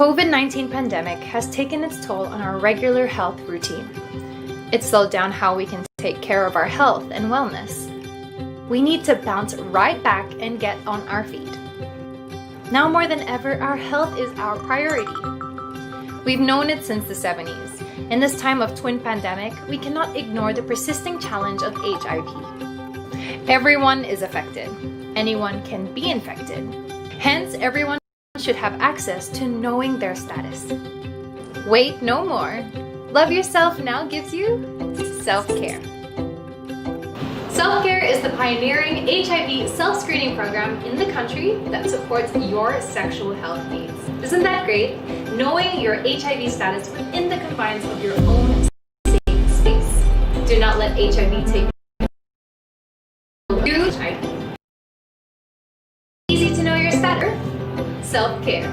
COVID-19 pandemic has taken its toll on our regular health routine. It slowed down how we can take care of our health and wellness. We need to bounce right back and get on our feet. Now more than ever, our health is our priority. We've known it since the 70s. In this time of twin pandemic, we cannot ignore the persisting challenge of HIV. Everyone is affected. Anyone can be infected. Hence, everyone should have access to knowing their status. Wait no more. Love Yourself now gives you self-care. Self-Care is the pioneering HIV self-screening program in the country that supports your sexual health needs. Isn't that great? Knowing your HIV status within the confines of your own safe space. Do not let HIV take you. HIV. Easy to know your status. Self-care.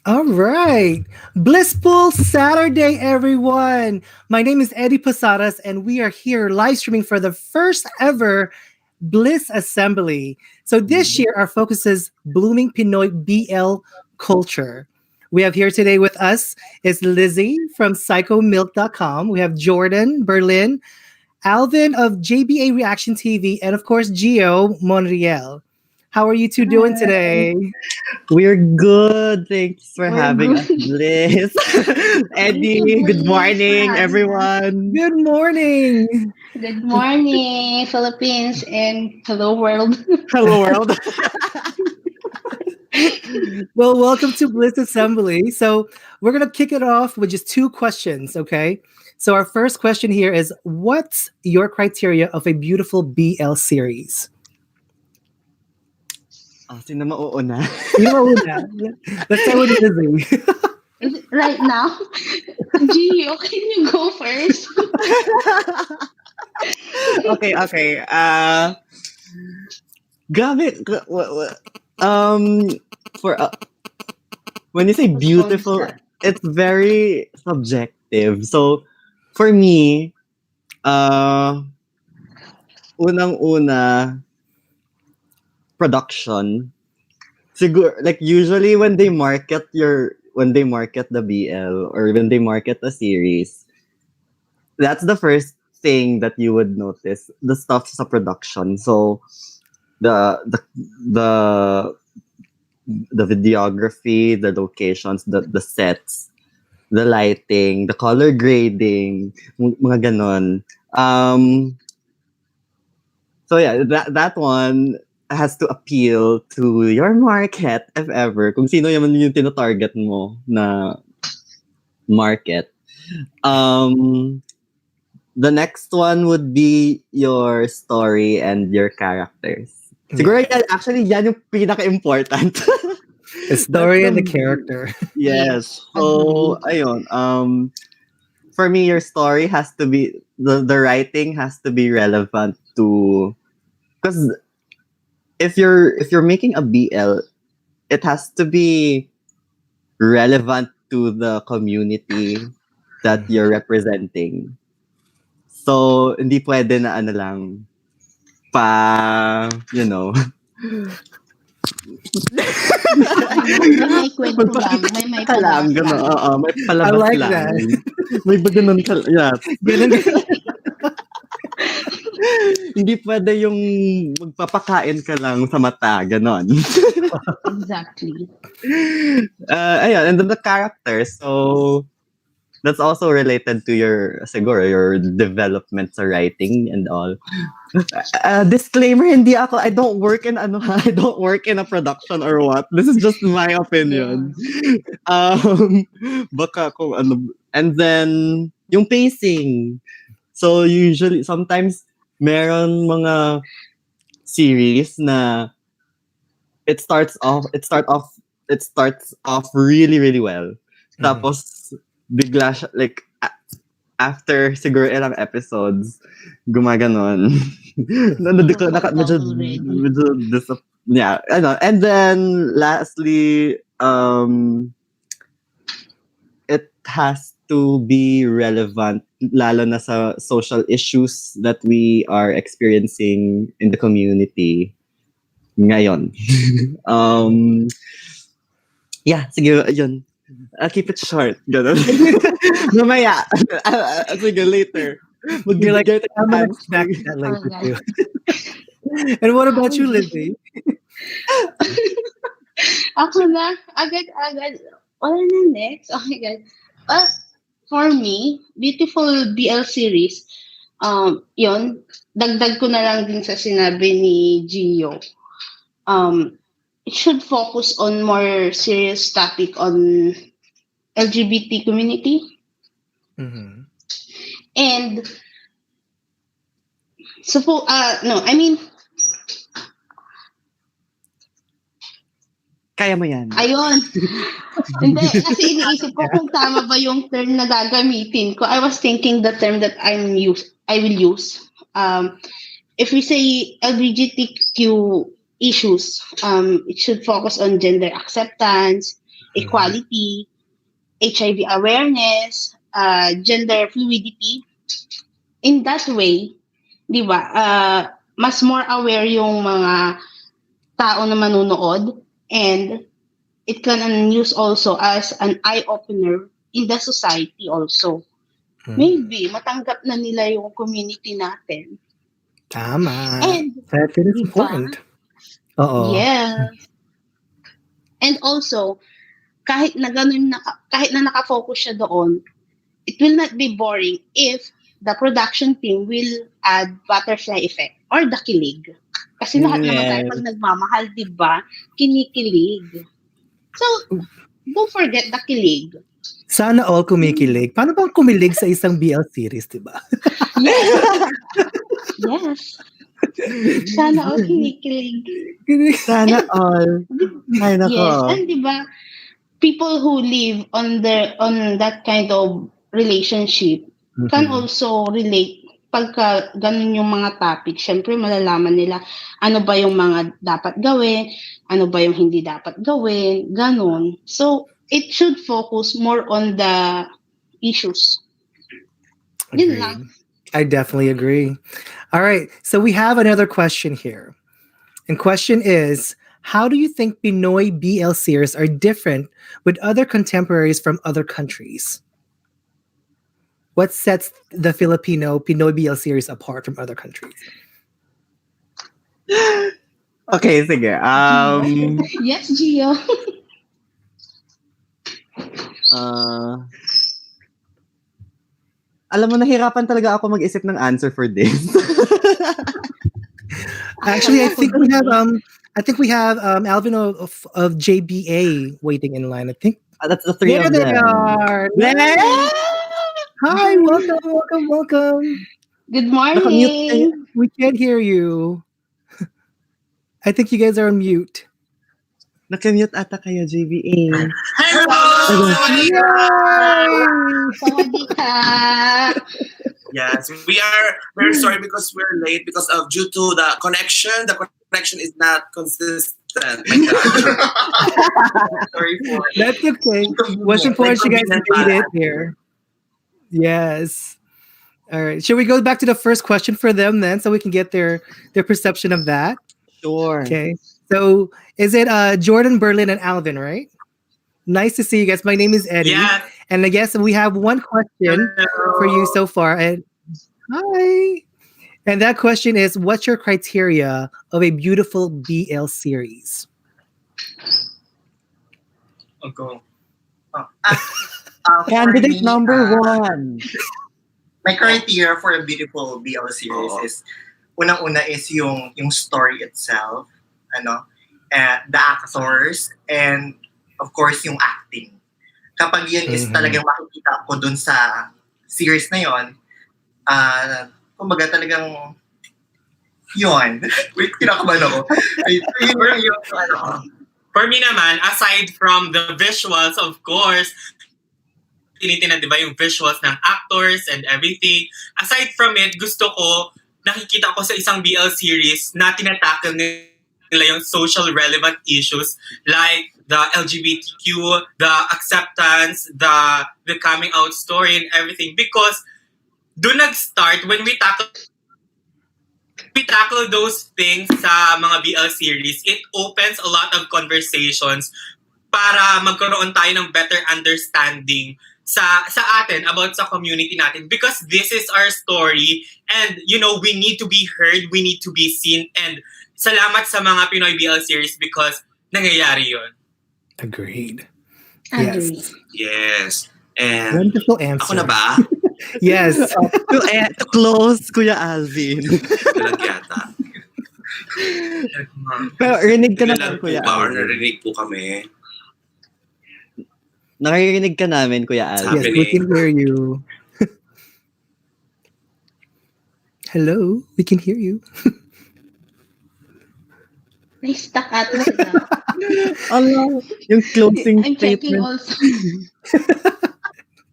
All right. Blissful Saturday, everyone. My name is Eddie Posadas, and we are here live streaming for the first ever Bliss Assembly. So this year, our focus is blooming Pinoy BL culture. We have here today with us is Lizzie from psychomilk.com. We have Jordan, Berlin, Alvin of JBA Reaction TV, and of course, Gio Monreal. How are you two doing today? We're good. Thanks for We're having good. us, Bliss. Eddie, Thank you, good Bliss, morning, for having us. everyone. Good morning. Good morning, Philippines, and hello, world. Hello, world. Well, welcome to Bliss Assembly. So we're going to kick it off with just two questions, okay? So our first question here is, what's your criteria of a beautiful BL series? Sino mauuna? You know that. Let's start with Lizzie. Is it right now? Gio, can you go first? Okay. Grabe. For when you say What's going beautiful, on? it's very subjective. perspective. So, for me, unang-una, production. Siguro, like usually when they market the BL or when they market a series, that's the first thing that you would notice, the stuff sa production. So, the the the the videography, the locations, the sets, the lighting, the color grading, mga ganon. So yeah, that one has to appeal to your market if ever. Kung sino yung tino-target mo na market. Um, the next one would be your story and your characters. Siguro actually yan yung pinaka-important. The story and the That's character. Yes. So, Agree. ayun. For me, your story has to be the writing has to be relevant to, because if you're making a BL, it has to be relevant to the community that you're representing. So, hindi pwede na ano lang you know, May kwento lang. May ka lang, palabas gano'n. lang. Oo, may I palabas like lang. that. May ganun ka, yeah. Ganun, Hindi pwede yung magpapakain ka lang sa mata, ganon. Exactly. Ayun, and then the characters. So, that's also related to siguro, your development sa writing and all. Disclaimer, I don't work in I don't work in a production or what. This is just my opinion. Baka kung ano. And then, yung pacing. So, usually, sometimes, meron mga series na it starts off really, really well. Tapos, bigla siya, like, after siguro ilang episodes, gumaganon. Yeah, ano. And then, lastly, it has to be relevant, lalo na sa social issues that we are experiencing in the community ngayon. Yeah, sige, yun. I'll keep it short. Ganun. Mamaya. Sige, later. You're like, Magbigay tayo I'm ng gonna time. snack that later Okay. too. And what about you, Lizzie? Ako na, agad. Wala na next. Okay, guys. For me, beautiful BL series, yun, dagdag ko na lang din sa sinabi ni Gio. It should focus on more serious topic on LGBT community. Mm-hmm. And, no, I mean, Kaya mo yan. ayun. Hindi, kasi iniisip ko kung tama ba yung term na gagamitin ko. I was thinking the term that I will use. If we say LGBTQ issues, it should focus on gender acceptance, equality, HIV awareness, gender fluidity. In that way, di ba, mas more aware yung mga tao na manunood, and it can use also as an eye-opener in the society also. Maybe matanggap na nila yung community natin. Tama. And That is important. Oo. yes. And also, kahit na nakafocus siya doon, it will not be boring if the production team will add butterfly effect or the kilig. Kasi lahat naman tayo pag nagmamahal, di ba? Kinikilig. So, don't forget the kilig. Sana all kumikilig. Paano bang kumilig sa isang BL series, di ba? Yes. Sana all kinikilig. Sana all. Ay, nako. Yes. And di ba, people who live on that kind of relationship can also relate pagka ganun yung mga topic. Syempre, malalaman nila ano ba yung mga dapat gawin, ano ba yung hindi dapat gawin, ganun. So, it should focus more on the issues Yun lang. Agreed. I definitely agree. All right. So we have another question here. And question is, how do you think Pinoy BL series are different with other contemporaries from other countries? What sets the Filipino Pinoy BL series apart from other countries? Okay, sige. Yes, Gio. Alam mo, nahirapan talaga ako mag-isip ng answer for this. Actually, I think we have Alvin of JBA waiting in line. I think That's the three there of they them. are. Yeah! Hi, welcome. Good Nakamute kayo. morning. We can't hear you. I think you guys are on mute. Nakamute ata kayo, JBA. Hello! Sawadee ka. Yes, we are very sorry because we're late because of due to the connection. The connection is not consistent. Like that. Sorry for That's okay. What's important, you guys made it here. Yes. All right. Should we go back to the first question for them then, so we can get their perception of that? Sure. Okay. So is it Jordan, Berlin, and Alvin, right? Nice to see you guys. My name is Eddie. Yeah. And I guess we have one question for you so far. And hi. And that question is, what's your criteria of a beautiful BL series? Okay. Candidate number 1. My criteria for a beautiful BL series is unang-una is yung story itself, the actors, and of course yung acting. Kapag yun is talagang makikita ko dun sa series na yun, kumbaga talagang yun. Wait, kinakabahan ako. For me naman, aside from the visuals, of course, tinitingnan, di ba, yung visuals ng actors and everything. Aside from it, gusto ko, nakikita ko sa isang BL series na tinatakil nila yung social relevant issues like the LGBTQ, the acceptance, the coming out story and everything. Because doon nag-start when we tackle those things sa mga BL series, it opens a lot of conversations para magkaroon tayo ng better understanding sa atin about sa community natin, because this is our story and we need to be heard, we need to be seen, and salamat sa mga Pinoy BL series because nangyayari yun. Agreed. Agree. Yes. And Wonderful answer. ako na ba? Yes. To close, Kuya Alvin. Dalag yata. Pero rinig ka Dalag naman, po Kuya ba or Alvin. narinig po kami? Nakirinig ka namin, Kuya Alvin. Yes, we can hear you. Hello, we can hear you. Na-stuck ata sila. Allah, yung closing I'm checking statement. also.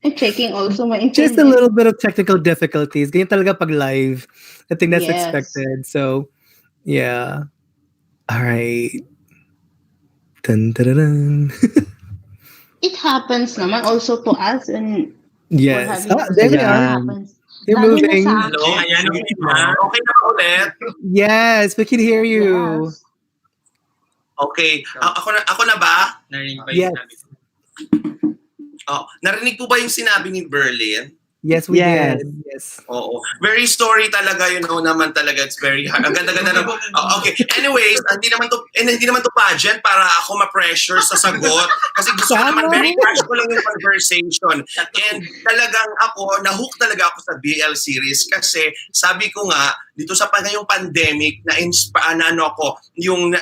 I'm checking also my internet. Just a little bit of technical difficulties. Ganyan talaga pag live. I think that's Yes. expected. So, yeah. All right. Dun, dun, dun, dun. It happens naman also to us and Yes. we're having There we it are. happens. They're Lalo na moving. sa Hello? akin. Ayan, okay na. Okay na ba ulit? Yes, we can hear you. Yes. Okay. Ako na ba? Narinig ba Yes. yung sabi ko? Narinig po ba yung sinabi ni Berlin? Yes, we Yes. did. Yes. Oo. Very story talaga, naman talaga. It's very hard. Ang ganda-ganda na. Okay. Anyways, hindi naman to pageant para ako ma-pressure sa sagot. Kasi gusto ko naman very casual lang yung conversation. And talagang na-hook talaga ako sa BL series kasi sabi ko nga, dito sa ngayong pandemic, yung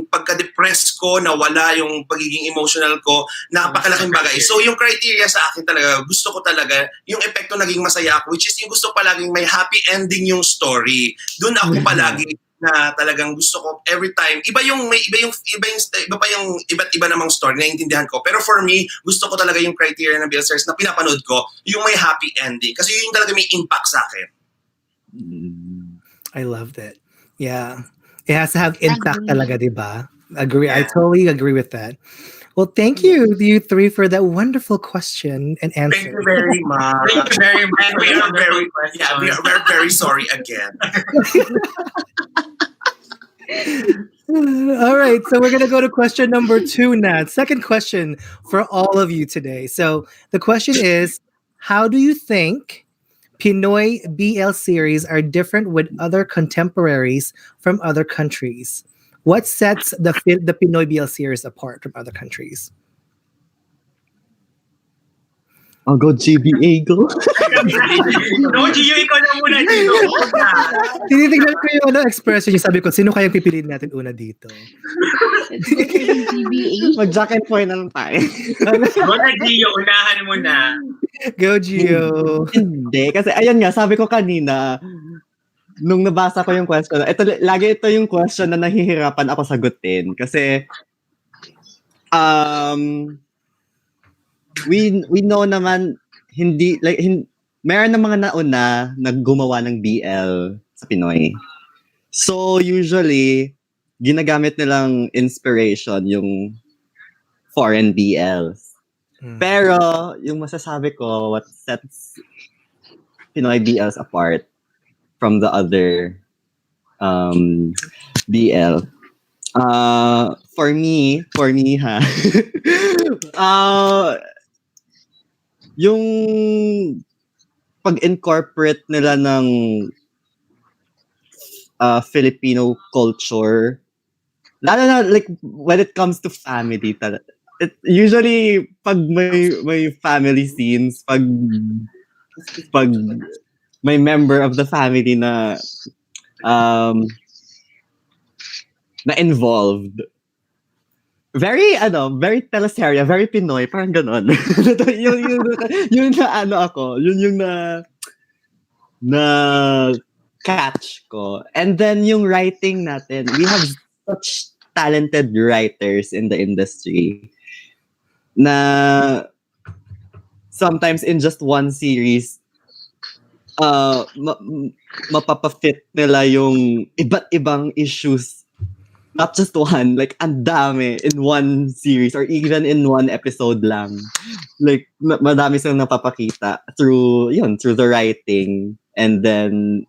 pagka-depress ko, nawala yung pagiging emotional ko, napakalaking bagay. So yung criteria sa akin talaga, gusto ko talaga, yung epekto naging masaya ako, which is yung gusto palaging may happy ending yung story. Doon ako palagi na talagang gusto ko every time. Iba pa yung iba't iba namang story na intindihan ko. Pero for me, gusto ko talaga yung criteria ng BL series na pinapanood ko, yung may happy ending. Kasi yun talaga may impact sa akin. I love that. Yeah. It has to have impact Agree. talaga, di ba? Agree. I Yeah. totally agree with that. Well, thank you, you three, for that wonderful question and Thank answer. you very much. Thank you very much. And we are Wonderful very, yeah, we're very sorry again. All right, so we're going to go to question number 2 now. Second question for all of you today. So the question is, how do you think Pinoy BL series are different with other contemporaries from other countries? What sets the Pinoy BL series apart from other countries? I'll go GBA, go. No, Gio, ikaw na muna dito. Tinitignan ko yung expression niya. Sabi ko, sino kayang pipiliin natin una dito? Let's go for the GBA. Mag-jack and point lang tayo. Go na, Gio. Unahan mo na. Go, Gio. Hindi, kasi ayun nga, sabi ko kanina, nung nabasa ko yung question, lagi ito yung question na nahihirapan ako sagutin. Kasi, we know naman, meron na mga nauna na gumawa ng BL sa Pinoy. So, usually, ginagamit nilang inspiration yung foreign BLs. Pero, yung masasabi ko, what sets Pinoy BLs apart from the other BL. For me ha, yung pag-incorporate nila ng Filipino culture, lalo na like when it comes to family, usually pag may family scenes, pag may member of the family na na involved, very teleserye, very Pinoy, parang ganon. yung na ako, yung na catch ko. And then yung writing natin, we have such talented writers in the industry na sometimes in just one series, mapapafit nila yung iba't ibang issues. Not just one, like ang dami in one series or even in one episode lang. Like madami silang napapakita through the writing and then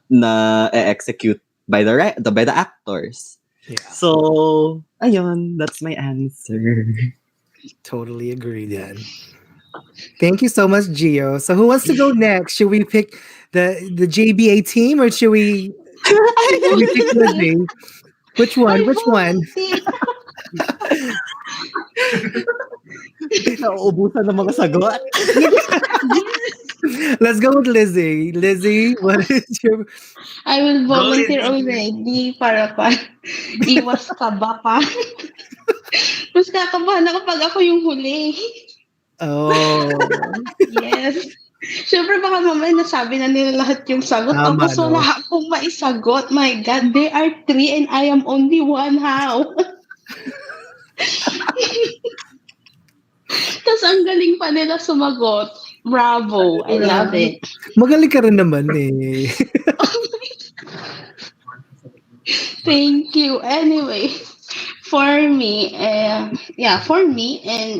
na execute by the actors. Yeah. So, ayun, that's my answer. Totally agree then. Thank you so much, Gio. So who wants to go next? Should we pick the JBA team or should we pick Lizzie? Which one? Nauubusan ng mga sagot. Let's go with Lizzie. Lizzie, what is your... I will volunteer already para iwas kaba pa. Mas kakabahan ako pag ako yung huli. Oh. Yes. Siyempre baka mamaya nasabi na nila lahat yung sagot. Tama, Tapos wala akong maisagot. My God, there are 3 and I am only 1. How? Tapos ang galing pa nila sumagot. Bravo. I love it. Magaling ka rin naman eh. Thank you. Anyway, for me and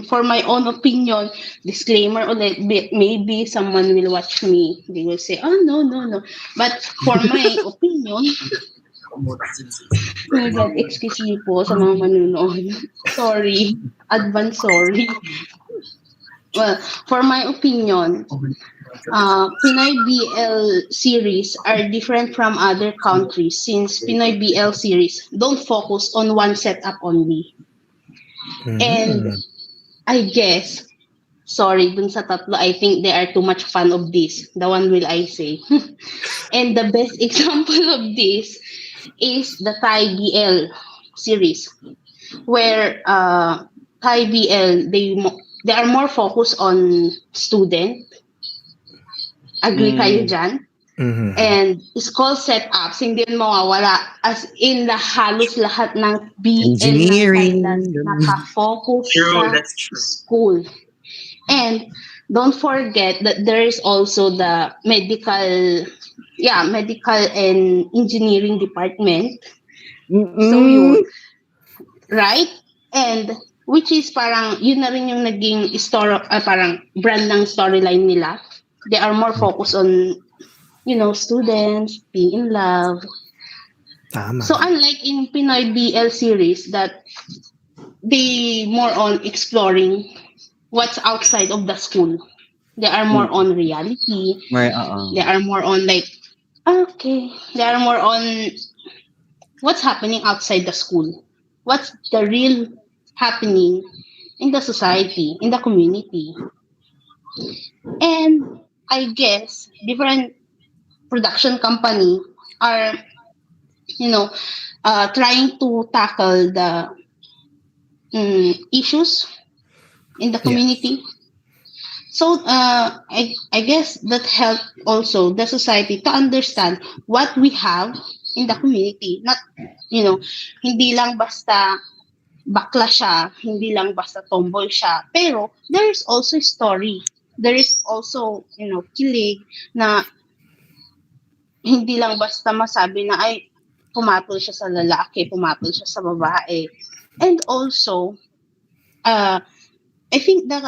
for my own opinion, disclaimer ulit, maybe someone will watch me. They will say, oh, no. But for my opinion, excuse me po sa mga manunood. Sorry. Advance sorry. Well, for my opinion, Pinoy BL series are different from other countries since Pinoy BL series don't focus on one setup only. And I guess, sorry, dun sa tatlo, I think they are too much fan of this. The one will I say. And the best example of this is the Thai BL series, where Thai BL, they are more focused on student. Agree kayo dyan? Mm-hmm. And school setups, hindi mawawala. As in, halos lahat ng BL Engineering. nakafocus True, sa that's true. school. And don't forget that there is also the medical and engineering department. So yun. right? And which is parang yun na rin yung naging parang brand ng storyline nila. They are more focused on, students being in love. Tama. So unlike in Pinoy BL series that they more on exploring what's outside of the school. They are more on reality. They are more on they are more on what's happening outside the school. What's the real happening in the society, in the community. And I guess different production company are, trying to tackle the issues in the community. So I guess that helped also the society to understand what we have in the community. Not, hindi lang basta bakla siya, hindi lang basta tomboy siya. Pero there is also story. There is also, kilig na hindi lang basta masabi na ay pumapil siya sa lalaki, pumapil siya sa babae. And also, I think the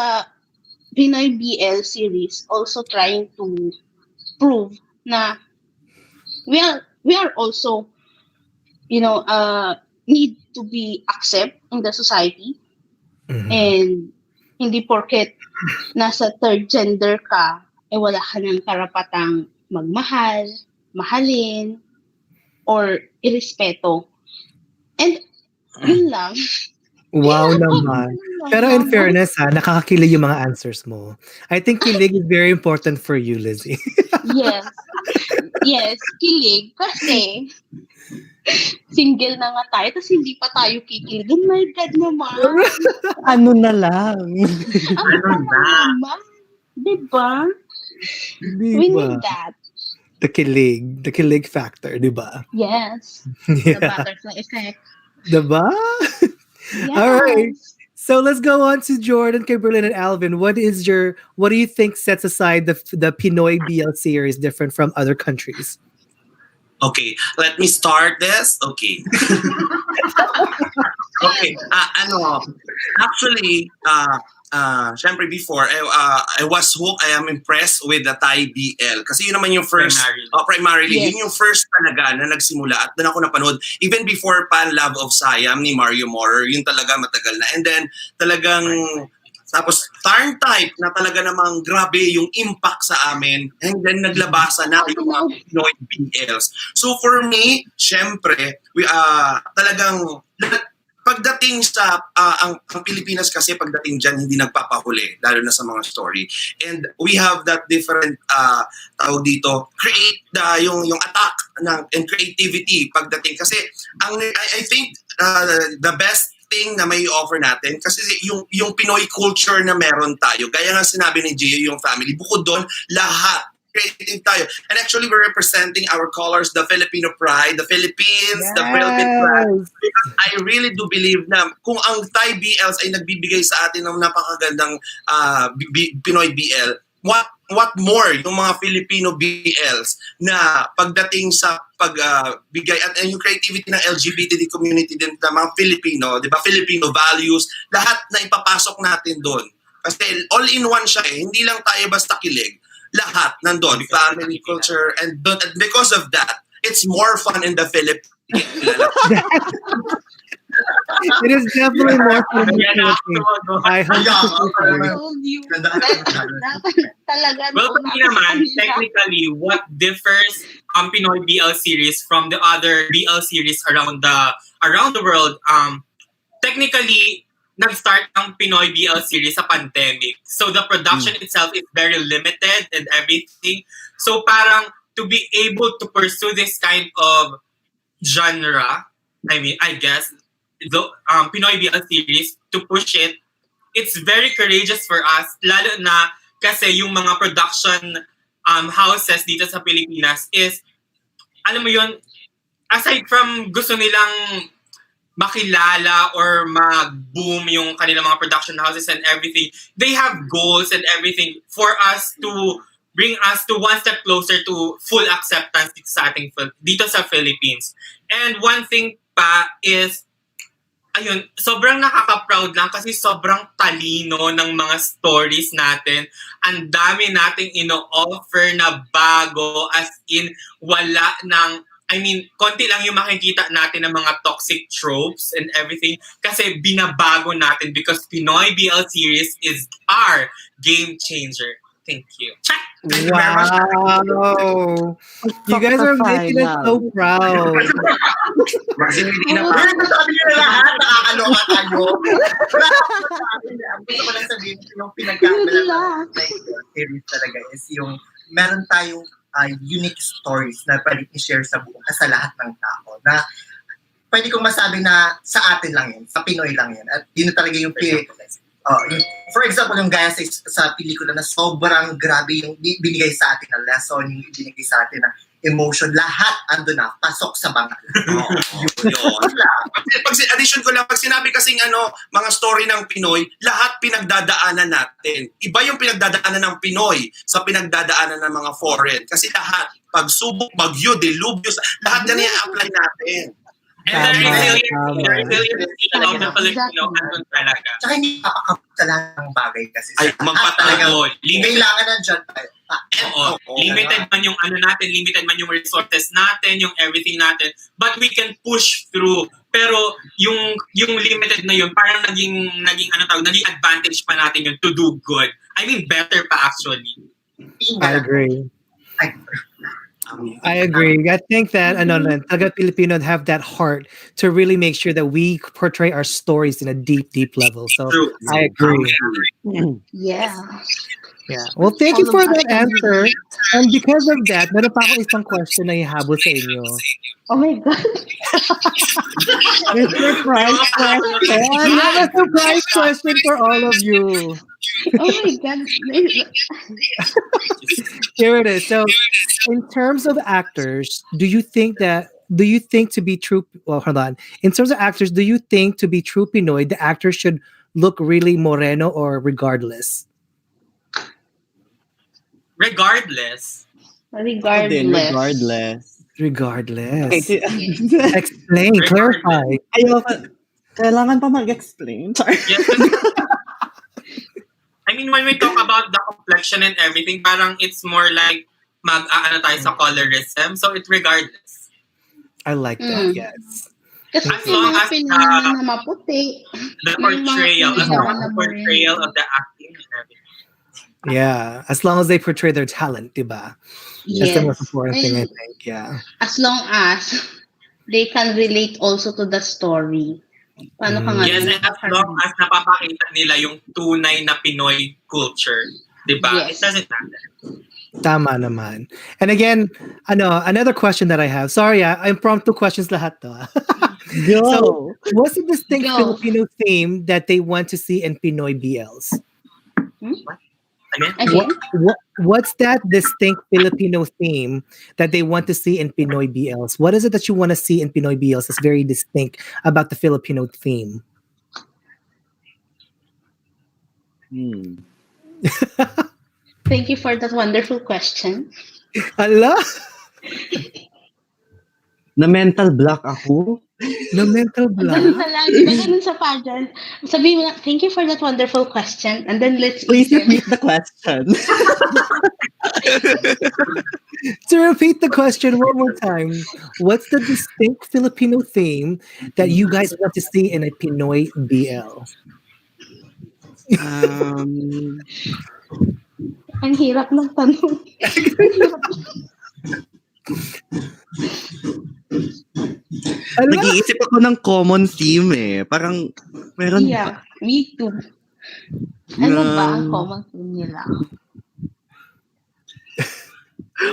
Pinoy BL series also trying to prove na we are also, need to be accept in the society. And hindi porket nasa third gender ka, wala ka ng karapatang magmahal, mahalin, or irespeto. And yun lang. Wow naman. Pero in fairness nakakakilig yung mga answers mo. I think kilig is very important for you, Lizzie. Yes. Yes, kilig. Kasi, single na nga tayo, tapos hindi pa tayo kikilig. Oh my God naman. Ano na lang. Ano naman? Diba? We need that. The kilig factor, diba? Yes. The butterfly effect. Diba? Yes. All right. So let's go on to Jordan, Kimberlyn, and Alvin. What do you think sets aside the Pinoy BL series different from other countries? Okay, let me start this. Okay. Okay, actually, syempre before, I was hooked, I am impressed with the Thai BL. Kasi yun naman yung first, primarily, Yes. yun yung first talaga na nagsimula at doon ako napanood. Even before Pan Love of Siam ni Mario Morer, yun talaga matagal na. And then, talagang, tapos Tarn Type na talaga namang grabe yung impact sa amin. And then naglabasan na yung mga Pinoy BLs. So for me, syempre, talagang pagdating sa ang Pilipinas kasi pagdating dyan hindi nagpapahuli lalo na sa mga story, and we have that different tawag dito create yung attack and creativity pagdating kasi I think the best thing na may offer natin kasi yung Pinoy culture na meron tayo, gaya nga sinabi ni Gio, yung family, bukod doon lahat creative tayo. And actually, we're representing our colors, the Filipino pride, the Philippines, the Philippine pride. Because I really do believe na kung ang Thai BLs ay nagbibigay sa atin ng napakagandang Pinoy BL, what more yung mga Filipino BLs na pagdating sa pagbigay at yung creativity ng LGBT community din ng mga Filipino, di ba? Filipino values, lahat na ipapasok natin doon. Kasi all-in-one siya hindi lang tayo basta kilig. Lahat nandun, family, culture, and because of that, it's more fun in the Philippines. It is definitely more fun. I hope Well, for me naman, technically, what differs Pinoy BL series from the other BL series around the world, technically, nag-start ang Pinoy BL series sa pandemic. So the production itself is very limited and everything. So parang to be able to pursue this kind of genre, I guess, the Pinoy BL series, to push it, it's very courageous for us, lalo na kasi yung mga production houses dito sa Pilipinas is, alam mo yun, aside from gusto nilang makilala or mag-boom yung kanilang mga production houses and everything, they have goals and everything for us to bring us to one step closer to full acceptance dito sa Philippines. And one thing pa is, ayun, sobrang nakaka-proud lang kasi sobrang talino ng mga stories natin. Ang dami nating ino-offer na bago, as in, wala ng, konti lang yung makikita natin ng mga toxic tropes and everything kasi binabago natin because Pinoy BL series is our game changer. Thank you. Check! Wow! You guys are making us so proud. Kasi hindi na Pero nasabi niyo na lahat, nakakaloka kayo. Wala akong masabi. Ang gusto ko lang sabihin, yung pinagkakalan ng series talaga is yung meron tayong unique stories na pwede i-share sa buong sa lahat ng tao na pwede kong masabi na sa atin lang yun, sa Pinoy lang yun. At yun na talaga yung for example, yung gaya sa pelikula na sobrang grabe yung binigay sa atin na lesson, yung binigay sa atin na emotion, lahat ando na, pasok sa bangal. Pag addition ko lang, pag sinabi kasing mga story ng Pinoy, lahat pinagdadaanan natin. Iba yung pinagdadaanan ng Pinoy sa pinagdadaanan ng mga foreign. Kasi lahat, pagsubok, bagyo, dilubyo, lahat yan i-apply natin. And the resiliency of the Filipino, andun talaga. Tsaka hindi papakapit sa lahat ng bagay kasi. Ay, magpatago. Kailangan nandiyan tayo. Limited man yung natin, limited man yung resources natin, yung everything natin, but we can push through. Pero yung limited na yun, parang naging advantage pa natin yun to do good. Better pa actually. I agree. I agree. I think that taga Filipino have that heart to really make sure that we portray our stories in a deep, deep level. So True. I agree. Yeah. Yeah. Well, thank you for that answer. And because of that, meron pa ako isang question na ihabol sa inyo. Oh my God. Surprise question. I have a surprise question for all of you. Oh my God. Here it is. So, in terms of actors, do you think to be true? Well, hold on. In terms of actors, do you think to be true Pinoy, the actor should look really moreno or regardless? Regardless. Regardless. Okay, Explain, clarify. Kailangan pa mag-explain. Sorry. Yes. When we talk about the complexion and everything, parang it's more like tayo sa colorism. So it's regardless. I like that, yes. Kasi As long as Pinoy na maputi. the portrayal, as long as the portrayal of the acting and everything. Yeah, as long as they portray their talent, diba? That's the most important thing, I think, yeah. As long as they can relate also to the story. Paano ka nga? Yes, and as long as napapakita nila yung tunay na Pinoy culture. Diba? Yes. It doesn't matter. Tama naman. And again, another question that I have. Sorry, impromptu questions lahat to. Go. So, what's the distinct Go. Filipino theme that they want to see in Pinoy BLs? Again? What's that distinct Filipino theme that they want to see in Pinoy BLs? What is it that you want to see in Pinoy BLs that's very distinct about the Filipino theme? Thank you for that wonderful question. Ala? Na mental block ako. No mental block. Ganun na lang. Di ba ganun sa pageant? Sabihin mo na, thank you for that wonderful question. And then let's Please listen. repeat the question. To repeat the question one more time, what's the distinct Filipino theme that you guys want to see in a Pinoy BL? Ang hirap ng tanong. Nag-iisip ako ng common theme eh. Parang, meron Yeah, me too. Ano ba ang common theme nila?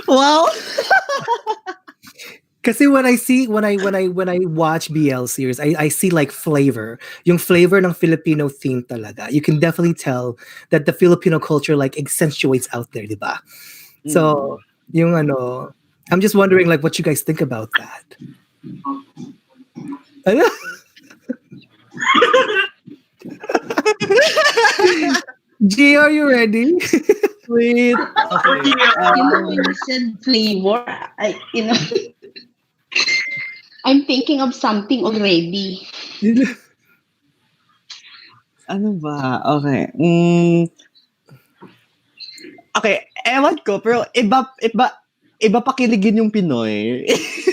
Wow! Kasi when I watch BL series, I see like flavor. Yung flavor ng Filipino theme talaga. You can definitely tell that the Filipino culture like accentuates out there, diba? So, yung I'm just wondering like what you guys think about that. G, are you ready? Sweet. When you said flavor, I'm thinking of something already. Ano ba? Okay. Okay, ewan ko, pero iba pakiligin yung Pinoy.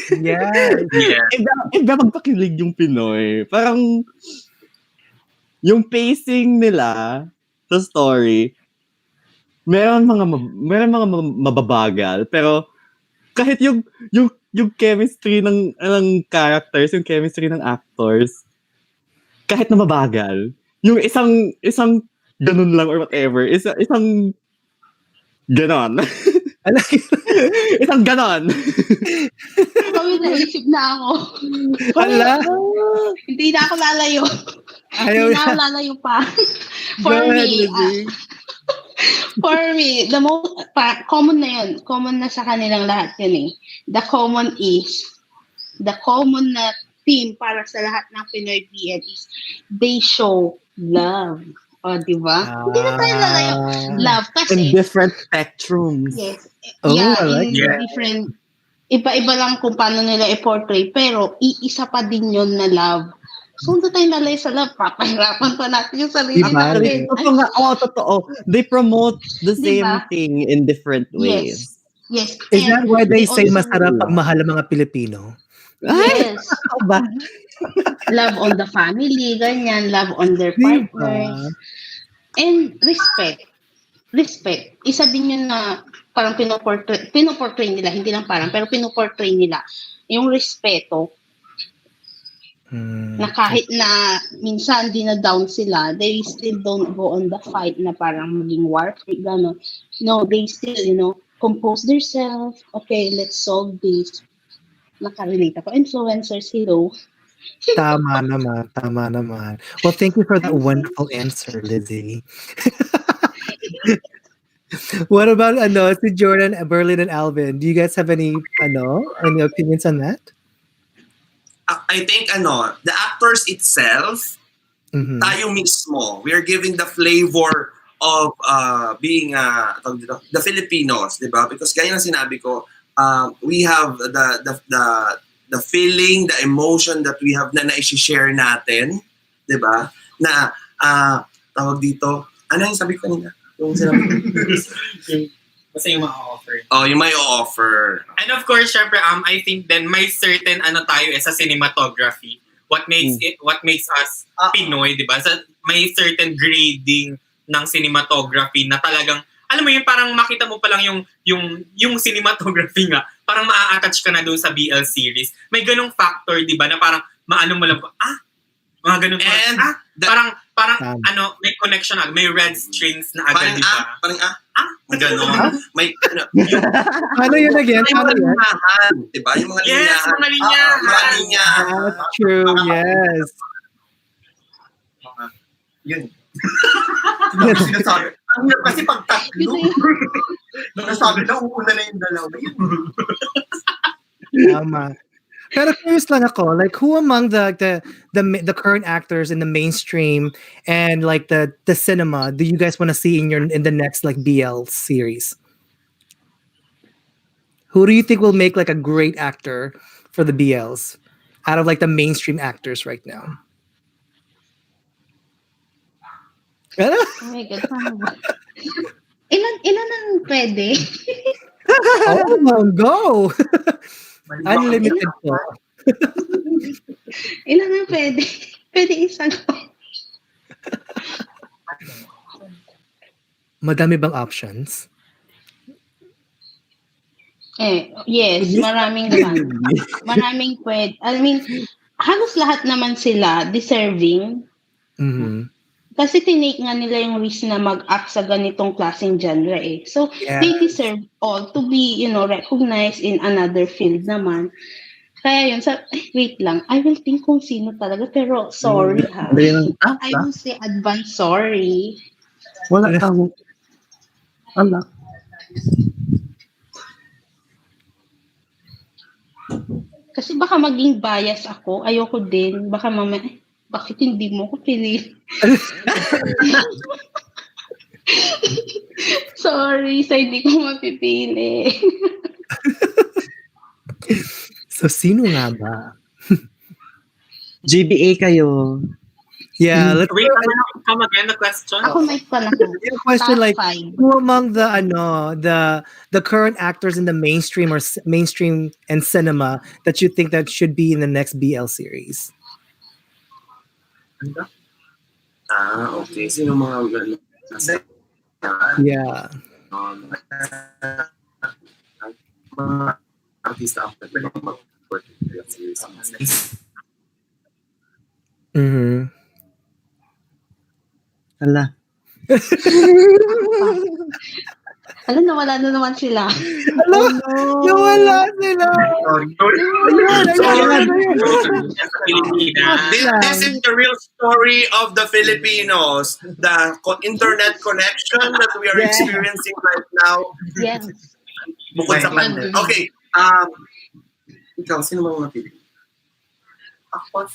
Yes. Yeah. iba magpakilig yung Pinoy. Parang, yung pacing nila sa story, meron mga mababagal, pero kahit yung chemistry ng characters, yung chemistry ng actors, kahit na mabagal, yung isang ganun lang or whatever, isang ganon. Isang ganon. Kami naisip na ako. Ala, Hindi na ako lalayo. ayaw Hindi na ako na. lalayo pa. Go For ahead, me, Lizzie. the most common na yun. Common na sa kanilang lahat yun eh. The common na theme para sa lahat ng Pinoy BL is they show love. O, di ba? Hindi na tayo lalayo. Love In kasi, different spectrums. yes. Oh, Yeah, I like in that. different, iba-iba lang kung paano nila i-portray, pero iisa pa din yun na love. So, doon tayo nalay sa love, papahirapan pa natin yung sarili Diba? natin. Totoo. They promote the same Diba? thing in different ways. Yes. Is that why they say also- masarap pag mahal ang mga Pilipino? Yes. Ano ba? Love on the family, ganyan. Love on their Diba? partners. And respect. Respect. Isa din yun na parang pinoportray nila, hindi lang parang, pero pinoportray nila. Yung respeto, na kahit na minsan di na down sila, they still don't go on the fight na parang maging war, gano'n. No, they still, compose themselves. Okay, let's solve this. Nakarelate ako. Influencers, hello. Tama naman. Well, thank you for that wonderful answer, Lizzie. What about si Jordan, Berlin, and Alvin? Do you guys have any opinions on that? I think the actors itself, Mhm. tayo mismo, we are giving the flavor of being the Filipinos, di ba? Because gaya ng sinabi ko, we have the feeling, the emotion that we have na na-share natin, di ba? Na tawag dito, ano yung sabi ko kanina? Yung sinabi ko. Basta yung ma-offer. Oh, yung may offer. And of course, syempre, I think then may certain tayo sa cinematography. What makes us Pinoy, di ba? May certain grading ng cinematography na talagang, alam mo yun, parang makita mo pa lang yung cinematography nga, parang maa-attach ka na doon sa BL series. May ganong factor, di ba, na parang maano mo lang, mga ganun. And parang may connection, may red strings na agad, di ba? Ganon. May, Ano yun again? May Paano mga yun? linyahan, di ba? Yung mga Yes, linyahan. mga linyahan. Mga linyahan. That's true, yes. Yun. Ano sinasabi? Ang hirap kasi pag tatlo. Nasabi na, uuna na yung dalawa. Tama. Pero curious lang ako, like who among the current actors in the mainstream and like the cinema do you guys want to see in the next like BL series? Who do you think will make like a great actor for the BLs out of like the mainstream actors right now? Oh my God, paano ba? Ilan ang pwede? Oh, go! Unlimited po. Ilan ang pwede? Pwede isa ko. Madami bang options? Yes, maraming naman. Maraming pwede. I mean, halos lahat naman sila deserving. Mhm. Kasi tinake nga nila yung risk na mag-act sa ganitong klaseng genre eh. So, Yeah. they deserve all to be, recognized in another field naman. Kaya yun, wait lang, I will think kung sino talaga, pero sorry ha. I will say advance sorry. Wala kang... Ala. Kasi baka maging bias ako, ayoko din. Baka bakit hindi mo ko pinili? Sorry, sa hindi ko mapipili. So, sino nga ba? GBA kayo. Yeah, let's Wait, come again the question. Ako may pala ko. get a question Top like 5. who among the current actors in the mainstream or mainstream and cinema that you think that should be in the next BL series? Okay. Sino mga nasa Yeah. mga artista ako na mag-work in series? Mm-hmm. Hala. Alam, nawala na naman sila. Hello? Nawala sila. This is the real story of the Filipinos. The internet connection that we are experiencing right now. Yes. Bukod sa pandemic. Okay. Ikaw, sino ba mga Pilipino? Ako.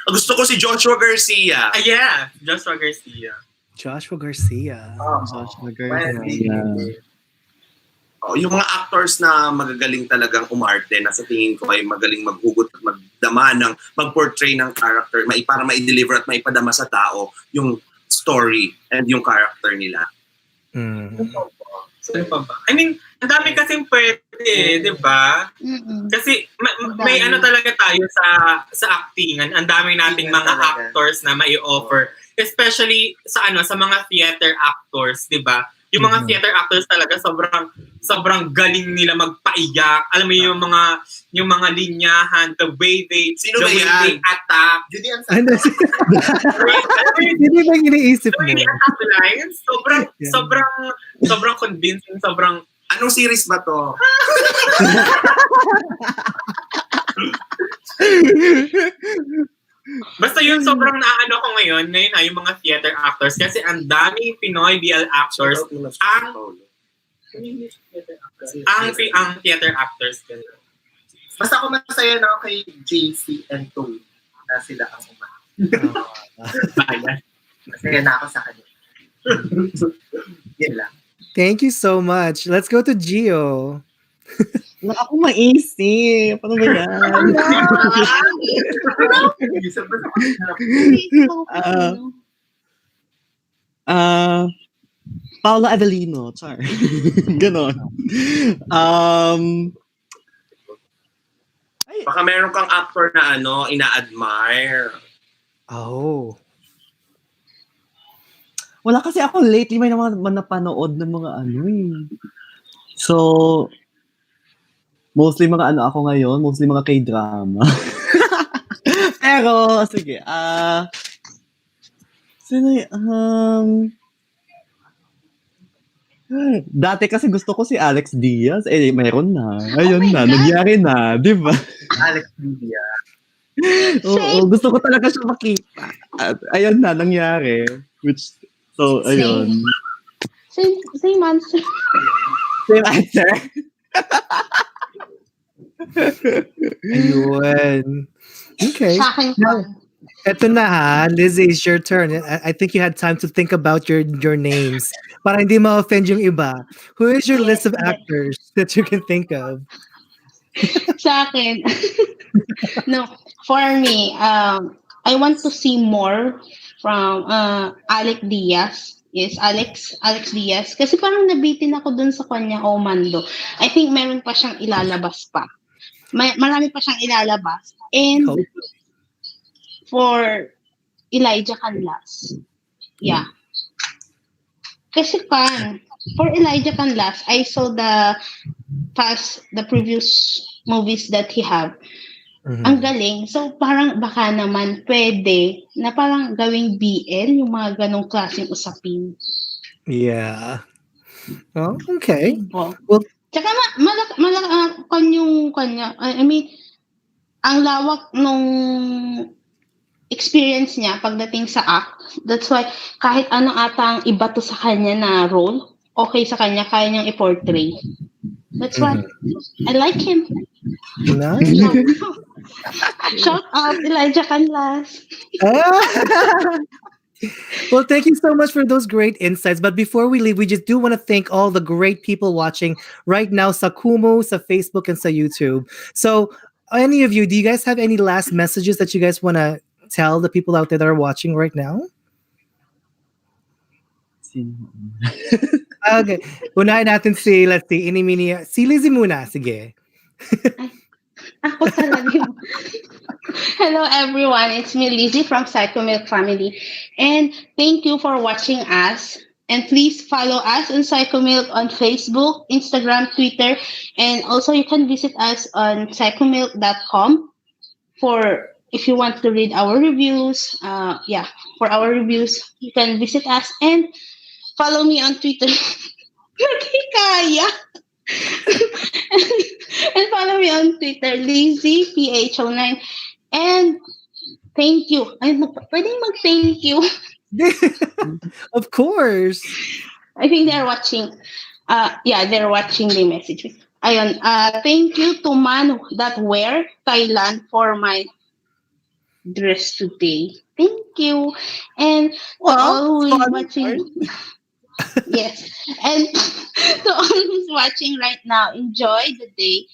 Gusto ko si Joshua Garcia. Yeah, Joshua Garcia. Joshua Garcia. Joshua Garcia. Yung mga actors na magagaling talagang umarte na sa tingin ko ay magaling maghugot at magdama ng mag-portray ng character para ma-deliver at maipadama sa tao yung story and yung character nila. Sino pa ba? I mean, ang dami kasing pwede, di ba? Kasi may ano talaga tayo sa acting. Ang dami nating mga actors na mai-offer. Especially sa mga theater actors, di ba? Yung mga theater actors talaga sobrang galing nila magpaiyak. Alam mo yung mga linyahan, the way they attack. Judy Ann Hindi ba iniisip mo? Really attack lines. Sobrang convincing, Anong series ba to? Basta yun, sobrang naano ko ngayon yung mga theater actors kasi ang dami Pinoy BL actors ang theater actors. Basta ako masaya na kay JC and Tony na sila ang masaya na ako sa kanila. Yan lang. Thank you so much. Let's go to Gio. Wala ako maisip. Ano ba yan? Paula Avelino. Char. Ganon. Baka meron kang actor na ina-admire. Oh. Wala kasi ako lately may naman napanood ng mga So, mostly mga ako ngayon, mostly mga K-drama. Pero, sige, sino dati kasi gusto ko si Alex Diaz. Mayroon na. Ayun na, nangyari na. Di ba? Alex Diaz. Oo, gusto ko talaga siya makita. At ayun na, nangyari. So, ayun. Same answer. Same answer. Ayun. Okay. Sa akin pa. Eto na ha, Lizzie, it's your turn. I think you had time to think about your names. Para hindi ma-offend yung iba. Who is your list of actors that you can think of? Sa akin. No, for me, I want to see more from Alex Diaz. Yes, Alex Diaz. Kasi parang nabitin ako dun sa kanya, Mando. I think meron pa siyang ilalabas pa. Marami pa siyang ilalabas. And for Elijah Canlas. Yeah. Kasi for Elijah Canlas, I saw the previous movies that he have. Ang galing. So, parang baka naman pwede na parang gawing BL, yung mga ganong klaseng usapin. Yeah. Oh, okay. Well, Tsaka kanya. I mean, ang lawak nung experience niya pagdating sa act. That's why, kahit ano ata ang iba to sa kanya na role, okay sa kanya, kaya niyang i-portray. That's why I like him. Nice. Shout out Elijah Canlas. Well, thank you so much for those great insights. But before we leave, we just do want to thank all the great people watching right now sa Kumu, sa Facebook, and sa YouTube. So, any of you, do you guys have any last messages that you guys want to tell the people out there that are watching right now? Okay. Unahin natin si, let's see, Inimini. Si Lizzie muna. Sige. Ako talaga yung... Hello everyone, it's me Lizzie from Psycho Milk Family. And thank you for watching us. And please follow us on Psycho Milk on Facebook, Instagram, Twitter. And also you can visit us on psychomilk.com for if you want to read our reviews. For our reviews, you can visit us and follow me on Twitter. Kaya. And follow me on Twitter, LizzyPH09. And thank you. Ay, pwedeng mag-thank you. Of course. I think they're watching. They're watching the message. Ayun, thank you to Man That Wear Thailand for my dress today. Thank you. And all who is watching. Yes. And to all who's watching right now, enjoy the day.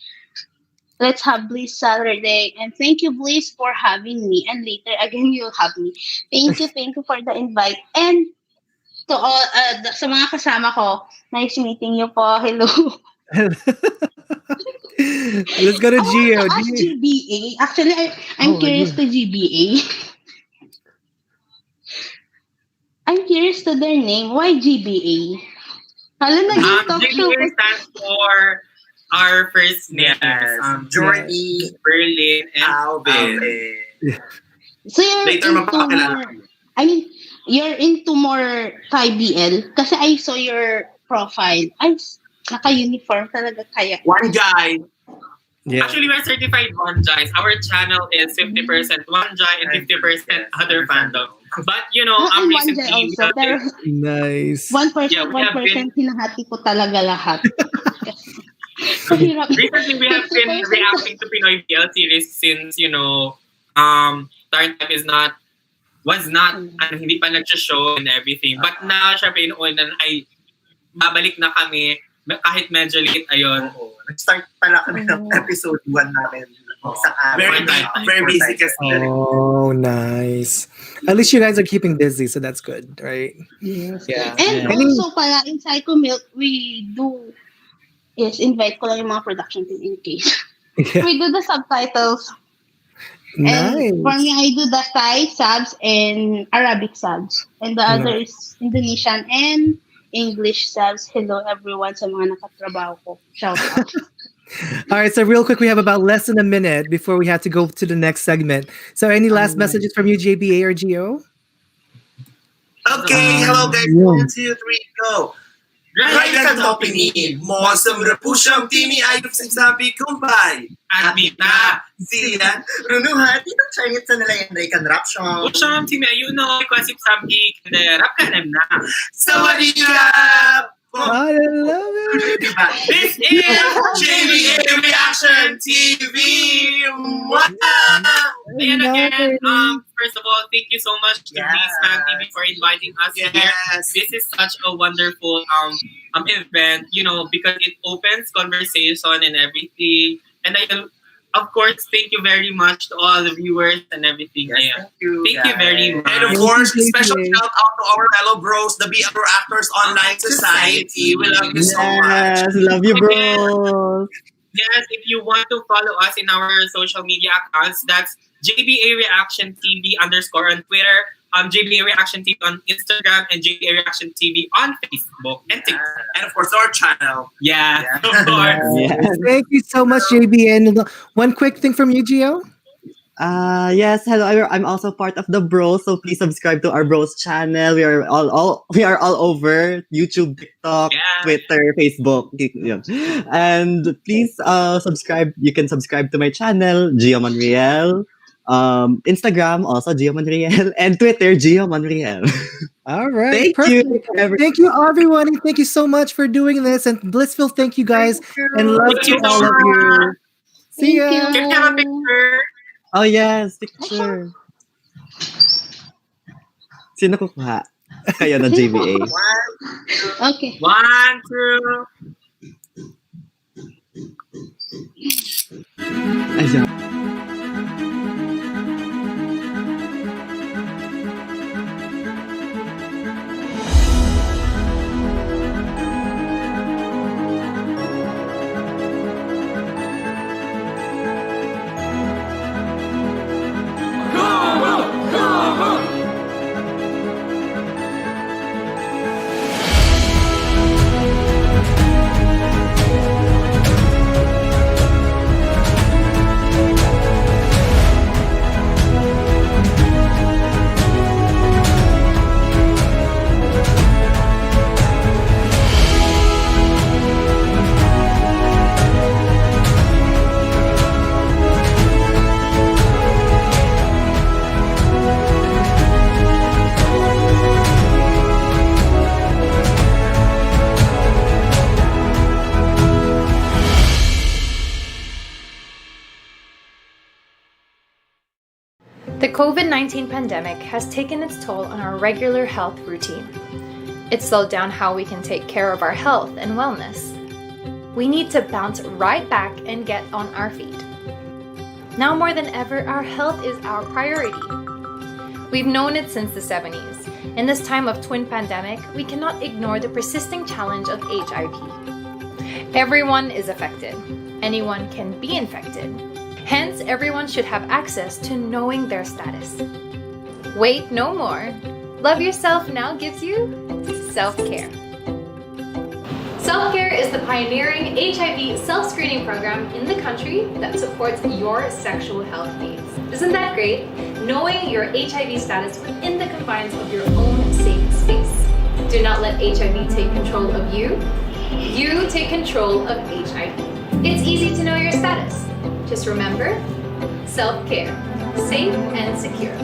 Let's have Bliss Saturday. And thank you, Bliss, for having me. And later, again, you'll have me. Thank you for the invite. And to all, sa mga kasama ko, nice meeting you po. Hello. Let's go to I Gio. want to ask GBA. Actually, I'm curious to GBA. I'm curious to their name. Why GBA? Hala, naging talk show. GBA stands for our first names. Jordy, Berlin, and Alvin. So you're Later, into mapapakilala. more, I mean, you're into more Thai BL? Kasi I saw your profile. Ay, naka-uniform talaga kaya. One guy. Yeah. Actually, we're certified Wanjais. Our channel is 50% Wanjai and 50% other fandom. But, I'm recently... also. Pero Nice. 1%, Yeah, we have 1%, hinahati ko talaga lahat. Mahirap. Recently, we have been reacting to Pinoy BL series since, Startup hindi pa nag-show and everything. But now, syempre, inuunan ay babalik na kami kahit medyo late, ayun. Nag-start pala kami ng episode 1 namin. Very busy kasi. Oh, nice. At least you guys are keeping busy, so that's good, right? Yes. Yeah. And also pala, in Psycho Milk, we do, invite ko lang yung mga production team in case. Yeah. We do the subtitles. Nice. And for me, I do the Thai subs and Arabic subs. And the other is Indonesian and English subs. Hello everyone sa mga nakatrabaho ko. Shout out. All right, so real quick, we have about less than a minute before we have to go to the next segment. So any last messages from you, JBA or Gio? Okay, hello guys. 1, 2, 3, go. Right ka to piniin mo sa merapusyang timi ayup sinasabi kumbay. At mita, siya. Runuhan, itong Chinese sa nila yung American rap song. Usyam, Timi Ayuno, Kwasip Sabi, Rap ka na na. Sawadee-krap! I love it. This is JBA Reaction TV! Ayan again, first of all, thank you so much to Bliss TV for inviting us here. This is such a wonderful event, because it opens conversation and everything. And of course, thank you very much to all the viewers and everything. Yes, thank you. Thank you very much. And of course, special shout out to our fellow bros, the BL Actors Online Society. We love you so much. Yes, love you, bro. Yes, if you want to follow us in our social media accounts, that's JBA Reaction TV _ on Twitter, JBA Reaction TV on Instagram, and JBA Reaction TV on Facebook and TikTok. And of course, our channel. Yeah, of course. Yes. Thank you so much, JBN. One quick thing from you, Gio. Yes, hello. I'm also part of the Bros, so please subscribe to our Bros channel. We are all over YouTube, TikTok, Twitter, Facebook, yeah. And please subscribe. You can subscribe to my channel, Gio Monreal. Instagram also Gio Monreal, and Twitter Gio Monreal. All right, Thank you. Thank you, everyone. Thank you so much for doing this. And Blissful, thank you guys, and love Thank to you so all of you. much. See ya. Thank you. Can we have a picture? Oh yes, picture. Sino kukuha? Kayo na JBA. Okay. 1, 2. Ayan. The COVID-19 pandemic has taken its toll on our regular health routine. It slowed down how we can take care of our health and wellness. We need to bounce right back and get on our feet. Now more than ever, our health is our priority. We've known it since the 70s. In this time of twin pandemic, we cannot ignore the persisting challenge of HIV. Everyone is affected. Anyone can be infected. Hence, everyone should have access to knowing their status. Wait no more. Love Yourself now gives you self-care. Self-Care is the pioneering HIV self-screening program in the country that supports your sexual health needs. Isn't that great? Knowing your HIV status within the confines of your own safe space. Do not let HIV take control of you. You take control of HIV. It's easy to know your status. Just remember, self-care, safe and secure.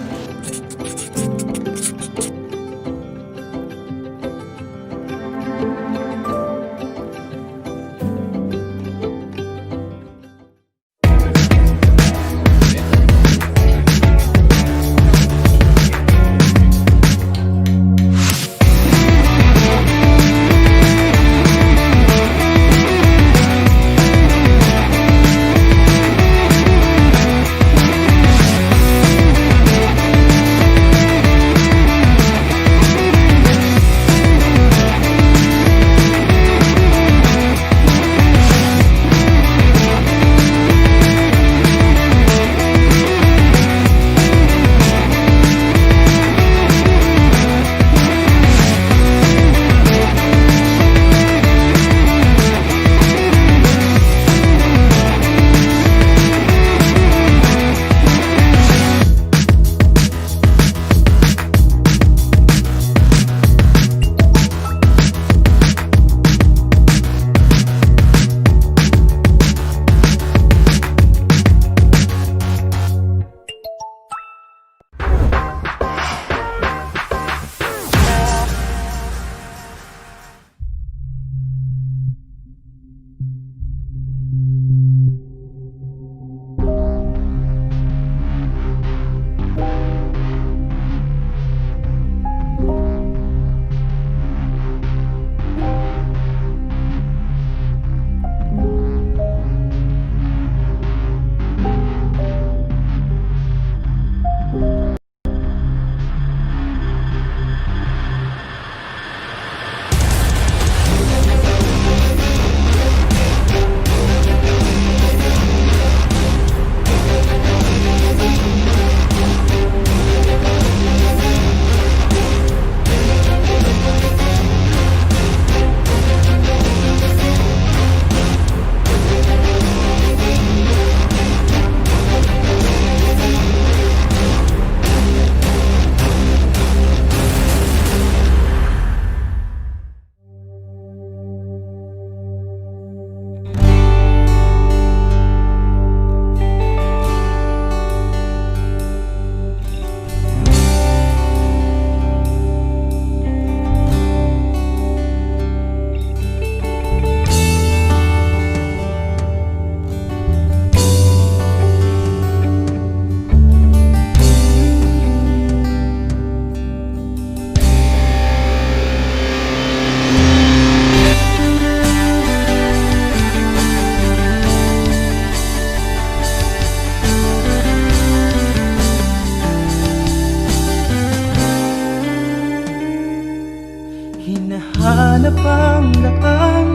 Hinahanap ang daan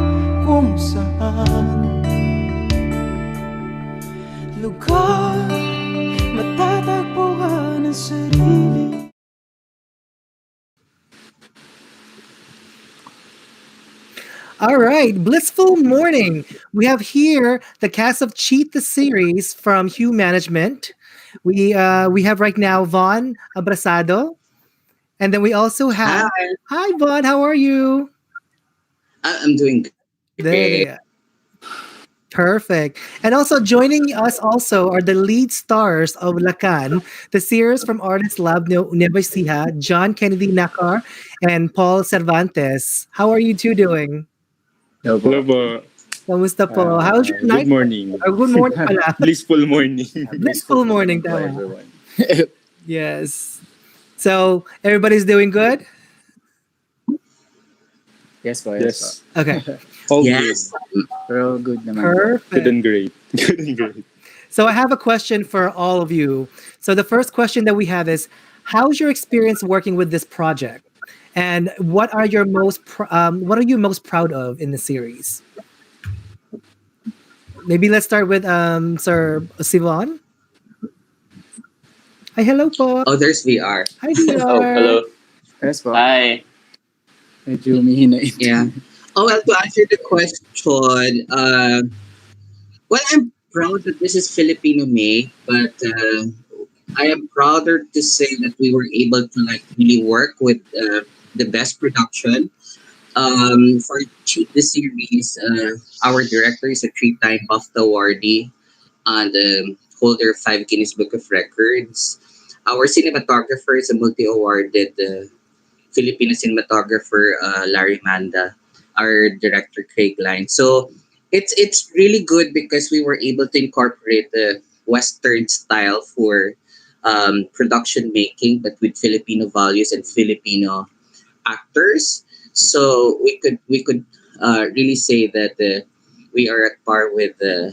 kung saan lugar matatagpuan ang sarili. All right, blissful morning. We have here the cast of Cheat the series from Hugh Management. We have right now Von Abrasado, and then we also have Hi Von, how are you? I'm doing There you are. Perfect. And also joining us also are the lead stars of Lacan, the series from Artists Lab Nueva Ecija, John Kennedy Nakar and Paul Cervantes. How are you two doing? Hello po. Kamusta po? How's your night? Good morning. Good morning pala. Blissful morning. Blissful morning, po, tama. everyone. Yes. So everybody's doing good? Yes po, yes po. Yes. Okay. All Yes. We're all good naman po. good. Good Perfect. and great. Good and great. So I have a question for all of you. So the first question that we have is, how's your experience working with this project? And what are you most proud of in the series? Maybe let's start with Sir Sivan. Hi, hello po. Oh, there's VR. Hi, Oh, VR. hello. Yes po. Hi. Medyo umihina ito. Yeah. Oh, well, to answer the question, well, I'm proud that this is Filipino made, but I am prouder to say that we were able to like really work with the best production. For Cheat the Series, our director is a three-time BAFTA awardee and holder of 5 Guinness Book of Records. Our cinematographer is a multi-awarded Filipino cinematographer, Larry Manda. Our director, Craig Line. So it's really good because we were able to incorporate the Western style for production making, but with Filipino values and Filipino actors. So we could really say that we are at par with the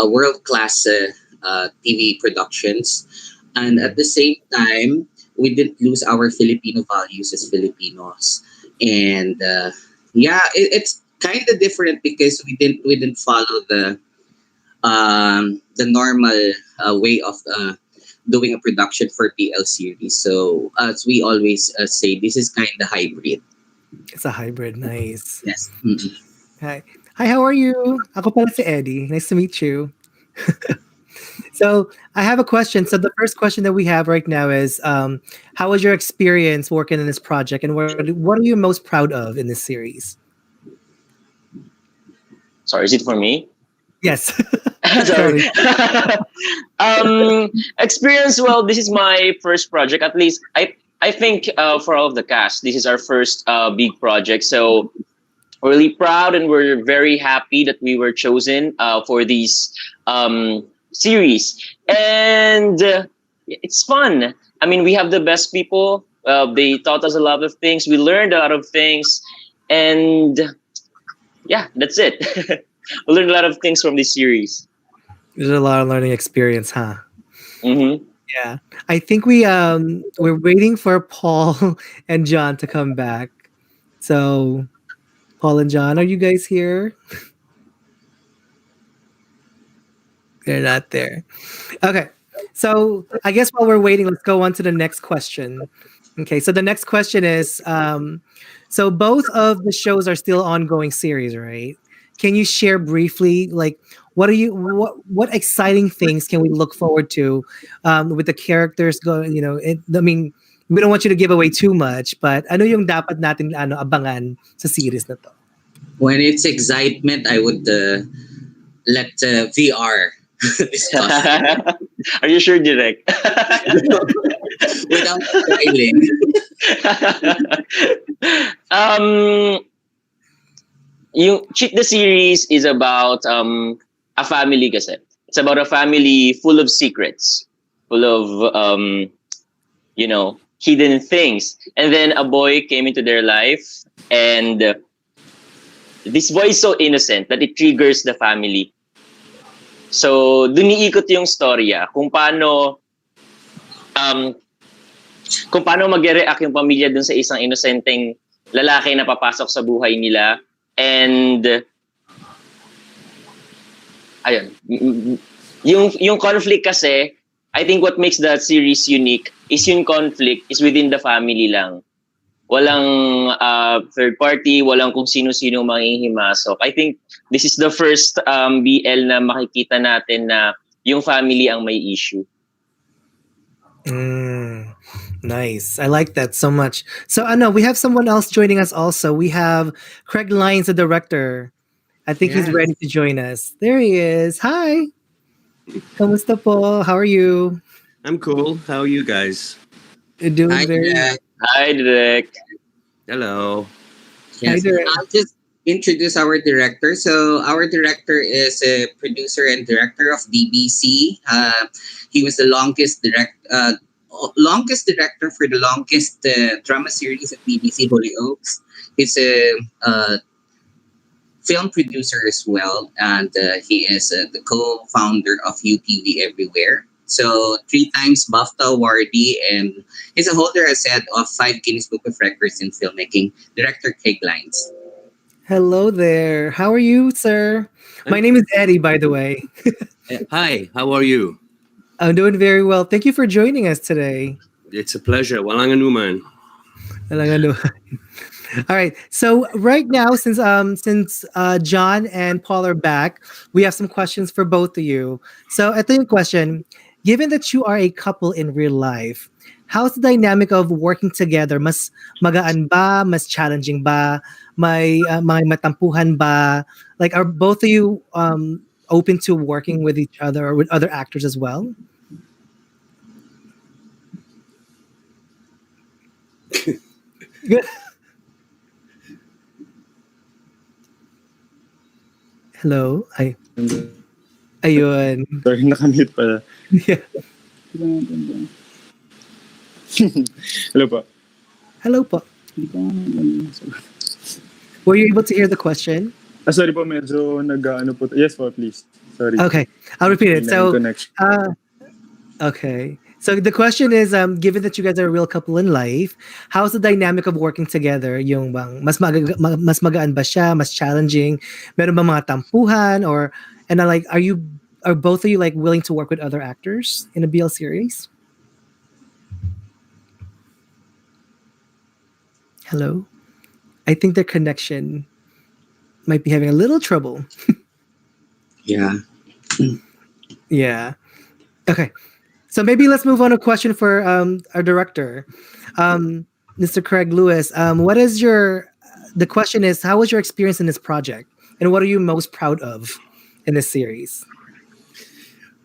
world class TV productions, and at the same time, we didn't lose our Filipino values as Filipinos. And yeah, it's kind of different because we didn't follow the normal way of doing a production for PL series. So as we always say, this is kind of hybrid. It's a hybrid. Nice. Yes. Mhm. Hi. Hi, how are you? Ako pala si Eddie. Nice to meet you. So I have a question. So the first question that we have right now is, how was your experience working in this project, and what are you most proud of in this series? Sorry, is it for me? Yes. Sorry. Sorry. Experience. Well, this is my first project. At least I think for all of the cast, this is our first big project. So we're really proud and we're very happy that we were chosen for this series. And it's fun. I mean, we have the best people. They taught us a lot of things. We learned a lot of things, and yeah, that's it. We learned a lot of things from this series. There's a lot of learning experience, huh? Mm-hmm. Yeah. I think we're waiting for Paul and John to come back. So Paul and John, are you guys here? They're not there. Okay. So I guess while we're waiting, let's go on to the next question. Okay. So the next question is, so both of the shows are still ongoing series, right? Can you share briefly, like, what exciting things can we look forward to with the characters going? I mean, we don't want you to give away too much, but ano yung dapat natin abangan sa series na to? When it's excitement, I would let VR discuss Are you sure, Direk? without spoiling. Yung Cheat the Series is about a family kasi. It's about a family full of secrets, full of hidden things. And then a boy came into their life, and this boy is so innocent that it triggers the family. So dun iikot yung storya kung paano mag-react yung pamilya dun sa isang inosenteng lalaki na papasok sa buhay nila. And ayun, yung conflict kasi, I think what makes that series unique is yung conflict is within the family lang. Walang third party, walang kung sino-sino manghihimasok. I think this is the first BL na makikita natin na yung family ang may issue. Nice. I like that so much. So I know we have someone else joining us also. We have Craig Lyons, the director. I think he's ready to join us. There he is. Hi. Kamusta po? How are you? I'm cool. How are you guys? You're doing Hi, very Jack. Hi, Direk. Hello. Yes. Hi there. introduce our director. So our director is a producer and director of DBC. He was the longest director for the longest drama series at BBC Hollyoaks. He's a film producer as well, and he is the co-founder of UTV Everywhere. So 3 times BAFTA awardee, and he's a holder, as said, of 5 Guinness Book of Records in filmmaking. Director Craig Lines. Hello there. How are you, sir? My name is Eddie, by the way. Hi, how are you? I'm doing very well. Thank you for joining us today. It's a pleasure. Walang anuman. All right. So right now, since John and Paul are back, we have some questions for both of you. So I think question: given that you are a couple in real life, how's the dynamic of working together? Mas magaan ba? Mas challenging ba? May matampuhan ba? Like, are both of you open to working with each other or with other actors as well? Good. Hello. Ayun. Sorry, nakamute pala. Yeah. Hello po. Hello po. Were you able to hear the question? Sorry po, medyo nag-ano po. Yes po, please. Sorry. Okay, I'll repeat it. So, Connection. okay. So the question is, given that you guys are a real couple in life, how's the dynamic of working together? Yung bang mas magaan ba siya? Mas challenging? Meron ba mga tampuhan? Like, are both of you like willing to work with other actors in a BL series? Hello? I think their connection might be having a little trouble. Yeah. Yeah. Okay. So maybe let's move on to a question for our director, Mr. Craig Lewis. The question is, how was your experience in this project? And what are you most proud of in this series?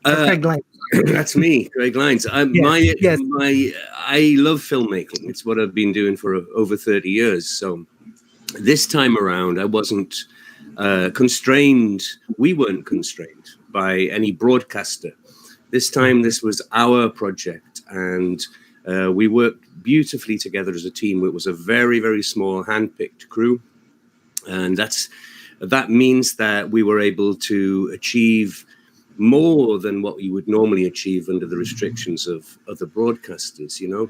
Craig Lines. That's me, Craig Lines. I love filmmaking. It's what I've been doing for over 30 years. So this time around, I wasn't constrained. We weren't constrained by any broadcaster. This time, this was our project, and we worked beautifully together as a team. It was a very, very small, hand-picked crew, and that means that we were able to achieve more than what you would normally achieve under the restrictions of other broadcasters, you know?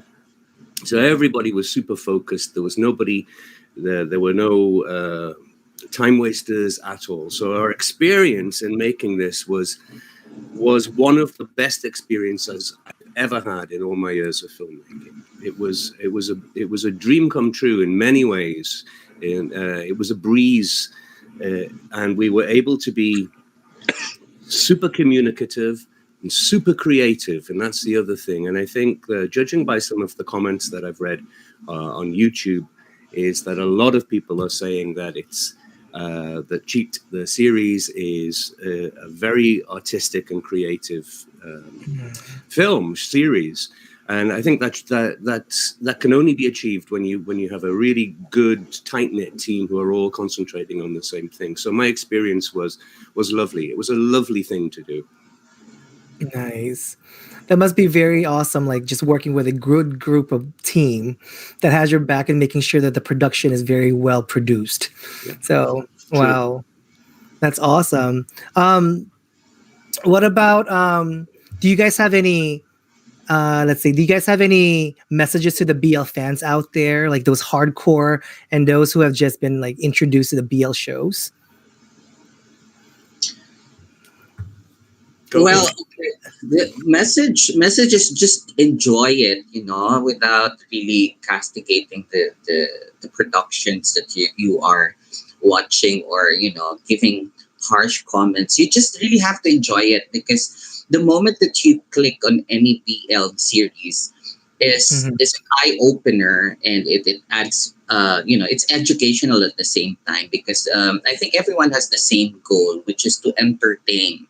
So everybody was super focused. There was nobody, there were no time wasters at all. So our experience in making this was one of the best experiences I've ever had in all my years of filmmaking. It was a dream come true in many ways. It was a breeze, and we were able to be super communicative and super creative, and that's the other thing. And I think, judging by some of the comments that I've read on YouTube, is that a lot of people are saying that it's that Cheat, the series, is a very artistic and creative film series, and I think that can only be achieved when you have a really good, tight-knit team who are all concentrating on the same thing. So my experience was lovely. It was a lovely thing to do. Nice. That must be very awesome, like just working with a good group of team that has your back and making sure that the production is very well produced. Yeah. So, wow. That's awesome. What about, do you guys have any, do you guys have any messages to the BL fans out there, like those hardcore and those who have just been like introduced to the BL shows? Well, the message is just enjoy it, without really castigating the productions that you are watching, or giving harsh comments. You just really have to enjoy it, because the moment that you click on any BL series is an eye opener, and it adds it's educational at the same time, because I think everyone has the same goal, which is to entertain.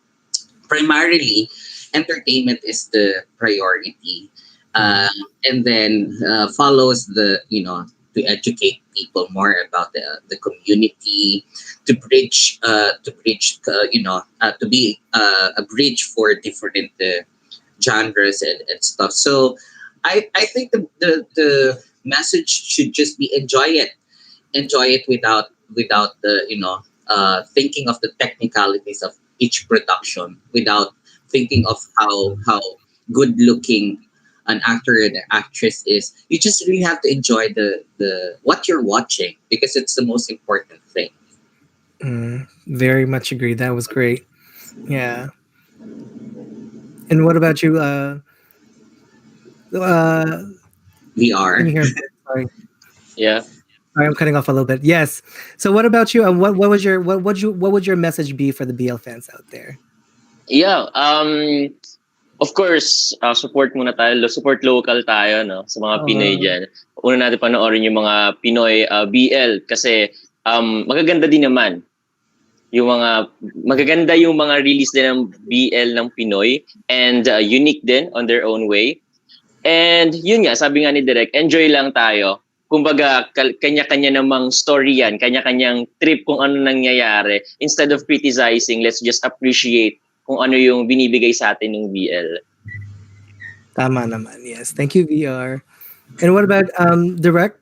Primarily, entertainment is the priority, and then follows the to educate people more about the community, to be a bridge for different genres and stuff. So I think the message should just be enjoy it without the thinking of the technicalities of each production, without thinking of how good looking an actor and an actress is. You just really have to enjoy the what you're watching, because it's the most important thing. Very much agree. That was great. Yeah. And what about you? Can VR. you hear me? Sorry. Yeah. Sorry, I'm cutting off a little bit. Yes. So what about you? What would your message be for the BL fans out there? Yeah. Of course, support muna tayo. Support local tayo, no? Sa mga Pinoy dyan. Una natin panoorin yung mga Pinoy BL kasi magaganda din naman. Magaganda yung mga release din ng BL ng Pinoy and unique din on their own way. And yun nga, sabi nga ni Direk, enjoy lang tayo. Kumbaga, kanya-kanya namang story yan, kanya-kanyang trip kung ano nangyayari. Instead of criticizing, let's just appreciate kung ano yung binibigay sa atin ng BL. Tama naman. Yes. Thank you, VR. And what about Direct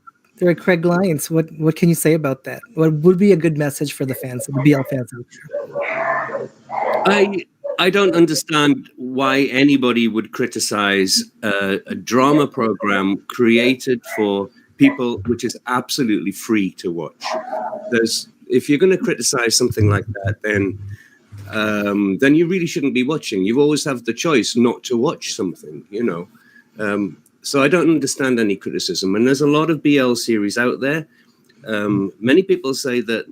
Craig Lyons? What can you say about that? What would be a good message for the fans, the BL fans out there? I don't understand why anybody would criticize a drama program created for people, which is absolutely free to watch. If you're going to criticize something like that, then you really shouldn't be watching. You always have the choice not to watch something, So I don't understand any criticism. And there's a lot of BL series out there. Many people say that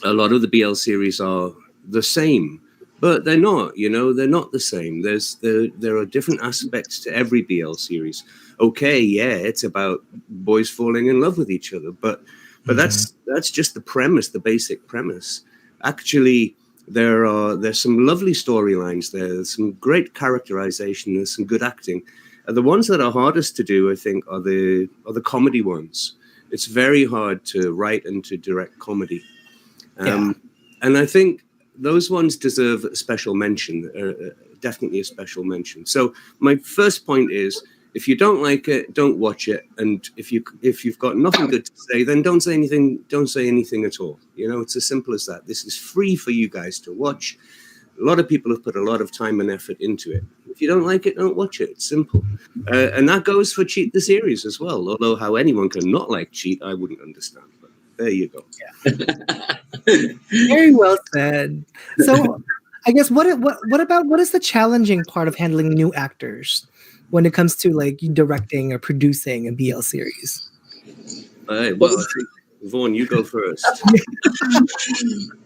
a lot of the BL series are the same. But they're not, they're not the same. There are different aspects to every BL series. Okay, yeah, it's about boys falling in love with each other, but that's just the premise, the basic premise. Actually, there's some lovely storylines there. There's some great characterization. There's some good acting. The ones that are hardest to do, I think, are the comedy ones. It's very hard to write and to direct comedy, and I think those ones deserve a special mention, definitely a special mention. So my first point is, if you don't like it, don't watch it. And if you've got nothing good to say, then don't say anything. Don't say anything at all. It's as simple as that. This is free for you guys to watch. A lot of people have put a lot of time and effort into it. If you don't like it, don't watch it. It's simple. And that goes for Cheat the series as well. Although how anyone can not like Cheat, I wouldn't understand. But there you go. Very well said. So, I guess what is the challenging part of handling new actors when it comes to like directing or producing a BL series? Well, I think, Vaughn, you go first.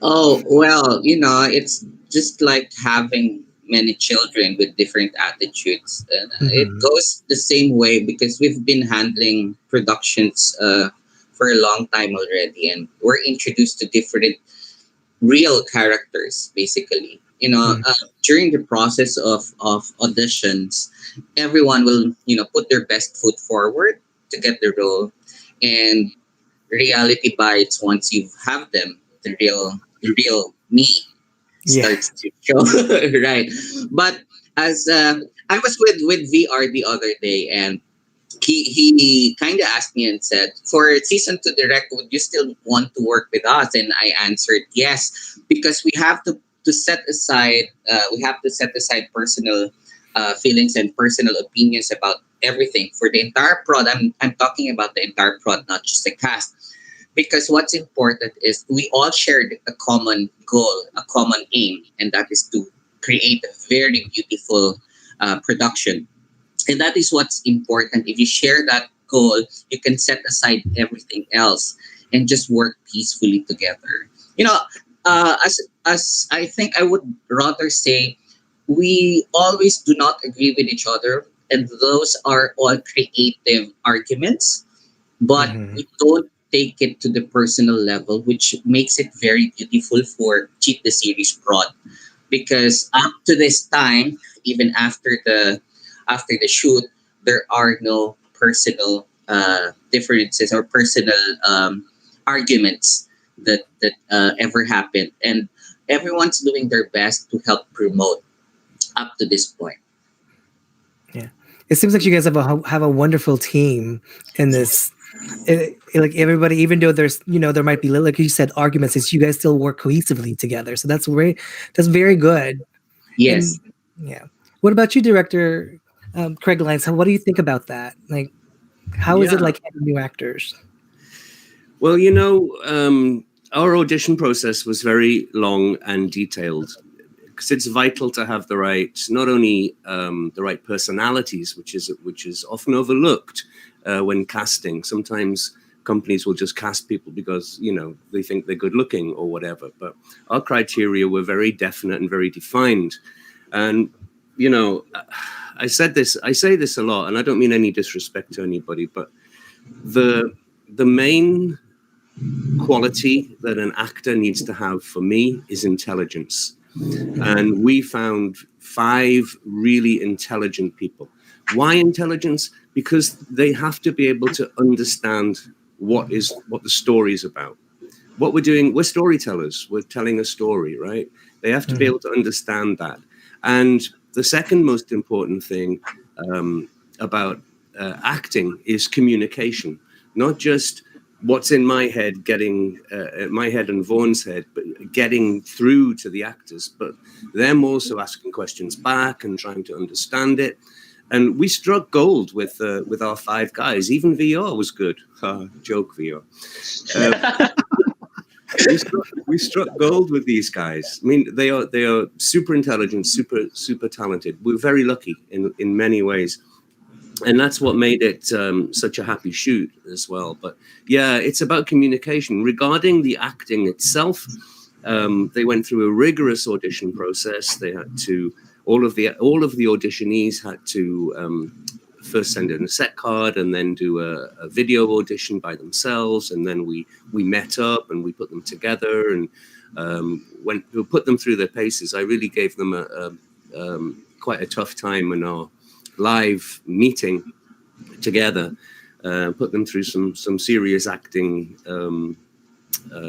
Oh, well, it's just like having many children with different attitudes. It goes the same way because we've been handling productions for a long time already, and we're introduced to different real characters, basically. During the process of auditions, everyone will, put their best foot forward to get the role, and reality bites once you have them. The real me starts to show, right? But as I was with VR the other day, and he kind of asked me and said, for season 2 direct, would you still want to work with us? And I answered yes, because we have to set aside personal feelings and personal opinions about everything for the entire prod. I'm talking about the entire prod, not just the cast, because what's important is we all shared a common goal, a common aim, and that is to create a very beautiful production. And that is what's important. If you share that goal, you can set aside everything else and just work peacefully together. As I think I would rather say, we always do not agree with each other, and those are all creative arguments, but we don't take it to the personal level, which makes it very beautiful for Cheat the Series prod. Because up to this time, even after the shoot, there are no personal differences or personal arguments that ever happened, and everyone's doing their best to help promote up to this point. Yeah, it seems like you guys have a wonderful team in this. Like everybody, even though there's there might be, like you said, arguments, it's you guys still work cohesively together. So that's very good. Yes. And yeah, what about you, director Craig Lyons? What do you think about that? Like, how is it Yeah. like having new actors? Well, our audition process was very long and detailed because it's vital to have not only the right personalities, which is often overlooked when casting. Sometimes companies will just cast people because they think they're good looking or whatever. But our criteria were very definite and very defined. And I say this a lot, and I don't mean any disrespect to anybody, but the main quality that an actor needs to have for me is intelligence. And we found 5 really intelligent people. Why intelligence? Because they have to be able to understand what the story is about. What we're doing, we're storytellers. We're telling a story, right? They have to be able to understand that. And the second most important thing about acting is communication, not just what's in my head, getting my head and Vaughn's head, but getting through to the actors, but them also asking questions back and trying to understand it. And we struck gold with our 5 guys. Even VR was good. Joke, VR. We struck gold with these guys. I mean, they are super intelligent, super talented. We're very lucky in many ways. And that's what made it such a happy shoot as well. But yeah, it's about communication. Regarding the acting itself, they went through a rigorous audition process. They had to all of the auditionees had to first send in a set card and then do a video audition by themselves, and then we met up and we put them together and when we put them through their paces. I really gave them quite a tough time in our live meeting together, put them through some serious acting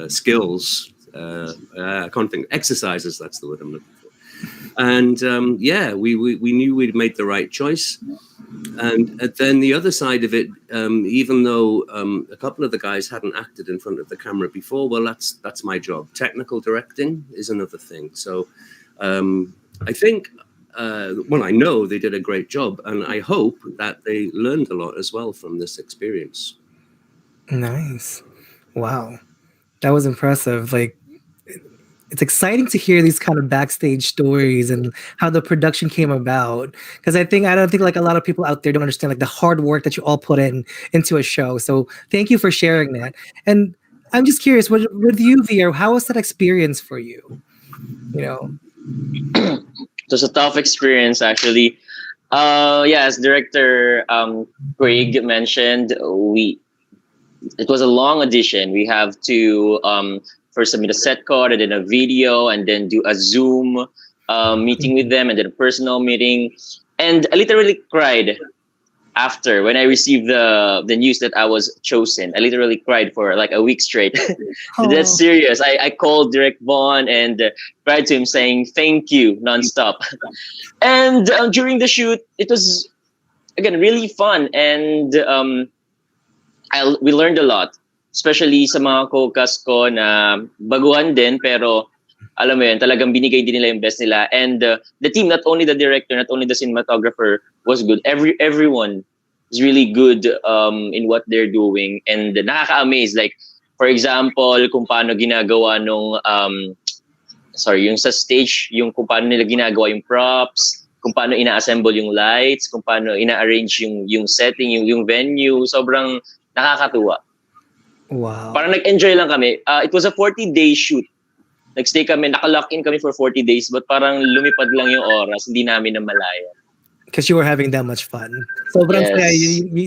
skills. I can't think, exercises, that's the word I'm looking for. And we knew we'd made the right choice. And then the other side of it, even though a couple of the guys hadn't acted in front of the camera before, well, that's my job. Technical directing is another thing. So I think, I know they did a great job, and I hope that they learned a lot as well from this experience. Nice. Wow. That was impressive. Like, it's exciting to hear these kind of backstage stories and how the production came about. Because I don't think like a lot of people out there don't understand like the hard work that you all put into a show. So thank you for sharing that. And I'm just curious, with you, VR, how was that experience for you? It was a tough experience, actually. As director Craig mentioned, it was a long audition. We have to first submit a set card and then a video and then do a Zoom meeting with them and then a personal meeting. And I literally cried after when I received the news that I was chosen. I literally cried for like a week straight. That's serious. I called Direct Vaughn and cried to him saying thank you nonstop. And during the shoot, it was again really fun, and we learned a lot, especially sa mga co-cast ko na baguhan din, pero alam mo yun, talagang binigay din nila yung best nila. And the team, not only the director, not only the cinematographer, was good. Everyone is really good in what they're doing, and nakaka-amaze. Like, for example, kung paano ginagawa nung yung sa stage, yung kung paano nila ginagawa yung props, kung paano ina-assemble yung lights, kung paano ina-arrange yung setting, yung venue. Sobrang nakakatuwa. Wow. Parang nag-enjoy lang kami. It was a 40-day shoot. Nag-stay kami, naka-lock in kami for 40 days, but parang lumipad lang yung oras, hindi namin namalaya. Because you were having that much fun. Sobrang saya,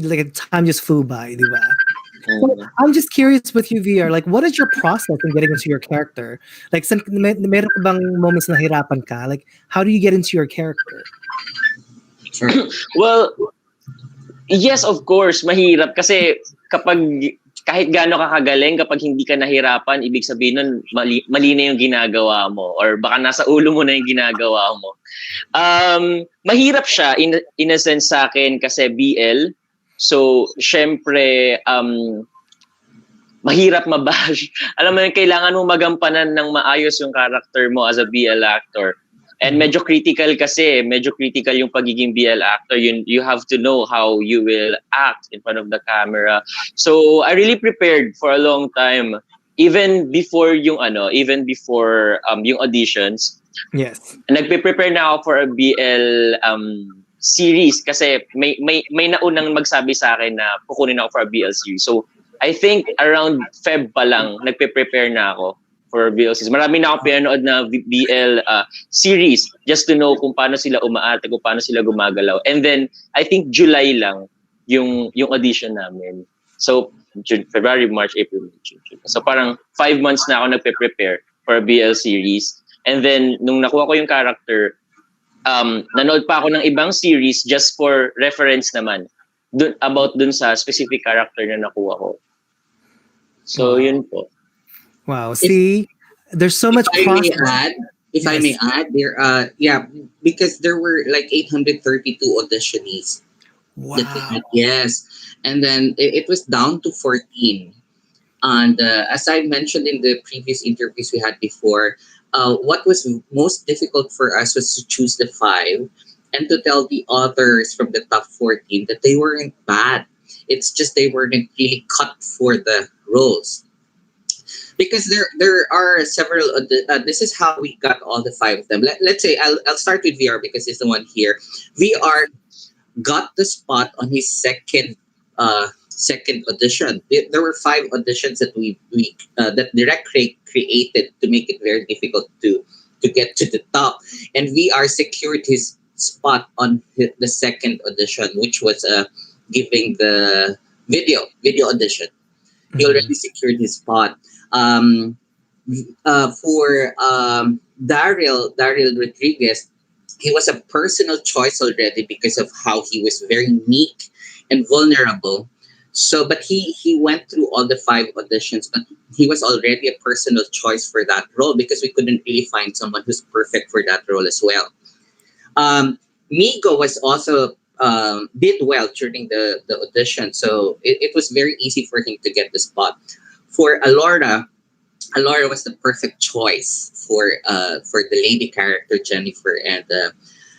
like time just flew by, di ba? So, I'm just curious with you, VR, like what is your process in getting into your character? Like, meron ka bang moments na hirapan ka? Like, how do you get into your character? Well, Yes, of course, mahirap kasi kapag kahit gaano ka kagaling, kapag hindi ka nahirapan, ibig sabihin nun, mali na yung ginagawa mo or baka nasa ulo mo na yung ginagawa mo. Mahirap siya in a sense sa akin kasi BL. So, syempre, mahirap mabash. Alam mo yun, kailangan mo magampanan ng maayos yung character mo as a BL actor. And medyo critical yung pagiging BL actor. You have to know how you will act in front of the camera. So I really prepared for a long time, even before yung auditions. Yes. Nagpe-prepare na ako for a BL series kasi may naunang magsabi sa akin na kukunin ako for a BL series. So I think around Feb pa lang nagpe-prepare na ako for BL series. Marami na akong pinanood na BL series just to know kung paano sila umaarte, kung paano sila gumagalaw. And then, I think July lang yung audition namin. So, February, March, April, May, June. So, parang 5 months na ako nagpe-prepare for a BL series. And then, nung nakuha ko yung character, nanood pa ako ng ibang series just for reference naman about dun sa specific character na nakuha ko. So, yun po. Wow. See, there's so much process. If I may add, there because there were like 832 auditionees. Wow. Yes. And then it was down to 14. And as I mentioned in the previous interviews we had before, what was most difficult for us was to choose the 5 and to tell the others from the top 14 that they weren't bad. It's just they weren't really cut for the roles. Because there are several. This is how we got all the 5 of them. Let's say I'll start with VR because it's the one here. VR got the spot on his second audition. There were 5 auditions that we that Direct created to make it very difficult to get to the top, and VR secured his spot on the second audition, which was giving the video audition. He already secured his spot. For Daryl Rodriguez, he was a personal choice already because of how he was very meek and vulnerable. So, but he went through all the 5 auditions, but he was already a personal choice for that role because we couldn't really find someone who's perfect for that role as well. Migo was also did well during the audition, so it was very easy for him to get the spot. For Alora was the perfect choice for the lady character Jennifer, and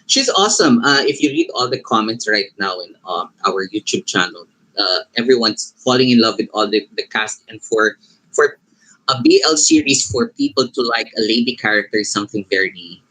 she's awesome. If you read all the comments right now in our YouTube channel, everyone's falling in love with all the cast, and for a BL series for people to like a lady character is something very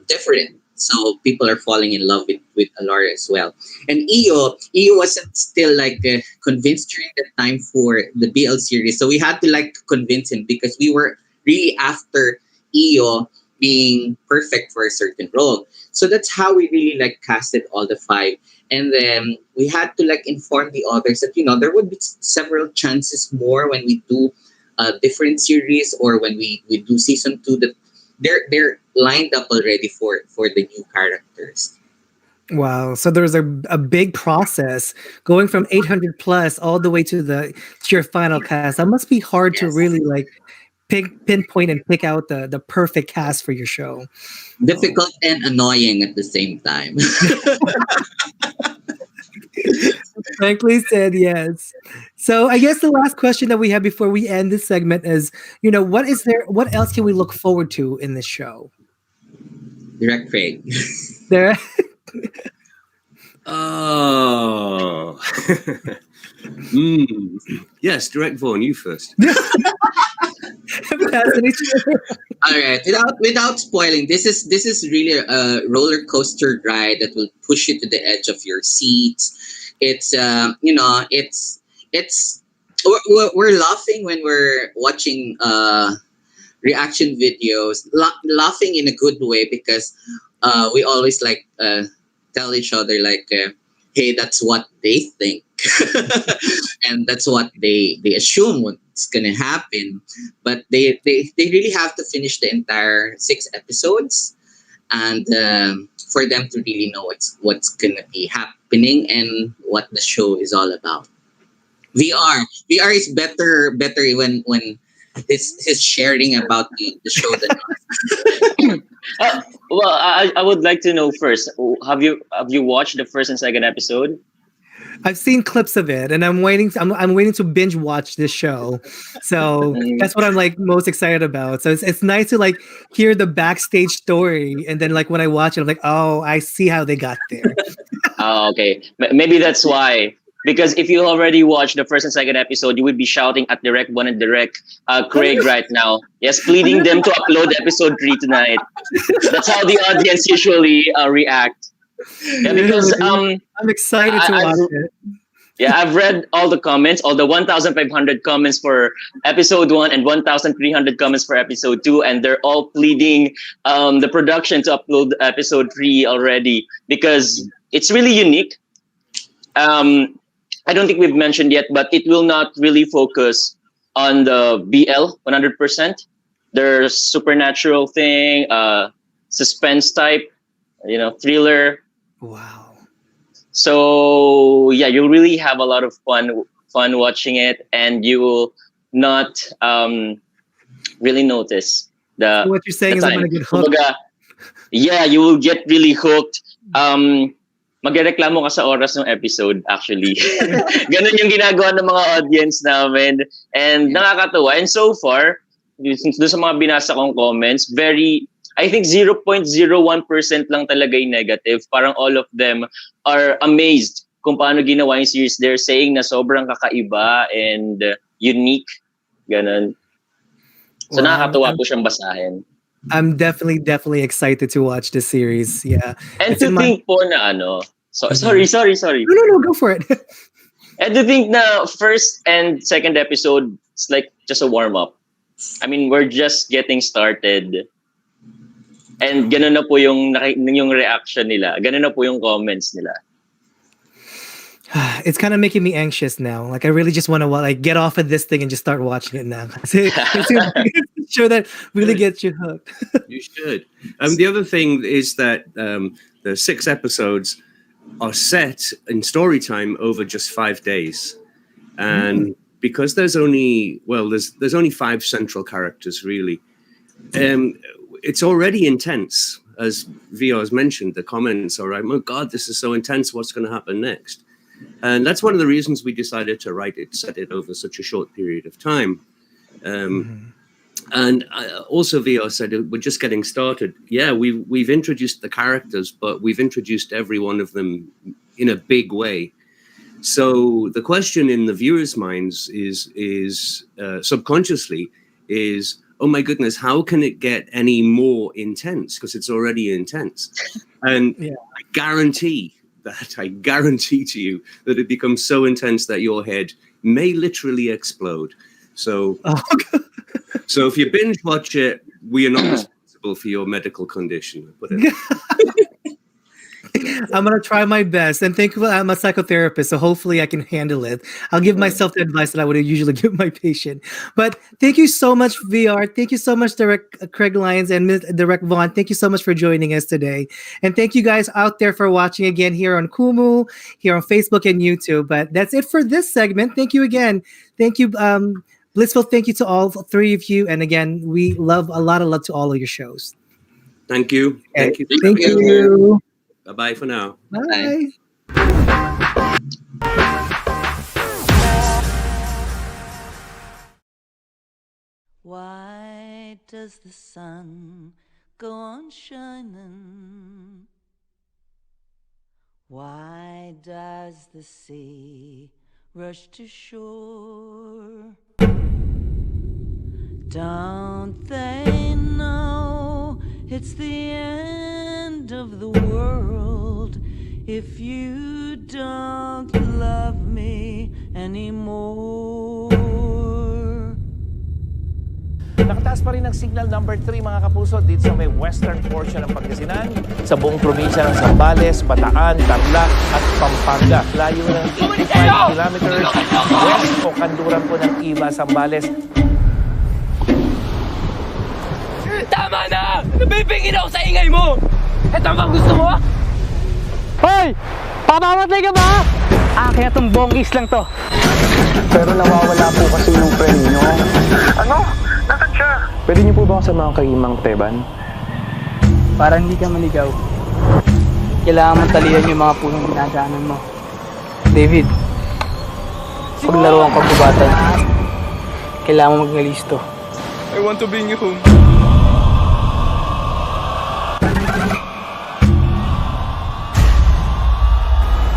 different. So people are falling in love with Alora as well. And Iyo wasn't still like convinced during that time for the BL series. So we had to like convince him because we were really after Iyo being perfect for a certain role. So that's how we really like casted all the 5. And then we had to like inform the others that, there would be several chances more when we do a different series or when we do season 2 that they're lined up already for the new characters. Wow. So there's a big process going from 800 plus all the way to your final cast. That must be hard to really like pinpoint and pick out the perfect cast for your show. Difficult and annoying at the same time. Frankly said, yes. So I guess the last question that we have before we end this segment is, what else can we look forward to in this show? Direct Craig. There. Oh. Yes, Direct Vaughn, you first. All right. Without spoiling, this is really a roller coaster ride that will push you to the edge of your seats. It's we're laughing when we're watching reaction videos, laughing in a good way because we always like tell each other like, hey, that's what they think. And that's what they assume what's gonna happen, but they really have to finish the entire 6 episodes, and for them to really know what's gonna be happening and what the show is all about. VR is better when he's sharing about the show than us. Well, I would like to know first. Have you watched the first and second episode? I've seen clips of it, and I'm waiting to binge watch this show. So that's what I'm like most excited about. So it's nice to like hear the backstage story, and then like when I watch it, I'm like, oh, I see how they got there. Oh, okay. Maybe that's why. Because if you already watched the first and second episode, you would be shouting at Direct One and Direct Craig right now. Yes, pleading them to upload episode 3 tonight. That's how the audience usually react. Yeah, because I'm excited to watch it. Yeah, I've read all the comments, all the 1,500 comments for episode 1 and 1,300 comments for episode 2, and they're all pleading the production to upload episode 3 already because it's really unique. I don't think we've mentioned yet, but it will not really focus on the BL 100%. There's supernatural thing, suspense type, thriller. Wow. So yeah, you'll really have a lot of fun watching it, and you will not really notice So what you're saying is I'm gonna get hooked. Kumbaga, yeah, you will get really hooked. Magreklamo ka sa oras ng episode, actually. Ganun yung ginagawa ng mga audience namin. And nakakatuwa. And so far, doon sa mga binasa kong comments, I think 0.01% lang talaga yung negative. Parang all of them are amazed kung paano ginawa yung series. They're saying na sobrang kakaiba and unique. Ganun. So nakakatuwa po siyang basahin. I'm definitely excited to watch the series. Yeah. And to think po na sorry. No, go for it. And to think na first and second episode, it's like just a warm-up. I mean, we're just getting started. And ganun na po yung reaction nila. Ganun na po yung comments nila. It's kind of making me anxious now. Like I really just want to like get off of this thing and just start watching it now. It's sure that really gets you hooked. You should. The other thing is that the 6 episodes are set in story time over just 5 days, and because there's only 5 central characters really. It's already intense, as Vio has mentioned. The comments are like, "Oh God, this is so intense. What's going to happen next?" And that's one of the reasons we decided to set it over such a short period of time. And also, Vio said we're just getting started. Yeah, we've introduced the characters, but we've introduced every one of them in a big way. So the question in the viewers' minds is subconsciously is, oh my goodness, how can it get any more intense? Because it's already intense. And I guarantee to you that it becomes so intense that your head may literally explode. So, so if you binge watch it, we are not responsible for your medical condition. I'm going to try my best. And thankfully, I'm a psychotherapist, so hopefully I can handle it. I'll give myself the advice that I would usually give my patient. But thank you so much, VR. Thank you so much, Direct Craig Lyons and Direct Vaughn. Thank you so much for joining us today. And thank you guys out there for watching again here on Kumu, here on Facebook and YouTube. But that's it for this segment. Thank you again. Thank you, Blissful. Thank you to all 3 of you. And again, we love a lot of love to all of your shows. Thank you. Thank you. Bye-bye for now. Bye. Why does the sun go on shining? Why does the sea rush to shore? Don't they know it's the end of the world if you don't love me anymore? Nakataas pa rin ang signal number 3 mga kapuso dito sa may western portion ng Pangasinan, sa buong probinsya ng Zambales, Bataan, Tarlac at Pampanga. Layo ng 85 kilometers west o kanduran po ng Iba, Zambales. Tama na! Nabibingin ako sa ingay mo! Ito bang gusto mo? Hoy! Pamamatay ka ba? Akin na tong bongis lang to. Pero nawawala po kasi yung friend nyo. Ano? Nasaan siya? Pwede niyo po ba kasama kay Mang Teban? Para hindi ka maligaw. Kailangan mong talihan yung mga punong dinadaanan mo. David, paglaro ang pagkubatan, kailangan mo magnalisto. I want to bring you home.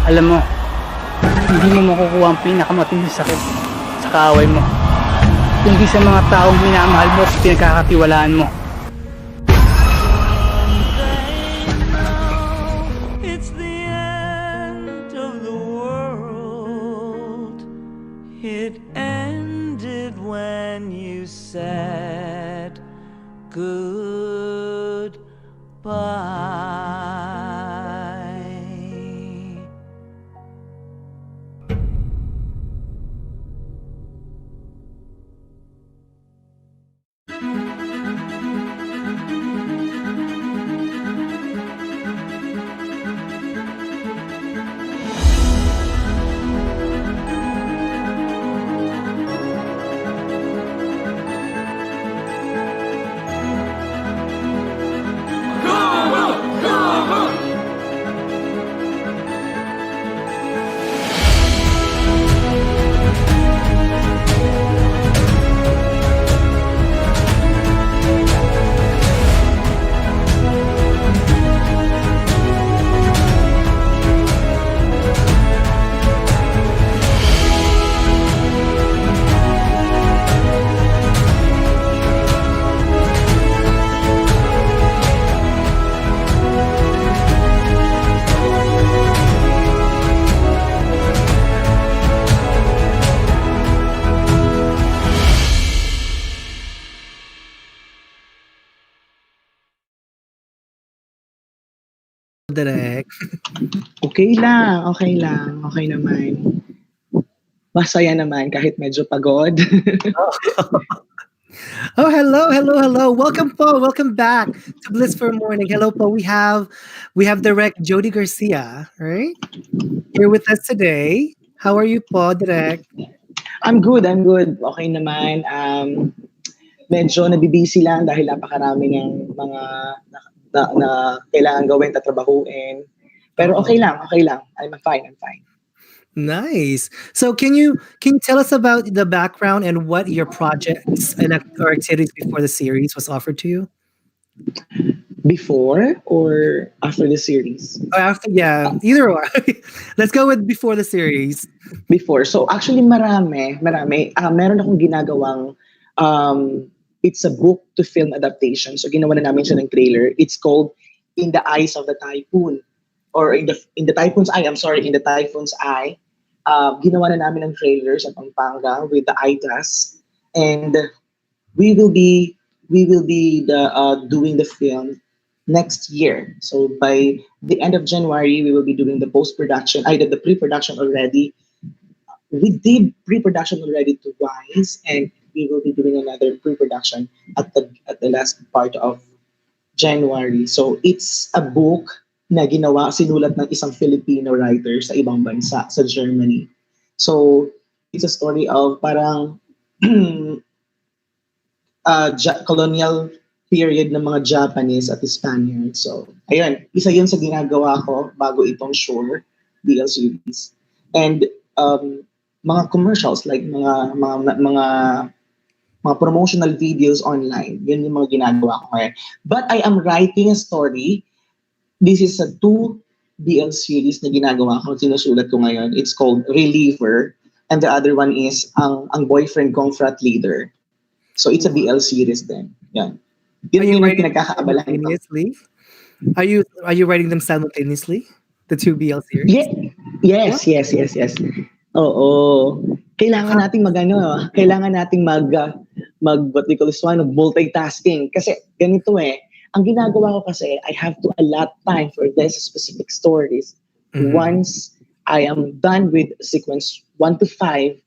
Alam mo, hindi mo makukuha ang pinakamatinding sakit sa kaaway mo. Kundi sa mga taong minamahal mo at pinagkakatiwalaan mo. It's the end of the world. It ended when you said goodbye. Direct. Okay lang, okay lang, okay naman. Masaya naman kahit medyo pagod. Oh, hello, hello, hello. Welcome po. Welcome back to Bliss for Morning. Hello po. We have Direct Jody Garcia, right? Here with us today. How are you po, Direct? I'm good, I'm good. Okay naman. Medyo nabibisi lang dahil napakarami ng mga na kailangan gawin, tatrabahuin. Pero okay lang, okay lang. I'm fine, I'm fine. Nice. So can you tell us about the background and what your projects and or activities before the series was offered to you? Before or after the series? Or after, yeah, either or. Let's go with before the series. Before. So actually marami. Meron akong ginagawang it's a book to film adaptation. So ginawa na namin siya ng trailer. It's called In the Eyes of the Typhoon, or in the Typhoon's Eye. I'm sorry, In the Typhoon's Eye. Ginawa na namin ng trailer sa Pampanga with the ITAS, and we will be doing the film next year. So by the end of January, we will be doing the post-production. I did the pre-production already. We did pre-production already twice, and we will be doing another pre-production at the last part of January. So it's a book na sinulat ng isang Filipino writer sa ibang bansa, sa Germany. So it's a story of parang colonial period ng mga Japanese at Spaniards. So ayun, isa yun sa ginagawa ko bago itong Shore BL series. And mga commercials, like mga promotional videos online. Yun yung mga ginagawa ko ngayon. But I am writing a story. This is a 2 BL series na ginagawa ko, sinusulat ko ngayon. It's called Reliever. And the other one is ang boyfriend kong frat leader. So it's a BL series then. Yan. Yun yung pinagkakaabalahan ko. Are you writing them simultaneously? The 2 BL series? Yes. Oo. Kailangan nating what we call this one, multitasking. Kasi ganito ang ginagawa ko kasi, I have to allot time for this specific stories. Mm-hmm. Once I am done with sequence 1 to 5,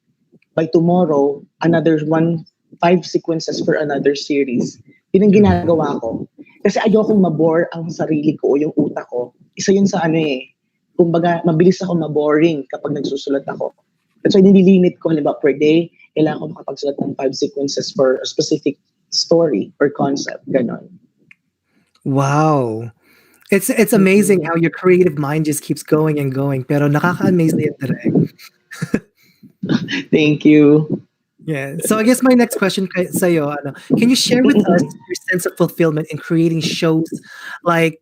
by tomorrow, another 5 sequences for another series. Yun ang ginagawa ko. Kasi ayokong mabore ang sarili ko o yung utak ko. Isa yun sa ano eh. Kumbaga, mabilis ako maboring kapag nagsusulat ako. That's why nililimit ko, halimbawa per day, kailangan ko makapagsulat ng 5 sequences for a specific story or concept. Ganon. Wow. It's amazing how your creative mind just keeps going and going. Pero nakaka-amaze na yan, Direk. Thank you. Yeah. So I guess my next question sa'yo, can you share with us your sense of fulfillment in creating shows like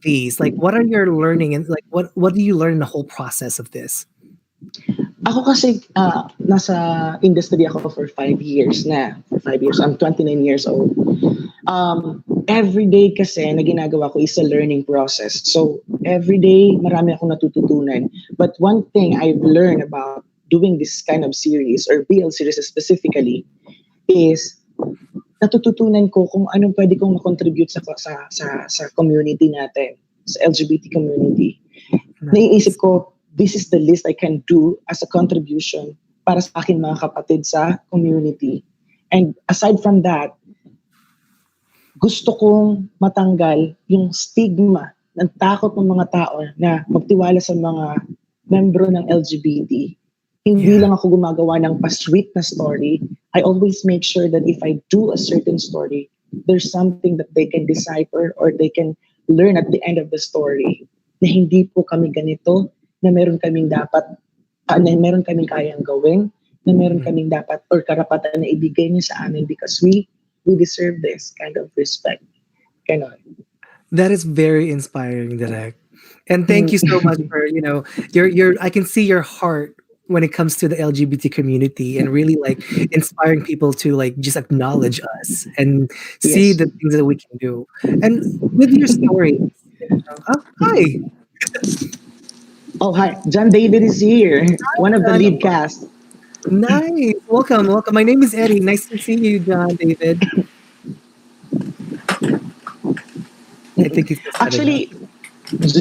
these? Like, what are your learning and like what do you learn in the whole process of this? Ako kasi, nasa industry ako for 5 years na. For 5 years. I'm 29 years old. Every day kasi na ginagawa ko is a learning process. So, every day, marami akong natututunan. But one thing I've learned about doing this kind of series, or BL series specifically, is natututunan ko kung anong pwede kong makontribute sa community natin, sa LGBT community. Naiisip ko, this is the least I can do as a contribution para sa akin mga kapatid sa community. And aside from that, gusto kong matanggal yung stigma ng takot ng mga tao na magtiwala sa mga membro ng LGBT. Hindi lang ako gumagawa ng pa-sweet na story. I always make sure that if I do a certain story, there's something that they can decipher or they can learn at the end of the story. Na hindi po kami ganito, na meron kaming dapat, na meron kaming kayang gawin, na meron kaming dapat or karapatan na ibigay niya sa amin because we deserve this kind of respect. Ganon. That is very inspiring, Direk. And thank you so much for, your I can see your heart when it comes to the LGBT community and really like inspiring people to like just acknowledge us and see the things that we can do. And with your story, hi. Oh, hi. John David is here. One of the lead cast. Nice. Welcome. My name is Eddie. Nice to see you, John David. I think he's actually,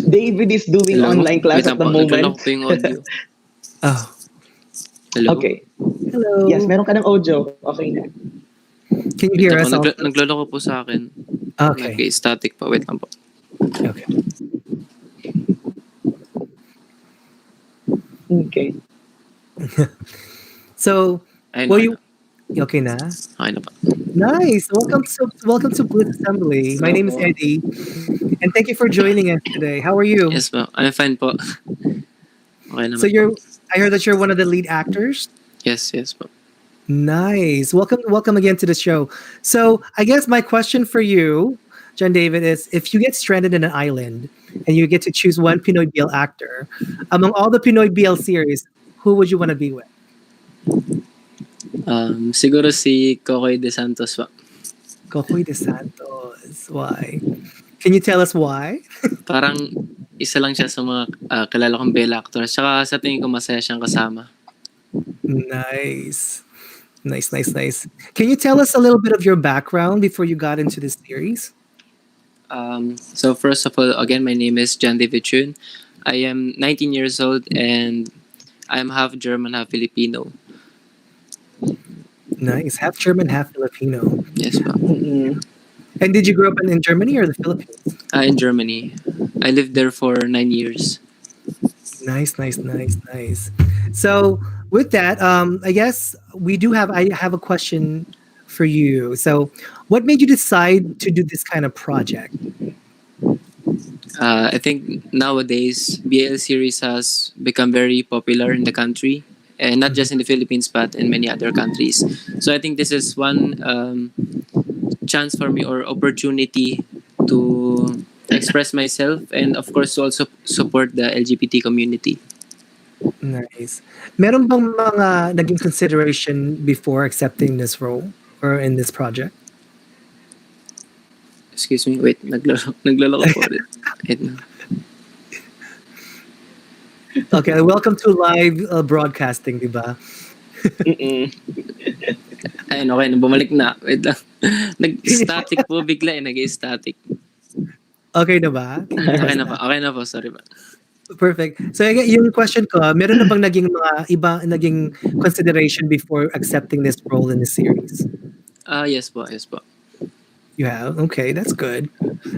David is doing online class at the moment. Oh. Hello? Okay. Hello. Yes, meron ka ng audio. Okay na. Can you hear us? Nagloloko po sa akin. Okay. Nag-static pa. Wait lang po. Okay. Okay. So, okay na? Okay na pa. Nice. Welcome to Bliss Assembly. My name is Eddie, and thank you for joining us today. How are you? Yes po. I'm fine po. Okay naman. So I heard that you're one of the lead actors. Yes po. Nice. Welcome again to the show. So I guess my question for you, John David, is if you get stranded in an island and you get to choose one Pinoy BL actor among all the Pinoy BL series, who would you want to be with? Siguro si Kokoy De Santos pa. Kokoy De Santos. Why? Can you tell us why? Parang isa lang siya sa mga kilala kong BL actors. Tsaka sa tingin ko masaya siyang kasama. Nice. Can you tell us a little bit of your background before you got into this series? So first of all, again, my name is John David Chun. I am 19 years old and I'm half German, half Filipino. Nice. Half German, half Filipino. Yes, ma'am. And did you grow up in Germany or the Philippines? In Germany. I lived there for 9 years. Nice. So with that, I guess I have a question for you. So what made you decide to do this kind of project? I think nowadays, BL series has become very popular in the country. And not just in the Philippines, but in many other countries. So I think this is one chance for me or opportunity to express myself and of course to also support the LGBT community. Nice. Meron bang mga naging consideration before accepting this role or in this project? Excuse me, wait, naglalako po. Wait na. Okay, welcome to live broadcasting, di ba? Ayun, okay, bumalik na. Wait lang. Nag-static po bigla nag-static. Okay na ba? Okay na po, sorry ba. Perfect. So yung question ko, meron na bang naging consideration before accepting this role in the series? Yes po. You have? Okay, that's good.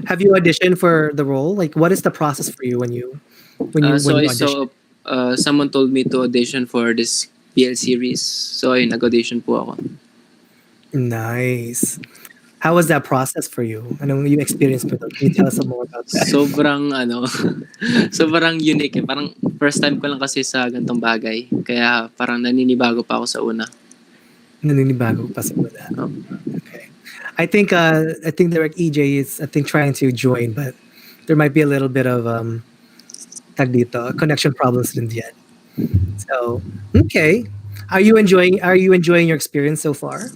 Have you auditioned for the role? Like, what is the process for you when you So I audition? saw someone told me to audition for this PL series. So ayun, nag-audition po ako. Nice. How was that process for you? Anong yung experience mo doon? Can you tell us some more about that? Sobrang sobrang unique eh. Parang first time ko lang kasi sa gantong bagay. Kaya parang naninibago pa ako sa una. Naninibago pa sa una. Okay. I think Direct EJ is trying to join, but there might be a little bit of tag dito, connection problems din diyan. So, okay. Are you enjoying your experience so far?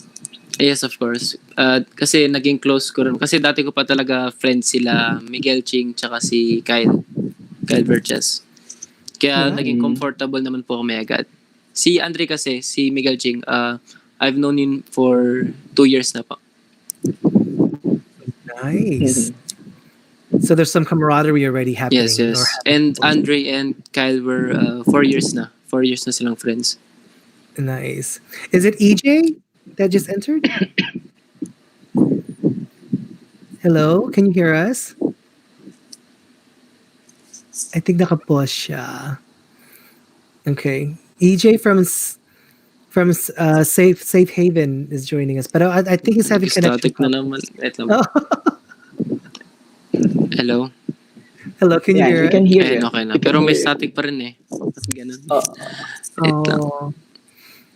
Yes, of course. Kasi naging close ko rin. Kasi dati ko pa talaga friends sila Miguel Ching tsaka si Kyle Verges. Kaya naging comfortable naman po kami agad. Si Andre kasi, si Miguel Ching, I've known him for 2 years na po. Nice. So there's some camaraderie already happening. Yes. And Andre and Kyle were 4 years na. 4 years na silang friends. Nice. Is it EJ that just entered? Hello, can you hear us? I think nakapause siya. Okay. EJ from Safe Haven is joining us, but I think he's having connection Static na naman. Wait lang. Hello? Hello, can you hear we us? can hear Ayun, you. okay na. Pero may static pa rin eh. Ba't ganun? Wait lang.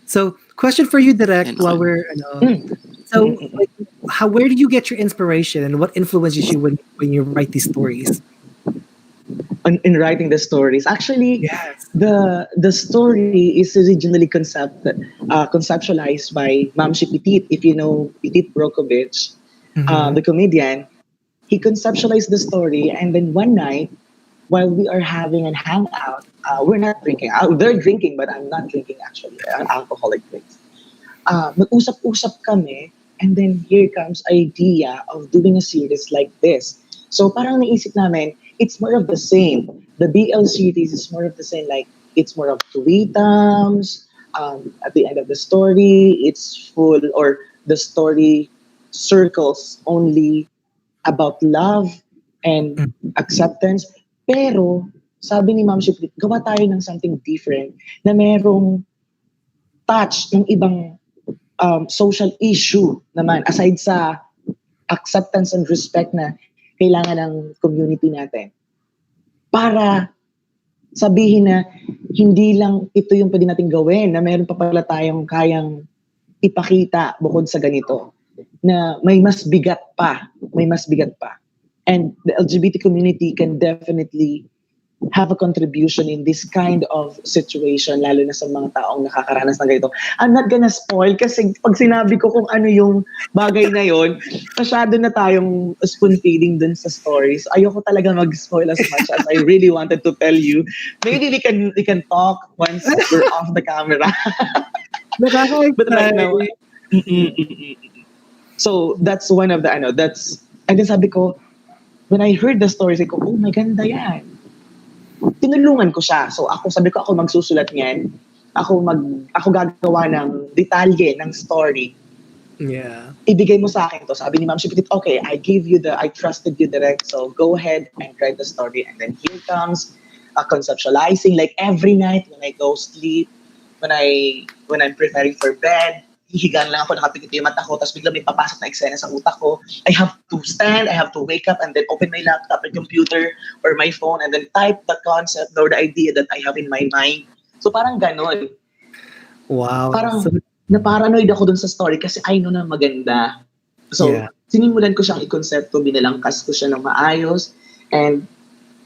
So, question for you, Direct, while we're so like, where do you get your inspiration and what influences you when you write these stories? In writing the stories, actually, yes. the story is originally conceptualized by Mamshi Petit. If you know Petit Brokovich, the comedian, he conceptualized the story, and then one night, while we are having an hangout, we're not drinking. They're drinking, but I'm not drinking actually. An alcoholic drinks. Mag-usap-usap kami, and then here comes idea of doing a series like this. So parang naisip namin, it's more of the same. The BL series is more of the same. Like, it's more of tweetums. At the end of the story, it's full, or the story circles only about love and acceptance. Pero, sabi ni Ma'am Shiprit, gawa tayo ng something different na merong touch ng ibang social issue naman, aside sa acceptance and respect na kailangan ng community natin. Para sabihin na hindi lang ito yung pwede natin gawin, na meron pa pala tayong kayang ipakita bukod sa ganito. Na may mas bigat pa. And the LGBT community can definitely have a contribution in this kind of situation, lalo na sa mga taong nakakaranas ng ganito. I'm not gonna spoil kasi pag sinabi ko kung ano yung bagay na yon, masyado na tayong spoon feeding dun sa stories. Ayoko talaga mag-spoil as much as I really wanted to tell you. Maybe we can talk once we're off the camera. But right now, so that's one of the and then sabi ko, when I heard the stories, I go, oh my ganda yan. Tinulungan ko siya. So sabi ko, ako magsusulat niyan. Ako gagawa ng detalye ng story. Yeah. Ibigay mo sa akin to. Sabi ni Ma'am Shipitit, okay, I trusted you direct. So go ahead and write the story. And then here comes conceptualizing. Like every night when I go sleep, when I'm preparing for bed, hihigaan lang ako, nakapikit yung mata ko, tapos bigla may papasok na eksena sa utak ko. I have to stand, I have to wake up, and then open my laptop or computer or my phone, and then type the concept or the idea that I have in my mind. So parang ganon. Wow. Parang na-paranoid ako dun sa story kasi I know na maganda. So, sinimulan ko siyang i-konsepto, binalangkas ko siya ng maayos, and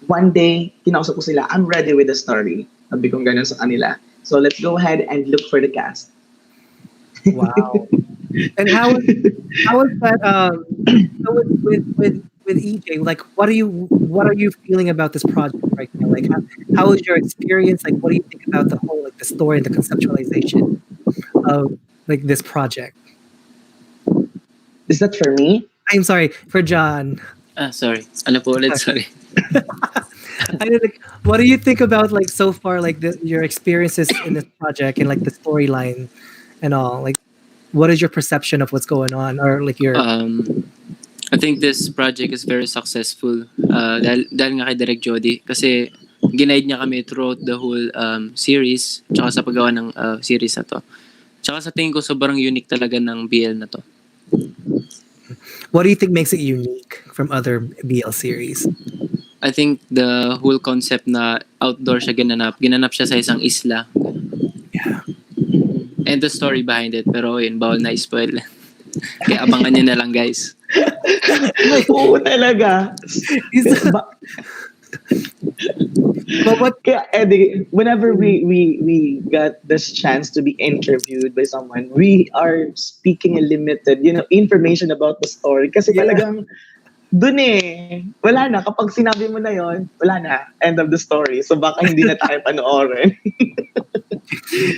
one day, kinausap ko sila, I'm ready with the story. Sabi kong ganon sa kanila. So let's go ahead and look for the cast. Wow. And how is that so with EJ, like what are you feeling about this project right now? Like how is your experience? Like what do you think about the whole the story and the conceptualization of like this project? Is that for me? I'm sorry, for John. Sorry. Ano po ulit? Sorry. What do you think about like so far like your experiences in this project and like the storyline and all? Like what is your perception of what's going on, or like your I think this project is very successful dahil nga kay Direk Jody kasi ginaid niya kami throughout the whole series tsaka sa paggawa ng series na to. Tsaka sa tingin ko sobrang unique talaga ng BL na to. What do you think makes it unique from other BL series? I think the whole concept na outdoor siya ginanap siya sa isang isla. Yeah. And the story behind it, pero yun, bawal na spoil. Kaya abangan niyo na lang, guys. Oo talaga. But what Eddie, whenever we got this chance to be interviewed by someone, we are speaking a limited, information about the story. Kasi talagang dun wala na. Kapag sinabi mo na yon, wala na. End of the story. So baka hindi na tayo panoorin.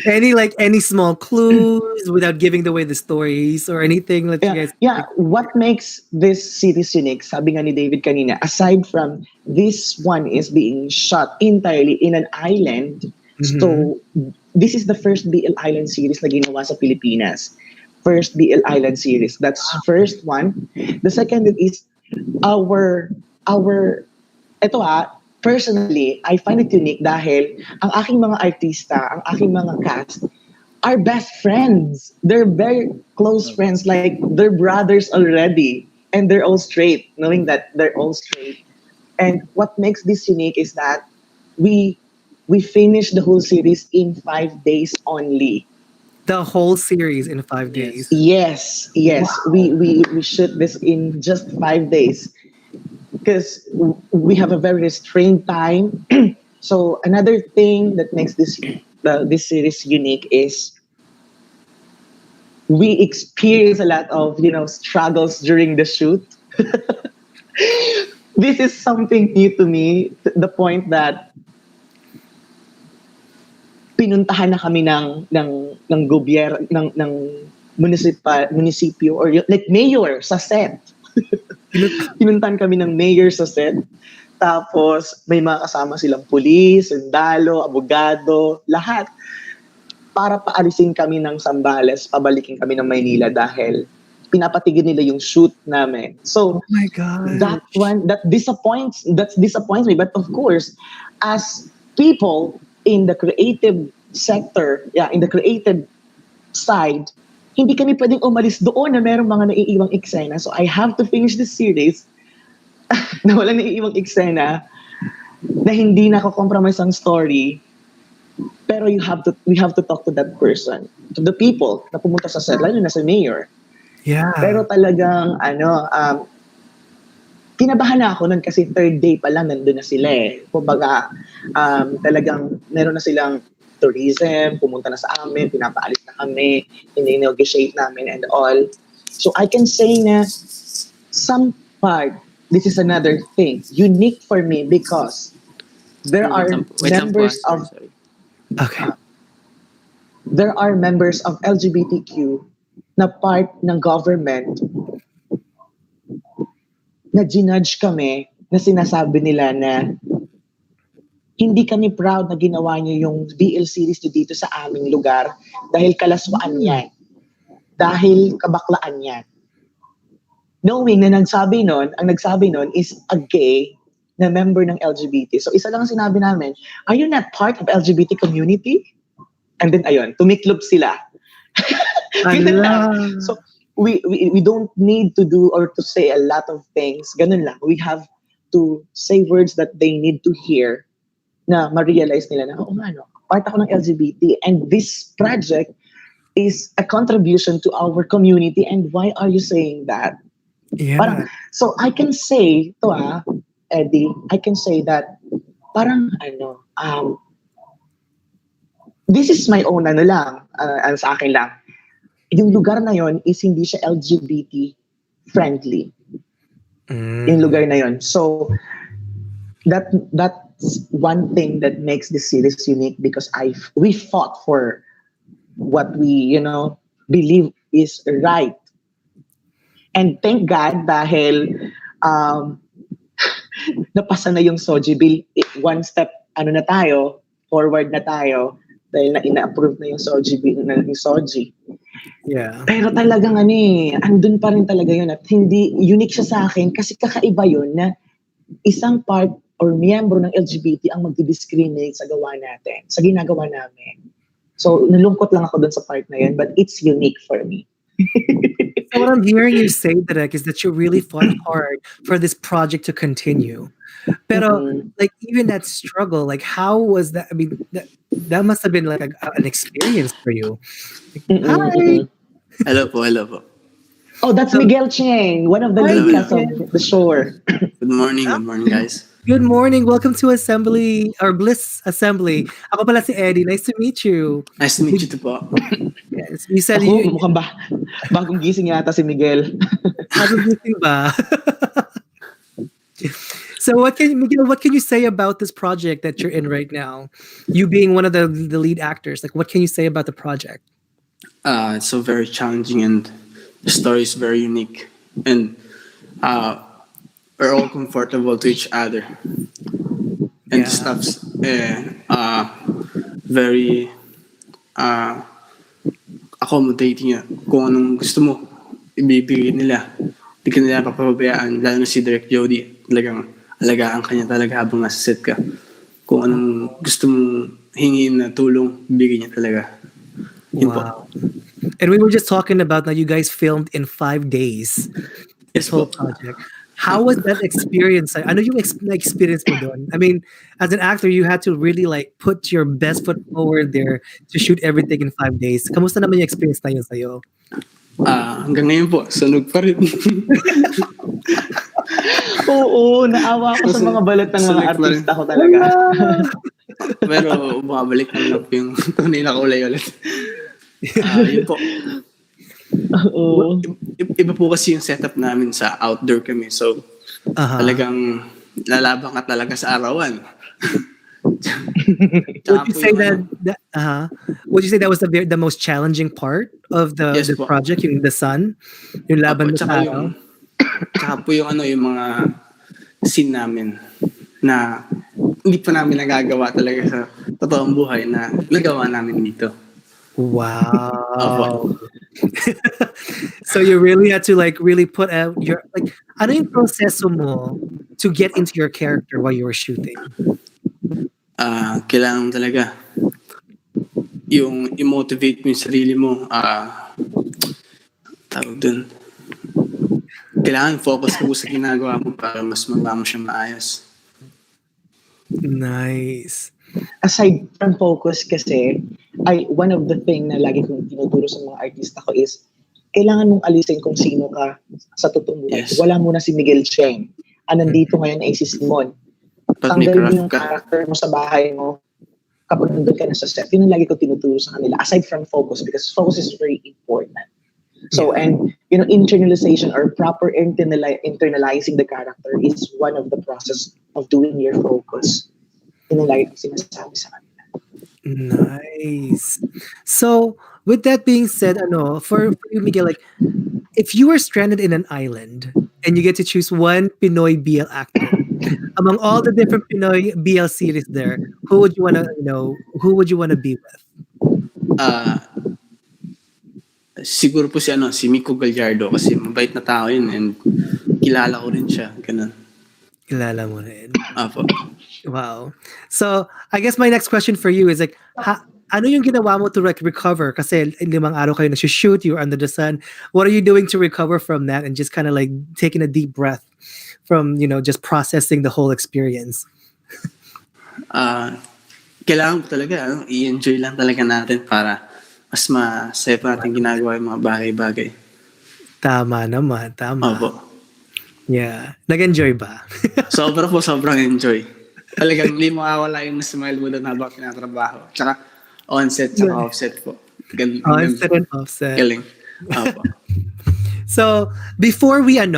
Any small clues without giving away the stories or anything that you guys... Yeah, what makes this series unique, sabi nga ni David kanina, aside from this one is being shot entirely in an island, so this is the first BL Island series na ginawa sa Pilipinas. First BL Island series. That's first one. The second is personally, I find it unique dahil ang aking mga artista, ang aking mga cast are best friends. They're very close friends, like they're brothers already, and they're all straight, knowing that they're all straight. And what makes this unique is that we finished the whole series in 5 days only. The whole series in 5 days? Yes. Wow. We shoot this in just 5 days because we have a very restrained time. So another thing that makes this series unique is we experience a lot of struggles during the shoot. This is something new to me, to the point that pinuntahan na kami ng gobyerno ng munisipyo or like mayor sa set. Pinuntahan kami ng mayor sa set. Tapos may mga kasama silang pulis, sundalo, abogado, lahat para paalisin kami ng Zambales, pabalikin kami ng Maynila dahil pinapatigil nila yung shoot namin. So, oh my God. That disappoints me. But of course, as people in the creative sector, in the creative side, hindi kami pwedeng umalis doon na merong mga naiiwang eksena. So I have to finish this series na walang naiiwang eksena, na hindi nako-compromise ang story. Pero we have to talk to that person, to the people na pumunta sa set, lalo na sa mayor. Yeah. Pero talagang kinabahan na ako nun kasi third day pa lang nandun na sila Kumbaga, talagang meron na silang tourism, pumunta na sa amin, pinapaalis na kami, ini-negotiate namin and all. So I can say na some part, this is another thing, unique for me because there are members of there are members of LGBTQ na part ng government na ginudge kami, na sinasabi nila na hindi kami proud na ginawa niyo yung BL series niyo dito sa aming lugar dahil kalaswaan yan. Dahil kabaklaan yan. Knowing na ang nagsabi nun is a gay na member ng LGBT. So isa lang ang sinabi namin, are you not part of LGBT community? And then ayun, tumiklop sila. So we don't need to do or to say a lot of things. Ganun lang. We have to say words that they need to hear na ma-realize nila na, part ako ng LGBT and this project is a contribution to our community and why are you saying that? Yeah. So I can say, Eddie, I can say that this is my own sa akin lang. Yung lugar na yon is hindi siya LGBT friendly. Yung lugar na yon. So that's one thing that makes this series unique because we fought for what we believe is right. And thank God dahil napasa na yung SOGI bill, one step forward na tayo dahil na ina-approve na yung SOGI bill ng SOGI. Yeah. Pero talagang andun pa rin talaga yun at hindi unique siya sa akin kasi kakaiba yun na isang part or miyembro ng LGBT ang magdi-discriminate sa gawa natin, sa ginagawa namin. So, nalungkot lang ako dun sa part na yun, but it's unique for me. So what I'm hearing you say, Derek, is that you really fought hard for this project to continue. Pero like even that struggle, like how was that? I mean, that must have been like an experience for you. Like, hi. Hello po. Oh, that's Miguel Cheng, one of the Hello, lead cast hello. of the shore. Good morning, guys. Good morning. Welcome to Assembly or Bliss Assembly. Ako pala si Eddie. Nice to meet you. Nice to meet you too po. Yes, you said Ako, you mukhang bagong gising yata si Miguel. bagong gising ba? So Miguel, what can you say about this project that you're in right now? You being one of the lead actors, like what can you say about the project? It's so very challenging and the story is very unique. And we're all comfortable to each other. And the stuff's very accommodating niya. Kung anong gusto mo, ibibigay nila. Hindi ka nila papabayaan, lalo na si Direk Jody. Talagang alagaan ka niya talaga habang nasa set ka. Kung anong gusto mong hingin na tulong, ibigay niya talaga. Yun po. Wow. And we were just talking about that you guys filmed in 5 days. This whole project. How was that experience? I know you experienced mo doon. I mean, as an actor, you had to really like put your best foot forward there to shoot everything in 5 days. Kamusta naman yung experience na yun sa'yo? Hanggang ngayon po, sunog pa rin. Oo, naawa ako sa mga balat ng mga artista ko talaga. Pero bumabalik na lang po yung tunay na kulay ulit. Yun po. Iba po kasi yung setup namin sa outdoor kami. So, talagang lalabang ka talaga sa arawan. Would you say would you say that was the most challenging part of the project, yung the sun? Yung laban sa araw? Tsaka po yung yung mga scene namin na hindi pa namin nagagawa talaga sa totoong buhay na nagawa namin dito. Wow. So you really had to like really put out your like ano yung proseso mo to get into your character while you were shooting? Kailangan talaga yung i-motivate mo yung sarili mo. Tawag dun. Kailangan focus ka po sa ginagawa mo para mas magawa mo siya maayos. Nice. Aside from focus kasi, one of the thing na lagi kong tinuturo sa mga artista ko is, kailangan mong alisin kung sino ka sa totoong buhay. Yes. Wala muna si Miguel Cheng. Nandito ngayon ay si Simon. Tanggalin mo yung character mo sa bahay mo kapag nandun ka na sa set. Yun ang lagi ko tinuturo sa kanila. Aside from focus, because focus is very important. So, and internalization or proper internalizing the character is one of the process of doing your focus. Yun ang lagi ko sinasabi sa kanila. Nice. So, with that being said, for you, Miguel, like, if you were stranded in an island and you get to choose one Pinoy BL actor among all the different Pinoy BL series there, who would you wanna be with? Siguro po si Miko Gallardo kasi mabait na tao yun and kilala ko rin siya. Ganun. Kilala mo rin. Apo. Wow. So, I guess my next question for you is like, ano yung ginawa mo to recover? Kasi 5 araw kayo nag-shoot, you're under the sun. What are you doing to recover from that and just kind of like taking a deep breath from, just processing the whole experience? Kailangan ko talaga, i-enjoy lang talaga natin para mas masaya pa natin ginagawa yung mga bagay-bagay. Tama naman, tama. Opo. Yeah. Nag-enjoy ba? sobrang enjoy. Talagang hindi mawawala yung smile mo doon habang tinatrabaho. Tsaka on-set, tsaka off-set po. On-set and offset. Galing. Opo. So, before we end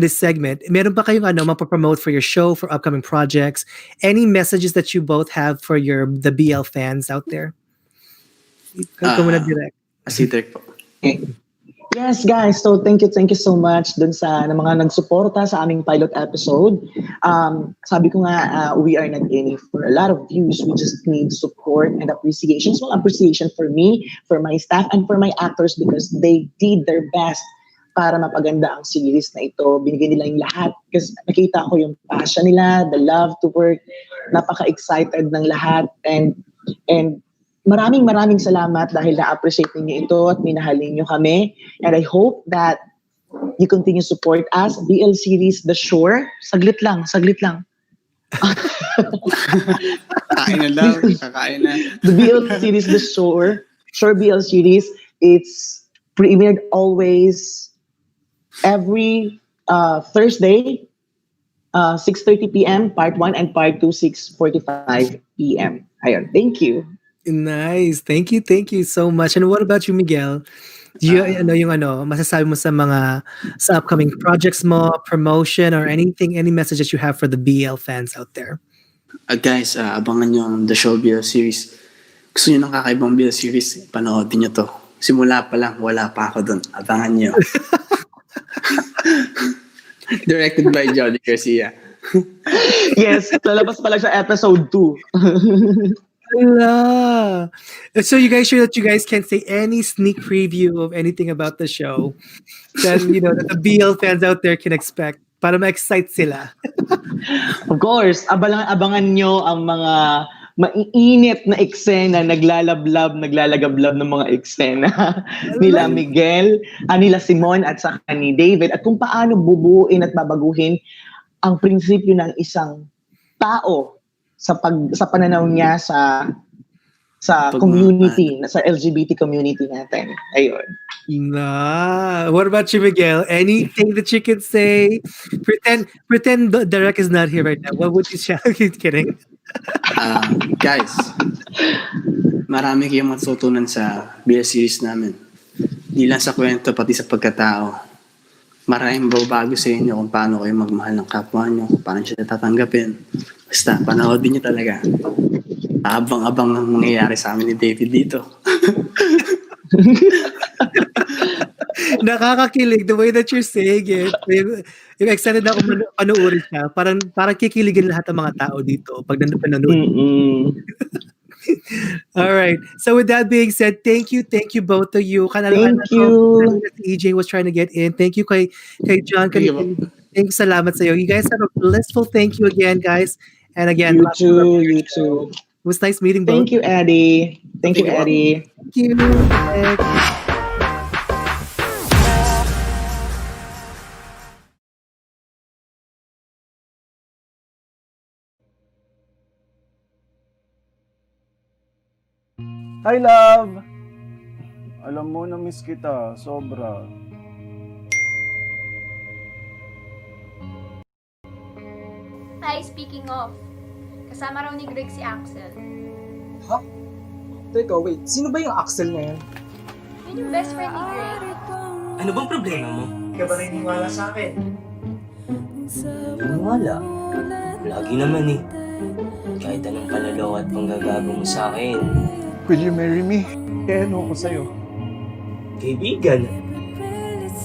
this segment, meron ba kayong mapapromote for your show, for upcoming projects? Any messages that you both have for the BL fans out there? Ikaw muna direct. Si Direk po. Yes, guys. So thank you so much dun sa mga nagsuporta sa aming pilot episode. Sabi ko nga, we are not aiming for a lot of views. We just need support and appreciation. Small appreciation for me, for my staff, and for my actors because they did their best para mapaganda ang series na ito. Binigay nila yung lahat kasi nakita ko yung passion nila, the love to work. Napaka-excited ng lahat and maraming salamat dahil na-appreciate ninyo ito at minahal ninyo kami. And I hope that you continue support us. BL series The Shore. Saglit lang. Kain na daw, kakain na. The BL series The Shore BL series, it's premiered always every Thursday, 6:30 p.m. part 1 and part 2, 6:45 p.m. Ayun, thank you. Nice. Thank you so much. And what about you, Miguel? Do you masasabi mo sa upcoming projects mo, promotion, or anything, any messages you have for the BL fans out there? Guys, abangan nyo ang The Show BL series. Gusto nyo ng kakaibang BL series, panoodin nyo to. Simula pa lang, wala pa ako dun. Abangan nyo. Directed by Johnny Garcia. Yes, lalabas pa lang sa episode 2. So you guys sure that you guys can't say any sneak preview of anything about the show that that the BL fans out there can expect para ma-excite sila? Of course, abangan nyo ang mga maiinit na eksena, naglalagablab ng mga eksena nila Miguel, nila Simon at saka ni David at kung paano bubuin at babaguhin ang prinsipyo ng isang tao sa pananaw niya sa community, sa LGBT community natin. Ayun. What about you, Miguel? Anything that you can say? Pretend Derek is not here right now. What would you say? Kidding. Guys, marami kayong matutunan sa BL series namin. Hindi lang sa kwento, pati sa pagkatao. Maraming bago sa inyo kung paano kayo magmahal ng kapwa nyo, kung paano siya tatanggapin. Basta, panoodin nyo talaga. Abang-abang ang nangyayari sa amin ni David dito. Nakakakilig the way that you're saying it. Yung excited na ako panoorin siya. Parang kikiligin lahat ng mga tao dito pag nanonood. All right. So with that being said, thank you both of you. Thank you. EJ was trying to get in. Thank you kay John. Thank you. Salamat sa iyo. You guys have a blissful thank you again, guys. And again, you too. It was nice meeting both. Thank you, Eddie. Thank you, Eddie. Thank you. Hi, love! Alam mo, na-miss kita. Sobra. Hi, speaking of, kasama raw ni Greg si Axel. Ha? Teka, wait. Sino ba yung Axel na yan? Yun yung best friend ni Greg. Ano bang problema mo? Ikaw ba naniniwala sa akin? Naniniwala? Lagi naman eh. Kahit anong palalaw at panggagago mo sa akin. Will you marry me? Kaya ano ko sa'yo? Kaibigan?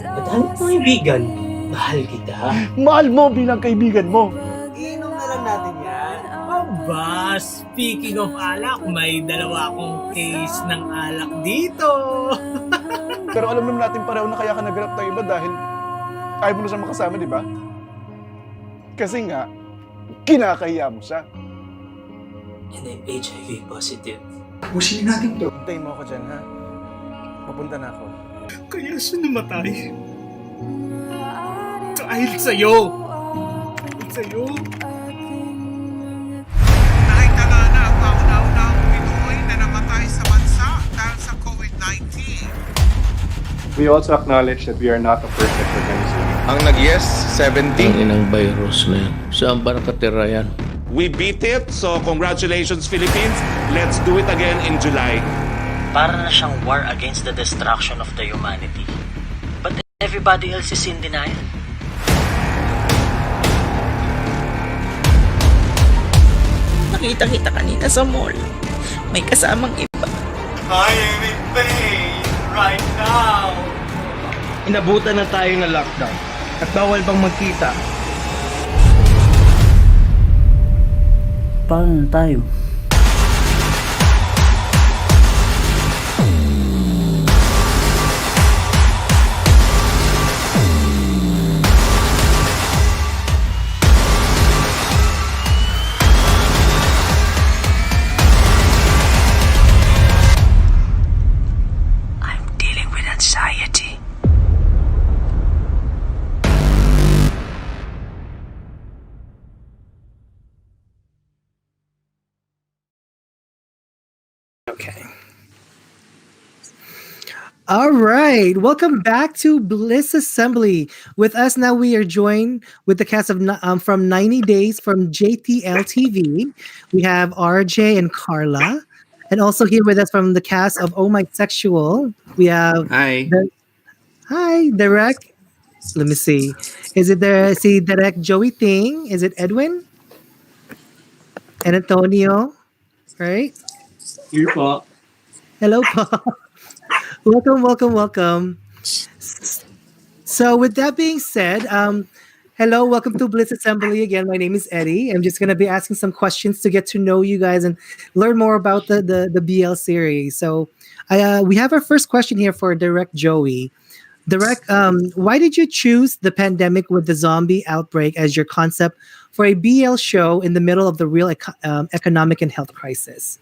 Ba't hanap mo kaibigan? Mahal kita. Mahal mo bilang kaibigan mo. Iinom na lang natin yan. Aba, speaking of alak, may dalawa akong case ng alak dito. Pero alam naman natin pareho na kaya ka naghanap ng iba dahil ayaw mo na siya makasama, di ba? Kasi nga, kinakahiya mo siya. And I'm HIV positive. Pushin natin to. Hintayin mo ako dyan, ha? Mapunta na ako. Kaya siya namatay. Dahil sa'yo! Dahil sa'yo! Nakita na ang kauna-unahang Pinoy na namatay sa bansa dahil sa COVID-19. We also acknowledge that we are not a perfect organization. Ang nag-yes, 70. Ang inang virus na yan. Saan ba nakatira yan? We beat it, so congratulations Philippines. Let's do it again in July. Para na siyang war against the destruction of the humanity. But everybody else is in denial. Nakita kita kanina sa mall. May kasamang iba. I am in pain right now. Inabutan na tayo ng lockdown at bawal pang magkita. Paano na tayo? I'm dealing with anxiety. Okay. All right. Welcome back to Bliss Assembly. With us now, we are joined with the cast of from 90 Days from JTL TV. We have RJ and Carla. And also here with us from the cast of Oh My Sexual, we have Hi. Hi, Derek. Let me see. Is it Derek Joey Thing? Is it Edwin and Antonio? Right? Here po. Hello, Paul. Welcome, welcome, welcome. So, with that being said, hello, welcome to Bliss Assembly again. My name is Eddie. I'm just going to be asking some questions to get to know you guys and learn more about the BL series. So, we have our first question here for Direct Joey. Direct, why did you choose the pandemic with the zombie outbreak as your concept for a BL show in the middle of the real economic and health crisis?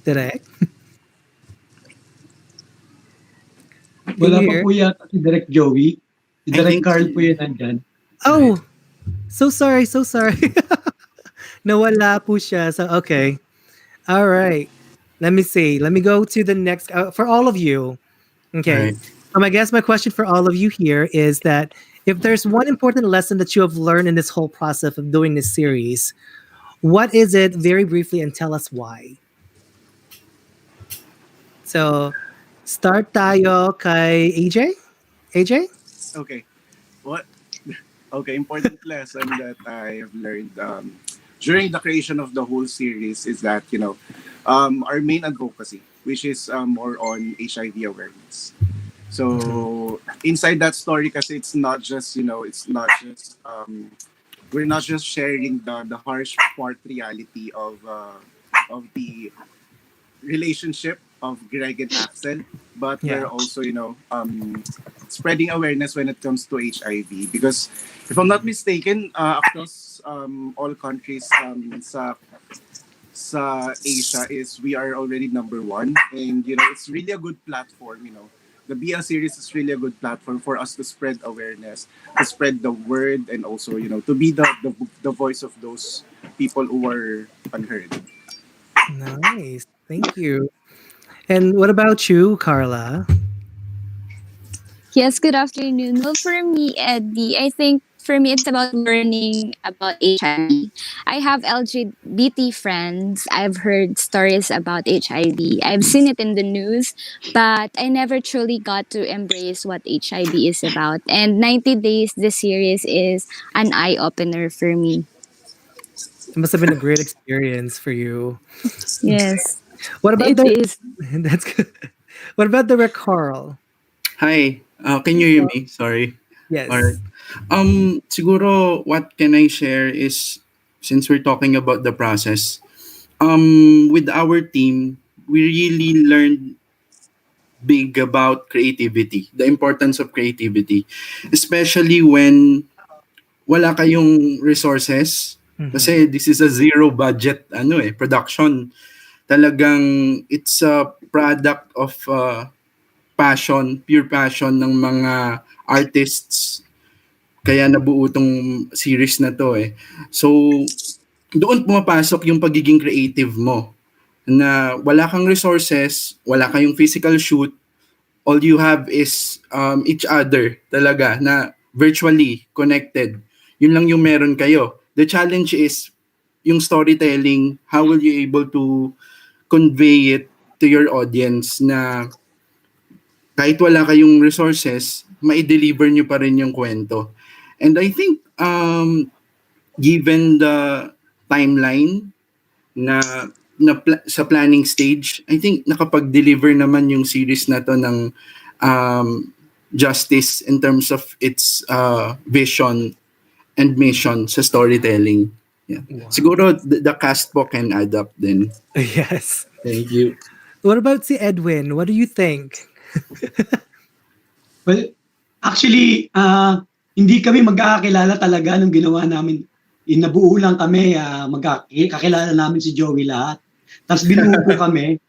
Direct? Can Wala you pa hear? po yata si Direk Joey. Si I Direk think Carl po yun nandyan. Oh, so sorry, so sorry. Nawala po siya. So, okay. All right. Let me see. Let me go to the next for all of you. Okay. Right. I guess my question for all of you here is that if there's one important lesson that you have learned in this whole process of doing this series, what is it very briefly and tell us why? So, start tayo kay AJ? AJ? Okay. What? Okay, important lesson that I have learned during the creation of the whole series is that, our main advocacy, which is more on HIV awareness. So inside that story, because it's not just, it's not just, we're not just sharing the harsh part reality of the relationship of Greg and Axel, but we're Yeah. also, spreading awareness when it comes to HIV. Because if I'm not mistaken, across all countries sa Asia is we are already number one, and it's really a good platform. The BL series is really a good platform for us to spread awareness, to spread the word, and also to be the voice of those people who are unheard. Nice. Thank you. And what about you, Carla? Yes, good afternoon. Well, for me, Eddie, I think for me it's about learning about HIV. I have LGBT friends. I've heard stories about HIV. I've seen it in the news, but I never truly got to embrace what HIV is about. And 90 Days, the series, is an eye opener for me. It must have been a great experience for you. Yes, What about it the is. that's good. What about the Rick Carl? Hi. Can you hear me? Sorry. Alright. Yes. Siguro what can I share is since we're talking about the process, with our team, we really learned big about creativity, the importance of creativity, especially when wala kayong resources. Kasi this is a zero budget production. Talagang it's a product of passion, pure passion ng mga artists. Kaya nabuo tong series na to eh. So, doon pumapasok yung pagiging creative mo. Na wala kang resources, wala kayong physical shoot, all you have is each other talaga na virtually connected. Yun lang yung meron kayo. The challenge is yung storytelling, how will you able to convey it to your audience na kahit wala kayong resources, mai-deliver nyo pa rin yung kwento. And I think, given the timeline na sa planning stage, I think nakapag-deliver naman yung series na to ng justice in terms of its vision and mission sa storytelling. Yeah. Wow. Siguro the cast po can add up din. Yes. Thank you. What about si Edwin? What do you think? Well, actually, hindi kami magkakakilala talaga nung ginawa namin. Nabuo lang kami, kakilala namin si Joey lahat. Tapos binuo ko kami.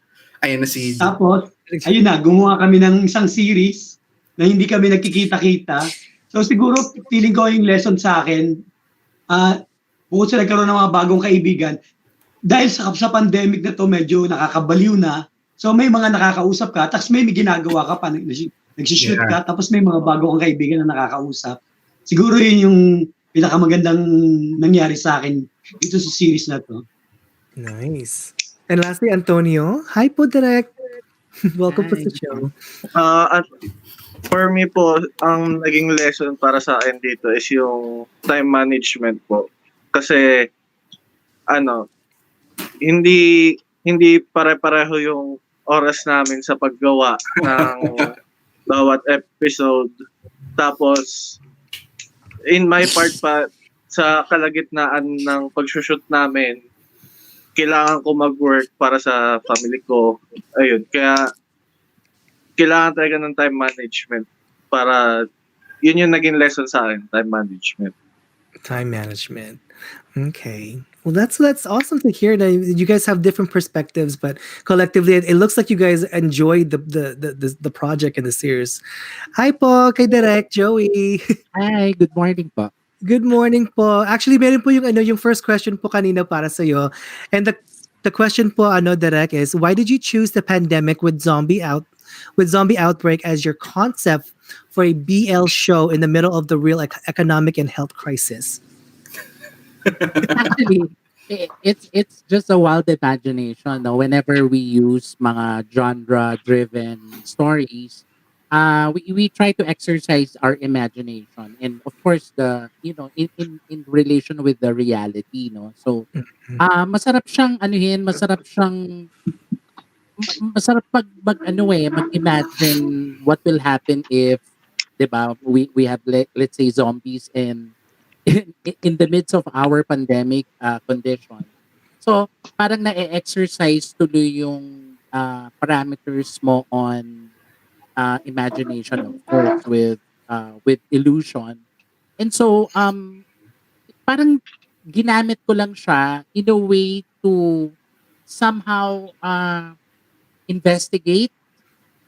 Ayun na si Tapos, ayun na, gumawa kami ng isang series na hindi kami nagkikita-kita. So siguro, feeling ko yung lesson sa akin, bukod sa nagkaroon ng mga bagong kaibigan, dahil sa pandemic na to medyo nakakabaliw na, so may mga nakakausap ka, tapos may ginagawa ka pa, nagsishoot ka, tapos may mga bago kang kaibigan na nakakausap. Siguro yun yung pinakamagandang nangyari sa akin dito sa series na to. Nice. And lastly, Antonio. Hi po, Direk. Welcome po sa show. At for me po, ang naging lesson para sa akin dito is yung time management po. Kasi, hindi pare-pareho yung oras namin sa paggawa ng bawat episode. Tapos, in my part pa, sa kalagitnaan ng pag-shoot namin, kailangan ko mag-work para sa family ko. Ayun, kaya kailangan talaga ng time management para yun yung naging lesson sa akin, time management. Time management. Okay. Well, that's awesome to hear that you guys have different perspectives, but collectively, it looks like you guys enjoyed the project and the series. Hi po, kay Direk, Joey. Hi, good morning po. Good morning po. Actually, meron po yung first question po kanina para sa iyo. And the question po Direk is, why did you choose the pandemic with zombie outbreak as your concept for a BL show in the middle of the real economic and health crisis? Actually, it's just a wild imagination. No? Whenever we use mga genre-driven stories, we try to exercise our imagination, and of course, in relation with the reality, no. So, masarap siyang masarap mag-imagine what will happen if, 'di ba, we have let's say zombies in the midst of our pandemic condition. So, parang na-exercise tuloy yung parameters mo on imagination, of course, with illusion. And so, parang ginamit ko lang siya in a way to somehow investigate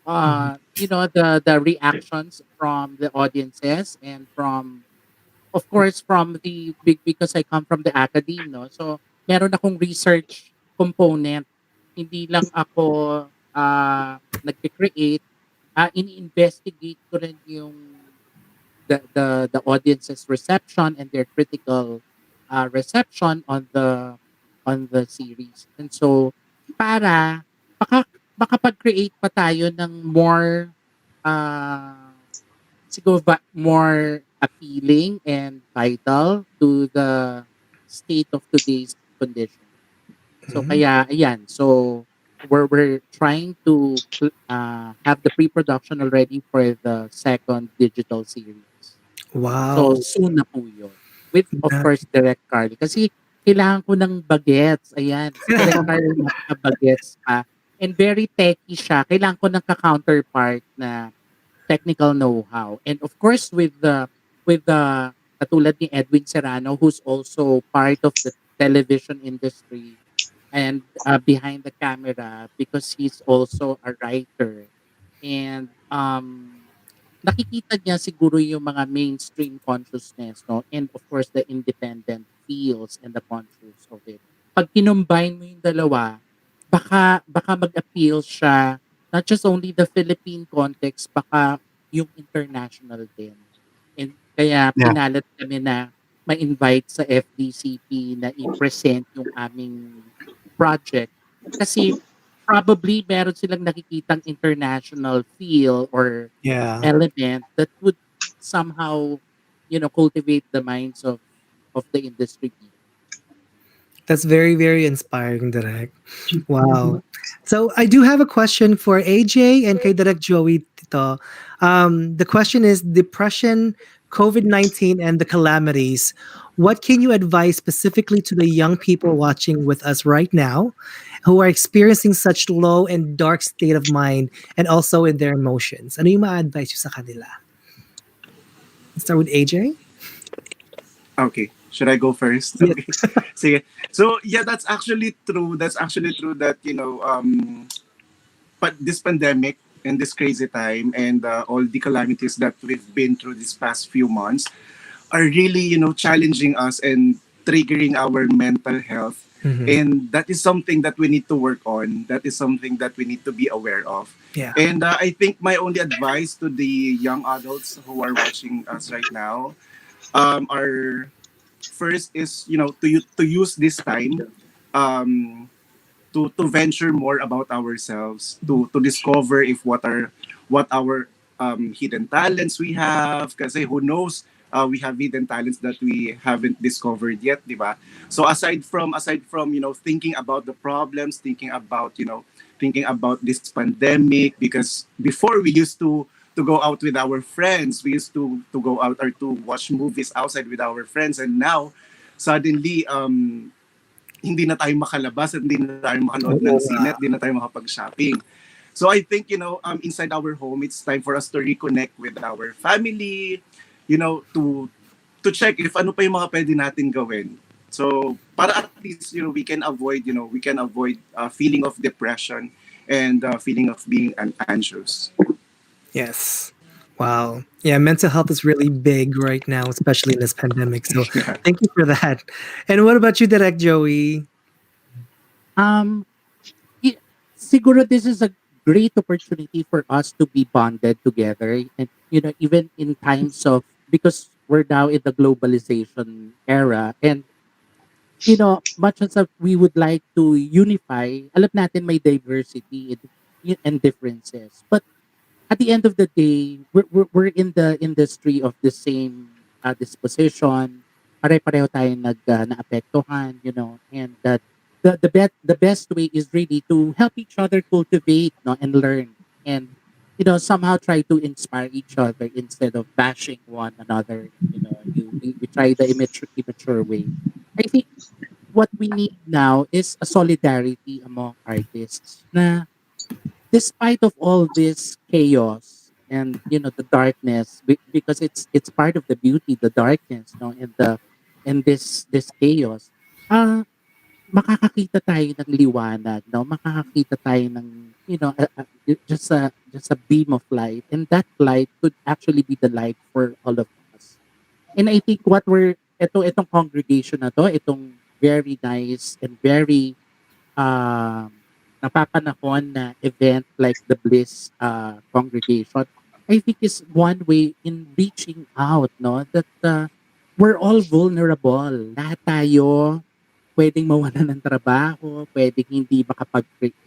the reactions from the audiences, and from, of course, because I come from the academe, no? So, meron akong research component. Hindi lang ako nag-create, ini-investigate ko rin yung the audience's reception and their critical reception on the series. And so, para makapag-create pa tayo ng more siguro more appealing and vital to the state of today's condition. So kaya ayan, so we're trying to have the pre-production already for the second digital series. Wow. So soon na po yun. With, of course, Direct Carly. Kasi kailangan ko ng bagets. Ayan. Si Direct Carly bagets pa. And very techy siya. Kailangan ko ng ka-counterpart na technical know-how. And of course, with the katulad ni Edwin Serrano, who's also part of the television industry and behind the camera, because he's also a writer. And nakikita niya siguro yung mga mainstream consciousness, no? And of course, the independent feels and the conscious of it. Pag kinumbine mo yung dalawa, baka mag-appeal siya, not just only the Philippine context, baka yung international din. And kaya pinalat kami na ma-invite sa FDCP na i-present yung aming project. Kasi probably meron silang nakikitang international feel or element that would somehow, cultivate the minds of the industry people. That's very, very inspiring, Direk. Wow. So I do have a question for AJ and kay Direk Joey Tito. The question is depression, COVID-19, and the calamities. What can you advise specifically to the young people watching with us right now who are experiencing such low and dark state of mind and also in their emotions? Ano yung ma-advise nyo sa kanila? Let's start with AJ. Okay. Should I go first? Yes. Okay. Sige. So yeah, that's actually true. That's actually true that, but this pandemic and this crazy time and all the calamities that we've been through these past few months are really, challenging us and triggering our mental health. Mhm. And that is something that we need to work on. That is something that we need to be aware of. Yeah. And I think my only advice to the young adults who are watching us right now are first is, to use this time um, to venture more about ourselves, to discover if what our hidden talents we have. Kasi who knows, we have hidden talents that we haven't discovered yet, di ba? So aside from thinking about the problems, thinking about this pandemic, because before we used to go out with our friends, we used to go out or to watch movies outside with our friends, and now suddenly hindi na tayo makalabas at hindi na tayo makanood ng Oo sine nga. at hindi na tayo makapag-shopping. So I think, inside our home, it's time for us to reconnect with our family, to check if ano pa yung mga pwede natin gawin. So para at least, we can avoid feeling of depression and feeling of being anxious. Yes. Wow. Yeah, mental health is really big right now, especially in this pandemic. So thank you for that. And what about you, Direct Joey? Um, siguro this is a great opportunity for us to be bonded together, and even in times of, because we're now in the globalization era, and much as we would like to unify, alam natin may diversity and differences, but at the end of the day, we're in the industry of the same disposition. Pare-pareho tayo naapektuhan, and that the best way is really to help each other cultivate, no, and learn, and somehow try to inspire each other instead of bashing one another. We try the immature way. I think what we need now is a solidarity among artists na despite of all this chaos and the darkness, because it's part of the beauty, the darkness, no, and this chaos, uh makakakita tayo ng liwanag, no, makakakita tayo ng just a beam of light, and that light could actually be the light for all of us. And I think what we're itong congregation na to, itong very nice and very um, napapanahon na event like the Bliss congregation, I think is one way in reaching out, no? That we're all vulnerable. Lahat tayo pwedeng mawalan ng trabaho, pwedeng hindi makapag-create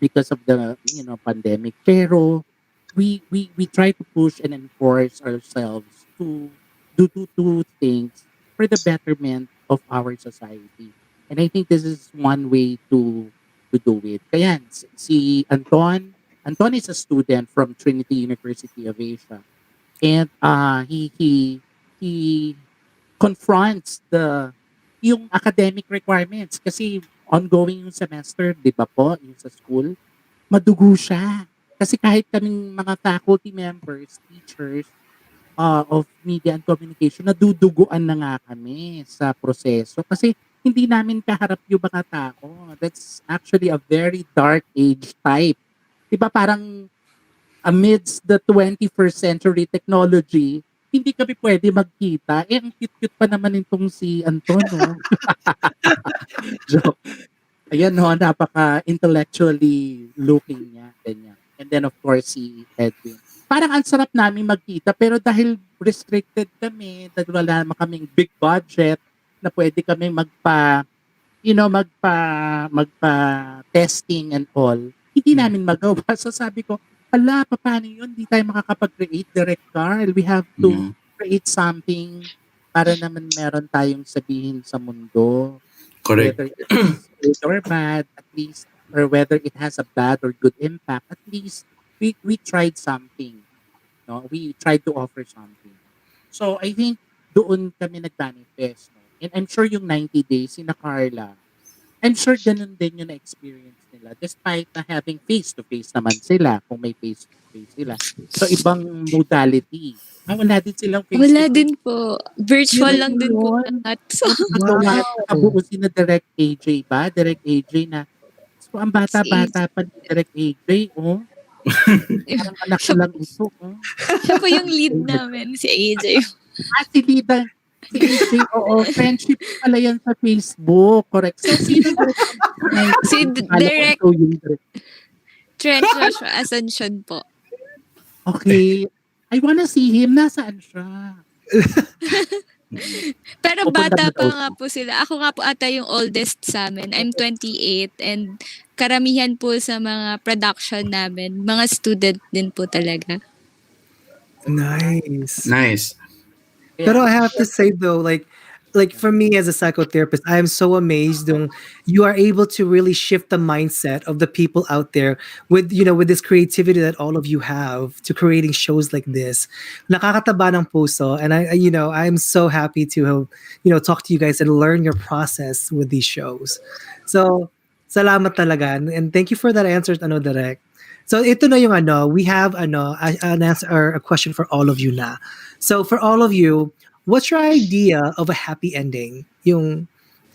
because of the pandemic. Pero we try to push and enforce ourselves to do things for the betterment of our society. And I think this is one way to do it. Kaya si Anton is a student from Trinity University of Asia. And he confronts yung academic requirements kasi ongoing yung semester, 'di ba po, yung sa school, madugo siya. Kasi kahit kaming mga faculty members, teachers of media and communication, naduduguan na nga kami sa proseso kasi hindi namin kaharap yung mga tao. That's actually a very dark age type. 'Di ba parang amidst the 21st century technology, hindi kami pwede magkita. Eh, ang cute-cute pa naman itong si Anton, no? Joke. Ayan, no, napaka-intellectually looking niya, ganyan. And then, of course, si Edwin. Parang ang sarap namin magkita, pero dahil restricted kami, dahil wala naman kaming big budget na pwede kami magpa testing and all, hindi namin magawa. So sabi ko, ala, paano yun? Hindi tayo makakapag-create, Direct Carl. We have to create something para naman meron tayong sabihin sa mundo. Correct. Whether it's good or bad, at least, or whether it has a bad or good impact, at least we tried something. No? We tried to offer something. So I think doon kami nag-manifest. No? And I'm sure yung 90 days, sina Carla, I'm sure ganun din yung na-experience nila despite na having face-to-face naman sila kung may face-to-face sila. So ibang modality. Wala din silang Wala face-to-face. din po. Virtual lang din po lahat. So, Nakagawa, nakabuo si na Direct AJ ba? Direct AJ na, so ang bata-bata pa ni Direct AJ, oh. Parang anak ko lang ito, oh. siya po yung lead namin, si AJ. Si Lida, si AJ, oo, friendship pala yan sa Facebook, correct. So, sino Si Direct yung Direct? Trent Joshua Ascension po. Okay. I wanna see him. Nasaan siya? Pero Pupunta bata na pa daw nga po sila. Ako nga po ata yung oldest sa amin. I'm 28 and karamihan po sa mga production namin, mga student din po talaga. Nice. Nice. But I have to say though, like for me as a psychotherapist, I am so amazed you are able to really shift the mindset of the people out there with with this creativity that all of you have to creating shows like this. Nakakataba ng puso, and I'm so happy to talk to you guys and learn your process with these shows. So salamat talaga, and thank you for that answer, Direk. So ito na yung we have an answer or a question for all of you na. So for all of you, what's your idea of a happy ending? Yung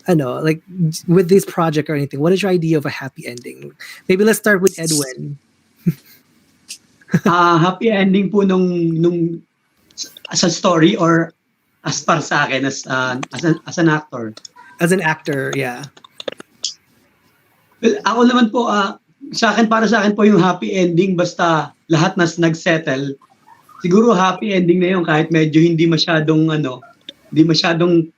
like with this project or anything, what is your idea of a happy ending? Maybe let's start with Edwin. Happy ending po nung as a story or as para sa akin as an actor. As an actor, yeah. Well, ako naman po para sa akin po yung happy ending basta lahat nag-settle. Siguro happy ending na yun kahit medyo hindi masyadong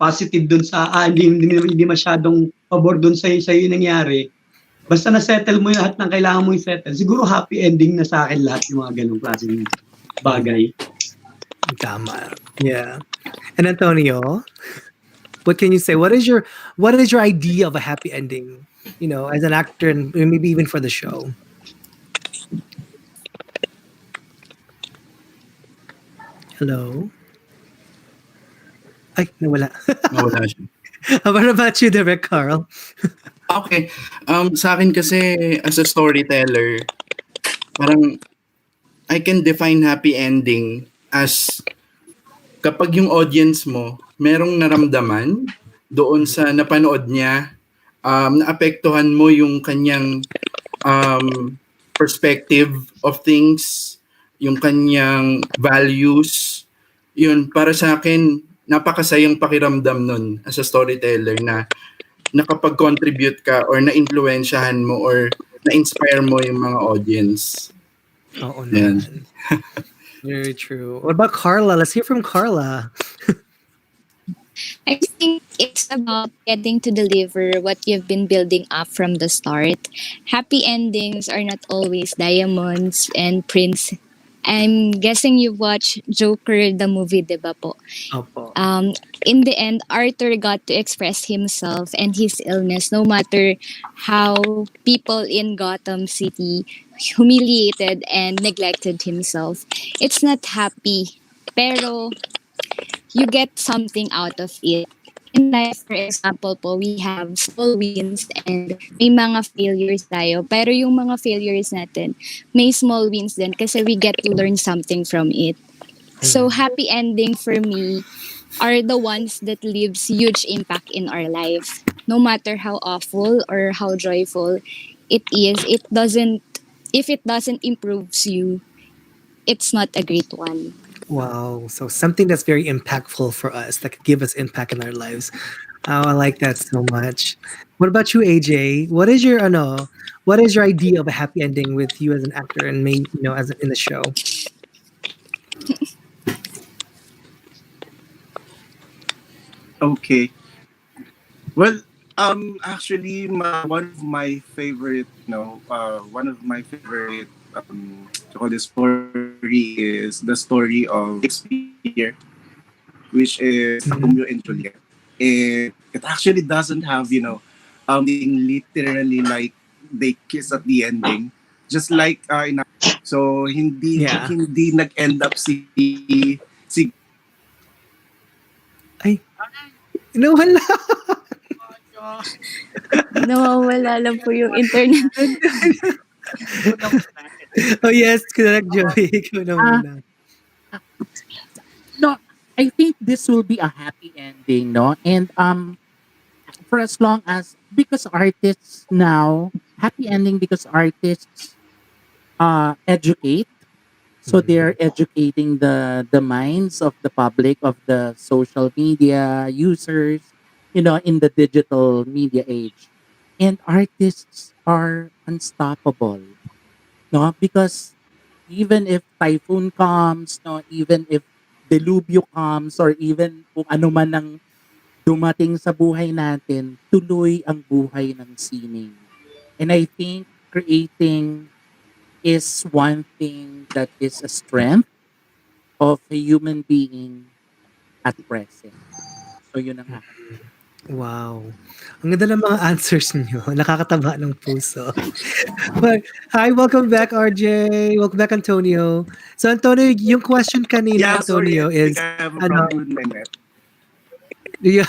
positive dun sa hindi masyadong pabor dun sa iyo nangyari. Basta na-settle mo yung lahat ng kailangan mo i-settle. Siguro happy ending na sa akin lahat yung mga ganung klaseng bagay. Tama. Yeah. And Antonio, what can you say? What is your idea of a happy ending? As an actor and maybe even for the show. Hello? Ay, nawala. Nawala siya. What about you, Direk Carl? Okay. Sa akin kasi, as a storyteller, parang I can define happy ending as kapag yung audience mo merong naramdaman doon sa napanood niya, naapektuhan mo yung kanyang perspective of things, yung kanyang values. Yun, para sa akin, napakasayang pakiramdam nun as a storyteller na nakapag-contribute ka or na-influensyahan mo or na-inspire mo yung mga audience. Oo naman. Very true. What about Carla? Let's hear from Carla. I think it's about getting to deliver what you've been building up from the start. Happy endings are not always diamonds and prince. I'm guessing you watched Joker, the movie, diba po? Opo. In the end, Arthur got to express himself and his illness, no matter how people in Gotham City humiliated and neglected himself. It's not happy, pero you get something out of it. In life, for example po, we have small wins and may mga failures tayo. Pero yung mga failures natin, may small wins din kasi we get to learn something from it. So happy ending for me are the ones that leaves huge impact in our life. No matter how awful or how joyful it is, if it doesn't improve you, it's not a great one. Wow. So something that's very impactful for us that could give us impact in our lives. Oh, I like that so much. What about you, AJ? What is your idea of a happy ending with you as an actor and me, as in the show? Okay. Well, actually, one of my favorite story is the story of Shakespeare, which is Romeo and Juliet. It it actually doesn't have, being literally like they kiss at the ending. Just like so Yeah. hindi nag-end up si Ay, nawala. Nawawala lang po yung internet. Oh yes, correct, Joey. Ikaw na Ah, muna. no, I think this will be a happy ending, no? And for as long as because artists now happy ending because artists educate, so they're educating the minds of the public, of the social media users, in the digital media age. And artists are unstoppable, no? Because even if typhoon comes, no, even if delubyo comes, or even kung ano man ang dumating sa buhay natin, tuloy ang buhay ng sining. And I think creating is one thing that is a strength of a human being at present. So yun ang aking. Wow. Ang ganda ng mga answers niyo. Nakakataba ng puso. But, hi, welcome back, RJ. Welcome back, Antonio. So, Antonio, yung question kanina, Yeah, sorry, Antonio, I think is, I have a ano, problem with my net. yeah.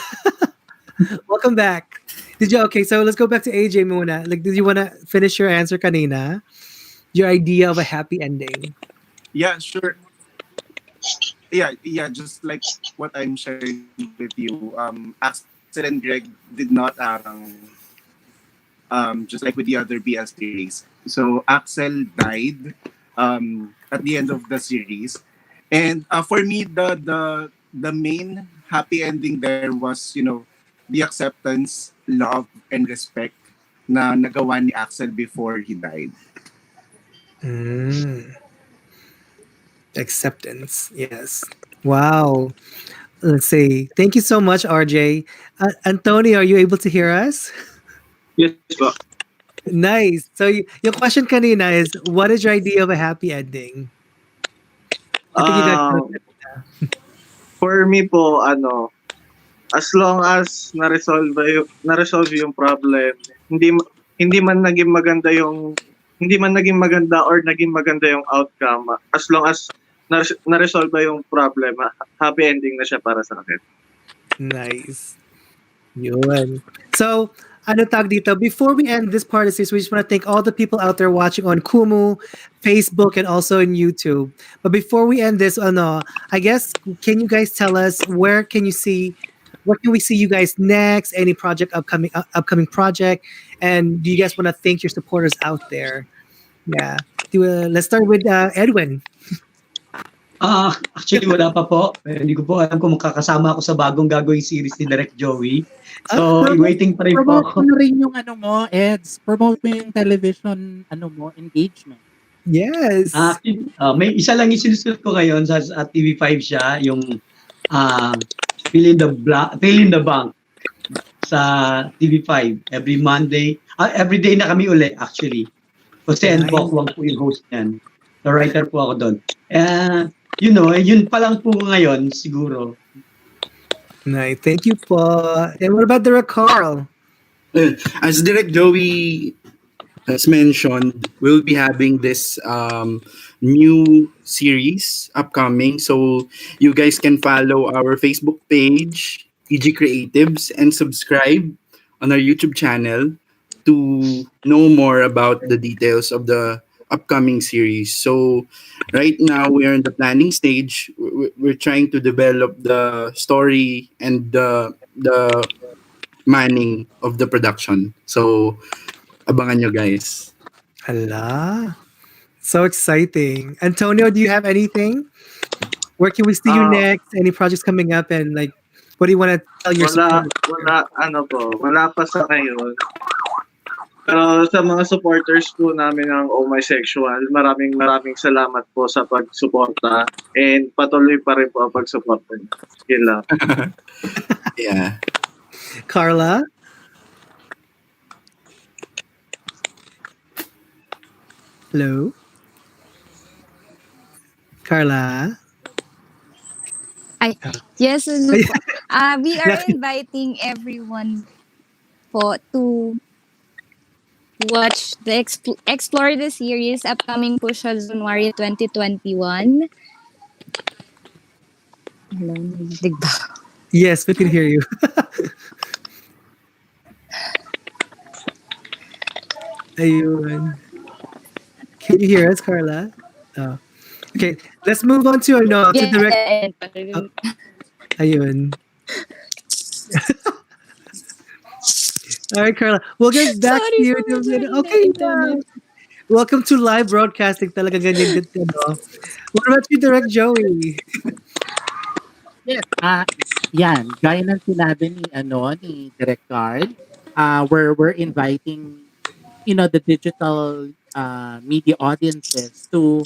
Welcome back. Okay, so let's go back to AJ muna. Like, did you want to finish your answer kanina? Your idea of a happy ending. Yeah, sure. Yeah, just like what I'm sharing with you. Axel and Greg did not just like with the other BL series. So Axel died at the end of the series, and for me, the main happy ending there was the acceptance, love, and respect na nagawa ni Axel before he died. Mm. Acceptance. Yes. Wow. Let's see. Thank you so much, RJ. Antonio, are you able to hear us? Yes po. Nice. So your question kanina is, what is your idea of a happy ending? I think you got For me po, as long as na-resolve yung problem, hindi man naging maganda or naging maganda yung outcome, as long as na-resolve yung problem, happy ending na siya para sa akin. Nice. Yun. So, ano tag dito? Before we end this part of this, we just want to thank all the people out there watching on Kumu, Facebook, and also on YouTube. But before we end this, I guess, can you guys tell us where can we see you guys next? Any upcoming project? And do you guys want to thank your supporters out there? Yeah. Let's start with Edwin. Actually, wala pa po. Hindi ko po alam kung makakasama ako sa bagong gagawing series ni Direct Joey. So, waiting pa rin po Promote ako. mo na rin yung Eds. Promote mo yung television engagement. Yes. May isa lang yung sinusunod ko ngayon sa TV5 siya, yung Fill in the Bank sa TV5 every Monday. Every day na kami uli actually. Jose and Bokwang po yung host niyan. The writer po ako doon. Yun pa lang po ngayon siguro. Nice. Thank you po. And what about Direct Carl? As Direct Joey has mentioned, we'll be having this new series upcoming. So you guys can follow our Facebook page, EG Creatives, and subscribe on our YouTube channel to know more about the details of the upcoming series. So right now we are in the planning stage. We're trying to develop the story and the manning of the production. So abangan nyo guys. Hala. So exciting. Antonio, do you have anything? Where can we see you next? Any projects coming up? And what do you want to tell your supporters? Wala pa sa ngayon. Pero sa mga supporters po namin ng Oh My Sexual, maraming salamat po sa pagsuporta and patuloy pa rin po ang pagsuporta. Yun lang. Yeah. Carla? Hello? Carla? Yes, We are Lucky- inviting everyone po to watch the Explore the series upcoming po siya January 2021. Hello, narinig ba? Yes, we can hear you. Ayun. Can you hear us, Carla? Oh. Okay, let's move on to to direct. Oh, ayun. All right, Carla. We'll get back to Sorry you. po, medyo Okay, mahina lang. internet. Welcome to live broadcasting. Talaga ganyan din. What about you, Direct Joey? Yes, yan, gaya ng sinabi ni Direk Carl, we're inviting, the digital media audiences to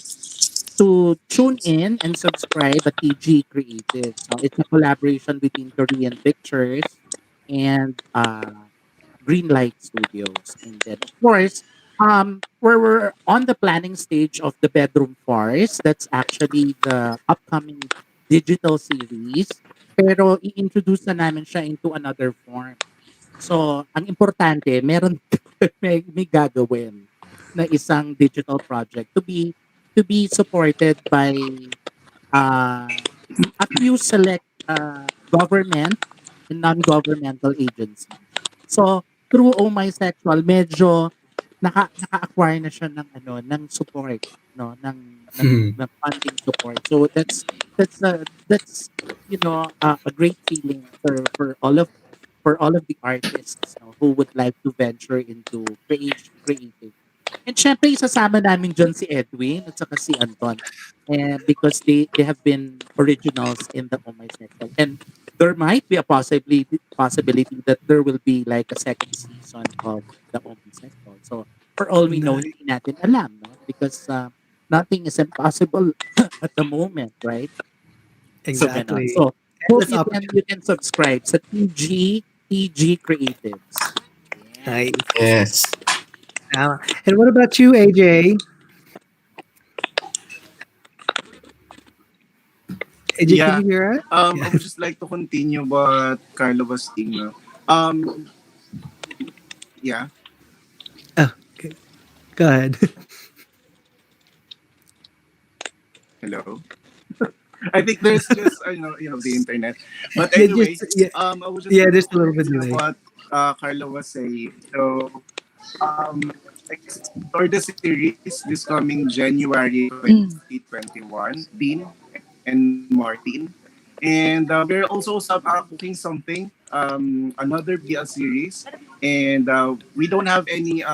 tune in and subscribe at TG Creative. So it's a collaboration between Korean Pictures and Greenlight Studios. And then, of course, we're on the planning stage of the Bedroom Forest. That's actually the upcoming digital series. Pero i-introduce na namin siya into another form. So, ang importante, meron may gagawin na isang digital project to be supported by a few select government and non-governmental agencies. So, through Oh My Sexual, medyo naka-acquire na siya ng ng support, no, ng funding support. So that's a great feeling for all of the artists, no, who would like to venture into creative. And syempre, isasama namin dyan si Edwin at saka si Anton. And because they have been originals in the Oh My Sexual. And there might be a possibility that there will be like a second season of the Oh My Sexual. So for all we know, hindi natin alam, no? Because nothing is impossible at the moment, right? So ganon. Exactly. So hope Endless you can subscribe sa TG Creatives. Nice. Yes. And what about you, AJ? AJ, Yeah. can you hear us? I would just like to continue what Carla was saying. No? Yeah. Oh, okay. Go ahead. Hello. I think there's just the internet. But Yeah, anyway, I was just there's a little bit delay. what Carla was saying. So explore the series this coming January 2021. Dean and Martin. And we're also cooking something, another BL series. And we don't have any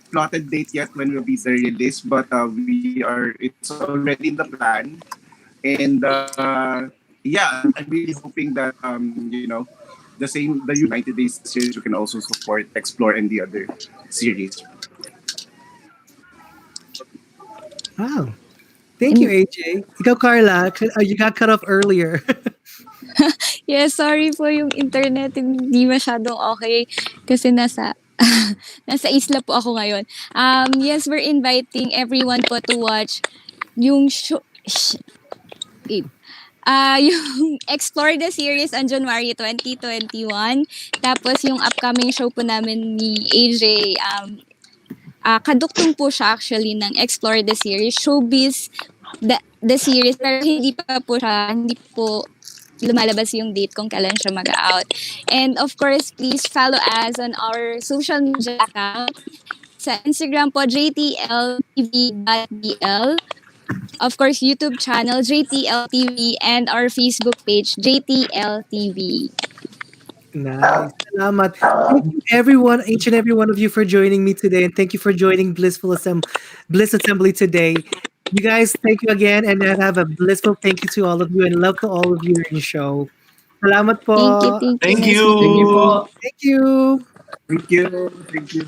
plotted date yet when will be the release, but it's already in the plan. And yeah, I'm really hoping that the 90 Days series we can also support Explore and the other series. Wow. Thank you, AJ. Ikaw, Carla, you got cut off earlier. Yes, sorry po yung internet hindi masyadong okay kasi nasa isla po ako ngayon. Yes, we're inviting everyone po to watch yung show yung Explore the series on January 2021. Tapos yung upcoming show po namin ni AJ, kaduktong po siya actually ng Explore the series, Showbiz the series, pero hindi po lumalabas yung date kung kailan siya mag-out. And of course, please follow us on our social media account. Sa Instagram po, jtltv.bl. Of course, YouTube channel, JTLTV, and our Facebook page, JTLTV. Nice. Salamat. Thank you everyone, each and every one of you for joining me today, and thank you for joining Bliss Assembly today. You guys, thank you again, and have a blissful thank you to all of you, and love to all of you in the show. Salamat po. Thank you. Thank you. Thank you po. Thank you. Thank you. Thank you.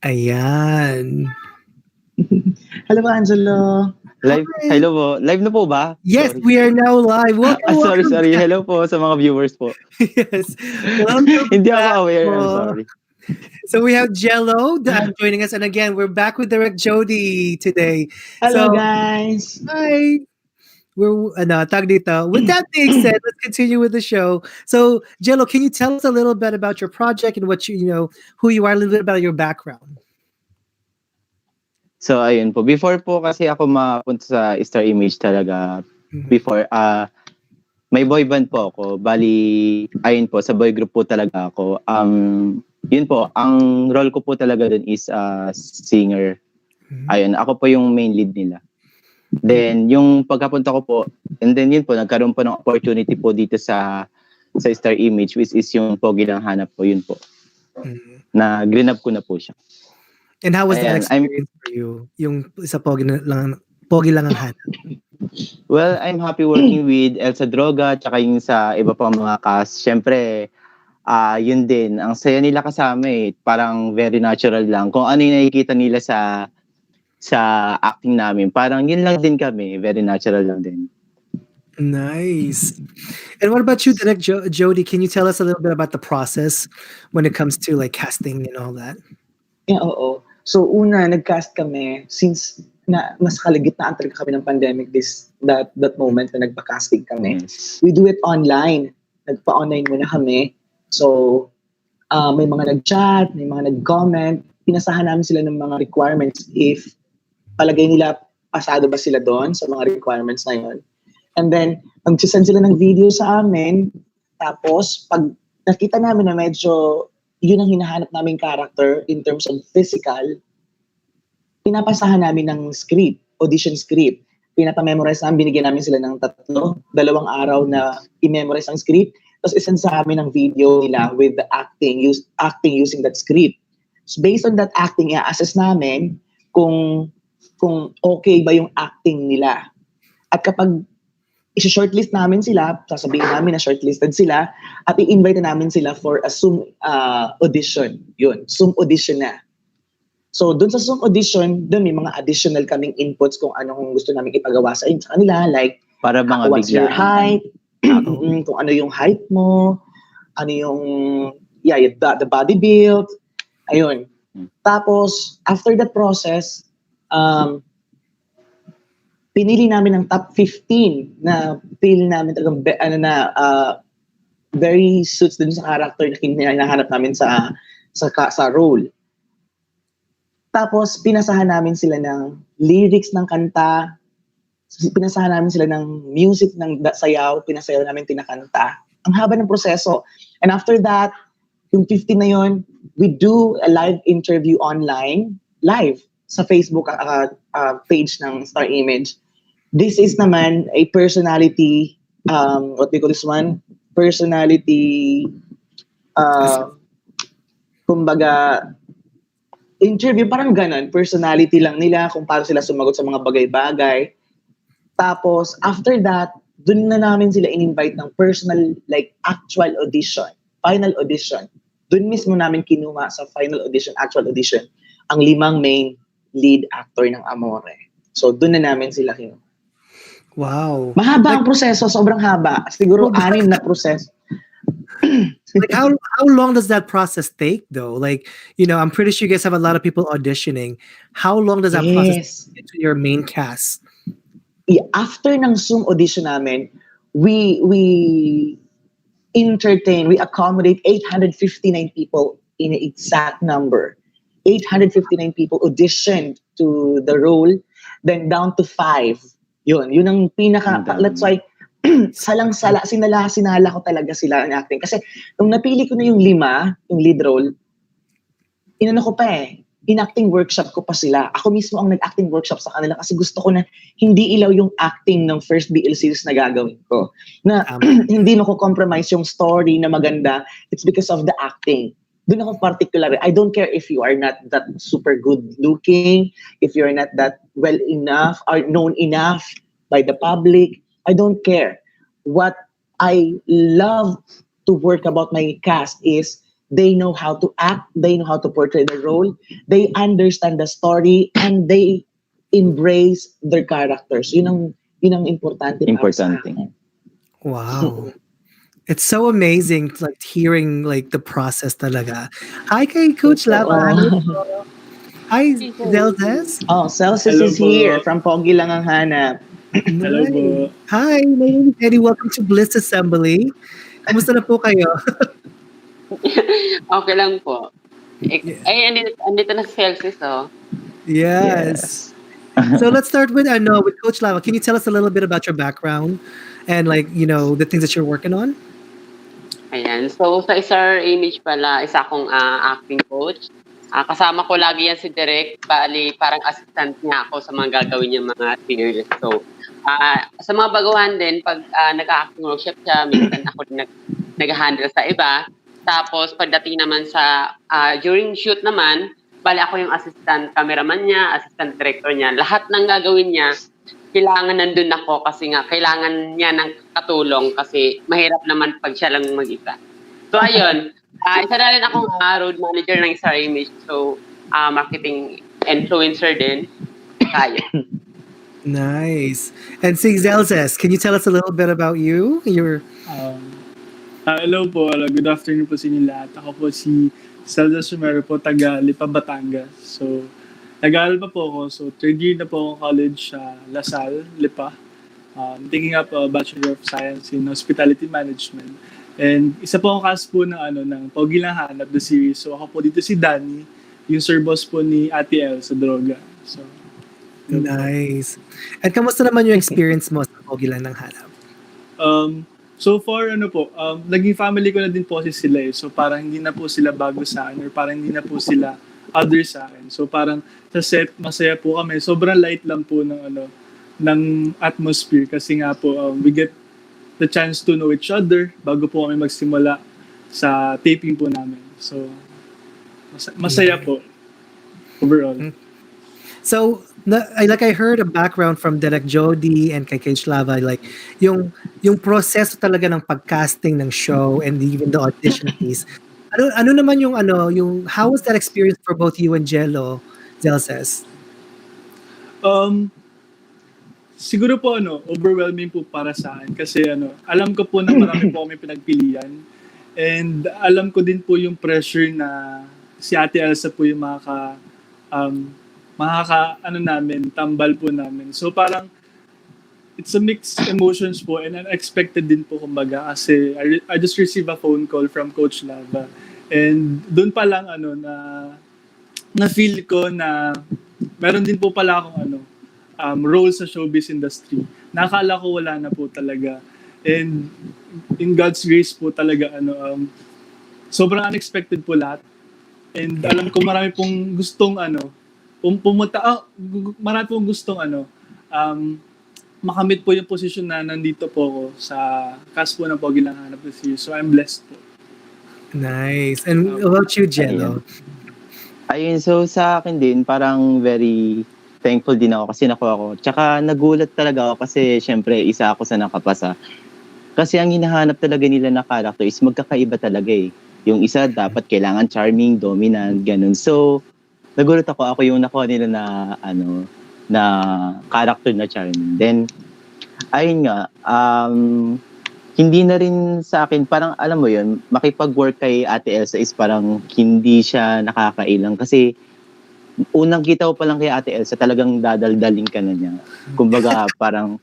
Ayan. Hello, Angelo. Live, hello po. Live na po ba? Yes, Sorry. we are now live. Welcome, Sorry, welcome sorry. back. Hello po sa mga viewers po. Yes, welcome Hindi ako back aware. I'm po. sorry. So we have Jello joining us, and again, we're back with Direct Jody today. Hello, So, guys. hi. We're tag dito. With that being said, let's continue with the show. So, Jello, can you tell us a little bit about your project and what who you are, a little bit about your background? So, ayun po. Before po kasi ako mapunta sa Star Image talaga, before, may boy band po ako. Bali, ayun po, sa boy group po talaga ako. Yun po, ang role ko po talaga dun is singer. Ayun, ako po yung main lead nila. Then, yung pagkapunta ko po, and then yun po, nagkaroon po ng opportunity po dito sa Star Image, which is yung Pogi Lang Hanap po, yun po. Na grinab ko na po siya. And how was that Ayan, experience for you? Yung sa Pogi lang ang hanap. Well, I'm happy working with Elsa Droga, tsaka yung sa iba pang mga cast. Siyempre, yun din, ang saya nila kasama eh. Parang very natural lang. Kung ano yung nakikita nila sa acting namin, parang yun lang din kami. Very natural lang din. Nice. And what about you, Direct Jody? Can you tell us a little bit about the process when it comes to like casting and all that? Yeah, oo. So una, nag-cast kami since na mas kalagitnaan talaga kami ng pandemic that moment na nagpa-casting kami. We do it online. Nagpa-online muna kami. So may mga nag-chat, may mga nag-comment. Pinasahan namin sila ng mga requirements if palagay nila pasado ba sila doon sa mga requirements na yun. And then, magsisend sila ng video sa amin. Tapos, pag nakita namin na medyo yun ang hinahanap naming character in terms of physical, pinapasahan namin ng script, audition script. Pinapamemorize namin, binigyan namin sila ng 2 araw na i-memorize ang script. Tapos isend sa amin ang video nila with the acting using that script. So based on that acting, i-assess namin kung okay ba yung acting nila. At kapag i-shortlist namin sila, sasabihin namin na shortlisted sila, at i-invite na namin sila for a Zoom audition. Yun, Zoom audition na. So, dun sa Zoom audition, dun may mga additional kaming inputs kung anong gusto namin ipagawa sa kanila, like, para mga what's your height, kung ano yung height mo, ano yung, the body build, ayun. Tapos, after that process, pinili namin ang top 15 na feel namin very suits din sa character na hinahanap namin sa role. Tapos pinasahan namin sila ng lyrics ng kanta, pinasahan namin sila ng music ng sayaw, pinasayaw namin tinakanta. Ang haba ng proseso. And after that, yung 15 na yon, we do a live interview online, live sa Facebook page ng Star Image. This is naman a personality, what do you call this one? Personality, kumbaga, interview, parang ganun. Personality lang nila, kung paano sila sumagot sa mga bagay-bagay. Tapos, after that, dun na namin sila in-invite ng personal, like, actual audition, final audition. Dun mismo namin kinuha sa final audition, actual audition, ang 5 main lead actor ng Amore. So, dun na namin sila kinuha. Wow. Mahaba ang proseso, sobrang haba. Siguro 6 na proseso. Like how long does that process take though? Like, I'm pretty sure you guys have a lot of people auditioning. How long does that process get to your main cast? Yeah, after ng Zoom audition namin, we accommodate 859 people in an exact number. 859 people auditioned to the role, then down to 5. Yun ang that's why sinala ko talaga sila ng acting. Kasi nung napili ko na yung 5, yung lead role, inano ko pa in-acting workshop ko pa sila. Ako mismo ang nag-acting workshop sa kanila kasi gusto ko na hindi ilaw yung acting ng first BL series na gagawin ko. Na hindi mako-compromise yung story na maganda. It's because of the acting. Doon ako particular. I don't care if you are not that super good looking, if you're not that well enough or known enough by the public. I don't care. What I love to work about my cast is they know how to act, they know how to portray the role, they understand the story, and they embrace their characters. Yun ang importante para sa Importante. akin. Wow. It's so amazing like hearing like the process talaga. Hi kay Coach Lava. Hello po. Hi Zeldes. Oh, Celsius Hello is po. here. From Pogi lang ang hanap. Hello po. Hi, my name is Eddie. Welcome to Bliss Assembly. Kamusta na po kayo? Okay lang po. Ay, andito na si Celsius, oh. Yes. So let's start with Coach Lava. Can you tell us a little bit about your background and like, the things that you're working on? Ayan. So, sa Star Image pala, isa akong acting coach. Kasama ko lagi yan si Direk. Bali, parang assistant niya ako sa mga gagawin niya mga series. So, sa mga baguhan din, pag nag-acting workshop siya, minsan ako din nag-handle sa iba. Tapos, pagdating naman sa, during shoot naman, bali ako yung assistant cameraman niya, assistant director niya. Lahat ng gagawin niya, kailangan nandun ako kasi nga, kailangan niya ng katulong kasi mahirap naman pag siya lang mag-isa. So, ayun. Isa na rin akong road manager ng Star Image. So, marketing influencer din. Ayun. Nice. And si Zelzes, can you tell us a little bit about you? Hello po. Good afternoon po sa inyo lahat. Ako po si Zelda Sumero po, taga Lipa, Batangas. So, nag-aaral pa po ako. So, third year na po akong college sa Lasal, Lipa. Taking up a Bachelor of Science in Hospitality Management. And isa po akong cast po ng Pogi Lang Hanap, the series. So, ako po dito si Danny, yung sir boss po ni Ate El sa Droga. So, nice. And kamusta naman yung experience mo sa Pogi Lang ng Hanap? So far, naging family ko na din po sila eh. So parang hindi na po sila bago sa akin or parang hindi na po sila other sa akin. So parang sa set, masaya po kami. Sobrang light lang po ng atmosphere kasi nga po we get the chance to know each other bago po kami magsimula sa taping po namin. So masaya po overall. So, I heard a background from Derek Jody and kay Coach Lava, like yung proseso talaga ng pagcasting ng show and even the audition piece. Ano naman yung how was that experience for both you and Jello, Zelses? Siguro po overwhelming po para sa akin kasi alam ko po na marami po kami pinagpilian and alam ko din po yung pressure na si Ate Elsa po yung tambal po namin. So parang it's a mixed emotions po and unexpected din po kumbaga kasi I just received a phone call from Coach Lava and doon pa lang na feel ko na meron din po pala akong role sa showbiz industry. Nakala ko wala na po talaga and in God's grace po talaga sobrang unexpected po lahat and alam ko marami pong gustong marami pong gustong makamit po yung posisyon na nandito po ako sa cast po ng Pogi Lang Hanap this year. So I'm blessed po. Nice. And about you, Jello? Ayun, so sa akin din, parang very thankful din ako kasi nakuha ko. Tsaka nagulat talaga ako kasi syempre isa ako sa nakapasa. Kasi ang hinahanap talaga nila na character is magkakaiba talaga eh. Yung isa dapat kailangan charming, dominant, ganun. So, nagulat ako yung nakuha nila na character na charming. Then, ayun nga, hindi na rin sa akin, parang alam mo yun, makipag-work kay Ate Elsa is parang hindi siya nakakailang kasi unang kita ko pa lang kay Ate Elsa, talagang dadaldaling ka na niya. Kumbaga, parang,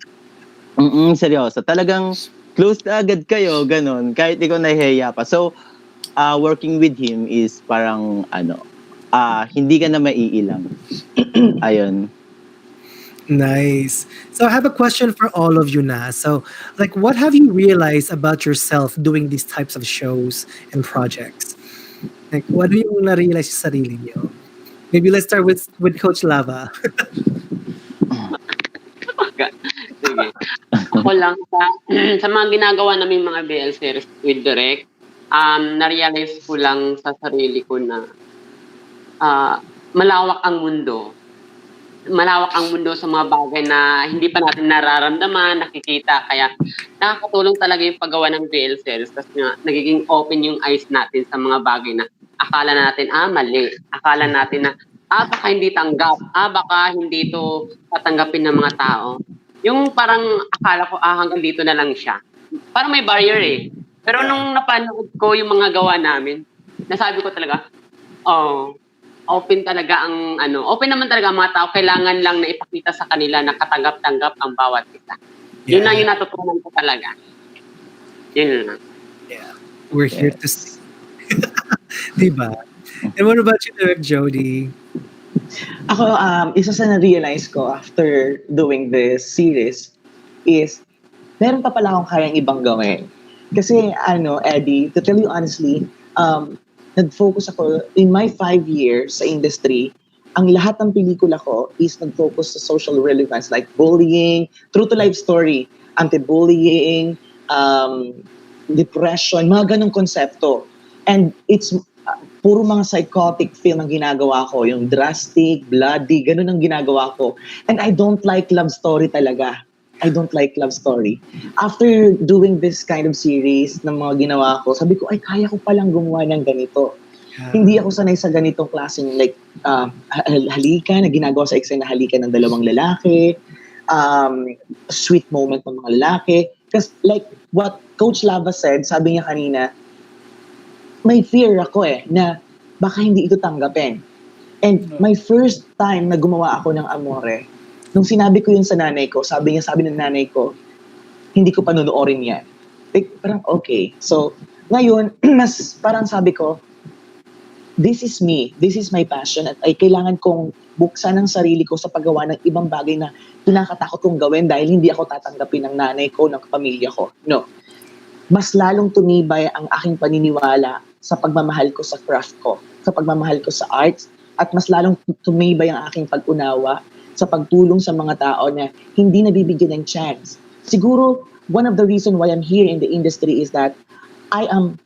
seryoso. Talagang close na agad kayo, ganun. Kahit ikaw nahihiya pa. So, working with him is parang, hindi ka na maiilang. Ayun. Nice. So I have a question for all of you na. So, like, what have you realized about yourself doing these types of shows and projects? Like, what do you na-realize sa sarili niyo? Maybe let's start with Coach Lava. Sige. Ako lang sa mga ginagawa namin mga BL series with Direct, na-realize ko lang sa sarili ko na malawak ang mundo. malawak ang mundo sa mga bagay na hindi pa natin nararamdaman, nakikita. Kaya nakakatulong talaga yung paggawa ng BL series kasi nga nagiging open yung eyes natin sa mga bagay na akala natin, mali. Akala natin na, baka hindi tanggap. Baka hindi ito tatanggapin ng mga tao. Yung parang akala ko, hanggang dito na lang siya. Parang may barrier eh. Pero nung napanood ko yung mga gawa namin, nasabi ko talaga, open talaga open naman talaga ang mga tao. Kailangan lang na ipakita sa kanila na katanggap-tanggap ang bawat isa. Yun lang yung natutunan ko talaga. Yun lang. Yeah. We're here to see. Diba? And what about you, Direk Jody? Ako, isa sa na-realize ko after doing this series is meron pa pala akong kayang ibang gawin. Kasi, Eddie, to tell you honestly, nag-focus ako, in my 5 years sa industry, ang lahat ng pelikula ko is nag-focus sa social relevance like bullying, true-to-life story, anti-bullying, depression, mga ganong konsepto. And it's puro mga psychotic film ang ginagawa ko, yung drastic, bloody, ganun ang ginagawa ko. And I don't like love story talaga. I don't like love story. After doing this kind of series ng mga ginawa ko, sabi ko, ay, kaya ko palang gumawa ng ganito. Hindi ako sanay sa ganitong klaseng like halikan, na ginagawa sa eksena halikan ng dalawang lalaki, sweet moment ng mga lalaki. Because like what Coach Lava said, sabi niya kanina, may fear ako na baka hindi ito tanggapin. And my first time na gumawa ako ng Amore, nung sinabi ko yun sa nanay ko, sabi ng nanay ko, hindi ko panonoorin yan. Like, parang okay. So, ngayon, mas parang sabi ko, this is me, this is my passion, at ay kailangan kong buksan ang sarili ko sa paggawa ng ibang bagay na pinakatakot kong gawin dahil hindi ako tatanggapin ng nanay ko, ng pamilya ko. No. Mas lalong tumibay ang aking paniniwala sa pagmamahal ko sa craft ko, sa pagmamahal ko sa arts, at mas lalong tumibay ang aking pag-unawa sa pagtulong sa mga tao na hindi nabibigyan ng chance. Siguro, one of the reason why I'm here in the industry is that I am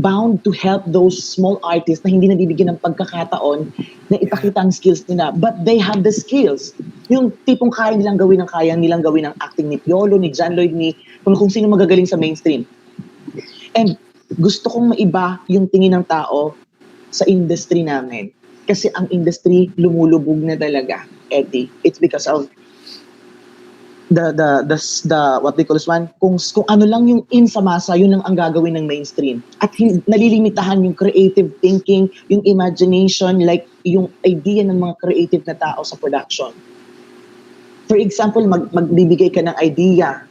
bound to help those small artists na hindi nabibigyan ng pagkakataon na ipakita ang skills nila. But they have the skills. Yung tipong kaya nilang gawin ng acting ni Piolo, ni John Lloyd, ni kung sino magagaling sa mainstream. And gusto kong maiba yung tingin ng tao sa industry namin. Kasi ang industry lumulubog na talaga, Eddie. It's because of the what they call this one, kung ano lang yung in sa masa, yun ang gagawin ng mainstream. At nalilimitahan yung creative thinking, yung imagination, like yung idea ng mga creative na tao sa production. For example, magbibigay ka ng idea,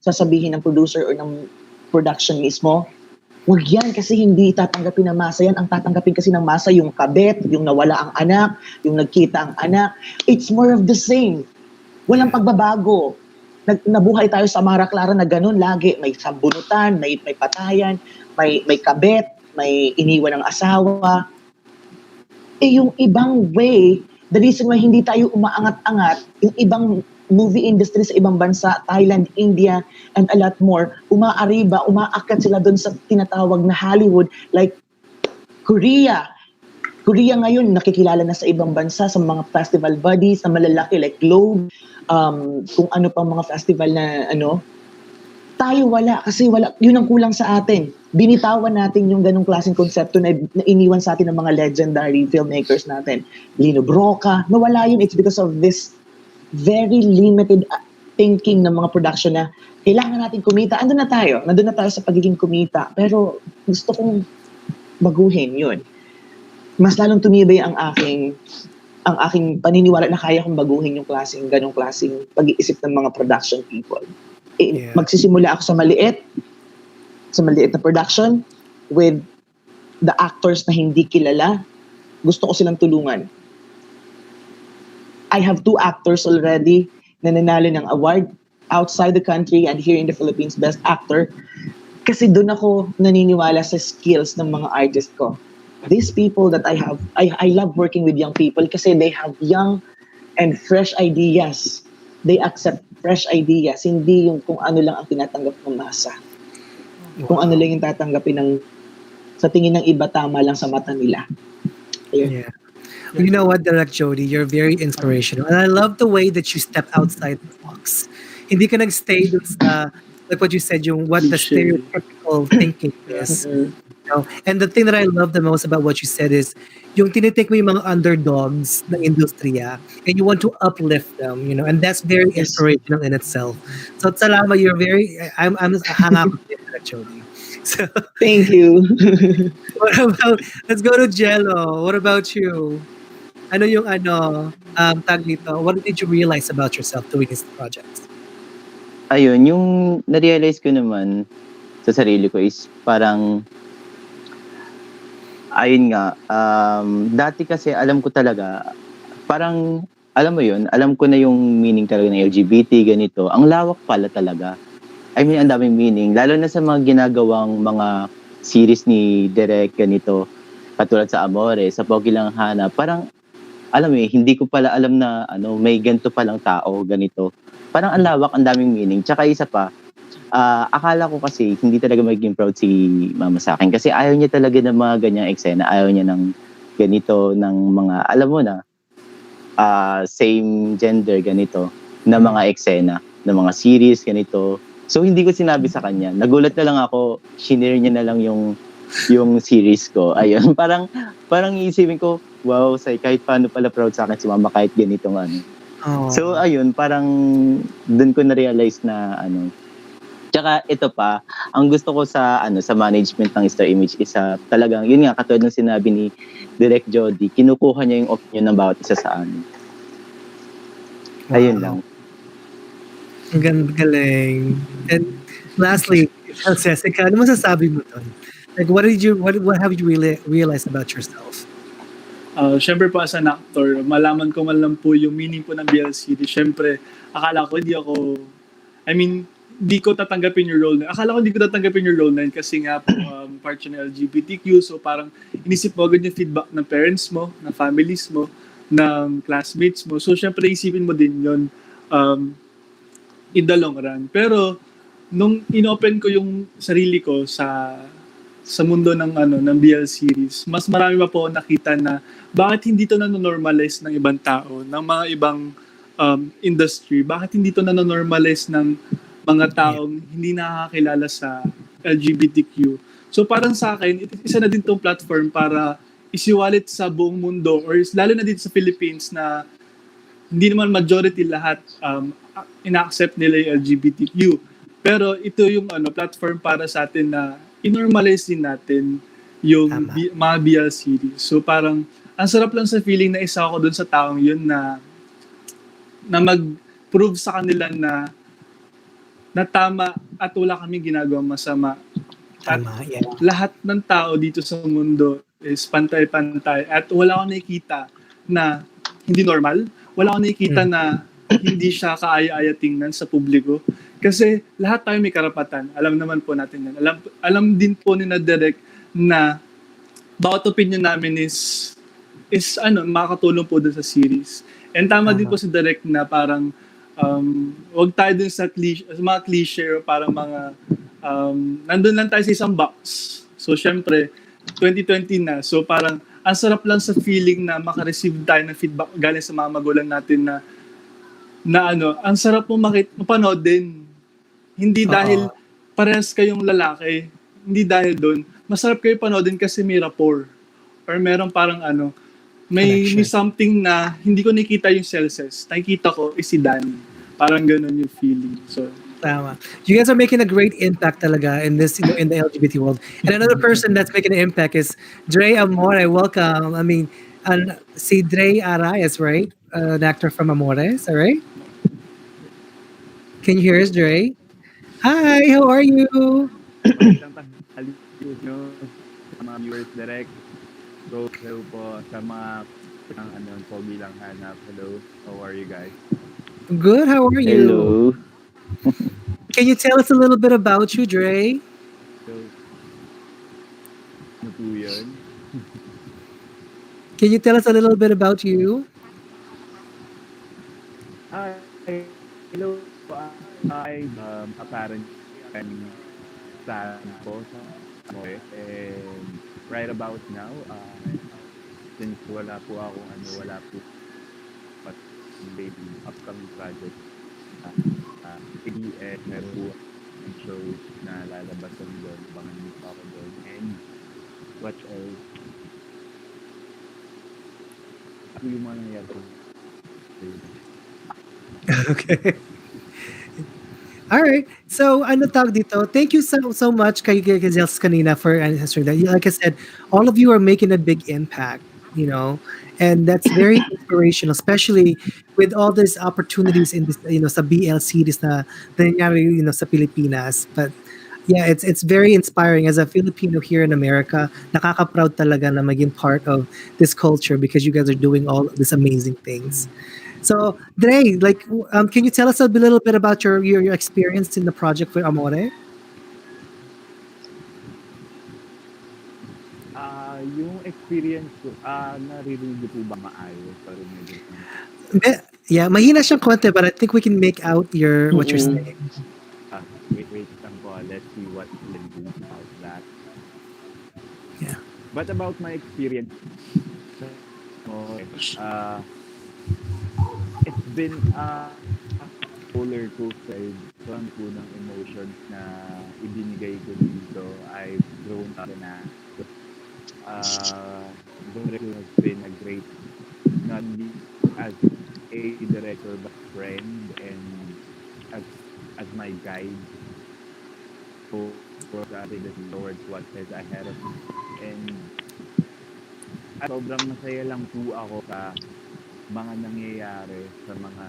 sasabihin ng producer or ng production mismo, wag yan kasi hindi tatanggapin ng masa yan. Ang tatanggapin kasi ng masa yung kabet, yung nawala ang anak, yung nagkita ang anak. It's more of the same. Walang pagbabago. Nabuhay tayo sa Mara Clara na ganun lagi. May sambunutan, may patayan, may kabet, may iniwan ng asawa. Yung ibang way, the reason why hindi tayo umaangat-angat, yung ibang movie industry sa ibang bansa, Thailand, India, and a lot more, umaakyat sila doon sa tinatawag na Hollywood, like Korea. Korea ngayon, nakikilala na sa ibang bansa, sa mga festival bodies, na malalaki like Globe, kung ano pang mga festival na tayo wala, kasi wala, yun ang kulang sa atin. Binitawan natin yung ganong klaseng konsepto na iniwan sa atin ng mga legendary filmmakers natin. Lino Broca, nawala yun. It's because of this very limited thinking ng mga production na kailangan natin kumita. Nandun na tayo sa pagiging kumita. Pero gusto kong baguhin yun. Mas lalong tumibay ang aking paniniwala na kaya kong baguhin yung ganong klaseng pag-iisip ng mga production people. Magsisimula ako sa maliit na production with the actors na hindi kilala. Gusto ko silang tulungan. I have 2 actors already na nanalo ng award outside the country and here in the Philippines, Best Actor. Kasi doon ako naniniwala sa skills ng mga artist ko. These people that I have, I love working with young people kasi they have young and fresh ideas. They accept fresh ideas, hindi yung kung ano lang ang tinatanggap ng masa. Kung ano lang yung tatanggapin sa tingin ng iba, tama lang sa mata nila. Ayun. Yeah. You know what, Direct Jody, you're very inspirational. And I love the way that you step outside the box. Hindi ka nagstay dun sa, like what you said, yung what the Cliche. stereotypical thinking is. Mm. And the thing that I love the most about what you said is, yung tinitake mo yung mga underdogs ng industriya and you want to uplift them, and that's very Yes. inspirational in itself. So, salamat, you're very, I'm hanga ako sa'yo, Direct Jody. So, Thank you. let's go to Jello. What about you? Ano yung tag nito? What did you realize about yourself doing this project? Ayun, yung na-realize ko naman sa sarili ko is parang, ayun nga, dati kasi alam ko talaga, parang, alam mo yun, alam ko na yung meaning talaga ng LGBT, ganito. Ang lawak pala talaga. I mean, ang daming meaning. Lalo na sa mga ginagawang mga series ni Derek, ganito. Katulad sa Amore, sa Pogi Lang Hana. Parang, alam mo hindi ko pala alam na may ganito palang tao, ganito. Parang ang lawak, ang daming meaning. Tsaka isa pa, akala ko kasi hindi talaga magiging proud si mama sa akin. Kasi ayaw niya talaga ng mga ganyang eksena. Ayaw niya ng ganito, ng mga, alam mo na, same gender, ganito, na mga eksena, ng mga series, ganito. So hindi ko sinabi sa kanya. Nagulat na lang ako, shinare niya na lang yung series ko. Ayun, parang iisipin ko, wow, kahit paano pala proud sa akin si mama kahit ganitong ano. Oh. So ayun, parang dun ko na-realize na Tsaka ito pa, ang gusto ko sa sa management ng Star Image is talagang, yun nga, katulad ng sinabi ni Direct Jody, kinukuha niya yung opinion ng bawat isa sa amin. Ayun lang. Ang galing. And lastly, Jessica, ano masasabi mo doon? Like, what have you realized about yourself? Siyempre po as an actor, malaman ko man lang po yung meaning po ng BLCD. Siyempre, akala ko hindi ko tatanggapin yung role na. Akala ko hindi ko tatanggapin yung role na yun kasi nga po part siya ng LGBTQ. So parang inisip mo agad yung feedback ng parents mo, ng families mo, ng classmates mo. So siyempre isipin mo din yun in the long run. Pero nung inopen ko yung sarili ko sa mundo ng BL series, mas marami pa po nakita na bakit hindi to nanonormalize ng ibang tao, ng mga ibang industry, bakit hindi to nanonormalize ng mga taong hindi nakakilala sa LGBTQ. So parang sa akin, isa na din tong platform para isiwalit sa buong mundo or lalo na dito sa Philippines na hindi naman majority lahat ina-accept nila yung LGBTQ. Pero ito yung platform para sa atin na i-normalize din natin yung mga BL series. So parang ang sarap lang sa feeling na isa ako dun sa taong yun na mag-prove sa kanila na tama at wala kaming ginagawang masama. Tama, yeah. Lahat ng tao dito sa mundo is pantay-pantay at wala akong nakikita na hindi normal. Wala akong nakikita na hindi siya kaaya-aya tingnan sa publiko. Kasi lahat tayo may karapatan. Alam naman po natin yan. Alam din po ni Direk na bawat opinion namin is makakatulong po dun sa series. And tama din po si Direk na parang wag tayo dun sa mga cliche o parang mga nandun lang tayo sa isang box. So syempre 2020 na. So parang ang sarap lang sa feeling na makareceive tayo ng feedback galing sa mga magulang natin na ang sarap mo mapanood din. Hindi dahil parehas kayong lalaki, hindi dahil doon. Masarap kayo panoodin kasi may rapport. Or meron parang may something na hindi ko nakita yung Celsius. Nakikita ko is si Danny. Parang ganun yung feeling. So, tama. You guys are making a great impact talaga in this, in the LGBT world. And another person that's making an impact is Dre Amore. Welcome. I mean, si Dre Arayes, right? An actor from Amores, all right? Can you hear us, Dre? Hi, how are you? Sa mga viewers direct, go po sa mga Pogi Lang Hanap. Hello, how are you guys? Good, how are you? Hello. Can you tell us a little bit about you, Dre? So, ano po yun? Can you tell us a little bit about you? Hi, hello. I'm apparently sad po sa Moe, and right about now, since wala po but maybe upcoming project meron po ang shows na lalabasan doon, abangan niyo pa ako doon, and what else, yung mga nangyari. Okay. All right. So, ano tawag dito? Thank you so much kay Gazelles kanina for answering that. Like I said, all of you are making a big impact, and that's very inspirational, especially with all these opportunities in this, sa BL series na nangyari, sa Pilipinas. But yeah, it's very inspiring as a Filipino here in America. Nakaka-proud talaga na maging part of this culture because you guys are doing all of these amazing things. So, Dre, can you tell us a little bit about your experience in the project for Amore? Yung experience ko, naririnig po ba maayos? Pero medyo Yeah, mahina siyang konti, but I think we can make out what you're saying. wait lang po. Let's see what we can do about that. Yeah. But about my experience, it's been a roller coaster po ng emotions na ibinigay ko dito. I've grown up na Derek has been a great, not only as a director but friend and as my guide for towards what is ahead of me. And sobrang masaya lang po ako sa mga nangyayari sa mga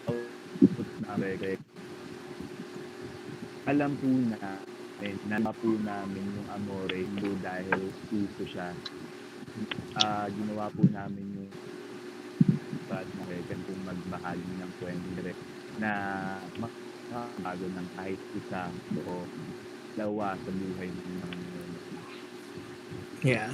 outputs namin. Alam po namin yung Amore po dahil uso siya. Ginawa po namin yung American kung magbahagi ng kwento direct na makabago ng kahit isa o dalawa sa buhay ng mga Yeah.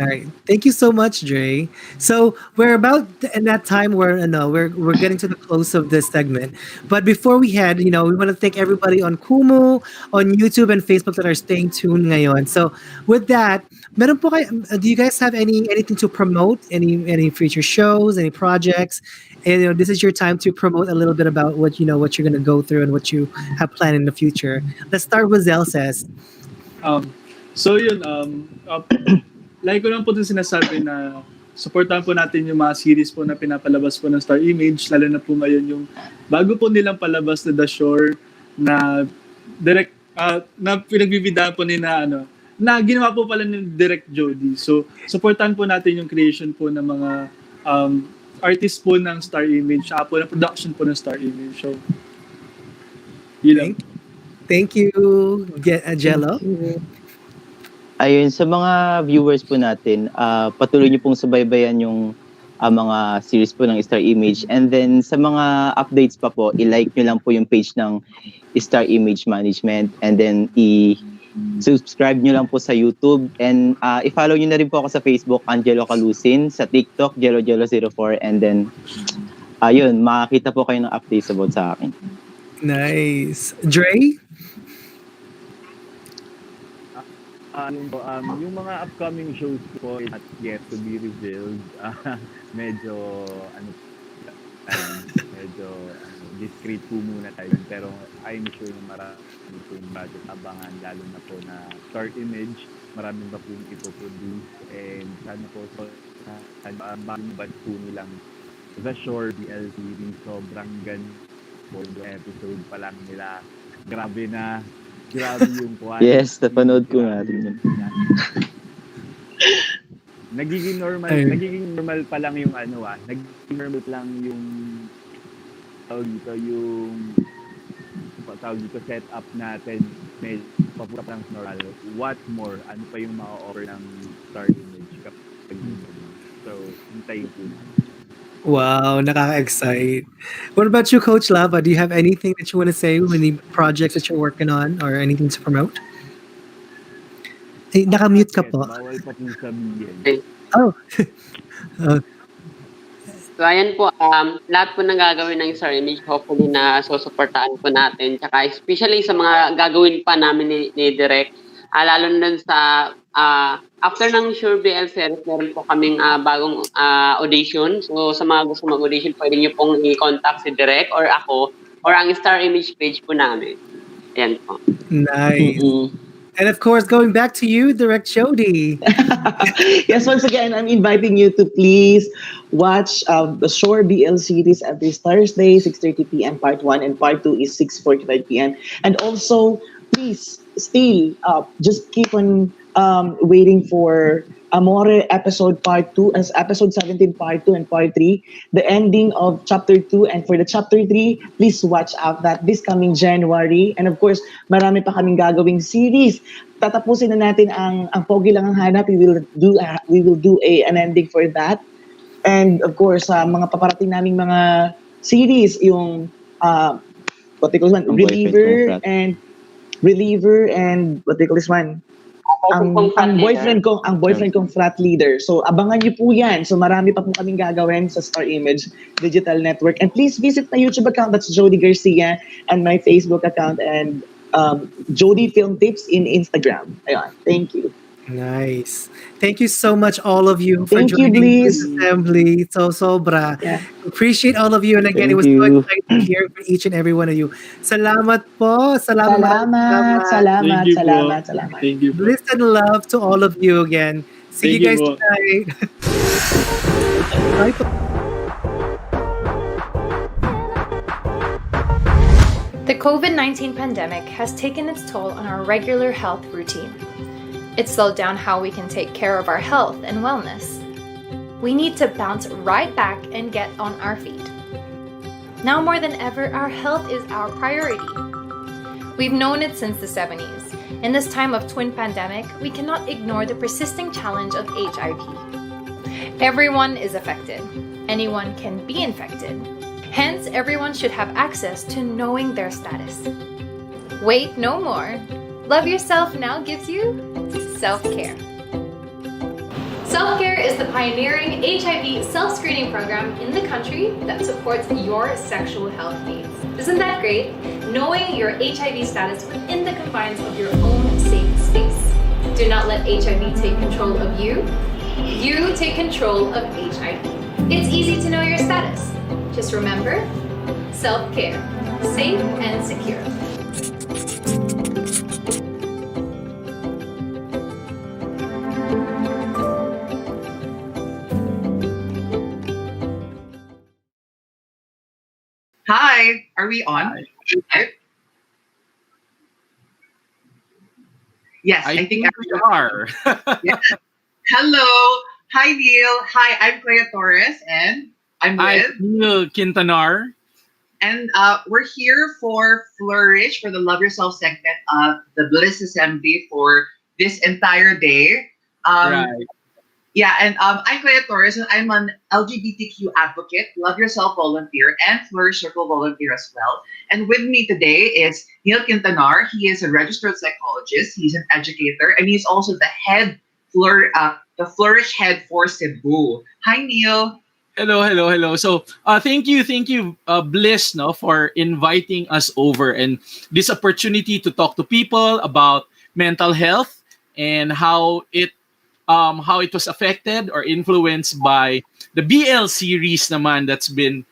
All right. Thank you so much, Dre. So we're about in that time where we're getting to the close of this segment. But before we head, we want to thank everybody on Kumu, on YouTube and Facebook that are staying tuned ngayon. So with that, meron po do you guys have anything to promote? Any future shows, any projects? And this is your time to promote a little bit about what what you're gonna go through and what you have planned in the future. Let's start with Zelses. So yun, like ko lang po din sinasabi na supportahan po natin yung mga series po na pinapalabas po ng Star Image, lalo na po ngayon yung bago po nilang palabas na The Shore na direct na pinagbibidaan po ni na ginawa po pala ni Direct Jody. So supportahan po natin yung creation po ng mga artist po ng Star Image, po ng production po ng Star Image. So yun lang. Thank you, Jello. Ayun, sa mga viewers po natin, patuloy niyo pong subaybayan yung mga series po ng Star Image. And then sa mga updates pa po, i-like niyo lang po yung page ng Star Image Management. And then i-subscribe niyo lang po sa YouTube. And i-follow niyo na rin po ako sa Facebook, Angelo Calusin. Sa TikTok, JeloJelo04. And then, ayun, makakita po kayo ng updates about sa akin. Nice. Dre? Yung mga upcoming shows ko is not yet to be revealed. Medyo discreet po muna tayo. Pero I'm sure na marami pong budget abangan, lalo na po na Star Image. Maraming pa po ipoproduce. And sana po bagong batch po nilang The Shore BL series. Sobrang ganda po yung episode pa lang nila. Grabe yung quality. Yes, napanood ko nga rin. Nagiging normal pa lang yung nagiging normal lang yung tawag dito setup natin, may papunta pa lang normal. What more? Ano pa yung ma-offer ng Star Image kapag so, hintayin po natin. Wow, nakaka-excite. What about you, Coach Lava? Do you have anything that you want to say? Any projects that you're working on or anything to promote? Hey, naka-mute ka po. Bawal pa kong sabihin. Oh. So ayan po, lahat po ng gagawin ng Star Image, hopefully na susuportahan po natin. Tsaka especially sa mga gagawin pa namin ni Direk, lalo na dun sa After ng Sure BL series, meron po kaming bagong audition. So sa mga gusto mag-audition, pwede nyo pong i-contact si Direk or ako or ang Star Image page po namin. Ayan po. Nice. And of course, going back to you, Direct Jody. Yes, once again, I'm inviting you to please watch the Shore BL series every Thursday, 6:30 p.m. Part 1, and Part 2 is 6:45 p.m. And also, please, still, just keep on waiting for Amore episode Part 2, as episode 17 Part 2 and Part 3, the ending of Chapter 2. And for the Chapter 3, please watch out that this coming January. And of course, marami pa kaming gagawing series. Tatapusin na natin ang Pogi Lang Ang Hanap. We will do an ending for that. And of course, mga paparating naming mga series, yung what they call this one, Reliever and what they call this one, ang boyfriend kong frat leader. So abangan niyo po yan. So marami pa po kaming gagawin sa Star Image Digital Network. And please visit my YouTube account, that's Jody Garcia, and my Facebook account, and Jody Film Tips in Instagram. Ayun. Thank you. Nice. Thank you so much, all of you, for Thank you, joining Bliss. this assembly. So sobra. Yeah. Appreciate all of you. And again, it was so exciting to hear from each and every one of you. Salamat po. Salamat. Thank you po. Bliss and love to all of you again. See Thank you guys you po. tonight. Bye po. The COVID-19 pandemic has taken its toll on our regular health routine. It slowed down how we can take care of our health and wellness. We need to bounce right back and get on our feet. Now more than ever, our health is our priority. We've known it since the 70s. In this time of twin pandemic, we cannot ignore the persisting challenge of HIV. Everyone is affected. Anyone can be infected. Hence, everyone should have access to knowing their status. Wait no more. Love Yourself now gives you self-care. Self-Care is the pioneering HIV self-screening program in the country that supports your sexual health needs. Isn't that great? Knowing your HIV status within the confines of your own safe space. Do not let HIV take control of you. You take control of HIV. It's easy to know your status. Just remember, self-care, safe and secure. Hi, are we on? Yes, I think we are. Yes. Hello. Hi, Neil. Hi, I'm Clea Torres, and I'm with Neil Quintanar. And we're here for Flourish, for the Love Yourself segment of the Bliss Assembly for this entire day. Right. Yeah, and I'm Clea Torres, and I'm an LGBTQ advocate, Love Yourself volunteer, and Flourish Circle volunteer as well. And with me today is Neil Quintanar. He is a registered psychologist, he's an educator, and he's also the head, the Flourish head for Cebu. Hi, Neil. Hello. So, thank you, Bliss, for inviting us over and this opportunity to talk to people about mental health and how it was affected or influenced by the BL series naman that's been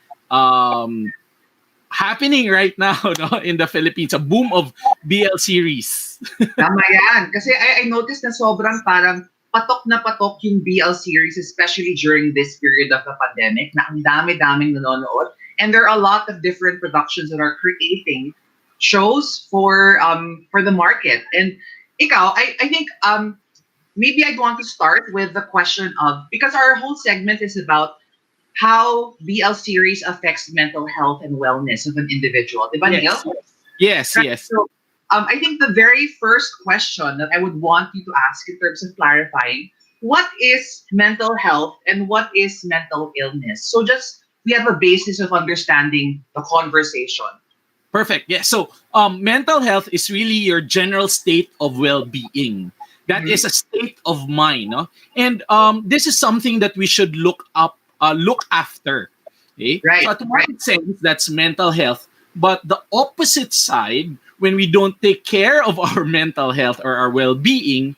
happening right now, in the Philippines. A boom of BL series. Tama yan. Kasi I noticed na sobrang parang patok na patok yung BL series, especially during this period of the pandemic, na ang dami-daming nanonood. And there are a lot of different productions that are creating shows for the market. And ikaw, I think maybe I'd want to start with the question of, because our whole segment is about how BL series affects mental health and wellness of an individual. Diba, Neil? Yes. So, I think the very first question that I would want you to ask in terms of clarifying, what is mental health and what is mental illness? So just, we have a basis of understanding the conversation. Perfect. Yeah. So, mental health is really your general state of well-being. That is a state of mind, no? And this is something that we should look after. Okay? Right. So to one sense, that's mental health. But the opposite side, when we don't take care of our mental health or our well-being,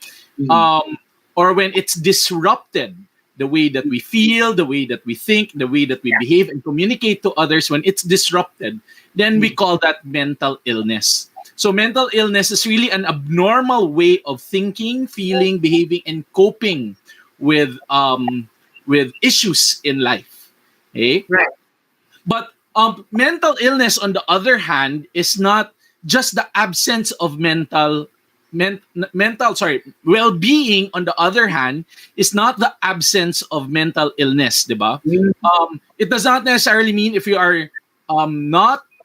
or when it's disrupted, the way that we feel, the way that we think, the way that we behave and communicate to others, when it's disrupted, then we call that mental illness. So mental illness is really an abnormal way of thinking, feeling, behaving, and coping with issues in life. Okay? Right. But mental illness, on the other hand, is not just the absence of well-being. On the other hand, is not the absence of mental illness, diba? It does not necessarily mean if you are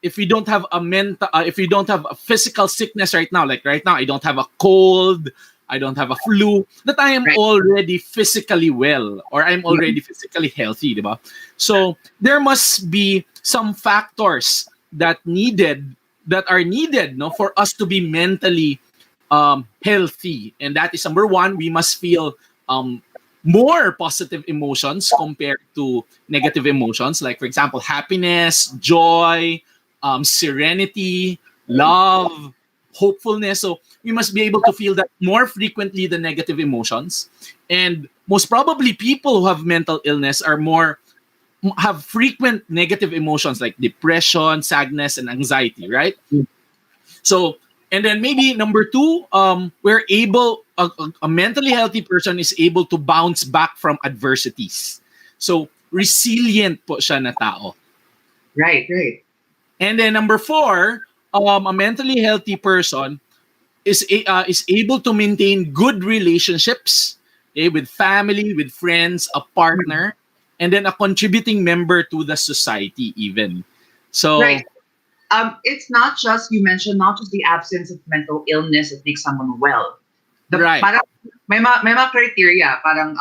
if you don't have if you don't have a physical sickness right now, like right now, I don't have a cold, I don't have a flu, that I am already physically well or I'm already physically healthy, diba? So there must be some factors that are needed, no, for us to be mentally healthy. And that is number one, we must feel more positive emotions compared to negative emotions, like for example, happiness, joy, serenity, love, hopefulness. So we must be able to feel that more frequently than negative emotions. And most probably people who have mental illness have frequent negative emotions like depression, sadness, and anxiety, right? So, and then maybe number two, we're able, a mentally healthy person is able to bounce back from adversities. So, resilient po siya na tao. Right. And then number four, a mentally healthy person is able to maintain good relationships, with family, with friends, a partner, and then a contributing member to the society even. So, right. It's not just, you mentioned, not just the absence of mental illness that makes someone well. Right. Parang may mga criteria, parang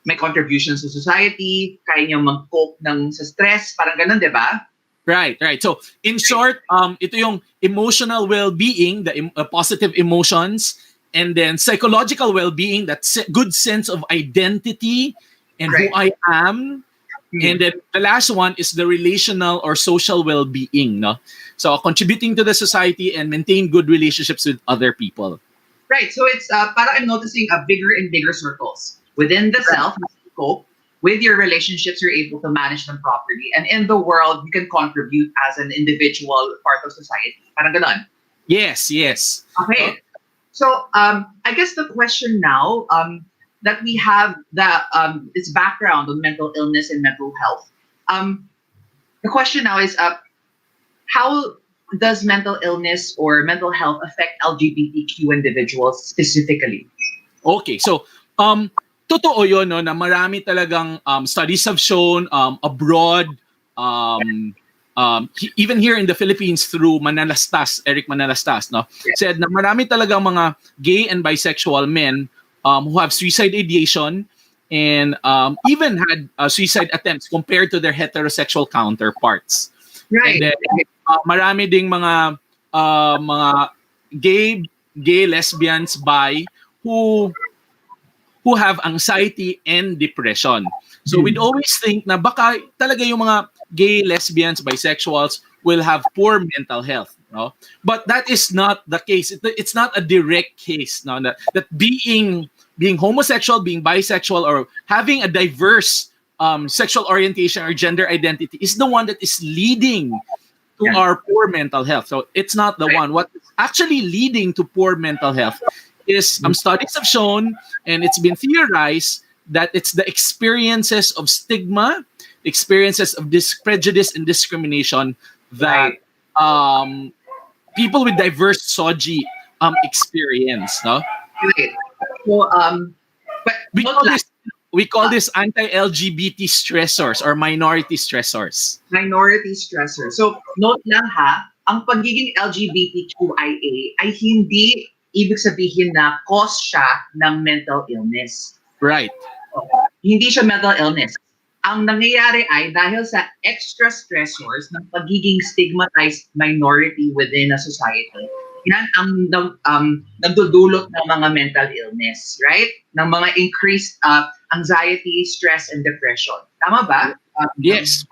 may contributions to society, kaya niyo mag-cope sa stress, parang ganun, di ba? Right. So, in short, ito yung emotional well-being, the positive emotions, and then psychological well-being, that good sense of identity and who I am. And then the last one is the relational or social well-being, no? So, contributing to the society and maintain good relationships with other people. Right. So it's parang I'm noticing a bigger and bigger circles within the self. You cope with your relationships, you're able to manage them properly, and in the world, you can contribute as an individual part of society. Parang ganon. Yes. Okay. So I guess the question now that we have this background on mental illness and mental health. The question now is how does mental illness or mental health affect LGBTQ individuals specifically? Okay, so totoo yun, no, na marami talagang studies have shown abroad, even here in the Philippines through Eric Manalastas, no, said na marami talagang mga gay and bisexual men who have suicide ideation and even had suicide attempts compared to their heterosexual counterparts. Right. And then, marami ding mga gay, lesbians, bi who have anxiety and depression. So we'd always think na baka talaga yung mga gay, lesbians, bisexuals will have poor mental health, no? But that is not the case. It's not a direct case, no, that being homosexual, being bisexual, or having a diverse sexual orientation or gender identity is the one that is leading to our poor mental health. So it's not the one. What is actually leading to poor mental health is studies have shown, and it's been theorized, that it's the experiences of stigma, experiences of prejudice and discrimination that people with diverse SOGI experience. No? Right. So but we call this anti-LGBT stressors or minority stressors. Minority stressors. So note lang ha, ang pagiging LGBTQIA ay hindi ibig sabihin na cause siya ng mental illness. Right. Hindi siya mental illness. Ang nangyayari ay dahil sa extra stressors ng pagiging stigmatized minority within a society. Yan ang nagdudulot ng mga mental illness, right? Ng mga increased anxiety, stress, and depression. Tama ba? Yes,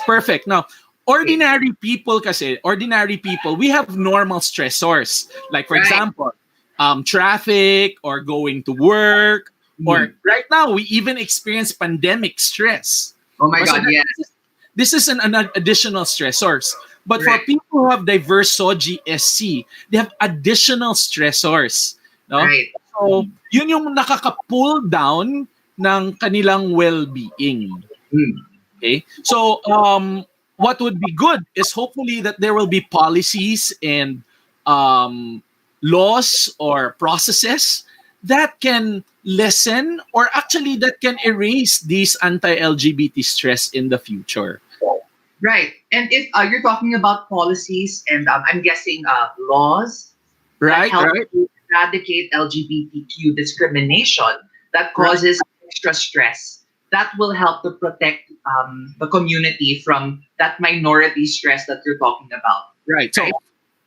perfect. Now, ordinary people, we have normal stressors. Like, for example, traffic or going to work, or right now we even experience pandemic stress. Oh my God, yes. This is an additional stressors. But for people who have diverse SOGI SC, they have additional stressors. No? Right. So, yun yung nakaka-pull down ng kanilang well-being. Okay? So, what would be good is hopefully that there will be policies and laws or processes that can lessen or actually that can erase these anti-LGBT stress in the future. Right. And if you're talking about policies and I'm guessing laws right, that help right. to eradicate LGBTQ discrimination that causes extra stress, that will help to protect the community from that minority stress that you're talking about. Right. So,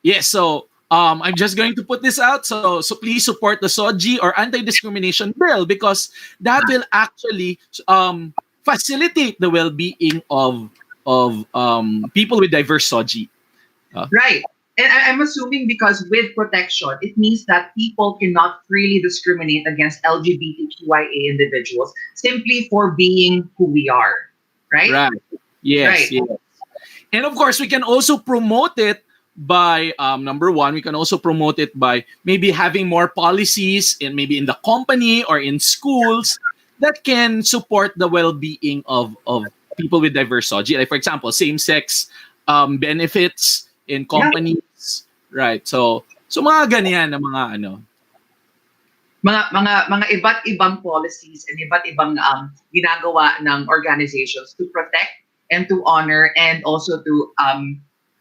yes. So, I'm just going to put this out. So please support the SOGI or anti-discrimination bill because that will actually facilitate the well-being of people with diverse SOGI. Right. And I'm assuming because with protection, it means that people cannot freely discriminate against LGBTQIA individuals simply for being who we are. Right? Right. Yes. Right. Yes. And of course, we can also promote it by number one, we can also promote it by maybe having more policies in maybe in the company or in schools that can support the well-being of people with diverse SOGI. Like for example, same-sex benefits in companies, right? So mga ganyan na mga ano. Mga iba't ibang policies and iba't ibang ginagawa ng organizations to protect and to honor and also to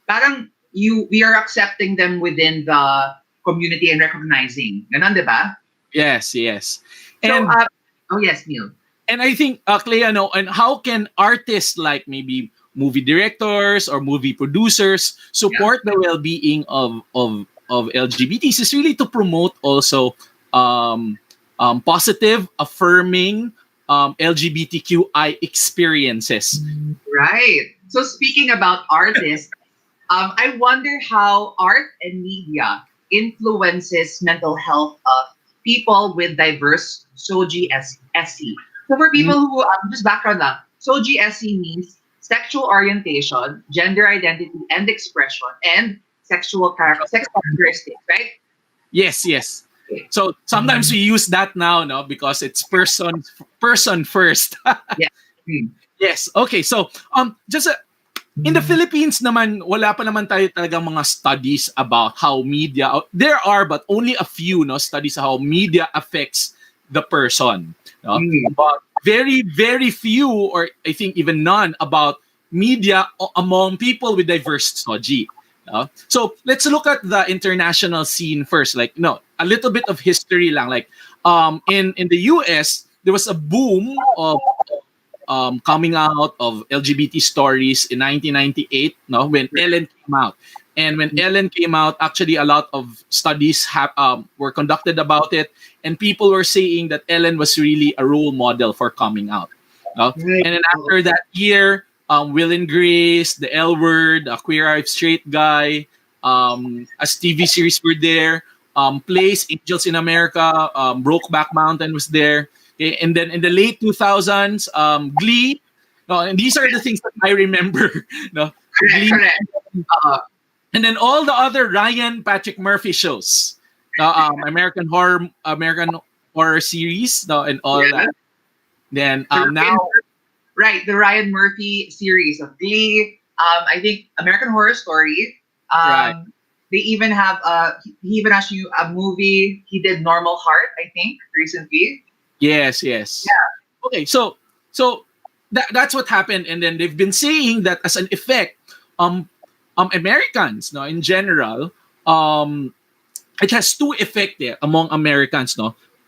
parang we are accepting them within the community and recognizing. Ganon, di ba? Yes, yes. And And yes, Neil. And I think, Clea, and how can artists like maybe movie directors or movie producers support the well-being of LGBTs is really to promote also positive, affirming LGBTQI experiences. Right. So speaking about artists, I wonder how art and media influences mental health of people with diverse SOGI SC. So for people who, just background lang, SOGI SC means sexual orientation, gender identity and expression, and sex characteristics, right? Yes, yes. So sometimes we use that now, no, because it's person first. Yes. Yes. Okay. So in the Philippines naman, wala pa naman tayo talagang mga studies about how media, there are but only a few studies how media affects the person. No? But very, very few, or I think even none, about media among people with diverse SOGI. So let's look at the international scene first. Like, a little bit of history lang. Like, in the US, there was a boom of coming out of LGBT stories in 1998, when Ellen came out. And when Ellen came out, actually a lot of studies were conducted about it, and people were saying that Ellen was really a role model for coming out. And then after that year, Will and Grace, The L Word, A Queer Eye Straight Guy, as TV series were there, Plays, Angels in America, Brokeback Mountain was there. Okay? And then in the late 2000s, Glee. And these are the things that I remember. Glee. And then all the other Ryan Patrick Murphy shows, American Horror series, and all that. Then now, right, the Ryan Murphy series of Glee. I think American Horror Story. Right. They even have he even actually a movie. He did Normal Heart, I think, recently. Yes, yes. Yeah. Okay, so that's what happened, and then they've been saying that as an effect, Americans, in general, it has two effects there among Americans.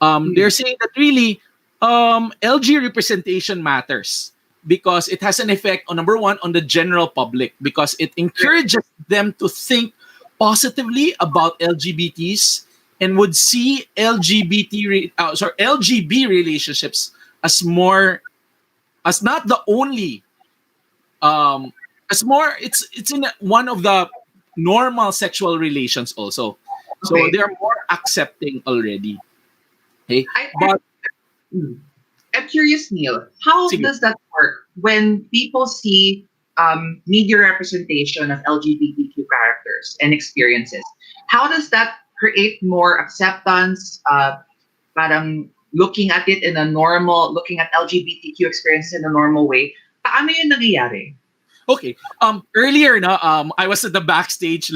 They're saying that really, LG representation matters because it has an effect on, number one, on the general public, because it encourages them to think positively about LGBTs and would see LGB relationships as not the only, as more, it's in one of the normal sexual relations also. So they're more accepting already. Okay, I, but mm. I'm curious, Neil, how sige. does that work when people see media representation of LGBTQ characters and experiences? How does that create more acceptance? Parang looking at it in a normal, looking at LGBTQ experiences in a normal way. Paano yun nangyayari? Okay. Earlier, no, I was at the backstage,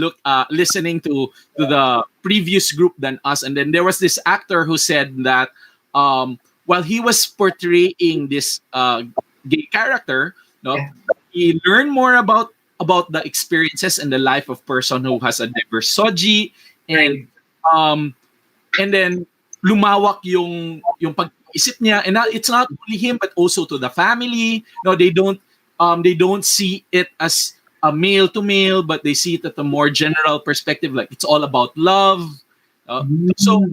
listening to the previous group than us, and then there was this actor who said that while he was portraying this gay character, no, he learned more about the experiences and the life of person who has a diverse soji, um, and then lumawak yung pag-isip niya, and it's not only him but also to the family. No, they don't see it as a male to male, but they see it at a more general perspective, like it's all about love. So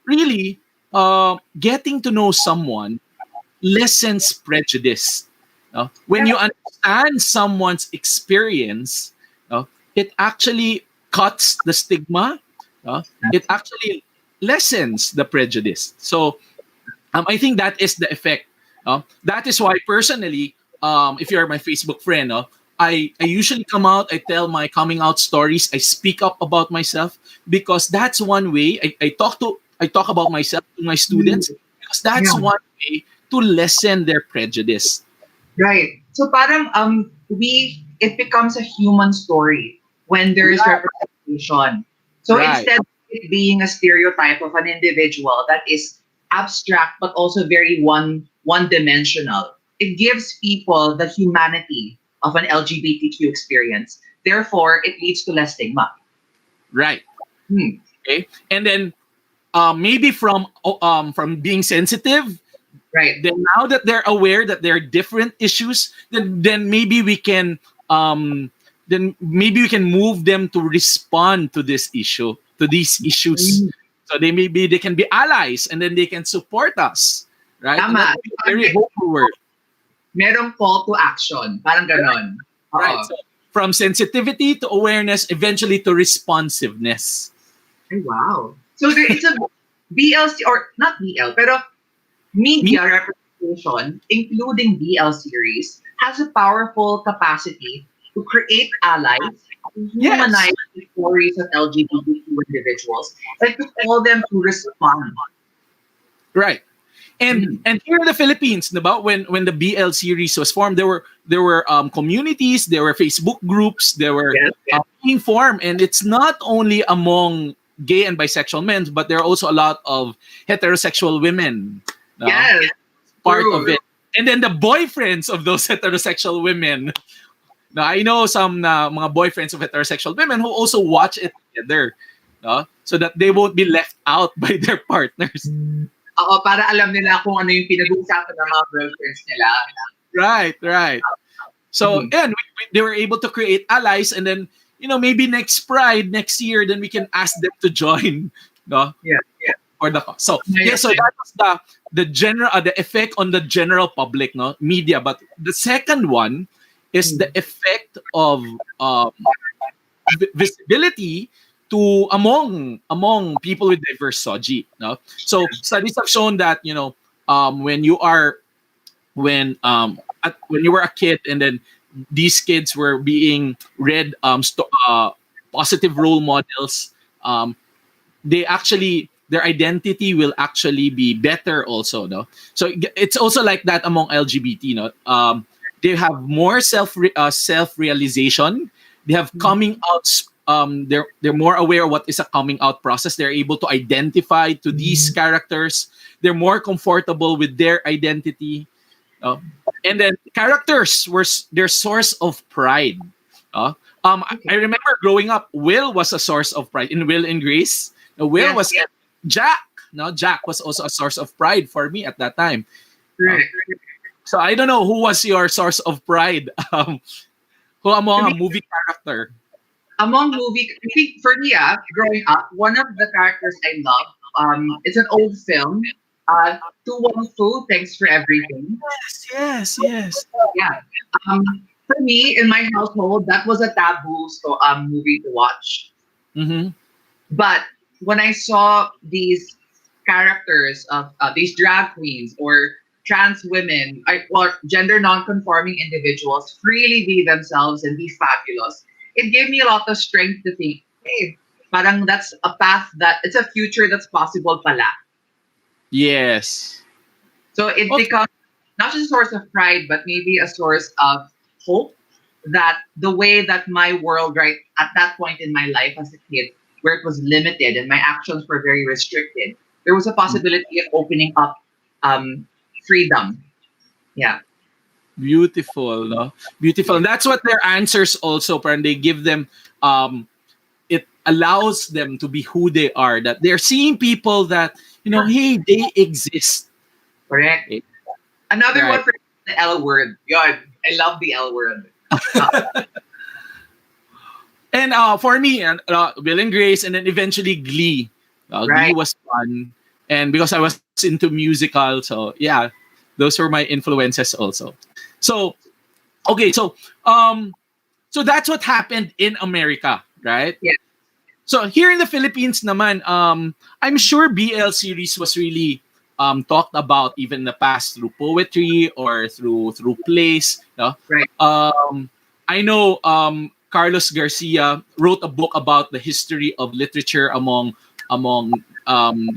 really, getting to know someone lessens prejudice. When you understand someone's experience, it actually cuts the stigma. It actually lessens the prejudice. So I think that is the effect. That is why personally, if you're my Facebook friend, I usually come out, I tell my coming out stories, I speak up about myself, because that's one way I talk about myself to my students, because that's one way to lessen their prejudice. Right. So parang it becomes a human story when there is representation. So Right. instead of it being a stereotype of an individual that is abstract but also very one dimensional, it gives people the humanity of an LGBTQ experience. Therefore, it leads to less stigma. Right. Okay. And then maybe from being sensitive, right? Then now that they're aware that there are different issues, then maybe we can move them to respond to this issue, to these issues. So they can be allies, and then they can support us, right? And Tama. that's a very hopeful word. Merong call to action. Parang ganon. Right. So from sensitivity to awareness, eventually to responsiveness. Ay, wow. So there is a BLC, or not BL, pero media representation, including BL series, has a powerful capacity to create allies, to humanize the stories of LGBTQ individuals, and to call them to respond. Right. And here in the Philippines, diba, when the BL series was formed, there were communities, there were Facebook groups, there were being formed, and it's not only among gay and bisexual men, but there are also a lot of heterosexual women. Yes, part true. of it. And then the boyfriends of those heterosexual women. Now, I know some mga boyfriends of heterosexual women who also watch it together, so that they won't be left out by their partners. Oo, para alam nila kung ano yung pinag-uusapan ng mga girlfriends nila. Right. So, and they were able to create allies, and then, maybe next Pride, next year, then we can ask them to join, no? Yeah. For the cause. So, so that was the general, the effect on the general public, no? Media. But the second one is the effect of visibility to among people with diverse soji. No? So studies have shown that when you were a kid, and then these kids were being read positive role models, their identity will actually be better also. No, so it's also like that among LGBT. No, they have more self realization. They have coming out. They're more aware of what is a coming out process. They're able to identify to these characters. They're more comfortable with their identity. And then characters were their source of pride. I remember growing up, Will was a source of pride. In Will and Grace, Will was Jack. No, Jack was also a source of pride for me at that time. So I don't know who was your source of pride. Who among a movie character? Among movie, I think for me, growing up, one of the characters I love, it's an old film, Tu Wong Fu, Thanks for Everything. Yes. Yeah. For me, in my household, that was a taboo movie to watch. Mm-hmm. But when I saw these characters of these drag queens or trans women or gender non-conforming individuals freely be themselves and be fabulous, it gave me a lot of strength to think, hey, parang that's a path that it's a future that's possible pala. Yes. So it becomes not just a source of pride, but maybe a source of hope that the way that my world, right, at that point in my life as a kid, where it was limited and my actions were very restricted, there was a possibility of opening up freedom. Yeah. Beautiful, no? Beautiful. And that's what their answers also, and they give them, it allows them to be who they are, that they're seeing people that, hey, they exist. Correct. Okay. Another one for the L word. God, I love the L word. And for me, Will and Grace, and then eventually Glee. Glee was fun. And because I was into musical, so yeah, those were my influences also. So, okay, so that's what happened in America, right? Yeah. So here in the Philippines naman, I'm sure BL series was really talked about even in the past through poetry or through plays. No? Right. I know Carlos Garcia wrote a book about the history of literature among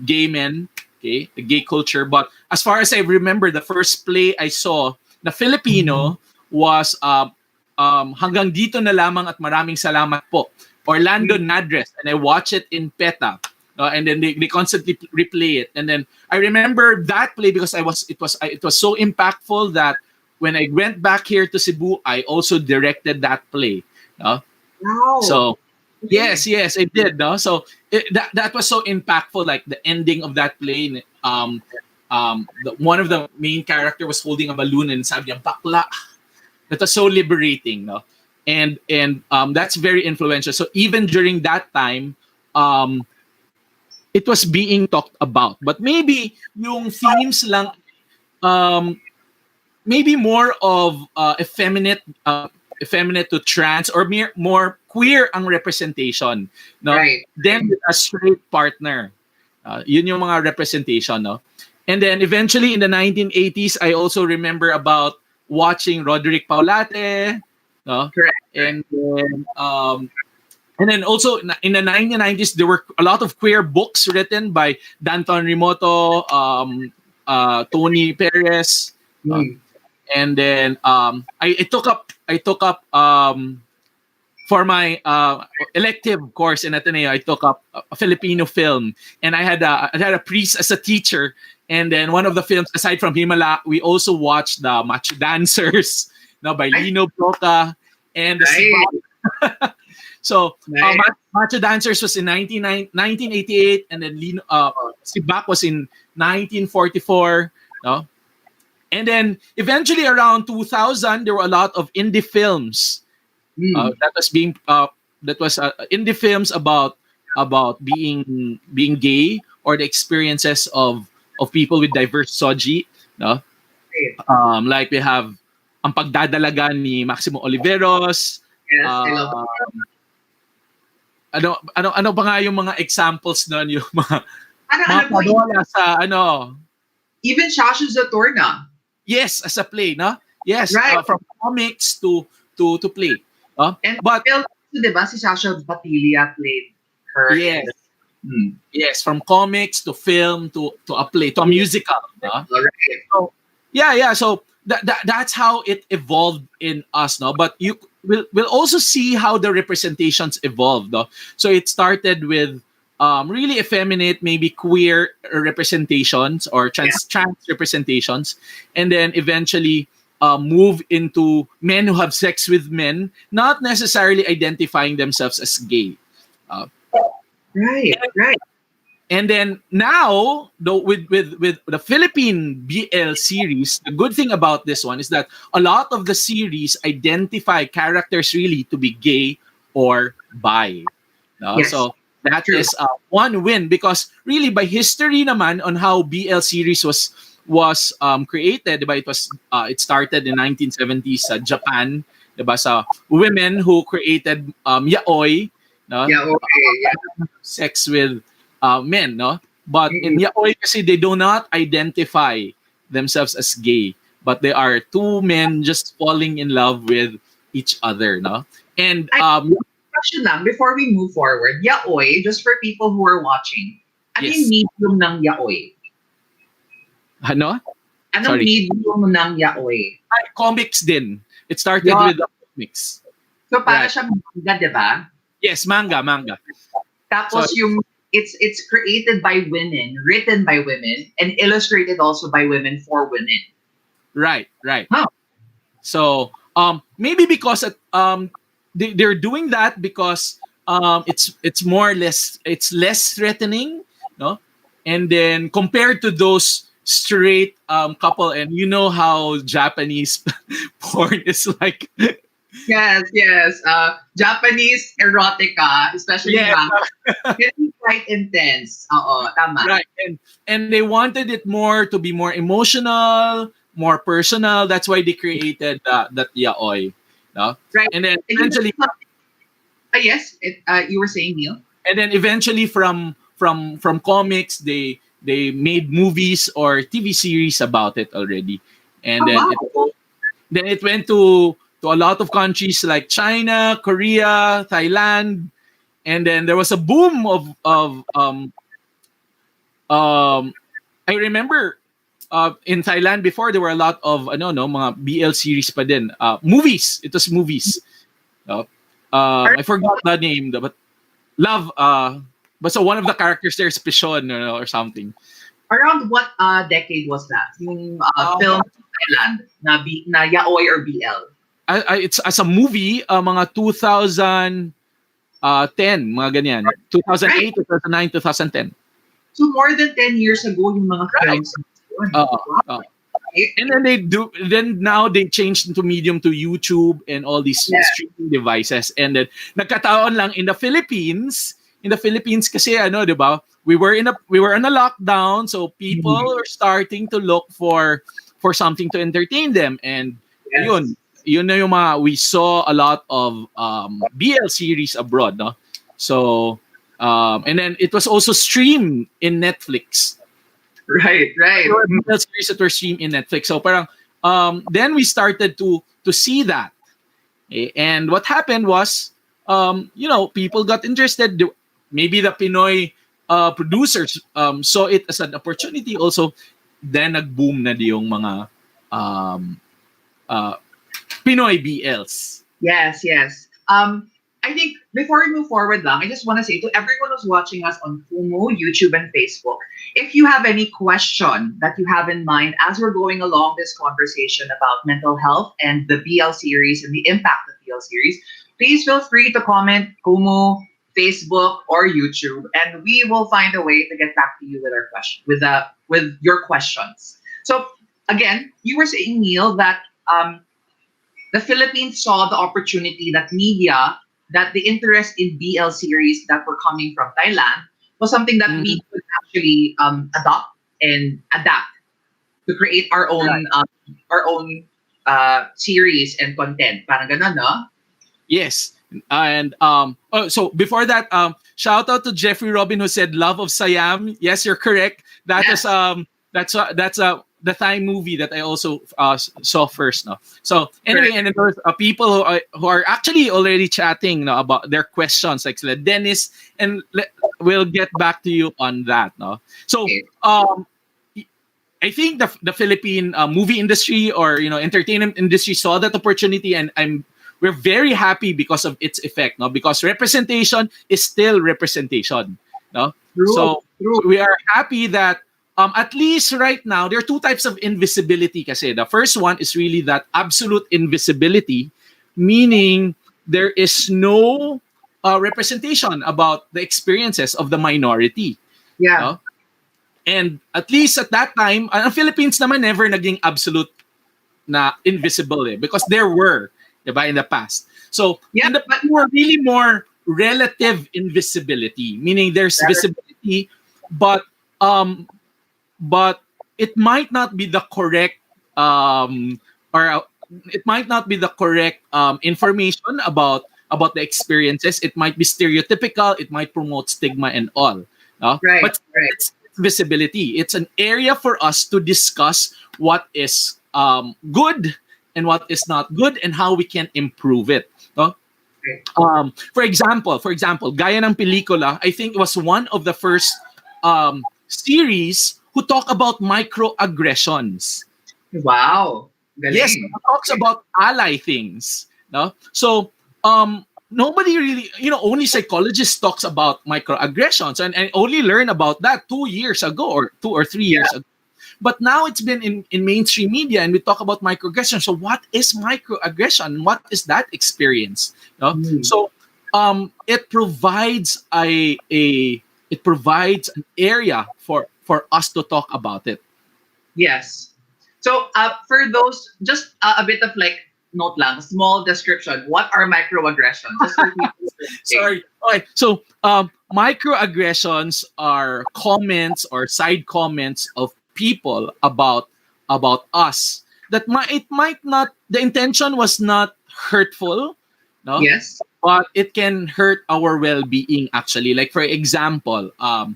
gay men, okay, the gay culture. But as far as I remember, the first play I saw na Filipino was Hanggang Dito na Lamang at Maraming Salamat Po, Orlando Nadres, and I watched it in PETA. And then they constantly replay it. And then I remember that play because it was so impactful that when I went back here to Cebu, I also directed that play. Wow. So yes, I did. No? So that was so impactful. Like the ending of that play, one of the main character was holding a balloon and sabi niya, bakla. That was so liberating. No? And that's very influential. So even during that time, it was being talked about. But maybe yung themes lang, maybe more of effeminate to trans, or more queer ang representation, no? Right. Then with a straight partner, yun yung mga representation, no? And then eventually in the 1980s, I also remember about watching Roderick Paulate, no? Correct. And then also in the 1990s, there were a lot of queer books written by Danton Rimoto, Tony Perez, and then I took up for my elective course in Ateneo. I took up a Filipino film, and I had a priest as a teacher. And then one of the films, aside from Himala, we also watched the Macho Dancers, by Lino Broca and the So Macho Dancers was in 1988, and then Sibak was in 1944. No? And then eventually around 2000, there were a lot of indie films that was indie films about being gay, or the experiences of people with diverse soji. No? Like we have Ang Pagdadalaga ni Maximo Oliveros. Yes, I love ano ba nga yung mga examples nun, yung mga po, parola sa even Shashu Zatorna. Yes, as a play, no? Yes, Right. From comics to play. And but diba si Sasha Batilia played her. Yes. Yes, from comics to film to a play, to a musical. So, yeah. So that's how it evolved in us, no? But we'll also see how the representations evolved, no? So it started with really effeminate, maybe queer representations or trans representations, and then eventually move into men who have sex with men, not necessarily identifying themselves as gay. Right. And then now, though, with the Philippine BL series, the good thing about this one is that a lot of the series identify characters really to be gay or bi. No? Yes. So that is one win, because really by history naman on how BL series was created, diba? It started in 1970s sa Japan, diba? Sa women who created yaoi, no? Yeah, okay. Yeah. Sex with men, no? But in yaoi kasi they do not identify themselves as gay, but they are two men just falling in love with each other, no? And Question lang, before we move forward, yaoi, just for people who are watching, ano yung yes. medium ng yaoi? Ano? Anong Sorry. medium ng yaoi? Comics din. It started Yeah. with the comics. So para Right. siyang manga, di ba? Yes, manga. Tapos So, yung it's created by women, written by women, and illustrated also by women for women. Right. Huh. So maybe because they're doing that because it's more or less it's less threatening, no? And then compared to those straight couple, and you know how Japanese porn is like. Yes. Japanese erotica, especially Yes. manga, can be quite intense. Oo, tama. Right, and they wanted it more to be more emotional, more personal. That's why they created that yaoi, no? Right. And then And you eventually, yes, you were saying, Neil? and then eventually from comics, they made movies or TV series about it already, and Oh, wow. then it went to a lot of countries like China, Korea, Thailand, and then there was a boom of I remember in Thailand before there were a lot of mga BL series pa din. Movies. It was movies. I forgot the name, but Love. But so one of the characters there is Pishon or something. Around what decade was that? Yung film in Thailand na yaoi or BL? It's as a movie, mga 2010, mga ganyan. 2008, 2009, 2010. So more than 10 years ago yung mga films. And then now they changed into medium to YouTube and all these streaming devices. And then nagkataon lang in the Philippines kasi di ba? We were on a lockdown, so people are starting to look for something to entertain them, and yun na yung we saw a lot of BL series abroad, no? So and then it was also streamed in Netflix. Right. There were BL series that were streamed in Netflix. So parang then we started to see that. And what happened was people got interested. Maybe the Pinoy producers saw it as an opportunity also. Then nag-boom na yung mga Pinoy BLs. Yes. I think before we move forward lang, I just want to say to everyone who's watching us on Kumu, YouTube, and Facebook, if you have any question that you have in mind as we're going along this conversation about mental health and the BL series and the impact of BL series, please feel free to comment Kumu, Facebook, or YouTube, and we will find a way to get back to you with our question, with your questions. So again, you were saying, Neil, that the Philippines saw the opportunity that the interest in BL series that were coming from Thailand was something that we could actually adopt and adapt to create our own series and content. Parang ganun, no? Yes. And so before that, shout out to Jeffrey Robin who said Love of Siam. Yes, you're correct. That is that's the Thai movie that I also saw first. No, so anyway, and then there's people who are actually already chatting about their questions, like Dennis, and we'll get back to you on that. No, so I think the Philippine movie industry or entertainment industry saw that opportunity, and we're very happy because of its effect. No, because representation is still representation. No, we are happy that. At least right now, there are two types of invisibility kasi. The first one is really that absolute invisibility, meaning there is no representation about the experiences of the minority. Yeah. No? And at least at that time, ang Philippines naman never naging absolute na invisible because there were, diba, in the past. So, but more really more relative invisibility, meaning there's visibility, but it might not be the correct it might not be the correct information about the experiences. It might be stereotypical. It might promote stigma and all. Right, But right. it's visibility. It's an area for us to discuss what is good and what is not good and how we can improve it. No? For example, gaya ng pelikula, I think it was one of the first series who talk about microaggressions. Wow. Galing. Yes, it talks about ally things. No? So nobody really, only psychologists talks about microaggressions, and I only learned about that 2 years ago or 2 or 3 years ago. But now it's been in mainstream media, and we talk about microaggression. So what is microaggression? What is that experience? No? So it provides it provides an area for us to talk about it. Yes. So for those, just a bit of like note lang, small description. What are microaggressions? Just for people to Sorry. Okay. So microaggressions are comments or side comments of people about us that it might not, the intention was not hurtful, no? Yes. But it can hurt our well-being actually. Like for example, ang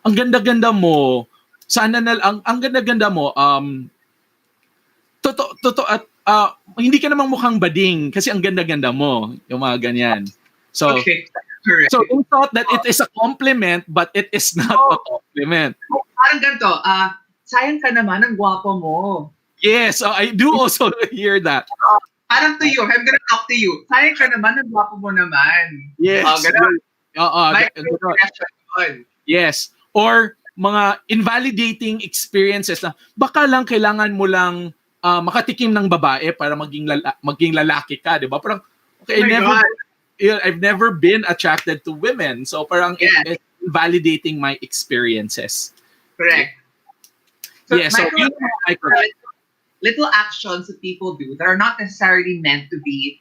ganda-ganda mo, sana na ang ganda-ganda mo, totoo at hindi ka namang mukhang bading kasi ang ganda-ganda mo, yung mga ganyan. So Okay. Correct. so we thought that it is a compliment, but it is not a compliment. Parang ganito, sayang ka naman, ang gwapo mo. Yes, I do also hear that. Parang to you, I'm gonna talk to you. Sayang ka naman, ang gwapo mo naman. Yes. Ganun. Ganun. Microaggression. Yes. Or mga invalidating experiences na baka lang kailangan mo lang makatikim ng babae para maging lalaki ka, 'di ba? Parang okay, Oh my God. I've never been attracted to women. So parang it's validating my experiences. Correct. Yeah, so little actions that people do that are not necessarily meant to be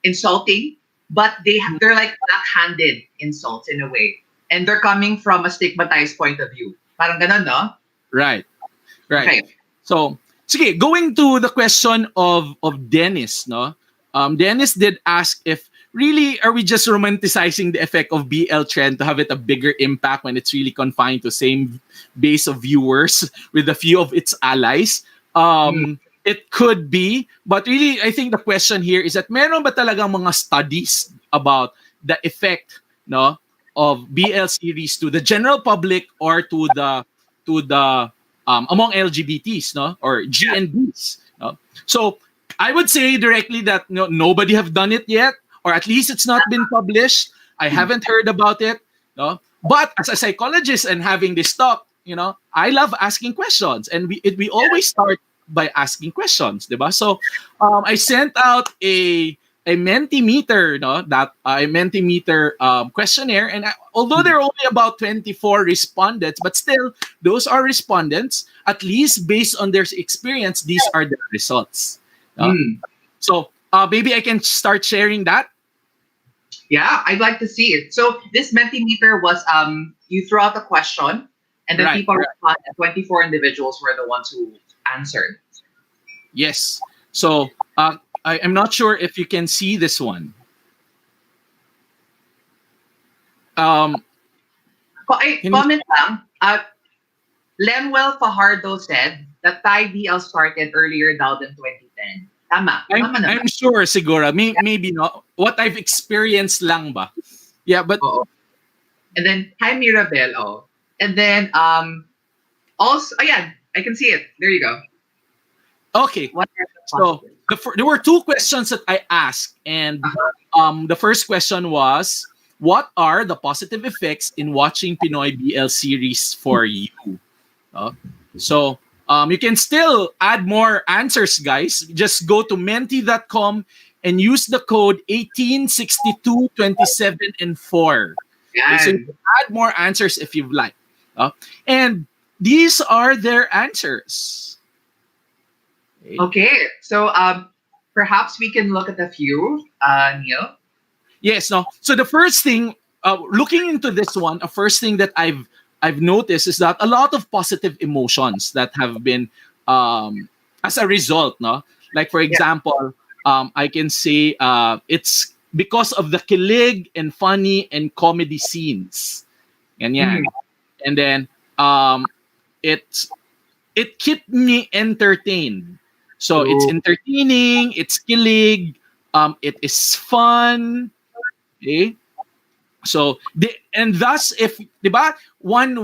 insulting, but they're like backhanded insults in a way. And they're coming from a stigmatized point of view. Parang ganun, no? Right. Okay. So, sige, going to the question of Dennis, no? Dennis did ask if really are we just romanticizing the effect of BL trend to have it a bigger impact when it's really confined to same base of viewers with a few of its allies. It could be, but really I think the question here is that meron ba talagang mga studies about the effect, no, of BL series to the general public or to the among LGBTs, no, or GNBs, no? So I would say directly that nobody have done it yet, or at least it's not been published. I haven't heard about it, no. But as a psychologist and having this talk, I love asking questions, and we always start by asking questions, diba? So I sent out a Mentimeter, no, that a Mentimeter questionnaire, and although there are only about 24 respondents, but still those are respondents. At least based on their experience, these are the results. So maybe I can start sharing that. Yeah, I'd like to see it. So this Mentimeter was you throw out a question, and then people respond, and 24 individuals were the ones who answered. Yes. So I'm not sure if you can see this one. Comment lang. Lemuel Fajardo said that Thai BL started earlier daw than 2010. Tama. Tama naman. I'm sure siguro. Maybe not. What I've experienced lang ba. Yeah, but And then hi Mirabel, And then also ayan, I can see it. There you go. Okay. So there were two questions that I asked, and the first question was, what are the positive effects in watching Pinoy BL series for you? So you can still add more answers, guys. Just go to menti.com and use the code 186227 and 4. Okay, so you can add more answers if you'd like. And these are their answers. Okay, so perhaps we can look at a few, Neil. Yes, no. So the first thing, looking into this one, the first thing that I've noticed is that a lot of positive emotions that have been as a result, no. Like for example, I can say it's because of the kilig and funny and comedy scenes. Ganyan. And then it kept me entertained. So it's entertaining, it's kilig, it is fun. Okay? So and thus if 'di ba one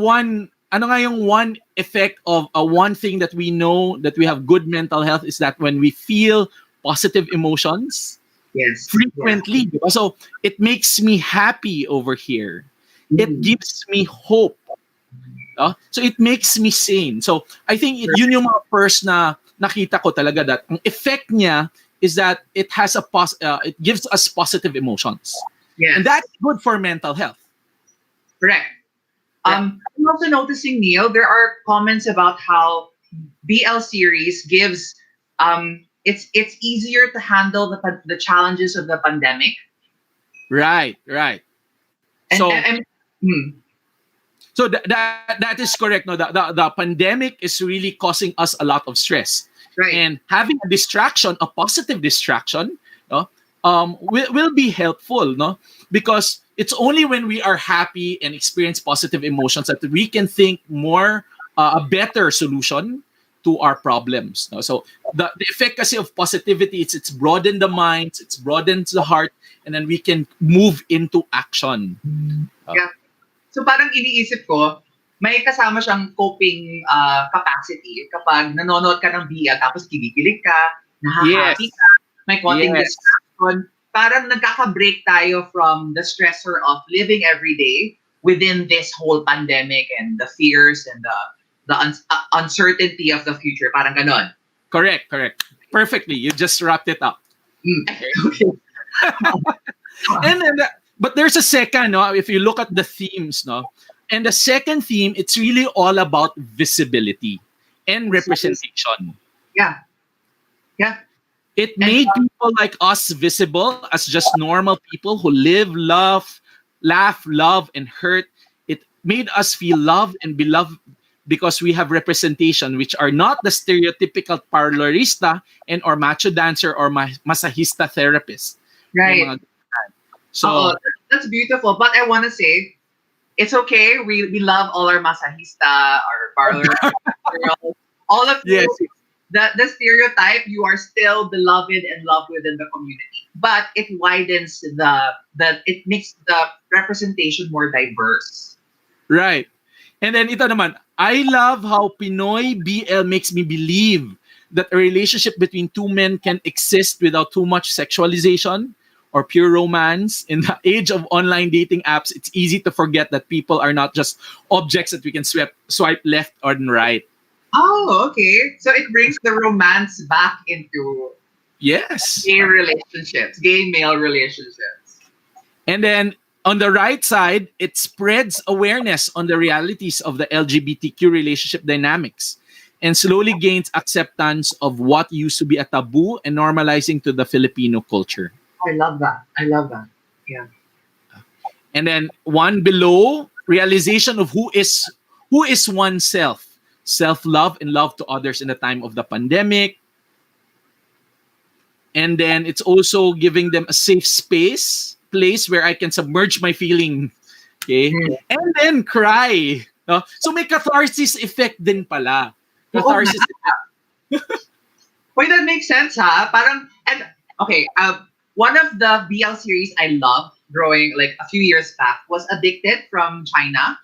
ano nga yung one effect of one thing that we know that we have good mental health is that when we feel positive emotions frequently, di ba? So it makes me happy over here. It gives me hope. So it makes me sane. So I think yun yung mga first na nakita ko talaga that ang effect niya is that it has it gives us positive emotions. And that's good for mental health. Correct. I'm also noticing, Neil, there are comments about how BL series gives it's easier to handle the challenges of the pandemic. Right. And, So so that is correct. No, the pandemic is really causing us a lot of stress. Right. And having a distraction, a positive distraction, will be helpful, no? Because it's only when we are happy and experience positive emotions that we can think more a better solution to our problems. No? So the efficacy of positivity, it's broadened the mind, it's broadened the heart, and then we can move into action. Yeah. So parang iniisip ko, may kasama siyang coping capacity kapag nanonood ka ng BL tapos kinikilig ka, nahahappy ka, may konting distraction. Parang nagkaka-break tayo from the stressor of living every day within this whole pandemic and the fears and the uncertainty of the future. Parang ganon. Correct. Perfectly. You just wrapped it up. Okay. And then, but there's a second, no? If you look at the themes, no? And the second theme, it's really all about visibility and representation. Yeah. It made people like us visible as just normal people who live, laugh, love, and hurt. It made us feel loved and beloved because we have representation, which are not the stereotypical parlorista and or macho dancer or masahista therapist. Right. So that's beautiful. But I want to say, it's okay. We love all our masahista, our parlor girls, all of you. Yes. The stereotype, you are still beloved and loved within the community, but it widens it makes the representation more diverse. Right. And then ito naman, I love how Pinoy BL makes me believe that a relationship between two men can exist without too much sexualization or pure romance. In the age of online dating apps, it's easy to forget that people are not just objects that we can swipe left or right. Oh, okay. So it brings the romance back into gay relationships, gay male relationships. And then on the right side, it spreads awareness on the realities of the LGBTQ relationship dynamics and slowly gains acceptance of what used to be a taboo and normalizing to the Filipino culture. I love that. Yeah. And then one below, realization of who is oneself. Self-love and love to others in the time of the pandemic. And then it's also giving them a safe place where I can submerge my feeling. Okay? And then cry. No? So may catharsis effect din pala. Catharsis effect. Wait, that makes sense, huh? Parang, and okay, one of the BL series I loved growing like a few years back was Addicted from China.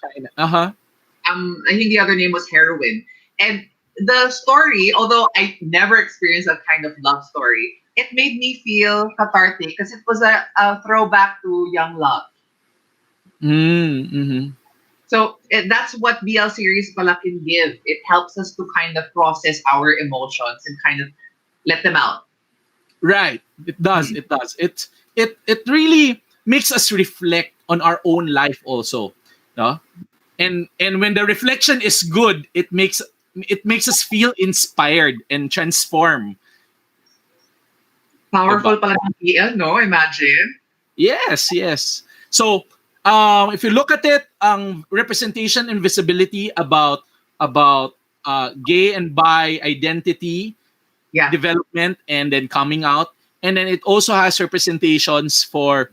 I think the other name was Heroine. And the story, although I never experienced that kind of love story, it made me feel cathartic because it was a throwback to young love. So that's what BL series pala can give. It helps us to kind of process our emotions and kind of let them out. Right. It does. It really makes us reflect on our own life also. No? And when the reflection is good, it makes us feel inspired and transform. Powerful pala ng BL, no? Imagine. Yes. So, if you look at it, representation and visibility about gay and bi identity, development, and then coming out, and then it also has representations for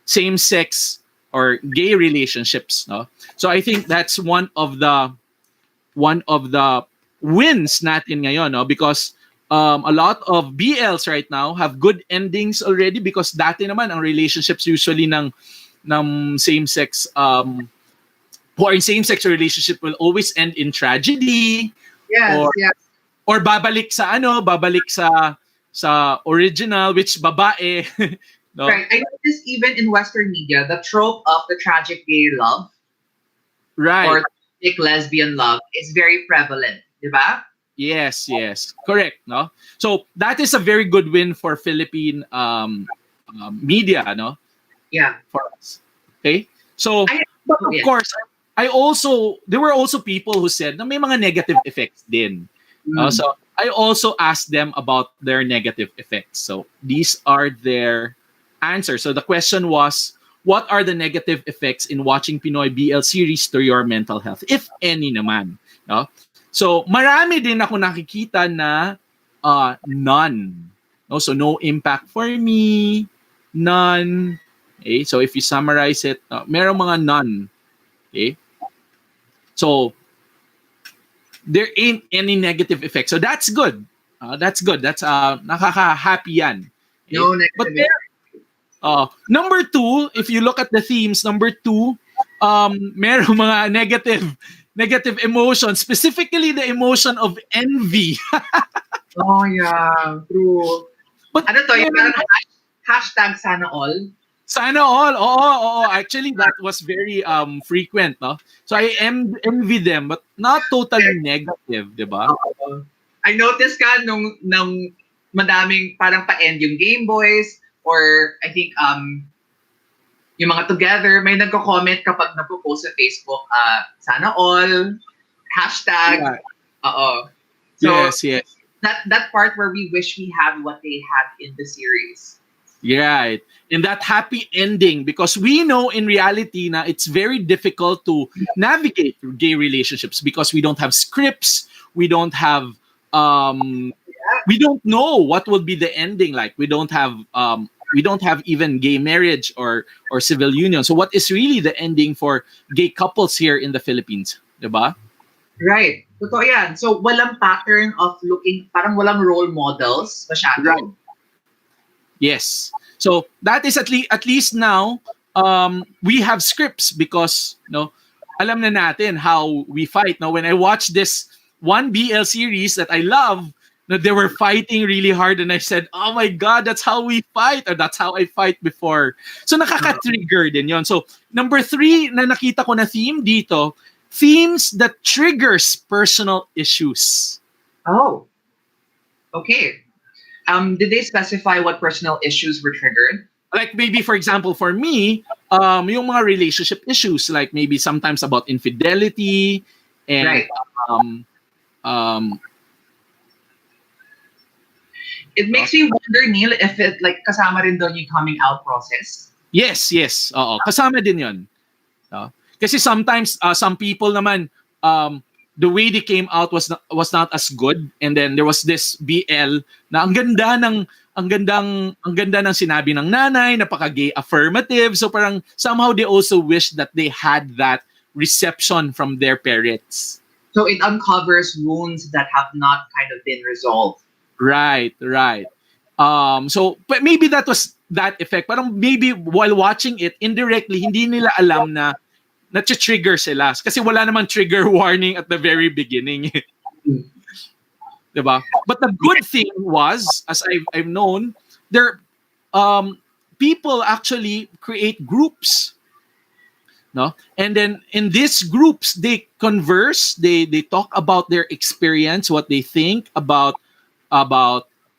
same-sex or gay relationships, no? So I think that's one of the wins natin ngayon, no? Because a lot of BLs right now have good endings already, because dati naman ang relationships usually ng same-sex who are in same-sex relationship will always end in tragedy, Yes, or yes. or babalik sa original, which babae. No? Right. I noticed even in Western media, the trope of the tragic gay love Right. or tragic lesbian love is very prevalent, diba? Yes, correct, no? So that is a very good win for Philippine media, no? Yeah. For us. Okay? So of yeah. course, there were also people who said na may mga negative effects din. So I also asked them about their negative effects. So these are their answers. So the question was, what are the negative effects in watching Pinoy BL series to your mental health, if any naman? No? So marami din ako nakikita na none. No? So no impact for me, none. Okay? So if you summarize it, merong mga none. Okay? So there ain't any negative effect. So that's good. That's good. That's nakaka-happy yan. Okay? No negative But there, number 2, if you look at the themes, number 2, merong mga negative emotions, specifically the emotion of envy. Oh yeah, true. But ano to, yung parang hashtag sana all? Sana all. Oo. Actually, that was very frequent, no? So I envy them, but not totally negative, di ba? I noticed ka nung madaming parang pa-end yung Game Boys, or I think yung mga Together, may nagko-comment kapag nagpo-post sa Facebook, sana all, hashtag, oo. So, Yes. that part where we wish we had what they had in the series. Right. And that happy ending, because we know in reality na it's very difficult to navigate through gay relationships because we don't have scripts, we don't have we don't know what will be the ending like. We don't have even gay marriage or civil union. So what is really the ending for gay couples here in the Philippines, 'di ba? Right. Totoo yan. So walang pattern of looking, parang walang role models masyado. Right. Yes. So that is at least now we have scripts, because alam na natin how we fight. Now when I watched this one BL series that I love, they were fighting really hard, and I said, "Oh my God, that's how we fight, or that's how I fight before." So nakaka-trigger din yon. So number 3 na nakita ko na theme dito, themes that triggers personal issues. Oh. Okay. Did they specify what personal issues were triggered? Like maybe, for example, for me, yung mga relationship issues, like maybe sometimes about infidelity and Right. It makes me wonder, Neil, if it like kasama rin doon yung coming out process. Yes. Oo, kasama din 'yon. Kasi sometimes some people naman the way they came out was not as good, and then there was this BL na ang ganda ng sinabi ng nanay, napaka-gay affirmative. So parang somehow they also wish that they had that reception from their parents. So it uncovers wounds that have not kind of been resolved. Right. So but maybe that was that effect. Parang maybe while watching it, indirectly hindi nila alam na na-trigger sila. Kasi wala namang trigger warning at the very beginning. Diba? But the good thing was, as I've known, there people actually create groups. No? And then in these groups, they converse, they talk about their experience, what they think about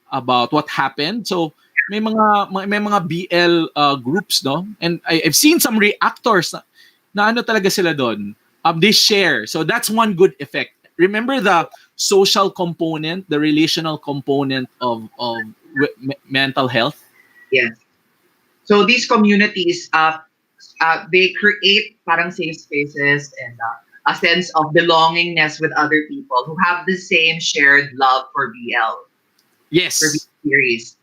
what happened. So may mga BL groups, no? And I've seen some reactors na ano talaga sila doon. They share. So that's one good effect. Remember the social component, the relational component of mental health? Yes. So these communities, they create parang safe spaces and a sense of belongingness with other people who have the same shared love for BL. Yes. For BL series.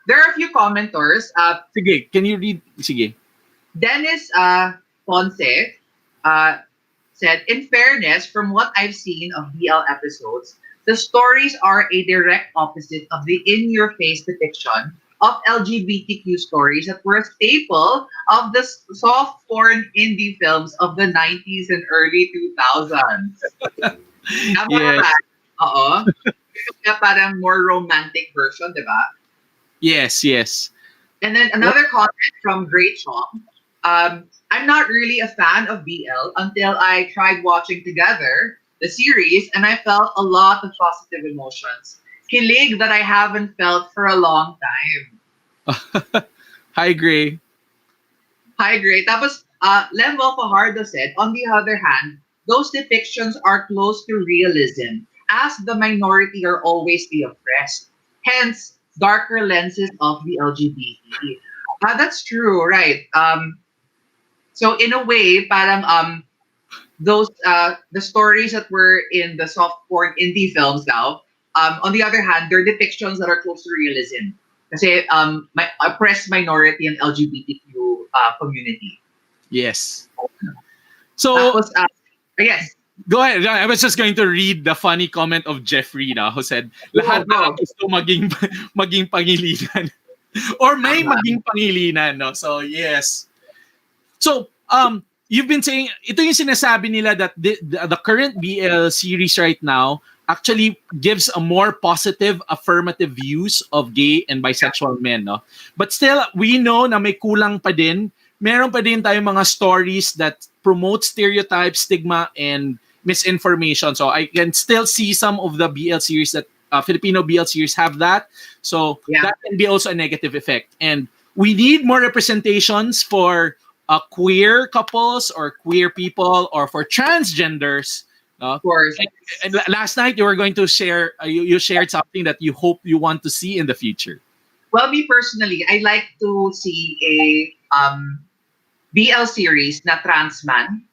There are a few commenters. Sige, can you read? Sige. Dennis Ponce uh, said, in fairness, from what I've seen of BL episodes, the stories are a direct opposite of the in-your-face depiction of LGBTQ stories that were a staple of the soft porn indie films of the 90s and early 2000s. Tama Yes. naman. Oo. Kaya parang more romantic version, di ba? Yes, yes. And then another comment from Great Chong. I'm not really a fan of BL until I tried watching together the series and I felt a lot of positive emotions. Kilig that I haven't felt for a long time. Hi, Gray. Hi, Gray. Tapos, Lembo Fajardo said, on the other hand, those depictions are close to realism, as the minority are always the oppressed. Hence, darker lenses of the LGBT. That's true, right? So in a way, parang those the stories that were in the soft porn indie films now, on the other hand, they're depictions that are close to realism. Kasi my oppressed minority and LGBTQ community. Yes. So, Tapos, yes. Go ahead. I was just going to read the funny comment of Jeffrey na, who said, lahat na gusto maging pangilinan. Or may maging pangilinan, no? So, yes. So, you've been saying, ito yung sinasabi nila that the current BL series right now actually gives a more positive, affirmative views of gay and bisexual men, no? But still, we know na may kulang pa din. Meron pa din tayong mga stories that promote stereotypes, stigma, and misinformation. So I can still see some of the BL series that Filipino BL series have that. So that can be also a negative effect. And we need more representations for queer couples or queer people or for transgenders. Of course. And last night you were going to share, you shared something that you hope you want to see in the future. Well, me personally, I like to see a BL series na trans man.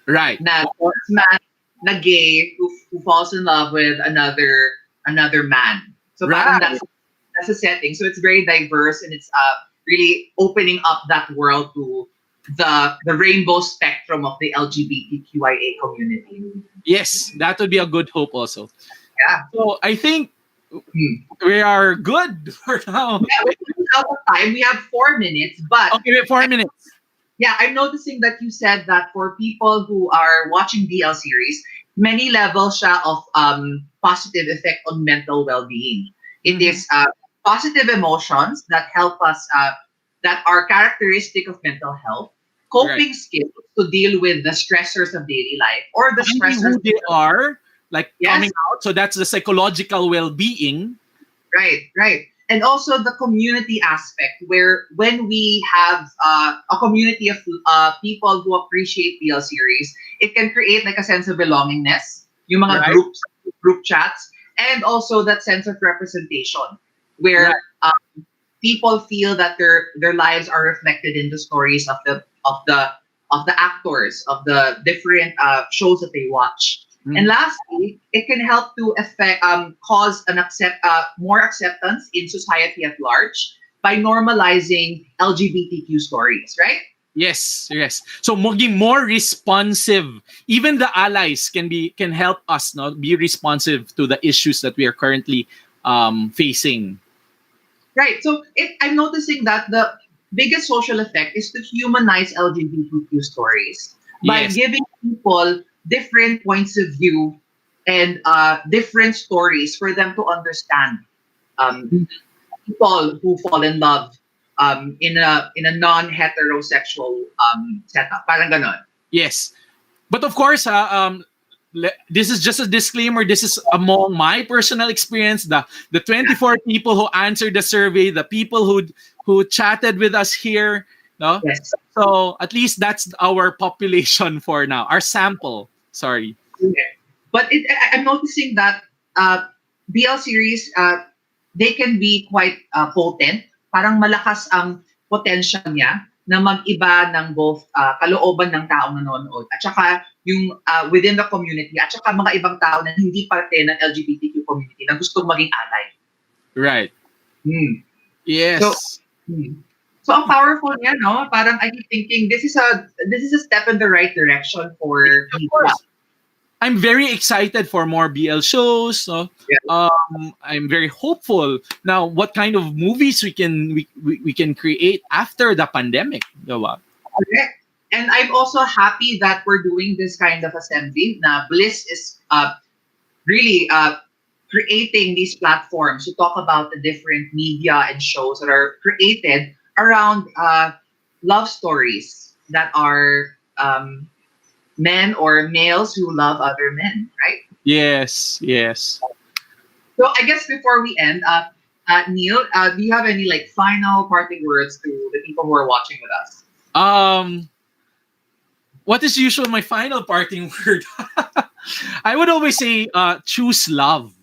Right. Na trans man, na gay, who falls in love with another man. So parang that's a setting. So it's very diverse and it's really opening up that world to the rainbow spectrum of the LGBTQIA community. Yes, that would be a good hope also. Yeah. So I think we are good for now. Yeah, we're out of time. We have 4 minutes, but okay, we have 4 minutes. Yeah, I'm noticing that you said that for people who are watching BL series, many levels siya of positive effect on mental well-being. It is positive emotions that help us, that are characteristic of mental health, coping skills to deal with the stressors of daily life or the stressors who they are, like coming out. So that's the psychological well-being. Right. And also the community aspect, where when we have a community of people who appreciate BL series, it can create like a sense of belongingness, yung mga group chats, and also that sense of representation, where people feel that their lives are reflected in the stories of the actors of the different shows that they watch. And lastly, it can help to cause more acceptance in society at large by normalizing LGBTQ stories, right? Yes. So maging more responsive. Even the allies can help us be responsive to the issues that we are currently facing. Right. So I'm noticing that the biggest social effect is to humanize LGBTQ stories by giving people different points of view and different stories for them to understand. People who fall in love in a non-heterosexual setup, parang ganon. Yes, but of course, this is just a disclaimer. This is among my personal experience. The 24 people who answered the survey, the people who chatted with us here. No? Yes. So at least that's our population for now. Our sample. Sorry. Okay. But I'm noticing that BL series, they can be quite potent. Parang malakas ang potential niya na mag-iba ng both kalooban ng taong nanonood at saka yung within the community at saka mga ibang tao na hindi parte ng LGBTQ community na gustong maging ally. Right. Yes. So ang powerful niya, no? Parang I keep thinking this is a step in the right direction for Of media. course, I'm very excited for more BL shows. No? Yeah. I'm very hopeful now. What kind of movies we can create after the pandemic? Diba? Correct. And I'm also happy that we're doing this kind of assembly. Now, Bliss is really creating these platforms to talk about the different media and shows that are created around love stories that are men or males who love other men, right? Yes, yes. So I guess before we end, Neil, do you have any like final parting words to the people who are watching with us? What is usually my final parting word? I would always say, choose love,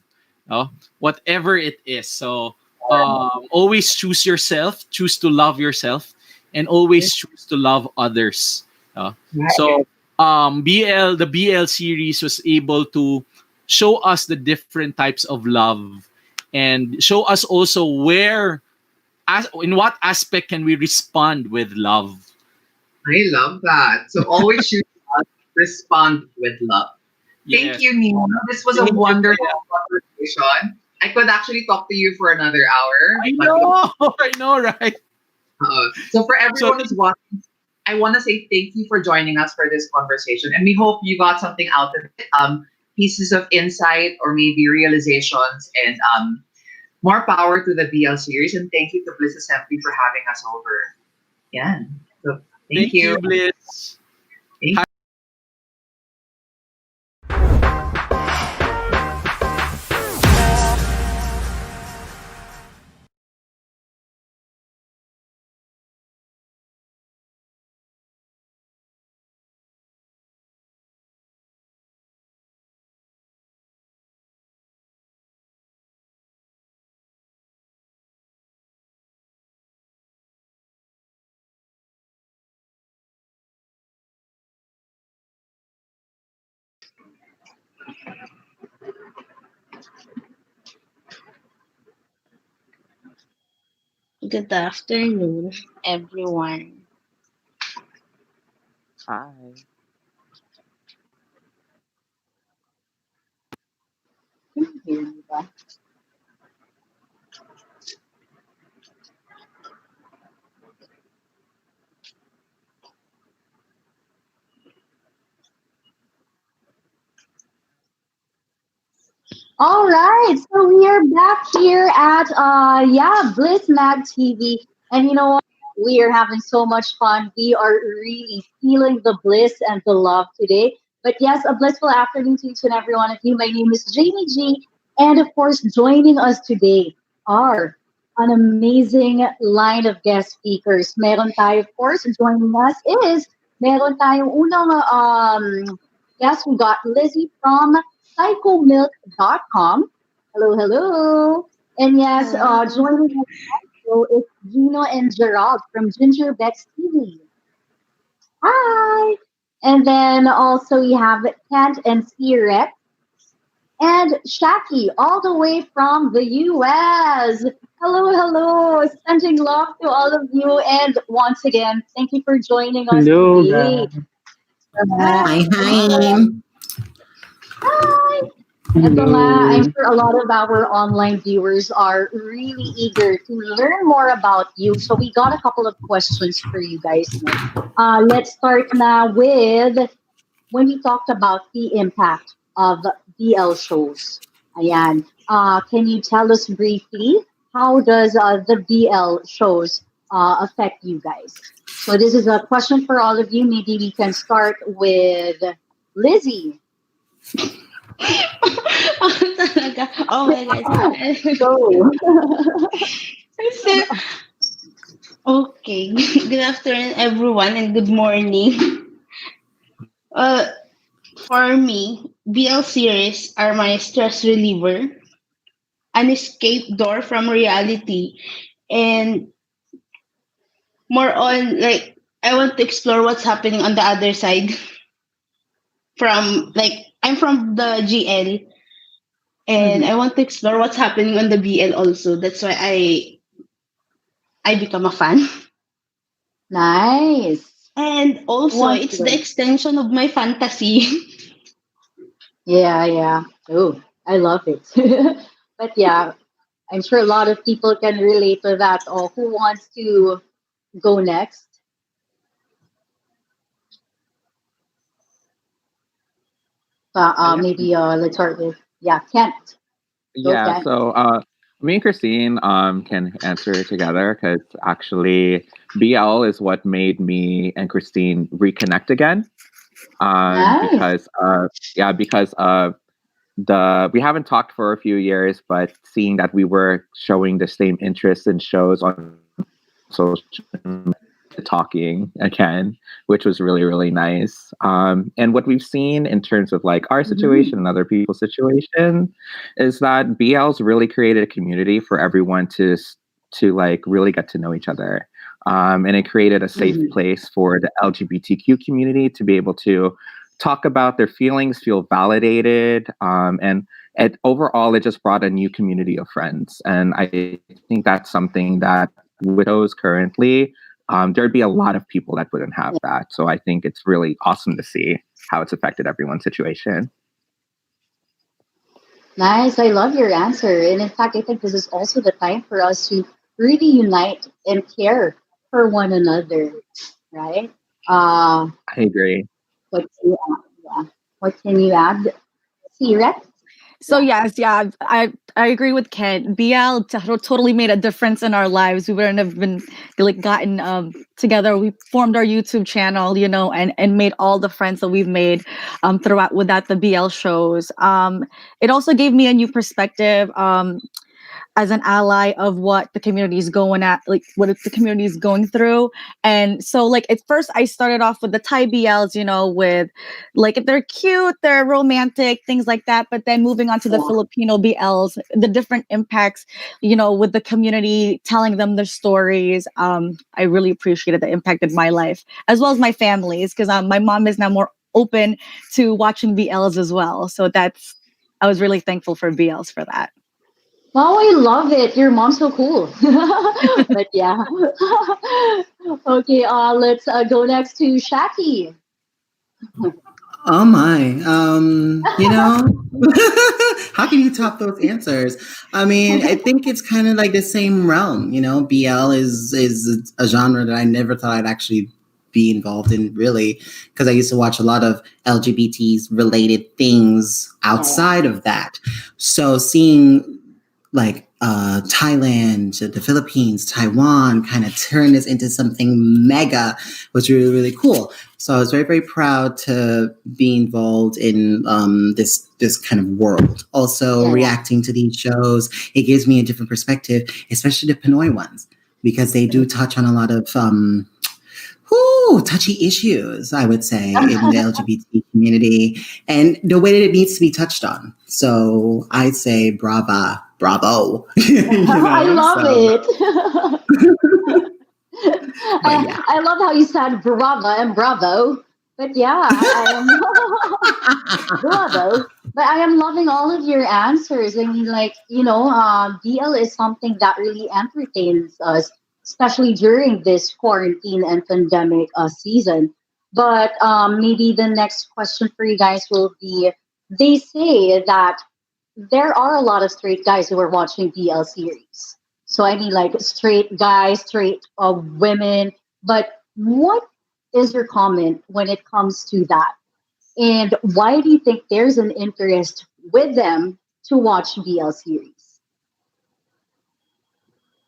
no? Whatever it is. So always choose yourself, choose to love yourself, and always choose to love others. So the BL series was able to show us the different types of love and show us also in what aspect can we respond with love. I love that. So always choose love, respond with love. Thank Yes. you, Neil. This was a Thank you. wonderful conversation. I could actually talk to you for another hour. I but- know, I know, right? So for everyone who's watching, I want to say thank you for joining us for this conversation, and we hope you got something out of it. Pieces of insight or maybe realizations, and more power to the BL series. And thank you to Bliss Assembly for having us over. Yeah. So thank you. Bliss. Good afternoon, everyone. Hi. Hear me ba? All right, so we are back here at Bliss Mag TV, and you know what? We are having so much fun. We are really feeling the bliss and the love today. But yes, a blissful afternoon to each and every one of you. My name is Jamie G, and of course, joining us today are an amazing line of guest speakers. Meron tayo, of course, joining us is meron tayong unang guest. We got Lizzie from psychomilk.com. Hello, hello. And yes, joining us also is Gino and Gerald from Gingerbex TV. Hi. And then also we have Kent and Siret and Shaki all the way from the US. Hello, hello. Sending love to all of you. And once again, thank you for joining us Hello, today. guys. Hi. Hi. Ito Hello. nga, I'm sure a lot of our online viewers are really eager to learn more about you. So we got a couple of questions for you guys. No? Let's start now with when we talked about the impact of BL shows. Ayan. Can you tell us briefly how does the BL shows affect you guys? So this is a question for all of you. Maybe we can start with Lizzie. Talaga. Oh my God. Go. Okay. Good afternoon, everyone, and good morning. Uh, for me, BL series are my stress reliever, an escape door from reality, and more on like I want to explore what's happening on the other side. From like I'm from the GL, and I want to explore what's happening on the BL also. That's why I become a fan. Nice. And Who also, wants to it's the go? extension of my fantasy. Yeah, yeah. Oh, I love it. But yeah, I'm sure a lot of people can relate to that. Oh, who wants to go next? I guess Maybe let's start with yeah, Kent. Go yeah. Kent. So me and Christine can answer together because actually BL is what made me and Christine reconnect again. Nice. Because because we haven't talked for a few years, but seeing that we were showing the same interest in shows on social media, talking again, which was really, really nice. And what we've seen in terms of like our situation and other people's situation is that BL's really created a community for everyone to like really get to know each other. And it created a safe place for the LGBTQ community to be able to talk about their feelings, feel validated, and overall, it just brought a new community of friends. And I think that's something that widows currently, there'd be a lot of people that wouldn't have that. So I think it's really awesome to see how it's affected everyone's situation. Nice. I love your answer. And in fact, I think this is also the time for us to really unite and care for one another, right? Uh, I agree. what can you add? Yeah. What can you add? Sira? So yes, yeah, I agree with Ken. Totally made a difference in our lives. We wouldn't have been like gotten together. We formed our YouTube channel, you know, and made all the friends that we've made throughout without the BL shows. It also gave me a new perspective. As an ally of what the community is going at, like what the community is going through. And so like at first I started off with the Thai BLs, you know, with like if they're cute, they're romantic, things like that. But then moving on to the Filipino BLs, the different impacts, you know, with the community, telling them their stories. I really appreciated the impact in my life, as well as my family's, because my mom is now more open to watching BLs as well. So I was really thankful for BLs for that. Oh, I love it. Your mom's so cool. But yeah. Okay, let's go next to Shaki. Oh my. How can you top those answers? I mean, I think it's kind of like the same realm, BL is a genre that I never thought I'd actually be involved in, really, because I used to watch a lot of LGBTs related things outside of that. So seeing like Thailand, the Philippines, Taiwan kind of turn this into something mega was really, really cool. So I was very, very proud to be involved in this kind of world. Also reacting to these shows, it gives me a different perspective, especially the Pinoy ones, because they do touch on a lot of touchy issues, I would say, in the LGBT community and the way that it needs to be touched on. So I'd say bravo. I love it. I love how you said bravo and bravo. But yeah, I am bravo. But I am loving all of your answers. I mean, like, BL is something that really entertains us, especially during this quarantine and pandemic season. But maybe the next question for you guys will be, they say that there are a lot of straight guys who are watching BL series. So I mean, like straight guys, straight women. But what is your comment when it comes to that? And why do you think there's an interest with them to watch BL series?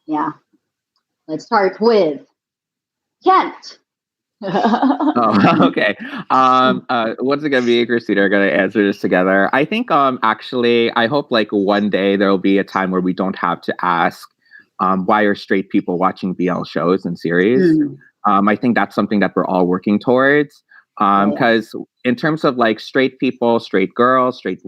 Yeah, let's start with Kent. Oh, okay. Once again, me and Christina are gonna answer this together. I think actually I hope like one day there'll be a time where we don't have to ask why are straight people watching BL shows and series. I think that's something that we're all working towards. Because in terms of like straight people, straight girls, straight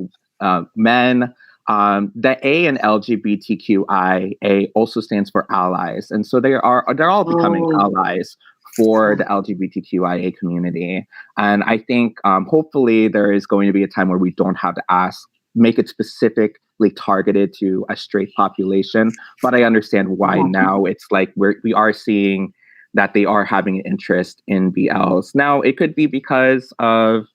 men, the A in LGBTQIA also stands for allies, and so they're all becoming allies for the LGBTQIA community. And I think hopefully there is going to be a time where we don't have to make it specifically targeted to a straight population. But I understand why now it's like we are seeing that they are having an interest in BLs. Now, it could be because of,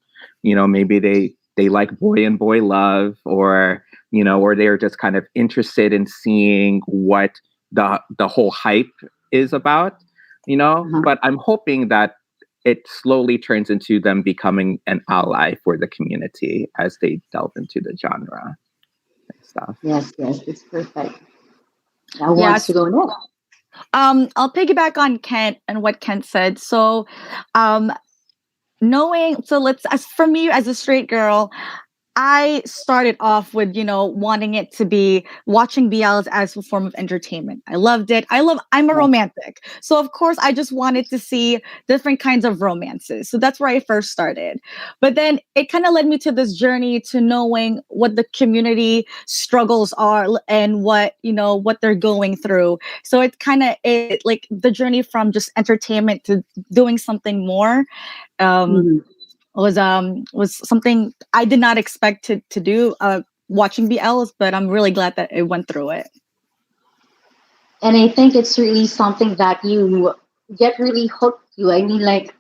maybe they like boy and boy love, or or they're just kind of interested in seeing what the whole hype is about, But I'm hoping that it slowly turns into them becoming an ally for the community as they delve into the genre and stuff. Yes, it's perfect. Now who wants to go next? I'll piggyback on Kent and what Kent said. So, as for me as a straight girl, I started off with, wanting it to be watching BLs as a form of entertainment. I loved it. I'm a romantic. So of course I just wanted to see different kinds of romances. So that's where I first started. But then it kind of led me to this journey to knowing what the community struggles are and what they're going through. So it like the journey from just entertainment to doing something more. Was something I did not expect to do watching BLs, but I'm really glad that it went through it. And I think it's really something that you get really hooked to. I mean, like,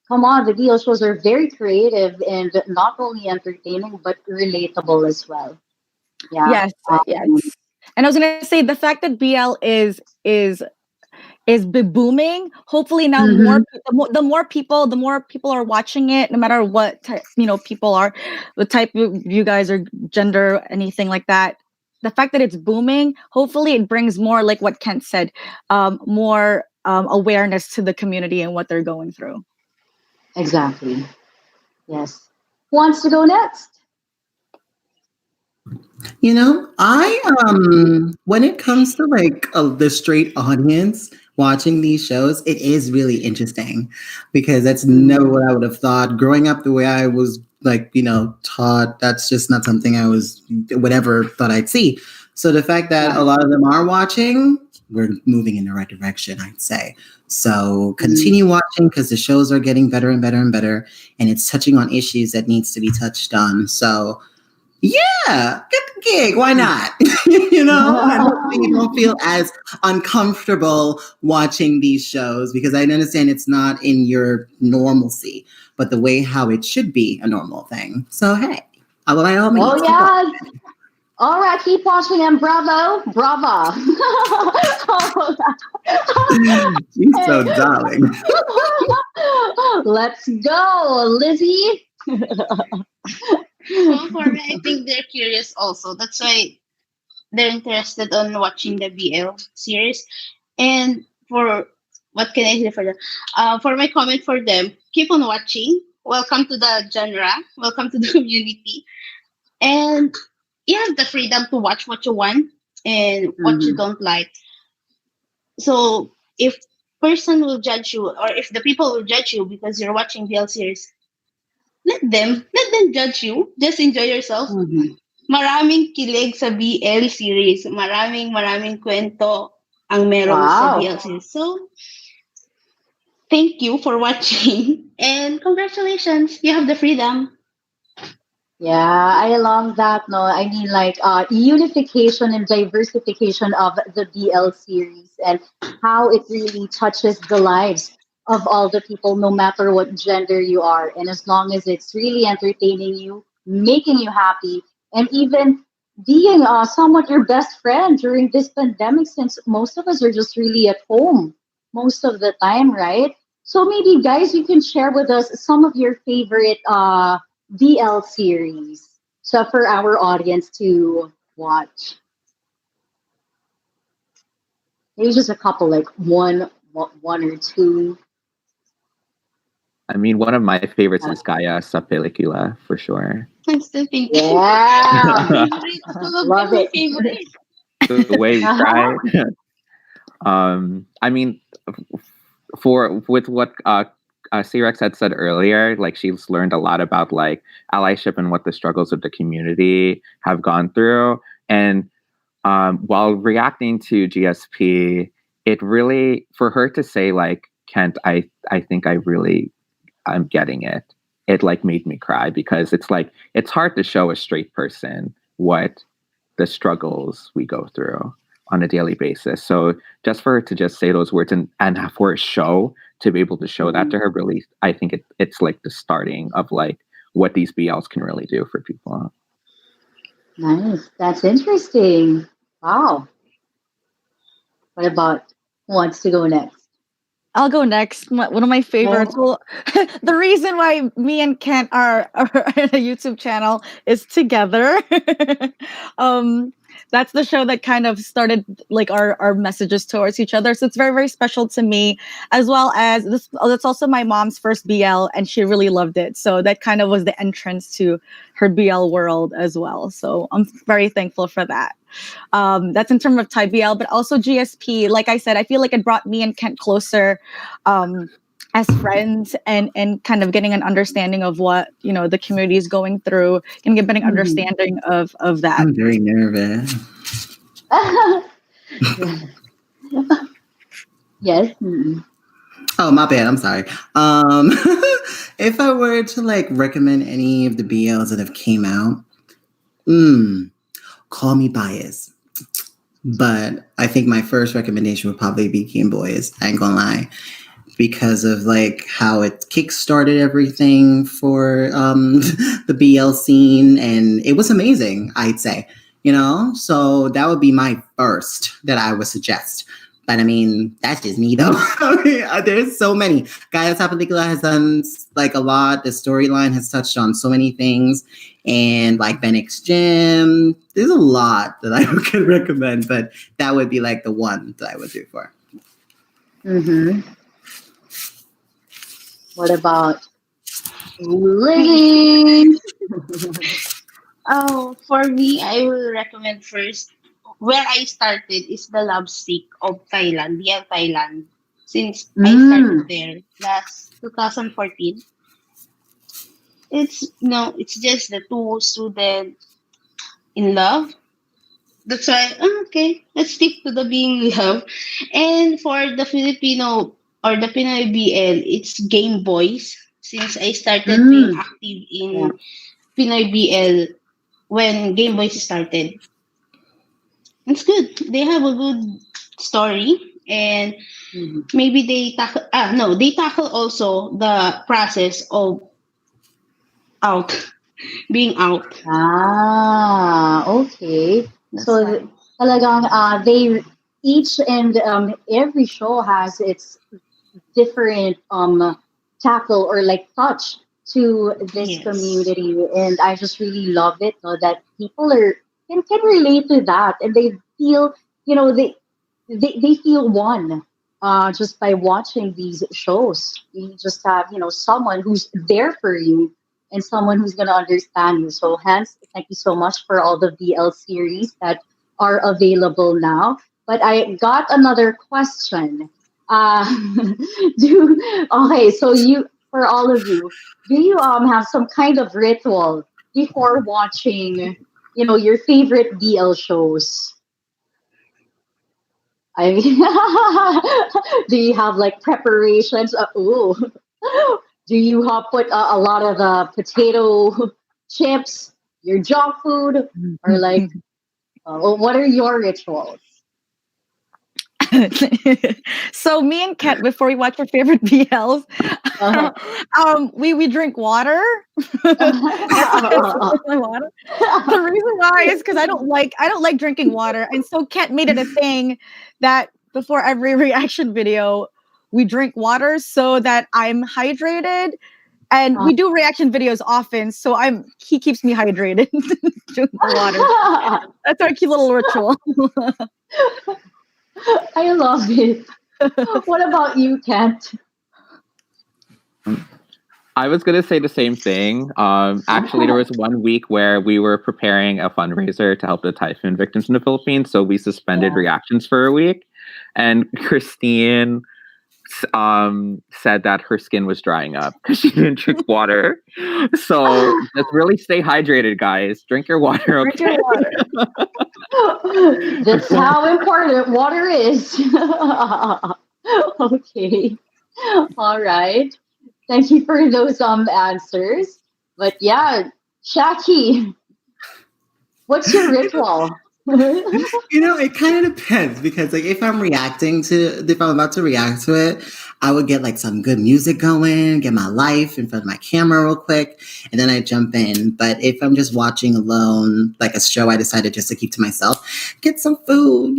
come on, the BL shows are very creative and not only entertaining but relatable as well. Yeah. Yes. And I was gonna say the fact that BL is booming. Hopefully now the more people are watching it, no matter what type, people are, the type of you guys are, gender, anything like that. The fact that it's booming, hopefully it brings more, like what Kent said, more awareness to the community and what they're going through. Exactly. Yes. Who wants to go next? When it comes to like the straight audience watching these shows, it is really interesting because that's never what I would have thought. Growing up the way I was taught, that's just not something I would ever thought I'd see. So the fact that a lot of them are watching, we're moving in the right direction, I'd say. So continue watching because the shows are getting better and better and better, and it's touching on issues that needs to be touched on. So yeah, get the gig. Why not? And hopefully you don't feel as uncomfortable watching these shows because I understand it's not in your normalcy, but the way how it should be a normal thing. So hey, by all means. Oh yeah. All right, keep watching and bravo. She's so darling. Let's go, Lizzie. For me, I think they're curious also. That's why they're interested on watching the BL series. And for what can I say for them? For my comment for them, keep on watching. Welcome to the genre. Welcome to the community. And you have the freedom to watch what you want and what you don't like. So if person will judge you, or if the people will judge you because you're watching BL series, let them judge you. Just enjoy yourself. Maraming kilig sa BL series. Maraming kwento ang meron sa BL series. So, thank you for watching and congratulations. You have the freedom. Yeah, I love that. No, I mean like unification and diversification of the BL series and how it really touches the lives of all the people, no matter what gender you are, and as long as it's really entertaining you, making you happy, and even being somewhat your best friend during this pandemic, since most of us are just really at home most of the time, right? So maybe guys, you can share with us some of your favorite BL series, so for our audience to watch. Maybe just a couple, like one or two. I mean, one of my favorites is Gaia sa Pelikula for sure. I'm still thinking. Yeah. Love it. The way we cry. I mean, with what C-Rex had said earlier, like she's learned a lot about like allyship and what the struggles of the community have gone through. And while reacting to GSP, it really, for her to say like, Kent, I think I'm getting it. It like made me cry because it's like, it's hard to show a straight person what the struggles we go through on a daily basis. So just for her to just say those words and for a show to be able to show that to her, really, I think it's like the starting of like what these BLs can really do for people. Nice. That's interesting. Wow. What about who wants to go next? I'll go next. One of my favorites. Oh. Well, the reason why me and Kent are in a YouTube channel is together. um, that's the show that kind of started like our messages towards each other. So it's very, very special to me, as well as this. That's also my mom's first BL, and she really loved it. So that kind of was the entrance to her BL world as well. So I'm very thankful for that. That's in terms of Thai BL, but also GSP. Like I said, I feel like it brought me and Kent closer as friends, and kind of getting an understanding of what the community is going through, and getting understanding of that. I'm very nervous. Yes. Oh, my bad. I'm sorry. If I were to like recommend any of the BLs that have came out, call me biased, but I think my first recommendation would probably be Game Boys. I ain't gonna lie, because of like how it kickstarted everything for the BL scene, and it was amazing, I'd say. So that would be my first that I would suggest. But I mean, that's just me though. I mean, there's so many. Gaia Tapalikula has done like a lot. The storyline has touched on so many things. And like Benix Gym, there's a lot that I could recommend, but that would be like the one that I would do for. What about Lily? Oh, for me, I will recommend first where I started is the Love Stick of Thailand, DL Thailand. Since I started there last 2014, it's just the two students in love. That's why okay, let's stick to the being in love. And for the Filipino or the Pinoy BL, it's Game Boys. Since I started being active in Pinoy BL when Game Boys started. It's good. They have a good story, and maybe they tackle also the process of being out. Okay. That's So why. talagang they each and every show has its different tackle or like touch to this Yes. community, and I just really love it, that people can relate to that, and they feel they feel one just by watching these shows. You just have someone who's there for you, and someone who's gonna understand you. So hence, thank you so much for all the BL series that are available now. But I got another question. Uh, so for all of you, do you have some kind of ritual before watching, your favorite BL shows? I mean, do you have like preparations? Do you put a lot of potato chips, your junk food, or like, what are your rituals? So me and Kat, before we watch our favorite BLs, we drink water. Water. The reason why is because I don't like drinking water, and so Kat made it a thing that before every reaction video we drink water so that I'm hydrated. And we do reaction videos often, so he keeps me hydrated. Drink the water. That's our cute little ritual. I love it. What about you, Kent? I was going to say the same thing. Actually, there was one week where we were preparing a fundraiser to help the typhoon victims in the Philippines. So we suspended reactions for a week. And Christine said that her skin was drying up because she didn't drink water. So just really stay hydrated, guys. Drink your water, okay? Drink your water. That's how important water is. Okay. All right. Thank you for those answers. But yeah, Shaki, what's your ritual? It kind of depends because like if I'm about to react to it, I would get like some good music going, get my life in front of my camera real quick, and then I jump in. But if I'm just watching alone, like a show I decided just to keep to myself, get some food,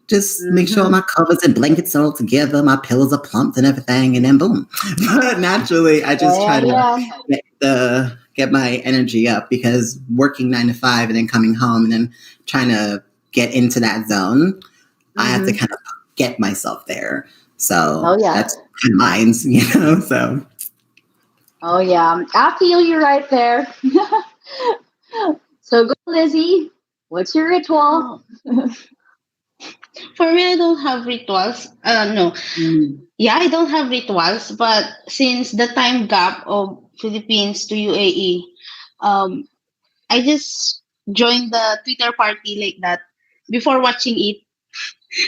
just make sure my covers and blankets are all together, my pillows are plumped and everything, and then boom. But naturally, I just try to get my energy up because working 9 to 5 and then coming home and then trying to get into that zone, I have to kind of get myself there. So that's kind of mine, so. Oh yeah, I feel you right there. So go, Lizzie. What's your ritual? For me, I don't have rituals. No. Yeah, I don't have rituals, but since the time gap of Philippines to UAE, I just joined the Twitter party like that before watching it.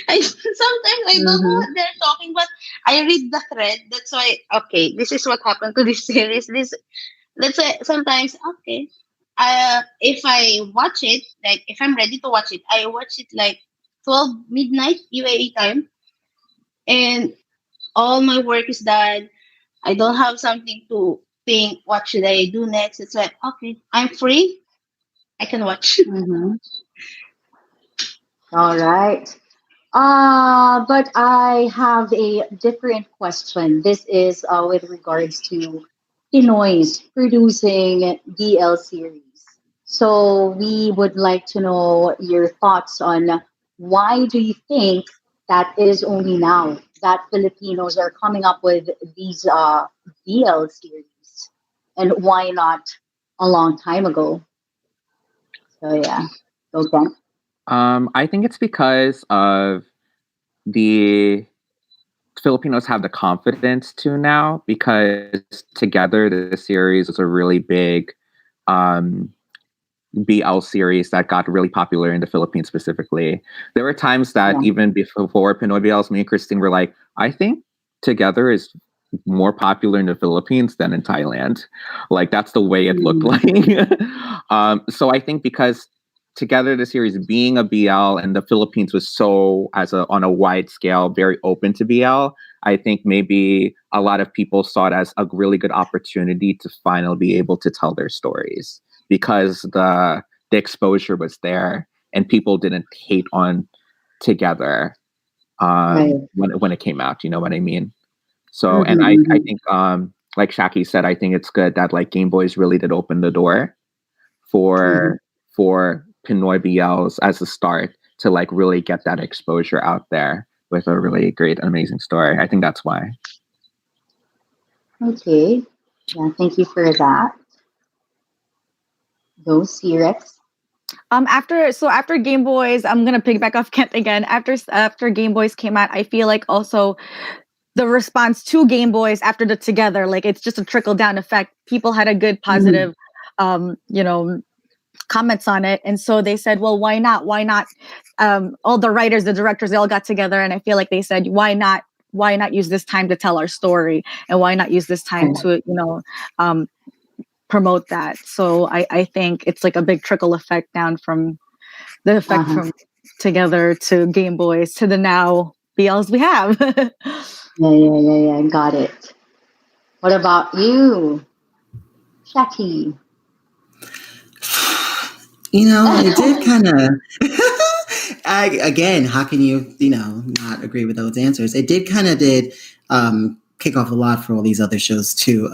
I sometimes I don't know what they're talking, but I read the thread. That's why okay, this is what happened to this series. This let's say sometimes okay. If I watch it, like if I'm ready to watch it, I watch it like 12 midnight UAE time, and all my work is done. I don't have something to think. What should I do next? It's like okay, I'm free. I can watch. All right. But I have a different question. This is with regards to Pinoy's producing DL series. So we would like to know your thoughts on why do you think that it is only now that Filipinos are coming up with these DL series, and why not a long time ago? So yeah, okay. I think it's because of the Filipinos have the confidence to now because together the series is a really big um, BL series that got really popular in the Philippines specifically. There were times that even before Pinoy BLs, me and Christine were like, I think Together is more popular in the Philippines than in Thailand. Like that's the way it looked like. So I think because Together the series being a BL and the Philippines was so on a wide scale very open to BL, I think maybe a lot of people saw it as a really good opportunity to finally be able to tell their stories because the exposure was there and people didn't hate on Together when it came out. You know what I mean? So and I think like Shaki said, I think it's good that like Game Boys really did open the door for Pinoy BLs as a start to like really get that exposure out there with a really great, amazing story. I think that's why. Okay. Yeah, thank you for that. Those Rex. After Game Boys, I'm gonna piggyback off Kent again. After Game Boys came out, I feel like also the response to Game Boys after the Together, like it's just a trickle down effect. People had a good positive, comments on it, and so they said, well, why not? Why not? All the writers, the directors, they all got together, and I feel like they said, why not? Why not use this time to tell our story, and why not use this time to promote that? So I think it's like a big trickle effect down from the effect from Together to Game Boys to the now BLs we have. Yeah. Got it. What about you, Shaki? It did kind of. Again, how can you not agree with those answers? It did kick off a lot for all these other shows to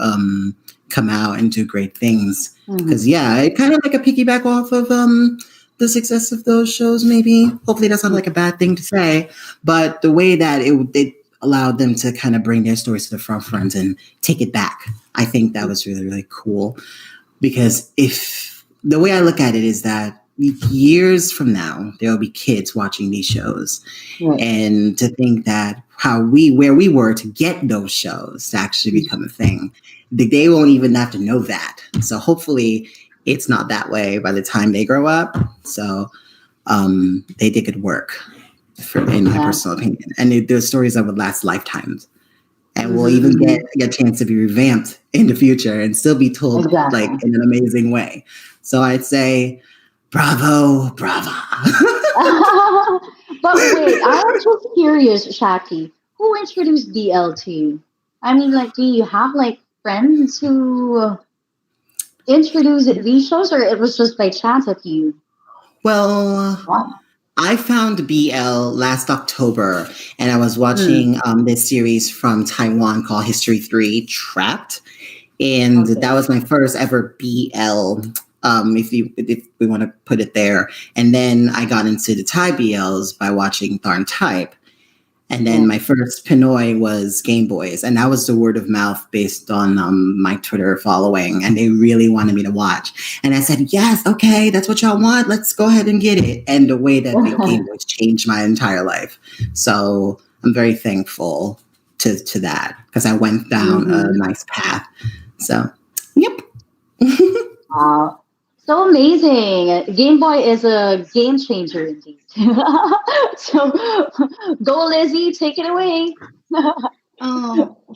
come out and do great things. Because it kind of like a piggyback off of the success of those shows. Maybe hopefully that's not like a bad thing to say, but the way that it allowed them to kind of bring their stories to the front and take it back, I think that was really, really cool. Because if the way I look at it is that years from now, there will be kids watching these shows. Right. And to think that where we were to get those shows to actually become a thing, they won't even have to know that. So hopefully it's not that way by the time they grow up. So they did good work, in my personal opinion. And they're stories that would last lifetimes. And will even get a chance to be revamped in the future and still be told like in an amazing way. So I'd say Bravo, bravo. But wait, I am just curious, Shaki. Who introduced DL to you? I mean, like, do you have like friends who introduced these shows, or it was just by chance that you? Well, I found BL last October, and I was watching this series from Taiwan called History 3 Trapped. And that was my first ever BL, if we want to put it there. And then I got into the Thai BLs by watching Tharn Type. And then my first Pinoy was Game Boys, and that was the word of mouth based on my Twitter following, and they really wanted me to watch. And I said, yes, okay, that's what y'all want. Let's go ahead and get it. And the way that the Game Boys changed my entire life. So I'm very thankful to that because I went down a nice path. So, yep. Wow. So amazing. Game Boy is a game changer indeed. So go Lizzie, take it away.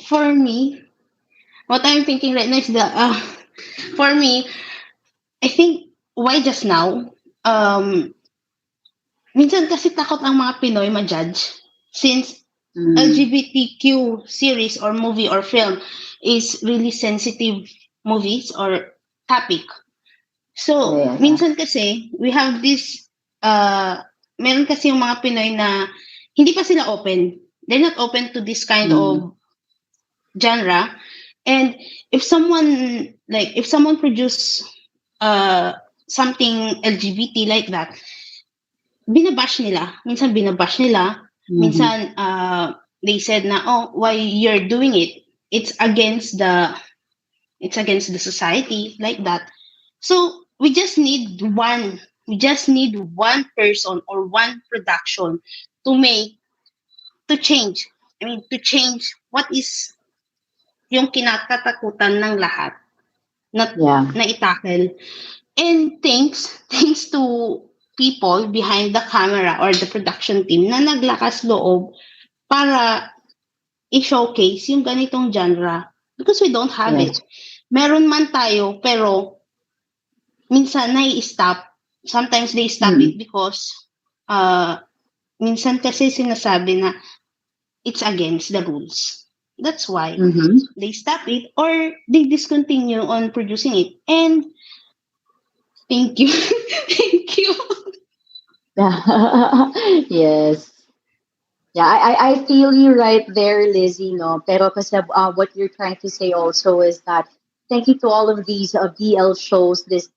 For me, what I'm thinking right now is for me, I think why just now? Minsan kasi takot ang mga Pinoy ma-judge since LGBTQ series or movie or film is really sensitive movies or topic. So, minsan kasi, we have this, meron kasi yung mga Pinoy na hindi pa sila open. They're not open to this kind of genre. And if someone produce something LGBT like that, binabash nila. Minsan binabash nila. Minsan they said na, oh, why you're doing it? It's against the society like that. So we just need one person or one production to change. I mean, to change what is yung kinatatakutan ng lahat na itackle. And thanks to people behind the camera or the production team na naglakas loob para i-showcase yung ganitong genre because we don't have it. Meron man tayo pero minsan nai-stop. Sometimes they stop it because minsan kasi sinasabi na it's against the rules. That's why they stop it or they discontinue on producing it. And thank you. Thank you. Yes. Yeah, I feel you right there, Lizzie, no? Pero kasi what you're trying to say also is that thank you to all of these BL shows, these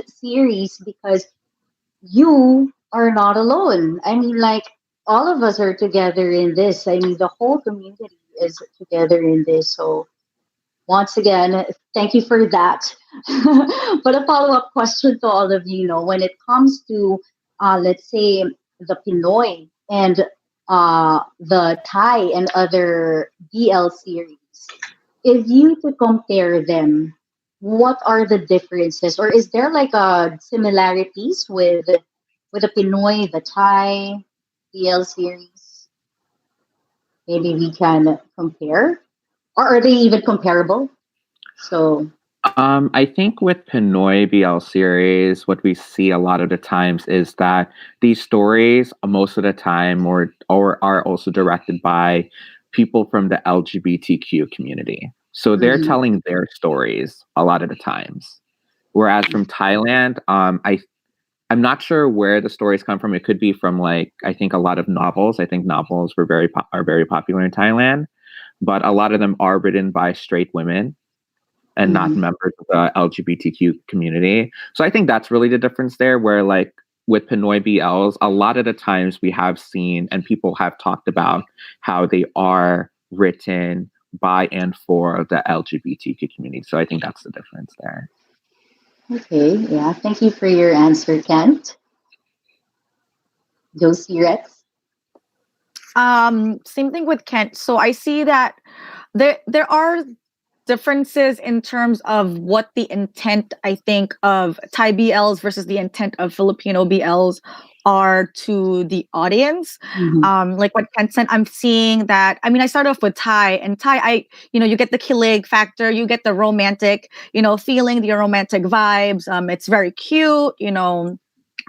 series, because you are not alone. I mean, like, all of us are together in this. I mean, the whole community is together in this. So once again, thank you for that. But a follow-up question to all of you, know, when it comes to, let's say, the Pinoy and the Thai and other BL series, if you to compare them, what are the differences, or is there like similarities with the Pinoy, the Thai BL series? Maybe we can compare, or are they even comparable? So I think with Pinoy BL series, what we see a lot of the times is that these stories, most of the time, or are also directed by people from the LGBTQ community. So they're telling their stories a lot of the times. Whereas from Thailand, I'm not sure where the stories come from. It could be from I think a lot of novels. I think novels are very popular in Thailand, but a lot of them are written by straight women and not members of the LGBTQ community. So I think that's really the difference there, where with Pinoy BLs, a lot of the times we have seen and people have talked about how they are written by and for the LGBTQ community. So I think that's the difference there. okay, yeah, thank you for your answer, Kent. Josie Rex. Same thing with Kent. So I see that there are differences in terms of what the intent, I think, of Thai BLs versus the intent of Filipino BLs are to the audience. Like what Kent said, I'm seeing that. I mean, I start off with Thai, and Thai, you get the kilig factor, you get the romantic, feeling, the romantic vibes. It's very cute,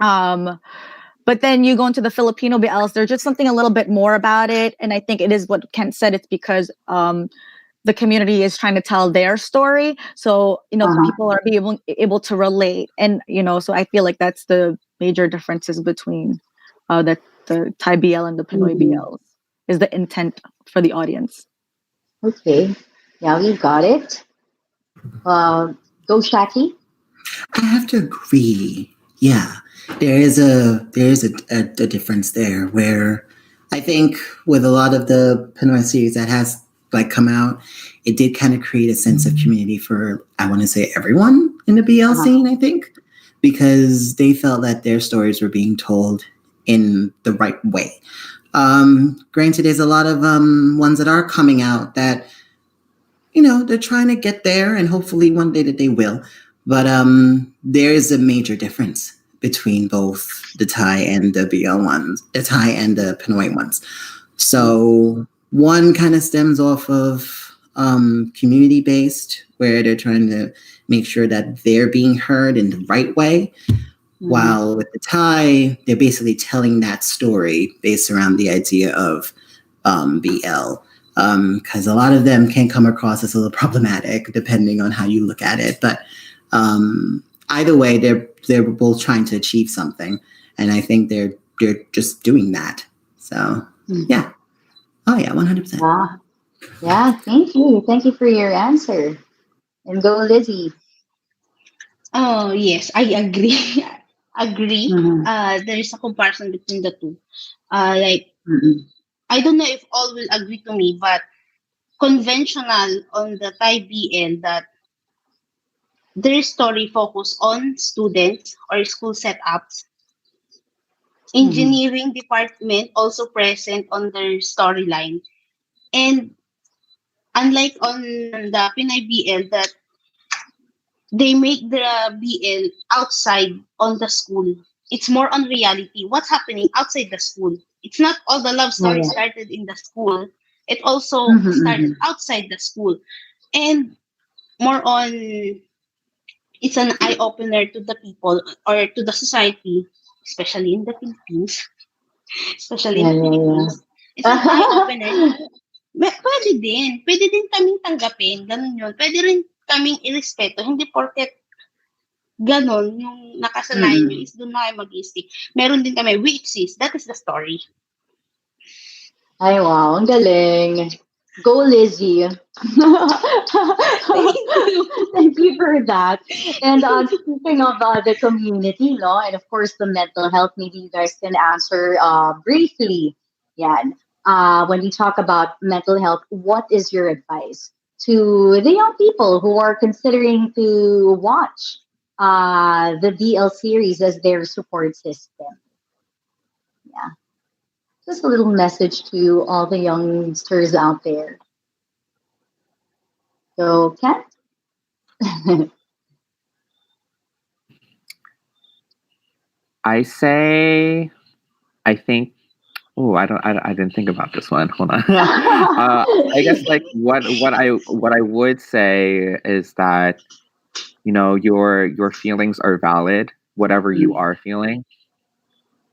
But then you go into the Filipino BLs, there's just something a little bit more about it. And I think it is what Kent said. It's because the community is trying to tell their story. So, people are able to relate. And, so I feel like that's the major differences between the Thai BL and the Pinoy BLs is the intent for the audience. Okay. Yeah, we got it. Go Shaki. I have to agree. Yeah, there is a difference there where I think with a lot of the Pinoy series that has like come out, it did kind of create a sense of community for I want to say everyone in the BL scene. I think because they felt that their stories were being told in the right way. Granted, there's a lot of ones that are coming out that they're trying to get there, and hopefully one day that they will. But there is a major difference between both the Thai and the BL ones, the Thai and the Pinoy ones. So one kind of stems off of community based, where they're trying to make sure that they're being heard in the right way. While with the Thai, they're basically telling that story based around the idea of BL. Because a lot of them can come across as a little problematic depending on how you look at it. But either way, they're both trying to achieve something, and I think they're just doing that. So yeah, 100%. Yeah, thank you for your answer. And go Lizzie. Oh yes, I agree. Agree. Mhm. There is a comparison between the two. Like I don't know if all will agree to me, but conventional on the Thai BL that their story focus on students or school setups. Engineering department also present on their storyline. And unlike on the Pinay BL that they make the BL outside on the school. It's more on reality. What's happening outside the school? It's not all the love stories started in the school. It also started outside the school. And more on it's an eye opener to the people or to the society, especially in the Philippines. Especially in the Philippines. It's an eye opener. Pwede din. Pwede din kaming tanggapin. Ganun yun. Pwede rin kaming irespeto. Hindi porket ganon yung nakasanayan nyo is doon na kayo mag-stick. Meron din kami, we exist. That is the story. Ay, wow. Ang galing. Go, Lizzie. Thank you for that. And speaking of the community, and of course the mental health, maybe you guys can answer briefly. Yeah. When we talk about mental health, what is your advice to the young people who are considering to watch the BL series as their support system? Yeah. Just a little message to all the youngsters out there. So, Kat? I say, I think. Oh, I didn't think about this one. Hold on. I guess like what I would say is that your feelings are valid, whatever you are feeling,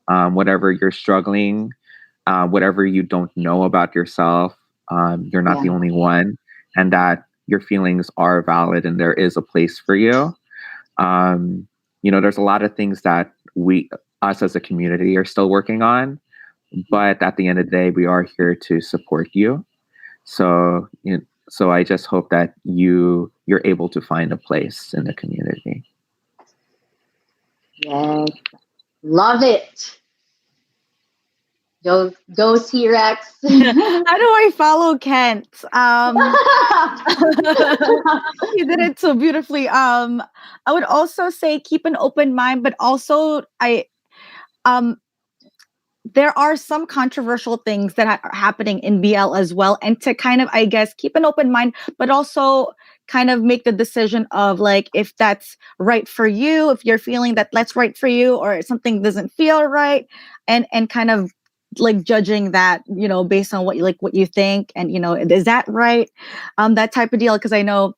whatever you're struggling, whatever you don't know about yourself. You're not the only one, and that your feelings are valid, and there is a place for you. There's a lot of things that us as a community are still working on, but at the end of the day, we are here to support you. So, so I just hope that you're able to find a place in the community. Yes. Love it. Go T-Rex. How do I follow Kent? You did it so beautifully. I would also say keep an open mind, but also there are some controversial things that are happening in BL as well. And to kind of, I guess, keep an open mind, but also kind of make the decision of like, if that's right for you, if you're feeling that that's right for you, or something doesn't feel right, and kind of like judging that, based on what you think. And, is that right? That type of deal. Cause I know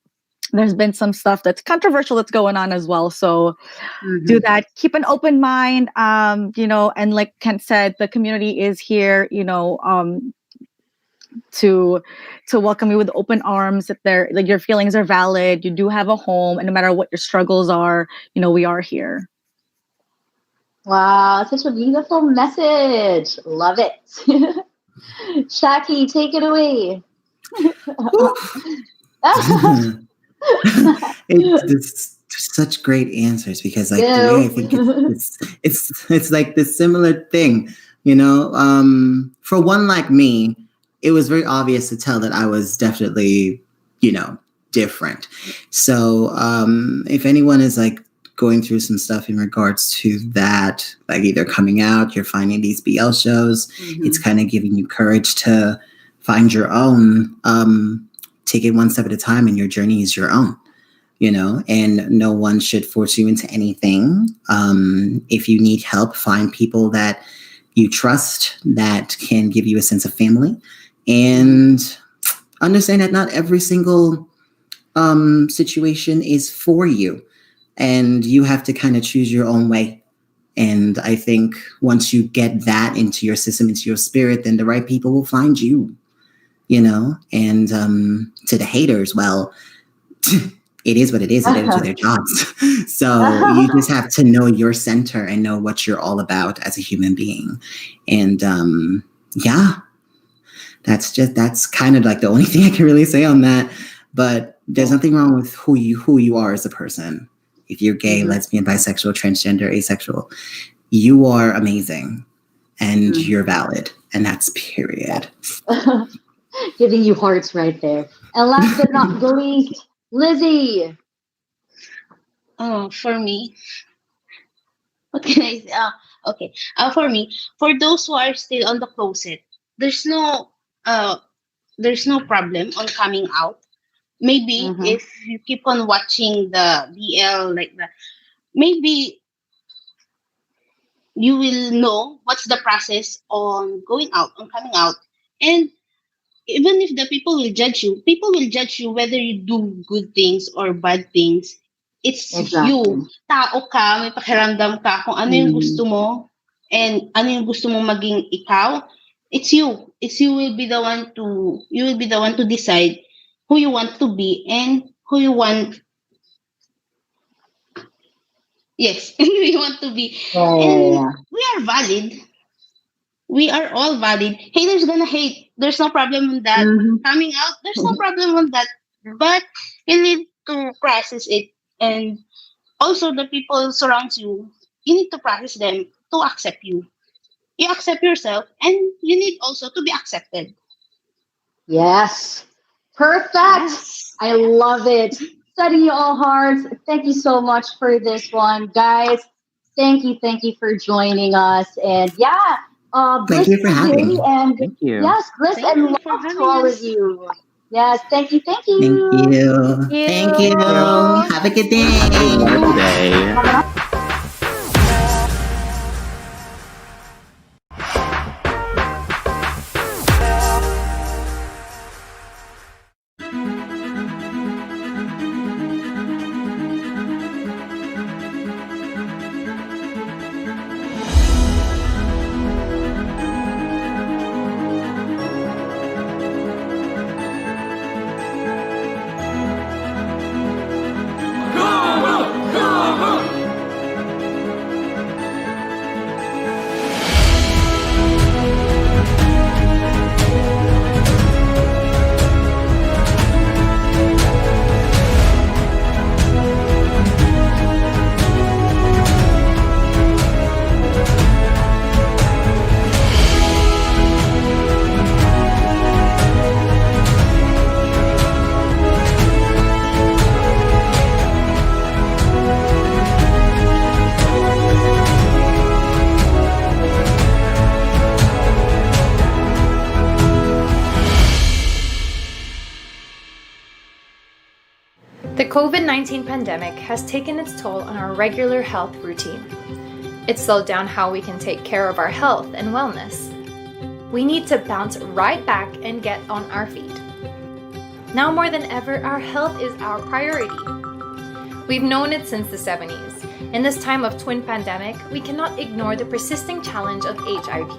there's been some stuff that's controversial that's going on as well. So do that. Keep an open mind. And like Kent said, the community is here, to welcome you with open arms. If they're like your feelings are valid, you do have a home, and no matter what your struggles are, we are here. Wow, such a beautiful message. Love it. Shaki, take it away. It's such great answers because like the way I think it's like this similar thing, for one like me, it was very obvious to tell that I was definitely, different. So if anyone is like going through some stuff in regards to that, like either coming out, you're finding these BL shows, it's kind of giving you courage to find your own, take it one step at a time, and your journey is your own, and no one should force you into anything. If you need help, find people that you trust that can give you a sense of family, and understand that not every single situation is for you. And you have to kind of choose your own way. And I think once you get that into your system, into your spirit, then the right people will find you, and to the haters, well, it is what it is. They do their jobs. So you just have to know your center and know what you're all about as a human being. And that's kind of like the only thing I can really say on that. But there's nothing wrong with who you are as a person. If you're gay, lesbian, bisexual, transgender, asexual, you are amazing and you're valid. And that's period. Giving you hearts right there. And last but not the least, Lizzie. For me, what can I say? Okay. For me, for those who are still on the closet, there's no problem on coming out. Maybe if you keep on watching the BL like that, maybe you will know what's the process on going out, on coming out. And even if the people will judge you whether you do good things or bad things. It's you. Tao ka, may pakiramdam ka kung ano yung gusto mo and ano yung gusto mo maging ikaw. It's you. You will be the one to decide who you want to be and who you want. Yes, who you want to be. And we are valid. We are all valid. Haters gonna hate. There's no problem with that. Coming out, there's no problem with that. But you need to process it. And also the people surround you, you need to process them to accept you. You accept yourself and you need also to be accepted. Yes. Perfect. Yes. I love it. Study all hearts. Thank you so much for this one. Guys, thank you for joining us. And thank you for having me. And thank you. Yes, Bliss and love to all of you. Yes, thank you. Thank you. Have a good day. Have a good day. The COVID-19 pandemic has taken its toll on our regular health routine. It slowed down how we can take care of our health and wellness. We need to bounce right back and get on our feet. Now more than ever, our health is our priority. We've known it since the 70s. In this time of twin pandemic, we cannot ignore the persisting challenge of HIV.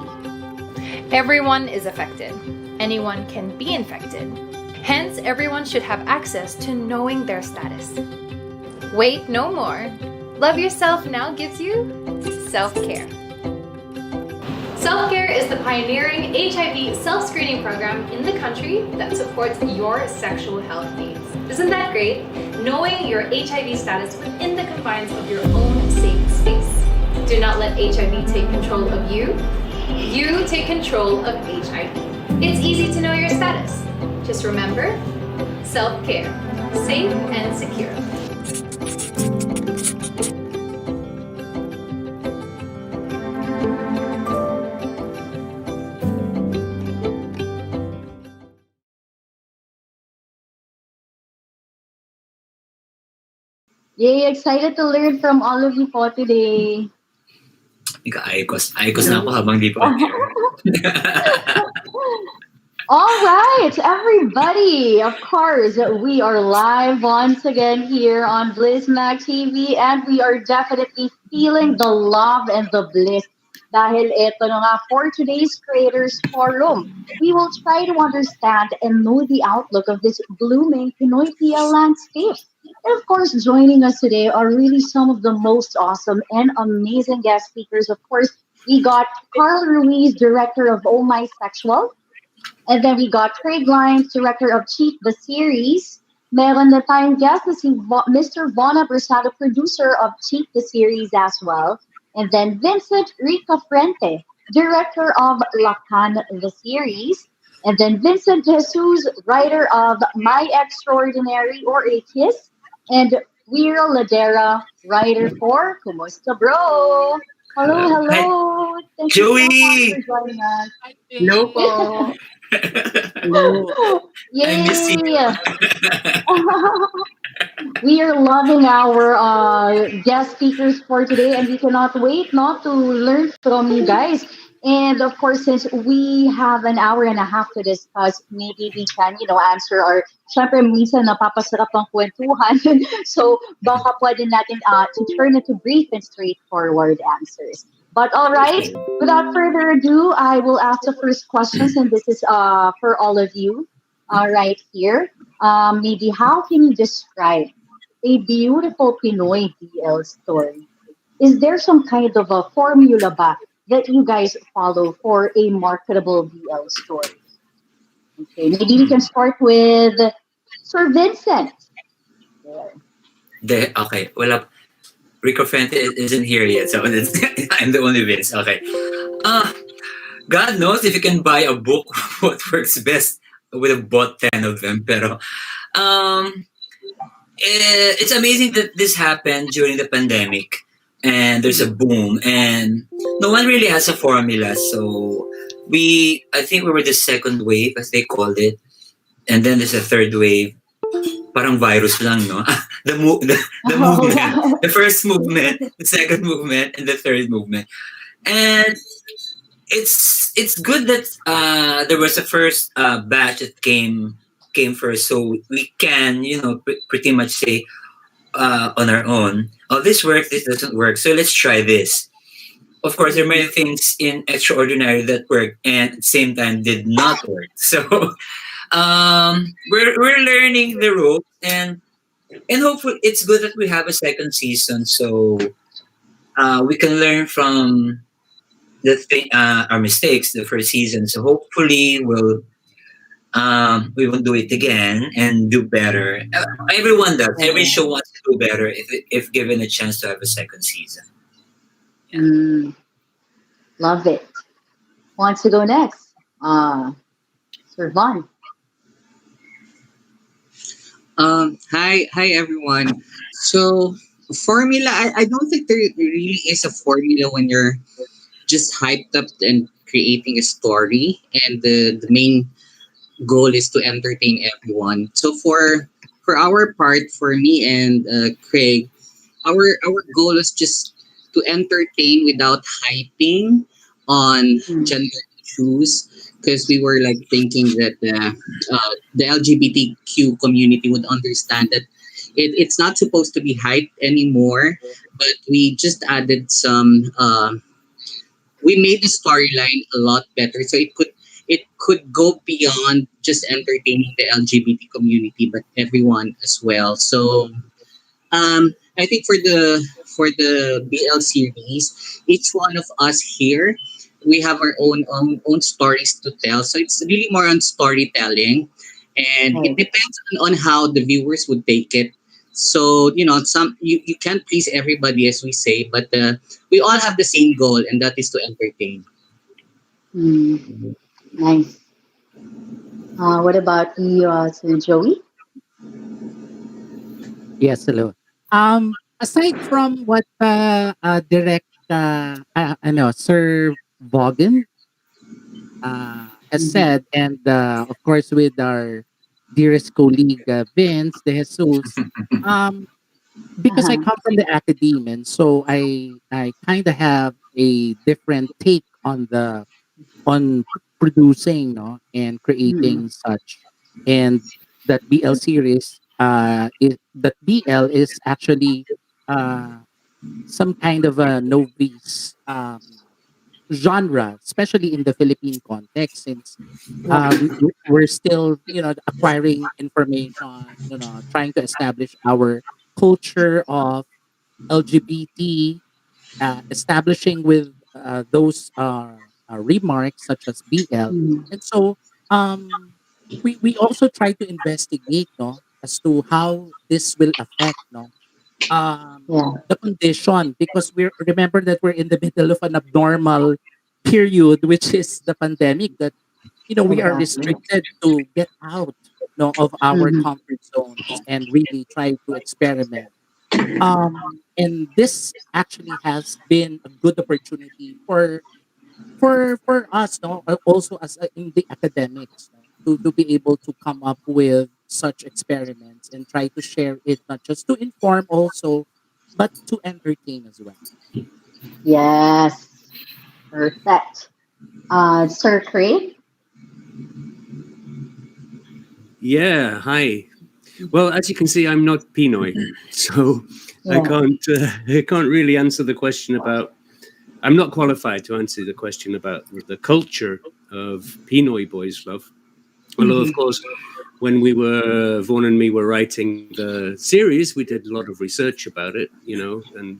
Everyone is affected. Anyone can be infected. Hence, everyone should have access to knowing their status. Wait no more. Love Yourself Now gives you self-care. Self-Care is the pioneering HIV self-screening program in the country that supports your sexual health needs. Isn't that great? Knowing your HIV status within the confines of your own safe space. Do not let HIV take control of you. You take control of HIV. It's easy to know your status. Just remember, self-care, safe and secure. Yay, excited to learn from all of you po today. Ika-ayos na ako habang di pa here. All right, everybody. Of course, we are live once again here on Bliss Mag TV, and we are definitely feeling the love and the bliss. Dahil eto na nga for today's Creators Forum, we will try to understand and know the outlook of this blooming Pinoy PL landscape. And of course, joining us today are really some of the most awesome and amazing guest speakers. Of course, we got Carl Ruiz, director of Oh My Sexual. And then we got Craig Lyons, director of Cheat the Series. Meron na tayong guest na si Mr. Vona Bersado, producer of Cheat the Series as well. And then Vincent Rica Frente, director of Lacan the Series. And then Vincent Jesus, writer of My Extraordinary or A Kiss. And Wira Ladera, writer for Kumusta Bro. Hello, hello. Thank you so much Joey! for joining us. Hello po. Hello. I miss you. Yay! We are loving our guest speakers for today, and we cannot wait not to learn from you guys. And of course, since we have an hour and a half to discuss, maybe we can, answer our, syempre, minsan napapasarap ang kwentuhan. So, baka pwede natin to turn it to brief and straightforward answers. But all right, without further ado, I will ask the first questions, and this is for all of you right here. Maybe how can you describe a beautiful Pinoy BL story? Is there some kind of a formula ba that you guys follow for a marketable BL story? Okay, maybe we can start with Sir Vincent. Okay, wala. Rico Fente isn't here yet, so I'm the only Vince. Okay. God knows if you can buy a book, what works best. I would have bought 10 of them. Pero, it's amazing that this happened during the pandemic and there's a boom and no one really has a formula. So I think we were the second wave, as they called it. And then there's a third wave. Parang virus lang, no? The movement, the first movement, the second movement, and the third movement. And it's good that there was a first batch that came first, so we can pretty much say on our own, oh, this works, this doesn't work, so let's try this. Of course, there are many things in Extraordinary that worked and at the same time did not work. So we're learning the ropes and hopefully it's good that we have a second season so we can learn from our mistakes the first season. So hopefully we will do it again and do better. Everyone does. Every show wants to do better if given a chance to have a second season. Love it. Who wants to go next? Sir Von. Hi everyone. So formula, I don't think there really is a formula when you're just hyped up and creating a story, and the main goal is to entertain everyone. So for our part, for me and Craig, our goal is just to entertain without hyping on gender issues. because we were like thinking that the LGBTQ community would understand that it's not supposed to be hyped anymore, but we just added some. We made the storyline a lot better, so it could go beyond just entertaining the LGBT community, but everyone as well. So I think for the BL series, each one of us here, we have our own stories to tell. So it's really more on storytelling, and it depends on how the viewers would take it. So you can't please everybody, as we say, but we all have the same goal, and that is to entertain. Mm, nice. What about you, Sir Joey? Yes, hello. Aside from what direct Sir Vaughan has said, and of course with our dearest colleague Vince De Jesus, um, because I Uh-huh. come from the academia, and so I kind of have a different take on producing, no, and Mm, creating such, and that BL series is that BL is actually uh some kind of a novice genre, especially in the Philippine context, since yeah. we're still, acquiring information, trying to establish our culture of LGBT, establishing with those remarks such as BL. Mm, And so we also try to investigate, no, as to how this will affect, no, yeah. the condition, because we remember that we're in the middle of an abnormal period, which is the pandemic, that we are Exactly. restricted to get out, no, of our Mm-hmm. comfort zones and really try to experiment. And this actually has been a good opportunity for us, no, also as in the academics, no, to be able to come up with such experiments and try to share it, not just to inform also, but to entertain as well. Yes. Perfect. Sir Craig? Yeah, hi. Well, as you can see, I'm not Pinoy, so Yeah. I can't really answer the question about. I'm not qualified to answer the question about the culture of Pinoy boys' love. Although, of Mm-hmm. course, when Vaughan and me were writing the series, we did a lot of research about it, and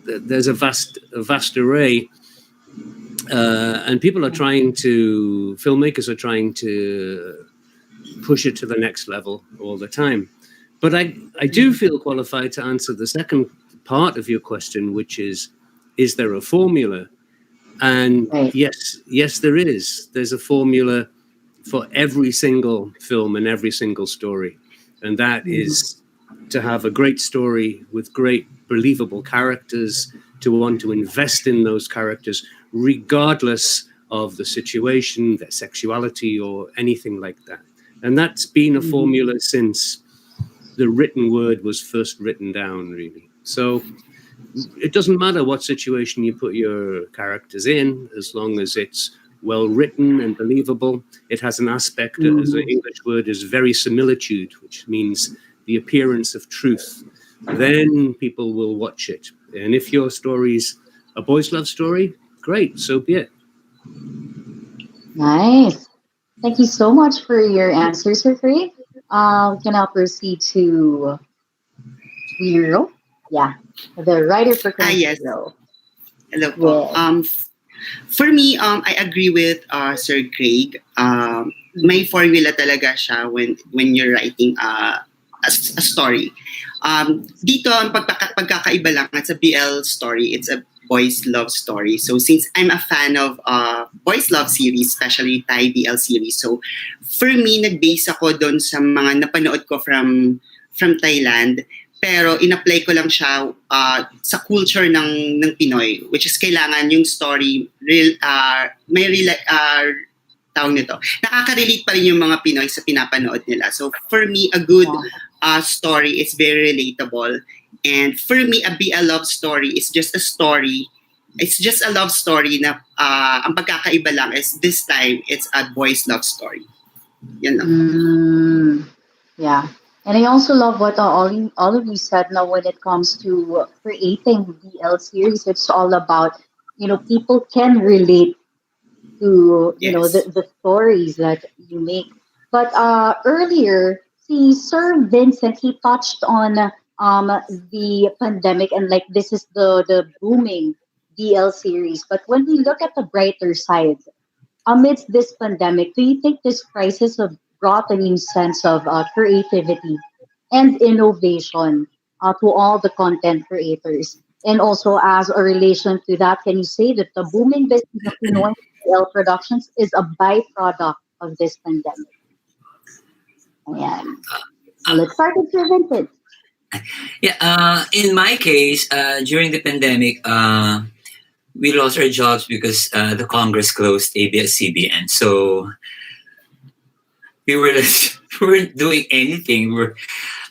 there's a vast array, and filmmakers are trying to push it to the next level all the time. But I do feel qualified to answer the second part of your question, which is there a formula? And Right. yes, there is. There's a formula for every single film and every single story. And that Mm-hmm. is to have a great story with great believable characters, to want to invest in those characters, regardless of the situation, their sexuality, or anything like that. And that's been a Mm-hmm. formula since the written word was first written down, really. So it doesn't matter what situation you put your characters in, as long as it's well written and believable. It has an aspect, as the Mm-hmm. English word is, verisimilitude, which means the appearance of truth. Then people will watch it. And if your story's a boys' love story, great, so be it. Nice. Thank you so much for your answers, Sir Craig. We can now proceed to Hero. Yeah. The writer for Yes. Hero. Hello po. Yeah. For me, I agree with Sir Craig. May formula talaga siya when you're writing a story. Dito, ang pagkakaiba lang at sa BL story, it's a boys love story. So since I'm a fan of boys love series, especially Thai BL series, so for me, nag-base ako doon sa mga napanood ko from Thailand. Pero in-apply ko lang siya sa culture ng Pinoy, which is kailangan yung story may tawag nito. Nakaka-relate pa rin yung mga Pinoy sa pinapanood nila. So for me, a good story is very relatable. And for me, a BL love story is just a story It's just a love story na ang pagkakaiba lang is this time it's a boy's love story. Yan lang. Yeah. And I also love what all of you said now when it comes to creating BL series. It's all about, people can relate to, Yes. the stories that you make. But earlier, see, Sir Vincent, he touched on the pandemic and like this is the booming BL series. But when we look at the brighter side, amidst this pandemic, do you think this crisis have brought a new sense of creativity and innovation to all the content creators? And also, as a relation to that, can you say that the booming business of Pinoy BL Productions is a byproduct of this pandemic? And so let's start with Sir Vincent. Yeah, in my case, during the pandemic, we lost our jobs because the Congress closed ABS-CBN. So we were we weren't doing anything.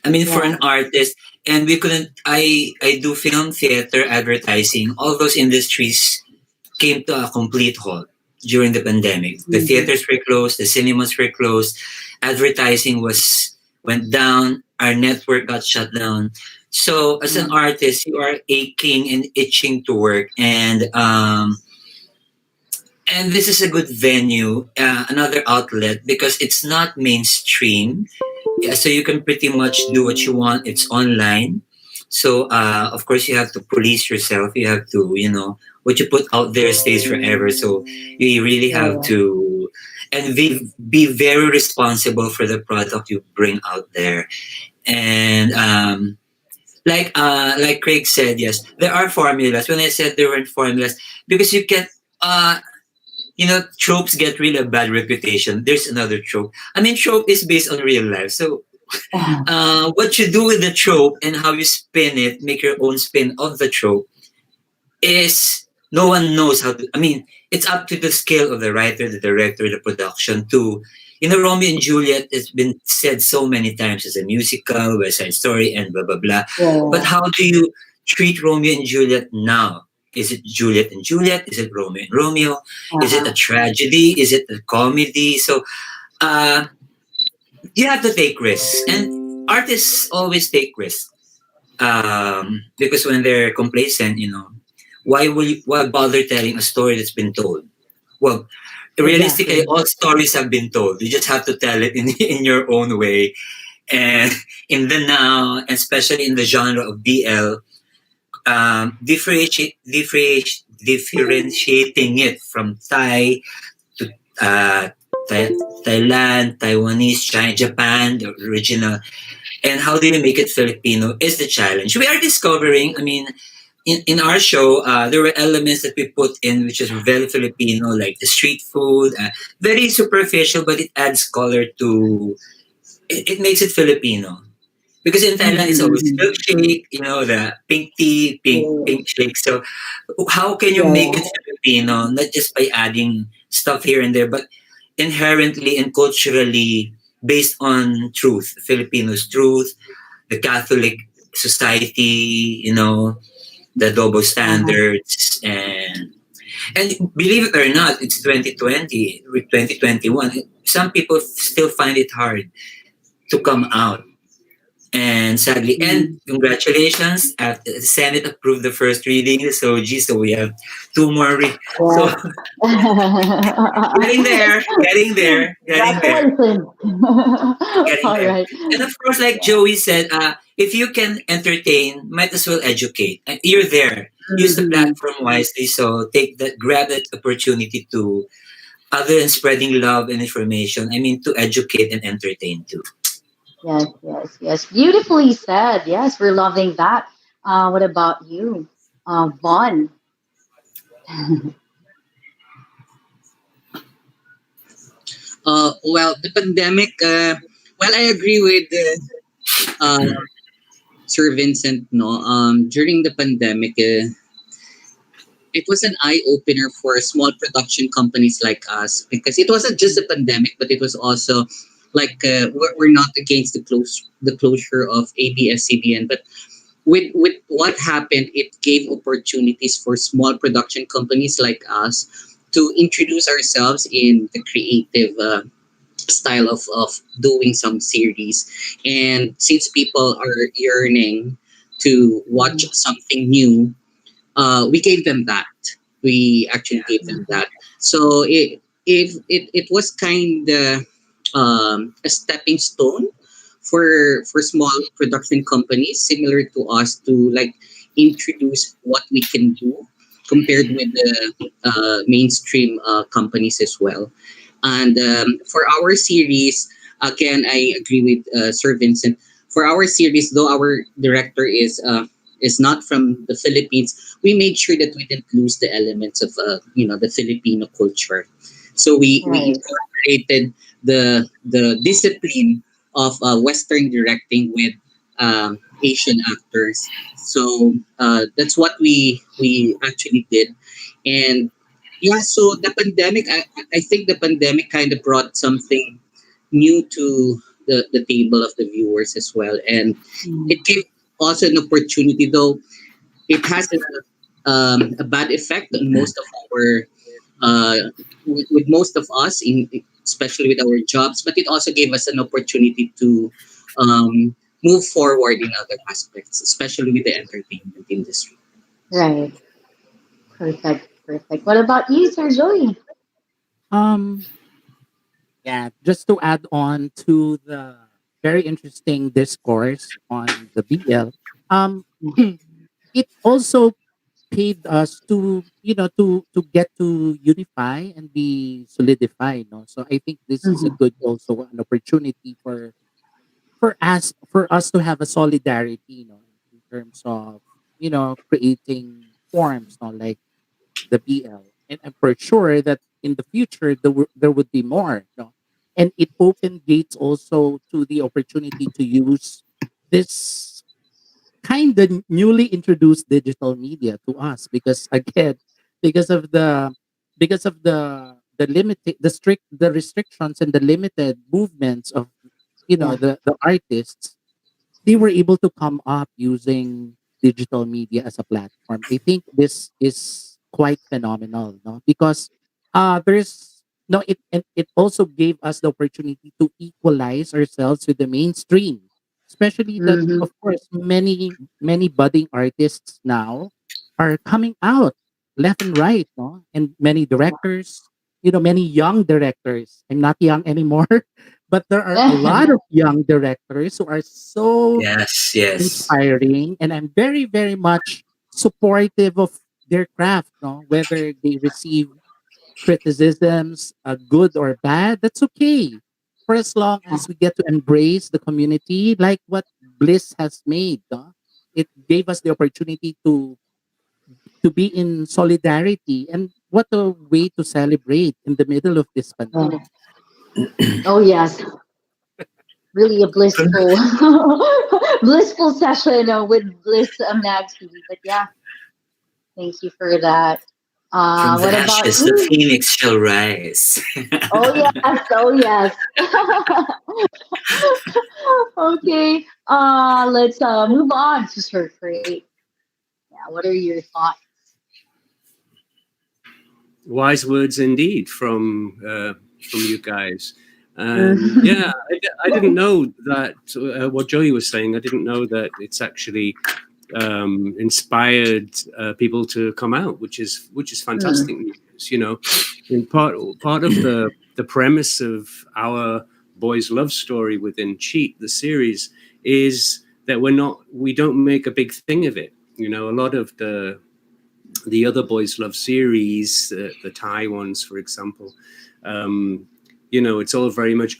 I mean, for Yeah. an artist, and we couldn't. I do film, theater, advertising. All those industries came to a complete halt during the pandemic. The theaters were closed, the cinemas were closed, advertising was went down, our network got shut down. So as an artist, you are aching and itching to work, and this is a good venue, another outlet because it's not mainstream. Yeah, so you can pretty much do what you want. It's online. So, of course, you have to police yourself. You have to, what you put out there stays forever. So, you really have to, and be very responsible for the product you bring out there. And, like Craig said, yes, there are formulas. When I said there weren't formulas, because you can, uh, tropes get really a bad reputation. There's another trope. I mean, trope is based on real life. So, what you do with the trope and how you spin it, make your own spin of the trope, is no one knows how to. I mean, it's up to the skill of the writer, the director, the production to. Romeo and Juliet has been said so many times as a musical, West Side Story, and blah, blah, blah. But how do you treat Romeo and Juliet now? Is it Juliet and Juliet? Is it Romeo and Romeo? Is it a tragedy? Is it a comedy? So, uh, you have to take risks, and artists always take risks because when they're complacent, why bother telling a story that's been told? Well, realistically, Exactly. all stories have been told. You just have to tell it in in your own way, and in the now, especially in the genre of BL, differentiating it from Thai to Thailand, Taiwanese, China, Japan, the original, and how do you make it Filipino is the challenge. We are discovering. I mean, in our show, there were elements that we put in which is very Filipino, like the street food, very superficial, but it adds color to. It makes it Filipino. Because in Thailand, it's always milkshake, the pink tea, pink shake. So, how can you make it Filipino? Not just by adding stuff here and there, but inherently and culturally based on truth, Filipinos' truth, the Catholic society, the double standards, and believe it or not, it's 2020, 2021. Some people still find it hard to come out. And sadly, and congratulations, the Senate approved the first reading, so geez, so we have two more. So getting there, getting there, getting there, Congratulations. getting All there. right. And of course, like Joey said, if you can entertain, might as well educate. You're there. Use the platform wisely. So grab that opportunity to, other than spreading love and information, I mean to educate and entertain too. Yes, yes, yes. Beautifully said. Yes, we're loving that. What about you, Vaughn? Well, the pandemic. Well, I agree with Sir Vincent. No, during the pandemic, it was an eye opener for small production companies like us because it wasn't just a pandemic, but it was also like we're not against the closure of ABS-CBN, but with what happened, it gave opportunities for small production companies like us to introduce ourselves in the creative style of doing some series. And since people are yearning to watch something new, we gave them that. We actually gave them that. So it was kind of a stepping stone for small production companies similar to us to like introduce what we can do compared with the mainstream companies as well. And for our series, again, I agree with Sir Vincent. For our series, though our director is not from the Philippines, we made sure that we didn't lose the elements of the Filipino culture. So we Right. incorporated the discipline of Western directing with Asian actors. So that's what we actually did, and yeah. So the pandemic, I think the pandemic kind of brought something new to the table of the viewers as well, and it gave also an opportunity, though it has a bad effect on most of our with most of us in especially with our jobs, but it also gave us an opportunity to move forward in other aspects, especially with the entertainment industry. Right. Perfect. Perfect. What about you, Sir Joey? Um, yeah, just to add on to the very interesting discourse on the BL, um, it also paid us to to get to unify and be solidified. No, so I think this is a Mhm. good also an opportunity for us to have a solidarity, in terms of creating forms, like the BL. And I'm for sure that in the future there would be more. And it opened gates also to the opportunity to use this kind of newly introduced digital media to us, because again, because of the the restrictions and the limited movements of Yeah. the artists, they were able to come up using digital media as a platform. I think this is quite phenomenal, no? Because there's no it and it also gave us the opportunity to equalize ourselves with the mainstream, especially that Mm-hmm. of course many budding artists now are coming out left and right, no? And many directors, many young directors. I'm not young anymore, but there are a lot of young directors who are so Yes, yes. inspiring, and I'm very very much supportive of their craft, no? Whether they receive criticisms, good or bad, that's okay, for as long as we get to embrace the community like what Bliss has made, no? It gave us the opportunity to be in solidarity, and what a way to celebrate in the middle of this Right. pandemic. Oh yes, really a blissful, blissful session with Bliss Mag TV. But yeah, thank you for that. From the What about ashes, the you? phoenix shall rise. Oh yes, oh yes. Okay, let's move on to Sir Craig. Yeah, what are your thoughts? Wise words indeed from you guys. And yeah, Mhm. I didn't know that what Joey was saying. I didn't know that it's actually inspired people to come out, which is fantastic Mm. news. In part of the premise of our boys' love story within Cheat, the series, is that we don't make a big thing of it. A lot of the other boys love series, the Thai ones, for example, it's all very much,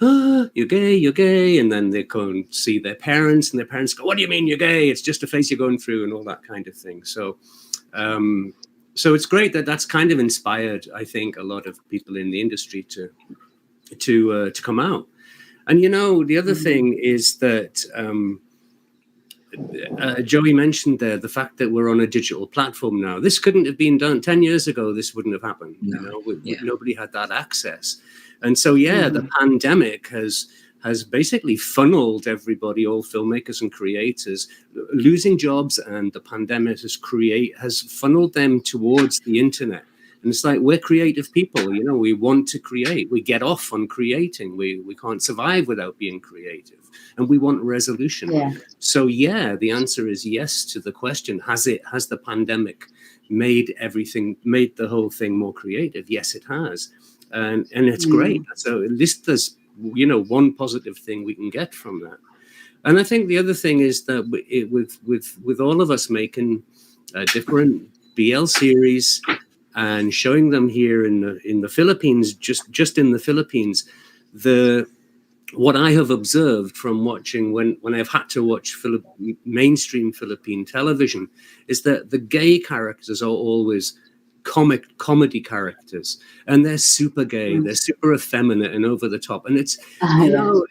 you're gay, and then they go and see their parents, and their parents go, what do you mean you're gay? It's just a phase you're going through, and all that kind of thing. So it's great that that's kind of inspired, I think, a lot of people in the industry to come out. And the other thing is that Joey mentioned there the fact that we're on a digital platform now. This couldn't have been done 10 years ago. This wouldn't have happened. No. Yeah. Nobody had that access. And so, yeah, the pandemic has has basically funneled everybody, all filmmakers and creators, losing jobs, and the pandemic has funneled them towards the internet. And it's like, we're creative people, you know, we want to create, we get off on creating, we can't survive without being creative, and we want resolution. Yeah. So yeah, the answer is yes to the question. Has the pandemic made the whole thing more creative? Yes, it has. And it's great. So at least there's, you know, one positive thing we can get from that. And I think the other thing is that with all of us making different BL series and showing them here in the Philippines, just in the Philippines, what I have observed from watching when I've had to watch mainstream Philippine television is that the gay characters are always comedy characters, and they're super gay, they're super effeminate and over the top, and it's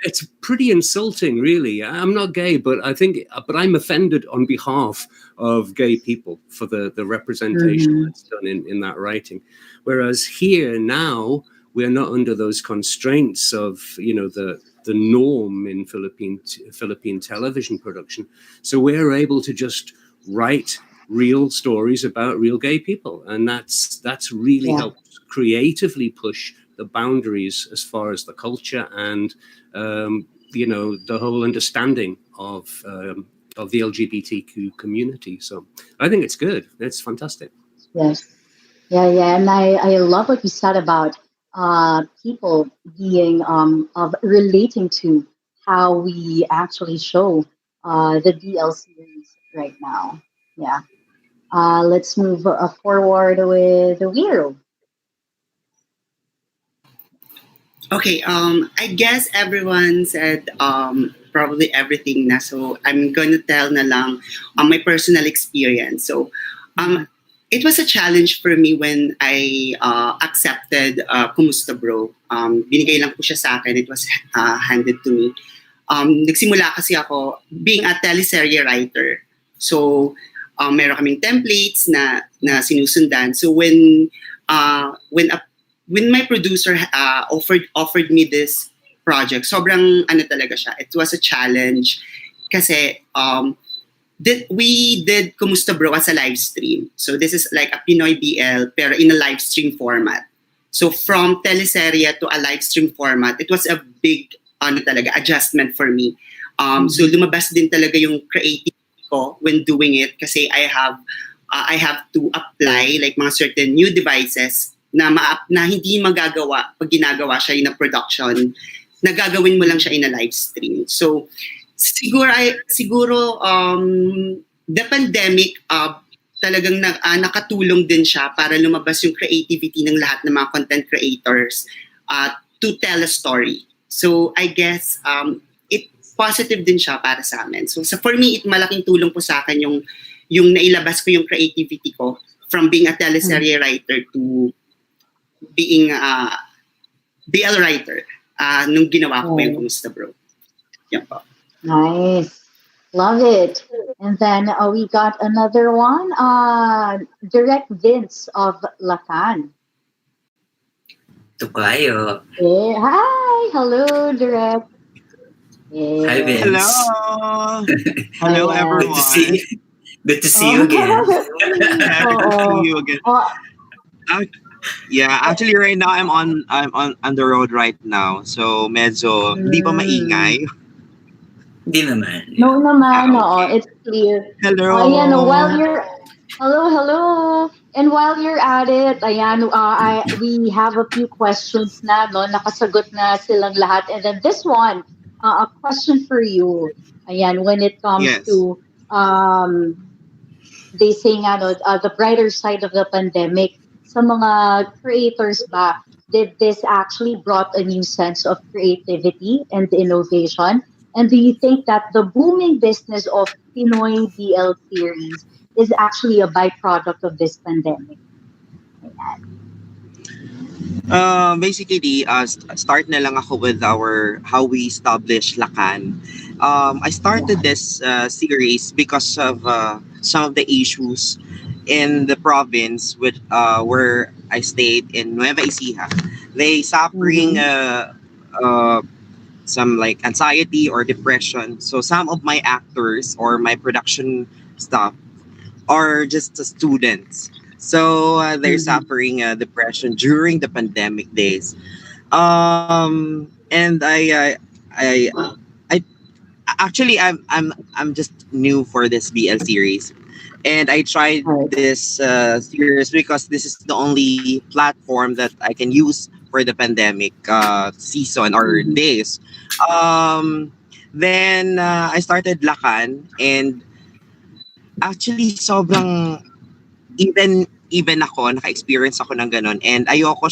it's pretty insulting, really. I'm not gay, but I'm offended on behalf of gay people for the representation that's done in that writing. Whereas here now we're not under those constraints of, you know, the norm in Philippine television production, so we're able to just write real stories about real gay people, and that's really helped creatively push the boundaries as far as the culture and you know, the whole understanding of the LGBTQ community. So I think it's good. It's fantastic. Yes. Yeah. And I love what you said about people being of relating to how we actually show the DL series right now. Yeah. Let's move forward with the Wheel. Okay, I guess everyone said probably everything na. So I'm going to tell na lang my personal experience. So it was a challenge for me when I accepted Kumusta Bro. Binigay lang po siya sa akin. It was handed to me. Nagsimula kasi ako being a teleserye writer. So meron kaming templates na sinusundan. So when my producer offered me this project, sobrang ano talaga siya. It was a challenge kasi we did Kumusta Bro as a live stream. So this is like a Pinoy BL pero in a live stream format. So from teleserye to a live stream format, it was a big ano talaga adjustment for me. So lumabas din talaga yung creativity ko when doing it kasi I have to apply like mga certain new devices na hindi magagawa pag ginagawa siya in a production, nagagawin mo lang siya in a live stream. So siguro the pandemic talagang nakatulong din siya para lumabas yung creativity ng lahat ng mga content creators to tell a story. So I guess it positive din siya para sa amin. So for me, malaking tulong po sa akin yung nailabas ko yung creativity ko from being a teleserye writer to being a BL writer nung ginawa ko yung Kumusta Bro. Yan po. Nice. Love it. And then we got another one. Direct Vince of Lacan. Tukayo. Yeah. Hi. Hello, Direct. Yeah. Hi, Vince. Hello. Hello, Ayan. everyone. Good to see you again. Yeah, good to see you again. Yeah, actually right now I'm on the road right now. So medyo hindi pa maingay. Di naman. No naman, it's clear. Hello. Ayan, hello. And while you're at it, ayan, we have a few questions na, no? Nakasagot na silang lahat. And then this one, a question for you. Ayan, when it comes to, they say nga, no, the brighter side of the pandemic, sa mga creators ba, did this actually brought a new sense of creativity and innovation? And do you think that the booming business of Pinoy BL series is actually a byproduct of this pandemic? Basically, start na lang ako with how we established Lacan. I started this series because of some of the issues in the province where I stayed in Nueva Ecija. They suffering some like anxiety or depression. So some of my actors or my production staff are just students. So they're suffering depression during the pandemic days. And I actually I'm just new for this BL series, and I tried this series because this is the only platform that I can use for the pandemic season or days. Um, then I started Lakan, and actually sobrang even ako naka-experience ako ng ganun, and ayoko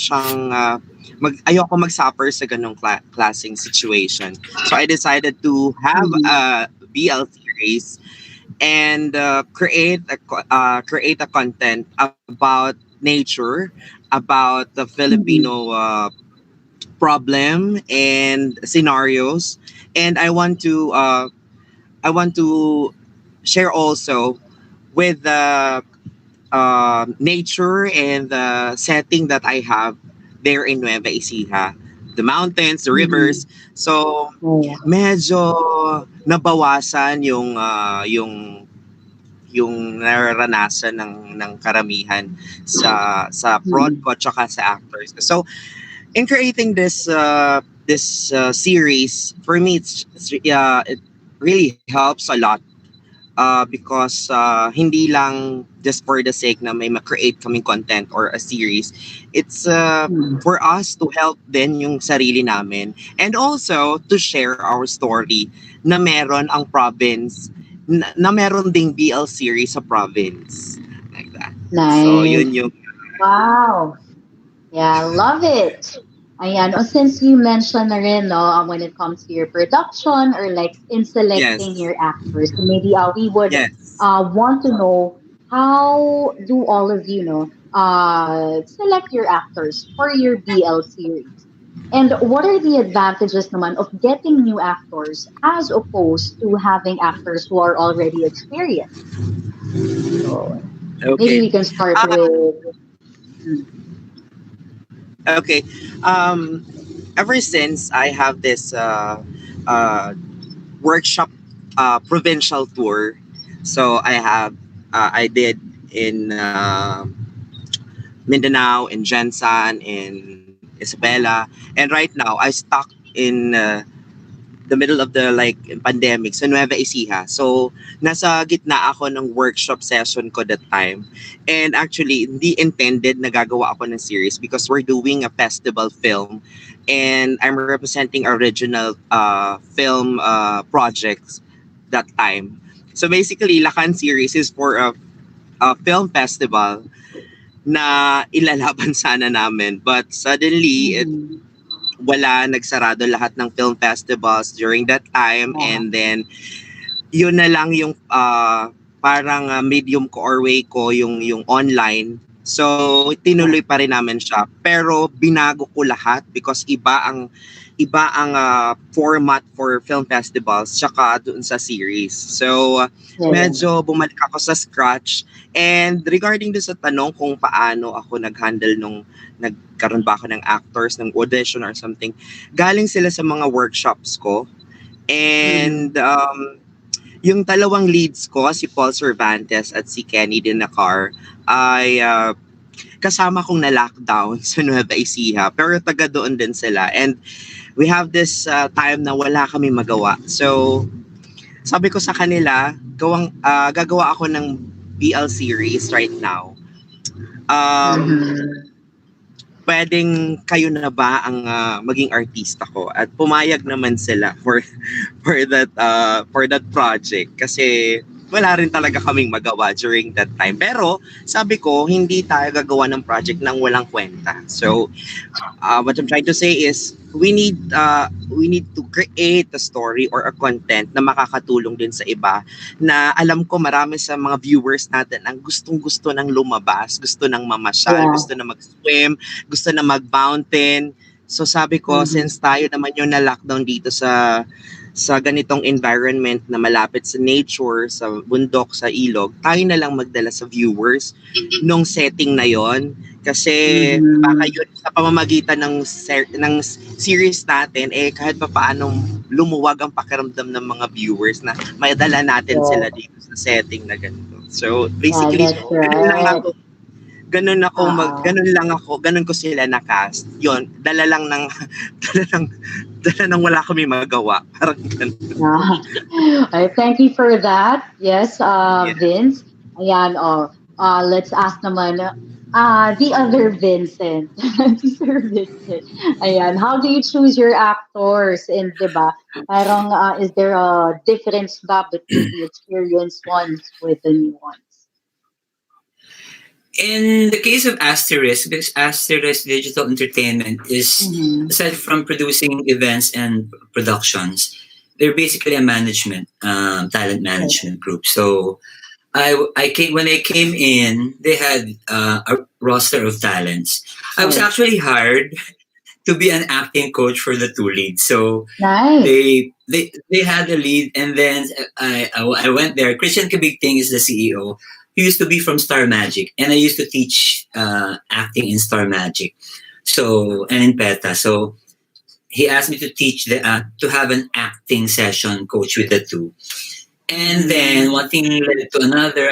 mag-suffer sa ganung klaseng situation. So I decided to have a BL series and create a content about nature, about the Filipino problem and scenarios, and I want to share also with the nature and the setting that I have there in Nueva Ecija, the mountains, the rivers. So medyo nabawasan yung nararanasan ng karamihan sa prod ko tsaka sa actors. So in creating this series, for me it really helps a lot because hindi lang just for the sake na may ma-create kaming content or a series. It's for us to help din yung sarili namin, and also to share our story na meron ang province, na meron ding BL series sa province. Like that. Nice. So yun yung Wow. Yeah, love it. Ayan. Since you mentioned na rin, no, when it comes to your production or like in selecting Yes. your actors, so maybe we would Yes. want to know how do all of you know select your actors for your BL series? And what are the advantages naman of getting new actors as opposed to having actors who are already experienced? So maybe Okay. we can start with Okay. Ever since I have this workshop provincial tour, so I did in Mindanao, in Jensan, in Isabela, and right now I stuck in the middle of the like pandemic sa Nueva Ecija. So nasa gitna ako ng workshop session ko that time. And actually hindi intended na gagawa ako ng series because we're doing a festival film, and I'm representing original film projects that time. So basically Lakan series is for a film festival na ilalaban sana namin, but suddenly nagsarado lahat ng film festivals during that time, and then yun na lang yung parang medium ko or way ko yung online. So tinuloy pa rin namin siya, pero binago ko lahat because iba ang format for film festivals tsaka doon sa series. So medyo bumalik ako sa scratch. And regarding do sa tanong kung paano ako nag-handle nung nagkaroon ba ako ng actors, ng audition or something, galing sila sa mga workshops ko. And yung dalawang leads ko, si Paul Cervantes at si Kenny Dinacar, ay kasama kong na-lockdown sa Nueva Ecija. Pero taga doon din sila. And we have this time na wala kami magawa. So, sabi ko sa kanila, gagawa ako ng BL series right now. Pwedeng kayo na ba ang maging artista ko? At pumayag naman sila for that project kasi wala rin talaga kaming magawa during that time. Pero sabi ko, hindi tayo gagawa ng project nang walang kwenta. So what I'm trying to say is we need to create a story or a content na makakatulong din sa iba, na alam ko marami sa mga viewers natin ang gustong-gusto ng lumabas, gusto ng mamasyal, gusto na mag-swim, gusto na mag-mountain. So sabi ko, since tayo naman yung na-lockdown dito sa sa ganitong environment na malapit sa nature, sa bundok, sa ilog, tayo na lang magdala sa viewers nung setting na yon. Kasi baka yun sa pamamagitan ng series natin, kahit pa paanong lumuwag ang pakiramdam ng mga viewers na may dala natin sila Yes. dito sa setting na ganito. So Yeah, basically, that's ganun lang right. ako Uh-uh. ganun ko sila na-cast. Yun, dala lang ng dala ng dala ng wala kami magawa. Parang ganun. Yeah. Thank you for that. Yes, Vince. Ayan, let's ask naman the other Vincent. Sir Vincent. Ayan, how do you choose your actors? And, diba, parang, is there a difference ba between the experienced ones with the new ones? In the case of Asterisk, because Asterisk Digital Entertainment is, Mm-hmm. aside from producing events and productions, they're basically a management, talent management group. So I came when I came in, they had a roster of talents. I was Right. actually hired to be an acting coach for the two leads. So Nice. they had the lead, and then I went there. Christian Kabigting is the CEO. He used to be from Star Magic, and I used to teach acting in Star Magic. So and in PETA. So he asked me to teach to have an acting session coach with the two. And then one thing led to another.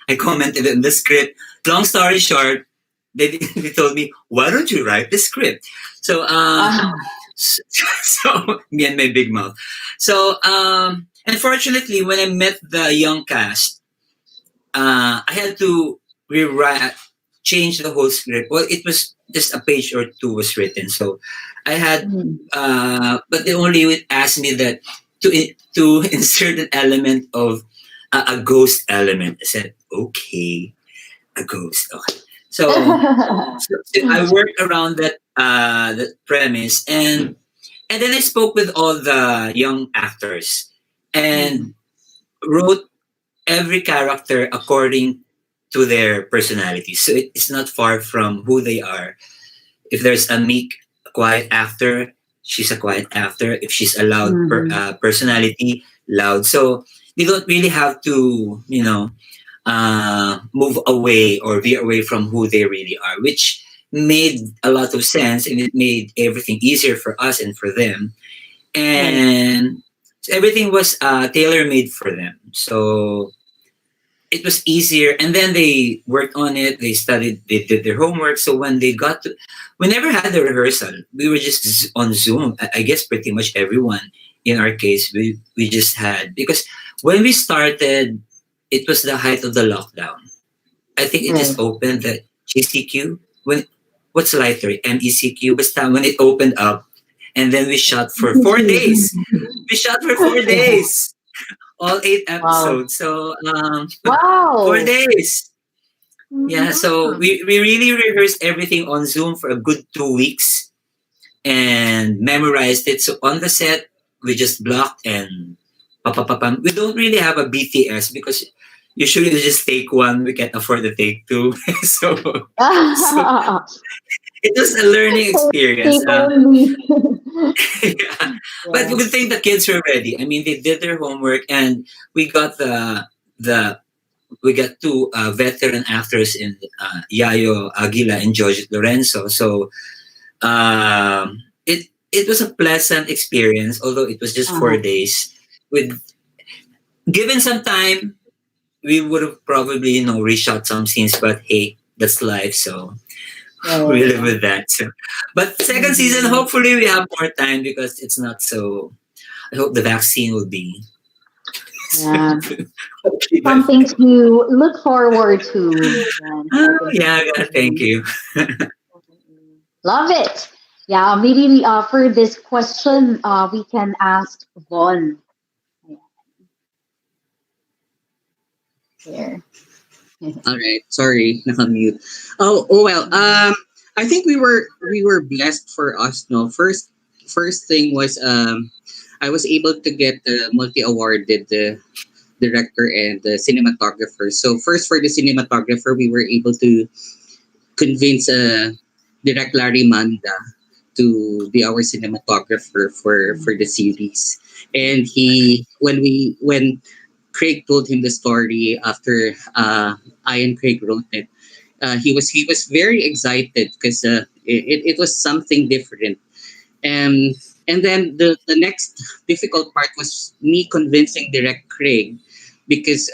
I commented in the script. Long story short, they told me, "Why don't you write the script?" So so, so me and my big mouth. So unfortunately, when I met the young cast, I had to rewrite, change the whole script. Well, it was just a page or two was written. So I had, but they only would ask me that to insert an element of a ghost element. I said, okay, a ghost. Okay. So I worked around that premise, and then I spoke with all the young actors and wrote every character according to their personality. So it's not far from who they are. If there's a meek, quiet actor, she's a quiet actor. If she's a loud personality, loud. So they don't really have to, move away or veer away from who they really are, which made a lot of sense, and it made everything easier for us and for them. And everything was tailor made for them. So it was easier, and then they worked on it, they studied, they did their homework. So when they got to, we never had a rehearsal, we were just on Zoom. I guess pretty much everyone in our case, we just had, because when we started, it was the height of the lockdown. I think it Right. just opened the GCQ, when, what's lighter, MECQ, basta when it opened up, and then we shot for 4 days. We shot for 4 days, all 8 episodes. So four Wow. days. Yeah, so we really rehearsed everything on Zoom for a good 2 weeks and memorized it. So on the set, we just blocked and papapapam. We don't really have a BTS because usually we just take one. We can't afford to take two. So it was a learning experience. Take only. Yeah. But good thing the kids were ready. I mean, they did their homework, and we got the we got two veteran actors in Yayo Aguila and George Lorenzo. So it was a pleasant experience, although it was just 4 days. With given some time, we would have probably reshot some scenes. But hey, that's life. So we live with that. So, but second season, hopefully we have more time because it's not so. I hope the vaccine will be. Yeah. Something to look forward to. Yeah, thank you. Love it. Yeah, maybe we for this question, we can ask Von. Here. All right, sorry, nakamute. Oh well. I think we were blessed for us. No, first thing was I was able to get the multi awarded the director and the cinematographer. So first for the cinematographer, we were able to convince Direct Larry Manda to be our cinematographer for the series. And when Craig told him the story after I and Craig wrote it, he was very excited because it was something different. Um, and then the next difficult part was me convincing direct Craig because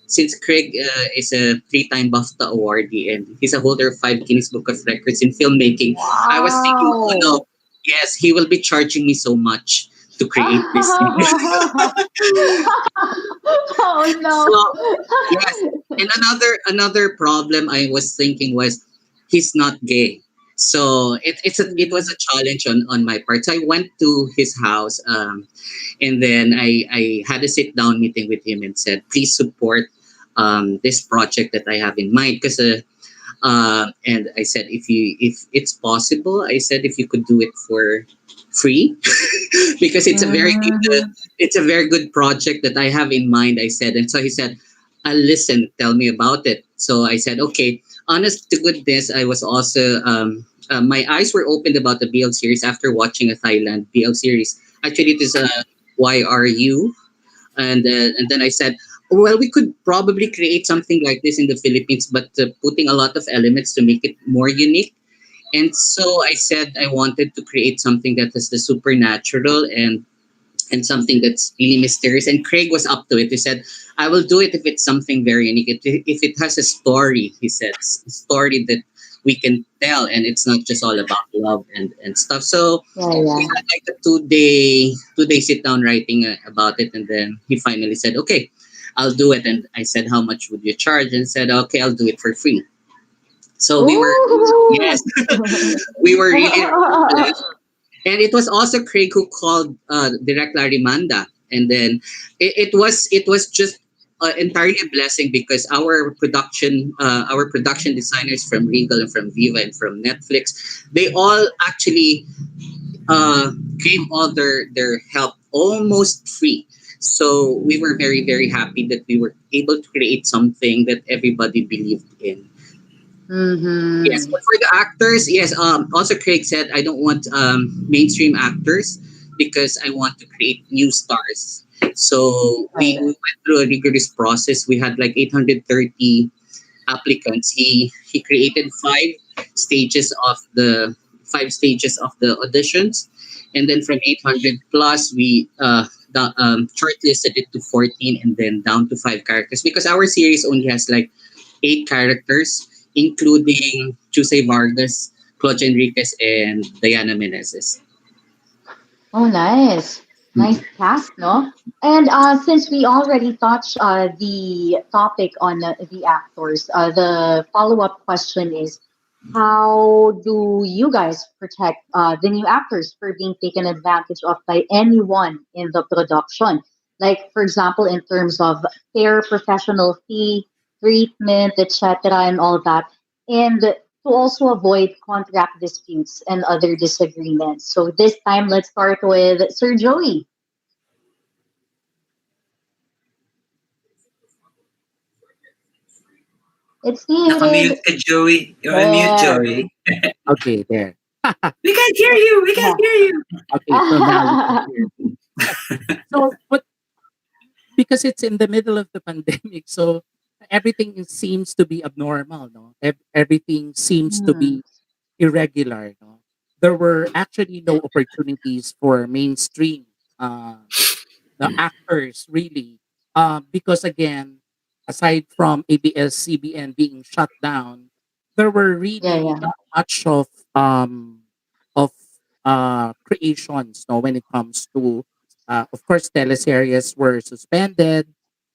since Craig is a three-time BAFTA awardee and he's a holder of 5 Guinness Book of Records in filmmaking, I was thinking, oh Wow. no, yes, he will be charging me so much to create this thing. Oh So no. yes, and another problem I was thinking was he's not gay. So it was a challenge on my part. So I went to his house, and then I had a sit down meeting with him and said, please support this project that I have in mind. Because and I said, if it's possible, I said if you could do it for free, because it's a very good project that I have in mind. I said, and so he said, listen, tell me about it. So I said, okay. Honest to goodness, I was also my eyes were opened about the BL series after watching a Thailand BL series. Actually, it is a Why Are You? And then I said, well, we could probably create something like this in the Philippines, but putting a lot of elements to make it more unique. And so I said I wanted to create something that is the supernatural and something that's really mysterious. And Craig was up to it. He said, I will do it if it's something very unique. If it has a story, he said, a story that we can tell and it's not just all about love and stuff. So Yeah, we yeah. had like a 2 day sit down writing about it. And then he finally said, okay, I'll do it. And I said, how much would you charge? And said, okay, I'll do it for free. So we were, Ooh. yes, we were really, really blessed. And it was also Craig who called Direct Larimanda, and then it was just entirely a blessing because our production designers from Regal and from Viva and from Netflix, they all actually gave all their help almost free. So we were very very happy that we were able to create something that everybody believed in. Yes, Mm-hmm. but for the actors, yes. Also, Craig said I don't want mainstream actors because I want to create new stars. So we went through a rigorous process. We had like 830 applicants. He created five stages of the auditions, and then from 800 plus, we shortlisted it to 14, and then down to 5 characters because our series only has like 8 characters, including Chusey Vargas, Claudia Enriquez, and Diana Menezes. Oh, nice. Nice cast, no? And since we already touched the topic on the actors, the follow-up question is, how do you guys protect the new actors for being taken advantage of by anyone in the production? Like, for example, in terms of fair professional fee, treatment, etc., and all that. And to also avoid contract disputes and other disagreements. So this time, let's start with Sir Joey. It's Nakamute muted. ka, Joey. You're on mute, There. Joey. Okay, there. We can't hear you. We can't hear you. Okay, so now you can hear me. So, but because it's in the middle of the pandemic, so everything seems to be abnormal, no? Everything seems to Hmm. be irregular, no? There were actually no opportunities for mainstream uh, the actors really because again aside from ABS-CBN being shut down there were Yeah, really yeah. not much of creations no when it comes to of course teleseries were suspended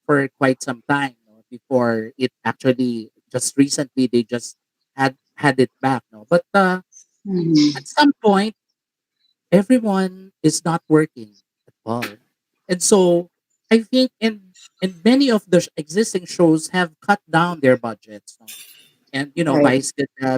for quite some time no, before it actually just recently they just had it back no but Hmm. at some point everyone is not working at all. And so I think in many of the existing shows have cut down their budgets. No? And you know, Right. Vice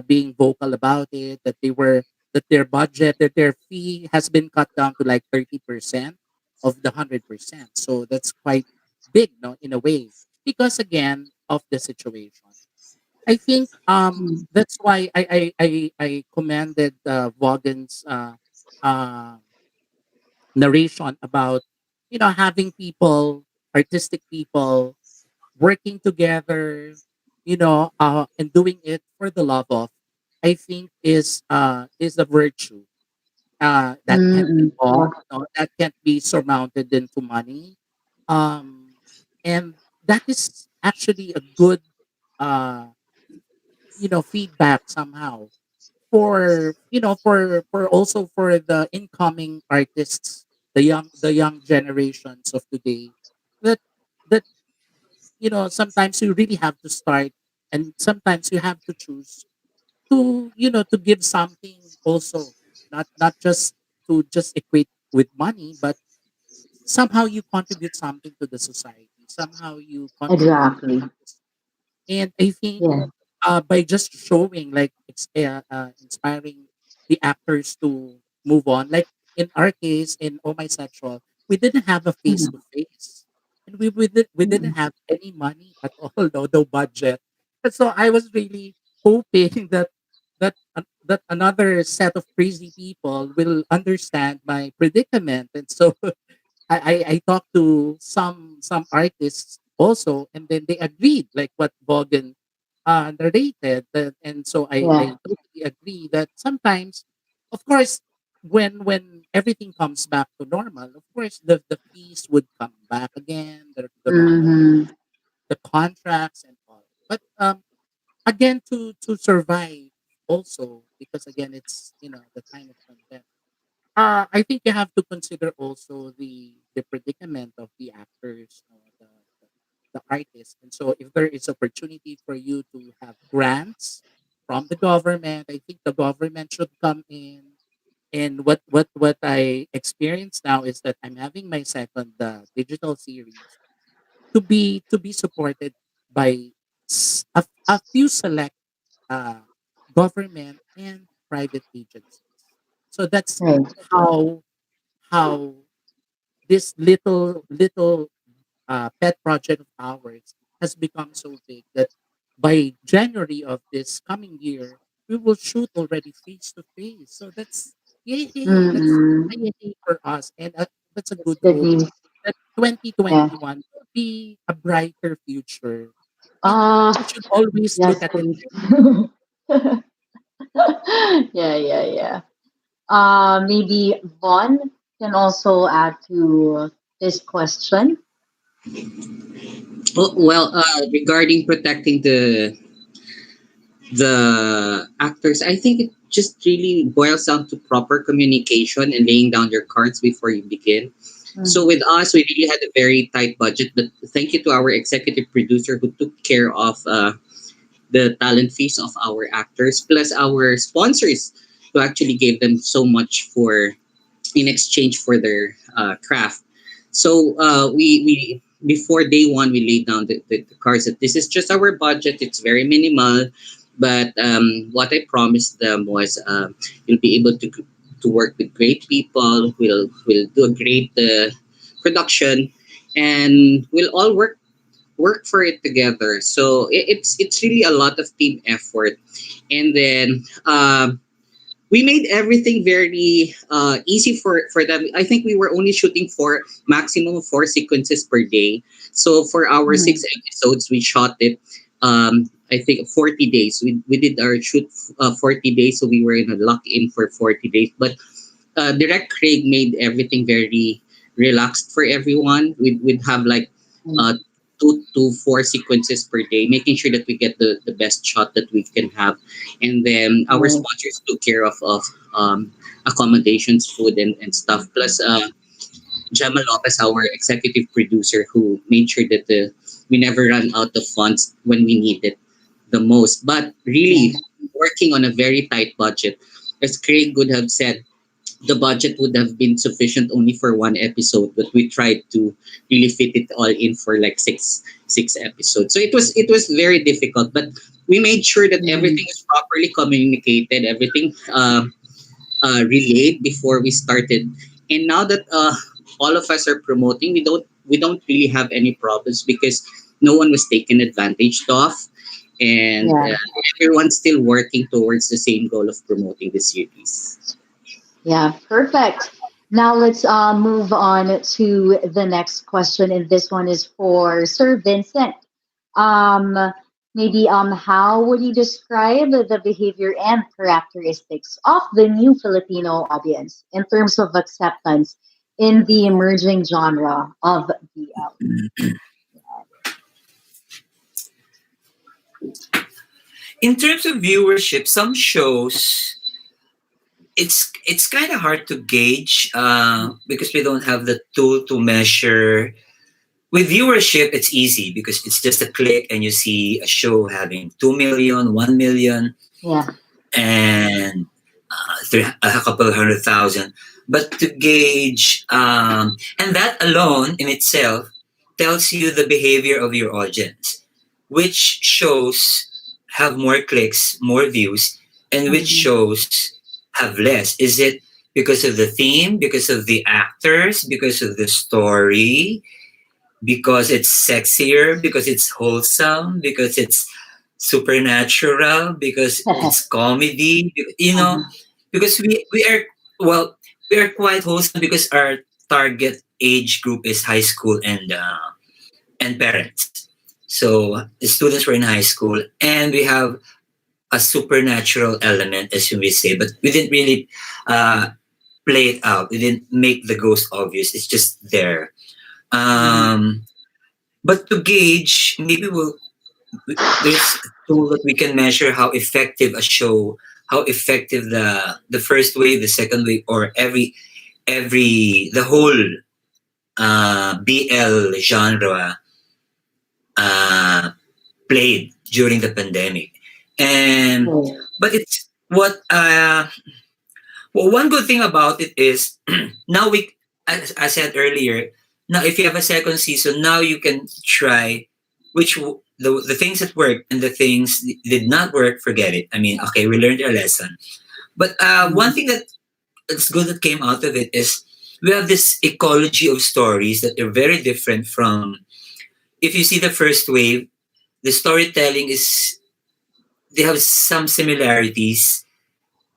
being vocal about it, that their budget, that their fee has been cut down to like 30% of the 100%. So that's quite big, no, in a way, because again of the situation. I think Mm. that's why I commended Vaughan's uh, narration about having people, artistic people, working together, and doing it for the love of. I think is a virtue that can't be Mm-mm. Yeah. bought, that can't be surmounted into money, and that is actually a good uh, feedback somehow for also for the incoming artists, the young generations of today, that that sometimes you really have to start, and sometimes you have to choose to give something also, not just to just equate with money, but somehow you contribute something to the society, somehow you contribute to Exactly. others. And I think Yeah. by just showing, like, inspiring the actors to move on, like in our case in Oh My Sexual, we didn't have a face Mm-mm. to face, and we didn't Mm-mm. have any money at all, no budget. And so I was really hoping that another set of crazy people will understand my predicament, and so I talked to some artists also, and then they agreed, like what Vaughan narrated. And so I Yeah. totally agree that sometimes, of course, when everything comes back to normal, of course the fees would come back again, the normal, Mm-hmm. the contracts and all. But again, to survive also, because again it's the time of pandemic. I think you have to consider also the predicament of the actors, the artists. And so if there is opportunity for you to have grants from the government, I think the government should come in. And what I experience now is that I'm having my second digital series to be supported by a few select uh, government and private agencies. So that's Right. how how this little pet project of ours has become so big that by January of this coming year, we will shoot already face to face. So that's yay! That's Mm-mm. yay for us, and that's a That's good good hope news. that Yeah. 2021 will be a brighter future, and Uh, we should always yes, look at it. please. Yeah, yeah, yeah. Maybe Vaughn can also add to this question. Well, regarding protecting the actors, I think it just really boils down to proper communication and laying down your cards before you begin. So Mm-hmm. with us, we really had a very tight budget, but thank you to our executive producer who took care of the talent fees of our actors, plus our sponsors who actually gave them so much for in exchange for their craft. So we before day one we laid down the cards that this is just our budget. It's very minimal, but what I promised them was you'll be able to work with great people. We'll do a great production, and we'll all work for it together. So it's really a lot of team effort, and then. We made everything very easy for them. I think we were only shooting for maximum of 4 sequences per day. So for our Mm-hmm. 6 episodes, we shot it. I think 40 days. We did our shoot 40 days, so we were in a lock in for 40 days. But Direct Craig made everything very relaxed for everyone. We'd have like uh, 2 to 4 sequences per day, making sure that we get the best shot that we can have. And then our Right. sponsors took care of accommodations, food, and stuff. Plus, Gemma Lopez, our executive producer, who made sure that we never run out of funds when we need it the most. But Yeah. really, working on a very tight budget. As Craig would have said, the budget would have been sufficient only for one episode, but we tried to really fit it all in for like six episodes. So it was very difficult, but we made sure that Mm-hmm. everything is properly communicated, everything relayed before we started. And now that all of us are promoting, we don't really have any problems because no one was taken advantage of. and Yeah. everyone's still working towards the same goal of promoting the series. Yeah, perfect. Now let's move on to the next question, and this one is for Sir Vincent. Um, Maybe how would you describe the behavior and characteristics of the new Filipino audience in terms of acceptance in the emerging genre of BL? In terms of viewership, some shows it's kind of hard to gauge because we don't have the tool to measure. With viewership, it's easy because it's just a click and you see a show having 2 million, 1 million, Yeah. and a couple of 100,000. But to gauge, and that alone in itself tells you the behavior of your audience. Which shows have more clicks, more views, and which Mhm. shows have less? Is it because of the theme, because of the actors, because of the story, because it's sexier, because it's wholesome, because it's supernatural, because it's comedy, because we are well, we are quite wholesome because our target age group is high school and parents. So the students were in high school, and we have a supernatural element, as we say, but we didn't really uh, play it out. We didn't make the ghost obvious. It's just there. Um, but to gauge, maybe there's a tool that we can measure how effective a show, how effective the first wave, the second wave, or the whole BL genre uh, played during the pandemic. And but it's what well, one good thing about it is now as I said earlier, now if you have a second season, now you can try the things that work and the things did not work, forget it. I mean, okay, we learned our lesson. But one thing that's good that came out of it is we have this ecology of stories that are very different from if you see the first wave, the storytelling is they have some similarities.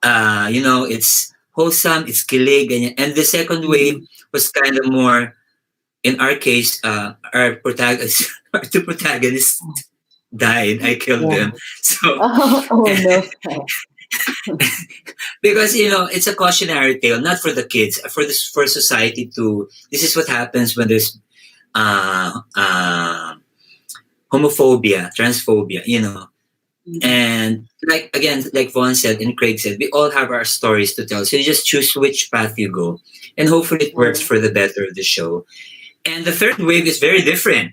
It's wholesome, it's kilig, and the second wave was kind of more. In our case, our protagonist, our two protagonists died. I killed Yeah. them. So Oh no. because it's a cautionary tale, not for the kids, for society to. This is what happens when there's uh, uh, homophobia, transphobia. And like Vaughn said and Craig said, we all have our stories to tell. So you just choose which path you go, and hopefully it works for the better of the show. And the third wave is very different.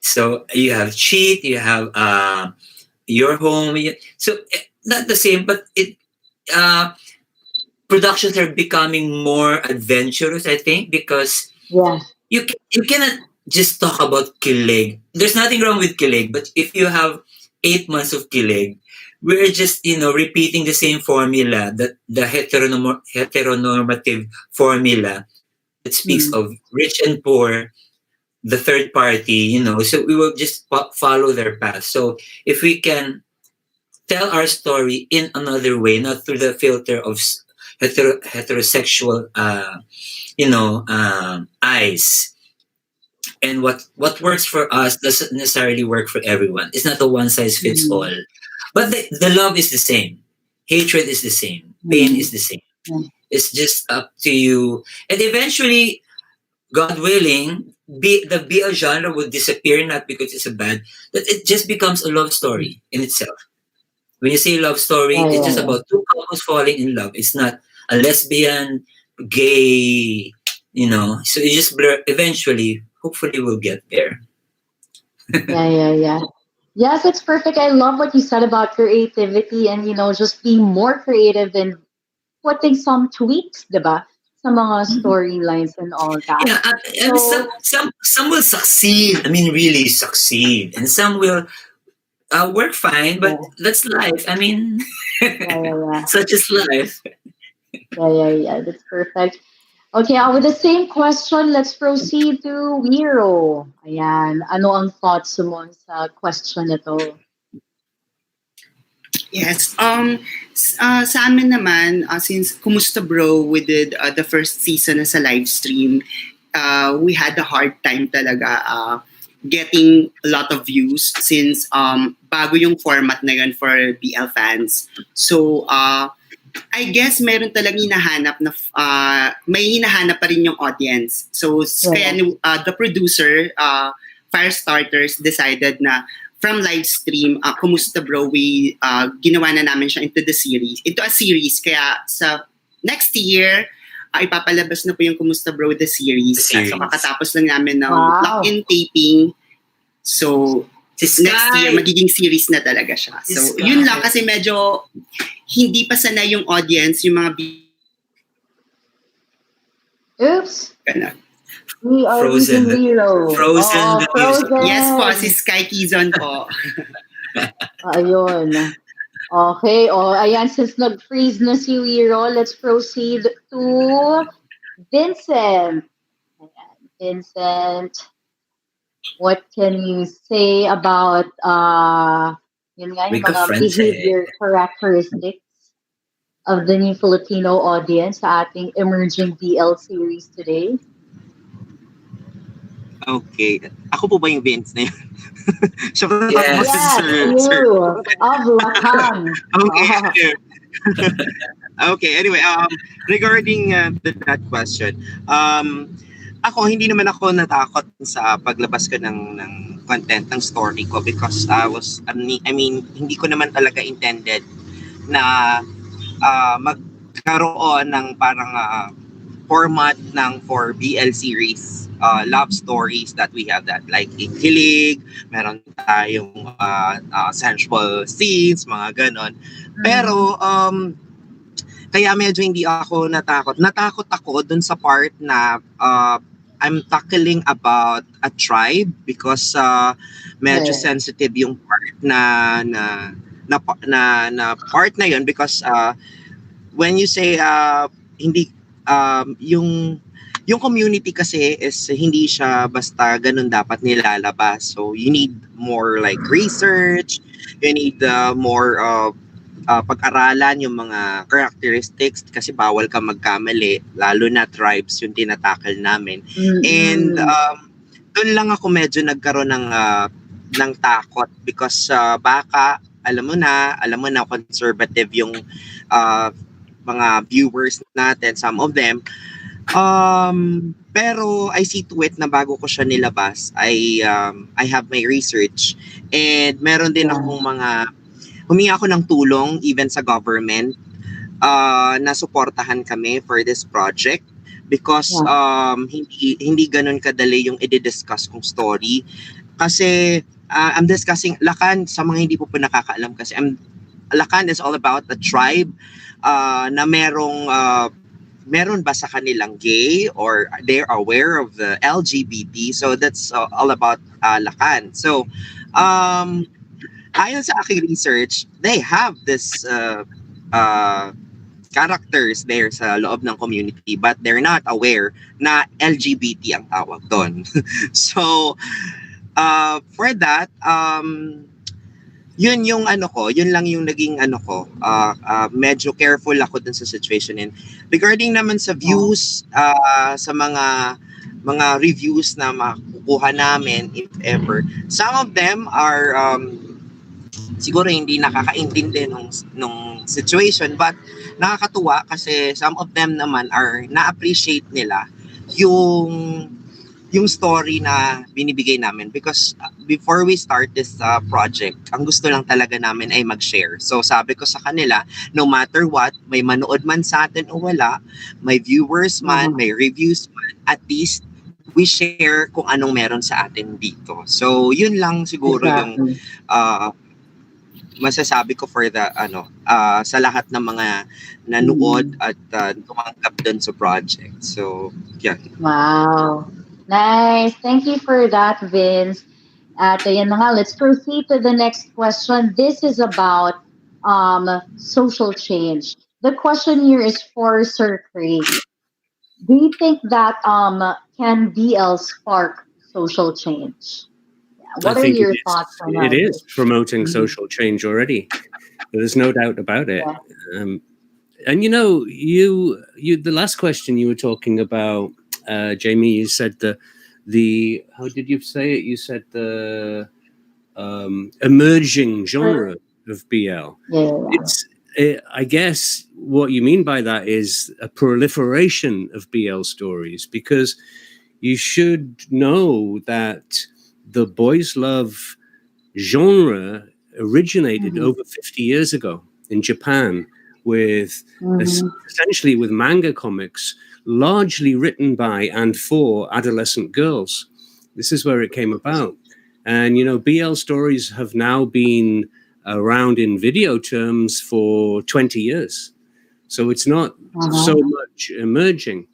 So you have cheat, you have your home. So not the same, but it uh, productions are becoming more adventurous. I think because Yeah. you cannot just talk about Kilig. There's nothing wrong with Kilig, but if you have 8 months of Kilig, we're just repeating the same formula, that the heteronormative formula that speaks of rich and poor, the third party. So we will just follow their path. So if we can tell our story in another way, not through the filter of heterosexual, eyes, and what works for us doesn't necessarily work for everyone. It's not a one size fits all. But the love is the same. Hatred is the same. Pain is the same. It's just up to you. And eventually, God willing, the BL genre will disappear, not because it's a bad, but it just becomes a love story in itself. When you say love story, Yeah, it's yeah, just yeah. about two couples falling in love. It's not a lesbian, gay, So you just blur. Eventually, hopefully, we'll get there. Yeah, yeah, yeah. Yes, it's perfect. I love what you said about creativity and just being more creative and putting some tweaks, diba? Sa mga storylines and all that. Yeah, and So, some will succeed. I mean, really succeed, and some will work fine. But yeah, that's life. I mean, yeah, yeah, yeah. such is life. Yeah, yeah, yeah. That's perfect. Okay, with the same question, let's proceed to Wiro. Ayan, ano ang thoughts mo sa question na to? Yes. Sa amin naman, since Kumusta Bro, we did the first season as a live stream. We had a hard time talaga getting a lot of views since bago yung format na yun for BL fans. So, I guess meron talagang hinahanap na may hinahanap pa rin yung audience. So, kaya the producer, Firestarters, decided na from live stream, Kumusta Bro, we ginawa na namin siya into a series. Kaya sa next year, ipapalabas na po yung Kumusta Bro the series. So kakatapos lang namin ng lock-in taping. So next year, magiging series na talaga siya. So yun lang kasi medyo hindi pa sanay yung audience, yung mga Oops. Ganun. We are Frozen. losing Wiro. Frozen the music. Yes po, si Sky Kizon po. Ayun. Okay, ayan, since nag-freeze na si Wiro, let's proceed to Vincent. Ayan, Vincent, what can you say about yun nga, yung mga behavior characteristics of the new Filipino audience sa ating emerging BL series today? Okay. Ako po ba yung Vince na yun? Siya ba Yes, you. Of Lacan. Okay. Okay, anyway, regarding that question, ako, hindi naman ako natakot sa paglabas ko ng content ng story ko because I mean, hindi ko naman talaga intended na magkaroon ng parang format ng for BL series, love stories that we have that like Hilig, meron tayong sensual scenes, mga ganon. Pero kaya medyo hindi ako natakot. Natakot ako dun sa part na I'm tackling about a tribe because medyo sensitive yung part na part na yun because when you say hindi yung community kasi is hindi siya basta ganun dapat nilalabas. So you need more like research, you need more pag-aralan yung mga characteristics kasi bawal ka magkamali, lalo na tribes yung tinatakal namin. And doon lang ako medyo nagkaroon ng takot because baka alam mo na conservative yung mga viewers natin, some of them. Pero I see to it na bago ko siya nilabas, I have my research and meron din akong humingi ako ng tulong even sa government na suportahan kami for this project because hindi ganun kadali yung i-discuss kong story kasi I'm discussing Lakan sa mga hindi po nakakaalam kasi Lakan is all about the tribe na meron ba sa kanilang gay or they're aware of the LGBT, so that's all about Lakan. So ayon sa aking research, they have this characters there sa loob ng community but they're not aware na LGBT ang tawag doon. So for that yun lang yung naging medyo careful ako dun sa situation. And regarding naman sa views sa mga reviews na makukuha namin if ever, some of them are siguro hindi nakakaintindi nung situation but nakakatuwa kasi some of them naman are na-appreciate nila yung story na binibigay namin because before we start this project, ang gusto lang talaga namin ay mag-share. So sabi ko sa kanila, no matter what, may manood man sa atin o wala, may viewers man, may reviews man, at least we share kung anong meron sa atin dito. So yun lang siguro yung masasabi ko for the sa lahat ng mga nanood at tumanggap dun sa project. So yan. Wow. Nice. Thank you for that, Vince. At ayan na nga, let's proceed to the next question. This is about social change. The question here is for Sir Craig. Do you think that can BL spark social change? Yeah. I What are think it your is. thoughts on It is this? promoting Mhm. social change already. There's no doubt about it. Yeah. Um, and the last question you were talking about, Jamie, you said the how did you say it? You said the emerging Or- genre of BL. Yeah, yeah, I guess what you mean by that is a proliferation of BL stories, because you should know that the boys' love genre yeah. originated Mhm. over 50 years ago in Japan with Mhm. essentially with manga comics largely written by and for adolescent girls. This is where it came about. And, BL stories have now been around in video terms for 20 years. So it's not so Uh-huh. much emerging.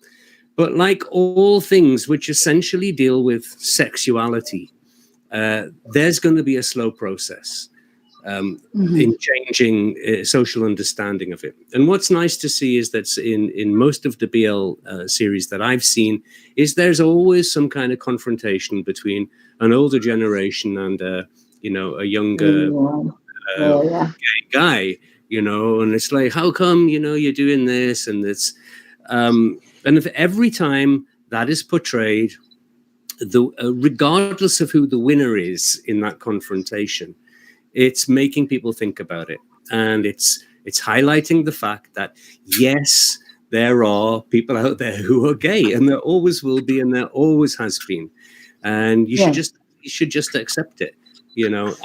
But like all things which essentially deal with sexuality, there's going to be a slow process in Mhm. changing social understanding of it. And what's nice to see is that in most of the BL series that I've seen, is there's always some kind of confrontation between an older generation and a younger Yeah, uh, yeah, yeah. guy, and it's like, how come you're doing this, and it's and if every time that is portrayed, regardless of who the winner is in that confrontation, it's making people think about it, and it's highlighting the fact that yes, there are people out there who are gay, and there always will be, and there always has been, and Yeah. you should just accept it, and that's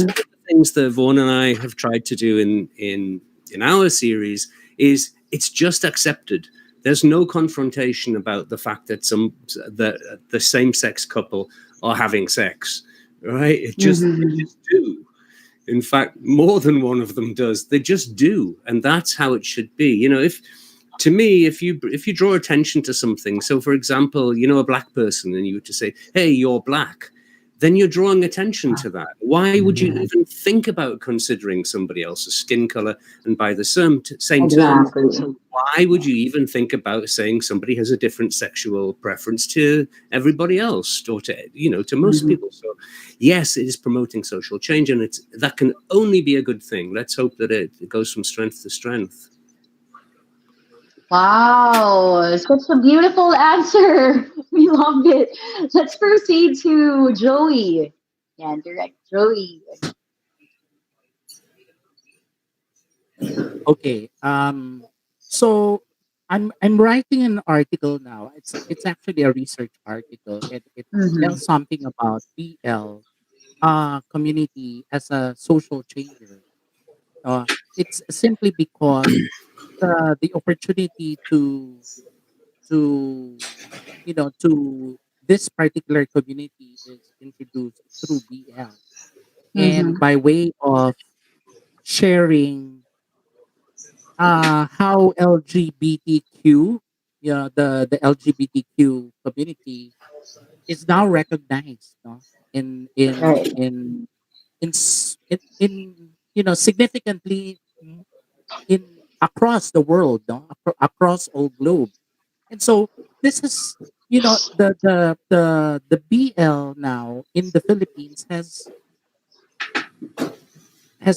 Mhm. one of the things that Vaughan and I have tried to do in our series, is it's just accepted. There's no confrontation about the fact that the same sex couple are having sex, right? They Mhm. just do. In fact, more than one of them does. They just do, and that's how it should be. If to me, if you draw attention to something, so for example, a black person, and you were to say, "Hey, you're black," then you're drawing attention to that. Why would you even think about considering somebody else's skin color? And by the same term, Exactly. why would you even think about saying somebody has a different sexual preference to everybody else, or to most Mhm. people? So yes, it is promoting social change, and that can only be a good thing. Let's hope that it goes from strength to strength. Wow, such a beautiful answer. We loved it. Let's proceed to Joey. Yeah, direct Joey. Okay. So I'm writing an article now. It's actually a research article. It Mhm. tells something about BL community as a social changer. It's simply because the opportunity to to this particular community is introduced through BL, and Mhm. by way of sharing how LGBTQ, the LGBTQ community is now recognized, no? in in Right. in in significantly in across the world, no? Across all globe. And so this is, the BL now in the Philippines has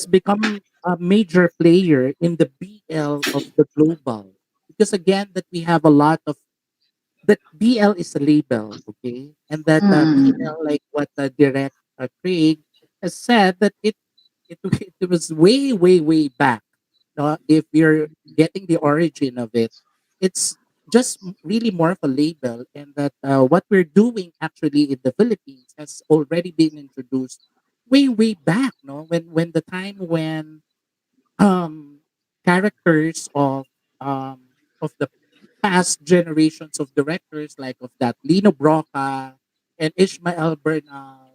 become a major player in the BL of the global, because again that we have a lot of that BL is a label, okay, and that Mhm. BL, like what Direct Craig has said, that it was way back. If you're getting the origin of it, it's just really more of a label, and that what we're doing actually in the Philippines has already been introduced way back. No, when the time when um characters of the past generations of directors, like of that Lino Broca and Ishmael Bernal,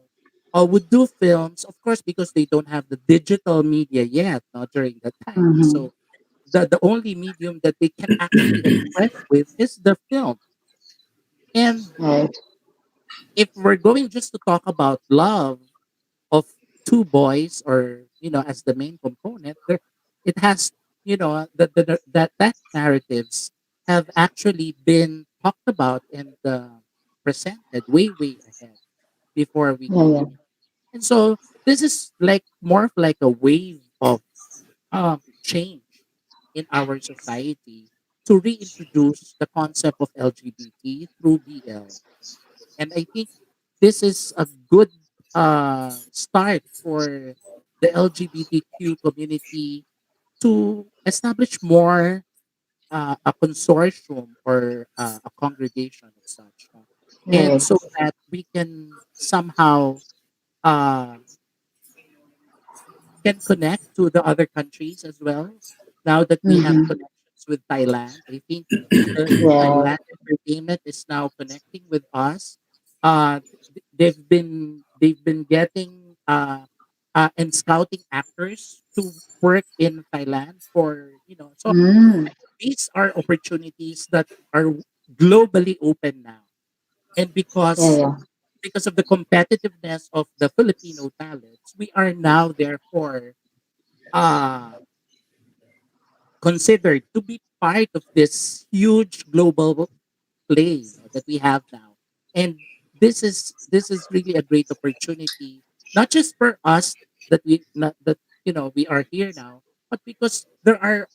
would do films, of course, because they don't have the digital media yet, no, during that time. Mhm. So the only medium that they can actually express with is the film. And Right. if we're going just to talk about love of two boys, or as the main component there, it has, that narratives have actually been talked about and presented way ahead before we Yeah, came yeah. here. And so this is like more of like a wave of change in our society to reintroduce the concept of LGBT through BL. And I think this is a good start for the LGBTQ community to establish more a consortium or a congregation of such. No? And Right. so that we can somehow uh, can connect to the other countries as well. Now that we have Mm-hmm. connections with Thailand, I think the Yeah. Thailand entertainment is now connecting with us. They've been getting and scouting actors to work in Thailand for so Mm. these are opportunities that are globally open now, and Yeah, yeah. because of the competitiveness of the Filipino talents, we are now therefore uh, considered to be part of this huge global play that we have now. And this is really a great opportunity, not just for us that we not that we are here now, but because there are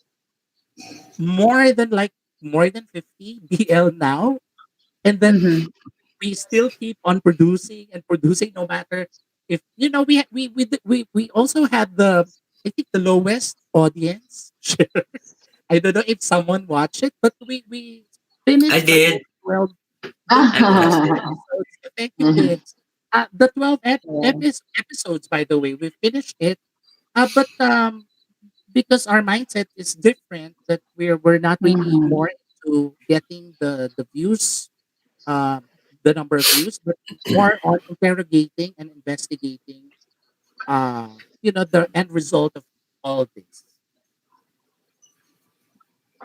more than like more than 50 BL now, and then Mm-hmm. we still keep on producing and producing no matter if we also had the I think the lowest audience share. I don't know if someone watched it, but we I finished the did. whole 12 I watched it. episodes. Thank you, Mm-hmm. kids. The 12 Yeah. episodes, by the way, we finished it. But because our mindset is different, that we're not really Mm-hmm. more into getting the views, um, the number of views, but more on interrogating and investigating, the end result of all this.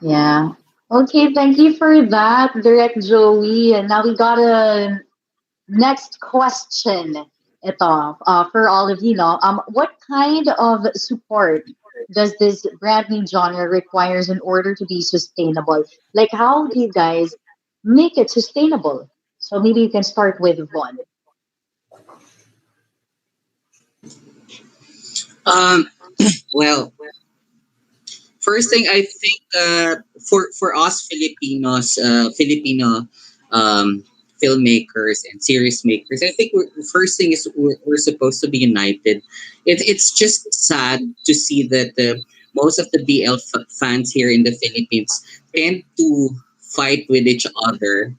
Yeah. Okay, thank you for that, Direct Joey. And now we got a next question. Ito, for all of you know, what kind of support does this brand new genre requires in order to be sustainable? Like, how do you guys make it sustainable? So maybe you can start with Vaughn. Um, well, first thing I think for us Filipinos, Filipino um, filmmakers and series makers, I think first thing is we're supposed to be united. It's just sad to see that most of the BL fans here in the Philippines tend to fight with each other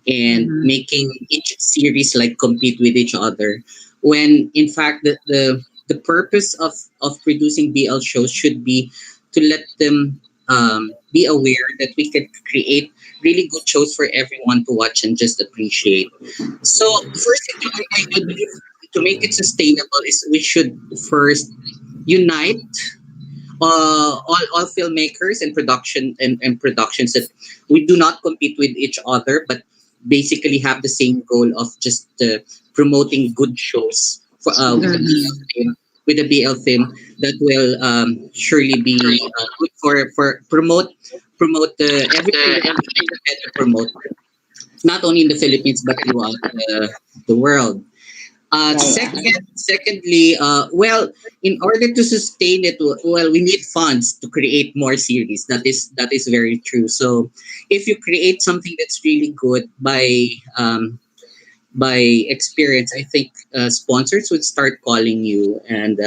and Mm-hmm. making each series like compete with each other when in fact the purpose of producing BL shows should be to let them be aware that we can create really good shows for everyone to watch and just appreciate. So first thing I believe to make it sustainable is we should first unite all filmmakers and and productions that we do not compete with each other but basically have the same goal of just promoting good shows for Mm-hmm. with a BL film that will surely be good for everything that we try to promote not only in the Philippines but throughout the world. Yeah, yeah. Secondly, well, in order to sustain it, well, we need funds to create more series. That is very true. So, if you create something that's really good by experience, I think sponsors would start calling you and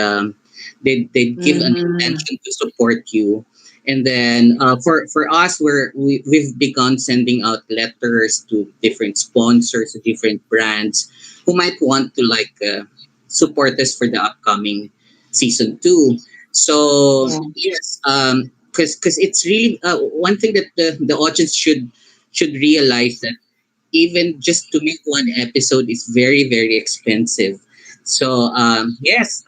they'd give an Mm-hmm. intention to support you. And then for us, we've begun sending out letters to different sponsors, to different brands who might want to support us for the upcoming season two. So Yeah. yes, because it's really one thing that the audience should realize that even just to make one episode is very very expensive. So yes,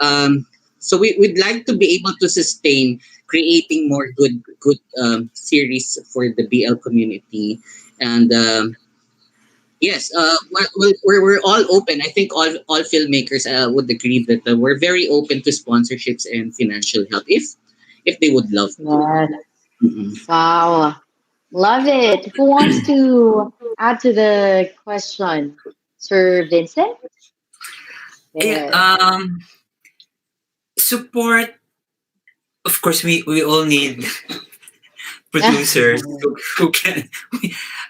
so we'd like to be able to sustain creating more good series for the BL community, and yes, we're all open. I think all filmmakers would agree that we're very open to sponsorships and financial help if they would love to. Yes. Mm-mm. Wow. Love it. Who wants to add to the question? Sir Vincent? Yeah, Yes. support. Of course, we all need producers who can.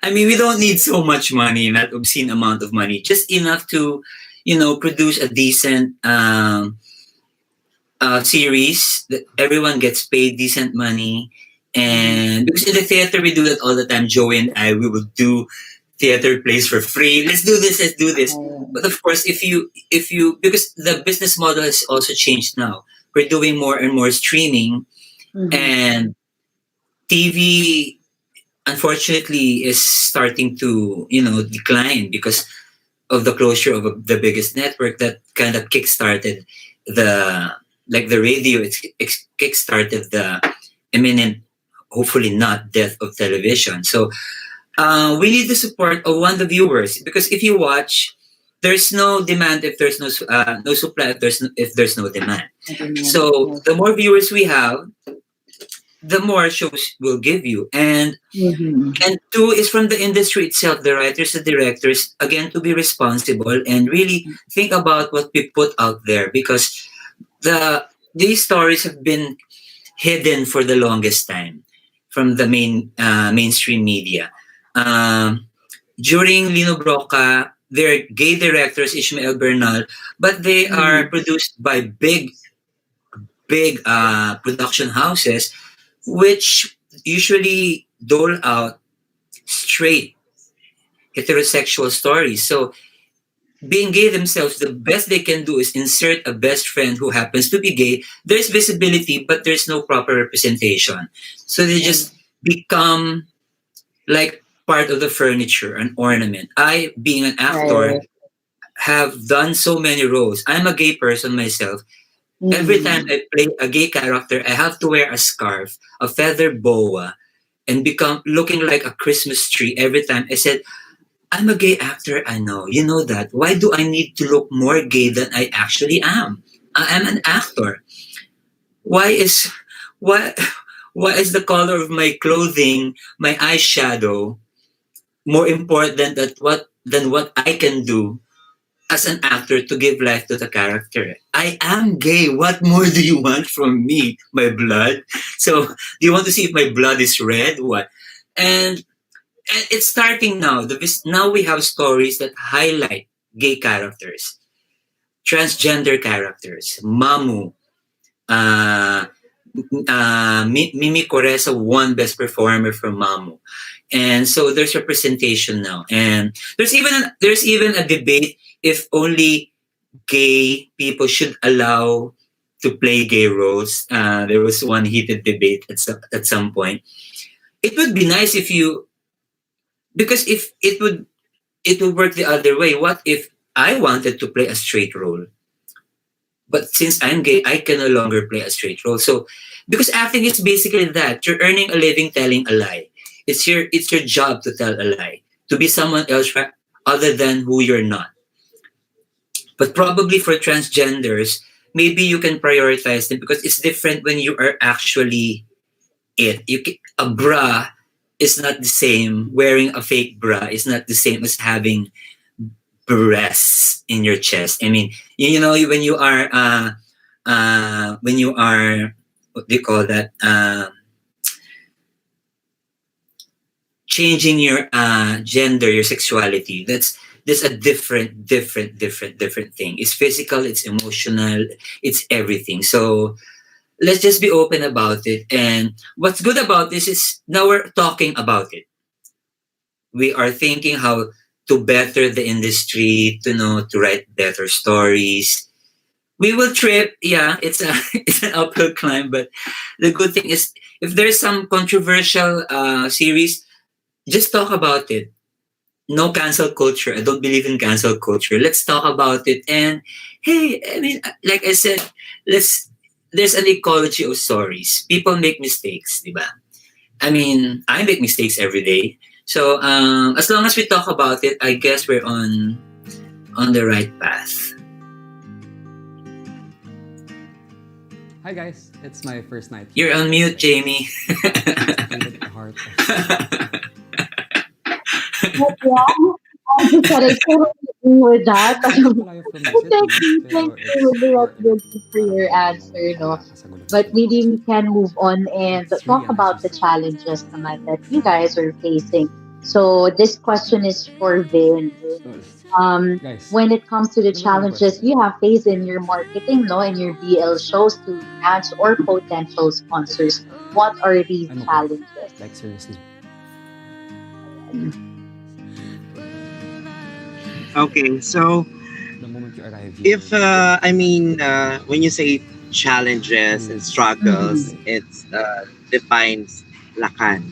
I mean, we don't need so much money, not obscene amount of money, just enough to, produce a decent series that everyone gets paid decent money. And because in the theater we do that all the time, Joey and I, we will do theater plays for free. Let's do this. Let's do this. But of course, if you because the business model has also changed now. We're doing more and more streaming, and TV unfortunately is starting to decline because of the closure of the biggest network that kind of kickstarted the the radio. It's kickstarted the imminent, hopefully not death of television. So we need the support of one of the viewers because if you watch, there's no demand if there's no supply if there's no demand. So the more viewers we have, the more shows will give you. And two is from the industry itself, the writers, the directors, again, to be responsible and really think about what we put out there because these stories have been hidden for the longest time from the mainstream media. During Lino Broca, there are gay directors, Ishmael Bernal, but they are produced by big production houses, which usually dole out straight heterosexual stories. So being gay themselves, the best they can do is insert a best friend who happens to be gay. There's visibility, but there's no proper representation. So they just become like part of the furniture, an ornament. I, being an actor, have done so many roles. I'm a gay person myself. Every time I play a gay character, I have to wear a scarf, a feather boa, and become looking like a Christmas tree every time. I said, I'm a gay actor, I know. You know that. Why do I need to look more gay than I actually am? I am an actor. Why is why why is the color of my clothing, my eyeshadow, more important than what I can do as an actor to give life to the character? I am gay. What more do you want from me? My blood? So do you want to see if my blood is red? What? And it's starting now. Now we have stories that highlight gay characters, transgender characters, Mamu, uh, Mimi Coresa won Best Performer for Mamu, and so there's representation now, and there's even a debate if only gay people should allow to play gay roles. There was one heated debate at some point. It would be nice if you because if it would work the other way. What if I wanted to play a straight role, but since I'm gay, I can no longer play a straight role? So, because acting is basically that you're earning a living telling a lie. It's your job to tell a lie, to be someone else other than who you're not. But probably for transgenders, maybe you can prioritize them because it's different when you are actually it. A bra is not the same. Wearing a fake bra is not the same as having breasts in your chest. I mean, when you are, what do you call that? Changing your gender, your sexuality. That's a different thing. It's physical, it's emotional, it's everything. So let's just be open about it. And what's good about this is now we're talking about it. We are thinking how to better the industry, to write better stories. We will trip, yeah. It's a it's an uphill climb, but the good thing is if there's some controversial series, just talk about it. No cancel culture. I don't believe in cancel culture. Let's talk about it. And hey, I mean, like I said, let's there's an ecology of stories. People make mistakes, diba? I mean, I make mistakes every day. So as long as we talk about it, I guess we're on the right path. Hi guys, it's my first night. You're on mute, Jamie. It's kind of But yeah, I just said I totally agree with that. Thank you, Direct Vincent, for your answer, no? But maybe we can move on and talk about the challenges naman that you guys are facing. So this question is for Vince. When it comes to the challenges you have faced in your marketing, no, in your BL shows to brands or potential sponsors, what are these challenges? Okay, so if when you say challenges and struggles, Mhm. it's defines Lakan.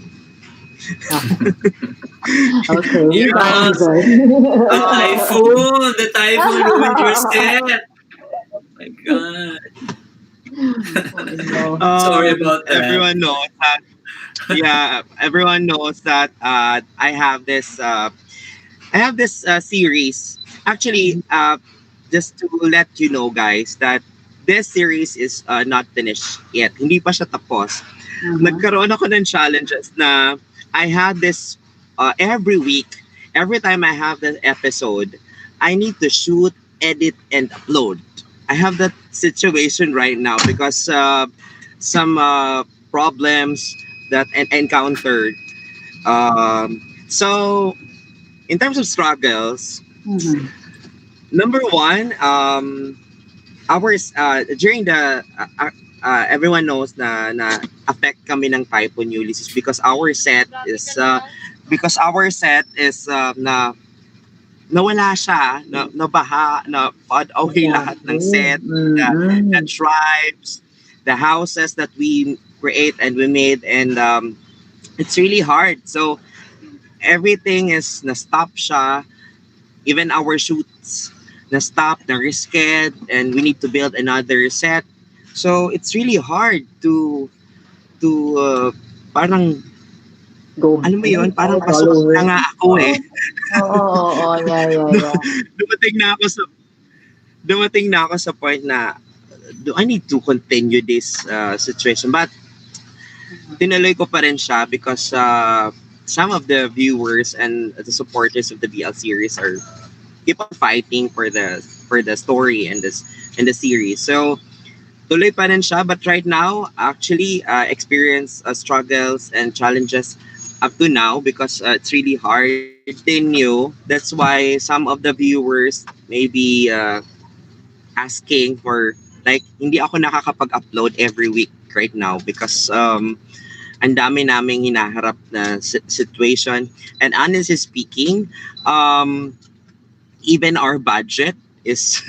Okay, we got Yeah, you guys. the typhoon ruined your set. My God. Oh no. Sorry about that. Everyone knows that. Yeah, everyone knows that. I have this series. Actually, just to let you know, guys, that this series is not finished yet. Hindi pa siya tapos. Mhm. Nagkaroon ako ng challenges na I had this every week. Every time I have the episode, I need to shoot, edit, and upload. I have that situation right now because some problems that I encountered. So in terms of struggles, Mhm. number one, ours during the everyone knows na affect kami ng Typhoon Ulysses because our set is na nawala siya, nabaha, na flood away lahat ng Exactly. set, the Mm-mm. tribes, the houses that we create and we made, and it's really hard. So everything is na-stop siya, even our shoots na-stop, na-risked, and we need to build another set. So it's really hard to parang Go alam mo yun, parang start all pasukan over. na nga ako Oo. eh. Oo, yeah, yeah, yeah. dumating na ako sa dumating na ako sa point na do I need to continue this situation, but tinuloy ko pa rin siya because some of the viewers and the supporters of the BL series are keep on fighting for the story and the series. So tuloy pa rin siya, but right now actually experience struggles and challenges up to now because it's really hard to continue. That's why some of the viewers maybe asking for like hindi ako nakakapag-upload every week right now because ang dami naming hinaharap na situation, and honestly speaking, um even our budget is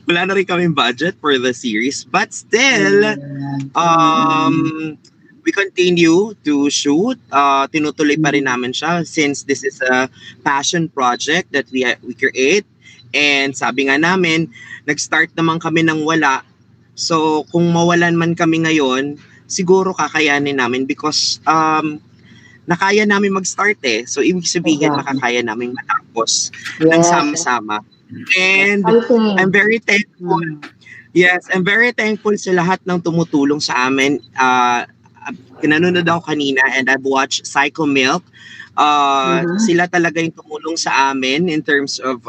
wala na rin kaming budget for the series, but still Mm-mm. we continue to shoot. Tinutuloy pa rin Mm. namin siya since this is a passion project that we create, and sabi nga namin nag-start naman kami ng wala. So kung mawalan man kami ngayon, siguro kakayanin namin because nakaya namin mag-start eh. So ibig sabihin Exactly. makakaya namin matapos ng Yes. sama-sama. And I'm Exciting. very thankful. Mm. Yes, I'm very thankful sa lahat ng tumutulong sa amin. Nanonood ako kanina and I've watched Psycho Milk. Mhm. Sila talaga yung tumulong sa amin in terms of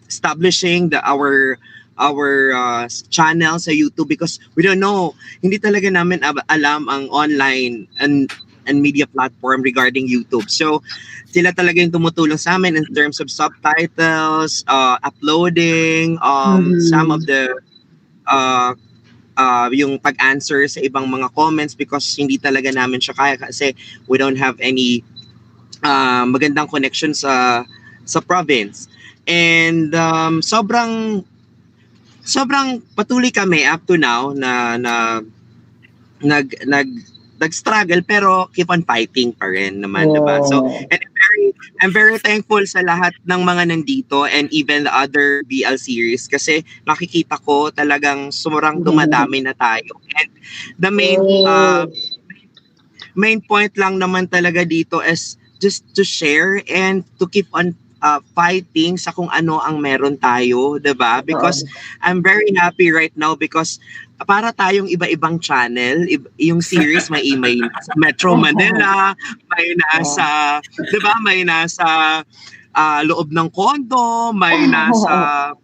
establishing our channel sa YouTube because we don't know, hindi talaga namin alam ang online and media platform regarding YouTube. So sila talaga yung tumutulong sa amin in terms of subtitles, uploading, some of Mhm. the uh, yung pag-answer sa ibang mga comments because hindi talaga namin siya kaya kasi we don't have any magandang connection sa province. And sobrang patuloy kami up to now na nag-struggle pero keep on fighting pa rin naman, 'di ba? So, Yeah. and I'm very thankful sa lahat ng mga nandito and even the other BL series kasi nakikita ko talagang sobrang dumadami na tayo. And the Yay. main point lang naman talaga dito is just to share and to keep on fighting sa kung ano ang meron tayo, 'di ba? Because I'm very happy right now because para tayong iba-ibang channel, yung series may nasa Metro Manila, may nasa, 'di ba? May nasa loob ng kondo, may nasa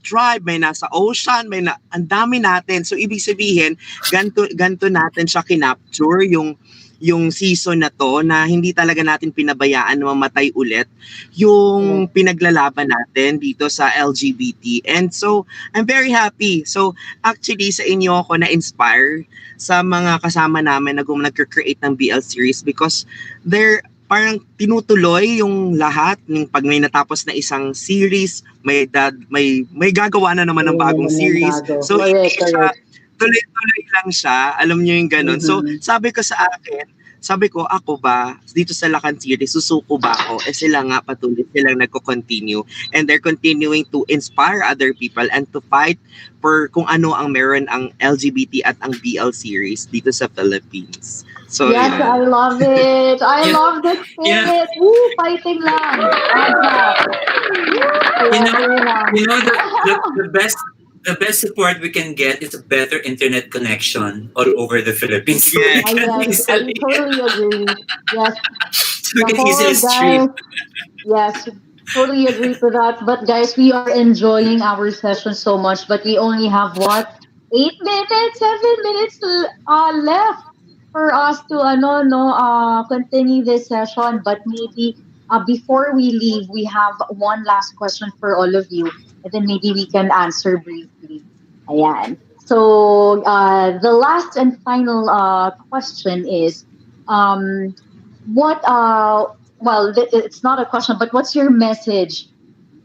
tribe, may nasa ocean, ang dami natin. So ibig sabihin, ganto natin siya kinapture yung season na to na hindi talaga natin pinabayaan na mamatay ulit yung pinaglalaban natin dito sa LGBT. And so, I'm very happy. So, actually, sa inyo ako na-inspire sa mga kasama namin na nag-create ng BL series because they're parang tinutuloy yung lahat ng pag may natapos na isang series, may gagawa na naman ng bagong series. So hindi siya tuloy-tuloy lang siya. Alam niyo yung ganun. So sabi ko sa akin, ako ba, dito sa Lakan series, susuko ba ako? Sila nga patuloy, silang nagko-continue. And they're continuing to inspire other people and to fight for kung ano ang meron ang LGBT at ang BL series dito sa Philippines. So, yes, I love it. I love the spirit. Woo, fighting lang. The best support we can get is a better internet connection all over the Philippines. Yes, I totally agree. Yes. So we can easily stream. Yes, totally agree to that. But guys, we are enjoying our session so much, but we only have what? 8 minutes, 7 minutes left for us to continue this session. But maybe before we leave, we have one last question for all of you, and then maybe we can answer briefly. Ayan. So the last and final question is, it's not a question, but what's your message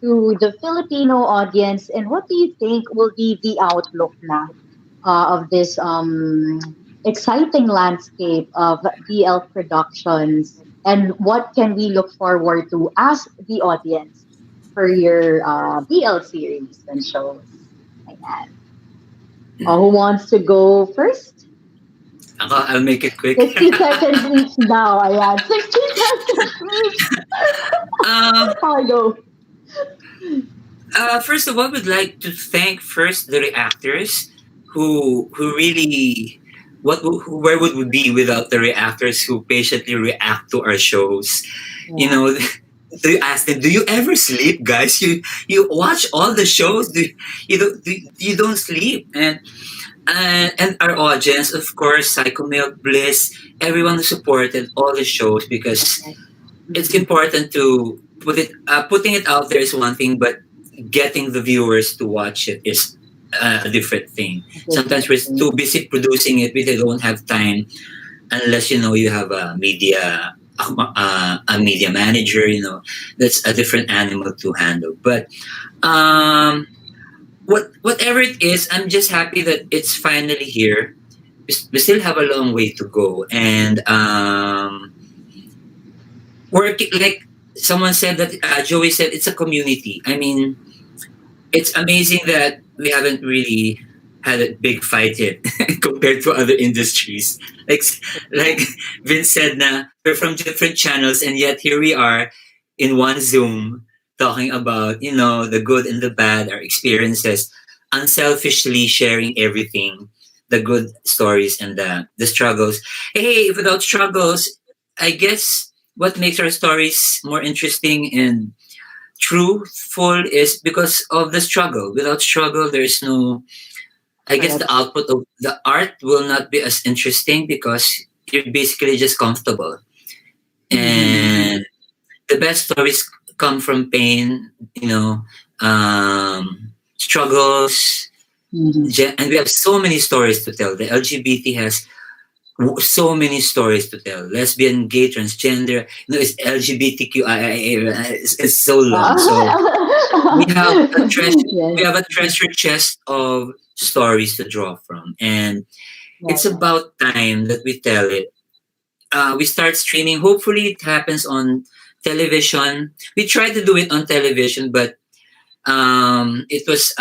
to the Filipino audience, and what do you think will be the outlook now of this exciting landscape of BL productions, and what can we look forward to as the audience for your BL series and shows? Ayan. Who wants to go first? I'll make it quick. 60 seconds each now. Ayan. 60 seconds each. I go. First of all, I would like to thank first the reactors who really where would we be without the reactors who patiently react to our shows? Yeah. You know, do you ask them, do you ever sleep, guys? You watch all the shows, you don't sleep, and our audience, of course, Psycho Milk, Bliss, everyone who supported all the shows, because it's important to putting it out there is one thing, but getting the viewers to watch it is a different thing. Sometimes we're too busy producing it, we don't have time, unless you have a media manager. That's a different animal to handle. But whatever it is, I'm just happy that it's finally here. We still have a long way to go, and working, like someone said, that Joey said, it's a community. I mean, it's amazing that we haven't really had a big fight yet compared to other industries. Like Vince said, we're from different channels, and yet here we are in one Zoom talking about the good and the bad, our experiences, unselfishly sharing everything, the good stories and the struggles. Hey, without struggles, I guess what makes our stories more interesting and truthful is because of the struggle. Without struggle, there's no, I guess the output of the art will not be as interesting because you're basically just comfortable. And the best stories come from pain, struggles. And we have so many stories to tell. The LGBT has so many stories to tell. Lesbian, gay, transgender, it's LGBTQIA. It's so long. So we have a treasure chest of stories to draw from, and it's about time that we tell it. We start streaming. Hopefully, it happens on television. We tried to do it on television, but it was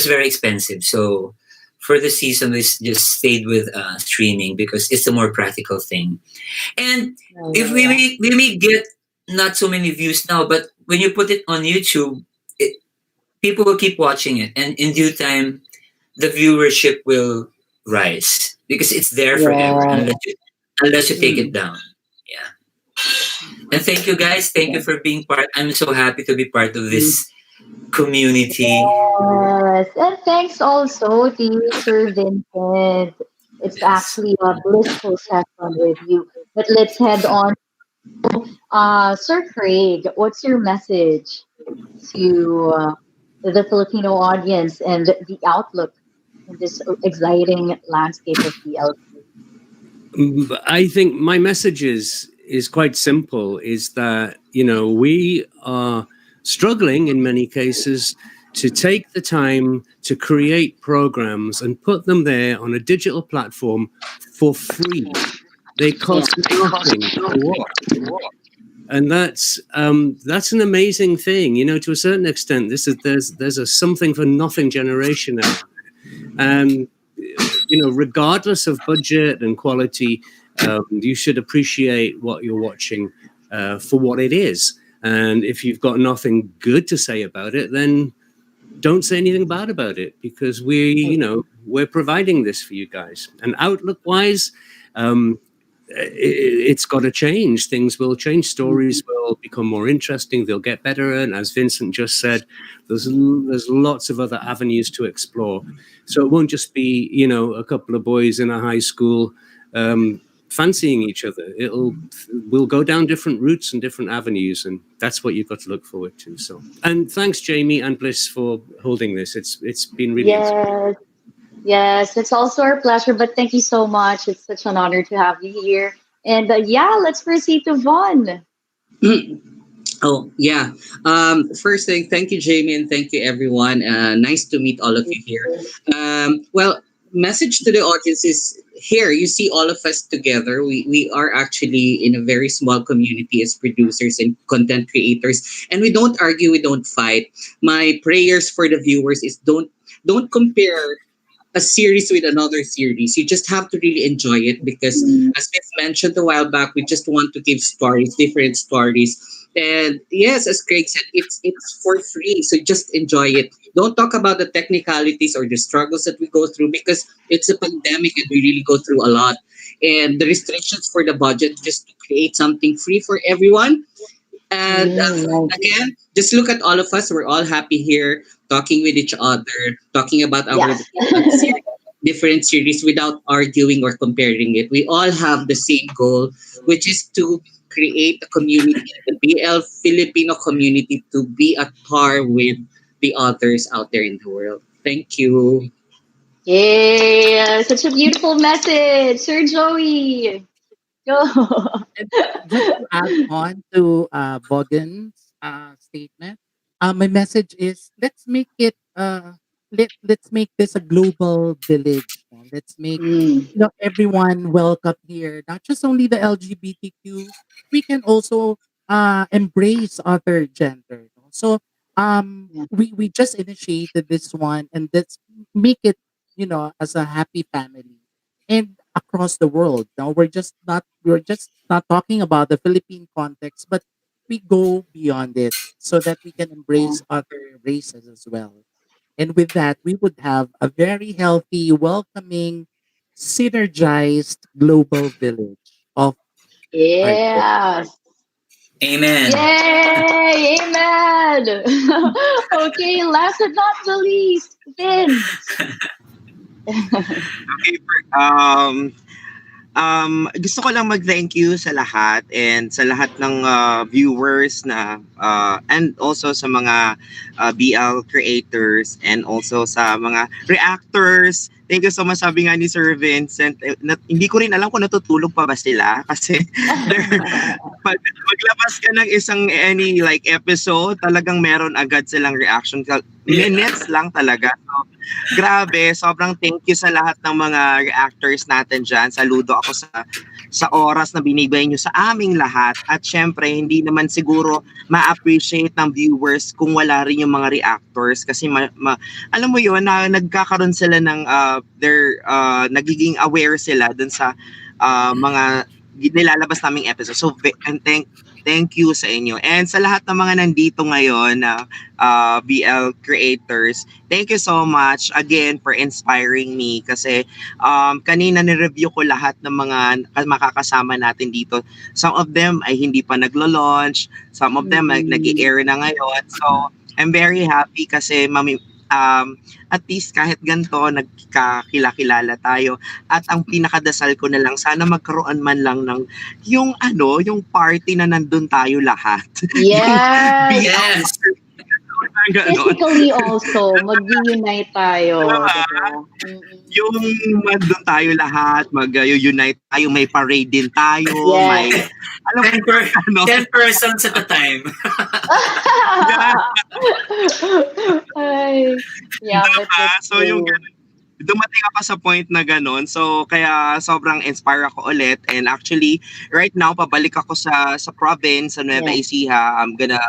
very expensive. So for the season, we just stayed with streaming because it's a more practical thing. And if we may get not so many views now, but when you put it on YouTube, people will keep watching it, and in due time, the viewership will rise because it's there forever Yeah. unless you take it down. Yeah. And thank you guys. Thank you for being part. I'm so happy to be part of this community. Yes, and thanks also to you, Sir Vincent. It's Yes. actually a blissful session with you. But let's head on. Sir Craig, what's your message to the Filipino audience and the outlook in this exciting landscape of BLT? I think my message is quite simple: is that we are struggling in many cases to take the time to create programs and put them there on a digital platform for free. They cost nothing to watch. And that's an amazing thing, to a certain extent. There's a something for nothing generation out there. And regardless of budget and quality, you should appreciate what you're watching for what it is. And if you've got nothing good to say about it, then don't say anything bad about it, because we're providing this for you guys. And outlook wise, it's got to change. Things will change. Stories will become more interesting. They'll get better. And as Vincent just said, there's lots of other avenues to explore. So it won't just be, a couple of boys in a high school fancying each other. We'll go down different routes and different avenues, and that's what you've got to look forward to. So, and thanks, Jamie and Bliss, for holding this. It's been really inspiring. Yes, yes, it's also our pleasure. But thank you so much. It's such an honor to have you here. And yeah, let's proceed to Vaughn. Oh, yeah. First thing, thank you, Jamie, and thank you, everyone. Nice to meet all of you here. Well, message to the audience is here. You see all of us together. We are actually in a very small community as producers and content creators, and we don't argue, we don't fight. My prayers for the viewers is don't compare a series with another series. You just have to really enjoy it because, as we've mentioned a while back, we just want to give stories, different stories. And yes, as Craig said, it's for free, so just enjoy it. Don't talk about the technicalities or the struggles that we go through because it's a pandemic and we really go through a lot. And the restrictions for the budget just to create something free for everyone. And again, just look at all of us. We're all happy here, talking with each other, talking about our different series without arguing or comparing it. We all have the same goal, which is to create a community, the BL Filipino community, to be at par with the others out there in the world. Thank you. Yeah, such a beautiful message, Sir Joey. Go. And just to add on to Bogan's statement, my message is let's make this a global village. Let's make everyone welcome here, not just only the LGBTQ. We can also embrace other gender. So we just initiated this one, and let's make it as a happy family and across the world. Now we're just not talking about the Philippine context, but we go beyond it so that we can embrace other races as well. And with that, we would have a very healthy, welcoming, synergized global village of artists. Yeah. Amen. Yay! Amen! Okay, last but not the least, Vince. Okay, gusto ko lang mag-thank you sa lahat and sa lahat ng viewers na and also sa mga BL creators and also sa mga reactors. Thank you so much. Sabi nga ni Sir Vincent, hindi ko rin alam kung natutulog pa ba sila kasi pag maglabas ka ng isang any like episode, talagang meron agad silang reaction. Minutes lang talaga. So, grabe, sobrang thank you sa lahat ng mga reactors natin dyan. Saludo ako sa oras na binibigay nyo sa aming lahat. At syempre, hindi naman siguro ma-appreciate ng viewers kung wala rin yung mga reactors. Kasi alam mo yun, na nagkakaroon sila ng nagiging aware sila dun sa mga nilalabas naming episode. So, and thank you sa inyo. And sa lahat ng mga nandito ngayon na BL creators, thank you so much again for inspiring me kasi kanina ni-review ko lahat ng mga makakasama natin dito. Some of them ay hindi pa naglo-launch, some of them ay nag-i-air na ngayon. So, I'm very happy kasi at least kahit ganito, nagkakilala tayo. At ang pinakadasal ko na lang, sana magkaroon man lang ng yung party na nandun tayo lahat. Yes. Yes. Physically also, mag-unite tayo. Diba? Yung nandun tayo lahat, mag-unite tayo, may parade din tayo, may... 10 persons at a time. Ay, yeah, but that's So yung dumating ako sa point na ganun. So kaya sobrang inspire ako ulit. And actually, right now, pabalik ako sa province, sa Nueva Ecija. I'm gonna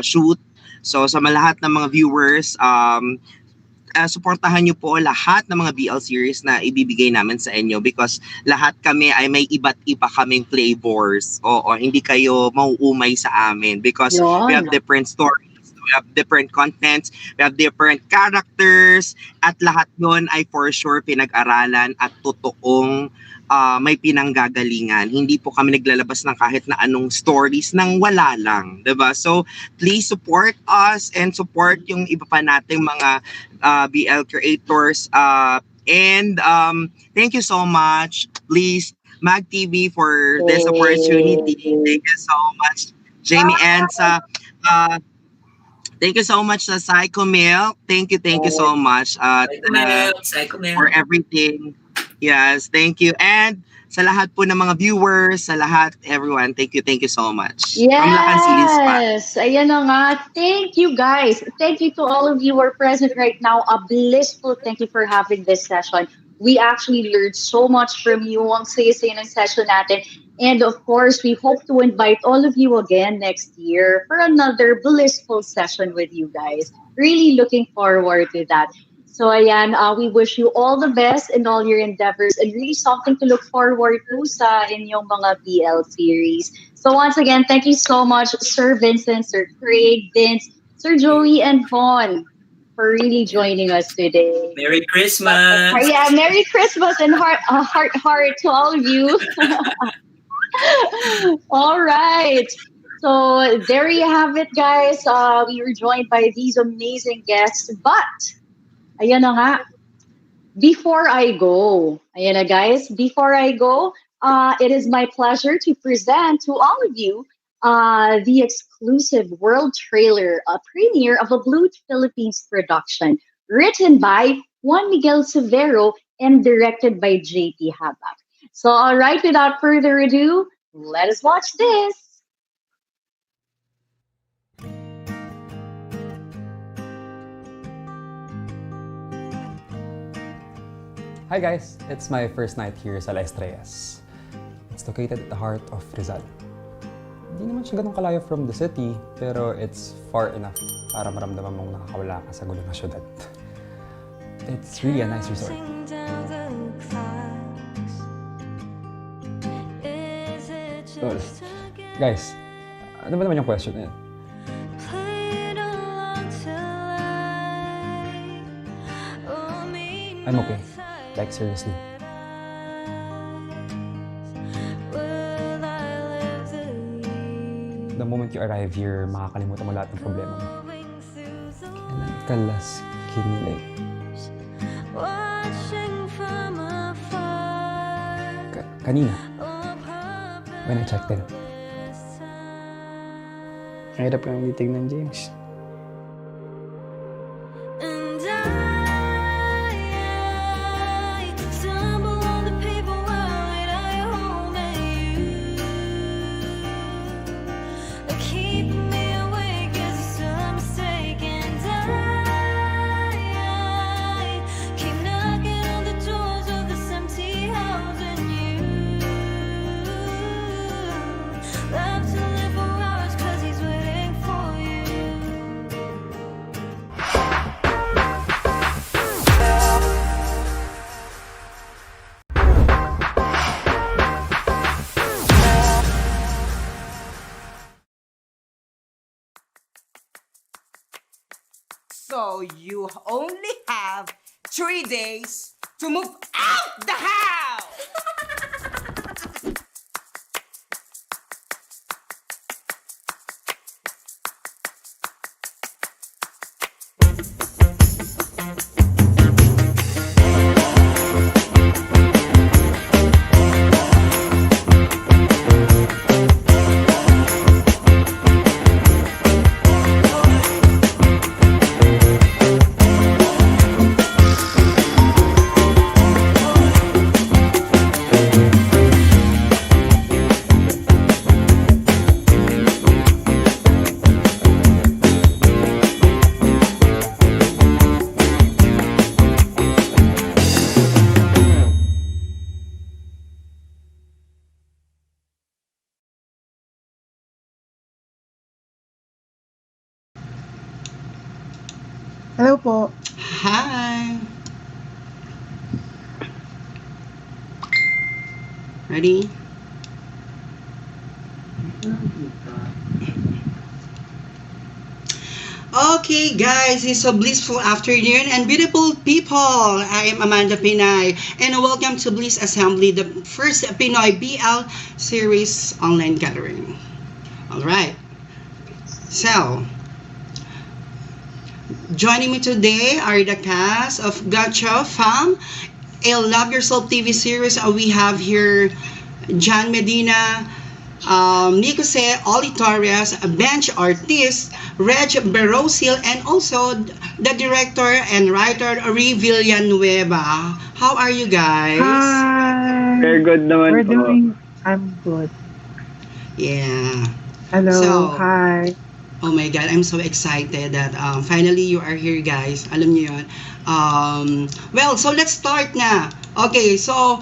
shoot. So sa lahat ng mga viewers, suportahan niyo po lahat ng mga BL series na ibibigay namin sa inyo because lahat kami ay may iba't iba kaming flavors. Oo, hindi kayo mauumay sa amin because we have different stories. We have different contents, we have different characters, at lahat yon ay for sure pinag-aralan at totoong may pinanggagalingan. Hindi po kami naglalabas ng kahit na anong stories nang wala lang, 'di ba? So, please support us and support yung iba pa nating mga BL creators. And thank you so much. Please, Mag TV for this opportunity. Thank you so much, Jamie Ansa. Thank you so much sa Psycho Milk. Thank you so much Psycho Milk. for everything. Yes, thank you. And sa lahat po ng mga viewers, sa lahat, everyone, thank you so much. From Lacan City Spa. Yes! Ayan na nga. Thank you, guys. Thank you to all of you who are present right now. A blissful thank you for having this session. We actually learned so much from you. Ang saya-saya ng session natin. And of course, we hope to invite all of you again next year for another blissful session with you guys. Really looking forward to that. So ayan, we wish you all the best in all your endeavors and really something to look forward to sa inyong mga BL series. So once again, thank you so much, Sir Vincent, Sir Craig, Vince, Sir Joey, and Vaughn for really joining us today. Merry Christmas! Yeah, Merry Christmas and heart to all of you. All right. So there you have it, guys. We were joined by these amazing guests. But, ayan na nga, before I go, ayan na guys, before I go, it is my pleasure to present to all of you the exclusive world trailer, a premiere of a Blue Philippines production, written by Juan Miguel Severo and directed by JP Habak. So, all right, without further ado, let us watch this. Hi guys, it's my first night here sa La Estrellas. It's located at the heart of Rizal. Hindi naman siya ganun kalayo from the city, pero it's far enough para maramdaman mong nakakawala ka sa gulong na syudad. It's really a nice resort. Tol, guys, ano ba naman yung question na yan? I'm okay. Like, seriously. The moment you arrive here, makakalimutan mo lahat ng problema mo. Kailan ka last kinilig? Kanina. When I checked in. Hirap kang titignan, James. So you only have 3 days to move out the house. Hello po. Hi. Ready? Okay, guys, it's a blissful afternoon and beautiful people. I am Amanda Pinoy and welcome to Bliss Assembly, the first Pinoy BL series online gathering. All right. So, joining me today are the cast of Gotcha Fam, a Love Yourself TV series. We have here John Medina, Nicose Oli Torres, a bench artist, Reg Berosil, and also the director and writer, Ri Villanueva. How are you guys? Hi. Very good naman We're po. I'm good. Yeah. Hello. So, Hi. oh my God, I'm so excited that finally you are here, guys. Alam niyo yun. Well, so let's start na. Okay, so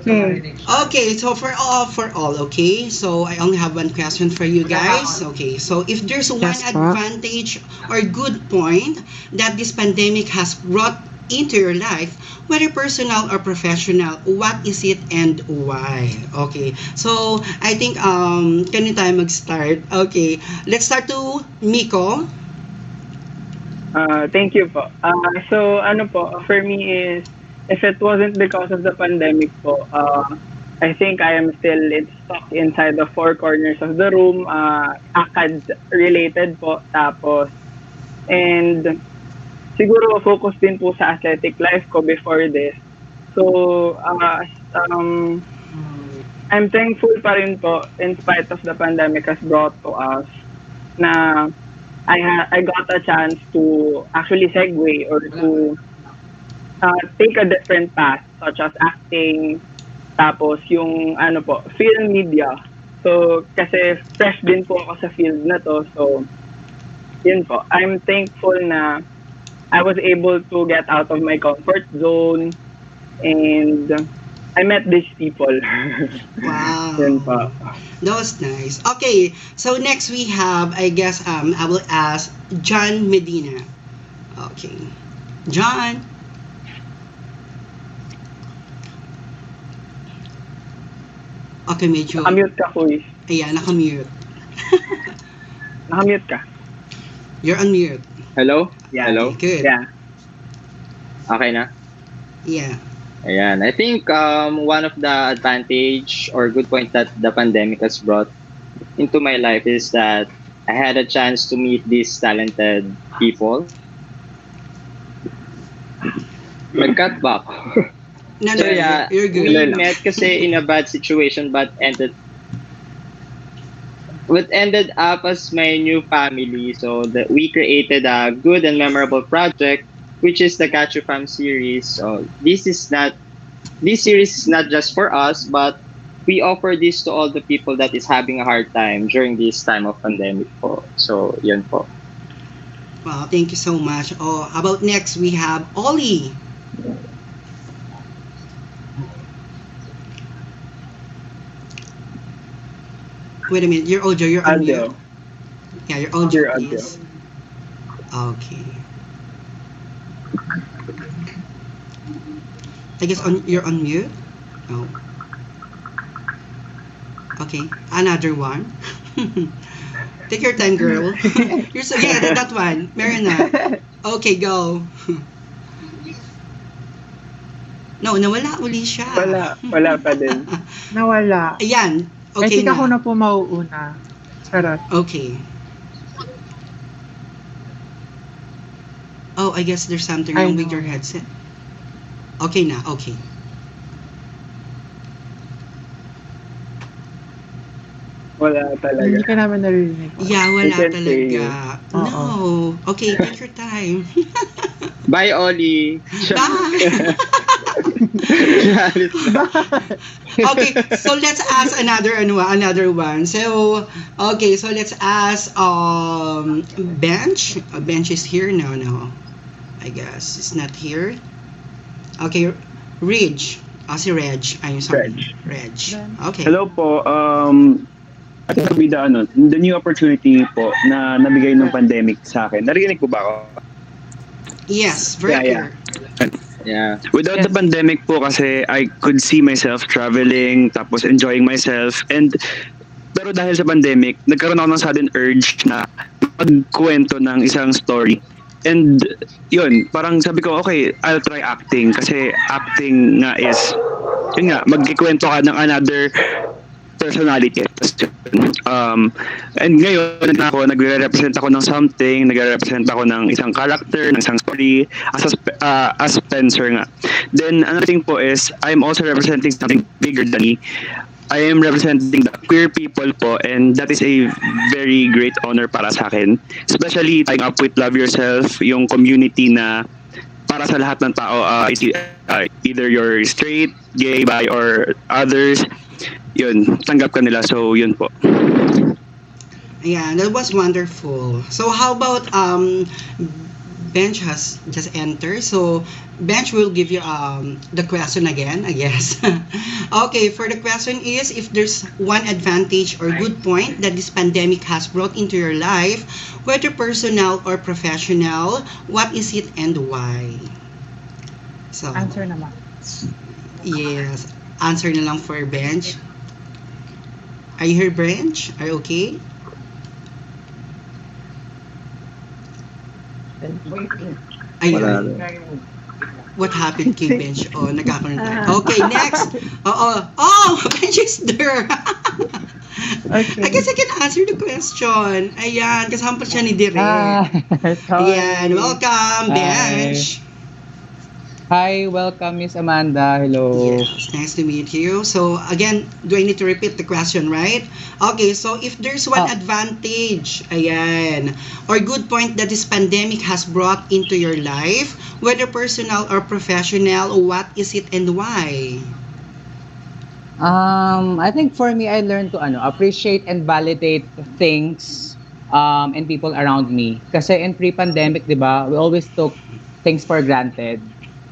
Okay, so for all, okay. So I only have one question for you guys. Okay, so if there's one Yes, po. advantage or good point that this pandemic has brought into your life, whether personal or professional, what is it and why? Okay, so I think can tayo mag-start? Okay, let's start to Miko. Thank you po. So ano po, for me is, if it wasn't because of the pandemic po, I think I am still stuck inside the four corners of the room, ACAD related po, tapos, and siguro focus din po sa athletic life ko before this. So, I'm thankful pa rin po in spite of the pandemic has brought to us na I got a chance to actually segue or to take a different path such as acting, tapos yung ano po, film media. So kasi fresh din po ako sa field na to. So yun po, I'm thankful na I was able to get out of my comfort zone and I met these people. Wow. Yun po. That was nice. Okay, so next we have, I guess, I will ask John Medina. Okay. John. Okay, medyo. Nakamute ka, Kuy. Ayan, nakamute. Nakamute ka. You're on mute. Hello? Yeah. Hello? Good. Yeah. Okay na? Yeah. Ayan. I think one of the advantage or good point that the pandemic has brought into my life is that I had a chance to meet these talented people. Nag-cut ba ako? No, So yeah, you're good. we met kasi in a bad situation but ended up as my new family. So that we created a good and memorable project, which is the Catch Your Fam series. So this series is not just for us, but we offer this to all the people that is having a hard time during this time of pandemic po. So yun po. Wow, thank you so much. Oh, how about next we have Ollie. Wait a minute, your audio, you're on mute. Yeah, your audio, please. Okay. I guess you're on mute? No. Okay, another one. Take your time, girl. You're so, yeah, that one. Marina. Okay, go. No, nawala uli siya. Wala pa din. Nawala. Ayan, I okay think ako na. na po mauuna. Charot. Okay. Oh, I guess there's something I wrong with know. your headset. Okay na, okay. Wala talaga. Hindi ka naman naririnig. Yeah, We wala can't hear you. talaga. Oo. No. Okay, take your time. Bye, Ollie. Bye. Okay, so let's ask another one. So, okay, so let's ask Bench. Bench is here? No. I guess it's not here. Okay, Reg. Si Reg. I'm sorry. Reg. Okay. Hello po. I think to be the new opportunity po na nabigay ng pandemic sa akin. Narinig po ba ako? Yes, very clear. Yeah. Without the pandemic po kasi I could see myself traveling tapos enjoying myself pero dahil sa pandemic nagkaroon ako ng sudden urge na magkwento ng isang story. And yun, parang sabi ko, okay, I'll try acting kasi acting nga is yun nga, magkikwento ka ng another personality. And ngayon nagre-represent ako ng something, nagre-represent ako ng isang character, ng isang story as Spencer nga. Then another thing po is I'm also representing something bigger than me. I am representing the queer people po, and that is a very great honor para sa akin. Especially tying up with Love Yourself, yung community na para sa lahat ng tao, either you're straight, gay, bi, or others, yun, tanggap ka nila. So, yun po. Yeah, that was wonderful. So how about Bench has just entered. So Bench will give you the question again, I guess. Okay, for the question is, if there's one advantage or good point that this pandemic has brought into your life, whether personal or professional, what is it and why? So Answer naman. yes, answer na lang for Bench. Are you here, Bench? Are you okay? Ayun. What happened kay Bench? Oh, nagkakaroon tayo. Okay, next. Oh, Bench is there. Okay. I guess I can answer the question. Ayan, kasama pa siya ni Direk. Ayan, welcome, Bench. Hi, welcome Miss Amanda. Hello. Yes, nice to meet you. So again, do I need to repeat the question, right? Okay, so if there's one advantage, ayan, or good point that this pandemic has brought into your life, whether personal or professional, what is it and why? I think for me, I learned to appreciate and validate things and people around me. Kasi in pre-pandemic, di ba, we always took things for granted.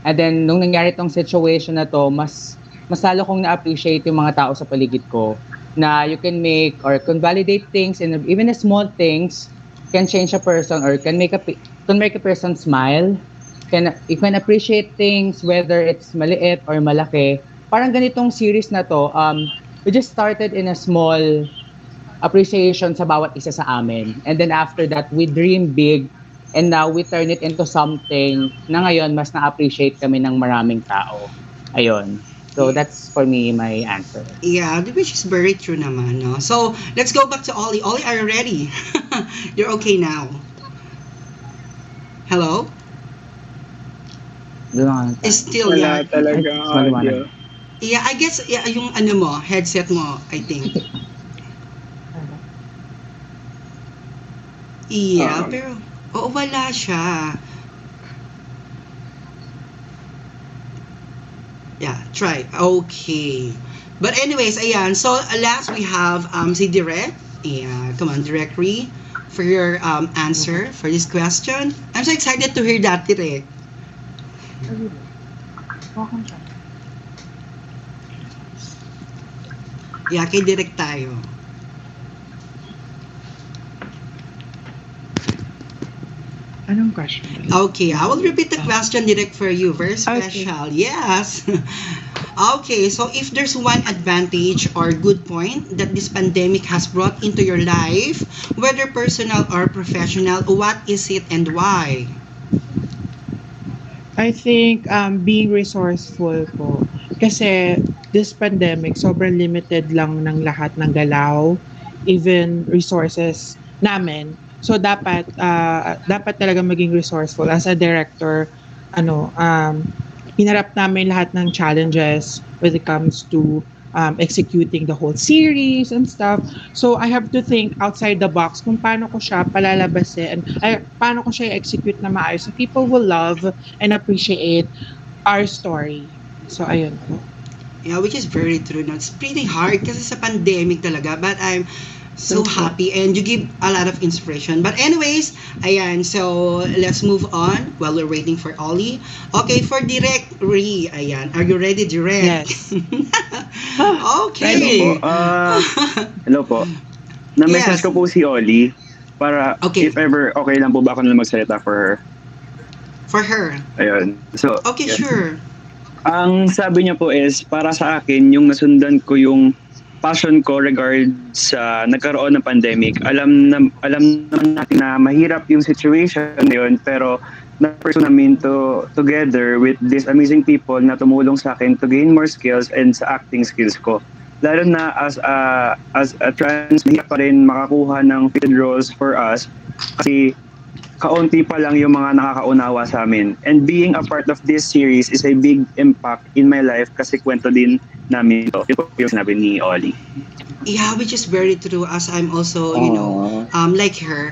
And then, nung nangyari tong situation na to, mas lalo kong na-appreciate yung mga tao sa paligid ko na you can make or can validate things and even the small things can change a person or can make a person smile. You can appreciate things whether it's maliit or malaki. Parang ganitong series na to, we just started in a small appreciation sa bawat isa sa amin. And then after that, we dream big. And now, we turn it into something na ngayon, mas na-appreciate kami ng maraming tao. Ayun. So, that's for me, my answer. Yeah, which is very true naman, no? So, let's go back to Ollie. Ollie, are you ready? You're okay now. Hello? Still, yeah. Wala talaga audio. Yeah, I guess, yung headset mo, I think. Yeah, pero... Oo, wala siya. Yeah, try. Okay. But anyways, ayan. So, last we have si Direk. Yeah, come on, Direk Ree, for your answer for this question. I'm so excited to hear that, Direk. Yeah, kay Direk tayo. Anong question? Okay, I will repeat the question direct for you. Very special. Okay. Yes. Okay, so if there's one advantage or good point that this pandemic has brought into your life, whether personal or professional, what is it and why? I think being resourceful po. Kasi this pandemic, sobrang limited lang ng lahat ng galaw, even resources namin. So dapat talaga maging resourceful as a director. Ano, hinarap namin lahat ng challenges when it comes to executing the whole series and stuff. So I have to think outside the box kung paano ko siya palalabasin, ay, paano ko siya execute na maayos so people will love and appreciate our story. So ayun po. Yeah, which is very true. No? It's pretty hard kasi sa pandemic talaga. But I'm so happy and you give a lot of inspiration. But anyways, ayan. So, let's move on while we're waiting for Ollie. Okay, for Direct Re. Ayan. Are you ready, Direct? Yes. Okay. Hello po. Hello po. Na-message Yes. ko po si Oli para if ever okay lang po ba ako na magsalita for her. For her. Ayun. So, Okay, yes. sure. Ang sabi niya po is, para sa akin, yung nasundan ko yung passion ko regard sa nagkaroon ng pandemic. Alam naman natin na mahirap yung situation ngayon, pero na-pursue namin together with these amazing people na tumulong sa akin to gain more skills and sa acting skills ko. Lalo na as a trans, mahirap pa rin makakuha ng field roles for us kasi kaunti pa lang yung mga nakakaunawa sa amin. And being a part of this series is a big impact in my life kasi kwento din namin ito. Ito po yung sinabi ni Oli. Yeah, which is very true as I'm also, like her.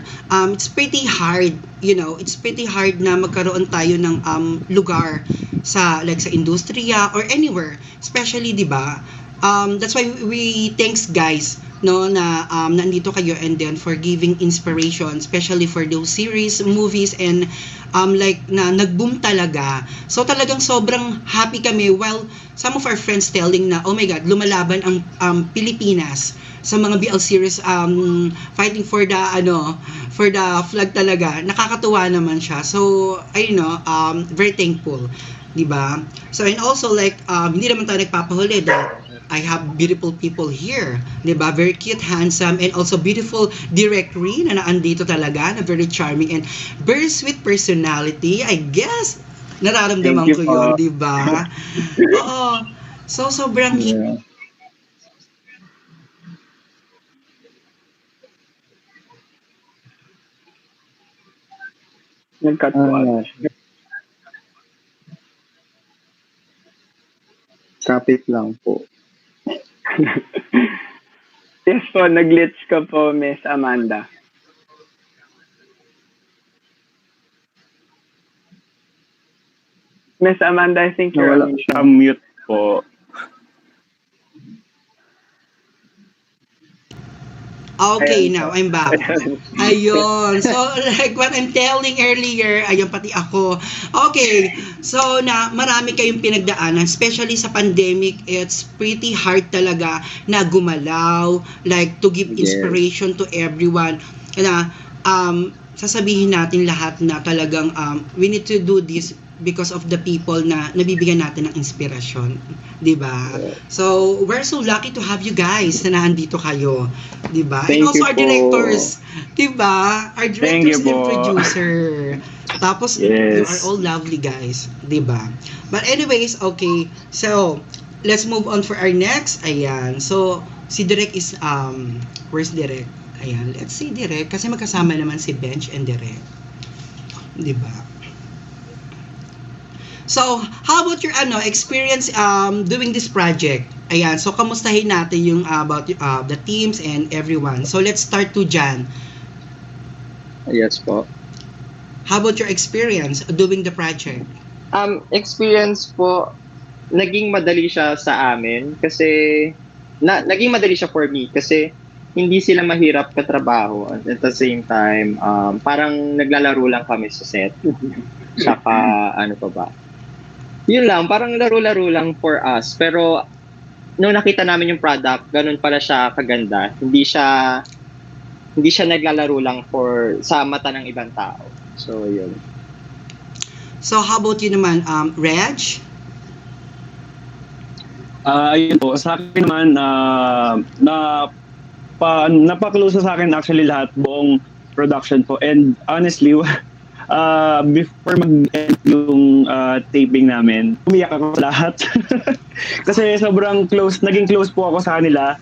It's pretty hard, it's pretty hard na magkaroon tayo ng lugar sa industriya or anywhere, especially 'di ba? That's why we thanks guys na nandito kayo and then for giving inspiration especially for those series, movies and na nag-boom talaga. So talagang sobrang happy kami while some of our friends telling na oh my god, lumalaban ang Pilipinas sa mga BL series fighting for the flag talaga. Nakakatuwa naman siya. So very thankful, 'di ba? So and also hindi naman tayo nagpapahuli dahil I have beautiful people here, 'di ba? Very cute, handsome, and also beautiful directory na naandito talaga, na very charming and very sweet personality. I guess nararamdaman ko 'yun, 'di ba? Oo. So sobrang Nag-cut po. Kapit lang po. Yes po, nag-glitch ka po, Miss Amanda. Miss Amanda, I think you're on mute po. Okay, now I'm back. Ayun. So, like what I'm telling earlier, ayun pati ako. Okay. So, marami kayong pinagdaanan, especially sa pandemic, it's pretty hard talaga na gumalaw, to give inspiration to everyone. Na, sasabihin natin lahat na talagang we need to do this because of the people na nabibigyan natin ng inspirasyon, 'di ba? So, we're so lucky to have you guys na nandito kayo, 'di ba? And also our directors, 'di ba? Our directors and producer. Tapos you are all lovely guys, 'di ba? But anyways, okay. So, let's move on for our next. Ayan. So, si Direk is where's Direk? Ayan, let's see Direk kasi magkasama naman si Bench and Direk. 'Di ba? So, how about your experience doing this project? Ayan, so kamustahin natin yung about the teams and everyone. So, let's start to Jan. Yes po. How about your experience doing the project? Experience po, naging madali siya sa amin kasi naging madali siya for me kasi hindi sila mahirap katrabaho at the same time parang naglalaro lang kami sa set. Saka ano pa ba? Yun lang, parang laro-laro lang for us. Pero nung nakita namin yung product, ganun pala siya kaganda. Hindi siya naglalaro lang sa mata ng ibang tao. So yun. So how about you naman, Reg? Ayun po, sa akin naman napaklose sa akin actually lahat buong production po, and honestly before mag-end yung taping namin, umiyak ako sa lahat. Kasi sobrang close, naging close po ako sa kanila.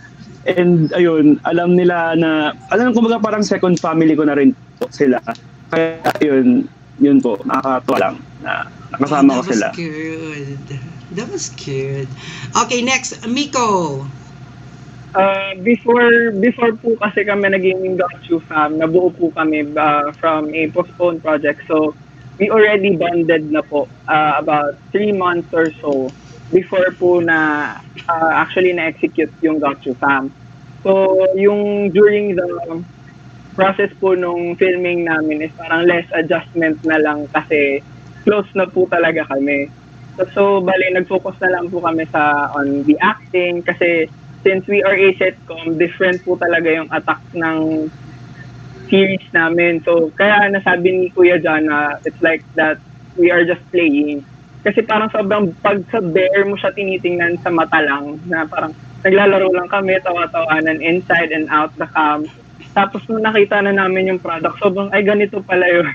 And ayun, alam kumbaga parang second family ko na rin po sila. Kaya yun po, nakakatuwa lang na Oh, nakasama that ko was sila. good. That was good. Okay, next, Miko. Before po kasi kami naging Got fam, nabuo po kami from a postponed project. So, we already bonded na po about 3 months or so before po na actually na-execute yung Got fam. So, yung during the process po nung filming namin is parang less adjustment na lang kasi close na po talaga kami. So bali, nag-focus na lang po kami on the acting kasi since we are a sitcom, different po talaga yung attack ng series namin. So kaya nasabi ni Kuya John na it's like that we are just playing. Kasi parang sobrang pag sa bear mo siya tinitingnan sa mata lang na parang naglalaro lang kami, tawa-tawanan inside and out the cam. Tapos nung nakita na namin yung product, sobrang, ay ganito pala yun.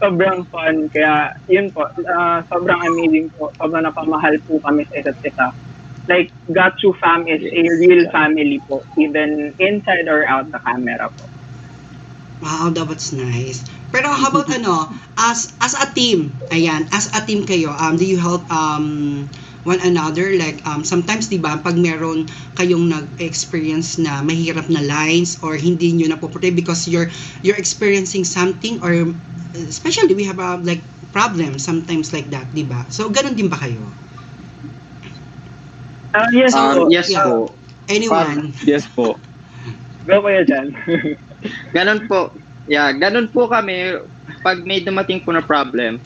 Sobrang fun. Kaya yun po, sobrang amazing po. Sobrang napamahal po kami sa isa't isa. Like, Got You Fam is a real family po, even inside or out the camera po. Wow, that was nice. Pero how about as a team, ayan, as a team kayo, do you help one another? Like, sometimes, di ba, pag meron kayong nag-experience na mahirap na lines or hindi nyo napoportray because you're experiencing something or especially we have like problems sometimes like that, di ba? So, ganun din ba kayo? Yes po. Yes po. Anyone? Yes po. Go kayo dyan. Ganun po. Yeah, ganun po kami. Pag may dumating po na problem,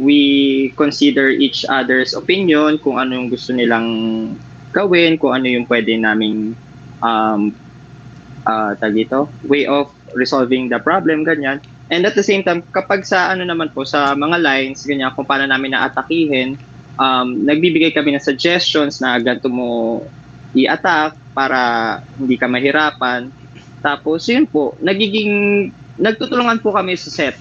we consider each other's opinion, kung ano yung gusto nilang gawin, kung ano yung pwede naming way of resolving the problem, ganyan. And at the same time, kapag sa naman po, sa mga lines, ganyan, kung paano namin na-atakihin, nagbibigay kami ng suggestions na ganito mo i-attack para hindi ka mahirapan. Tapos yun po, nagtutulungan po kami sa set.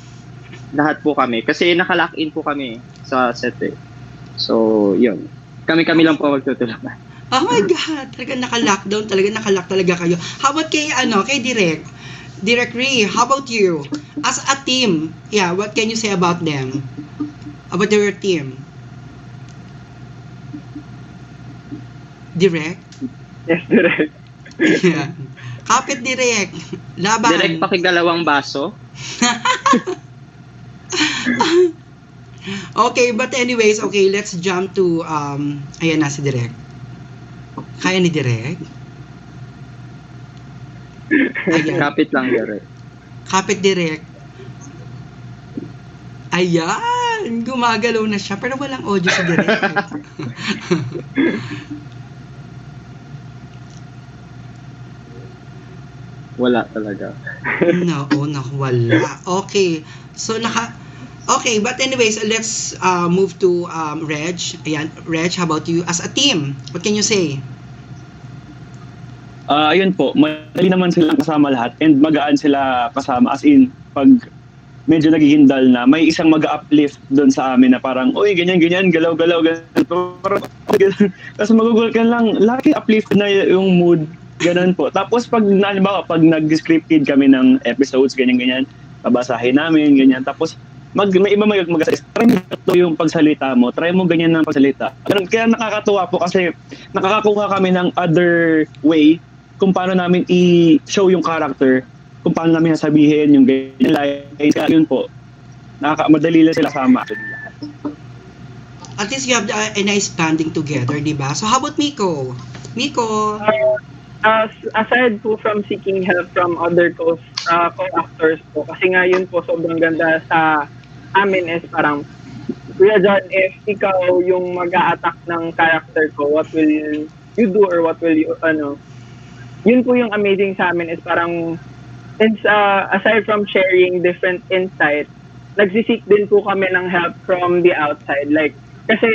Lahat po kami. Kasi nakalock in po kami sa set eh. So, yun. Kami lang po magtutulungan. Oh my God! Talaga naka-lockdown, naka-lock talaga kayo. How about kay Direk? Direk Ray, how about you? As a team, yeah, what can you say about them? About your team? Direk? Yes, Direk. Yeah. Kapit Direk. Laban. Direk, pakidalawang baso. Okay, but anyways, okay, let's jump to ayan na si Direk. Kaya ni Direk? Ayan. Kapit lang, Direk. Kapit Direk. Ayan, gumagalaw na siya pero walang audio si Direk. Wala talaga. No, wala. Okay. So okay, but anyways, let's move to Reg. Ayan, Reg, how about you as a team? What can you say? Ayun po, madali naman silang kasama lahat and magaan sila kasama as in pag medyo naghihindal na may isang mag-uplift doon sa amin na parang oy ganyan galaw-galaw ganito. Kasi magugulat ka lang, laki uplift na yung mood. Ganun po. Tapos pag nag-scripted kami ng episodes, ganyan, babasahin namin, ganyan. Tapos may iba mag-assist. Try mo yung pagsalita mo. Try mo ganyan ng pagsalita. Kaya nakakatuwa po kasi nakakakuha kami ng other way kung paano namin i-show yung character, kung paano namin sabihin yung ganyan lines. Kaya yun po. Madali lang sila sama. At least you have a nice banding together, di ba? So how about Miko? Miko? Aside po from seeking help from other co-actors po, kasi nga yun po sobrang ganda sa amin is parang, Kuya John, if ikaw yung mag-a-attack ng character ko, what will you do or what will you, yun po yung amazing sa amin is parang, since aside from sharing different insights, nagsisik din po kami ng help from the outside. Like, kasi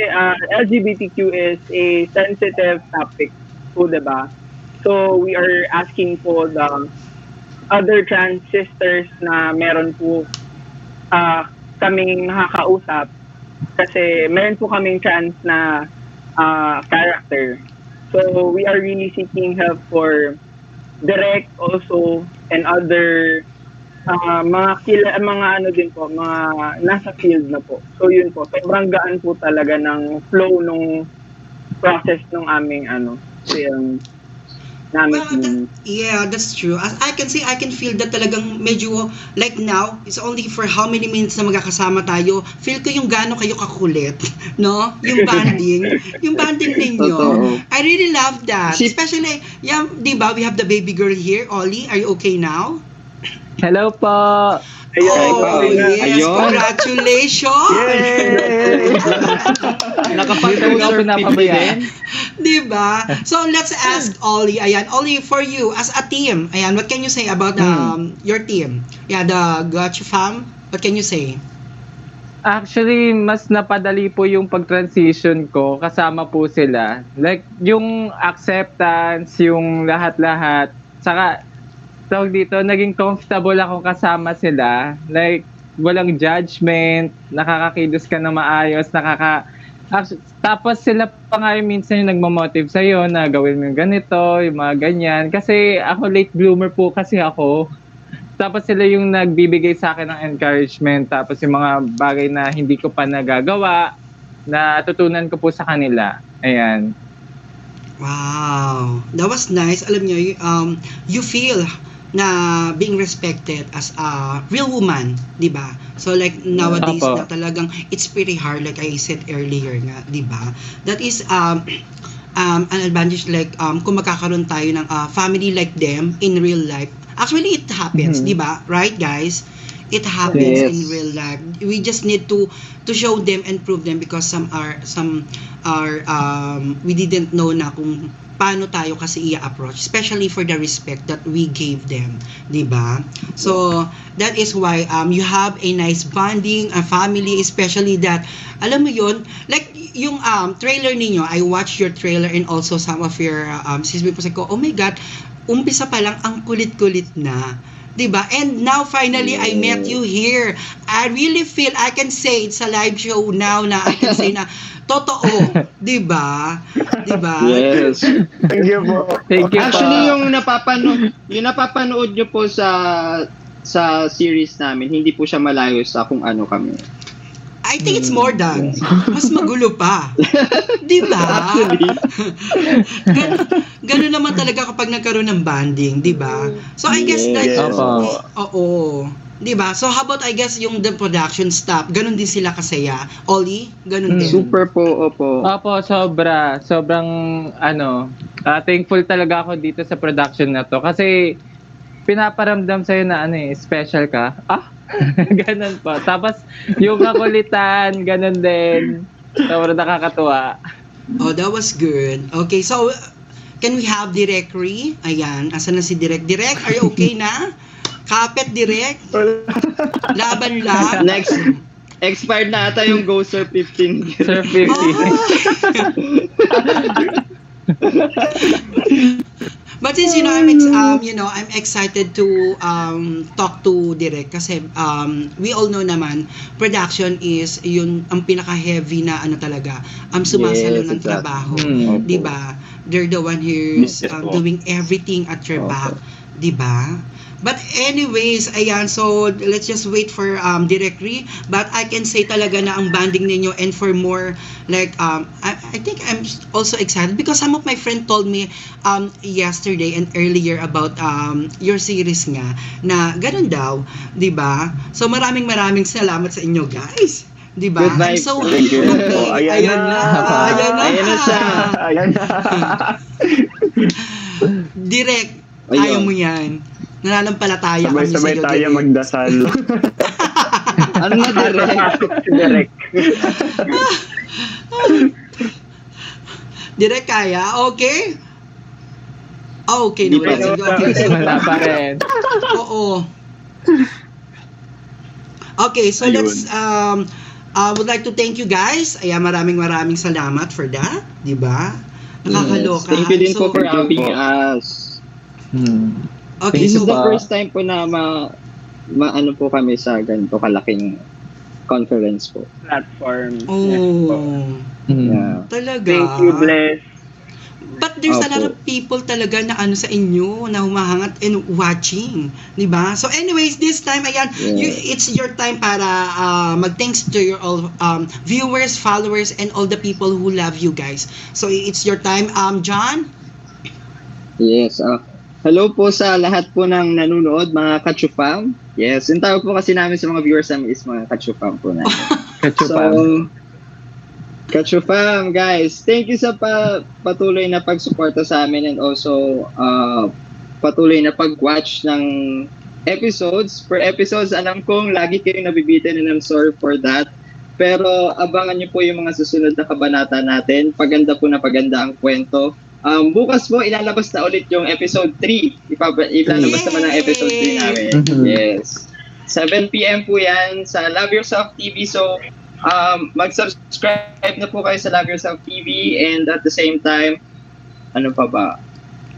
LGBTQ is a sensitive topic po, diba? So, we are asking po the other trans sisters na meron po kaming nakakausap kasi meron po kaming chance na character. So we are really seeking help for direct also and other mga ano din po, mga nasa field na po. So yun po, sobrang gaan po talaga ng flow nung process nung aming film namin. Well, yeah, that's true. As I can say, I can feel that talagang medyo, like now, it's only for how many minutes na magkakasama tayo. Feel ko yung gaano kayo kakulit, no? Yung banding ninyo. Totoo. I really love that. Especially, yeah, di ba, we have the baby girl here. Ollie, are you okay now? Hello po. Oh, yes. Ayun. Congratulations! Nakapag-poster pinapabayaan. Diba? So let's ask Ollie. Ayan, Ollie, for you as a team, ayan, what can you say about your team? Yeah, the Gotcha Fam. What can you say? Actually, mas napadali po yung pag-transition ko kasama po sila. Like, yung acceptance, yung lahat-lahat. Saka, tawag dito, naging comfortable ako kasama sila. Like, walang judgment, nakakakilos ka na maayos, tapos sila pa nga yung minsan yung nagmamotive sa'yo na gawin mo yung ganito, yung mga ganyan. Kasi ako late bloomer po kasi ako. Tapos sila yung nagbibigay sa akin ng encouragement. Tapos yung mga bagay na hindi ko pa nagagawa, natutunan ko po sa kanila. Ayan. Wow. That was nice. Alam niyo, you feel na being respected as a real woman, di ba? So like nowadays Opo. na talagang it's pretty hard, like I said earlier nga, di ba? That is an advantage, like kung magkakaroon tayo ng family like them in real life. Actually, it happens, di ba? Right, guys? It happens Yes. in real life. We just need to show them and prove them because some are we didn't know na kung paano tayo kasi i-approach, especially for the respect that we gave them, di ba? So that is why you have a nice bonding, a family, especially that, alam mo yun, like yung trailer ninyo, I watched your trailer and also some of your sisbi po ko, oh my God, umpisa pa lang ang kulit-kulit na. Diba? And now finally I met you here. I really feel I can say it's a live show now na I can say na totoo, 'di ba? 'Di ba? Yes. Thank you po. Thank you Actually, po. yung napapanood nyo po sa series namin, hindi po siya malayo sa kung ano kami. I think it's more than. Mas magulo pa. Di ba? Ganun naman talaga kapag nagkaroon ng banding, di ba? So I guess that, Yes. oo. Di ba? So how about I guess yung the production staff, ganun din sila kasaya. Ollie, ganun din. Super po, opo. Opo, sobra. Sobrang, thankful talaga ako dito sa production na to. Kasi, pinaparamdam sa'yo na special ka. Ganun po. Tapos, yung kakulitan, ganun din. Sobrang nakakatuwa. Oh, that was good. Okay, so, can we have Directory? Ayan, asan na si Direk? Direk, are you okay na? Kapit, Direk? Laban lang? Next, expired na ata yung Go Sir 15. Sir 50. But since I'm excited to talk to Direk kasi we all know naman production is yun ang pinaka-heavy na talaga sumasalo Yes, ng exactly. trabaho, 'di ba? They're the one who's doing everything at your back, 'di ba? But anyways, ayan, so let's just wait for Directory. But I can say talaga na ang banding ninyo and for more, like, I think I'm also excited because some of my friend told me yesterday and earlier about your series nga, na ganun daw, di ba? So maraming salamat sa inyo, guys. Di ba? Good I'm vibes. so Thank you. happy. Oh, ayan na. Ayan na. Ayan na siya. Ayan na. Direct, Ayun. ayaw mo yan. Nananampalataya kami sa Sabay-sabay iyo. tayo Direk. magdasal. Ano na direct? Direct. Direk kaya? Okay? Okay Hindi naman. pa. Sige, okay. So, Wala pa rin. oo. Okay, so Ayun. let's would like to thank you guys. Ayan, maraming salamat for that, 'di ba? Nakakaloka. Thank you din So, po for having us. Okay, This so is the first time po na ano po kami sa ganito kalaking conference po. platform. Oh. Yes po. Yeah. Talaga? Thank you, Bliss. But there's a lot Opo. of people talaga na ano sa inyo, na humahangat and watching, 'di ba? So anyways, this time ayan, Yeah. it's your time para mag-thanks to your all viewers, followers and all the people who love you guys. So it's your time, John. Yes. Hello po sa lahat po ng nanonood, mga Kachufam. Yes, yung tawag po kasi namin sa mga viewers namin is mga Kachufam po namin. Kachupam. So, Kachufam, guys, thank you sa patuloy na pagsuporta sa amin and also patuloy na pag-watch ng episodes. Per episodes, alam kong lagi kayong nabibitin and I'm sorry for that. Pero abangan niyo po yung mga susunod na kabanata natin. Paganda po na paganda ang kwento. Bukas po, ilalabas na ulit yung episode 3. Ilalabas naman ang episode 3 namin. Yes. 7 p.m. po yan sa Love Yourself TV. So, mag-subscribe na po kayo sa Love Yourself TV and at the same time, ano pa ba?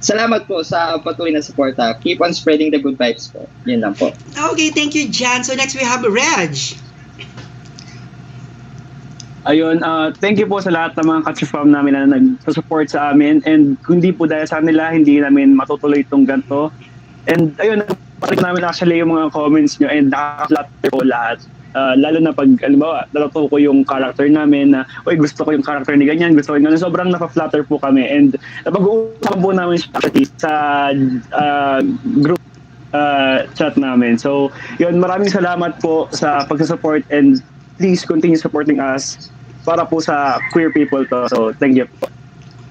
Salamat po sa patuloy na suporta. Keep on spreading the good vibes po. Yun lang po. Okay, thank you, John. So next we have Reg. Ayun, thank you po sa lahat ng mga Kachufam namin na nag-support sa amin. And kung di po dahil sa nila, hindi namin matutuloy itong ganito. And ayun, napapalik namin actually yung mga comments nyo and nakaka-flatter po lahat. Lalo na pag, alimbawa, natuto ko yung character namin na, oy, gusto ko yung character ni ganyan, gusto ko yung ganyan. Sobrang napaflatter po kami. And napag-uusapan po namin sa group chat namin. So, yun, maraming salamat po sa pagsusupport and please continue supporting us para po sa queer people to. So, thank you po.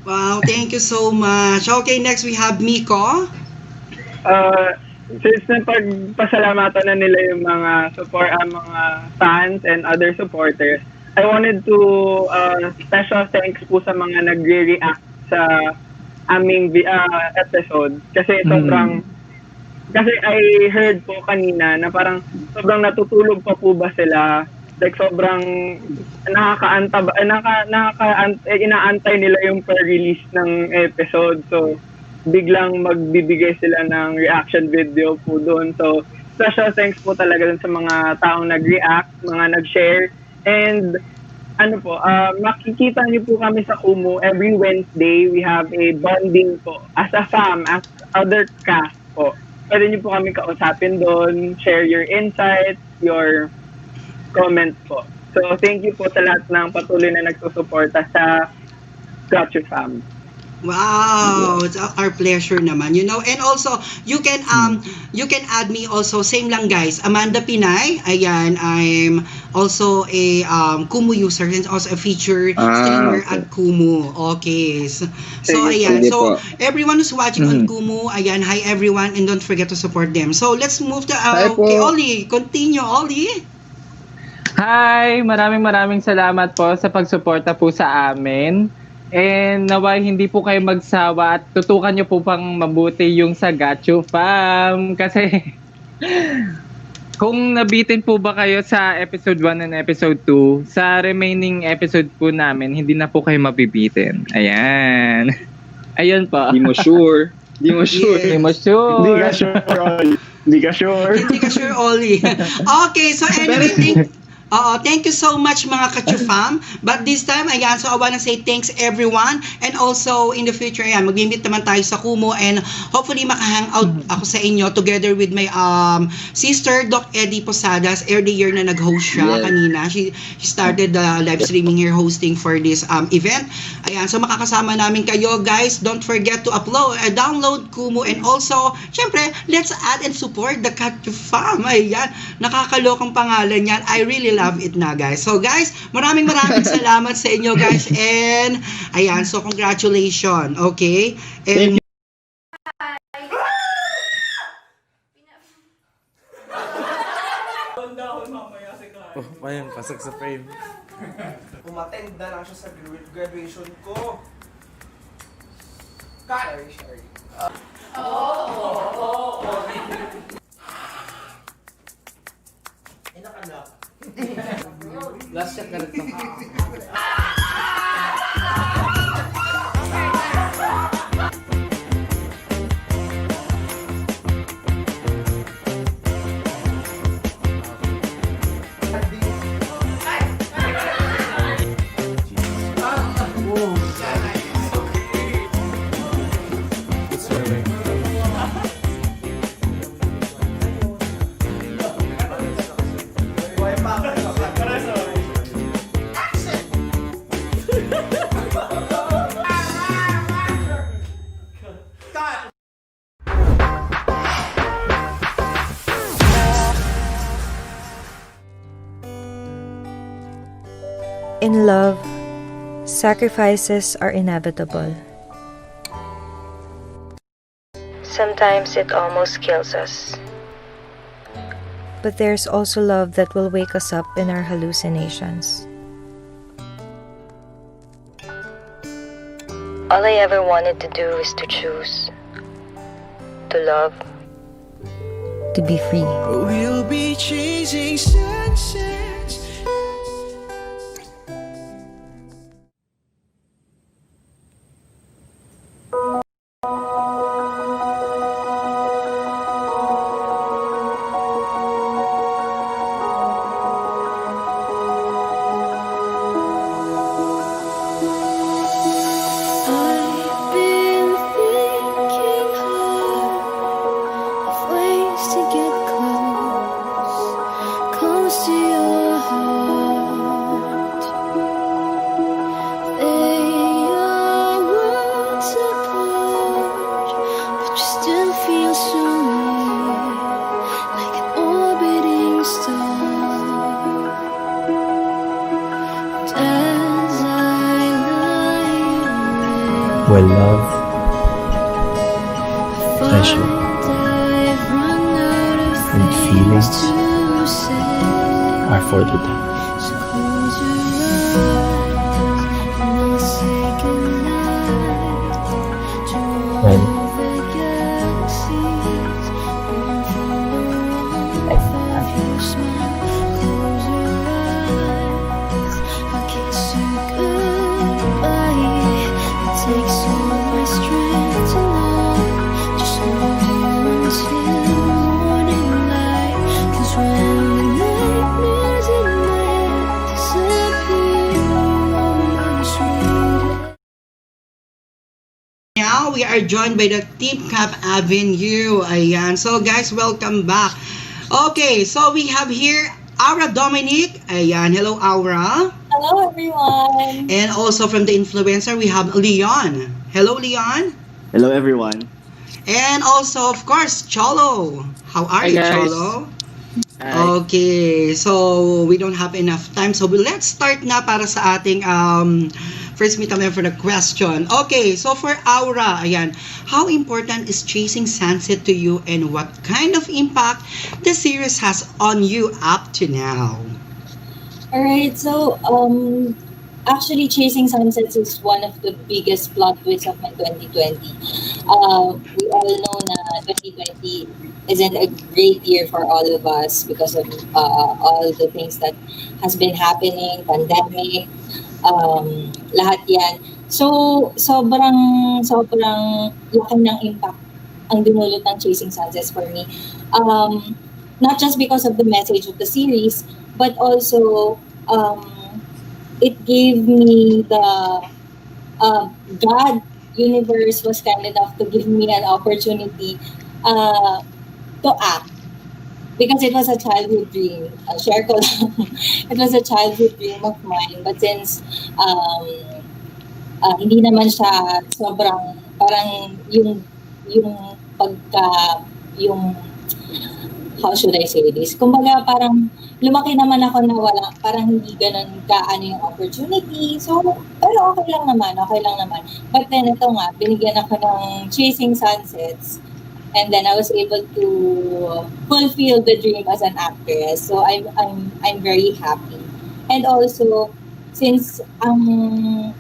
Wow, thank you so much. Okay, next we have Miko. Since napagpasalamatan na nila yung mga mga fans and other supporters, I wanted to special thanks po sa mga nagre-react sa aming episode kasi sobrang kasi I heard po kanina na parang sobrang natutulog pa po ba sila, like sobrang inaantay nila yung per-release ng episode, so biglang magbibigay sila ng reaction video po doon. So, special thanks po talaga dun sa mga taong nag-react, mga nag-share. And, makikita niyo po kami sa Kumu every Wednesday. We have a bonding po as a fam, as other cast po. Pwede niyo po kami kausapin doon, share your insights, your comments po. So, thank you po sa lahat ng patuloy na nagsusuporta sa Got You Fam. Wow, it's our pleasure naman, you know. And also, you can add me also, same lang guys, Amanda Pinay. Ayan, I'm also a Kumu user and also a featured streamer at Kumu. Okay. So ayan. So everyone who's watching on Kumu, ayan, hi everyone and don't forget to support them. So let's move to okay, Oli. Continue, Oli. Hi, maraming salamat po sa pagsuporta po sa amin. And naway hindi po kayo magsawa at tutukan nyo po pang mabuti yung sa Gacho Fam. Kasi kung nabitin po ba kayo sa episode 1 and episode 2, sa remaining episode po namin, hindi na po kayo mabibitin. Ayan. Ayun po. Di mo sure. Di mo sure. Di mo sure. Hindi ka sure, Oli. Hindi ka sure. Hindi ka sure, Oli. Okay, so anyway, thank you so much mga Kachufam. But this time, ayan, so I wanna say thanks everyone. And also, in the future, ayan, mag-meet naman tayo sa Kumu and hopefully maka-hangout ako sa inyo together with my sister, Doc Eddie Posadas. Every year na nag-host siya kanina. She started the live streaming here hosting for this event. Ayan, so makakasama namin kayo, guys. Don't forget to download Kumu and also, syempre, let's add and support the Kachufam. Ayan, nakakalokang pangalan yan. I really love it na, guys. So guys, maraming salamat sa inyo, guys. And ayan, so congratulations. Okay? And Ayun, pasok sa frame. Umattend na lang siya sa graduation ko. Sorry. Anak. Last shot ka na ito. In love, sacrifices are inevitable. Sometimes it almost kills us. But there's also love that will wake us up in our hallucinations. All I ever wanted to do is to choose. To love. To be free. We'll be chasing sunsets. I've been thinking hard of ways to get close to your heart. They are worlds apart, but you still feel so near, like an orbiting star. And as I lie Well, love, passion, I've run out of and things feelings to say. are for the day. So close your eyes and I'll say goodnight to all Well, the galaxies. One for the warmth of your smile. Close your eyes, I'll kiss you goodbye. It takes all my strength to love. Just hold you until morning light. 'Cause when the nightmares in my head disappear, my sweet. Now, we are joined by the Team Cap Avenue. Ayan. So, guys, welcome back. Okay, so we have here Aura Dominic. Ayan. Hello, Aura. Hello, everyone. And also from the influencer, we have Leon. Hello, Leon. Hello, everyone. And also, of course, Cholo. How are Hi, you, guys. Cholo? Hi. Okay, so we don't have enough time. So let's start na para sa ating first meet naman for the question. Okay, so for Aura, ayan, how important is Chasing Sunset to you and what kind of impact the series has on you up to now? All right, so actually, Chasing Sunsets is one of the biggest plot twists of my 2020. We all know na 2020 isn't a great year for all of us because of all the things that has been happening, pandemic, lahat yan. So, sobrang laki ng impact ang dinulot ng Chasing Sunsets for me. Not just because of the message of the series, but also it gave me the God universe was kind enough to give me an opportunity to act because it was a childhood dream. Share ko lang. It was a childhood dream of mine, but since hindi naman siya sobrang parang yung pagka yung how should I say this? Kumbaga parang lumaki naman ako na wala, parang hindi ganun kaano yung opportunity. So, pero okay lang naman. But then ito nga, binigyan ako ng Chasing Sunsets. And then I was able to fulfill the dream as an actress. So I'm very happy. And also, since ano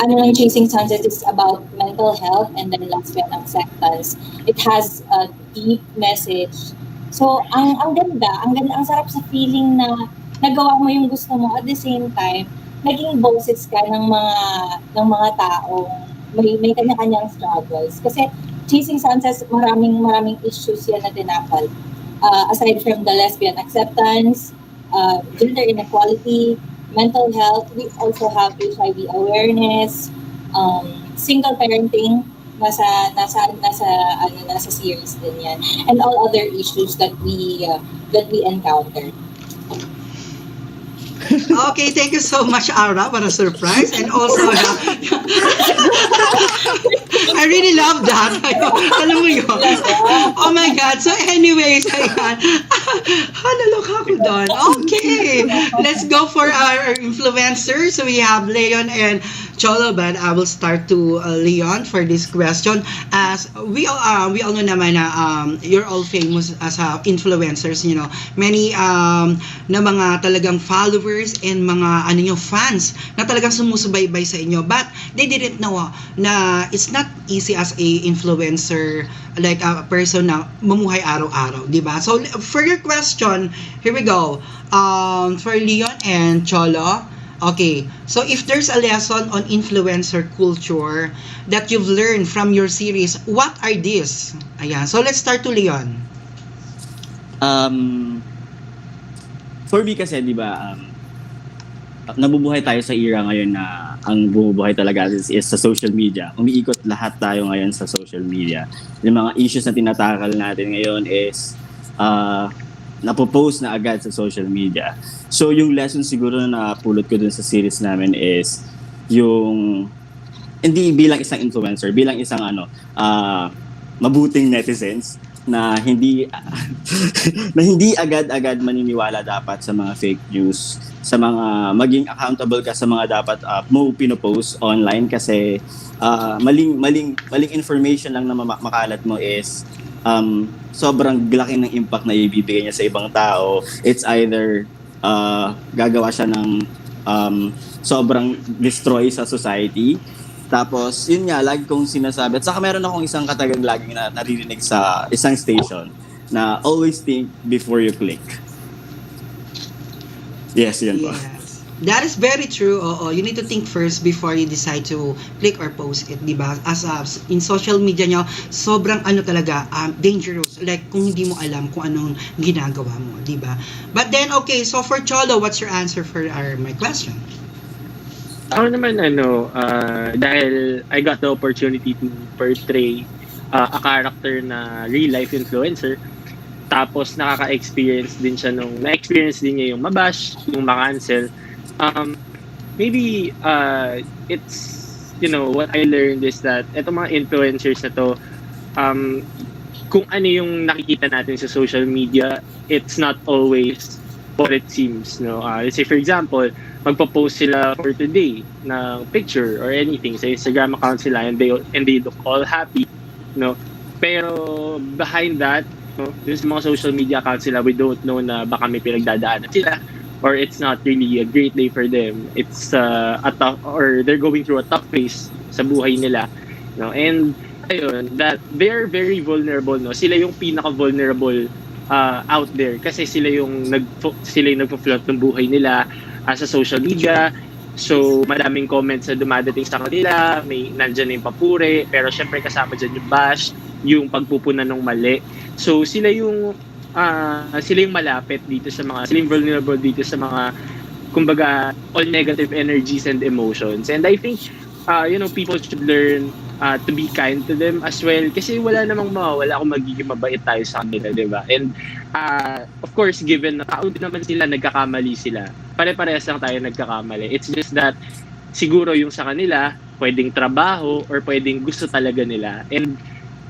ng Chasing Sunset is about mental health and then lesbian acceptance. It has a deep message. So, ang ganda, ang sarap sa feeling na nagawa mo yung gusto mo at the same time, naging boses ka ng mga taong may kanya-kanyang struggles. Kasi Chasing Sunsets, maraming issues yan na tinakal. Aside from the lesbian acceptance, gender inequality, mental health, we also have HIV awareness, single parenting, nasa series din yan, and all other issues that we encounter. Okay, thank you so much, Aura. What a surprise. And also, I really love that. Alam mo yun? Oh my God. So anyways, ayan. Naloka ako doon. Okay, let's go for our influencers. So we have Leon and Cholo, but I will start to Leon for this question. As we all know naman na you're all famous as influencers, you know. Many na mga talagang followers and mga fans na talagang sumusubaybay sa inyo. But they didn't know na it's not easy as a influencer, like a person na mamuhay araw-araw, di ba? So for your question, here we go. For Leon and Cholo, okay, so if there's a lesson on influencer culture that you've learned from your series, what are these? Ayan, so let's start to Leon. For me kasi, di ba, nabubuhay tayo sa era ngayon na ang bumubuhay talaga is sa social media. Umiikot lahat tayo ngayon sa social media. Yung mga issues na tinatakal natin ngayon is napopost na agad sa social media. So yung lesson siguro na napulot ko dun sa series namin is yung hindi bilang isang influencer, bilang isang mabuting netizens na hindi na hindi agad-agad maniniwala dapat sa mga fake news, sa mga maging accountable ka sa mga dapat mo pinopost online kasi maling information lang na makalat mo is sobrang laki ng impact na ibibigay niya sa ibang tao. It's either gagawa siya ng sobrang destroy sa society. Tapos, yun nga, lagi kong sinasabi. At saka meron akong isang katagang laging naririnig sa isang station na always think before you click. Yes, yun po. That is very true. Oo, you need to think first before you decide to click or post it, di ba? As in social media nyo, sobrang talaga, dangerous. Like, kung hindi mo alam kung anong ginagawa mo, di ba? But then, okay, so for Cholo, what's your answer for my question? Ako naman dahil I got the opportunity to portray a character na real life influencer, tapos nakaka-experience din siya na-experience din niya yung mabash, yung ma-cancel. Maybe it's, what I learned is that etong mga influencers na to, kung ano yung nakikita natin sa social media, it's not always what it seems. Let's say for example, magpo-post sila for today ng picture or anything sa Instagram account sila and they look all happy, pero behind that, dun sa mga social media accounts sila, we don't know na baka may pinagdadaanan sila or it's not really a great day for them. It's a tough, or they're going through a tough phase sa buhay nila, and ayun, that they're very vulnerable, sila yung pinaka-vulnerable out there kasi sila yung nagpo-flaunt ng buhay nila sa social media. So madaming comments na dumadating sa kanila, may nandyan na yung papuri, pero syempre kasama dyan yung bash, yung pagpupunan ng mali. So sila yung malapit dito sa mga, sila yung vulnerable dito sa mga, kumbaga, all negative energies and emotions. And I think people should learn to be kind to them as well kasi wala namang mawawala kung magiging mabait tayo sa kanila, di ba? And of course, given na tao din naman sila, nagkakamali sila. Pare-parehas lang tayo nagkakamali. It's just that siguro yung sa kanila, pwedeng trabaho or pwedeng gusto talaga nila. And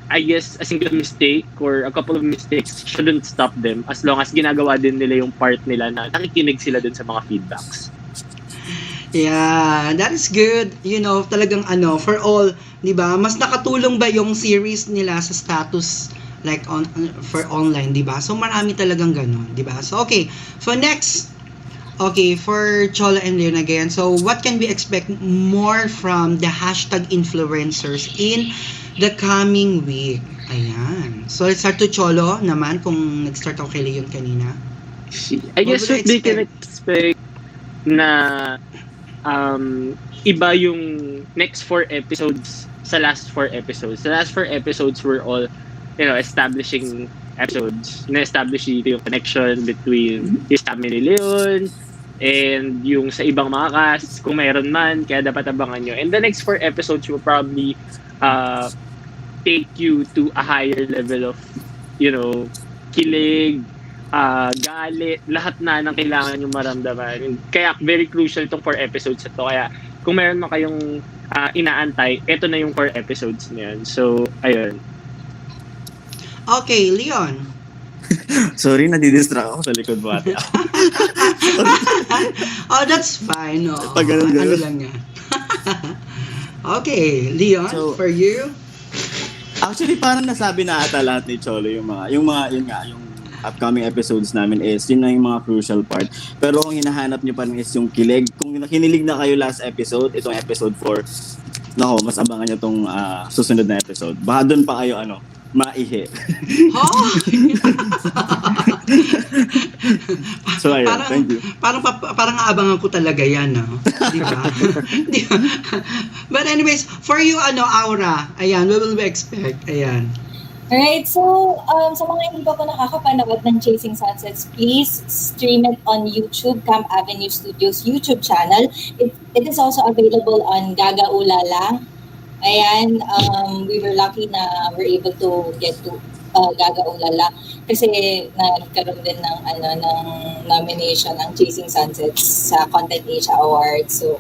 I guess a single mistake or a couple of mistakes shouldn't stop them as long as ginagawa din nila yung part nila na nakikinig sila dun sa mga feedbacks. Yeah, that is good. Talagang for all, 'di ba? Mas nakatulong ba yung series nila sa status like for online, 'di ba? So marami talagang ganun, 'di ba? So okay. So next, okay, for Cholo and Leon again. So what can we expect more from the #influencers in the coming week? Ayan. So let's start to Cholo naman kung nag-start ako kay Leon kanina. I guess what they can expect na iba yung next 4 episodes sa last 4 episodes. The last 4 episodes were all, establishing episodes. Na-establish dito yung connection between his family Leon and yung sa ibang mga cast, kung mayroon man, kaya dapat abangan nyo. And the next 4 episodes will probably take you to a higher level of, kilig, galit, lahat na ng kailangan yung maramdaman. Kaya very crucial itong 4 episodes na to. Kaya kung meron mo kayong inaantay, ito na yung 4 episodes na yan. So, ayun. Okay, Leon. Sorry, nadidistract ako sa likod mo ate. Oh, that's fine. No. Pag ganun, Ano ganun. lang yan. Okay, Leon, So, for you? Actually, parang nasabi na ata lahat ni Cholo yun nga, yung upcoming episodes namin is, yun na yung mga crucial part. Pero kung hinahanap nyo pa rin is yung kilig. Kung kinilig na kayo last episode, itong episode 4, nako, mas abangan nyo tong susunod na episode. Baka doon pa kayo, maihi. So, ayun, Parang, thank you. parang aabangan ko talaga yan, no? Di ba? Di ba? But anyways, for you, Aura, ayan, what will we expect? Ayan. Alright, so sa mga hindi pa po nakakapanood ng Chasing Sunsets, please stream it on YouTube, Camp Avenue Studios YouTube channel. It is also available on Gaga Ulala. Ayan, we were lucky na we're able to get to Gaga Ulala kasi nagkaroon din ng nomination ng Chasing Sunsets sa Content Asia Awards. So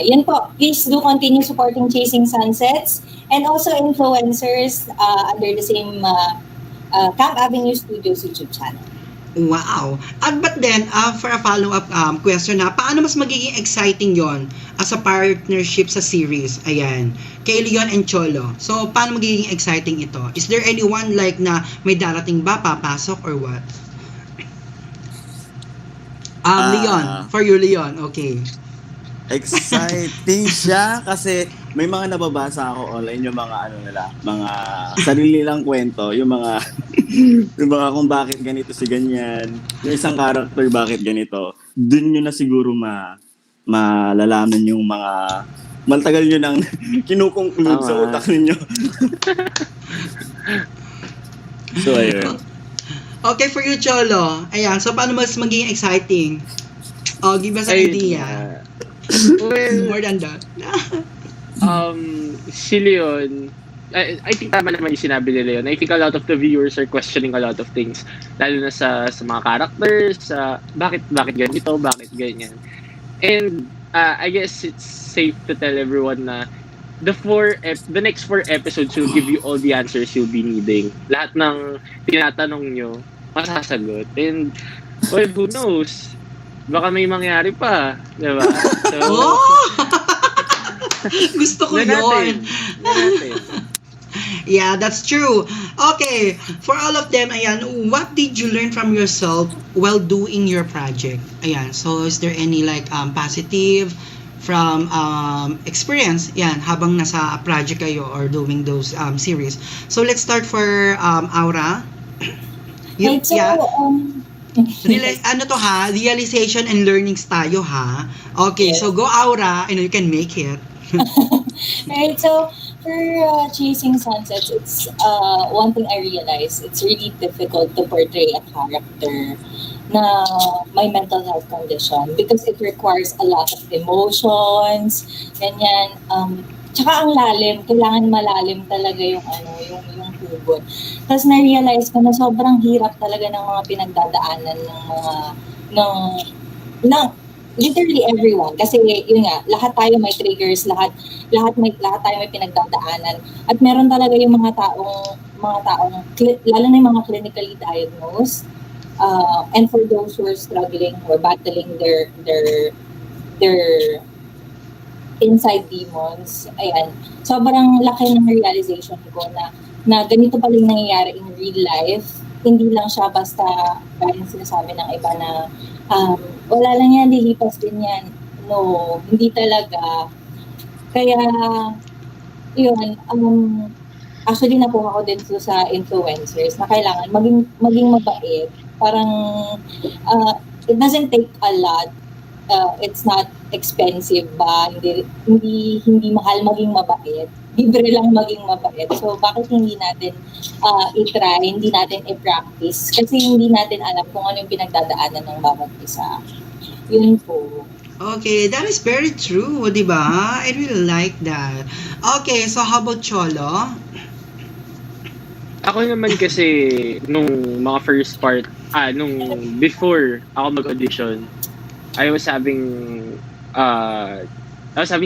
yan po, please do continue supporting Chasing Sunsets and also influencers under the same Camp Avenue Studios YouTube channel. Wow. But then, for a follow-up question paano mas magiging exciting yon as a partnership sa series? Ayan. Kay Leon and Cholo. So, paano magiging exciting ito? Is there anyone like na may darating ba, papasok or what? Leon. For you, Leon. Okay. Exciting siya kasi may mga nababasa ako online yung mga mga sarili lang kwento, yung mga kung bakit ganito si ganyan, yung isang character bakit ganito. Doon nyo na siguro malalaman yung mga maltagal nyo nang kinukonclude sa utak ninyo. So ayun. Okay, for you, Cholo. Ayan, so paano mas magiging exciting? Give us an idea. Well, more than that. Si Leon, I think tama naman yung sinabi ni Leon. I think a lot of the viewers are questioning a lot of things. Lalo na sa mga characters, bakit ganito, bakit ganyan. And I guess it's safe to tell everyone na the next 4 episodes will give you all the answers you'll be needing. Lahat ng tinatanong nyo, masasagot. And, well, who knows? Baka may mangyari pa. Diba? So, gusto ko yun. Yeah, that's true. Okay, for all of them, ayan, what did you learn from yourself while doing your project? Ayan, so is there any like positive from experience yan habang nasa project kayo or doing those series? So let's start for Aura. Realization and learnings tayo ha. Okay, so go Aura, you can make it. Right, so for Chasing Sunsets, it's one thing I realized, it's really difficult to portray a character na may mental health condition because it requires a lot of emotions, ganyan. Tsaka ang lalim, kailangan malalim talaga yung hugot. Tapos na-realize ko na sobrang hirap talaga ng mga pinagdadaanan ng literally everyone. Kasi yun nga, lahat tayo may triggers, lahat tayo may pinagdadaanan. At meron talaga yung mga taong lalo na yung mga clinically diagnosed, and for those who are struggling or battling their inside demons, ayan, sobrang laki ng realization ko na ganito pala yung nangyayari in real life. Hindi lang siya basta parang sinasabi ng iba na wala lang yan, lilipas din yan. No, hindi talaga. Kaya, yun, actually nakuha ko din sa influencers na kailangan maging mabait. Parang, it doesn't take a lot. It's not expensive ba? Hindi mahal maging mabait. Libre lang maging mabait. So, bakit hindi natin i-try, hindi natin i-practice? Kasi hindi natin alam kung ano yung pinagdadaanan ng bawat isa. Yun po. Okay, that is very true, di ba? I really like that. Okay, so how about Cholo? Ako naman kasi, nung mga first part, before ako mag-audition, I was having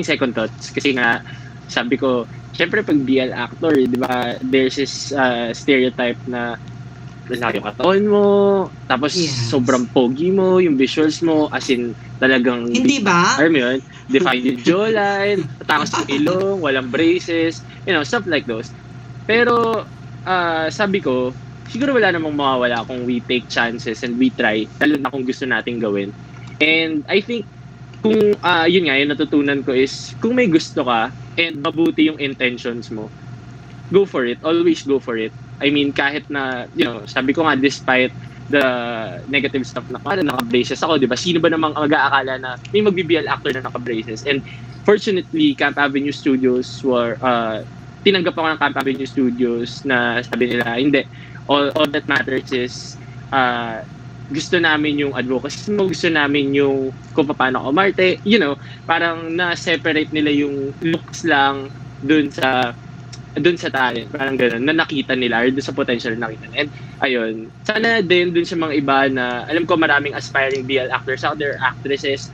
second thoughts kasi nga sabi ko, syempre pag BL actor, 'di ba, there's this stereotype na malaki yung katawan mo, tapos sobrang pogi mo, yung visuals mo, as in talagang... Hindi ba? Alam mo yun? Define yung jawline, takas yung ilong, walang braces, stuff like those. Pero, sabi ko, siguro wala namang mawawala kung we take chances and we try, lalo na kung gusto nating gawin. And I think, kung yun nga, yung natutunan ko is, kung may gusto ka, and mabuti yung intentions mo, go for it. Always go for it. I mean, kahit na, sabi ko nga, despite the negative stuff na naka-braces ako, di ba? Sino ba namang mag-aakala na may mag-BBL actor na naka-braces? And fortunately, Camp Avenue Studios were, tinanggap ako ng Camp Avenue Studios na sabi nila, hindi, all that matters is, gusto namin yung advocacy mo, gusto namin yung kung paano umarte, parang na-separate nila yung looks lang dun sa talent, parang gano'n, na nakita nila, or dun sa potential na nakita nila. And ayun, sana din dun sa mga iba na, alam ko maraming aspiring BL actors out there, actresses,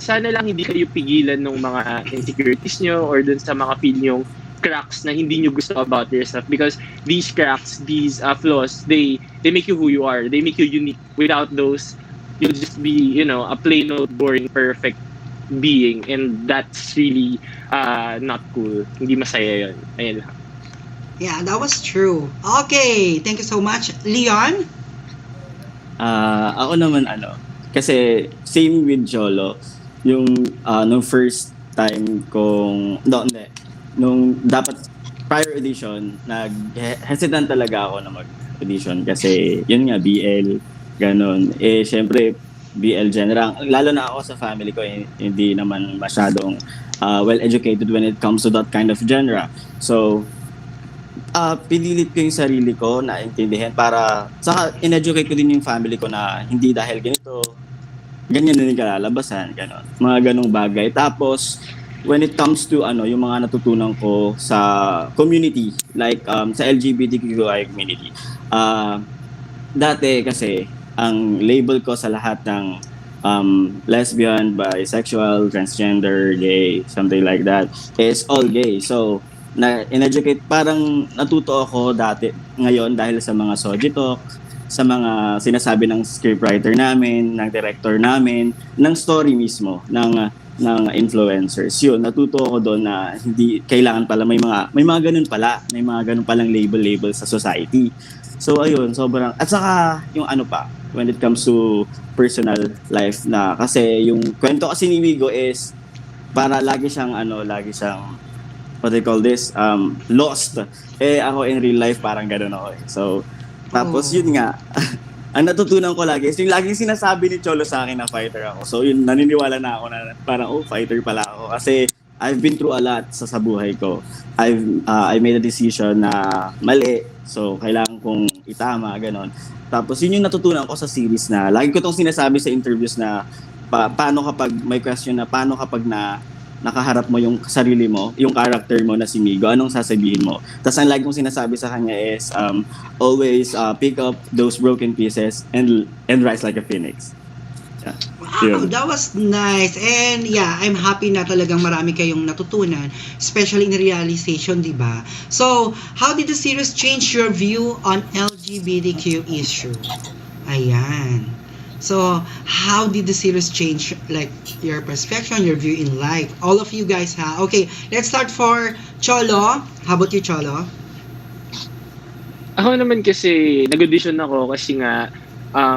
sana lang hindi kayo pigilan ng mga insecurities nyo or dun sa mga feel nyong cracks na hindi nyo gusto about yourself, because these cracks, these flaws, they make you who you are. They make you unique. Without those, you'll just be, a plain old boring perfect being, and that's really not cool. Hindi masaya yun. Ayun lang. Yeah, that was true. Okay, thank you so much. Leon? Ako naman kasi same with Jolo, yung nung first time kong, hindi, nung dapat prior audition, hesitant talaga ako na mag-audition kasi yun nga, BL, ganun. Syempre, BL genre, lalo na ako sa family ko, hindi naman masyadong well-educated when it comes to that kind of genre. So, pinilit ko yung sarili ko na intindihin para, saka in-educate ko din yung family ko na hindi dahil ganito, ganyan din kalalabasan, gano'n. Mga ganong bagay. Tapos, when it comes to yung mga natutunan ko sa community, like sa LGBTQI community, dati kasi ang label ko sa lahat ng lesbian, bisexual, transgender, gay, something like that, is all gay. So, in-educate, parang natuto ako dati, ngayon dahil sa mga Soji Talk, sa mga sinasabi ng scriptwriter namin, ng director namin, ng story mismo, ng influencers. Yun, natuto ako doon na hindi kailangan pala may mga ganun pala, may mga ganun palang label sa society. So ayun, sobrang, at saka yung when it comes to personal life na, kasi yung kwento kasi ni Wigo is para lagi siyang what they call this, lost. Ako in real life parang ganun ako . So tapos yun nga, ang natutunan ko lagi is yung laging sinasabi ni Cholo sa akin na fighter ako. So yun, naniniwala na ako na parang, fighter pala ako. Kasi I've been through a lot sa buhay ko. I made a decision na mali. So kailangan kong itama, ganon. Tapos yun yung natutunan ko sa series na, lagi ko tong sinasabi sa interviews na, paano kapag may question na, paano kapag nakaharap mo yung sarili mo, yung character mo na si Migo, anong sasabihin mo? Tapos ang lagi kong sinasabi sa kanya is, always pick up those broken pieces and rise like a phoenix. Yeah. Wow, that was nice. And yeah, I'm happy na talagang marami kayong natutunan, especially in realization, di ba? So, how did the series change your view on LGBTQ issue? Ayan. So, how did the series change like your perspective, your view in life? All of you guys ha. Okay, let's start for Cholo. How about you, Cholo? Ako naman kasi, nag-audition ako kasi nga,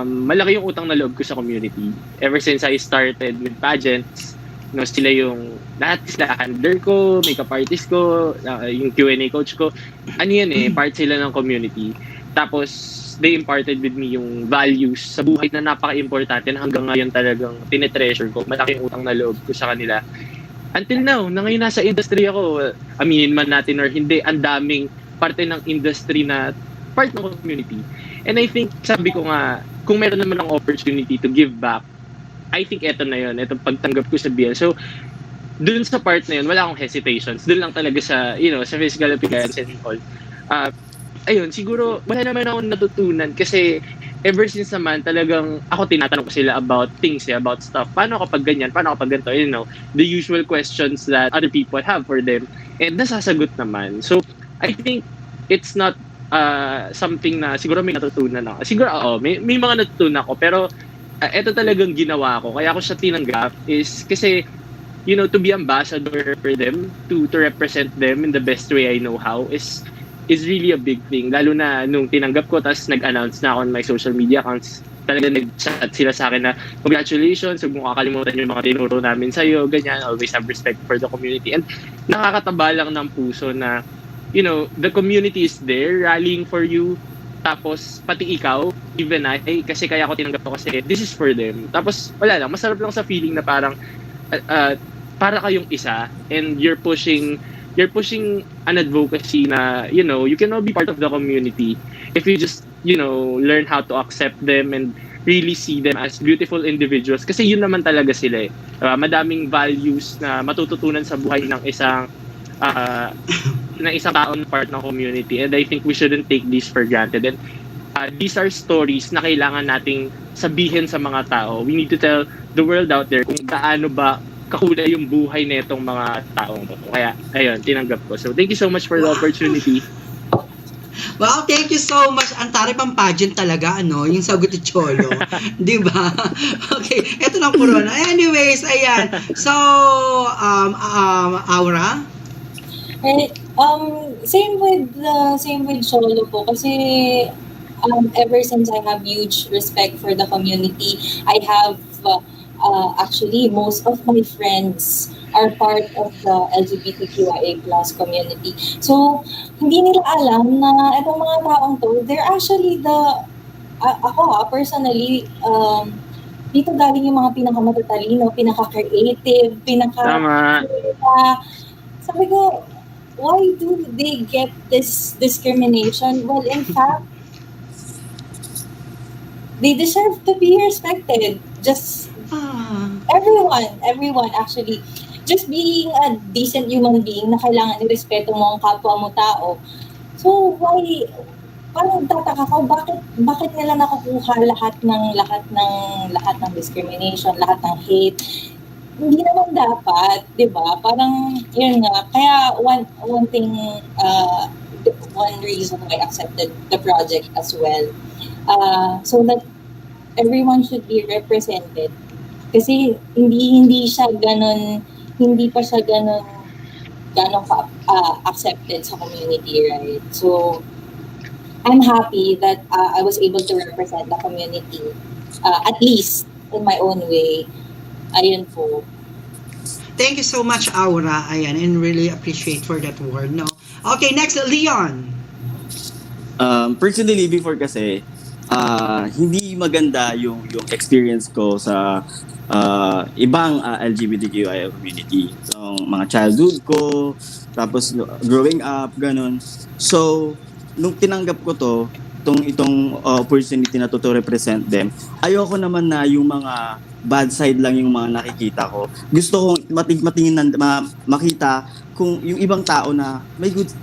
malaki yung utang na loob ko sa community. Ever since I started with pageants, sila yung, lahat sila, handler ko, makeup artist ko, yung Q&A coach ko, part sila ng community. Tapos, they imparted with me yung values sa buhay na napaka-importante na hanggang ngayon talagang tinetreasure ko. Malaki yung utang na loob ko sa kanila. Until now, na ngayon nasa industry ako, aminin man natin or hindi, ang daming parte ng industry na part ng community. And I think, sabi ko nga, kung meron naman ng opportunity to give back, I think eto na yun, etong pagtanggap ko sa BL. So, dun sa part na yun, wala akong hesitations. Dun lang talaga sa, sa physical appearance and all. Ayun, siguro, wala naman akong natutunan kasi ever since naman, talagang ako tinatanong ko sila about things, about stuff. Paano kapag ganyan? Paano kapag ganito? The usual questions that other people have for them. And nasasagot naman. So, I think it's not something na siguro may natutunan ako. Siguro, may mga natutunan ako. Pero, ito talagang ginawa ko. Kaya ako siya tinanggap is kasi, to be ambassador for them, to represent them in the best way I know how is really a big thing. Lalo na nung tinanggap ko, tapos nag-announce na ako on my social media accounts, talaga nag-chat sila sa akin na congratulations, huwag mo kakalimutan yung mga tinuro namin sa'yo, ganyan, always have respect for the community. And nakakataba lang ng puso na, the community is there, rallying for you, tapos pati ikaw, even I, kasi kaya ako tinanggap ko kasi this is for them. Tapos wala lang, masarap lang sa feeling na parang, para kayong isa, and you're pushing an advocacy na, you can all be part of the community if you just, learn how to accept them and really see them as beautiful individuals. Kasi yun naman talaga sila eh. Madaming values na matututunan sa buhay ng isang taon part ng community, and I think we shouldn't take this for granted. And these are stories na kailangan nating sabihin sa mga tao. We need to tell the world out there kung gaano ba kakulay yung buhay na itong mga taong to. Kaya, ayun, tinanggap ko. So, thank you so much for the opportunity. Wow, thank you so much. Ang tarip ang pageant talaga, yung sagot ni Cholo. Di ba? Okay, eto ng corona. Anyways, ayan. So, Aura? Same with Cholo po. Kasi, ever since I have huge respect for the community, I have actually, most of my friends are part of the LGBTQIA plus community. So, hindi nila alam na itong mga taong to, they're actually ako Tama. personally, dito galing yung mga pinakamatatalino, pinaka-creative, sabi ko, why do they get this discrimination? Well, in fact, they deserve to be respected. Just everyone actually, just being a decent human being na kailangan irespeto mo ang kapwa mo tao. So parang tataka ko bakit nila nakukuha lahat ng discrimination, lahat ng hate. Hindi naman dapat, 'di ba? Parang yun nga. Kaya one reason why I accepted the project as well. So that everyone should be represented. Kasi hindi pa siya ganon accepted sa community, right? So I'm happy that I was able to represent the community, at least in my own way. Ayun po. Thank you so much, Aura. Ayan, and really appreciate for that word, no? Okay, next, Leon. Personally, before kasi, hindi maganda yung experience ko sa ibang LGBTQIA community. So, mga childhood ko, tapos growing up, ganun. So, nung tinanggap ko itong opportunity na to represent them, ayoko naman na yung mga bad side lang yung mga nakikita ko. Gusto kong matingin makita kung yung ibang tao na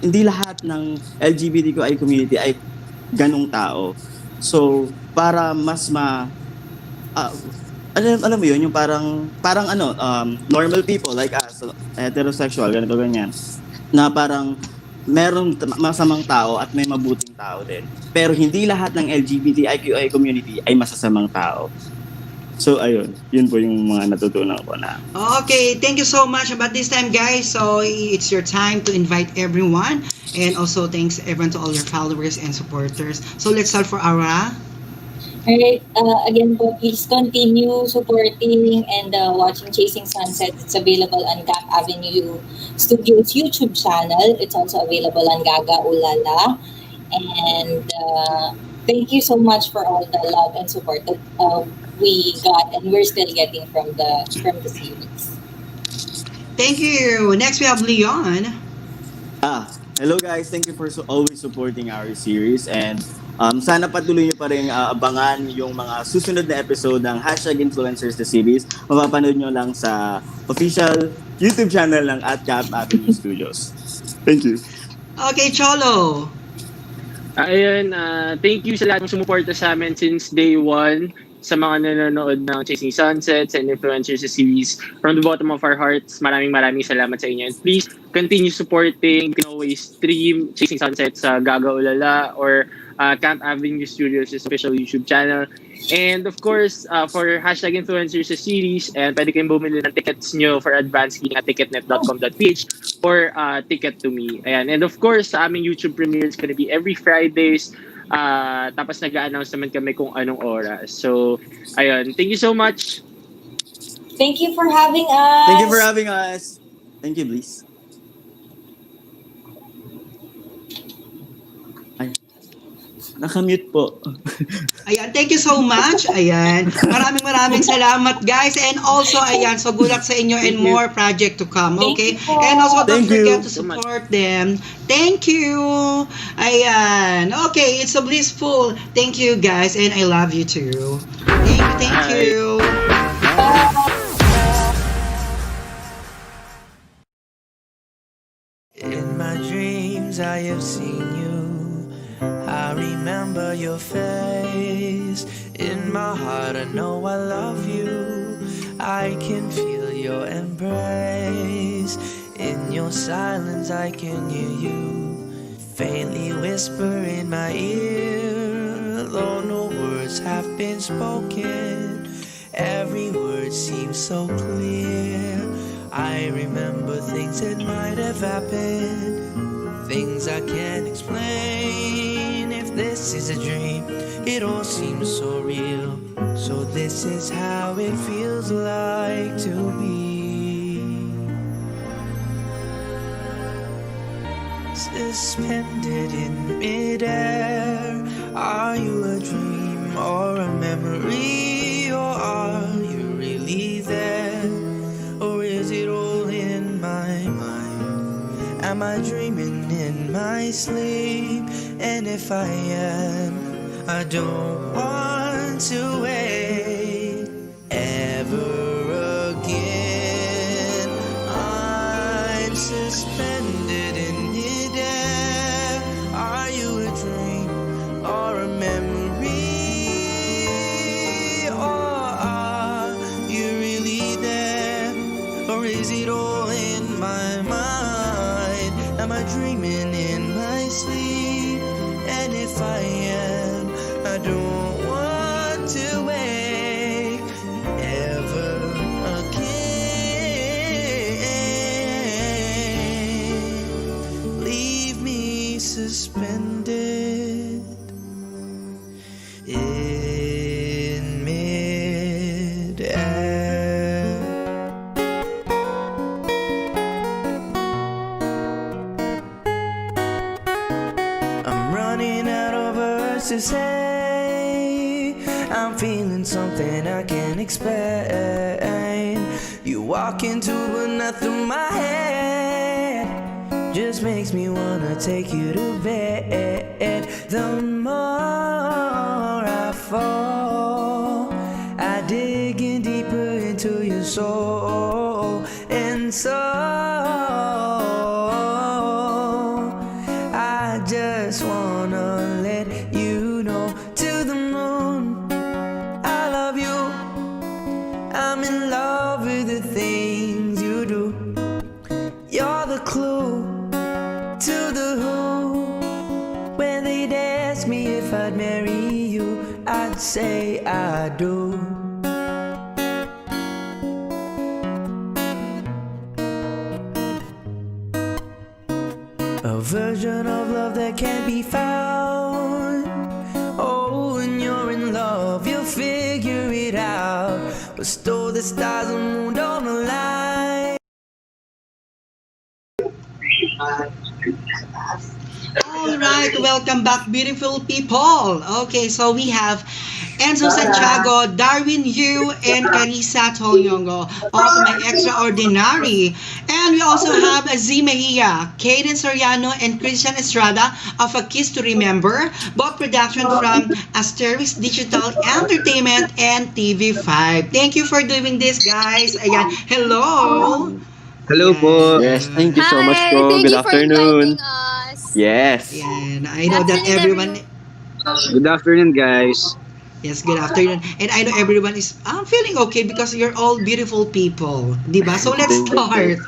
hindi lahat ng LGBTQI community ay ganong tao. So, para mas alam mo yun, yung parang normal people like us, heterosexual, ganito, ganyan, na parang merong masamang tao at may mabuting tao din. Pero hindi lahat ng LGBTIQI community ay masasamang tao. So, ayun. Yun po yung mga natutunan ko na. Okay, thank you so much. But this time, guys, so it's your time to invite everyone. And also, thanks everyone to all your followers and supporters. So, let's start for Aura. Alright, again po, please continue supporting and watching Chasing Sunset. It's available on Gap Avenue Studios YouTube channel. It's also available on Gaga Ulala. And thank you so much for all the love and support that we got and we're still getting from the series. Thank you. Next, we have Leon. Hello guys, thank you for always supporting our series, and sana patuloy niyo pa rin abangan yung mga susunod na episode ng #Influencers the series. Mapapanood nyo lang sa official YouTube channel ng @Gap Avenue Studios. Thank you. Okay, Cholo. Ayun, thank you sa lahat ng sumuporta sa amin since day one. sa mga nanonood ng Chasing Sunsets and influencers sa series. From the bottom of our hearts, maraming salamat sa inyo. And please, continue supporting. You can always stream Chasing Sunsets sa Gaga Ulala or Camp Avenue Studios' official YouTube channel. And of course, for hashtag influencers sa series, and pwede kayong bumili ng tickets nyo for advance booking at ticketnet.com.ph or Ticket to Me. Ayan. And of course, sa aming YouTube premiere is gonna be every Fridays. Tapos nag-a-announce naman kami kung anong oras. So, ayun. Thank you so much. Thank you for having us. Thank you for having us. Thank you, Bliss. Ay, nakamute po. Ayan, thank you so much. Ayan. Maraming salamat, guys. And also, ayan, so good luck sa inyo and more project to come, okay? And also, don't forget to support them. Thank you. Ayan. Okay, it's so blissful. Thank you, guys. And I love you too. Thank you. In my dreams I have seen you. I remember your face. In my heart I know I love you. I can feel your embrace. In your silence I can hear you faintly whisper in my ear. Though no words have been spoken, every word seems so clear. I remember things that might have happened, things I can't explain. If this is a dream, it all seems so real. So this is how it feels like to be suspended in midair. Are you a dream or a memory, or are you really there? Or is it all in my mind? Am I dreaming in my sleep? And if I am, I don't want to wait ever again. I'm suspended in midair. Are you a dream or a memory? Or are you really there? Or is it all in my mind? Am I dreaming in my sleep? And if I am, I don't want to wake ever again. Leave me suspended in midair. I'm running out of words to say. I'm feeling something I can't explain. You walk into a nut through my head, just makes me wanna take you to bed. The more I fall, I dig in deeper into your soul. And so I just wanna let you know, to the moon, I love you. I'm in love with the things you do. You're the clue to the who. When they'd ask me if I'd marry you, I'd say I do. A version of love that can't be found. Oh, when you're in love, you'll figure it out. But still the stars and moon don't align. All right, welcome back, beautiful people. Okay, so we have Enzo Santiago, Darwin Yu, and Carissa Tonyongo of My Extraordinary. And we also have Z Mejia, Kaden Soriano, and Christian Estrada of A Kiss to Remember, both production from Asteris Digital Entertainment and TV5. Thank you for doing this, guys. Ayan, hello. Hello po. Yes, thank you so much Hi, po. thank Good you for afternoon. inviting us. Yes. And I know that everyone... Good afternoon, guys. Yes, good afternoon. And I know everyone is feeling okay because you're all beautiful people. Diba? So let's Thank you po. start.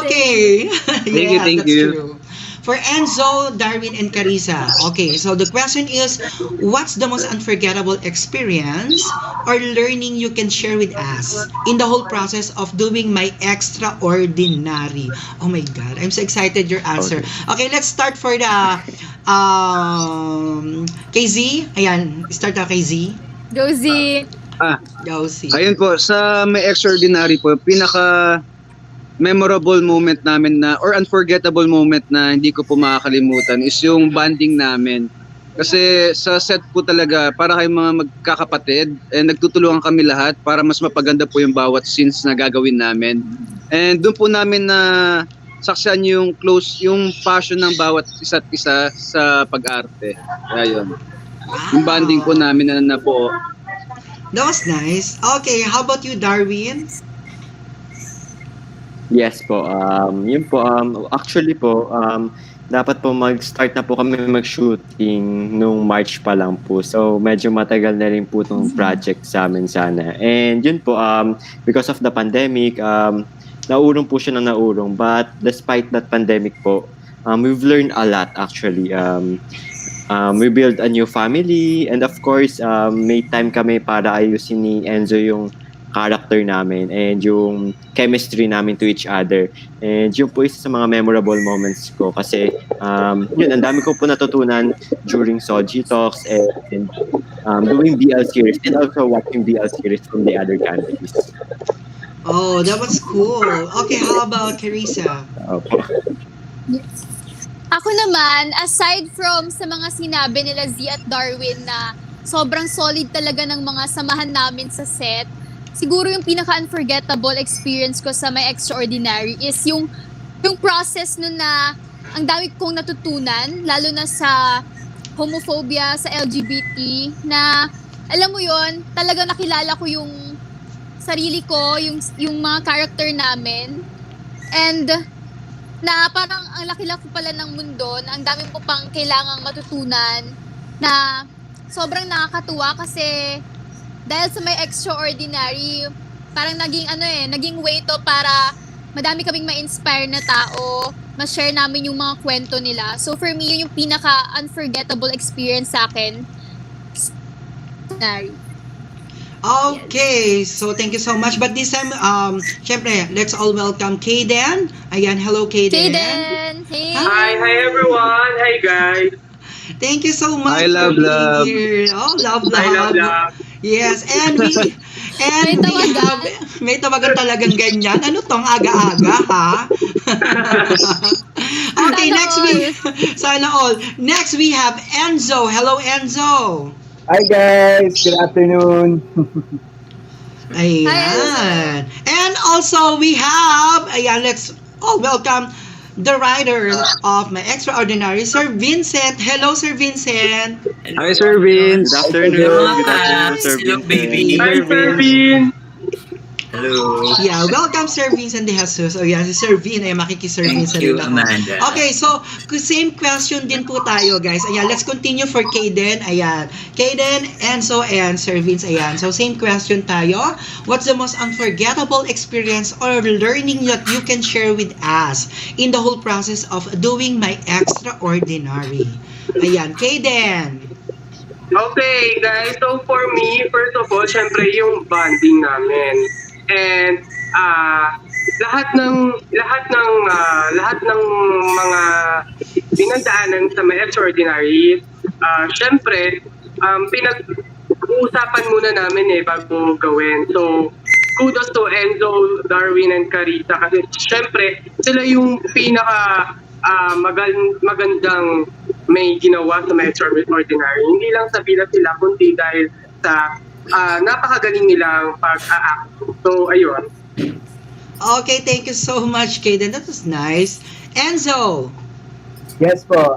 Okay. Thank you, Yes, thank that's you. true. For Enzo, Darwin, and Carissa. Okay, so the question is, what's the most unforgettable experience or learning you can share with us in the whole process of doing my extraordinary? Oh my God, I'm so excited your answer. Okay, let's start for the KZ. Ayan, start na KZ. Go Z! Ah, Go Z. ayun po, sa may extraordinary po, pinaka memorable moment namin na or unforgettable moment na hindi ko po makakalimutan is yung bonding namin. Kasi sa set po talaga para kayong mga magkakapatid and nagtutulungan kami lahat para mas mapaganda po yung bawat scenes na gagawin namin. And doon po namin na saksan yung close, yung passion ng bawat isa't isa sa pag-arte. Ayun. Yung bonding po namin na nabuo. That was nice. Okay, how about you, Darwin? Yes po. Yun po. Actually po, dapat po mag-start na po kami mag-shooting nung March pa lang po. So, medyo matagal na rin po itong project sa amin sana. And yun po, because of the pandemic, naurong po siya na naurong. But despite that pandemic po, we've learned a lot actually. We build a new family and of course, may time kami para ayusin ni Enzo yung character namin and yung chemistry namin to each other. And yun po isa sa mga memorable moments ko kasi yun, ang dami ko po natutunan during Soji Talks and doing BL series and also watching BL series from the other countries. Oh, that was cool. Okay, how about Carissa? Opo. Ako naman, aside from sa mga sinabi nila Z at Darwin na sobrang solid talaga ng mga samahan namin sa set, siguro yung pinaka-unforgettable experience ko sa My Extraordinary is yung process nun na ang dami kong natutunan, lalo na sa homophobia, sa LGBT, na alam mo yon talaga nakilala ko yung sarili ko, yung mga character namin. And na parang ang laki-laki pala ng mundo, na ang dami mo pang kailangang matutunan, na sobrang nakakatuwa kasi dahil sa May Extraordinary, parang naging way to para madami kaming ma-inspire na tao, ma-share namin yung mga kwento nila. So for me, yun yung pinaka-unforgettable experience sa akin. Okay, so thank you so much. But this time, syempre, let's all welcome Kayden. Ayan, hello Kayden. Kayden! Hey! Hi everyone! Hi guys! Thank you so much I love, for being love. here. Oh, love. I love. Yes, and we have, may tawagan talagang ganyan. Ano tong aga-aga, ha? Okay, sana all. Next we have Enzo. Hello, Enzo. Hi guys, good afternoon. Ayan. And also we have, let's all welcome the writer of My Extraordinary, Sir Vincent. Hello, Sir Vincent. Hi, Sir Vince. Good afternoon. Good afternoon, Sir Vincent. Hi Sir Vin! Hello. Yeah, welcome Sir Vincent de Jesus. Oh yeah, si Sir Vin ay makikisir Thank Vincent you, din ako. Amanda. Okay, so same question din po tayo guys. Ayan, let's continue for Kayden. Ayan, Kayden, Enzo, and Sir Vince. Ayan, so same question tayo. What's the most unforgettable experience or learning that you can share with us in the whole process of doing My Extraordinary? Ayan, Kayden. Okay guys, so for me, first of all, syempre yung bonding namin. And lahat ng mga pinagdaanan sa My Extraordinary, syempre pinag-uusapan muna namin bago gawin. So kudos to Enzo, Darwin, and Carissa kasi syempre sila yung pinaka magandang may ginawa sa My Extraordinary. Hindi lang sa bilang sila, kundi dahil sa napakagaling nilang pag-act. So, ayun. Okay, thank you so much, Kayden. That was nice. Enzo! Yes po.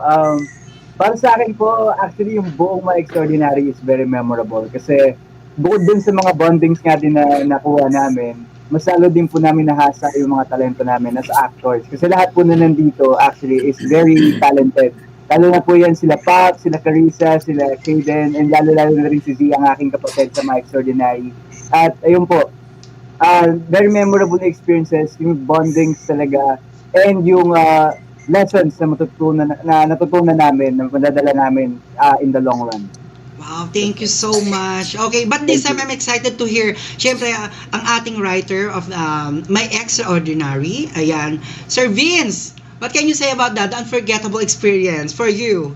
Para sa akin po, actually yung buong My Extraordinary is very memorable kasi bukod dun sa mga bondings nga din na nakuha namin, mas lalo din po namin nahasa yung mga talento namin as actors. Kasi lahat po na nandito actually is very talented Lalo na po yan sila Pop, sila Carissa, sila Kaden, and lalo-lalo na rin si Z, ang aking kapatid sa mga extraordinary. At ayun po, very memorable experiences, yung bondings talaga, and yung lessons na natutunan namin, na madadala namin in the long run. Wow, thank you so much. Okay, but this time I'm excited to hear, syempre, ang ating writer of My Extraordinary, ayan, Sir Vince. What can you say about that? The unforgettable experience for you.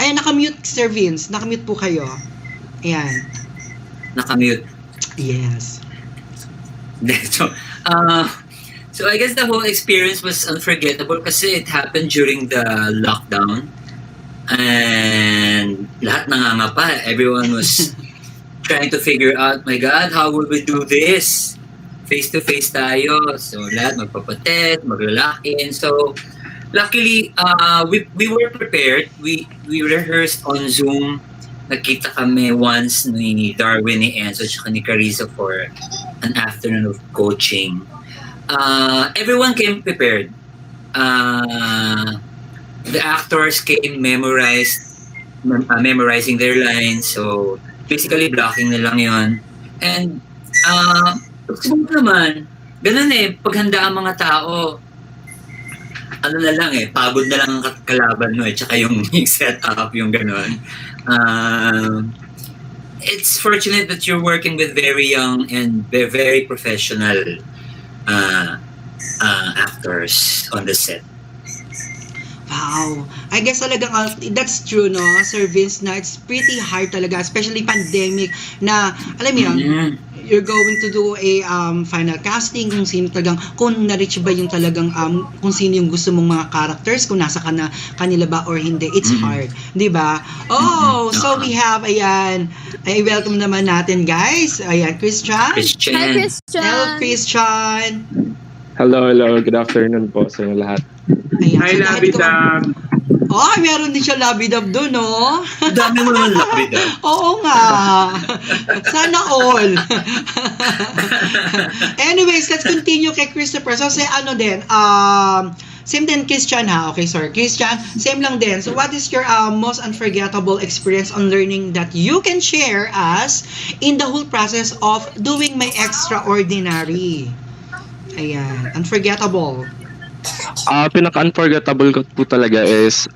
Ayan, nakamute, Sir Vince. Nakamute po kayo. Ayan. Nakamute. Yes. So I guess the whole experience was unforgettable kasi it happened during the lockdown. And lahat nangangapa. Everyone was trying to figure out, my God, how will we do this? Face-to-face tayo. So lahat magpapatet, maglalaki. So luckily, we were prepared. We rehearsed on Zoom. Nagkita kami once ni Darwin, ni Enzo, at ni Carissa for an afternoon of coaching. Everyone came prepared. The actors came memorizing their lines. So basically, blocking na lang yun. And smooth naman. Ganun paghanda ang mga tao, ano na lang pagod na lang ang kalaban mo tsaka yung setup, yung ganun. It's fortunate that you're working with very young and very professional actors on the set. Wow. I guess talagang that's true, no, Sir Vince, na it's pretty hard talaga, especially pandemic, na alam mo yun, you're going to do a final casting kung sino talagang, kung na-reach ba yung talagang kung sino yung gusto mong mga characters, kung nasa kanila ba or hindi. It's hard, di ba? Oh, so we have, ayan, ay welcome naman natin, guys. Ayan, Christian. Hi, Christian. Hello, Christian. Hello. Good afternoon po sa inyo lahat. Ayan, Hi, so Labidab. Oh, meron din siya labidab doon, no? Dami mo naman labidab. Oo nga. Sana all. Anyways, let's continue kay Christopher. So, same din Christian ha. Okay, sorry. Christian, same lang din. So, what is your most unforgettable experience on learning that you can share us in the whole process of doing My Extraordinary? Ayan, unforgettable. Pinaka-unforgettable ko po talaga is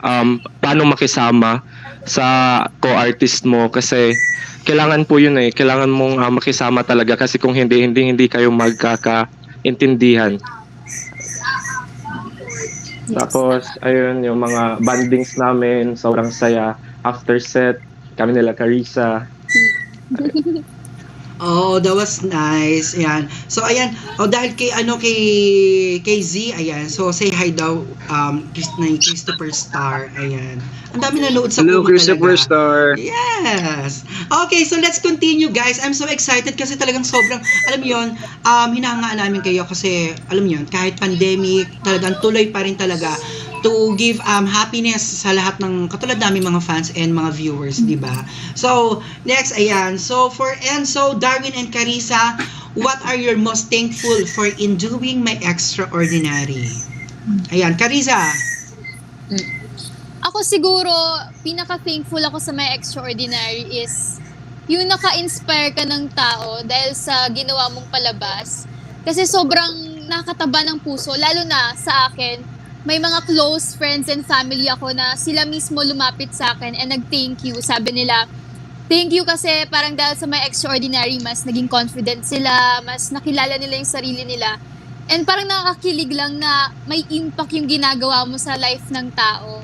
paano makisama sa co-artist mo kasi kailangan po yun kailangan mong makisama talaga kasi kung hindi kayo magkakaintindihan. Tapos ayun yung mga bandings namin, sobrang saya. After set, kami nila Carissa. Oh, that was nice. Ayan. So, ayan. Oh, dahil kay Z, ayan. So, say hi daw, Christopher Star. Ayan. Ang dami nanood sa Hello, Kumu Christopher talaga. Star. Yes. Okay, so let's continue, guys. I'm so excited kasi talagang sobrang, alam mo yun, hinahangaan namin kayo kasi, alam mo yun, kahit pandemic, talagang tuloy pa rin talaga to give happiness sa lahat ng katulad namin mga fans and mga viewers, di ba? So, next, ayan. So, for Enzo, Darwin, and Carissa, what are you most thankful for in doing My Extraordinary? Ayan, Carissa. Ako siguro, pinaka-thankful ako sa My Extraordinary is yung naka-inspire ka ng tao dahil sa ginawa mong palabas. Kasi sobrang nakataba ng puso, lalo na sa akin, may mga close friends and family ako na sila mismo lumapit sa akin and nag-thank you. Sabi nila, thank you kasi parang dahil sa My Extraordinary, mas naging confident sila, mas nakilala nila yung sarili nila. And parang nakakakilig lang na may impact yung ginagawa mo sa life ng tao.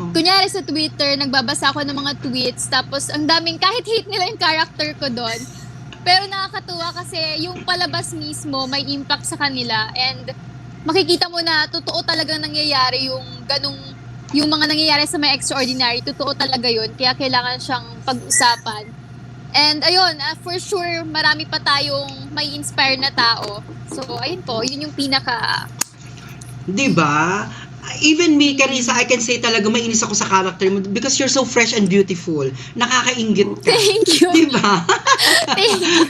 Kunyari sa Twitter, nagbabasa ako ng mga tweets, tapos ang daming, kahit hate nila yung character ko doon. Pero nakakatuwa kasi yung palabas mismo may impact sa kanila and makikita mo na totoo talaga nangyayari yung mga nangyayari sa My Extraordinary, totoo talaga yun. Kaya kailangan siyang pag-usapan. And ayun, for sure, marami pa tayong may inspire na tao. So, ayun po, yun yung pinaka... Diba? even me, Carissa, I can say talaga mainis ako sa character mo because you're so fresh and beautiful. Nakakainggit ka. Thank you. Diba? Thank you.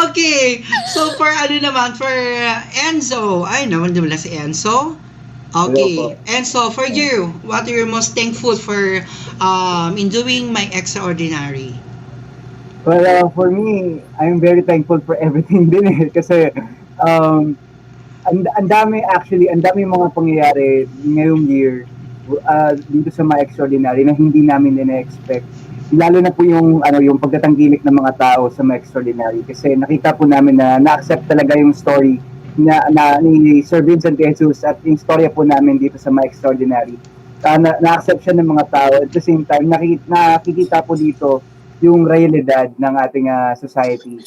Okay. So, for Enzo. Ay, naman wala si Enzo. Okay. Hello po. Enzo, for you, what are you most thankful for in doing my extraordinary? Well, for me, I'm very thankful for everything din eh. Kasi, ang dami mga pangyayari ngayong year dito sa mga extraordinary na hindi namin ina-expect. Lalo na po yung pagtatangkilik ng mga tao sa mga extraordinary kasi nakita po namin na na-accept talaga yung story na ni Sir Vincent Jesus at yung storya po namin dito sa mga extraordinary. Na-accept siya ng mga tao. At the same time, nakikita po dito yung realidad ng ating society.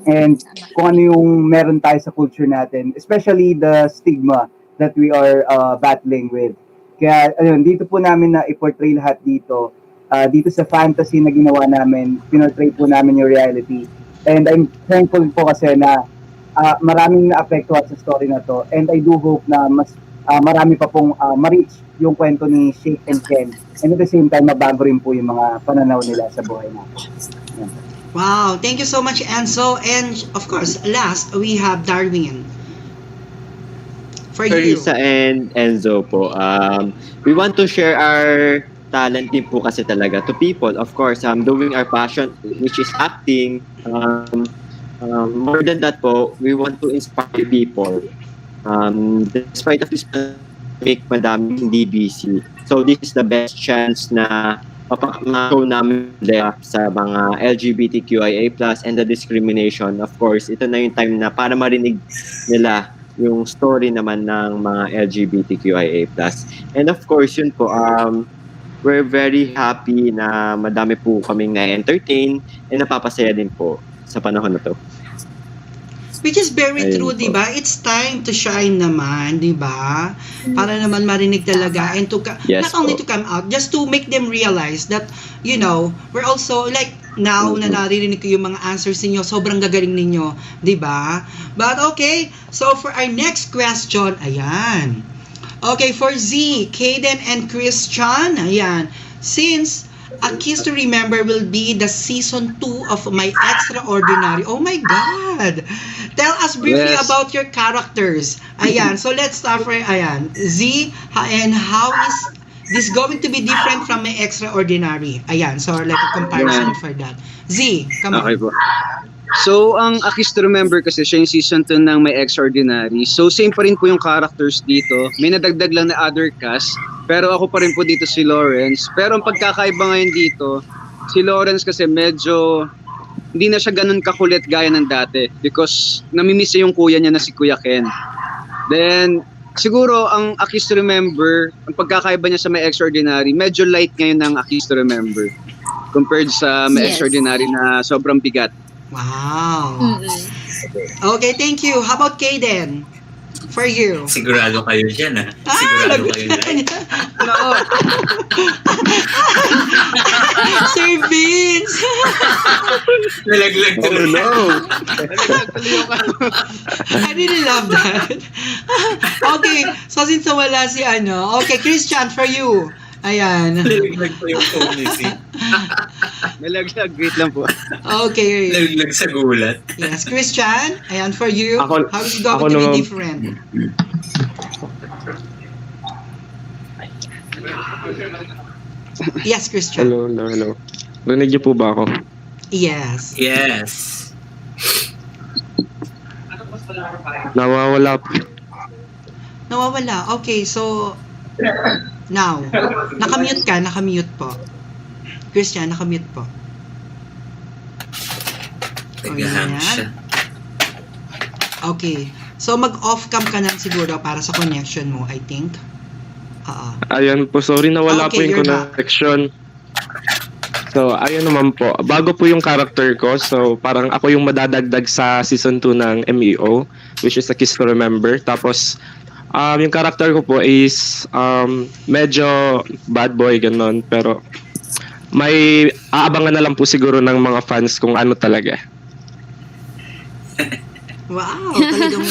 And kung ano yung meron tayo sa culture natin, especially the stigma that we are battling with. Kaya ayun, dito po namin na i-portray lahat dito. Dito sa fantasy na ginawa namin, pinortray po namin yung reality. And I'm thankful po kasi na maraming na-apektuhan sa story na to. And I do hope na mas marami pa pong ma-reach yung kwento ni Shake and Ken. And at the same time, mabago rin po yung mga pananaw nila sa buhay natin. Yan. Wow, thank you so much, Enzo. And of course, last, we have Darwin. For you. Carissa and Enzo po, we want to share our talent din po kasi talaga to people. Of course, doing our passion, which is acting. More than that po, we want to inspire people. Despite of this pandemic, madami hindi busy. So this is the best chance na mapag-show namin sa mga LGBTQIA+ and the discrimination. Of course, ito na yung time na para marinig nila yung story naman ng mga LGBTQIA+. And of course, yun po, we're very happy na madami po kaming na-entertain and napapasaya din po sa panahon na to. Which is very Ayun true, po. di ba? It's time to shine naman, di ba? Para naman marinig talaga and to Yes not only po. to come out, just to make them realize that, you know, we're also like now na naririnig ko yung mga answers ninyo, sobrang gagaling ninyo, di ba? But okay, so for our next question, ayan. Okay, for Z, Kaden and Christian, ayan. Since A Kiss to Remember will be the season 2 of My Extraordinary. Oh my God! Tell us briefly Yes. about your characters. Ayan, so let's start for, ayan, Z, and how is this going to be different from My Extraordinary? Ayan, so like a comparison for that. Z, come on. Okay po. So, ang A Kiss to Remember kasi siya yung season 2 ng My Extraordinary. So, same pa rin po yung characters dito. May nadagdag lang na other cast. Pero ako pa rin po dito si Lawrence. Pero ang pagkakaiba ngayon dito, si Lawrence kasi medyo hindi na siya ganun kakulit gaya ng dati. Because namimiss niya yung kuya niya na si Kuya Ken. Then, siguro ang A Kiss to Remember, ang pagkakaiba niya sa My Extraordinary, medyo light ngayon ng A Kiss to Remember. Compared sa My Yes. Extraordinary na sobrang bigat. Wow. Okay, thank you. How about Kaden? For you. Sigurado kayo dyan, ha? Sigurado kayo dyan. No. Sir Vince! Nalaglag ko na. I really love that. Okay, so since wala si okay, Christian, for you. Ayan. Nalaglag ko yung phone ni Si. Nalaglag, wait lang po. Okay. Nalaglag sa gulat. Yes, Christian. Ayan, for you. Ako- How is it going ako to be naman- different? Yes, Christian. Hello. Rinig niyo po ba ako? Yes. Yes. Nawawala po. Nawawala. Okay, so now, nakamute ka, nakamute po. Christian, nakamute po. Nag-hang Ayan. siya. Okay. So mag-off cam ka na siguro para sa connection mo, I think. Ayan po, sorry nawala po Okay, yung you're back. connection. So, ayun naman po. Bago po yung character ko, so parang ako yung madadagdag sa season 2 ng MEO, which is A Kiss to Remember. Tapos, yung character ko po is medyo bad boy, ganun. Pero, may aabangan na lang po siguro ng mga fans kung ano talaga. Wow, talagang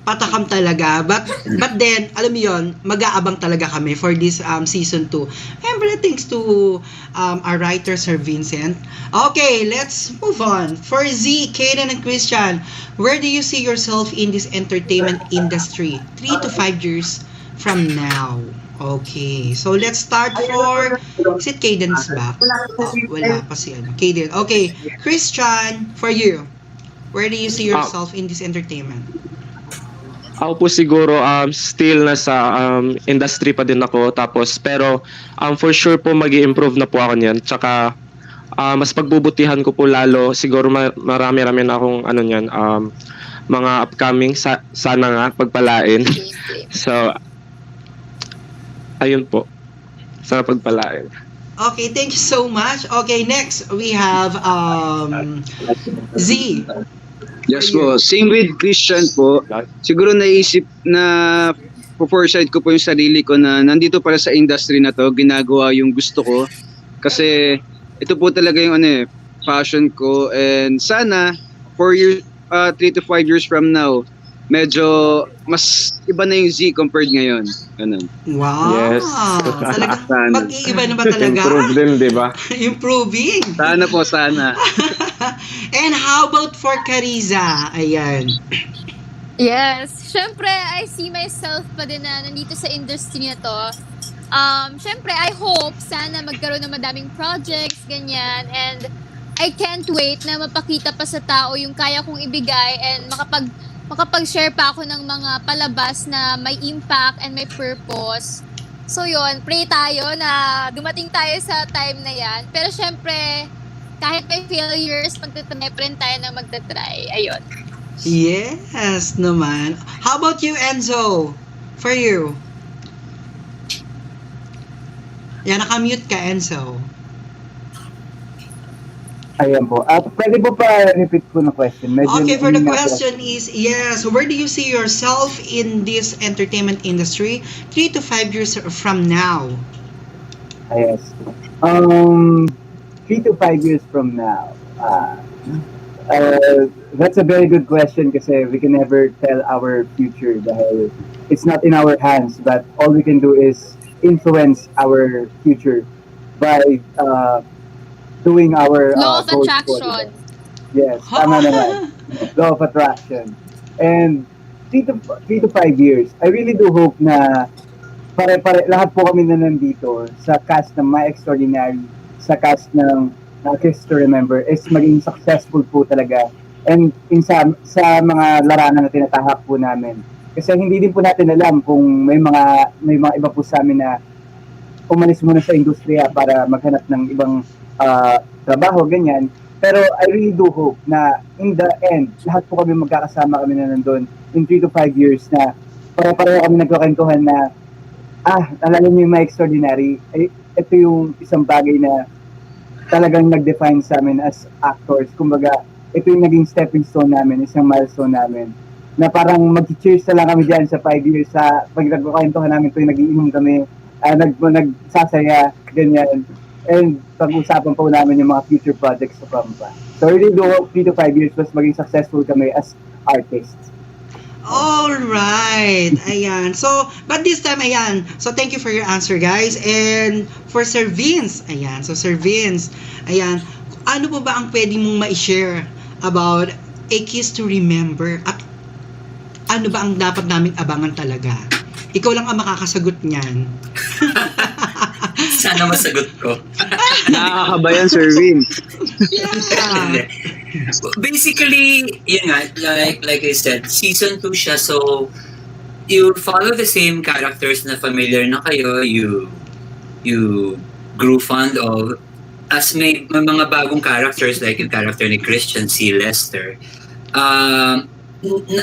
patakam talaga. But then, alam mo yun, mag-aabang talaga kami for this season 2. Siyempre, thanks to our writer, Sir Vincent. Okay, let's move on. For Z, Kaden, and Christian, where do you see yourself in this entertainment industry 3 to 5 years from now? Okay, so let's start for, is it Caden's back? Oh, wala pa si Caden. Okay, Christian, for you, where do you see yourself in this entertainment? Ako po siguro still nasa industry pa din ako, tapos pero for sure po magi-improve na po ako niyan. Tsaka mas pagbubutihan ko po lalo, siguro marami-rami na akong mga upcoming sana nga pagpalain. So ayun po. Sana pagpalain. Okay, thank you so much. Okay, next we have Z. Yes po, same with Christian po. Siguro naisip na foresight ko po yung sarili ko na nandito para sa industry na to, ginagawa yung gusto ko. Kasi ito po talaga yung passion ko, and sana 3 to 5 years from now, medyo mas iba na yung Z compared ngayon. Ganun. Wow! Yes. Talagang mag-iiba na ba talaga? Improve din, di ba? Improving! Sana po, sana. And how about for Cariza? Ayan. Yes. Syempre, I see myself pa din na nandito sa industry na to. Syempre, I hope sana magkaroon ng madaming projects, ganyan. And I can't wait na mapakita pa sa tao yung kaya kong ibigay and makapag-share pa ako ng mga palabas na may impact and may purpose. So yun, pray tayo na dumating tayo sa time na yan. Pero syempre, kahit may failures, magtatry pa rin tayo na magtatry. Ayun. Yes naman. How about you, Enzo? For you? Yan, nakamute ka, Enzo. Ayan po. Pwede po pa repeat ko na question? Okay, for the question is, yes, where do you see yourself in this entertainment industry 3 to 5 years from now? Yes. 3 to 5 years from now. That's a very good question kasi we can never tell our future dahil it's not in our hands, but all we can do is influence our future by doing our Law of goals attraction. Yes, tama naman. Law of attraction. And 3 to 5 years, I really do hope na pare-pare lahat po kami na nandito sa cast ng My Extraordinary, sa cast ng Kiss to Remember is maging successful po talaga. And sa mga larangan na tinatahak po namin. Kasi hindi din po natin alam kung may mga iba po sa amin na umalis muna sa industriya para maghanap ng ibang trabaho, ganyan. Pero I really do hope na in the end, lahat po kami magkakasama kami na nandun in 3 to 5 years na pare-pareho kami nagkakantuhan na nalala niyo yung My Extraordinary. Ito yung isang bagay na talagang nag-define sa amin as actors. Kumbaga, ito yung naging stepping stone namin, isang milestone namin. Na parang mag-cheers na lang kami dyan sa 5 years sa pag nagkakwentuhan namin ito yung nag-iinom kami, nagsasaya, ganyan. And pag-usapan po namin yung mga future projects to come pa. So, really do hope 3 to 5 years mas maging successful kami as artists. All right. Ayan. So, but this time, ayan. So, thank you for your answer, guys. And for Sir Vince, ayan. So, Sir Vince, ayan. Ano po ba ang pwede mong ma-share about A Kiss to Remember? At ano ba ang dapat naming abangan talaga? Ikaw lang ang makakasagot niyan. Sana masagot ko. Nakakabayan, Sir Vince. Yeah. Basically, yun nga, like I said, season 2 siya, so you follow the same characters na familiar na kayo, you grew fond of, as may mga bagong characters like yung character ni Christian, si Lester.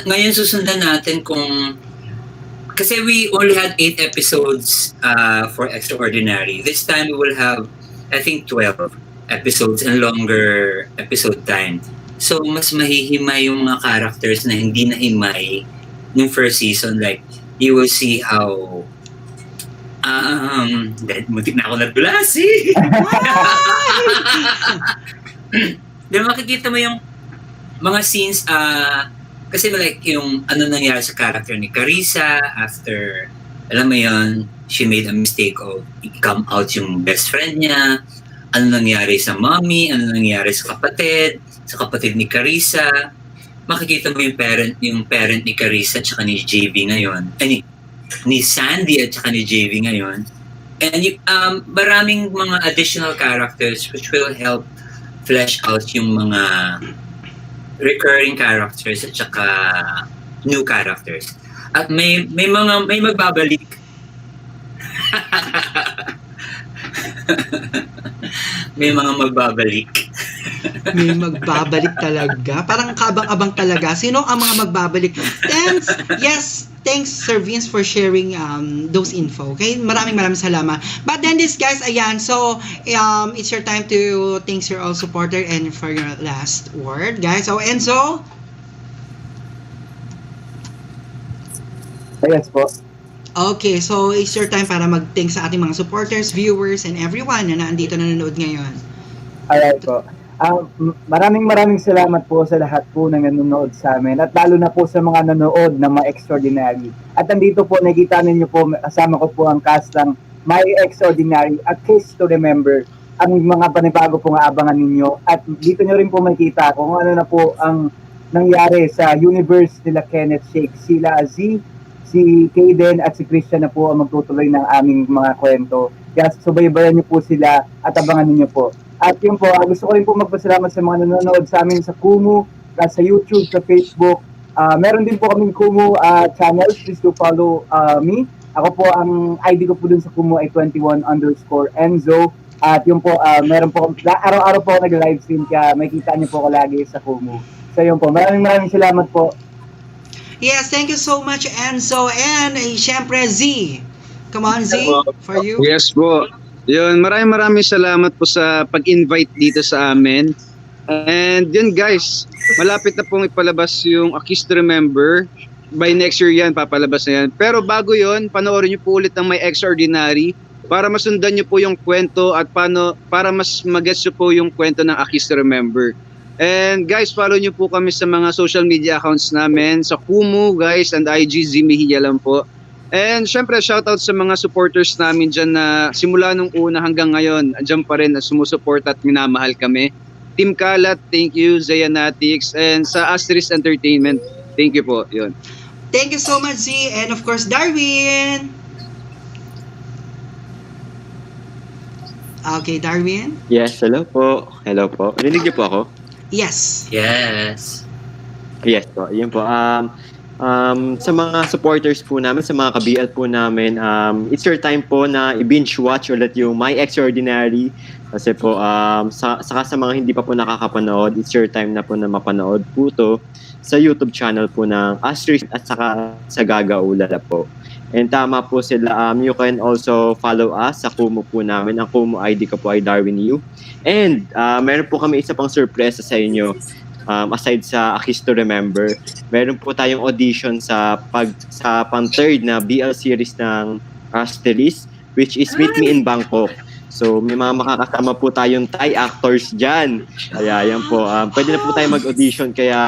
Ngayon susundan natin kung, kasi we only had 8 episodes for Extraordinary. This time we will have, I think, 12 episodes and longer episode time. So, mas mahihimay yung mga characters na hindi nahimay nung first season. Like, you will see how muntik na ako nagdulasi. Then makikita mo yung mga scenes, Kasi like yung ano nangyari sa character ni Carissa after, alam mo yun, she made a mistake of come out yung best friend niya. Ano nangyari sa mommy, ano nangyari sa kapatid ni Carissa. Makikita mo yung parent ni Carissa at saka ni JV ngayon. Ni Sandy at saka ni JV ngayon. And maraming mga additional characters which will help flesh out yung mga recurring characters at saka new characters. At may magbabalik. May mga magbabalik. May magbabalik talaga. Parang kabang-abang talaga. Sino ang mga magbabalik? Thanks Sir Vince for sharing those info. Okay? Maraming salamat. But then this guys, ayan. So, it's your time to thanks your all supporter and for your last word, guys. So, Enzo? Yes po. Okay, so it's your time para mag-thanks sa ating mga supporters, viewers, and everyone na nandito nanonood ngayon. Alright po. Maraming salamat po sa lahat po na nanonood sa amin at lalo na po sa mga nanonood na mga extraordinary. At nandito po, nakita ninyo po, kasama ko po ang cast ng My Extraordinary at Case to Remember, ang mga panibago po nga abangan ninyo. At dito nyo rin po makita kung ano na po ang nangyari sa universe nila Kenneth Shake, sila Z, si Kaden at si Christian na po ang magtutuloy ng aming mga kwento. Kaya subaybayan niyo po sila at abangan niyo po. At yun po, gusto ko rin po magpasalamat sa mga nanonood sa amin sa Kumu, sa YouTube, sa Facebook. Meron din po kaming Kumu channel. Please do follow me. Ako po, ang ID ko po dun sa Kumu ay 21_Enzo. At yun po, meron po, araw-araw po ako nag-live stream kaya makikita niyo po ako lagi sa Kumu. So yun po, maraming salamat po. Yes, thank you so much, Enzo. And syempre, Z. Come on, Z, for you. Yes po. Yun, maraming salamat po sa pag-invite dito sa amin. And yun guys, malapit na pong ipalabas yung A Kiss to Remember. By next year yan, papalabas na yan. Pero bago yun, panoorin nyo po ulit ng My Extraordinary para masundan nyo po yung kwento at para mas mag-gets nyo po yung kwento ng A Kiss to Remember. And guys, follow nyo po kami sa mga social media accounts namin, sa Kumu guys and IG, Zimihia lang po. And syempre, shoutout sa mga supporters namin dyan na simula nung una hanggang ngayon, dyan pa rin na sumusuport at minamahal kami. Team Kalat, thank you. Zayanatics, and sa Asterisk Entertainment, thank you po. Yun. Thank you so much, Z. And of course, Darwin. Okay, Darwin? Yes, hello po. Hello po. Rinig niyo po ako? Yes. Yes. Yes po. Yun po. Sa mga supporters po namin, sa mga ka-BL po namin, it's your time po na i-binge watch ulit yung My Extraordinary. Kasi po, saka sa mga hindi pa po nakakapanood, it's your time na po na mapanood po to sa YouTube channel po ng Asterisk at saka sa Gaga Ulala po. And tama po sila, you can also follow us sa Kumu po namin. Ang Kumu ID ko po ay Darwin Yu. And meron po kami isa pang surprise sa inyo. Aside sa A Kiss to Remember, meron po tayong audition sa pang-third na BL series ng Asterisk, which is Meet Me in Bangkok. So may mga makakasama po tayong Thai actors dyan. Kaya yan po, pwede na po tayo mag-audition. Kaya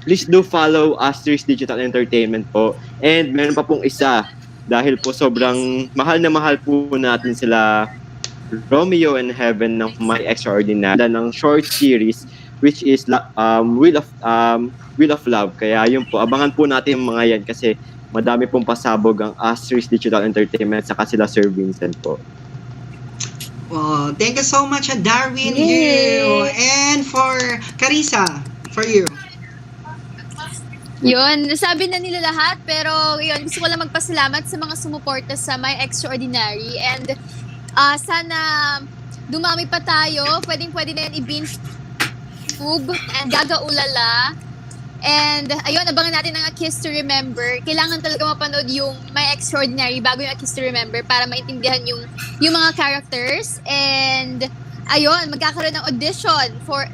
please do follow Asterisk Digital Entertainment po. And meron pa pong isa, dahil po sobrang mahal na mahal po natin sila, Romeo and Heaven ng My Extraordinary, ng short series which is Wheel of Love. Kaya yun po, abangan po natin yung mga yan kasi madami pong pasabog ang Asterisk Digital Entertainment saka sila Sir Vincent po. Well, thank you so much, Darwin. Yay! You. And for Carissa, for you. Yun, nasabi na nila lahat, pero yun, gusto ko lang magpasalamat sa mga sumuporta sa My Extraordinary. And sana dumami pa tayo. Pwede na yan i-binge and Gaga Ulala. And ayun, abangan natin ang A Kiss to Remember. Kailangan talaga mapanood yung My Extraordinary bago yung A Kiss to Remember para maintindihan yung mga characters. And ayun, magkakaroon ng audition for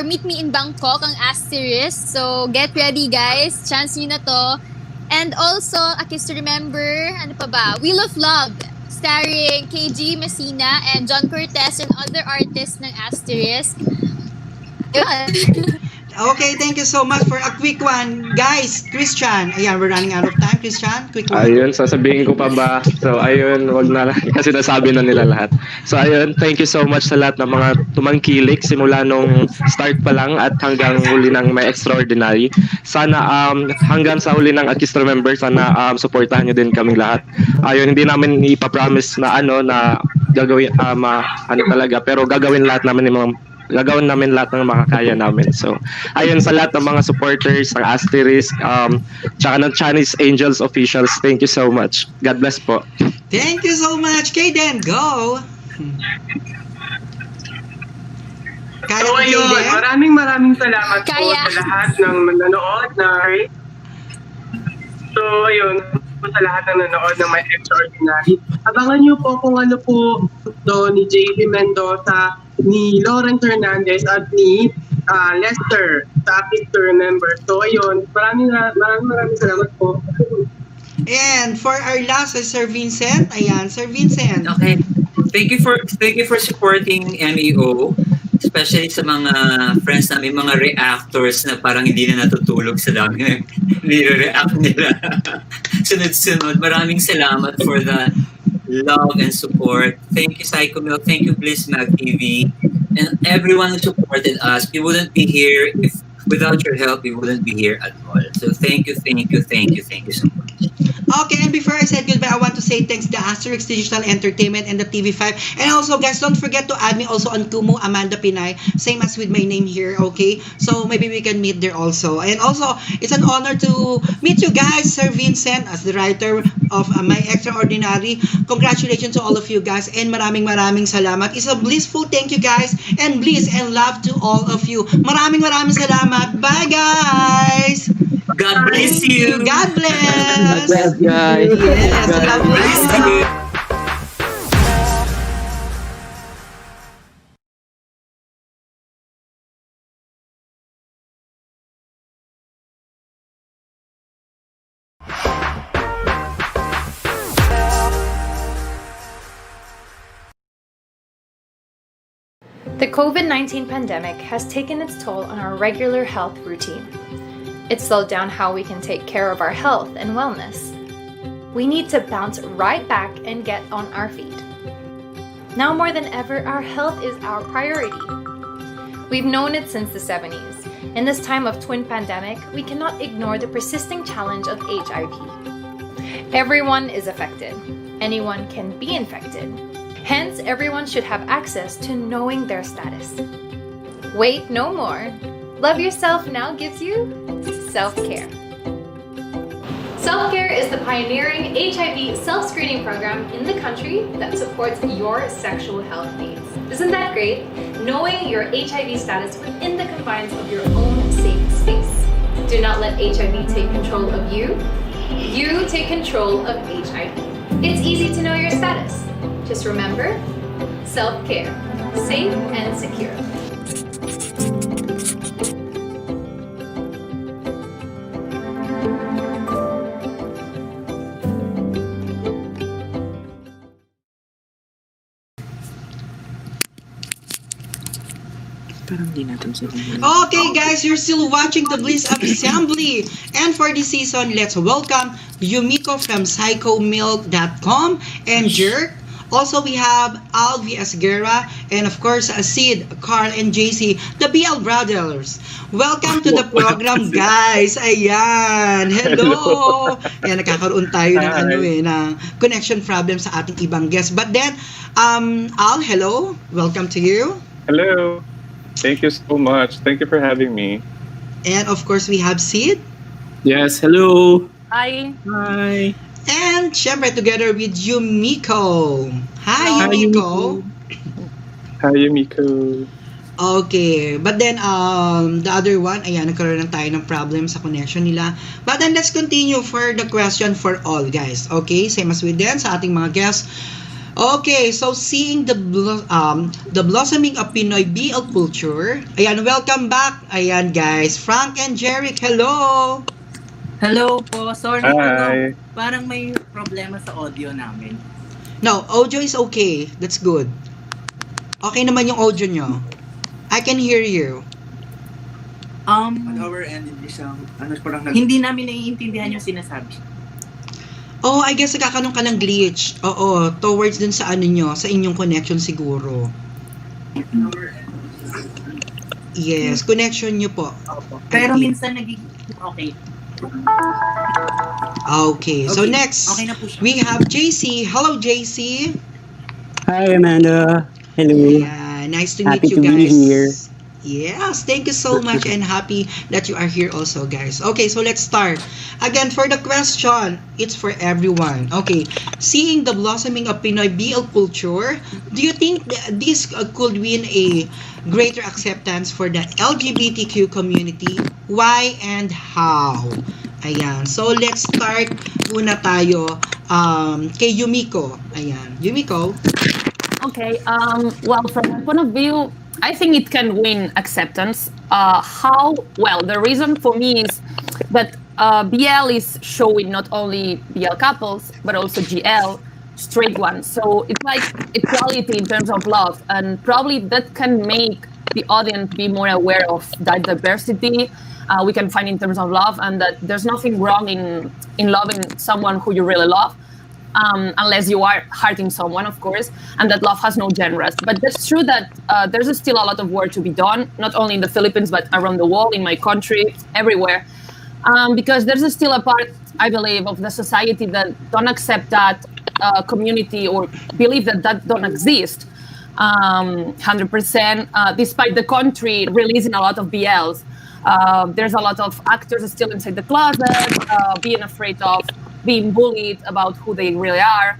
Meet Me in Bangkok ang Asterisk. So get ready guys, chance niyo na to. And also A Kiss to Remember, ano pa ba? Wheel of Love, starring KG Messina and John Cortez and other artists ng Asterisk. Yun. Okay, thank you so much for a quick one. Guys, Christian. Ayan, we're running out of time. Christian, quick one. Ayun, sasabihin ko pa ba? So, ayun, wag na lang. Kasi nasabi na nila lahat. So, ayun, thank you so much sa lahat ng mga tumangkilik simula nung start pa lang at hanggang huli ng My Extraordinary. Sana hanggang sa huli ng Akis Remember, sana supportahan nyo din kaming lahat. Ayun, hindi namin ipapromise na na gagawin, ano talaga, pero gagawin lahat namin lahat ng makakaya namin. So, ayun sa lahat ng mga supporters ng Asterisk, tsaka ng Chinese Angels officials, thank you so much. God bless po. Thank you so much. Kayden, go! Kaya So ayun, maraming salamat po Kaya. sa lahat ng nanonood na So ayun, po sa lahat ng nanonood ng My Extraordinary. Abangan niyo po kung ano po ni JV Mendoza, ni Lauren Hernandez at ni Lester sa Akis to Remember. So ayun, maraming salamat po. And for our last is Sir Vincent. Ayan, Sir Vincent. Okay. Thank you for supporting MEO, especially sa mga friends namin, mga reactors na parang hindi na natutulog sa dami ng nire-react nila. Sunod-sunod. Maraming salamat for the love and support. Thank you, Psycho Milk. Thank you, Bliss Mag TV. And everyone who supported us. We wouldn't be here without your help. We wouldn't be here at all. So thank you so much. Okay, and before I say goodbye, I want to say thanks to Asterix Digital Entertainment and the TV5. And also, guys, don't forget to add me also on Kumu Amanda Pinay, same as with my name here, okay? So maybe we can meet there also. And also, it's an honor to meet you guys, Sir Vincent, as the writer of My Extraordinary. Congratulations to all of you guys, and maraming salamat. It's a blissful thank you guys, and bliss and love to all of you. Maraming salamat. Bye, guys! God bless you! God bless! Yes, guys. Yes, God bless you! The COVID-19 pandemic has taken its toll on our regular health routine. It slowed down how we can take care of our health and wellness. We need to bounce right back and get on our feet. Now more than ever, our health is our priority. We've known it since the 70s. In this time of twin pandemic, we cannot ignore the persisting challenge of HIV. Everyone is affected. Anyone can be infected. Hence, everyone should have access to knowing their status. Wait no more. Love Yourself now gives you self-care. Self-Care is the pioneering HIV self-screening program in the country that supports your sexual health needs. Isn't that great? Knowing your HIV status within the confines of your own safe space. Do not let HIV take control of you. You take control of HIV. It's easy to know your status. Just remember, self-care, safe and secure. Okay guys, you're still watching the Bliss Assembly. And for this season, let's welcome Yumiko from psychomilk.com and Jerk. Also, we have Alvi Asguera and of course, Sid, Carl, and JC, the BL Brothers. Welcome to the program, guys. Ayan. Hello. Ayan, nakakaroon tayo ng ng connection problem sa ating ibang guests. But then, Al, hello. Welcome to you. Hello. Thank you so much. Thank you for having me. And of course, we have Sid. Yes, hello. Hi. Hi. And syempre together with Yumiko. Hi, Yumiko. Hi, Yumiko. Okay, but then the other one, ayan, nagkaroon lang tayo ng problem sa connection nila. But then let's continue for the question for all, guys. Okay, same as with them sa ating mga guests. Okay, so seeing the blossoming of Pinoy BL culture. Ayan, welcome back. Ayan, guys. Frank and Jeric, hello. Hello po. Sorry, Hi. parang may problema sa audio namin. No, audio is okay. That's good. Okay naman yung audio nyo. I can hear you. On our end, hindi namin naiintindihan yung sinasabi. Oh, I guess nagkakaroon ka ng glitch. Oo, towards dun sa ano nyo, sa inyong connection siguro. Yes, connection nyo po. Pero minsan nagiging okay. Okay, so Okay. next, Okay na po siya. we have JC. Hello, JC. Hi, Amanda. Hello. Yeah, nice to meet Happy you to be guys. here. Yes, thank you so much and happy that you are here also, guys. Okay, so let's start. Again, for the question, it's for everyone. Okay, seeing the blossoming of Pinoy BL culture, do you think this could win a greater acceptance for the LGBTQ community? Why and how? Ayan. So, let's start muna tayo kay Yumiko. Ayan. Yumiko? Okay. Well, from my point of view, I think it can win acceptance. How? Well, the reason for me is that BL is showing not only BL couples, but also GL, straight ones. So it's like equality in terms of love. And probably that can make the audience be more aware of that diversity we can find in terms of love, and that there's nothing wrong in loving someone who you really love. Unless you are hurting someone, of course, and that love has no genders. But that's true that there's still a lot of work to be done, not only in the Philippines, but around the world, in my country, everywhere. Because there's still a part, I believe, of the society that don't accept that community or believe that that don't exist 100%, despite the country releasing a lot of BLs. There's a lot of actors still inside the closet, being afraid of being bullied about who they really are.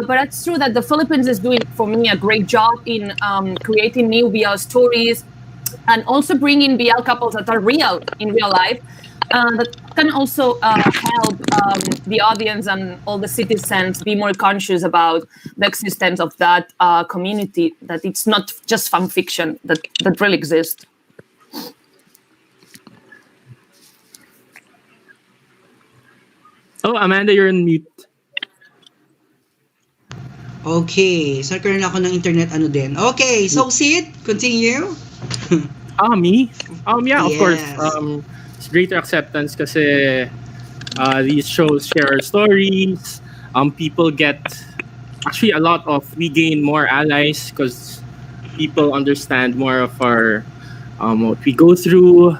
But it's true that the Philippines is doing, for me, a great job in creating new BL stories and also bringing BL couples that are real in real life. That can also help the audience and all the citizens be more conscious about the existence of that community, that it's not just fan fiction, that really exists. Oh, Amanda, you're on mute. Okay, so nagkaroon ako ng internet ano din. Okay, so Sid, continue. Me? Yeah, of course. Yes. It's greater acceptance kasi these shows share our stories. People get actually we gain more allies because people understand more of our what we go through,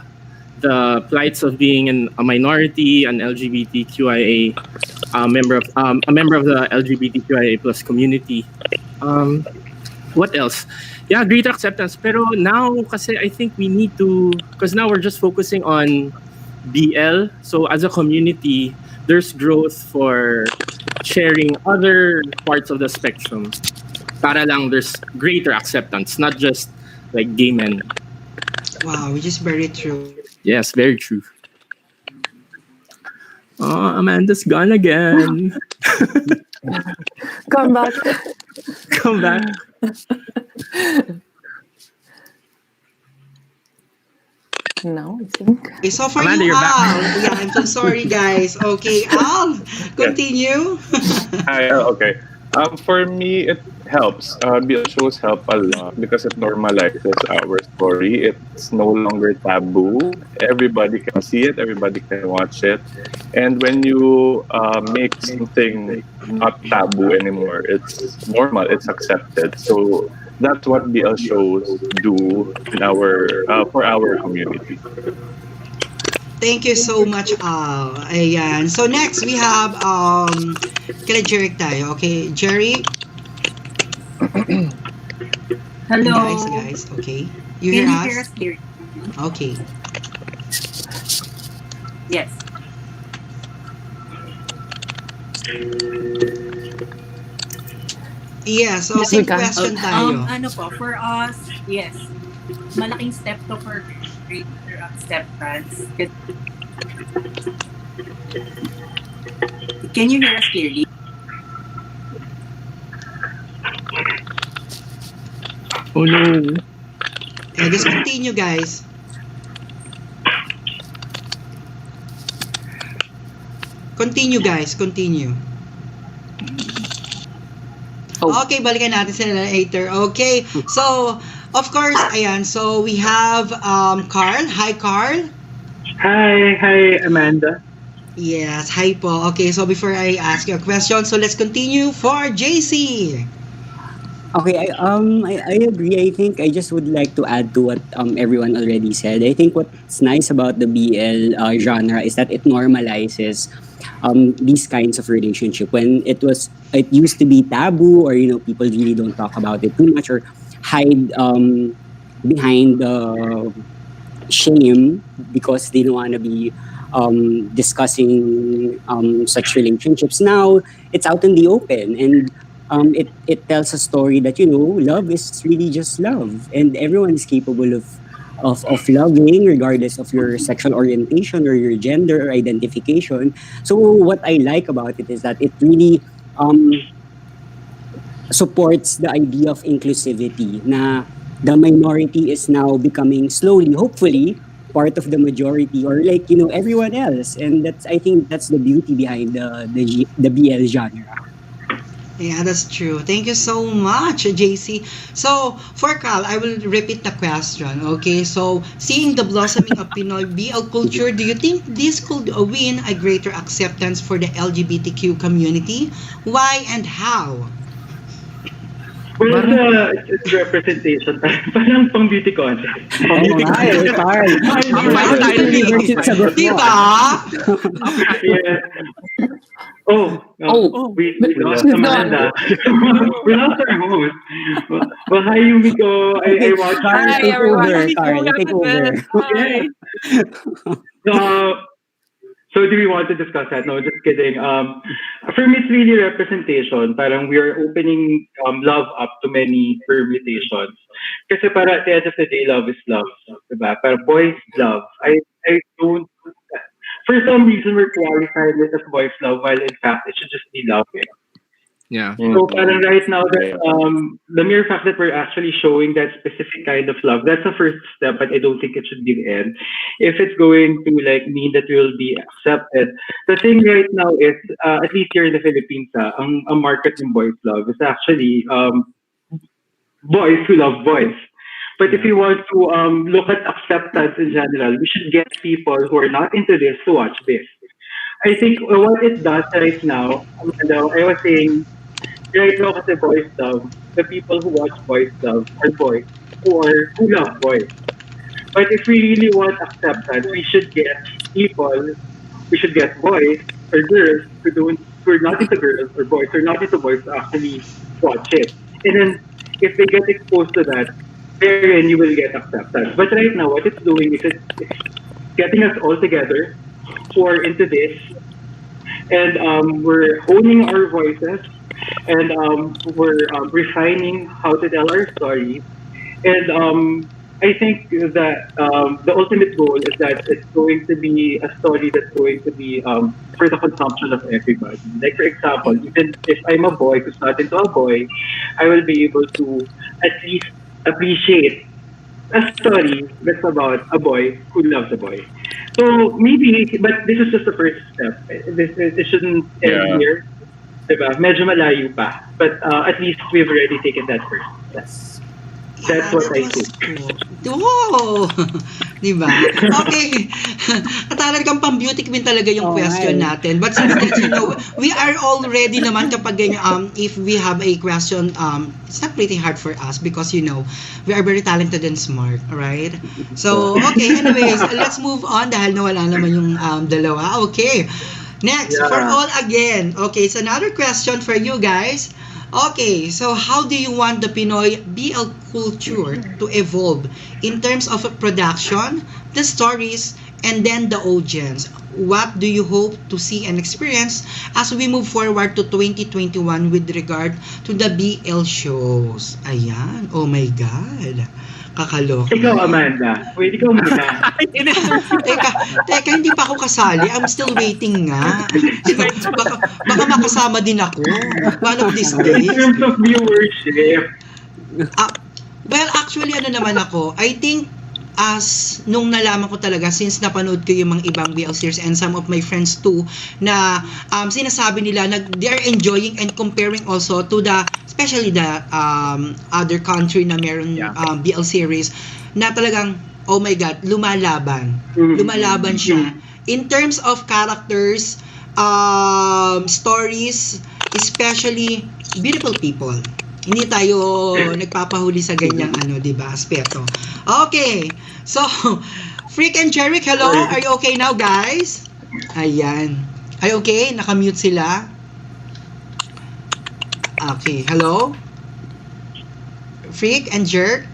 the plights of being a minority, an LGBTQIA a member of the LGBTQIA plus community. What else? Yeah, greater acceptance. Pero now, kasi I think we need to, because now we're just focusing on BL. So as a community, there's growth for sharing other parts of the spectrum. Para lang there's greater acceptance, not just like gay men. Wow, which is very true. Yes, very true. Oh, Amanda's gone again. Come back. Come back. No, I think. Okay, so for Amanda, you, you're back. Al. Yeah, I'm so sorry, guys. Okay, Al, continue. Okay. For me, it helps. BL shows help a lot because it normalizes our story. It's no longer taboo. Everybody can see it. Everybody can watch it. And when you make something not taboo anymore, it's normal. It's accepted. So that's what BL shows do in for our community. Thank you so much, Al. Ayan. So next, we have, kila Jerry tayo. Okay, Jerry? Hello. Guys. Okay. You Can hear you us? hear us clearly? Okay. Yes. Yeah, so Yes, same we can. question tayo. Ano po, for us, yes. Malaking step to for greater acceptance. Can you hear us clearly? Oh no. Yeah, just continue, guys. Continue, guys. Continue. Okay, balikan natin sila later. Okay, so, of course, ayan. So we have Carl. Hi, Carl. Hi, Amanda. Yes, hi po. Okay, so before I ask you a question, so let's continue for JC. Okay, I agree. I think I just would like to add to what everyone already said. I think what's nice about the BL genre is that it normalizes these kinds of relationship when it used to be taboo, or people really don't talk about it too much, or hide behind shame because they don't want to be discussing such relationships. Now it's out in the open, and it tells a story that love is really just love, and everyone is capable of loving regardless of your sexual orientation or your gender or identification. So what I like about it is that it really supports the idea of inclusivity, na the minority is now becoming slowly, hopefully, part of the majority, or everyone else. And I think that's the beauty behind the BL genre. Yeah, that's true. Thank you so much, JC. So, for Cal, I will repeat the question. Okay, so seeing the blossoming of Pinoy BL culture, do you think this could win a greater acceptance for the LGBTQ community? Why and how? Well, it's representation. Parang pang beauty contest. Carl. Diba? Yeah. We lost Amanda. We lost our host. Well, hi, Yumiko. I watched Carl, take over. Carl, take over. So do we want to discuss that? No, just kidding. For me, it's really representation. Parang we are opening love up to many permutations. Kasi para at the end of the day, love is love. Diba? Para boys love. I don't... For some reason, we're qualifying it as boys love, while in fact, it should just be love. Yeah. So parang right now, that the mere fact that we're actually showing that specific kind of love, that's the first step, but I don't think it should be the end. If it's going to mean that we will be accepted, the thing right now is, at least here in the Philippines, ang market ng boys love is actually boys who love boys. But if you want to look at acceptance in general, we should get people who are not into this to watch this. I think what it does right now, I was saying, right now kasi boys love, the people who watch boys love are boys who love boys. But if we really want acceptance, we should get boys or girls who are not into girls, or boys who are not into boys to actually watch it. And then if they get exposed to that, then you will get acceptance. But right now, what it's doing is it's getting us all together who are into this, and we're honing our voices, and we're refining how to tell our story. And I think that the ultimate goal is that it's going to be a story that's going to be for the consumption of everybody. Like, for example, even if I'm a boy who's not into a boy, I will be able to at least appreciate a story that's about a boy who loves a boy. So maybe, but this is just the first step. This shouldn't end here. Diba? Medyo malayo pa. But at least we've already taken that first step. That's what I think. Oh! Diba? Okay. Talagang pang-beauty queen talaga yung question natin. But since that, we are all ready naman kapag if we have a question, it's not pretty hard for us because, we are very talented and smart, right? So, okay, anyways, let's move on dahil nawala naman yung dalawa. Okay. Next, for all again. Okay, it's another question for you guys. Okay, so how do you want the Pinoy BL culture to evolve in terms of production, the stories, and then the audience? What do you hope to see and experience as we move forward to 2021 with regard to the BL shows? Ayan, oh my God. Kakaloka. Ikaw, Amanda. Wait, ikaw muna. teka, hindi pa ako kasali. I'm still waiting nga. Baka makasama din ako. One of these days. In terms of viewership. Well, actually, naman ako, I think, nung nalaman ko talaga, since napanood ko yung mga ibang BL series and some of my friends too, na sinasabi nila na they are enjoying and comparing also to the especially the other country na meron BL series na talagang oh my god, lumalaban. Lumalaban siya. In terms of characters, stories, especially beautiful people. Hindi tayo nagpapahuli sa ganyang di ba, aspeto. Okay. So, Freak and Jeric, hello. Are you okay now, guys? Ayan. Are you okay? Nakamute sila. Okay. Hello? Freak and Jerk.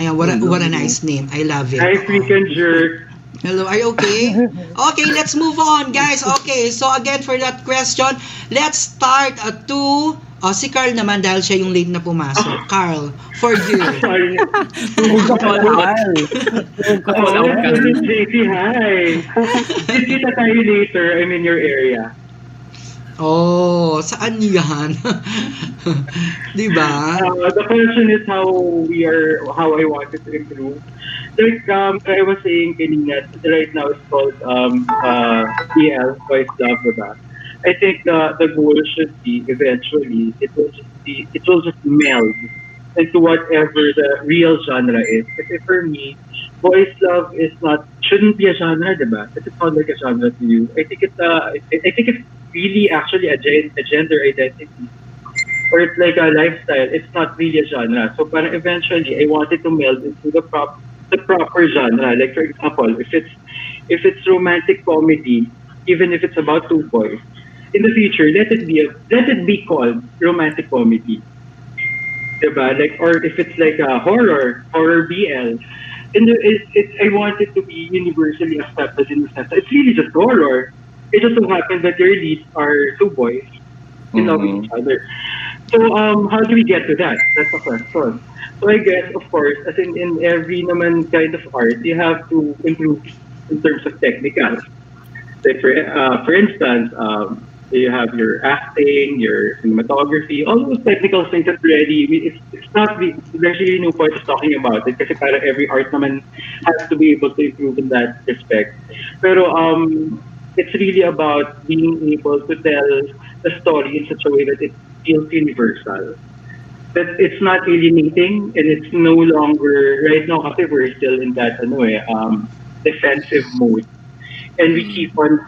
Ayan, what a nice name. I love it. Hi, Freak and Jerk. Hello, are you okay? Okay, let's move on, guys. Okay, so again, for that question, let's start to si Carl naman dahil siya yung late na pumasok. Carl, for you. Sorry. JC, hi. Kita tayo later. I'm in your area. Oh, saan yan? Di ba? The question is how I wanted to improve. Like I was saying kanina, right now it's called EL, Voice Love, diba? I think the goal should be eventually it will just meld into whatever the real genre is. Kasi for me, voice love shouldn't be a genre, diba? It sounds like a genre to you. I think it's really actually a gender identity, or it's like a lifestyle. It's not really a genre. So, but eventually, I wanted to meld into the proper genre. Like for example, if it's romantic comedy, even if it's about two boys, in the future, let it be called romantic comedy. Diba? Like, or if it's like a horror BL, I want it to be universally accepted in the sense that it's really just horror. It just so happens that your leads are two boys in love with each other. So, how do we get to that? That's the question. So I guess, of course, as in every naman kind of art, you have to improve in terms of technical. Like for instance, you have your acting, your cinematography, all those technical things that already, it's not, there's really no point of talking about it kasi para every art naman has to be able to improve in that respect. Pero it's really about being able to tell the story in such a way that it feels universal. That it's not alienating and it's no longer, right now kasi we're still in that defensive mode. And we keep on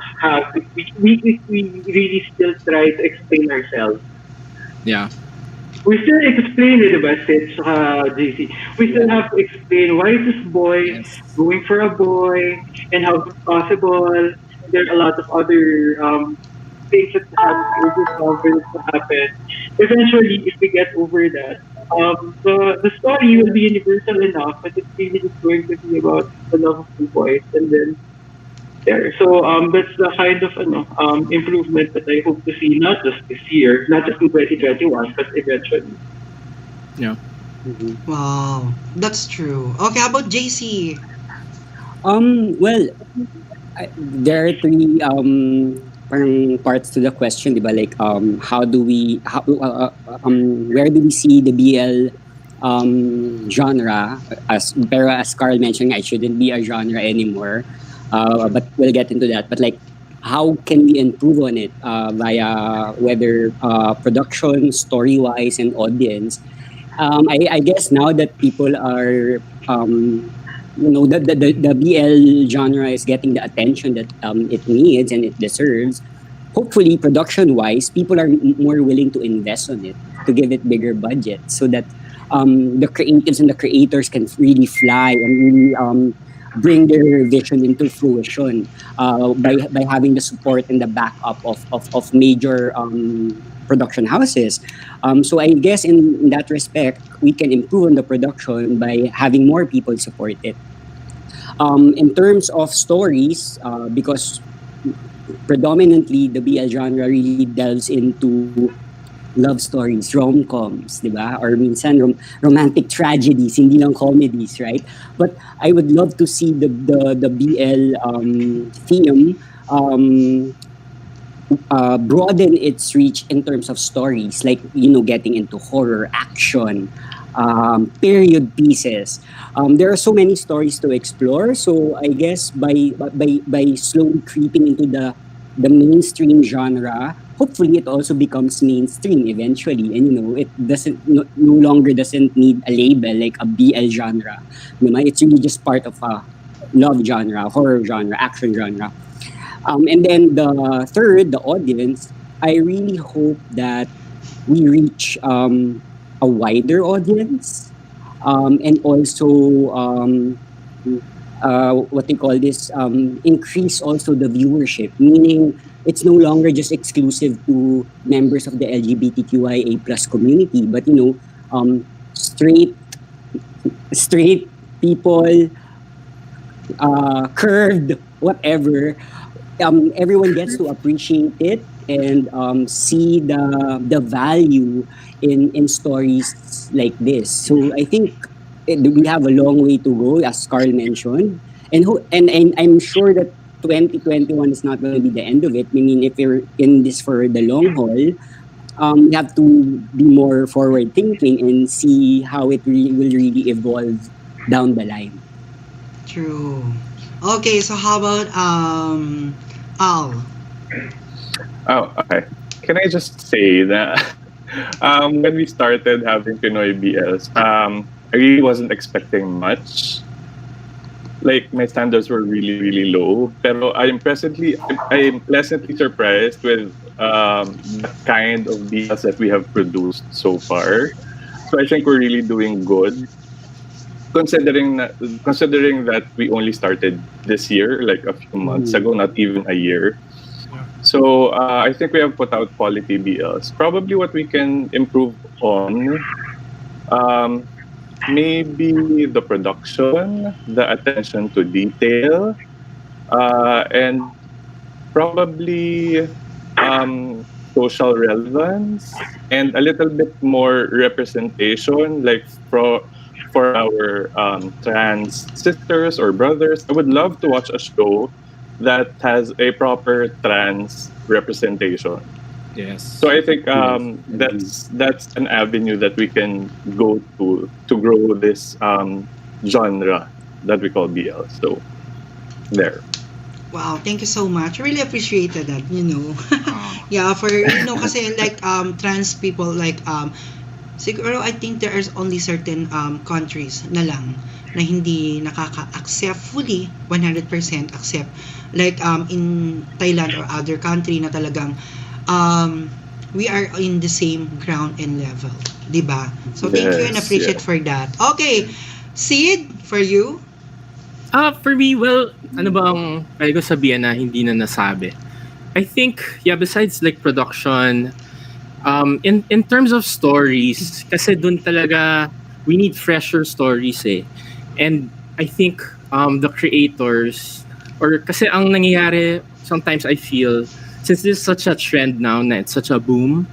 we really still try to explain ourselves. Yeah. We still explain it about Sid, JC. We still have to explain why is this boy going for a boy and how it's possible. There's a lot of other things that happen. Eventually, if we get over that, the story will be universal enough, but it's really just going to be about the love of two boys, and then there. So that's the kind of improvement that I hope to see, not just this year, not just in 2021, but eventually. Yeah. Wow, that's true. Okay, how about JC? Well, there are three parang parts to the question, di ba? Like where do we see the BL genre? Pero as Carl mentioned, it shouldn't be a genre anymore. But we'll get into that. But like, how can we improve on it via whether production, story-wise, and audience? I guess now that people are, the BL genre is getting the attention that it needs and it deserves. Hopefully, production-wise, people are more willing to invest on it, to give it bigger budget, so that the creatives and the creators can really fly and really bring their vision into fruition by having the support and the backup of major production houses. So I guess in that respect, we can improve on the production by having more people support it. In terms of stories, because predominantly the BL genre really delves into love stories, rom-coms, di ba? Or minsan romantic tragedies, hindi lang comedies, right? But I would love to see the BL theme broaden its reach in terms of stories, like getting into horror, action, period pieces. There are so many stories to explore. So I guess by slowly creeping into the mainstream genre, hopefully it also becomes mainstream eventually, and it doesn't no longer doesn't need a label like a BL genre. Naman, it's really just part of a love genre, horror genre, action genre. And then the third, the audience, I really hope that we reach a wider audience, and also what they call this, increase also the viewership, meaning it's no longer just exclusive to members of the LGBTQIA plus community, but straight straight people, curved, whatever, everyone gets to appreciate it and see the value in stories like this. So I think we have a long way to go, as Carl mentioned, and I'm sure that 2021 is not going to be the end of it. I mean, if you're in this for the long haul, we have to be more forward thinking and see how it will really evolve down the line. True. Okay, so how about Al? Oh, okay. Can I just say that when we started having Pinoy BLs, I really wasn't expecting much. Like, my standards were really, really low. Pero I'm pleasantly surprised with the kind of BLs that we have produced so far. So I think we're really doing good. Considering that we only started this year, like a few months ago, not even a year. So I think we have put out quality BLs. Probably what we can improve on, maybe the production, the attention to detail, and probably social relevance and a little bit more representation, like for our trans sisters or brothers. I would love to watch a show that has a proper trans representation. Yes. So I think that's an avenue that we can go to grow this genre that we call BL. So there. Wow, thank you so much. Really appreciated that, Yeah, for kasi like trans people, like siguro I think there is only certain countries na lang na hindi nakaka-accept fully 100% accept, like in Thailand or other country na talagang we are in the same ground and level, 'di ba? So thank you and appreciate for that. Okay, Sid, for you? For me, well, ano bang kaya ko sabihin na hindi na nasabi? I think, besides like production, in terms of stories, kasi dun talaga, we need fresher stories eh. And I think the creators, or kasi ang nangyayari, sometimes I feel, since this is such a trend now na it's such a boom,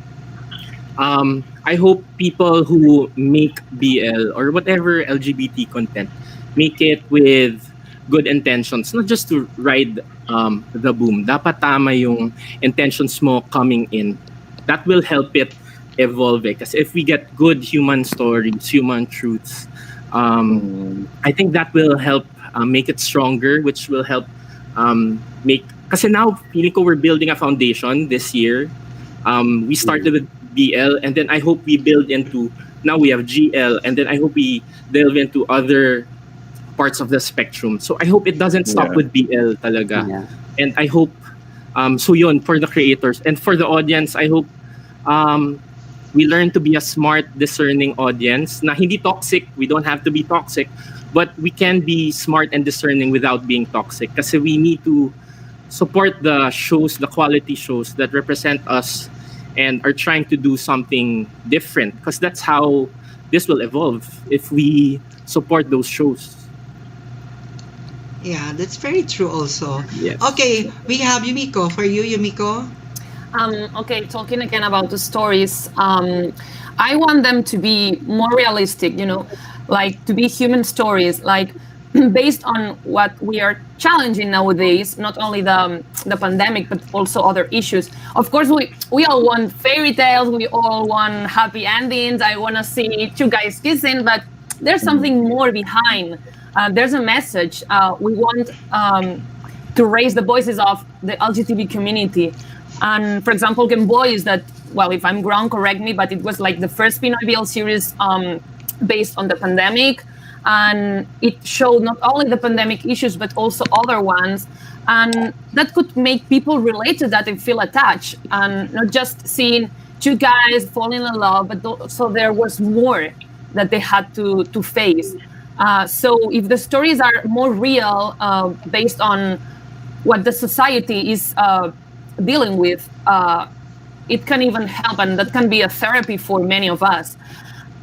I hope people who make BL or whatever LGBT content make it with good intentions, not just to ride the boom. Dapat tama yung intentions mo coming in. That will help it evolve. Because if we get good human stories, human truths, I think that will help make it stronger, which will help make. Kasi now, feeling ko we're building a foundation this year. We started with BL, and then I hope we build into. Now we have GL, and then I hope we delve into other parts of the spectrum. So I hope it doesn't stop with BL talaga. Yeah. And I hope, so yun, for the creators. And for the audience, I hope we learn to be a smart, discerning audience. Na hindi toxic, we don't have to be toxic, but we can be smart and discerning without being toxic. Kasi we need to support the shows, the quality shows that represent us and are trying to do something different. Because that's how this will evolve, if we support those shows. Yeah, that's very true also. Yes. Okay, we have Yumiko. For you, Yumiko? Okay, talking again about the stories, I want them to be more realistic, like to be human stories, like based on what we are challenging nowadays, not only the pandemic, but also other issues. Of course, we all want fairy tales, we all want happy endings. I want to see two guys kissing, but there's something more behind. There's a message. We want to raise the voices of the LGBT community. And for example, Game Boy is that, well, if I'm wrong, correct me, but it was like the first Pinoy BL series based on the pandemic. And it showed not only the pandemic issues, but also other ones. And that could make people relate to that and feel attached. And not just seeing two guys falling in love, but also there was more that they had to face. So if the stories are more real, based on what the society is dealing with, it can even help, and that can be a therapy for many of us.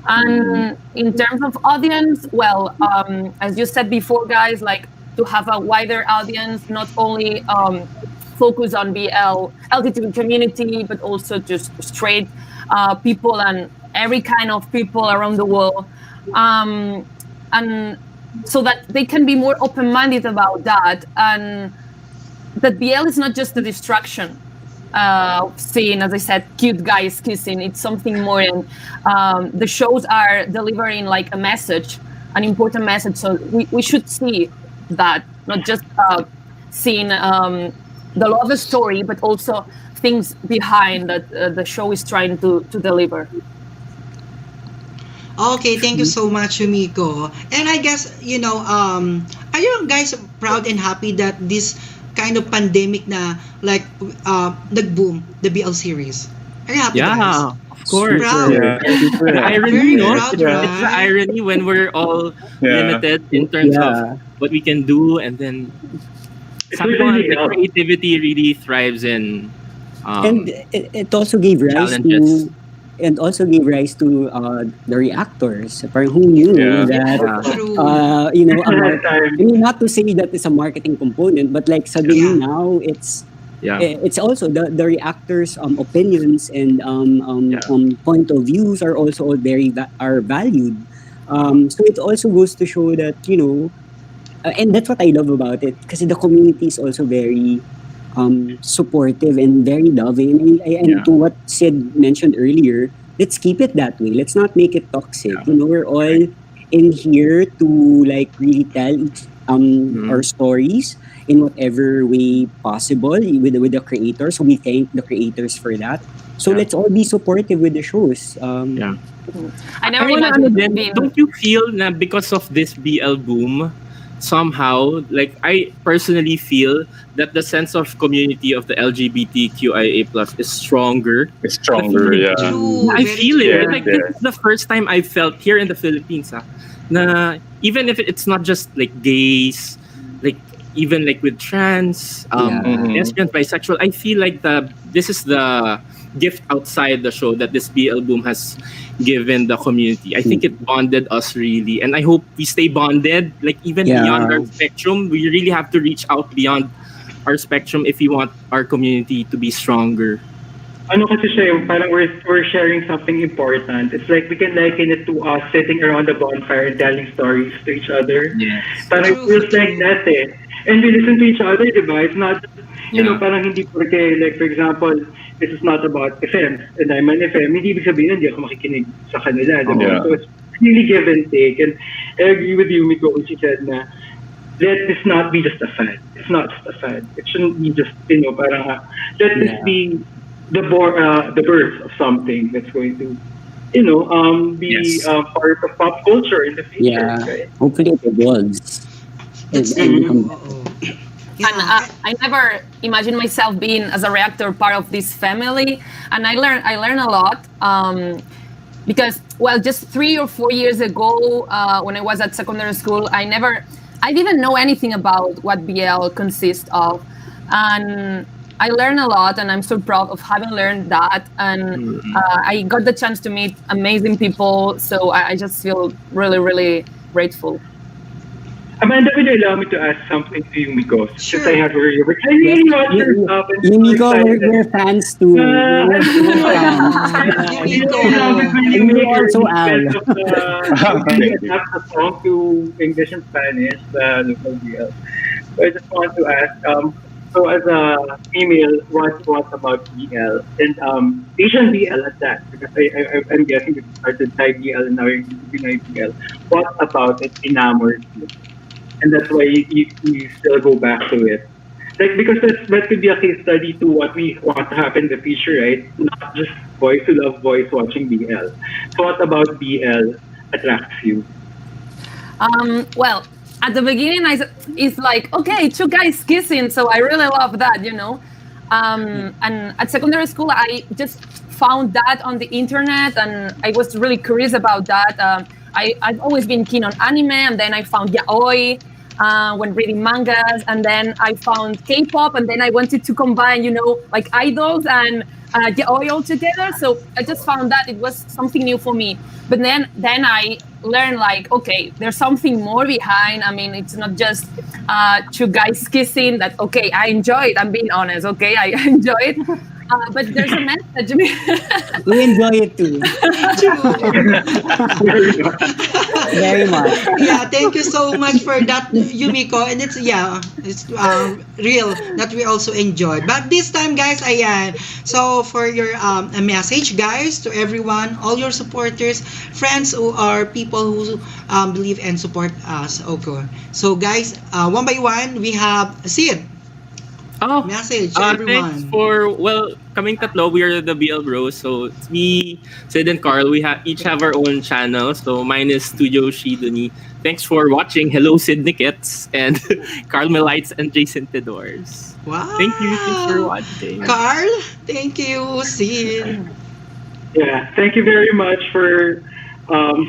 And in terms of audience, well, as you said before, guys, like to have a wider audience, not only focus on BL, LGBT community, but also just straight people and every kind of people around the world. And so that they can be more open-minded about that, and that BL is not just a distraction. Seeing, as I said, cute guys kissing, it's something more, and the shows are delivering like a message, an important message. So we should see that, not just seeing the love story, but also things behind that the show is trying to deliver. Okay, thank you so much, Yumiko. And I guess, are you guys proud and happy that this kind of pandemic na like nag-boom the BL series? Are you happy, guys? Yeah, of course. Proud. The irony, Very no? proud, It's right? the irony when we're all Yeah. limited in terms of what we can do, and then sabi ko nga, really the helps. creativity really thrives in And it also gave rise challenges. to the reactors. Parang who knew Yeah. that True. I mean, not to say that it's a marketing component, but like suddenly now it's also the reactors opinions and point of views are also all are valued. So it also goes to show that and that's what I love about it, because the community is also very supportive and very loving. And to what Sid mentioned earlier, let's keep it that way. Let's not make it toxic. We're all in here to like really tell our stories in whatever way possible with the creators. So we thank the creators for that. So let's all be supportive with the shows. I never wanna imagined then, being. don't you feel na because of this BL boom, somehow, like I personally feel that the sense of community of the LGBTQIA+ is stronger. It's stronger, yeah. True, I very feel it. true. Like Yeah. this is the first time I felt here in the Philippines, na even if it's not just like gays, like even like with trans, lesbians, bisexual, I feel like this is the gift outside the show that this BL boom has given the community. I think it bonded us really, and I hope we stay bonded, like even beyond our spectrum. We really have to reach out beyond our spectrum if we want our community to be stronger. Ano kasi siya yung parang we're sharing something important. It's like we can liken it to us sitting around the bonfire and telling stories to each other. Yes. Parang it feels like that eh. And we listen to each other, diba? It's not, parang hindi porque, like for example, this is not about FM and I'm an FM, hindi ibig sabihin hindi ako makikinig sa kanila, diba? Yeah. So it's really give and take. And I agree with Yumiko when she said na, let this not be just a fad. It's not just a fad. It shouldn't be just, parang, let this be the birth of something that's going to, be part of pop culture in the future. Right? Hopefully it evolves. And I never imagined myself being as a reactor part of this family, and I learned a lot because just 3 or 4 years ago when I was at secondary school, I didn't know anything about what BL consists of, and I learned a lot, and I'm so proud of having learned that. And I got the chance to meet amazing people, so I just feel really, really grateful. Amanda, will you allow me to ask something to Yumiko? Sure. Because I have her here. I really want her stuff. Yumiko, we're fans too. Yumiko also Al. Adapt the song to English and Spanish, the local BL. So I just want to ask, so as a female, what about BL? And Asian BL at that, because I'm guessing you started Thai BL and now you're Pinoy BL. What about it enamored you? And that's why you still go back to it. like because that could be a case study to what we want to happen in the future, right? Not just boys who love boys watching BL. So what about BL attracts you? Well, at the beginning, it's like, okay, two guys kissing, so I really love that, you know. And at secondary school, I just found that on the internet, and I was really curious about that. I've always been keen on anime, and then I found yaoi when reading mangas, and then I found K-pop, and then I wanted to combine, you know, like idols and yaoi all together. So I just found that it was something new for me. But then I learned, like, okay, there's something more behind. I mean, it's not just two guys kissing. That, okay, I enjoy it. I'm being honest. Okay, I enjoy it. But there's a message. We enjoy it too. Very much. Yeah, thank you so much for that, Yumiko. And it's real that we also enjoyed. But this time, guys, ayan. So for your a message, guys, to everyone, all your supporters, friends who are people who believe and support us. Okay. So guys, one by one, we have Sid. Message to everyone. Thanks for, kaming tatlo, we are the BL Bros. So it's me, Sid, and Carl. We each have our own channel. So mine is Studio Shidoni. Thanks for watching. Hello, Sid Nickets, and Carl Melites and Jason Tedors. Wow. Thank you. Thanks for watching. Carl, thank you. Sid. Yeah, thank you very much for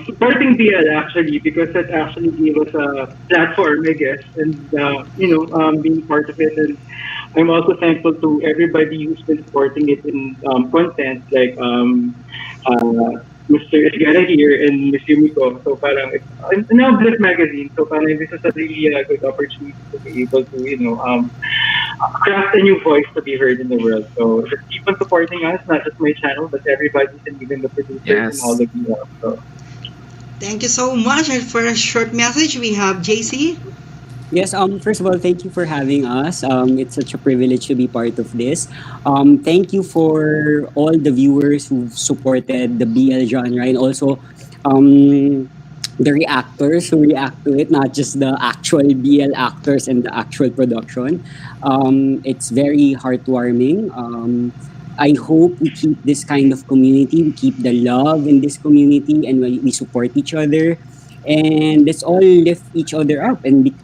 supporting BL, actually, because that actually gave us a platform, I guess, and being part of it. And I'm also thankful to everybody who's been supporting it in content, like Mr. Esguerra here and Miss Yumiko. So parang it's now Bliss magazine. So parang this is a really good opportunity to be able to craft a new voice to be heard in the world. So just keep on supporting us, not just my channel, but everybody and even the producers and all of you. So thank you so much. And for a short message, we have JC. Yes, first of all, thank you for having us. It's such a privilege to be part of this. Thank you for all the viewers who've supported the BL genre, and also the reactors who react to it, not just the actual BL actors and the actual production. It's very heartwarming. I hope we keep this kind of community, we keep the love in this community, and we support each other. And let's all lift each other up and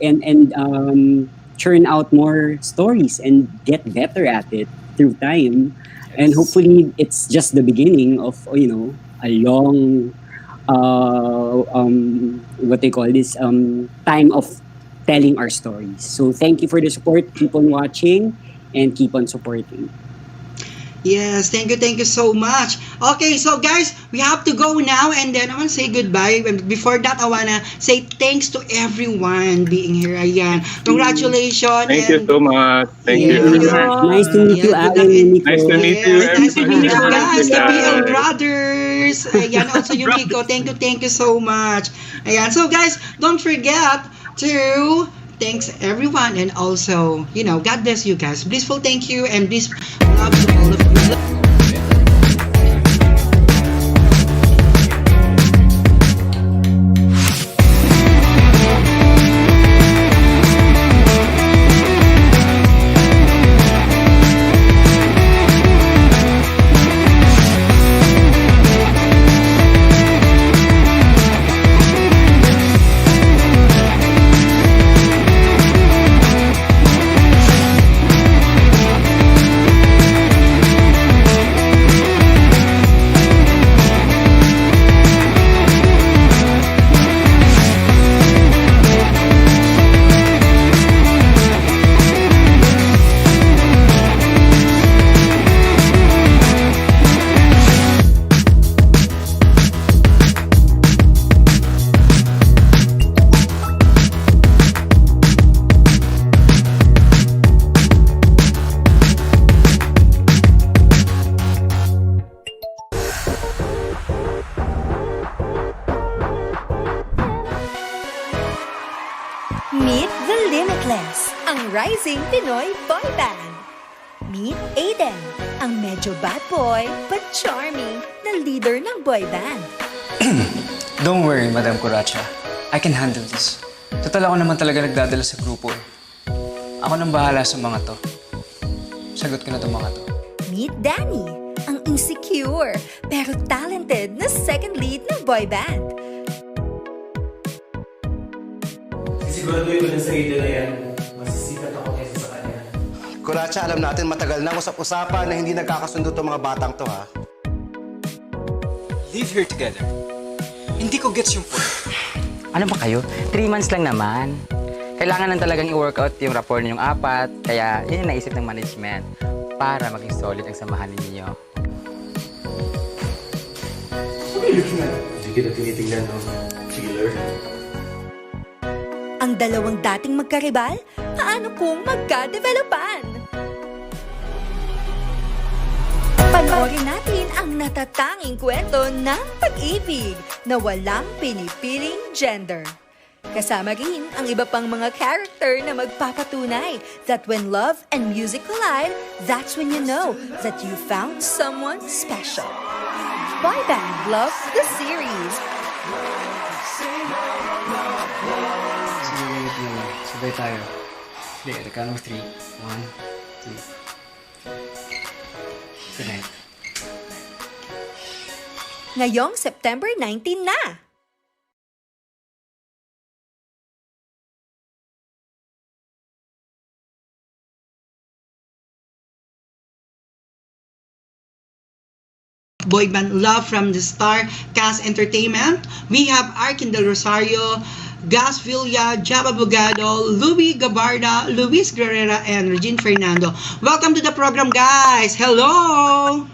churn out more stories and get better at it through time. And hopefully, it's just the beginning of a long what they call this time of telling our stories. So thank you for the support. Keep on watching and keep on supporting. Yes, thank you so much. Okay, so guys, we have to go now, and then I want to say goodbye. And before that, I want to say thanks to everyone being here. Ayan, congratulations. Thank you so much. Thank you. Nice to meet you, Alan. Nice to meet you. Nice to meet you guys, the BL Brothers. Ayan, also Yumiko. Thank you so much. Ayan, so guys, don't forget to thanks everyone, and also, God bless you guys. Blissful thank you, and bliss love to all of you. Meet the Limitless, ang rising Pinoy boy band. Meet Aiden, ang medyo bad boy but charming na leader ng boy band. Don't worry, Madam Kuracha. I can handle this. Total ako naman talaga nagdadala sa grupo. Ako nang bahala sa mga to. Sagot ko na itong mga to. Meet Danny, ang insecure pero talented na second lead ng boy band. Siguraduhin ko na sa ito na yan. Masisikat ako kaysa sa kanya. Kuratsa, alam natin matagal na usap-usapan na hindi nagkakasundo itong mga batang to, ha? Live here together. Hindi ko gets yung point. Ano ba kayo? 3 months lang naman. Kailangan lang talagang i-workout yung rapport ninyong apat. Kaya yun yung naisip ng management para maging solid ang samahan ninyo. Hindi kita tinitingnan, no? Killer. Ang dalawang dating magkaribal, paano kung magka-developan? Panoorin natin ang natatanging kwento ng pag-ibig na walang pinipiling gender. Kasama rin ang iba pang mga character na magpapatunay that when love and music collide, that's when you know that you found someone special. Boy Band Love the Series. Sabay tayo. Hindi, recount of 3. 1, 2. Connect. Ngayong September 19 na. Boy band Love from the Star Cast Entertainment. We have Arkin Del Rosario, Gas Villa, Java Bugado, Louis Gabarda, Luis Guerrera, and Regine Fernando. Welcome to the program, guys! Hello!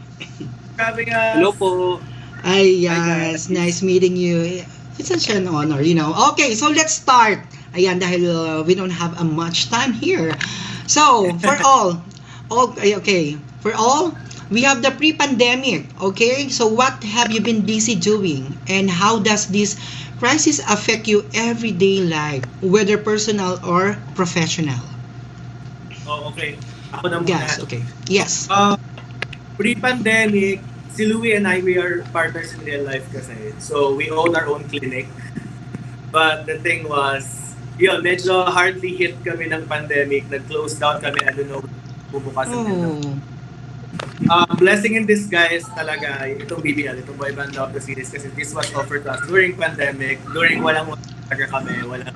Hello po. Ay, yes. Nice meeting you. It's such an honor, you know. Okay, so let's start. Ayan, dahil we don't have much time here. So, for all, we have the pre-pandemic, okay? So what have you been busy doing? And how does this crisis affect you everyday life, whether personal or professional? Oh, okay. Ako na muna. Yes, okay. Yes. Pre-pandemic, si Louie and I, we are partners in real life kasi. So, we own our own clinic. But the thing was, yun, medyo hardly hit kami ng pandemic. Nag-close down kami, I don't know, bubukasan nila. Blessing in disguise talaga itong BBL, itong Boy Band Love the Series kasi this was offered to us during pandemic, during walang talaga kami, walang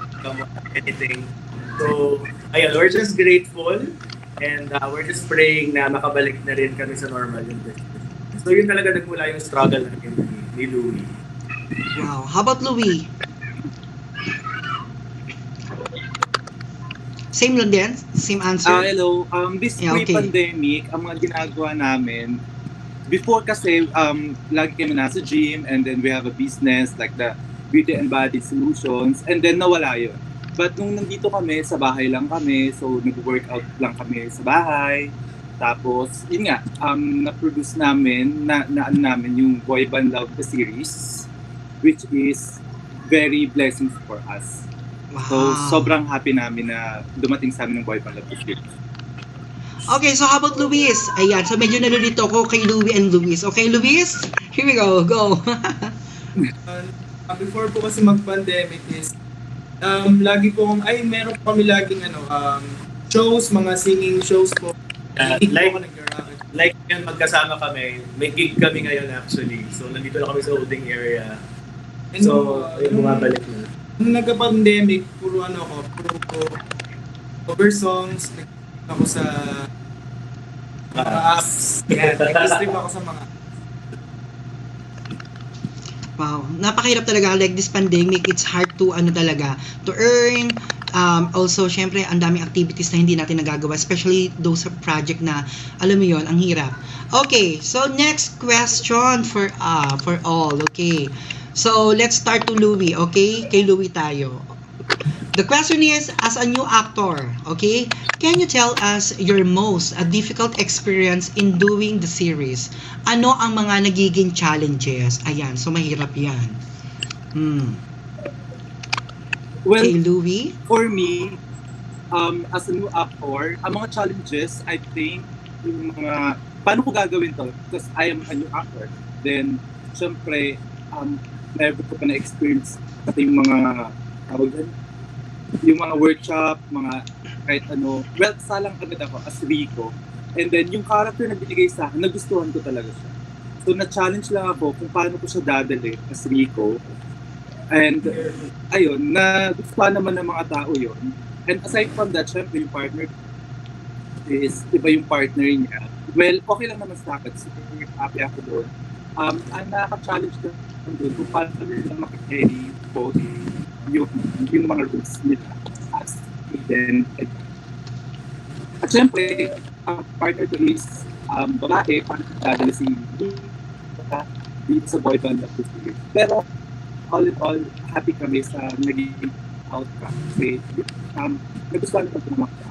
anything. So, ayun, we're just grateful and we're just praying na makabalik na rin kami sa normal yung business. So, yun talaga nagmula yung struggle namin ni Louie. Wow. How about Louie? Same lang din? Same answer? Hello. This pre-pandemic, ang mga ginagawa namin, before kasi, lagi kami nasa gym and then we have a business like the beauty and body solutions and then nawala yun. But nung nandito kami, sa bahay lang kami, so nag-workout lang kami sa bahay. Tapos, yun nga, na-produce namin, namin yung Boy Band Love the Series, which is very blessings for us. Wow. So, sobrang happy namin na dumating sa amin ng Boy Band Love the Series. Okay, so how about Luis? Ayan, so medyo nalilito ko kay Louie and Luis. Okay, Luis? Here we go. Go. Before po kasi mag-pandemic is, lagi pong, meron kami laging shows, mga singing shows po. Like yun, magkasama kami. May gig kami ngayon actually. So, nandito na kami sa holding area. So, bumabalik na. Nung nagka-pandemic, puro cover songs, ako sa mga apps. Nag-stream ako sa mga Wow, napakahirap talaga like this pandemic. It's hard to to earn. Also, syempre, ang daming activities na hindi natin nagagawa, especially those project na alam mo yon, ang hirap. Okay, so next question for all. Okay. So, let's start to Louie, okay? Kay Louie tayo. The question is, as a new actor, okay, can you tell us your most difficult experience in doing the series? Ano ang mga nagiging challenges? Ayan, so mahirap yan. Well, kay Louie? For me, as a new actor, ang mga challenges, I think, yung mga, paano ko gagawin to? Because I am a new actor. Then, syempre, never ko pa na-experience kasi yung mga tawag dyan, yung mga workshop, mga kahit ano. Well, salang agad ako as Rico. And then, yung character na binigay sa akin, nagustuhan ko talaga siya. So, na-challenge lang ako kung paano ko siya dadali as Rico. And, ayun, nagustuhan naman ng mga tao yon. And aside from that, syempre, yung partner is, iba yung partner niya. Well, okay lang naman sa akin. So, happy ako doon. Ang nakaka-challenge doon kung paano nila makikarry both yung mga rules nila as then at syempre ang partner ko is babae paano dadala si dito sa boy band of this year. Pero all in all happy kami sa naging outcome kasi nagustuhan ko ng mga.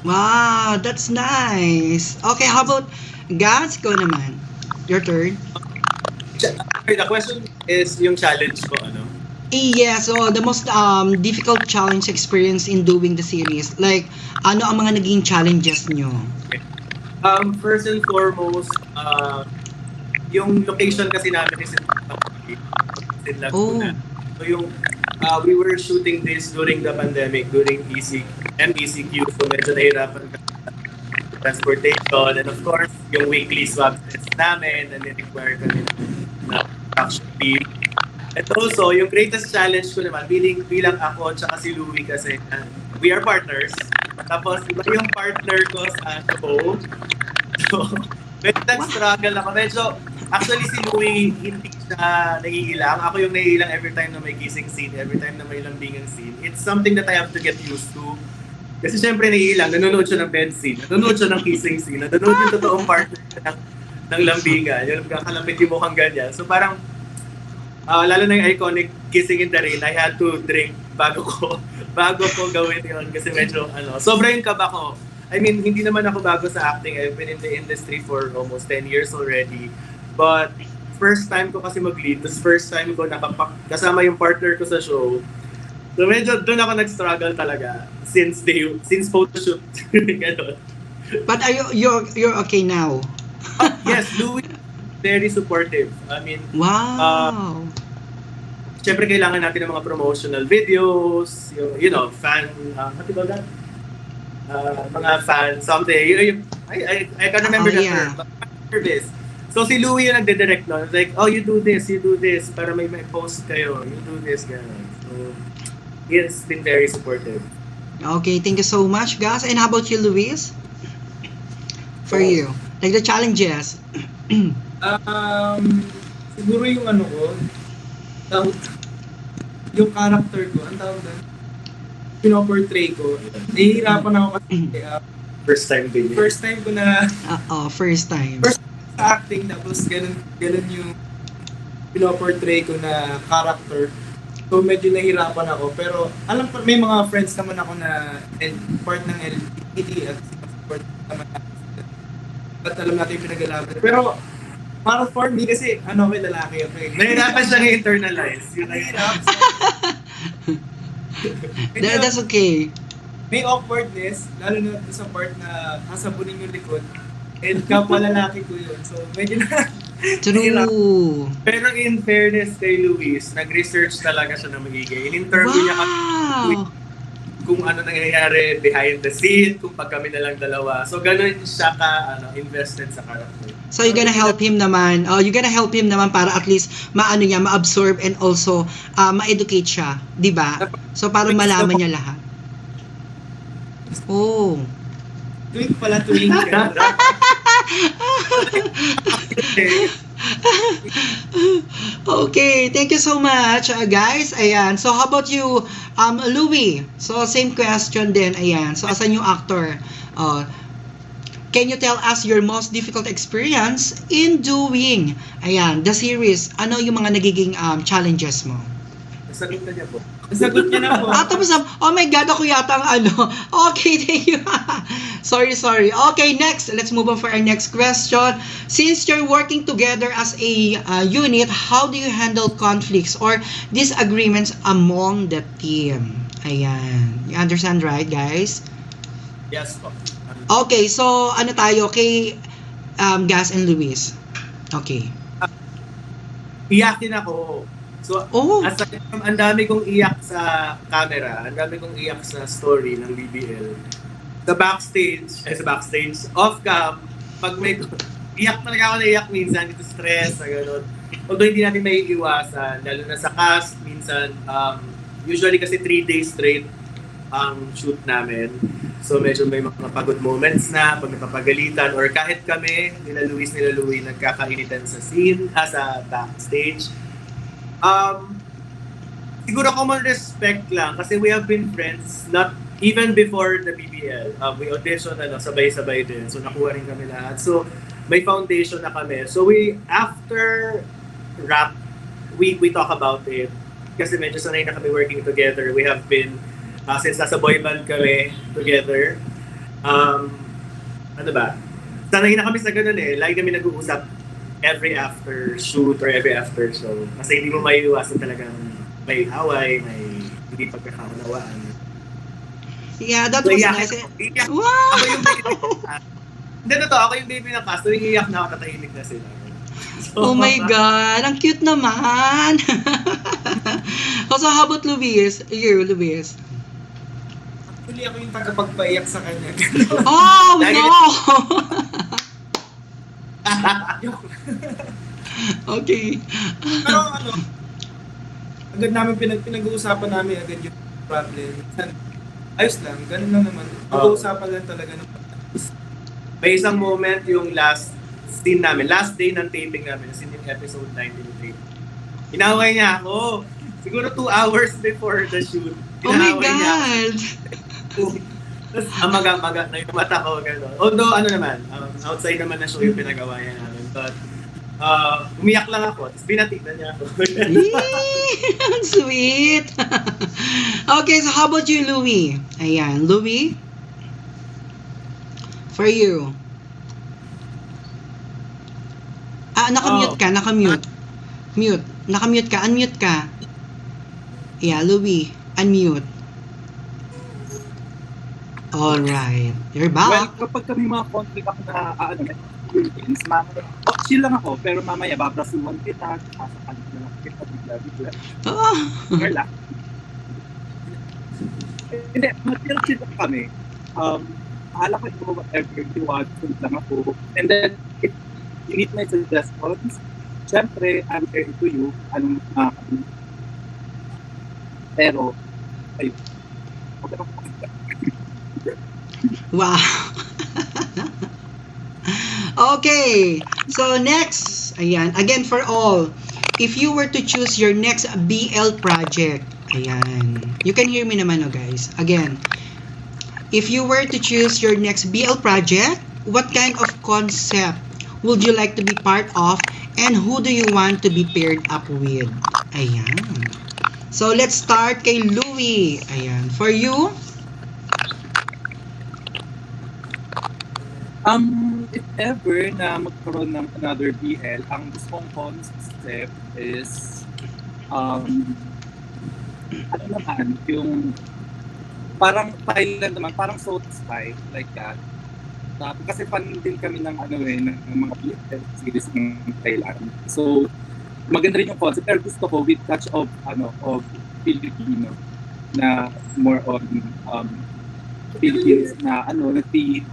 Wow, that's nice. Okay, how about Gaz? Go naman. Your turn. The question is yung challenge ko, ano? Yeah, so the most difficult challenge experience in doing the series, like ano ang mga naging challenges nyo? First and foremost, yung location kasi namin is in Laguna. So yung we were shooting this during the pandemic, during MECQ, so medyo nahirapan kami sa transportation, and of course, yung weekly swab test namin, and require kami na production team. And also, yung greatest challenge ko naman, bilang ako at si Louie kasi we are partners. Tapos, iba yung partner ko sa show. So, medyo nag-struggle ako. Actually, si Louie, hindi siya naiilang. Ako yung naiilang every time na may kissing scene, every time na may lambingan scene. It's something that I have to get used to. Kasi syempre naiilang, nanonood siya ng bed scene, nanonood siya ng kissing scene, nanonood yung totoong partner ng lambingan, yung kakalapit yung mukhang ganyan. So parang, lalo na yung iconic kissing in the rain, I had to drink bago ko gawin yun kasi medyo sobra yung kaba ko. I mean, hindi naman ako bago sa acting. I've been in the industry for almost 10 years already. But first time ko kasi mag-lead, this first time ko kasama yung partner ko sa show. So medyo doon ako nag-struggle talaga since photoshoot. But you're okay now? Yes, Louie very supportive. I mean, wow. Siyempre kailangan natin ng mga promotional videos, fan, what do you call that? Mga fan something. I can't remember the term. But service. So si Louie yung nagde-direct nun. Like, oh, you do this, para may post kayo. You do this, gano'n. So, he has been very supportive. Okay, thank you so much, guys. And how about you, Luis? For you, like the challenges. Siguro yung yung character ko, ang tawag doon, pinoportray ko, nahihirapan ako kasi first time din. First time ko na first time sa acting, tapos ganun yung pinoportray ko na character. So medyo nahirapan ako, pero alam ko may mga friends naman ako na part ng LGBT at support naman natin. At alam natin yung pinag-alaman. Pero para for me kasi may lalaki ako eh. Nahirapan siya i-internalize. Yun nahirap. That's okay. May awkwardness, lalo na sa part na kasabunin yung likod. And kapwa lalaki ko yun. So medyo True. Pero in fairness kay Luis, nag-research talaga siya na magiging. In-interview niya kung ano nangyayari behind the scene, kung pag kami na lang dalawa. So ganun siya invested sa character. So you're gonna help him naman. You're gonna help him naman para at least ma-absorb and also ma-educate siya, 'di ba? So para malaman niya lahat. Oh. Tuwing pala tuwing. Okay, thank you so much, guys. Ayan. So how about you, Louie? So same question din. Ayan. So asan yung actor? Can you tell us your most difficult experience in doing the series? Ano yung mga nagiging challenges mo? Nasagot na niya po. Nasagot niya na po. Tapos, oh my God, ako yata ang Okay, thank you. Sorry. Okay, next. Let's move on for our next question. Since you're working together as a unit, how do you handle conflicts or disagreements among the team? Ayan. You understand, right, guys? Yes po. Okay, so ano tayo kay Gas and Luis? Okay. Iyakin ako So, Oh. aside from ang dami kong iyak sa camera, ang dami kong iyak sa story ng BBL, sa backstage, off-cam, pag may iyak talaga ako na iyak minsan, dito stress, na gano'n. Although hindi natin may iwasan, lalo na sa cast, minsan, usually kasi 3 days straight ang shoot namin. So medyo may mga pagod moments na, pag napapagalitan, or kahit kami, nila Louie, nagkakainitan sa scene, sa backstage. Siguro common respect lang, kasi we have been friends, not even before the BBL. We audition, sabay-sabay din. So nakuha rin kami lahat. So may foundation na kami. So after rap, we talk about it. Kasi medyo sanay na kami working together. We have been, since nasa boy band kami together, sanay na kami sa ganun eh. Lagi kami nag-uusap every after shoot or every after show. Kasi hindi mo maiiwasan talagang may away, may hindi pagkakaunawaan. Yeah, that So, was iyak nice. ako. Wow! Ako yung baby ng cast. Hindi na to, ako yung baby ng cast. Tuwing iyak na ako, tatahimik na sila. So, Oh my God! Ang cute naman! So, how about Luis? You, Luis. Actually, ako yung tagapagpaiyak sa kanya. Oh, no! Okay. Pero agad namin pinag-uusapan namin agad yung problem. Ayos lang, ganun lang naman. Pag-uusapan lang talaga ng may isang moment yung last scene namin, last day ng taping namin, as in yung episode 19 ng taping. Inaway niya ako. Siguro 2 hours before the shoot. Oh my Inaway niya ako. God! Tapos maga-maga na yung mata ko. Gano'n. Although outside naman na show yung pinagawa niya namin. But umiyak lang ako. Tapos binatignan niya ako. Sweet! Okay, so how about you, Louie? Ayan, Louie? For you. Nakamute ka, nakamute. Mute. Nakamute ka, unmute ka. Yeah, Louie, unmute. Alright. You're Well, back. kapag kami mga conflict ako na Philippines, chill lang ako, pero mamaya babrasuhan kita, sasakan na lang kita, bigla. Wala. Hindi, chill lang kami. Alam ko ito, whatever you want, chill lang ako. And then, if you need my suggestions, syempre, I'm ready to you. Pero, ayun. Okay lang. Wow. Okay. So next, ayan, again for all. If you were to choose your next BL project, ayan. You can hear me naman, guys. Again, if you were to choose your next BL project, what kind of concept would you like to be part of, and who do you want to be paired up with? Ayan. So let's start kay Louie. Ayan. For you? If ever na magkaroon ng another BL, ang gusto kong concept is, yung parang Thailand naman, parang South Spy, like that. Kasi fan din kami ng ng mga BL series ng Thailand. So, maganda rin yung concept, pero gusto ko with touch of Filipino, na more on Philippines na nag-teen,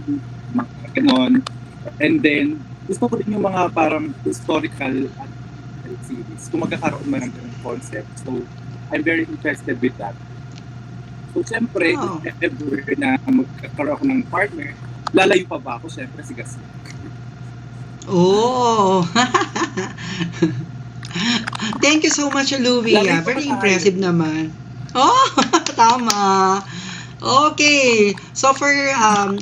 mga ganon. And then, gusto ko din yung mga parang historical series, kung magkakaroon man ng ganung concept. So, I'm very interested with that. So, syempre, if ever na magkakaroon ako ng partner, lalayo pa ba ako? Syempre, si Gasly. Oh! Thank you so much, Louie. Very impressive naman. Oh, tama. Okay. So for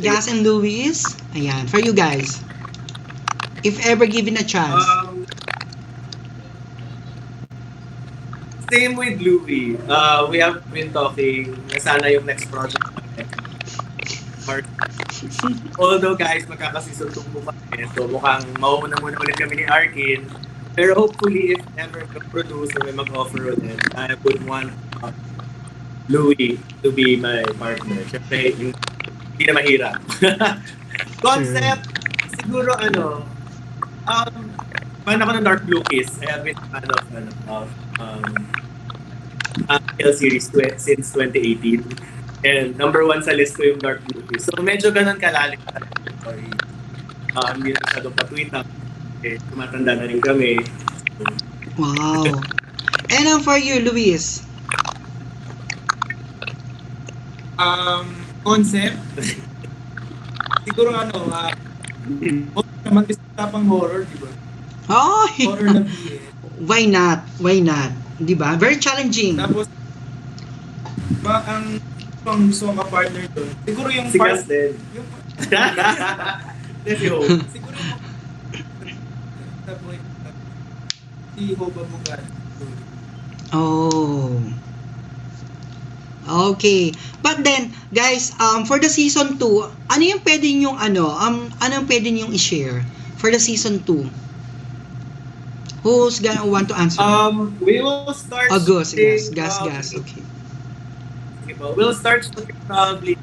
Gas and Louis, ayan, for you guys, if ever given a chance. Same with Louie. We have been talking na sana yung next project natin. Although guys, magkakasison 2 po kami. So mukhang mauuna muna ulit kami ni Arkin. Pero hopefully, if ever mag-produce or may mag-offer ulit, I would want Louie to be my partner. Siyempre, hindi na mahirap. Concept, siguro fan ako ng Dark Blue Kiss. I have been a fan of BL series since 2018. And number 1 sa list ko yung Dark Blue Kiss. So medyo ganun kalalim sa story. Hindi na masyadong patwita. Tumatanda na rin kami. Wow. And for you, Luis? Concept? Siguro naman gusto pang horror, di ba? Oh, horror na BL. Why not? Why not? Di ba? Very challenging. Tapos, ang gusto kong ka-partner doon, siguro yung Si part... Gus din. Yung Siguro si Hoba Bugan. Oh. Okay. But then, guys, for the season 2, ano yung pwede yung ano yung pwede niyong i-share for the season 2? Who's gonna want to answer? We will start Gus. shooting, Gus. Okay. We'll start shooting probably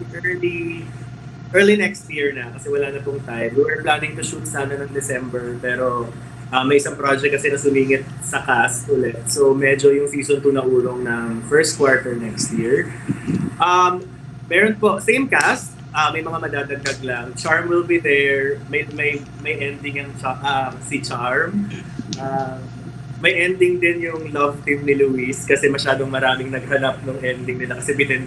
early next year na kasi wala na pong time. We were planning to shoot sana ng December pero may isang project kasi na sumingit sa cast ulit. So medyo yung season 2 na urong ng first quarter next year. Meron po, same cast, may mga madadagdag lang. Charm will be there. May ending yung si Charm. May ending din yung love team ni Luis kasi masyadong maraming naghanap ng ending nila kasi bitin.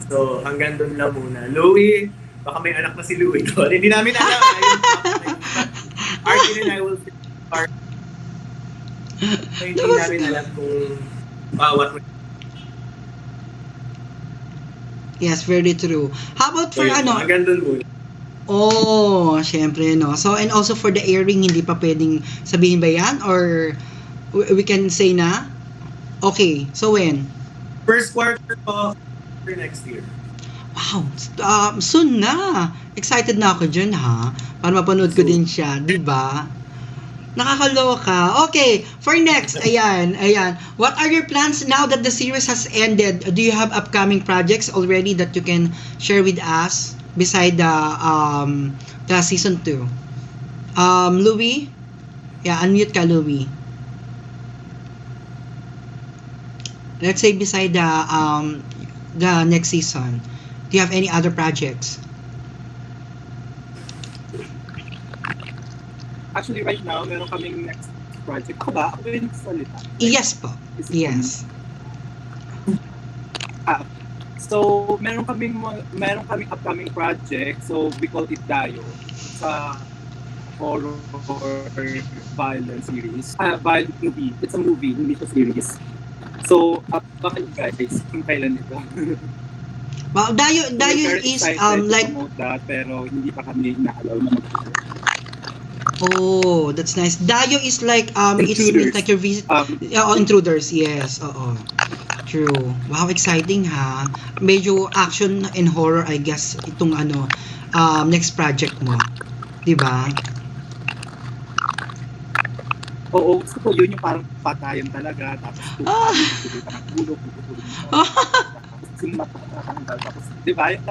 So hanggang doon lang muna. Louie, baka may anak na si Louie doon. Hindi namin alam. Arkin and I will start. So, hindi namin alam kung what we... Yes, very true. How about for Hanggang doon muna. Oh, syempre, no. So, and also for the airing, hindi pa pwedeng sabihin ba yan? Or we can say na? Okay, so when? First quarter po for next year. Wow, soon na. Excited na ako dyan, ha? Para mapanood ko din siya, di ba? Nakakaloka. Okay, for next, ayan. What are your plans now that the series has ended? Do you have upcoming projects already that you can share with us beside the season 2? Louie? Yeah, unmute ka, Louie. Let's say beside the next season, do you have any other projects? Actually, right now, meron kaming next project. Ako ba? Ako yung salita? Yes po. Yes. So, meron kaming upcoming project. So, we call it Dayo. Sa horror violence series. Violent movie. It's a movie, hindi siya series. So, bakit guys, kung kailan ito? Well, Dayo is like to promote that, pero hindi pa kami na-allow na Oh, that's nice. Dayo is like it's like your visit. Intruders. Yes. Oo. True. Wow, exciting ha. Medyo action and horror, I guess, itong next project mo. 'Di ba? Oo, gusto ko yun yung parang patayan talaga. Tapos tapos di ba yung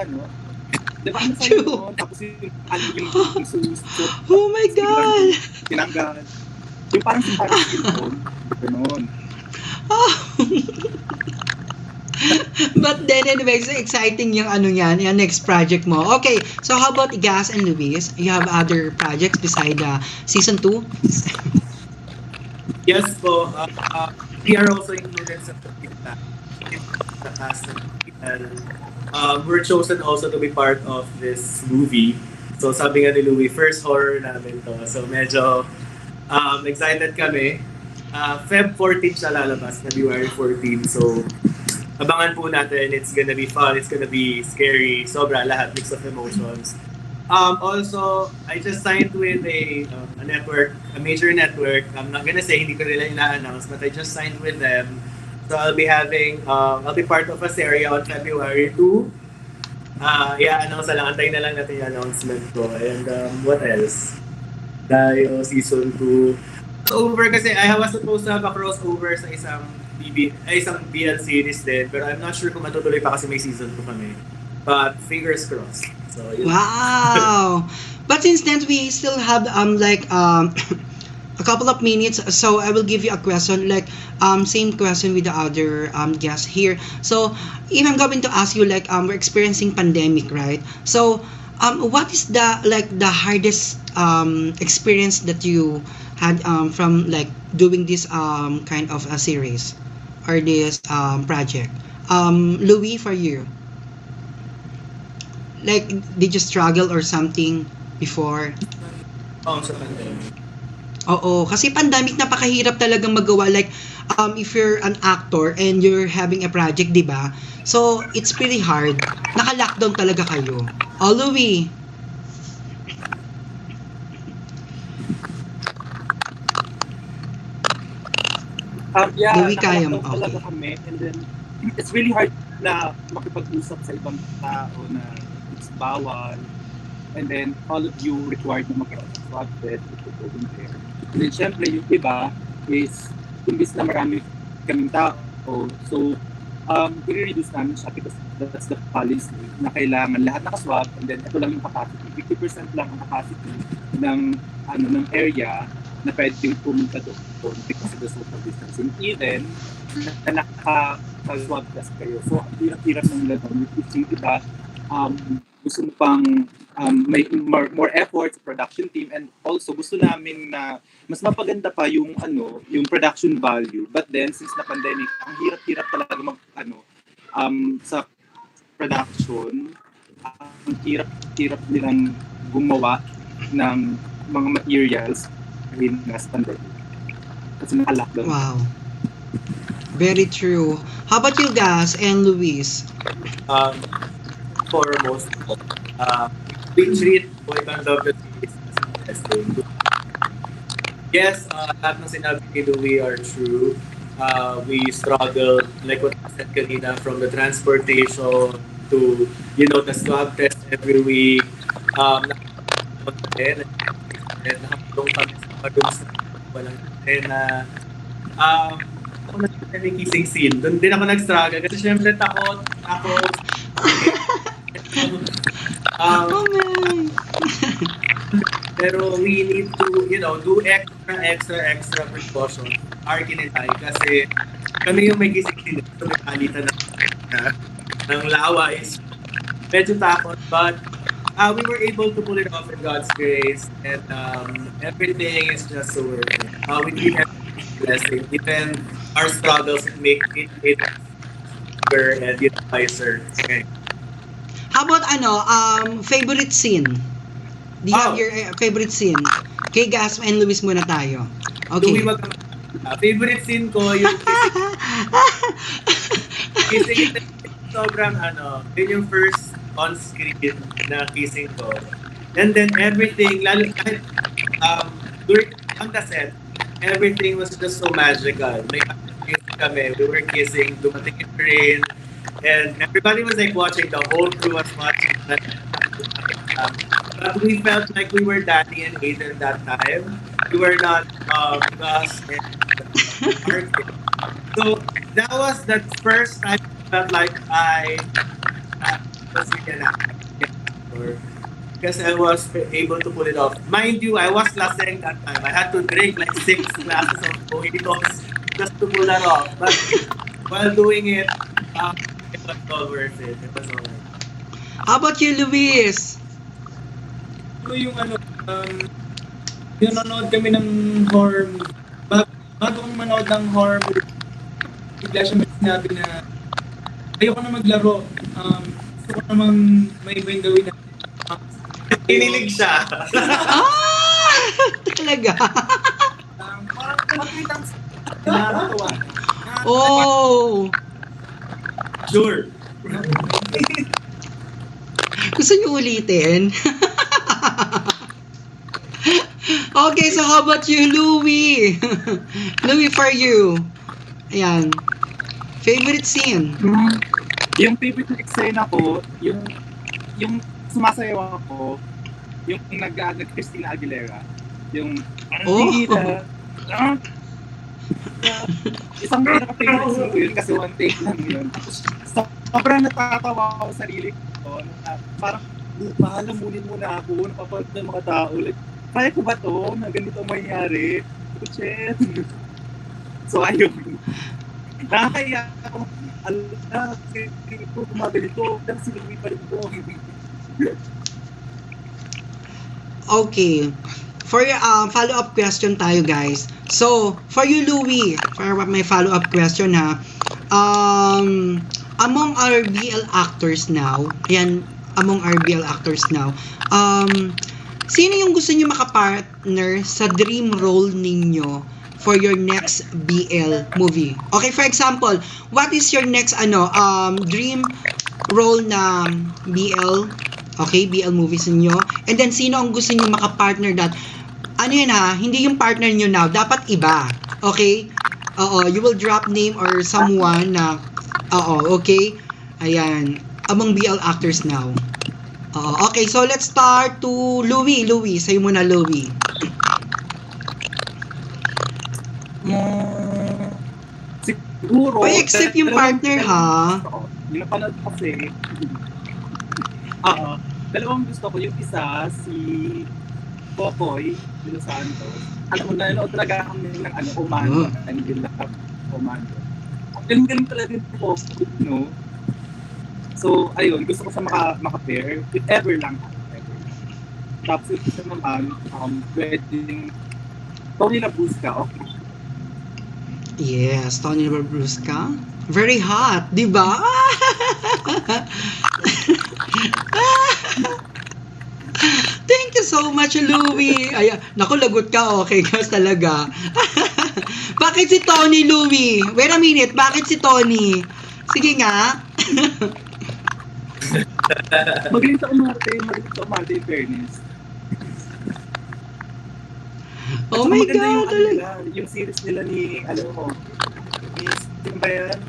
di ba ano sa'yo mo? Tapos yung sumusot. Oh my God! Tinanggal. Yung parang yung gano'n. But then anyway, so exciting yung yung next project mo. Okay, so how about Gas and Luis? You have other projects beside season 2? Yes po. We are also included sa cast ng we're chosen also to be part of this movie. So sabi nga ni Louie, first horror namin to. So medyo excited kami. Feb 14 siya lalabas, February 14. So abangan po natin. It's gonna be fun. It's gonna be scary. Sobra lahat. Mix of emotions. Also, I just signed with a network, a major network. I'm not gonna say hindi ko nila ina-announce, but I just signed with them. So I'll be part of a series on February 2. Announce lang. Antayin na lang natin yung announcement ko. And what else? Dayo season 2. Over kasi I was supposed to have a crossover sa isang BL series din. Pero I'm not sure kung matutuloy pa kasi may season 2 kami. But fingers crossed. So, Wow! But since then, we still have a couple of minutes, so I will give you a question, like same question with the other guest here. So if I'm going to ask you, like we're experiencing pandemic, right? So what is the hardest experience that you had from like doing this kind of a series or this project? Louis, for you, like did you struggle or something before? Sa pandemic. Oo, kasi pandemic napakahirap talagang magawa, like if you're an actor and you're having a project, 'di ba? So it's pretty hard. Naka-lockdown talaga kayo. Oh, Louie. Yeah, Louie, kaya mo. nakalockdown talaga Okay. kami. And then, it's really hard na makipag-usap sa ibang tao na it's bawal. And then, all of you required na magkaroon ng swab test to go in there. And then, syempre, yung iba is, imbis na marami kaming tao, so, i-reduce namin siya because that's the policy na kailangan lahat nakaswab and then ito lang yung capacity. 50% lang ang capacity ng area na pwedeng pumunta doon because of the social distancing. Even na naka-swab test kayo. So, ang hirap-hirap ng laban. Yung iba, gusto mo pang may more effort sa production team, and also gusto namin na mas mapaganda pa yung yung production value. But then since na pandemic, ang hirap-hirap talaga sa production. Ang hirap nilang gumawa ng mga materials dahil nasa pandemic. Kasi naka-lockdown. Wow. Very true. How about you guys and Luis? Foremost, we treat boy band of the series as testing. Yes, lahat ng sinabi ni Louie are true. We struggled, like what I said kanina, from the transportation to, the swab test every week. And nakakulong kami sa pag-rooms na walang antena. Ako na may kissing scene. Doon din ako nag-struggle kasi syempre takot. Pero we need to, do extra precaution. Our kinitay kasi kami yung may kissing scene. So may palitan ng laway. Medyo takot, but we were able to pull it off in God's grace, and everything is just so worth it. We need every blessing. Even our struggles make it better and wiser. Okay. How about favorite scene? Do you have your favorite scene? Kay Gas and Luis muna tayo. Okay. Favorite scene ko yung kissing. Sobrang yun yung first on-screen na kissing ko. And then everything, lalo kahit during on the set, everything was just so magical. May kissing kami, we were kissing, dumating yung rain, and everybody was like watching, the whole crew was watching. But we felt like we were Danny and Aiden that time. We were not Gus and Martin. So that was the first time I felt like I was really an actor. Because I was able to pull it off. Mind you, I was laseng that time. I had to drink like 6 glasses of mojitos just to pull that off. But while doing it, it was all worth it. It was all worth it. How about you, Luis? Yung yung nanonood kami ng horror movie. Bagong manood ng horror movie, bigla siya may sinabi na ayoko na maglaro. Gusto ko namang may iba yung gawin na. Kinilig siya. Talaga? Parang nakakatawa. Oh! Sure. Gusto niyo ulitin? Okay, so how about you, Louie? Louie, for you. Ayan. Favorite scene? Yung favorite na eksena ko, yung sumasayaw ako, yung nag-Christina Aguilera. Yung isang pinaka-favorite scene ko yun kasi one take lang yun. Sobrang natatawa ako sa sarili ko. Parang, pahalamunin muna ako, napapanood ng mga tao. Like, kaya ko ba to na ganito ang mangyari? Shit. So ayun. Nakakaya ako. Kasi ko gumagalito. Pero si Louie pa rin ko. Okay. For follow-up question tayo, guys. So, for you, Louie, for my follow-up question, ha, among our BL actors now, sino yung gusto niyo makapartner sa dream role ninyo for your next BL movie? Okay, for example, what is your next dream role na BL? Okay, BL movies niyo. And then sino ang gusto niyo makapartner that? Ano yun ha, hindi yung partner niyo now, dapat iba. Okay? Oo, you will drop name or someone na okay? Ayan, among BL actors now. Okay, so let's start to Louie. Louie, sa'yo muna, Louie. Siguro. Oy, accept yung partner, ha? Yung napanood kasi, dalawang gusto ko. Yung isa, si Popoy, de Los Santos. Alam mo, nanonood talaga kami ng Umano. And yung Umano. Galing talaga yung Popoy, no? So, ayun, gusto ko sa maka-pair. If ever lang. Tapos yung isa naman, pwedeng Tony Labusca, okay? Yes, Tony Labusca. Very hot, di ba? Thank you so much, Louie. Ay, naku, lagot ka. Okay, guys, talaga. Bakit si Tony, Louie? Wait a minute, bakit si Tony? Sige nga. Magaling sa umarte, in fairness. Oh my God, yung series nila ni, sino ba yan?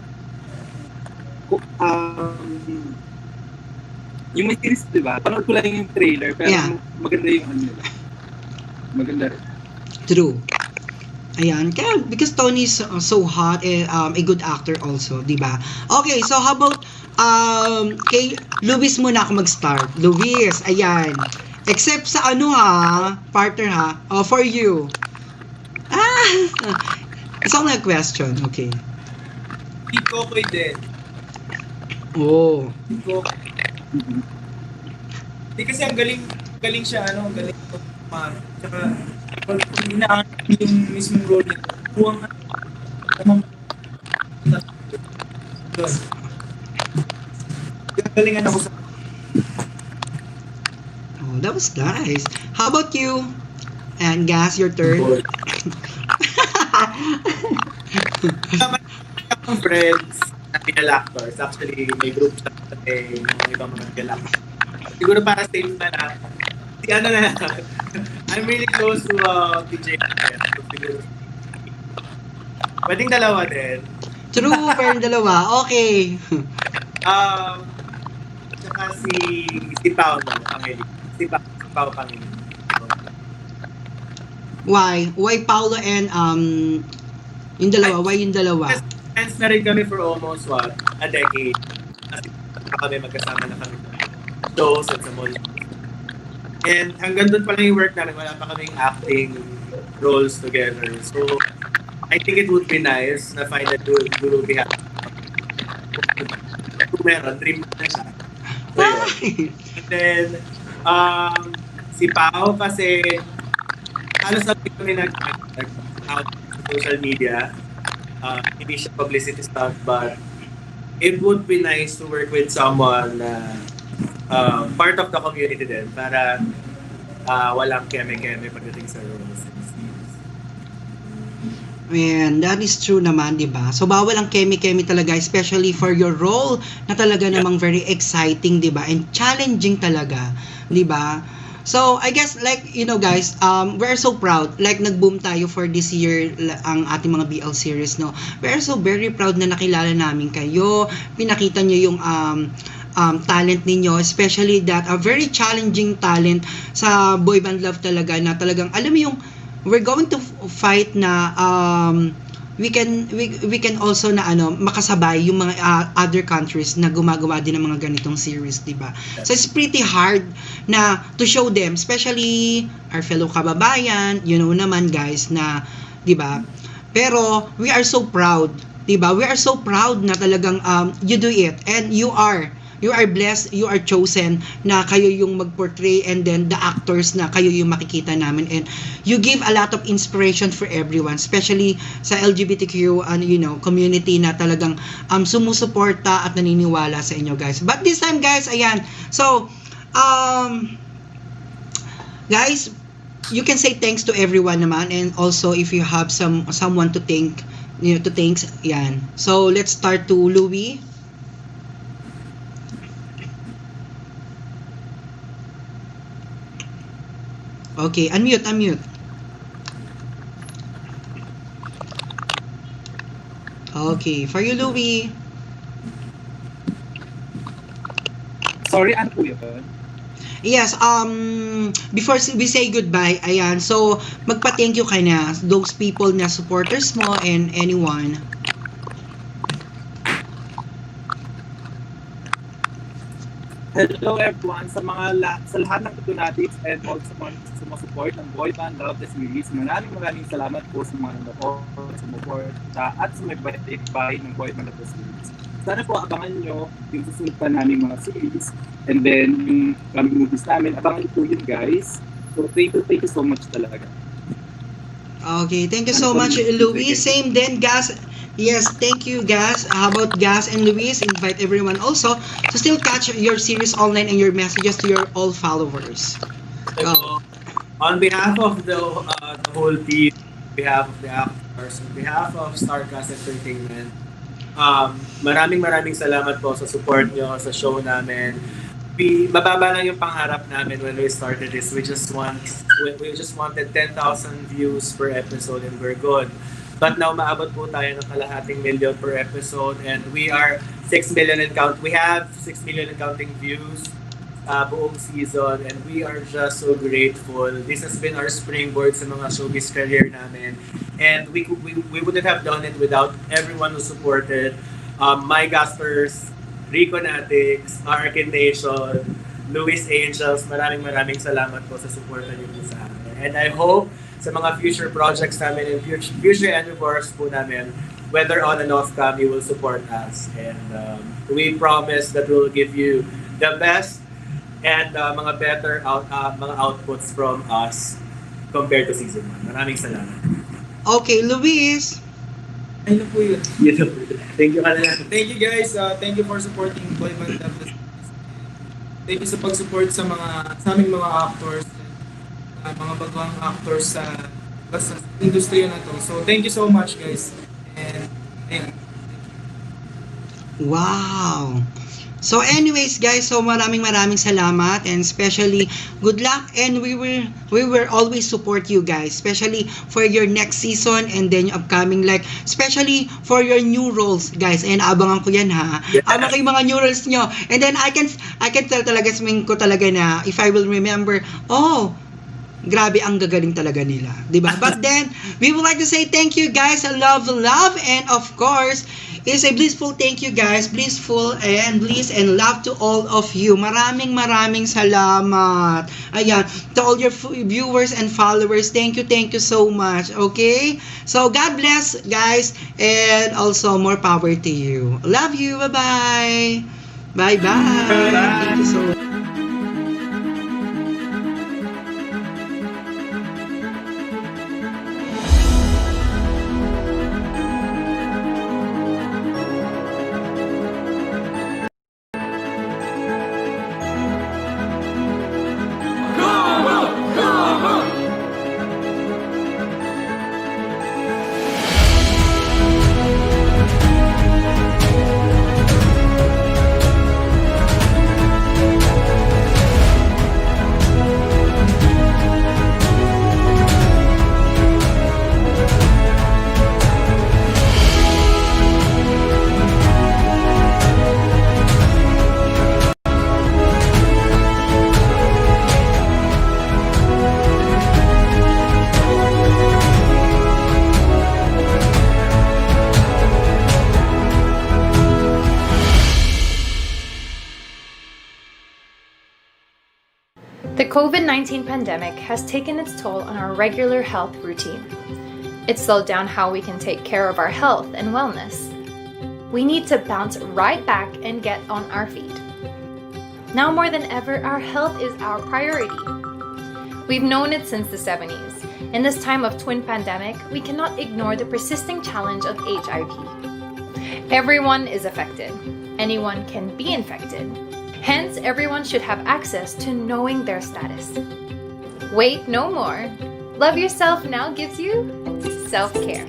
Yung may series, di ba? Panood ko lang yung trailer, pero maganda yung nila. Maganda rin. True. Ayan, kaya because Tony is so hot and a good actor also, di ba? Okay, so how about kay Luis muna ako mag-start. Luis, ayan. Except sa partner ha, for you. It's only a question, okay. Iko ko din. Oh. Iko. Hindi kasi ang galing siya, galing tsaka pag inaan yung mismong role niya, buwang galingan ako sa that was nice. How about you? And Gas, your turn. Akong friends na BL actors. Actually, may group sa mga ibang mga BL actors. Siguro para safe na si I'm really close to TJ. Siguro. Pwedeng dalawa din. True, pero dalawa. Okay. Tsaka si Pao Pangilinan. Si Pao Pangilinan. Why? Why Paulo and yung dalawa? Why yung dalawa? Friends na rin kami for almost a decade. Kasi kami magkasama na kami shows at sa mall. And hanggang doon pa lang yung work namin, wala pa kaming acting roles together. So, I think it would be nice na find that we will be happy. Kung meron, dream na siya. So, and then, si Pao kasi halos sabi kami nag-out sa social media. Hindi siya publicity stuff, but it would be nice to work with someone na part of the community din para walang keme-keme pagdating sa roles. Man, that is true naman, di ba? So, bawal ang keme-keme talaga, especially for your role na talaga namang very exciting, di ba? And challenging talaga, di ba? So, I guess, like, guys, we're so proud. Like, nag-boom tayo for this year ang ating mga BL series, no? We're so very proud na nakilala namin kayo. Pinakita nyo yung talent ninyo, especially that a very challenging talent sa boy band love talaga na talagang, alam mo yung, we're going to fight na we can also na makasabay yung mga other countries na gumagawa din ng mga ganitong series, 'di ba? So it's pretty hard na to show them, especially our fellow kababayan, naman guys na 'di ba? Pero we are so proud, 'di ba? We are so proud na talagang you do it, and you are blessed, you are chosen na kayo yung mag-portray, and then the actors na kayo yung makikita namin, and you give a lot of inspiration for everyone, especially sa LGBTQ community na talagang sumusuporta at naniniwala sa inyo guys. But this time guys, ayan, so guys, you can say thanks to everyone naman, and also if you have someone to thank, to thanks, yan. So let's start to Louie. Okay, unmute. Okay, for you, Louie. Sorry, ano po yun? Yes, before we say goodbye, ayan, so magpa-thank you ka na, those people na supporters mo and anyone. Hello everyone, sa lahat ng Pitonatics and also sa mga sumusupport ng Boy Band Love the Series. Maraming salamat po sa mga nanonood, sumuporta at sa may bahay ng Boy Band Love the Series. Sana po abangan nyo yung susunod pa namin mga series, and then yung coming movies namin, abangan po yun guys. So thank you so much talaga. Okay, thank you so much, Louie. Same then, Gas. Yes, thank you, Gas. How about Gas and Luis? Invite everyone also to still catch your series online and your messages to your all followers. So, on behalf of the whole team, on behalf of the actors, on behalf of Starcast Entertainment, maraming salamat po sa support nyo sa show namin. Mababa lang yung pangarap namin when we started this. We just wanted 10,000 views per episode and we're good. But now maabot po tayo ng kalahating million per episode, and we are 6 million and count. We have 6 million and counting views buong season, and we are just so grateful. This has been our springboard sa mga showbiz career namin, and we wouldn't have done it without everyone who supported. My Gaspers, Rico Natix, Arkin Nation, Luis Angels, maraming salamat po sa suporta niyo po sa amin. And I hope sa mga future projects namin and future endeavors po namin, whether on and off cam, you will support us. And we promise that we'll give you the best and mga better mga outputs from us compared to season 1. Maraming salamat. Okay, Luis. Ano po yun? Thank you ka na. Thank you guys. Thank you for supporting Boy Band Love. Thank you sa pag-support sa aming mga actors, mga bagong actors sa industriya na to. So thank you so much guys. And wow. So anyways guys, so maraming salamat, and especially good luck, and we will always support you guys, especially for your next season and then yung upcoming, like especially for your new roles guys, and abangan ko yan ha. Abangan ko yung mga new roles nyo, and then I can tell talaga sa ko talaga na if I will remember, grabe ang gagaling talaga nila, di ba? But then we would like to say thank you guys, love, and of course is a blissful thank you guys, blissful and bliss and love to all of you. Maraming salamat. Ayan, to all your viewers and followers, thank you so much. Okay, so God bless guys, and also more power to you. Love you. Bye bye. Thank you so much. COVID 19 pandemic has taken its toll on our regular health routine. It slowed down how we can take care of our health and wellness. We need to bounce right back and get on our feet. Now more than ever, our health is our priority. We've known it since the 70s. In this time of twin pandemic, we cannot ignore the persisting challenge of HIV. Everyone is affected. Anyone can be infected. Hence, everyone should have access to knowing their status. Wait no more. Love Yourself now gives you self-care.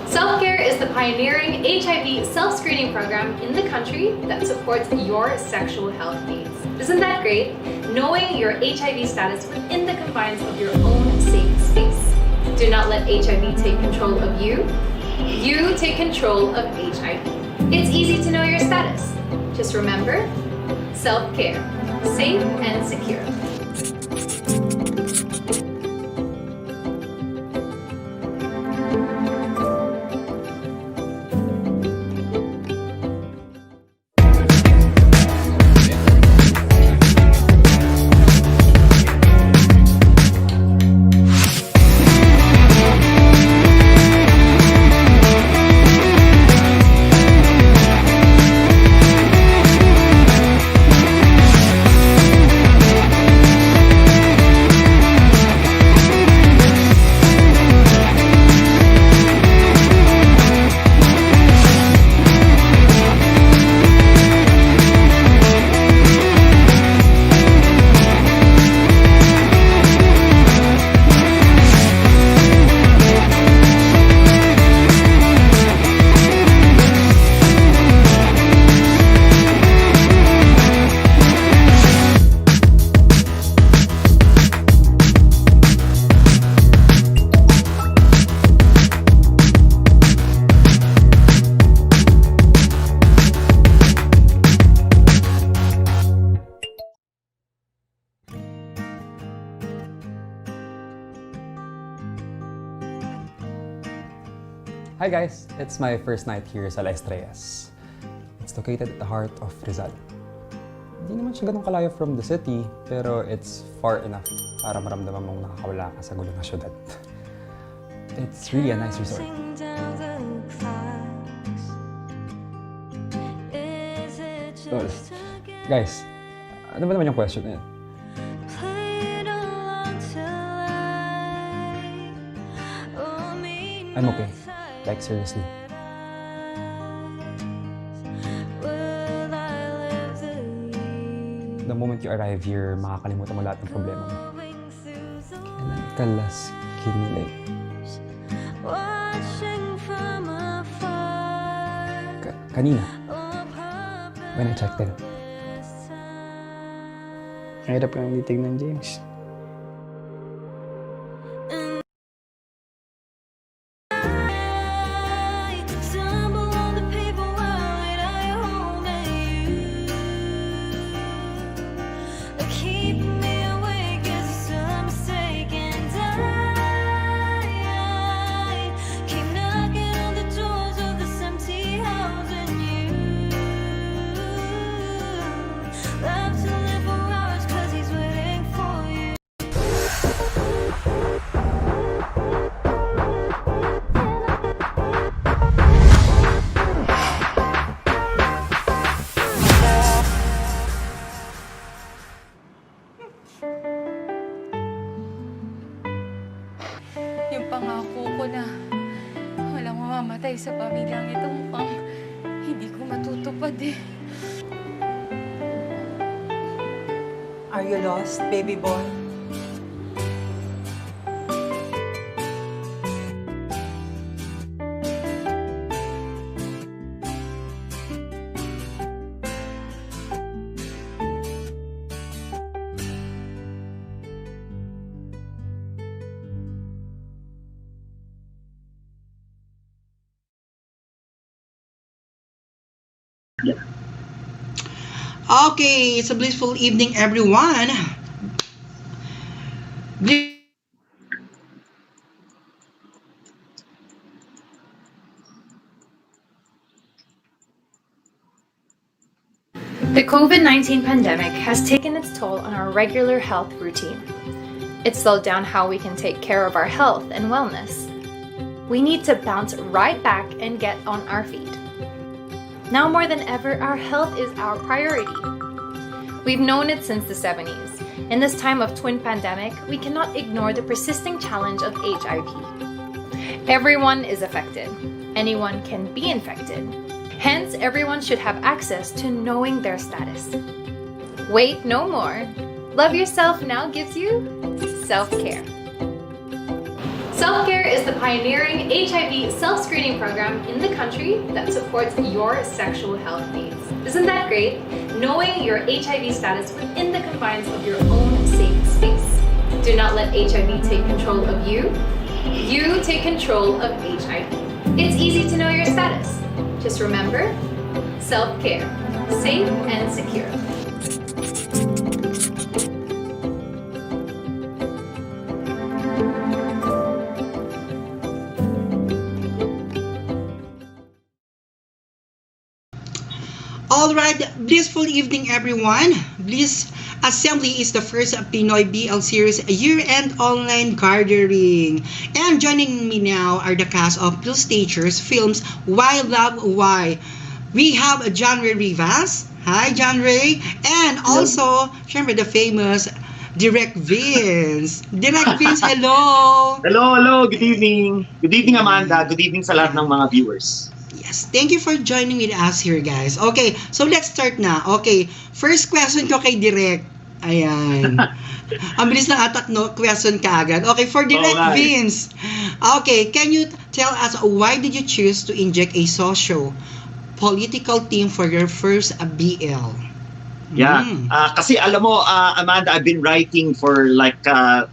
Self-Care is the pioneering HIV self-screening program in the country that supports your sexual health needs. Isn't that great? Knowing your HIV status within the confines of your own safe space. Do not let HIV take control of you. You take control of HIV. It's easy to know your status. Just remember, self-care, safe and secure. Hi guys! It's my first night here sa La Estrellas. It's located at the heart of Rizal. Hindi naman siya ganun kalayo from the city, pero it's far enough para maramdaman mong nakakawala ka sa gulong na syudad. It's really a nice resort. Tol, guys, ano ba naman yung question na yan? I'm okay. Like, seriously. The moment you arrive here, makakalimutan mo lahat ng problema mo. Kailan ka last kinilig? Kanina. When I checked in. Ang hirap ka nang titignan, James. Yung pangako ko na walang mamamatay sa pamilyang ito mukhang hindi ko matutupad eh. Are you lost, baby boy? Okay, it's a blissful evening, everyone. The COVID-19 pandemic has taken its toll on our regular health routine. It slowed down how we can take care of our health and wellness. We need to bounce right back and get on our feet. Now more than ever, our health is our priority. We've known it since the 70s. In this time of twin pandemic, we cannot ignore the persisting challenge of HIV. Everyone is affected. Anyone can be infected. Hence, everyone should have access to knowing their status. Wait no more. Love Yourself now gives you self-care. Self-Care is the pioneering HIV self-screening program in the country that supports your sexual health needs. Isn't that great? Knowing your HIV status within the confines of your own safe space. Do not let HIV take control of you. You take control of HIV. It's easy to know your status. Just remember, self-care, safe and secure. Alright, blissful evening everyone. Bliss Assembly is the first Pinoy BL series year-end online gathering. And joining me now are the cast of Blue Stagers films Why Love Why. We have John Ray Rivas. Hi John Ray. And also, syempre the famous Direct Vince. Direct Vince, hello! Hello, good evening. Good evening Amanda, good evening sa lahat ng mga viewers. Yes, thank you for joining with us here, guys. Okay, so let's start na. Okay, first question ko kay Direk. Ayan. Ang bilis ng attack, no? Question ka agad. Okay, for Direk Vince. Okay, can you tell us why did you choose to inject a socio-political theme for your first BL? Yeah, kasi alam mo, Amanda, I've been writing for like 3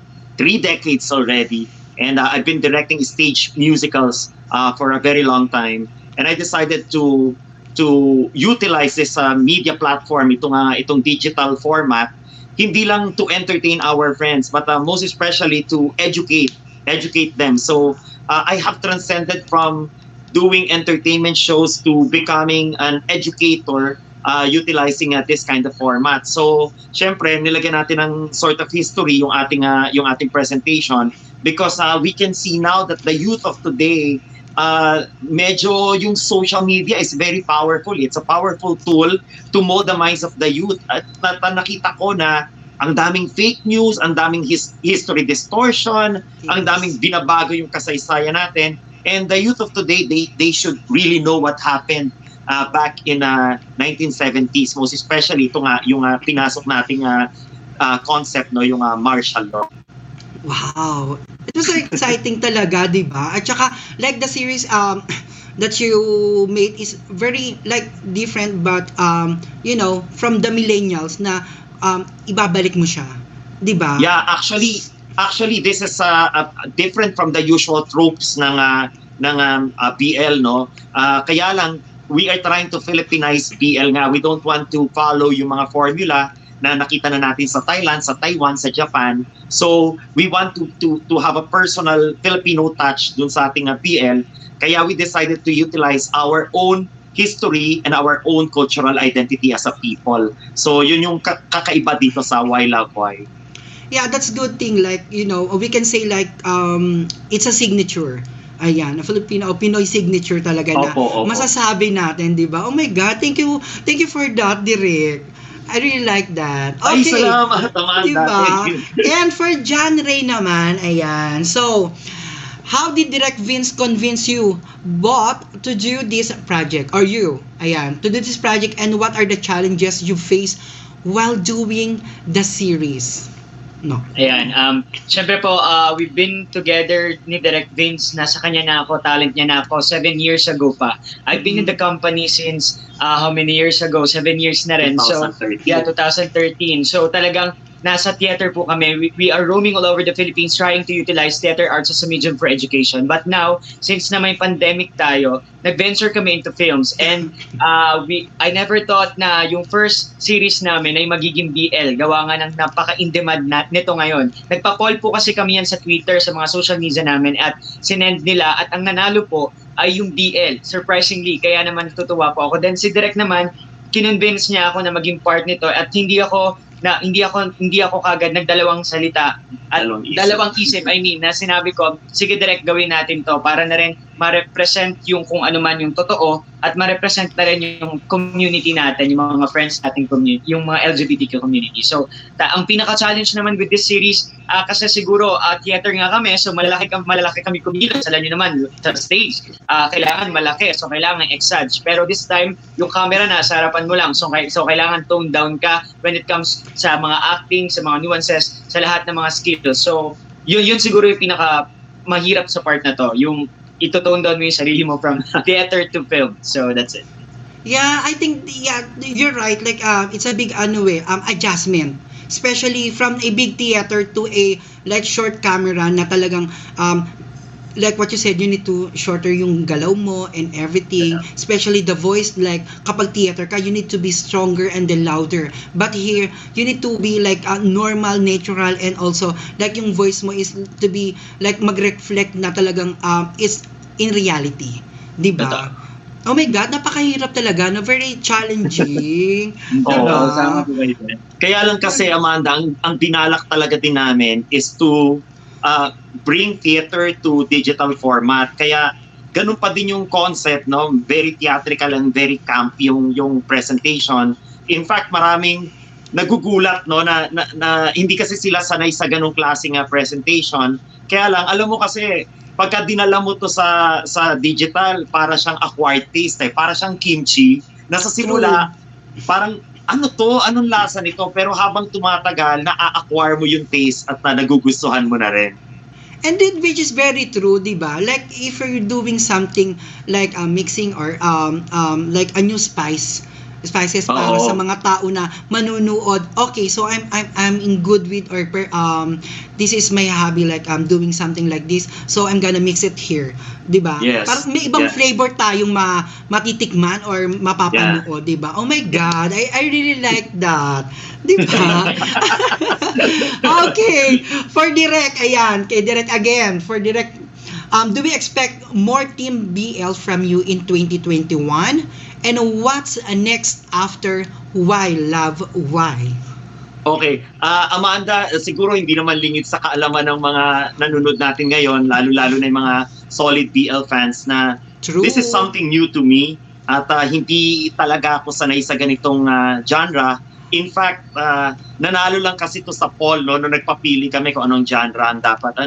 decades already. And I've been directing stage musicals for a very long time. And I decided to utilize this media platform, itong digital format, hindi lang to entertain our friends, but most especially to educate them. So I have transcended from doing entertainment shows to becoming an educator utilizing this kind of format. So, syempre, nilagyan natin ng sort of history yung ating presentation because we can see now that the youth of today, medyo yung social media is very powerful. It's a powerful tool to mold the minds of the youth. At nakita ko na ang daming fake news, ang daming history distortion, ang daming binabago yung kasaysayan natin. And the youth of today, they should really know what happened back in 1970s, most especially ito nga yung pinasok nating concept, no, yung martial law. Wow. It was so exciting talaga, di ba? At saka, like the series that you made is very like different but you know, from the millennials na ibabalik mo siya. Di ba? Yeah, actually this is different from the usual tropes ng BL, no? Kaya lang we are trying to Philippinize BL nga. We don't want to follow yung mga formula na nakita na natin sa Thailand, sa Taiwan, sa Japan. So, we want to have a personal Filipino touch dun sa ating BL. Kaya we decided to utilize our own history and our own cultural identity as a people. So, yun yung kakaiba dito sa Why Love Why. Yeah, that's good thing. Like, you know, we can say like, it's a signature. Ayan, a Filipino o Pinoy signature talaga na opo. Masasabi natin, di ba? Oh my God, thank you for that, Direk. I really like that. Okay. Ay, salamat, Amanda. Diba? Thank you. And for John Ray naman, ayan. So, how did Direct Vince convince you both to do this project? Or you, ayan, to do this project, and what are the challenges you face while doing the series? No. Ayan, syempre po, we've been together ni Direct Vince, nasa kanya na ako, talent niya na ako, 7 years ago pa. I've been in the company since how many years ago? 7 years na rin. 2013. So, yeah, 2013. So talagang nasa theater po kami. We are roaming all over the Philippines trying to utilize theater arts as a medium for education. But now, since na may pandemic tayo, nag-venture kami into films. And I never thought na yung first series namin ay magiging BL. Gawa nga ng napaka-in-demand nito ngayon. Nagpa-poll po kasi kami yan sa Twitter, sa mga social media namin at sinend nila. At ang nanalo po ay yung BL, surprisingly. Kaya naman natutuwa po ako. Then si Direk naman, kinonvince niya ako na maging part nito at hindi ako kagad nagdalawang salita at dalawang isip, na sinabi ko, sige direct gawin natin to para na rin ma-represent yung kung ano man yung totoo at ma-represent na rin yung community natin, yung mga friends nating community, yung mga LGBTQ community. So, ang pinaka-challenge naman with this series, kasi siguro theater nga kami, so malalaki kami kumilos, alam niyo naman, sa stage. Kailangan malaki, so kailangan exage. Pero this time, yung camera nasa harapan mo lang, so kailangan tone down ka when it comes sa mga acting, sa mga nuances, sa lahat ng mga skills. So, yun siguro yung pinaka mahirap sa part na to, yung ito-tone down mo yung sarili mo from theater to film. So, that's it. Yeah, I think you're right. Like it's a big adjustment, especially from a big theater to a like short camera na talagang like what you said, you need to shorter yung galaw mo and everything, especially the voice. Like kapag theater ka, you need to be stronger and then louder, but here you need to be like normal, natural, and also like yung voice mo is to be like mag-reflect na talagang is in reality, di ba? Oh my God, napakahirap talaga, no? Very challenging. Sama po kayo. Kaya lang kasi, Amanda, ang binalak talaga din namin is to bring theater to digital format. Kaya ganun pa din yung concept, no? Very theatrical and very camp yung presentation. In fact, maraming nagugulat, no, na hindi kasi sila sanay sa ganung klaseng presentation. Kaya lang, alam mo kasi, pagka dinala mo to sa digital, para siyang acquired taste, para siyang kimchi. Nasa simula, parang anong lasa nito? Pero habang tumatagal, na-acquire mo yung taste at nagugustuhan mo na rin. And then, which is very true, di ba? Like, if you're doing something like mixing or like a new spices para sa mga tao na manunood. Okay, so I'm in good with or this is my hobby, like I'm doing something like this, so I'm gonna mix it here, 'di ba? Yes. Parang may ibang flavor tayong matitikman or mapapanood, 'di ba? Oh my God, I really like that. 'Di ba? Okay, for Direk, ayan, kay Direk again, for Direk, do we expect more Team BL from you in 2021? And what's next after Why Love Why? Okay. Amanda, siguro hindi naman lingid sa kaalaman ng mga nanonood natin ngayon, lalo-lalo na yung mga solid BL fans na this is something new to me at hindi talaga ako sanay sa ganitong genre. In fact, nanalo lang kasi to sa poll, no, nung nagpapili kami kung anong genre ang dapat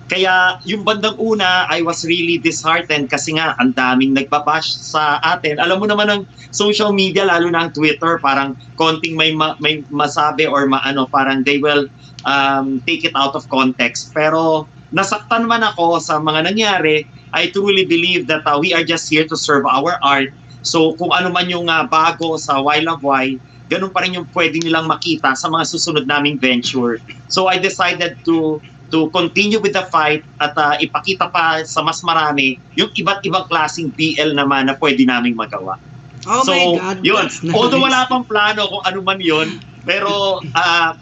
Kaya yung bandang una, I was really disheartened kasi nga ang daming nagbabash sa atin. Alam mo naman ang social media, lalo na ang Twitter, parang konting may masabi or parang they will take it out of context. Pero nasaktan man ako sa mga nangyari. I truly believe that we are just here to serve our art. So kung ano man yung bago sa Why Love Why, ganun pa rin yung pwede nilang makita sa mga susunod naming venture. So I decided to continue with the fight at ipakita pa sa mas marami yung iba't ibang klaseng BL naman na pwede naming magawa. Oh so, my God, yun. Nice. Although wala pang plano kung ano man yun, pero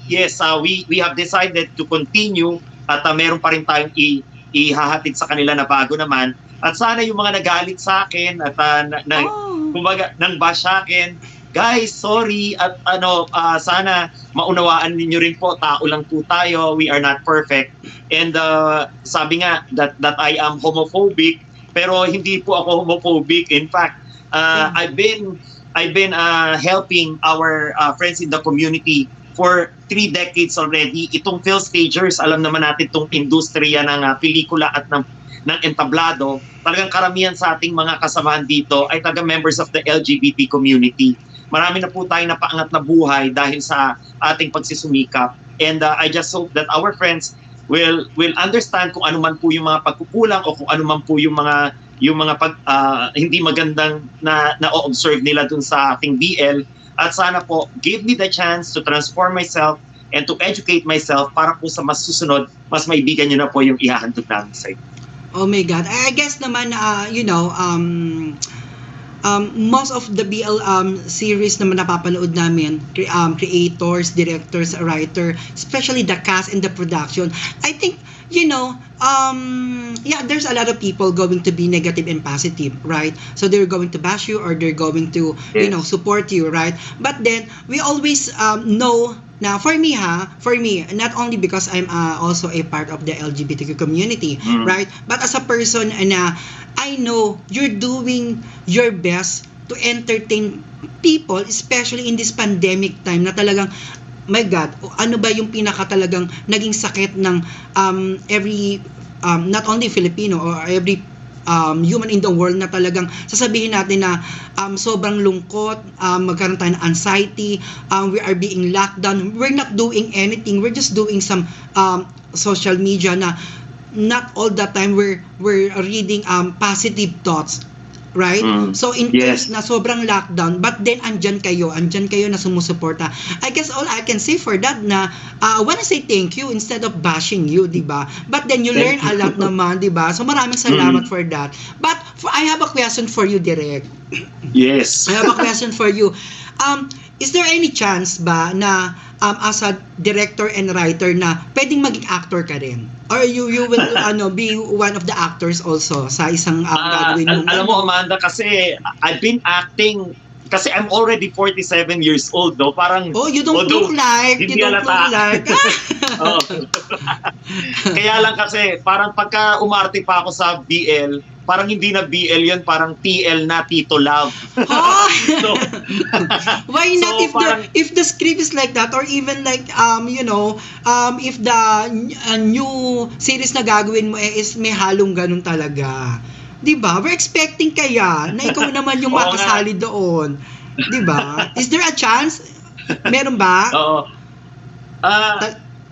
yes, we have decided to continue at meron pa rin tayong ihahatid sa kanila na bago naman. At sana yung mga nagalit sa akin at kumbaga nang bash sa akin, guys, sorry at sana maunawaan niyo rin po, tao lang po tayo, we are not perfect. And sabi nga that I am homophobic, pero hindi po ako homophobic. In fact, I've been helping our friends in the community for 3 decades already. Itong film stagers, alam naman natin itong industriya ng pelikula at ng entablado. Talagang karamihan sa ating mga kasamahan dito ay taga-members of the LGBT community. Marami na po tayong napaangat na buhay dahil sa ating pagsusumikap. And I just hope that our friends will understand kung ano man po yung mga pagkukulang o kung ano man po yung mga hindi magandang na-observe nila dun sa ating BL. At sana po, give me the chance to transform myself and to educate myself para po sa mas susunod, mas maibigan nyo na po yung ihahandog namin sa inyo. Oh my God. I guess naman, most of the BL series na napapanood namin, creators, directors, writer, especially the cast and the production, I think, there's a lot of people going to be negative and positive, right? So they're going to bash you or they're going to, support you, right? But then, we always know. Now, for me, not only because I'm also a part of the LGBTQ community, right? But as a person na I know you're doing your best to entertain people, especially in this pandemic time na talagang, my God, ano ba yung pinaka talagang naging sakit ng every, not only Filipino or every human in the world na talagang sasabihin natin na sobrang lungkot, magkaroon tayo ng anxiety, we are being locked down, we're not doing anything, we're just doing some social media na not all the time we're reading positive thoughts, right? So in case na sobrang lockdown, but then andyan kayo na sumusuporta. I guess all I can say for that na I wanna say thank you instead of bashing you, di ba? But then you learn a lot naman, di ba? So maraming salamat for that. But I have a question for you, Direk. Yes. I have a question for you. Is there any chance ba na as a director and writer na pwedeng maging actor ka rin? Or you will be one of the actors also sa isang gagawin mo? Alam mo, Amanda, kasi I've been acting kasi I'm already 47 years old, no? Parang you don't look like. Kaya lang kasi parang pagka umarte pa ako sa BL, parang hindi na BL yun, parang TL na, Tito Love. Why not if the script is like that, or even like if the new series na gagawin mo is may halong ganun talaga. 'Di ba? We're expecting kaya na ikaw naman yung makasali doon. 'Di ba? Is there a chance? Meron ba? Oo.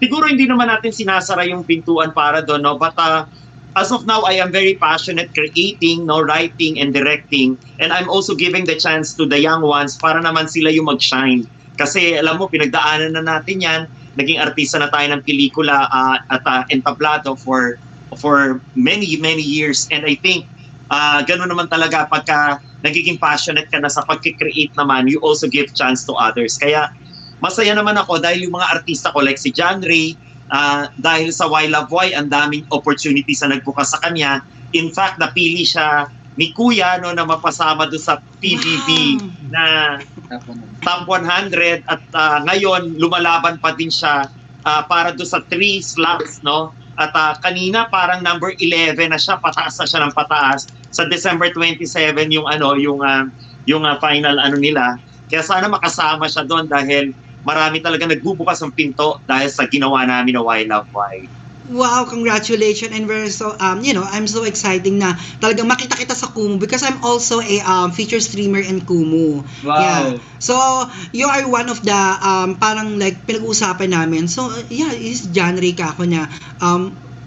Siguro hindi naman natin sinasara yung pintuan para doon, no? But as of now, I am very passionate creating, writing and directing, and I'm also giving the chance to the young ones para naman sila yung mag-shine. Kasi alam mo, pinagdaanan na natin yan. Naging artista na tayo ng pelikula at entablado for many years, and I think gano'n naman talaga pagka nagiging passionate ka na sa pagkikreate naman, you also give chance to others. Kaya masaya naman ako dahil yung mga artista ko like si John Ray, dahil sa Why Love Why, ang daming opportunities na nagbukas sa kanya. In fact, napili siya ni Kuya na mapasama doon sa PBB na top 100 at ngayon lumalaban pa din siya para doon sa 3 slots, no? At kanina parang number 11 na siya, pataas na siya ng pataas. Sa December 27 yung final nila. Kaya sana makasama siya doon dahil marami talaga nagbubukas ng pinto dahil sa ginawa namin na Why Love Why. Wow, congratulations, and we're so I'm so excited na talagang makita kita sa Kumu because I'm also a feature streamer in Kumu. Wow. Yeah. So you are one of the parang like pinag-uusapan namin. So is John Ray Kako niya.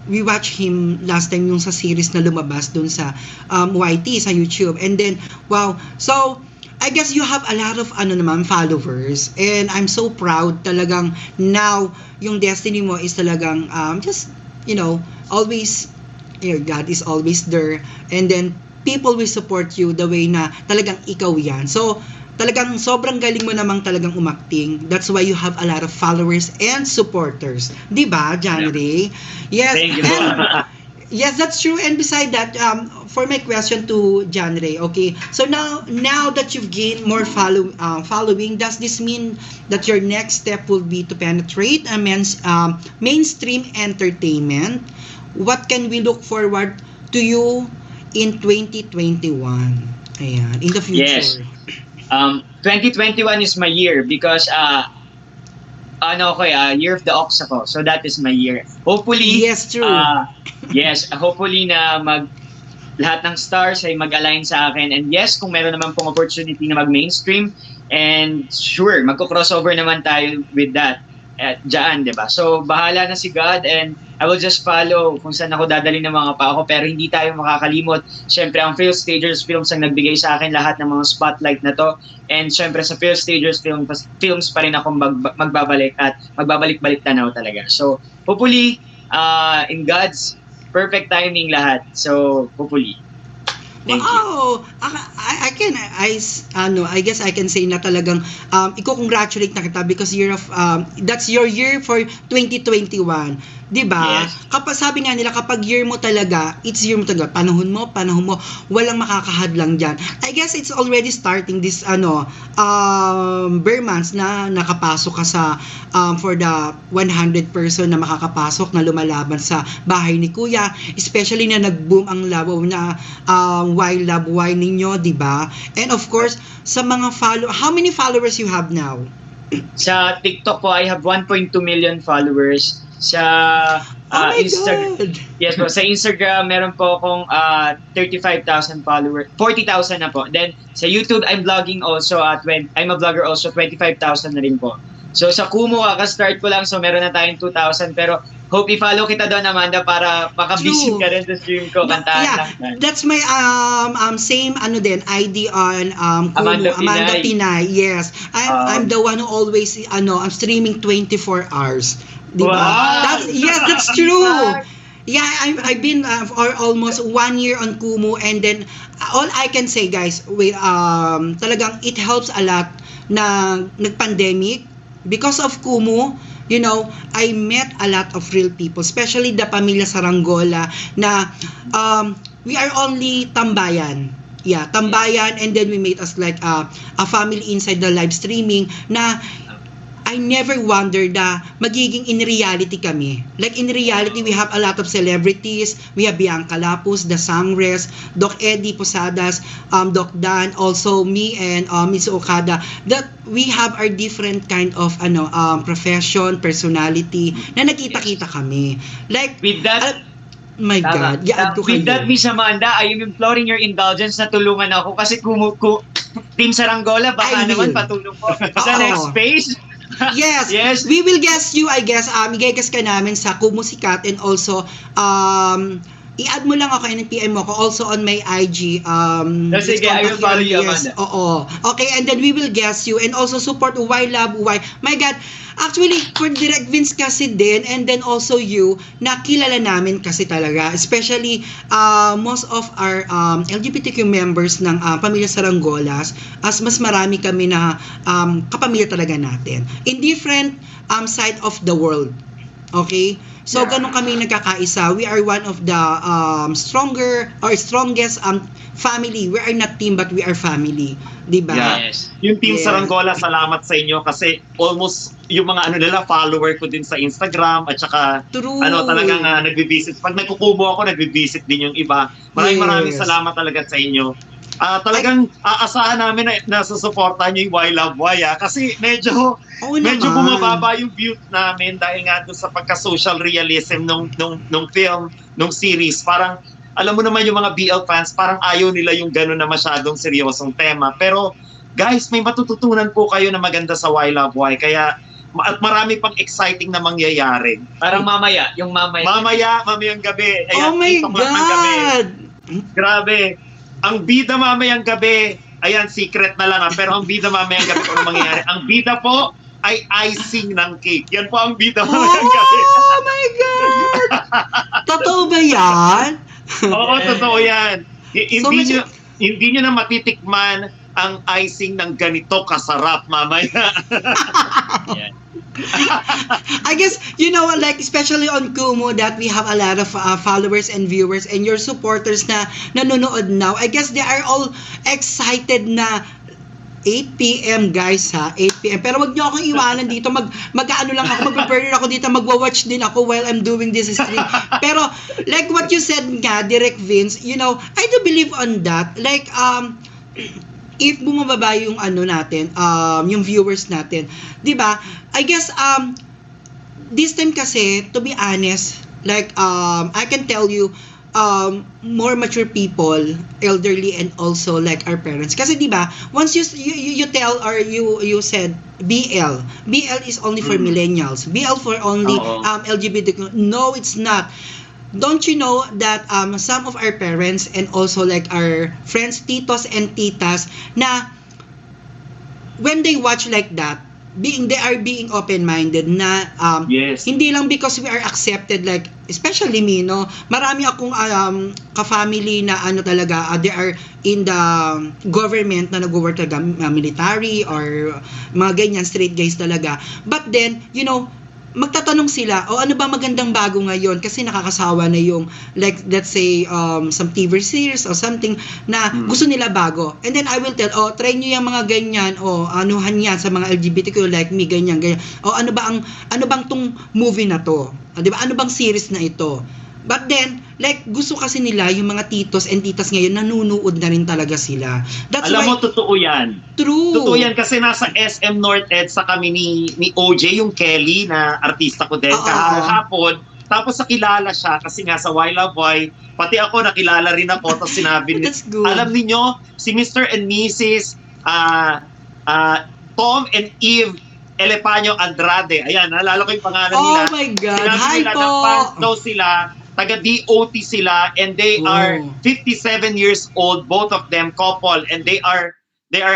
We watched him last time yung sa series na lumabas dun sa YT sa YouTube, and then wow. So I guess you have a lot of followers, and I'm so proud talagang now yung destiny mo is talagang just always God is always there, and then people will support you the way na talagang ikaw yan. So talagang sobrang galing mo namang talagang umakting. That's why you have a lot of followers and supporters. Di ba, John Ray? Yes. Thank you. Yes, that's true. And beside that, for my question to John Ray, okay, so now that you've gained more following, does this mean that your next step will be to penetrate mainstream entertainment? What can we look forward to you in 2021? Ayan, in the future. Yes. 2021 is my year because year of the ox ako. So that is my year. Hopefully, yes, true. Hopefully na lahat ng stars ay mag-align sa akin. And yes, kung meron naman pong opportunity na mag-mainstream, and sure, magko-crossover naman tayo with that. Diyan, di ba? So, bahala na si God, and I will just follow kung saan ako dadali ng mga pa ako. Pero hindi tayo makakalimot. Siyempre, ang Phil Stagers Films ang nagbigay sa akin lahat ng mga spotlight na to. And siyempre, sa Phil Stagers Films pa rin ako magbabalik at magbabalik-balik tanaw talaga. So, hopefully, in God's perfect timing lahat. So, hopefully. Thank you. Wow! I guess I can say na talagang i-congratulate na kita because that's your year for 2021. 'Di ba? Yes. Kapag sabi nga nila kapag year mo talaga, it's year mo talaga. Panahon mo, walang makakahadlang diyan. I guess it's already starting this bare months na nakapasok ka sa for the 100 person na makakapasok na lumalaban sa bahay ni Kuya, especially na nag-boom ang labo na why love why ninyo, 'di ba? And of course, sa mga how many followers you have now? Sa TikTok ko, I have 1.2 million followers. Sa Instagram, yes po, sa Instagram meron po akong 35,000 followers, 40,000 na po. Then sa YouTube, I'm vlogging also I'm a vlogger also, 25,000 na rin po. So sa Kumu, kaka-start ko lang, so meron na tayong 2,000, pero hope i-follow kita doon, Amanda, para makabisit ka rin sa stream ko, kantahan lang. That's my same ID on Kumu, Amanda Pinay. Yes. I'm the one who always I'm streaming 24 hours. Diba? Wow! That's true. Yeah, I've been for almost 1 year on Kumu, and then all I can say, guys, talagang it helps a lot na nag-pandemic because of Kumu. I met a lot of real people, especially the Pamilya Saranggola na we are only tambayan. Yeah, tambayan, and then we made us like a family inside the live streaming na I never wondered na magiging in reality kami. Like in reality, we have a lot of celebrities. We have Bianca Lapus, The Sangres, Doc Eddie Posadas, Doc Dan, also me and Miss Okada. That we have our different kind of profession, personality na nakita-kita kami. Like with that, my God, with that, Miss Amanda, I am imploring your indulgence na tulungan ako kasi Team Saranggola, baka naman patulong po sa next phase. Yes. We will guess you, I guess. I-guess ka namin sa Kumusikat, and also i-add mo lang ako and PM mo ako also on my IG. Sige, I will follow you, Amanda. Oo. Okay, and then we will guess you and also support Why Love Why. My God, actually, for Direct Vince kasi din, and then also you, nakilala namin kasi talaga. Especially, most of our LGBTQ members ng Pamilya Saranggolas, as mas marami kami na kapamilya talaga natin. In different side of the world. Okay? So, ganun kami nagkakaisa. We are one of the strongest family. We are not team, but we are family. Diba? Yes. Yung Team Saranggola, salamat sa inyo kasi almost yung mga nila, follower ko din sa Instagram at saka talagang nagbi-visit. Pag nagkukubo ako, nagbi-visit din yung iba. Maraming salamat talaga sa inyo. Talagang aasahan namin na susuportahan nyo yung Why Love Why kasi medyo bumababa yung view namin dahil nga doon sa pagka-social realism nung film, nung series. Parang alam mo naman yung mga BL fans, parang ayaw nila yung gano'n na masyadong seryosong tema. Pero guys, may matututunan po kayo na maganda sa Why Love Why. Kaya at marami pang exciting na mangyayari. Parang mamayang gabi. Ayan, my God! Grabe. Ang bida mamayang gabi, ayan, secret na lang pero ang bida mamayang gabi kung ano mangyayari. Ang bida po ay icing ng cake. Yan po ang bida mamayang gabi. Oh my God! Totoo ba yan? Oo, totoo yan. Hindi nyo na matitikman ang icing ng ganito kasarap mamaya. I guess, like especially on Kumu that we have a lot of followers and viewers and your supporters na nanonood now. I guess they are all excited na 8 p.m. guys 8 p.m. Pero wag niyo akong iwanan dito. Mag-ano lang ako, mag-prepare ako dito, magwa-watch din ako while I'm doing this stream. Pero like what you said nga, Direct Vince, I do believe on that. Like if bumababa yung natin, yung viewers natin, 'di ba? I guess this time kasi, to be honest, like I can tell you more mature people, elderly, and also like our parents. Kasi 'di ba, once you tell or you said BL is only for millennials. BL for only LGBTQ. No, it's not. Don't you know that some of our parents and also like our friends, titos and titas, na when they watch like that, they are being open-minded na hindi lang because we are accepted, like especially me, no, marami akong ka-family na ano talaga, they are in the government na nag-work talaga, military or mga ganyan, straight guys talaga, but then you know, magtatanong sila, ano ba magandang bago ngayon kasi nakakasawa na yung like let's say some TV series or something na gusto nila bago. And then I will tell, try niyo yung mga ganyan, anuhan yan sa mga LGBTQ like me, ganyan. Ano bang tong movie na to? 'Di ba? Ano bang series na ito? But then, like, gusto kasi nila yung mga titos and titas ngayon, nanunood na rin talaga sila. That's Alam why, mo, totoo yan. True. Totoo yan kasi nasa SM North EDSA kami ni OJ, yung Kelly na artista ko din, kahapon. Tapos nakilala siya kasi nga sa Why Love Why, pati ako nakilala rin ako. Tapos sinabi niya, alam niyo si Mr. and Mrs. Tom and Eve Elepanyo Andrade. Ayan, naalala ko yung pangalan nila. Oh my God. Sinabi Hi nila po. na fans daw sila, taga-DOT sila, and they are 57 years old, both of them, couple, and they are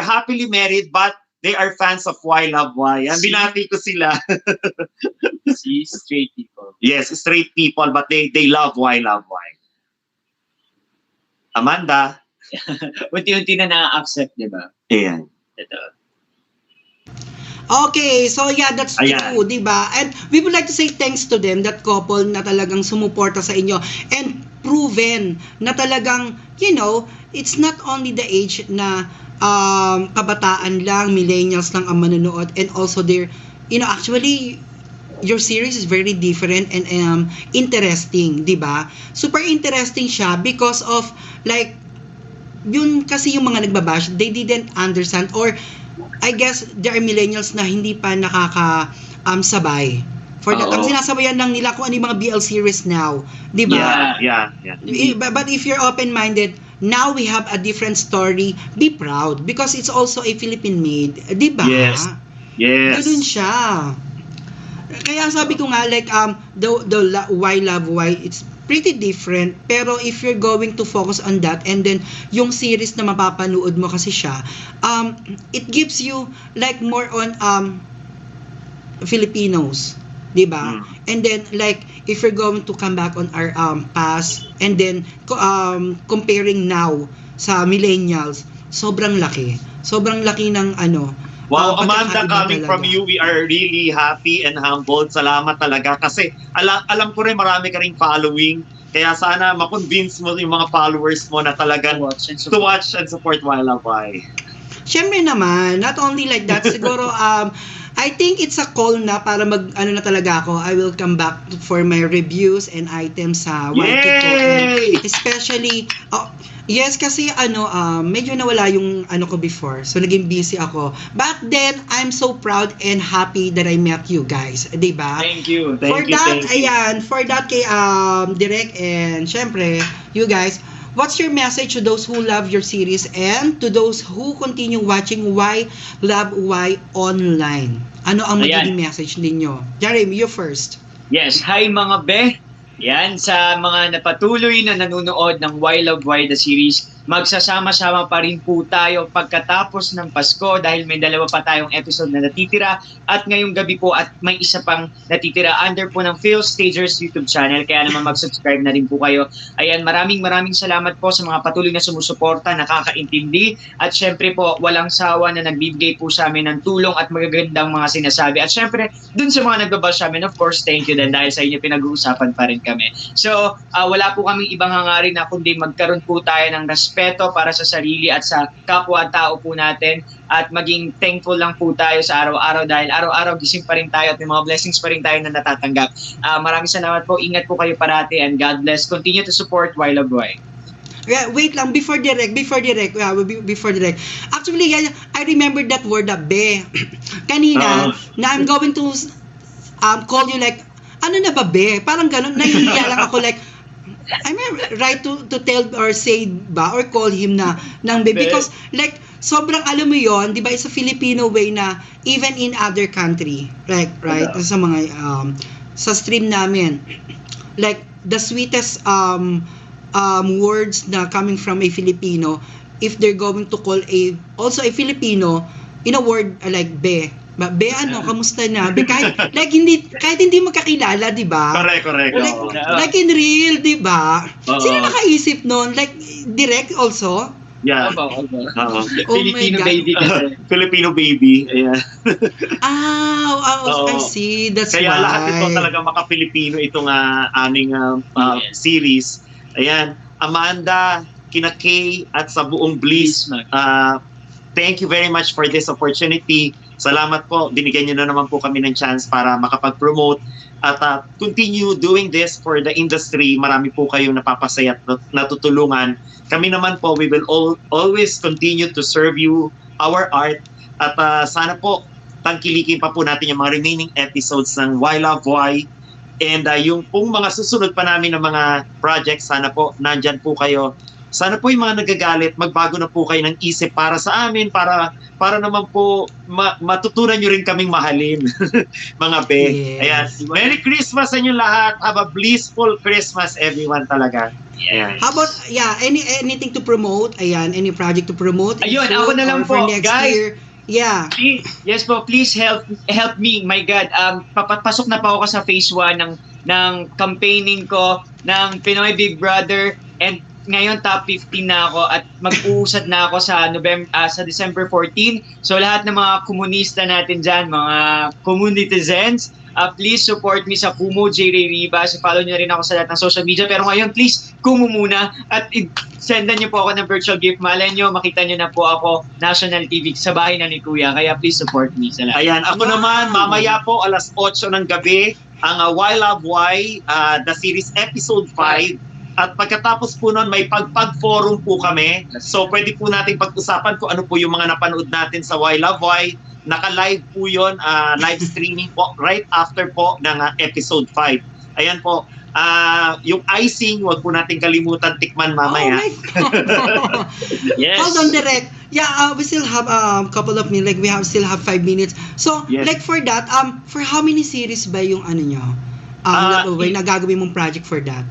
happily married, but they are fans of Why Love Why. Yan, binati ko sila. See, straight people. Yes, straight people, but they love Why Love Why. Amanda? Unti-unti na na-accept, di ba? Ayan. Ito. Okay, so yeah, that's true, di ba? And we would like to say thanks to them, that couple na talagang sumuporta sa inyo and proven na talagang, you know, it's not only the age na kabataan lang, millennials lang ang manonood, and also they're, you know, actually, your series is very different and interesting, di ba? Super interesting siya because of, like, yun kasi yung mga nagbabash, they didn't understand, or I guess there are millennials na hindi pa sabay. For that, ang sinasabayan lang nila kung ano yung mga BL series now, di ba? Yeah. But if you're open-minded, now we have a different story. Be proud because it's also a Philippine made, di ba? Yes. Ganun siya. Kaya sabi ko nga, like, the Why Love Why, it's pretty different, pero if you're going to focus on that, and then yung series na mapapanood mo kasi siya, it gives you like more on Filipinos, di ba? And then like if you're going to come back on our past, and then comparing now sa millennials, sobrang laki ng ano. Wow, Amanda, coming from you, we are really happy and humbled. Salamat talaga kasi alam ko rin marami ka ring following. Kaya sana ma-convince mo yung mga followers mo na talagang to watch and support Why Love Why. Siyempre naman, not only like that, siguro I think it's a call na para na talaga ako. I will come back for my reviews and items sa YT. Especially, yes, kasi medyo nawala yung ko before. So, naging busy ako. But then, I'm so proud and happy that I met you guys. Diba? Thank you. For that kay Direk and syempre, you guys, what's your message to those who love your series and to those who continue watching Why Love Why online? Ano ang magiging message ninyo? Jeremy, you first. Yes, hi mga be. Yan, sa mga napatuloy na nanonood ng Why Love Why the series, magsasama-sama pa rin po tayo pagkatapos ng Pasko dahil may 2 pa tayong episode na natitira at ngayong gabi po at may isa pang natitira under po ng Phil Stagers YouTube channel, kaya naman mag-subscribe na rin po kayo. Ayan, maraming salamat po sa mga patuloy na sumusuporta, nakakaintindi at syempre po walang sawa na nagbibigay po sa amin ng tulong at magagandang mga sinasabi at syempre dun sa mga nagbabash sa amin, of course, thank you din dahil sa inyo pinag-uusapan pa rin kami. So, wala po kaming ibang hangarin na kundi magkaroon po tayo ng respeto para sa sarili at sa kapwa-tao po natin at maging thankful lang po tayo sa araw-araw dahil araw-araw gising pa rin tayo at may mga blessings pa rin tayo na natatanggap. Maraming salamat po. Ingat po kayo parati and God bless. Continue to support Why Love Why. Yeah, wait lang, before direct. Actually, I remember that word, be. Kanina, na I'm going to call you like, ano na ba, be? Parang ganun, nahihiya lang ako like, I'm right to tell or say ba or call him na ng be because like sobrang alam mo yon, 'di ba, it's a Filipino way na even in other country, like right sa mga sa stream namin, like the sweetest words na coming from a Filipino, if they're going to call also a Filipino in a word like be, Be, ano, kamusta na? Be, kahit hindi magkakilala, di ba? Correct. Like in real, di ba? Oo. Sino nakaisip nun? Like, direct also? Yeah. Oo. Oh Filipino my God. baby kasi. Filipino baby. Ayan. I see. That's Kaya why. lahat ito talaga maka-Filipino itong aming series. Ayan. Amanda, kina Kay, at sa buong Bliss. Thank you very much for this opportunity. Salamat po. Binigyan niyo na naman po kami ng chance para makapag-promote at continue doing this for the industry. Marami po kayong napapasaya at natutulungan. Kami naman po, we will always continue to serve you our art. At sana po, tangkilikin pa po natin yung mga remaining episodes ng Why Love Why. And yung pong mga susunod pa namin ng mga projects, sana po, nandyan po kayo. Sana po yung mga nagagalit, magbago na po kayo ng isip para sa amin, para naman po matutunan nyo rin kaming mahalin, mga be. Yes. Ayan. Merry Christmas sa inyo lahat. Have a blissful Christmas, everyone talaga. Ayan. How about, anything to promote? Ayan, any project to promote? Ayun, Soon ako na lang or for po, next guys. year? Yeah. Yes po, please help me. My God, papasok na pa ako sa phase 1 ng campaigning ko ng Pinoy Big Brother, and ngayon top 15 na ako at mag-uusad na ako sa December 14. So lahat ng mga komunista natin dyan, mga communitizens, please support me sa Kumu J. Ray Rivas. Follow nyo rin ako sa lahat ng social media. Pero ngayon, please, Kumu muna at sendan nyo po ako ng virtual gift. Malay nyo, makita nyo na po ako national TV sa bahay na ni Kuya. Kaya please support me sa lahat. Ayan, ako naman, mamaya po, alas 8 ng gabi, ang Why Love Why, the series episode 5. At pagkatapos po nun, may pagpag-forum po kami. So pwede po nating pag-usapan kung ano po yung mga napanood natin sa Why Love Why. Naka-live po yun, live streaming po, right after po ng episode 5. Ayan po, yung icing, wag po nating kalimutan tikman mamaya. Oh my God. Yes. Hold on, direct. Yeah, we still have a couple of minutes. Like, still have 5 minutes. So, Yes. like for that, for how many series ba yung ano nyo? Na gagawin mong project for that?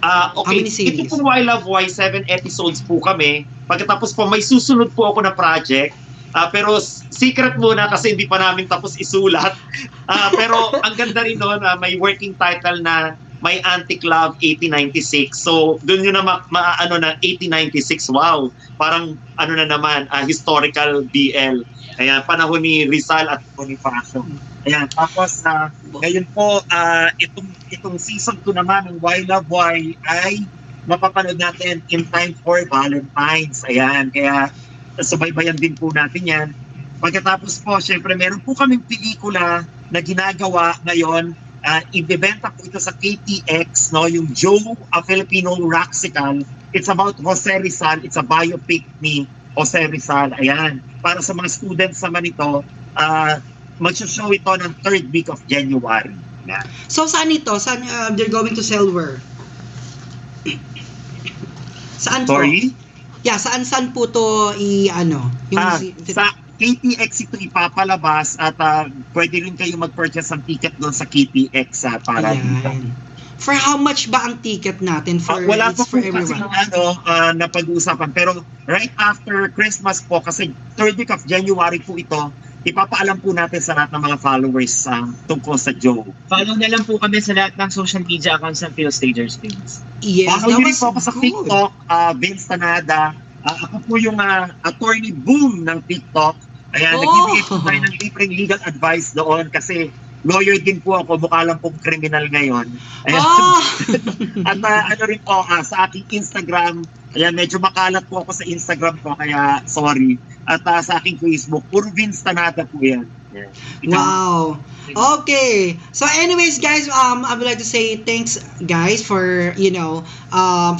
How Okay, many series? ito po Why Love Why, 7 episodes po kami. Pagkatapos po, may susunod po ako na project. Pero secret muna kasi hindi pa namin tapos isulat. Pero ang ganda rin nun, may working title na My Antique Love 1896. So, doon nyo na maano na 1896. Wow! Parang ano na naman, historical BL. Ayan, panahon ni Rizal at Bonifacio. Ayan, tapos ngayon po, itong season 2 naman ng Why Love Why ay mapapanood natin in time for Valentine's. Ayan, kaya subaybayan din po natin yan. Pagkatapos po, syempre, meron po kaming pelikula na ginagawa ngayon. Ibebenta po ito sa KTX, no? Yung Joe, a Filipino Roxical. It's about Jose Rizal. It's a biopic ni Jose Rizal. Ayan. Para sa mga students naman ito, mag-show ito ng 3rd week of January. Ayan. So, saan ito? Saan they're going to sell where? Saan po? Sorry? Yeah, saan po to Sa KTX ito ipapalabas at pwede rin kayo mag-purchase ng ticket doon sa KTX para dito. For how much ba ang ticket natin? Wala It's pa po for kasi everyone. na pag-uusapan. Pero right after Christmas po, kasi 3rd week of January po ito, ipapaalam po natin sa lahat ng mga followers tungkol sa Joe. Follow na lang po kami sa lahat ng social media accounts ng Phil Stagers Films. Yes, Follow rin po ako sa TikTok, Vince Tanada. Ako po yung attorney boom ng TikTok. Ayan, nagbibigay po tayo ng libreng legal advice doon kasi lawyer din po ako, mukha lang pong criminal ngayon. Ayan. At ano rin po, sa aking Instagram, ayan, medyo makalat po ako sa Instagram ko, kaya sorry. At sa aking Facebook, puro Vince Tanada po yan. Yeah. Wow. Okay. So anyways, guys, I would like to say thanks, guys, for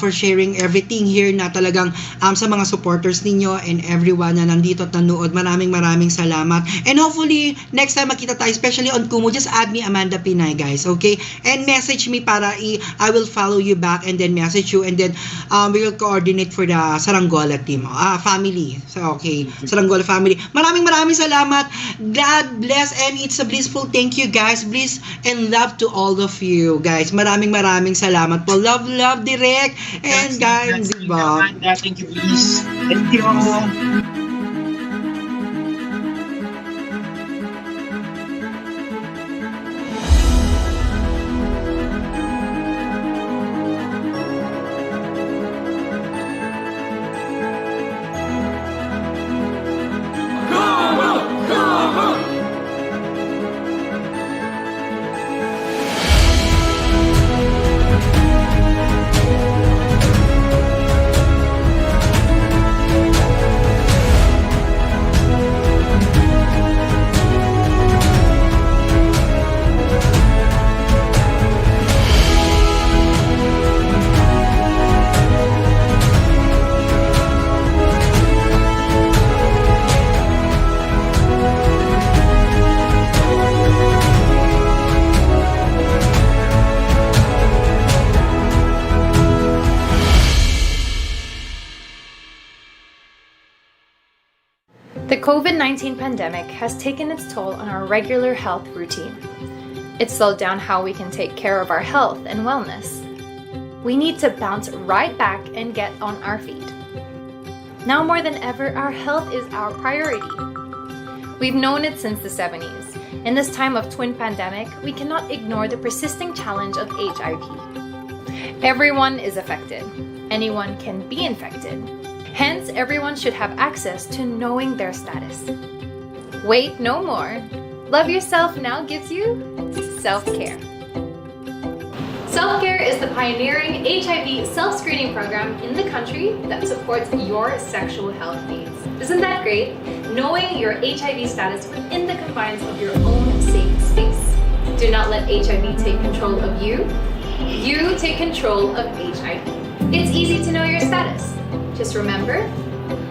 for sharing everything here na talagang sa mga supporters ninyo and everyone na nandito at nanood. Maraming salamat. And hopefully next time makita tayo, especially on Kumu, just add me Amanda Pinay, guys. Okay? And message me para I will follow you back and then message you and then we will coordinate for the Saranggola team. Family. So okay, Saranggola family. Maraming salamat. God bless and it's a blissful thank you, guys. Bliss and love to all of you, guys. Maraming salamat po. Love, direct. And guys, diba? Thank you, Bliss. Thank you. The COVID-19 pandemic has taken its toll on our regular health routine. It slowed down how we can take care of our health and wellness. We need to bounce right back and get on our feet. Now more than ever, our health is our priority. We've known it since the 70s. In this time of twin pandemic, we cannot ignore the persisting challenge of HIV. Everyone is affected. Anyone can be infected. Hence, everyone should have access to knowing their status. Wait no more. Love Yourself now gives you self-care. Self-Care is the pioneering HIV self-screening program in the country that supports your sexual health needs. Isn't that great? Knowing your HIV status within the confines of your own safe space. Do not let HIV take control of you. You take control of HIV. It's easy to know your status. Just remember,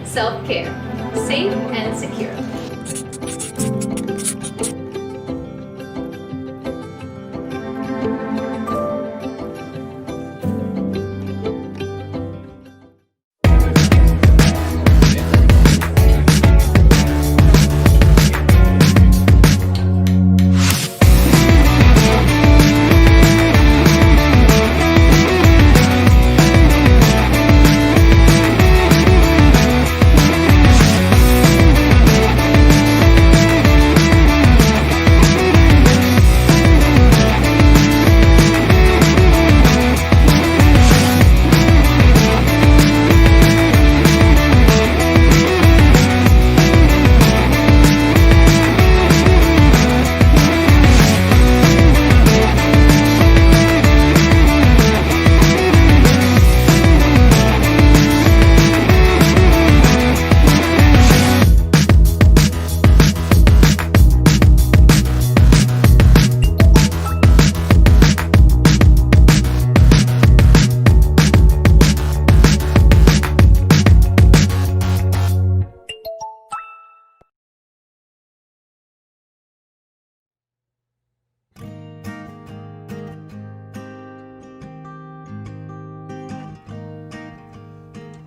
self-care, safe and secure.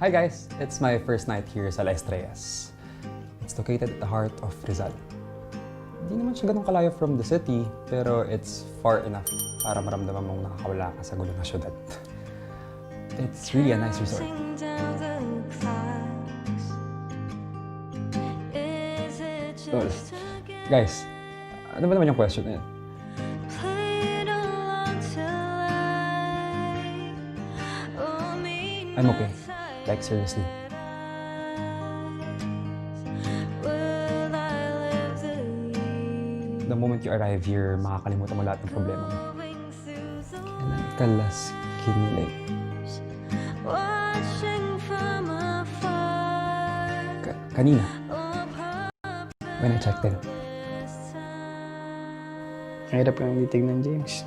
Hi guys! It's my first night here sa La Estrellas. It's located at the heart of Rizal. Hindi naman siya ganun kalayo from the city, pero it's far enough para maramdaman mong nakakawala ka sa gulo ng syudad. It's really a nice resort. Tol, guys, ano ba naman yung question na yan? I'm okay. Like, seriously. The moment you arrive here, makakalimutan mo lahat ng problema mo. Kailan ka last kinilig? Kanina. When I checked in. Ang hirap kang titignan, James.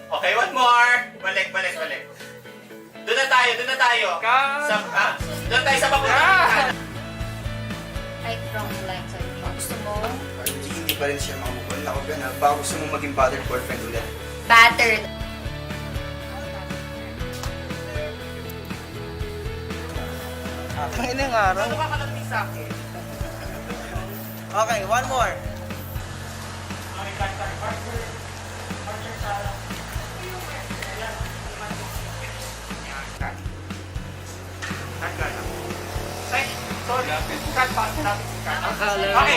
Okay, one more. Balik. Doon na tayo. Doon tayo sa papunta. Like from like sa'yo. Gusto mo? Hindi pa rin siya makamukul. Ako ba na, baka gusto mo maging battered boyfriend ulit. Battered. Ang ilang araw. Ano ka kalapit sa akin? Okay, one more.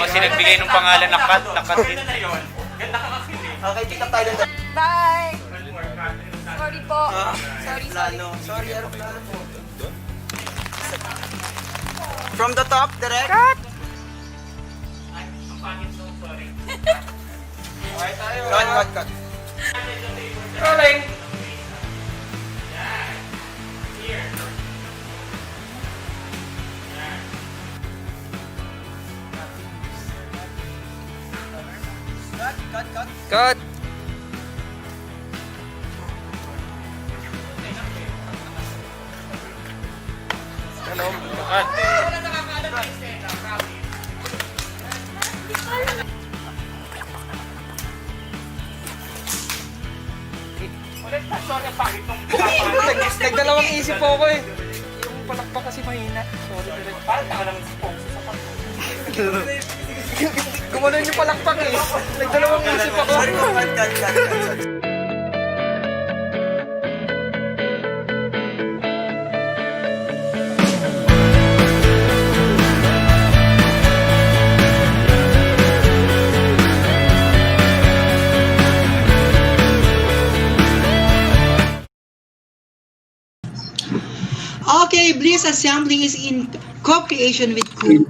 Kasi nagbigay ng pangalan na Kat din. Okay, pick up tayo doon. Bye! Sorry po. Sorry. Sorry, aeroplano po. From the top, direct. Cut! Okay tayo. Cut. Rolling. Here. Cut! Ano? Cut. Ulit na, sorry, pangit nung Nagdalawang isip po ako eh. Yung palakpak kasi mahina. Sorry, direct. Parang taka naman si Pong sa sapat. Gumanon yung palakpak eh. Nagdalawang isip ako. Cut. Okay, Bliss Assembly is in co-creation with Cool.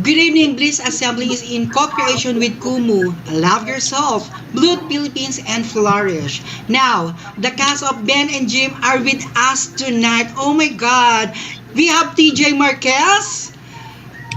Good evening, Bliss Assembly is in co-creation with Kumu, Love Yourself, Blood Philippines, and Flourish. Now, the cast of Ben and Jim are with us tonight. Oh my God! We have TJ Marquez,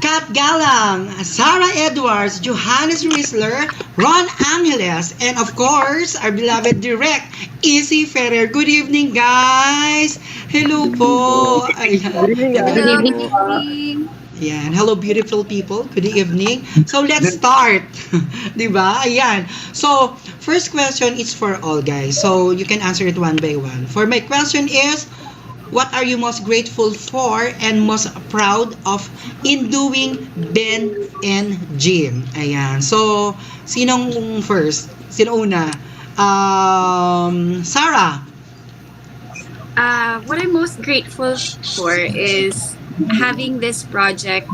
Kat Galang, Sarah Edwards, Johannes Riesler, Ron Angeles, and of course, our beloved direct, Izzy Ferrer. Good evening, guys! Hello po! Ayan. Good evening. Yan. Hello, beautiful people. Good evening. So, let's start. Diba? Ayan. So, first question is for all, guys. So, you can answer it one by one. For my question is, what are you most grateful for and most proud of in doing Ben and Jim? Ayan. So, sinong first? Sino una? Sarah. What I'm most grateful for is having this project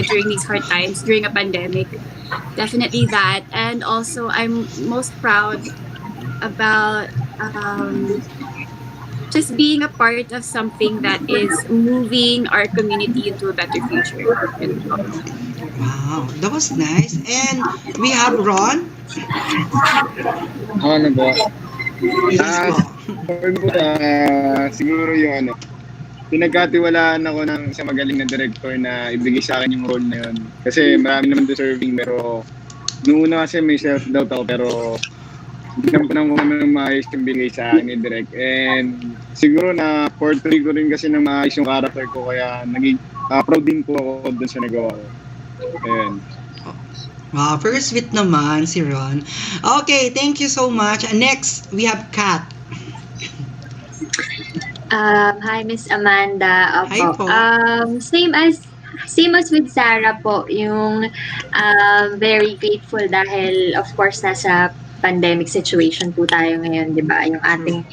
during these hard times, during a pandemic. Definitely that. And also, I'm most proud about just being a part of something that is moving our community into a better future. Wow, that was nice. And we have Ron. Ano ba? Yes, for me po, siguro yung pinagkatiwalaan ako ng isang magaling na director na ibigay sa akin yung role na yun. Kasi marami naman deserving, pero noong una kasi may self-doubt ako, pero ginampanan ko naman ng maayos yung bigay sa akin ni Direk. And siguro na portray ko rin kasi ng maayos yung character ko, kaya naging proud din po ako dun sa nagawa ko. Ayan. Wow, very sweet naman si Ron. Okay, thank you so much. Next, we have Kat. Hi, Miss Amanda. Hi Opo. po. Same as with Sarah po, yung very grateful dahil of course nasa pandemic situation po tayo ngayon, 'di ba? Yung ating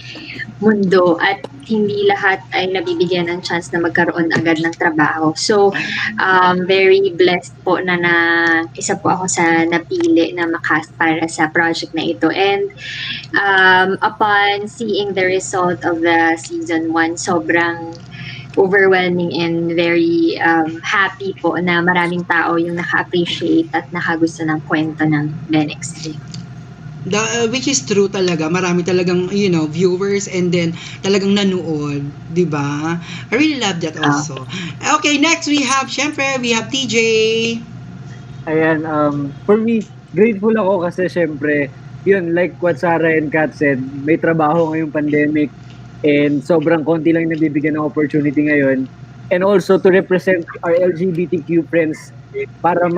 mundo at hindi lahat ay nabibigyan ng chance na magkaroon agad ng trabaho. So, very blessed po na isa po ako sa napili na makast para sa project na ito. And upon seeing the result of the season 1, sobrang overwhelming and very happy po na maraming tao yung naka-appreciate at nakagusto ng kwento ng Ben Extreme. Which is true talaga. Marami talagang, viewers and then talagang nanood. Diba? I really love that also. Okay, next we have TJ. Ayan, for me, grateful ako kasi syempre, yun, like what Sarah and Kat said, may trabaho ngayong pandemic and sobrang konti lang nabibigyan ng opportunity ngayon. And also to represent our LGBTQ friends para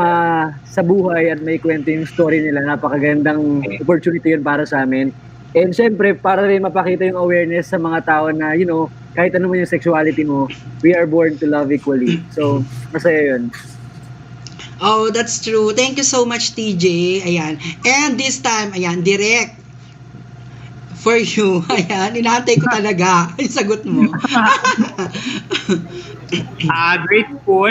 sa buhay at may kwento yung story nila. Napakagandang opportunity yun para sa amin. And syempre, para rin mapakita yung awareness sa mga tao na, kahit ano man yung sexuality mo, we are born to love equally. So, masaya yun. Oh, that's true. Thank you so much, TJ. Ayan. And this time, direct for you. Ayan, inaantay ko talaga yung sagot mo. Grateful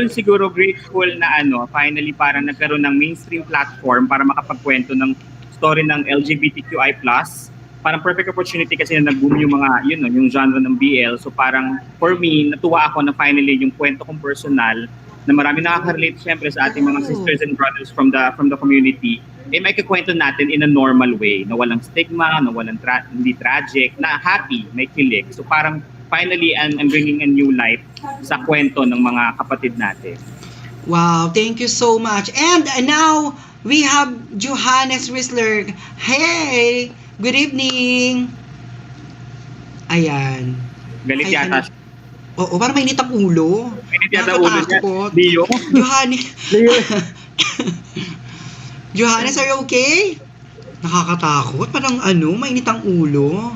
na finally parang nagkaroon ng mainstream platform para makapagkwento ng story ng LGBTQI+. Parang perfect opportunity kasi na nag-boom yung mga, yung genre ng BL. So parang for me, natuwa ako na finally yung kwento kong personal na marami nakaka-relate syempre sa ating mga sisters and brothers from the community, may kakwento natin in a normal way, na walang stigma, na walang hindi tragic, na happy, may kilig. So parang finally, I'm bringing a new life sa kwento ng mga kapatid natin. Wow, thank you so much. And now, we have Johannes Whistler. Hey, good evening. Ayan. Galit yata. Oo, parang mainit ang ulo. Mainit yata ulo niya. Leo? Johannes, are you okay? Nakakatakot. Parang mainit ang ulo.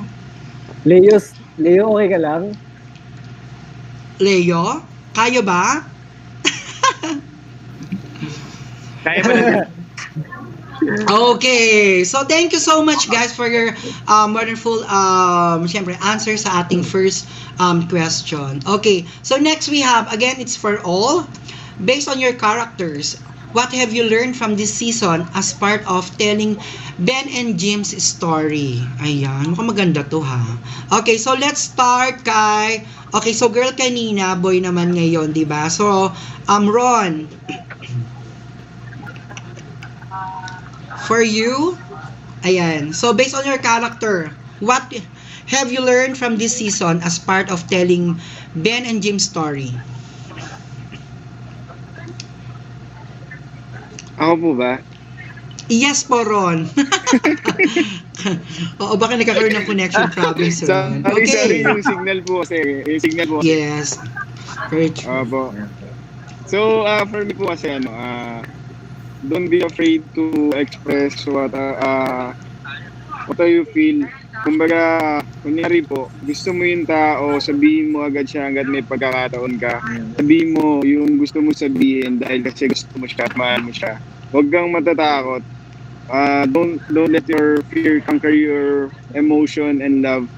Leo, okay ka lang? Leo? Kaya ba? Kaya ba na? Okay. So, thank you so much, guys, for your wonderful answer sa ating first question. Okay. So, next we have, again, it's for all. Based on your characters, what have you learned from this season as part of telling Ben and Jim's story? Ayan, mukhang maganda to ha. Okay, so let's start kay... Okay, so girl kanina, boy naman ngayon, di ba? So, Ron. For you, ayan. So, based on your character, what have you learned from this season as part of telling Ben and Jim's story? Ako po ba? Yes po, Ron. Oo, baka nagkakaroon ng connection problems, Ron. Sorry, yung signal po kasi. Yes. Very true. Opo. So, for me po kasi, don't be afraid to express what you feel. Kumbaga, kunyari po, gusto mo yung tao, sabihin mo agad siya hanggat may pagkakataon ka. Sabihin mo yung gusto mo sabihin dahil kasi gusto mo siya, mahal mo siya. Huwag kang matatakot. Don't let your fear conquer your emotion and love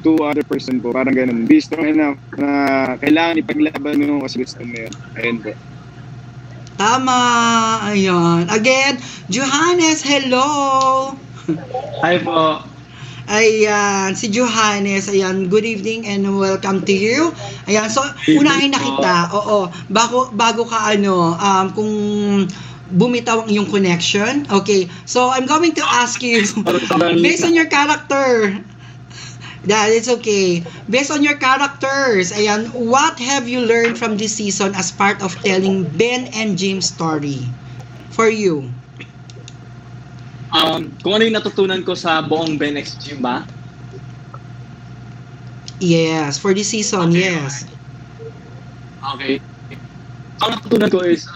to other person po. Parang ganun. Be strong enough na kailangan ipaglaban mo kasi gusto mo yun. Ayun po. Tama. Ayan. Again, Johannes, hello. Hi po. Ayan, si Johannes. Ayan, good evening and welcome to you. Ayan, so unahin na kita. Oo, bago ka kung bumitaw ang iyong connection. Okay, so I'm going to ask you, based on your character, that it's okay. Based on your characters, ayan, what have you learned from this season as part of telling Ben and Jim's story? For you. Kung ano yung natutunan ko sa buong Ben X Gym ba? Yes, for this season, okay, yes. Okay. Ang natutunan ko is,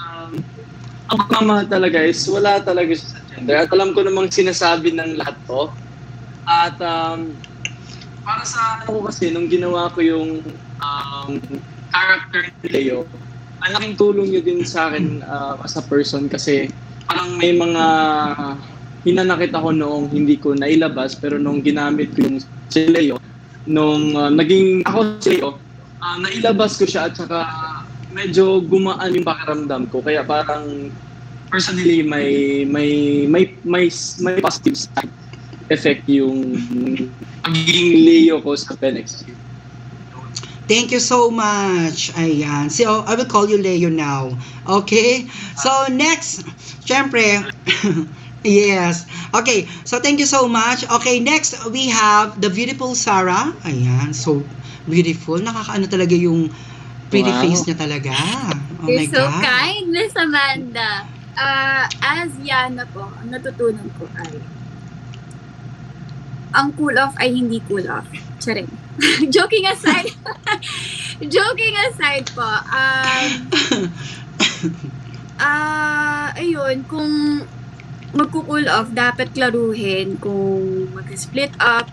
ang pagmamahal talaga is wala talaga sa gender. At alam ko namang sinasabi ng lahat to. At para sa ano ko kasi, nung ginawa ko yung character ni Leo, ang laking tulong yun din sa akin as a person kasi parang may mga hinanakit ako noong hindi ko nailabas pero nung ginamit ko yung si Leo, nung naging ako si Leo, nailabas ko siya at saka medyo gumaan yung pakiramdam ko kaya parang personally may positive side effect yung pagiging Leo ko sa PenX. Thank you so much. Ayan. So, I will call you Leo now. Okay? So, next, syempre, yes. Okay. So, thank you so much. Okay, next, we have the beautiful Sarah. Ayan. So, beautiful. Nakakaano talaga yung pretty face niya talaga. Oh You're my so God. kind, Miss Amanda. As Yana po, ang natutunan ko ay ang cool off ay hindi cool off. Charing. Joking aside. Joking aside po. Ayun, kung magko-cool off, dapat klaruhin kung mag-split up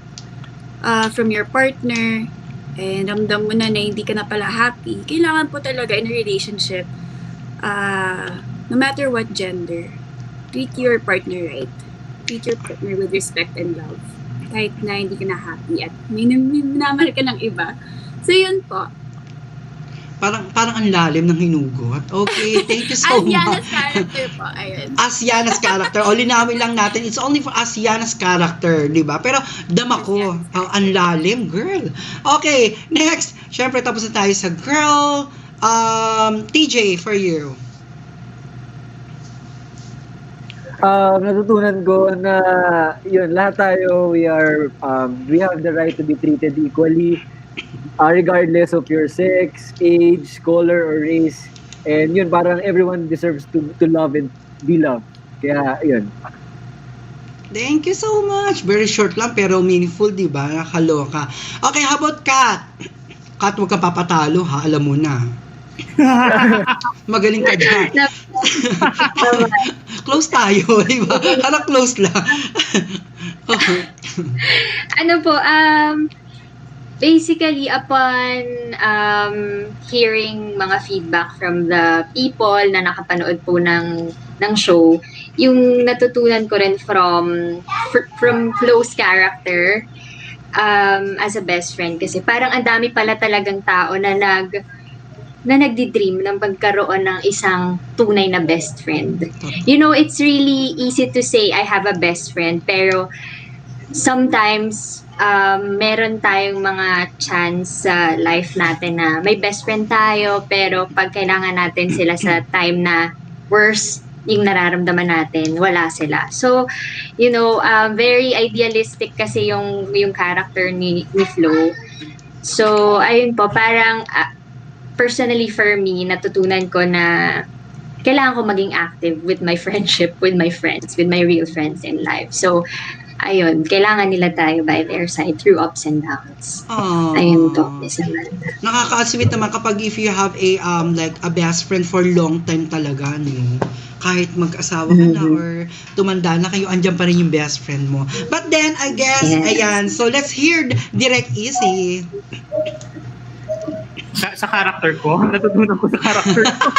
from your partner and ramdam mo na hindi ka na pala happy. Kailangan po talaga in a relationship, no matter what gender, treat your partner right. Treat your partner with respect and love. Kahit na hindi ka na happy at may minamahal ka ng iba. So, yun po. Parang ang lalim ng hinugot. Okay, thank you so much. Asiana's character po, ayun. Asiana's character. O, linawin lang natin. It's only for Asiana's character, di ba? Pero, dama ko. Ang lalim, girl. Okay, next. Siyempre, tapos na tayo sa girl. TJ, for you. Natutunan ko na yun, lahat tayo we have the right to be treated equally regardless of your sex, age, color, or race. And yun, parang everyone deserves to love and be loved. Kaya yun. Thank you so much. Very short lang pero meaningful, di ba? Nakaloka. Okay, how about Kat? Kat, huwag ka papatalo ha, alam mo na. Magaling ka dyan. Close tayo, di ba? Harap close lang. Ano po, basically upon hearing mga feedback from the people na nakapanood po ng show, yung natutunan ko rin from Flo's character as a best friend kasi parang ang dami pala talagang tao na nagdi-dream ng pagkaroon ng isang tunay na best friend. You know, it's really easy to say I have a best friend, pero sometimes meron tayong mga chance sa life natin na may best friend tayo, pero pag kailangan natin sila sa time na worse yung nararamdaman natin, wala sila. So, you know, very idealistic kasi yung character ni Flo. So, ayun po, parang personally for me, natutunan ko na kailangan ko maging active with my friendship, with my friends, with my real friends in life. So, ayun, kailangan nila tayo by their side through ups and downs. Aww. Ayun po, Miss Amanda. Nakaka-sweet naman kapag if you have a like a best friend for long time talaga, no? Kahit mag-asawa ka na or tumanda na kayo, andyan pa rin yung best friend mo. But then, I guess, ayan, so let's hear Direct Easy. Sa character ko, natutunan ko sa character ko.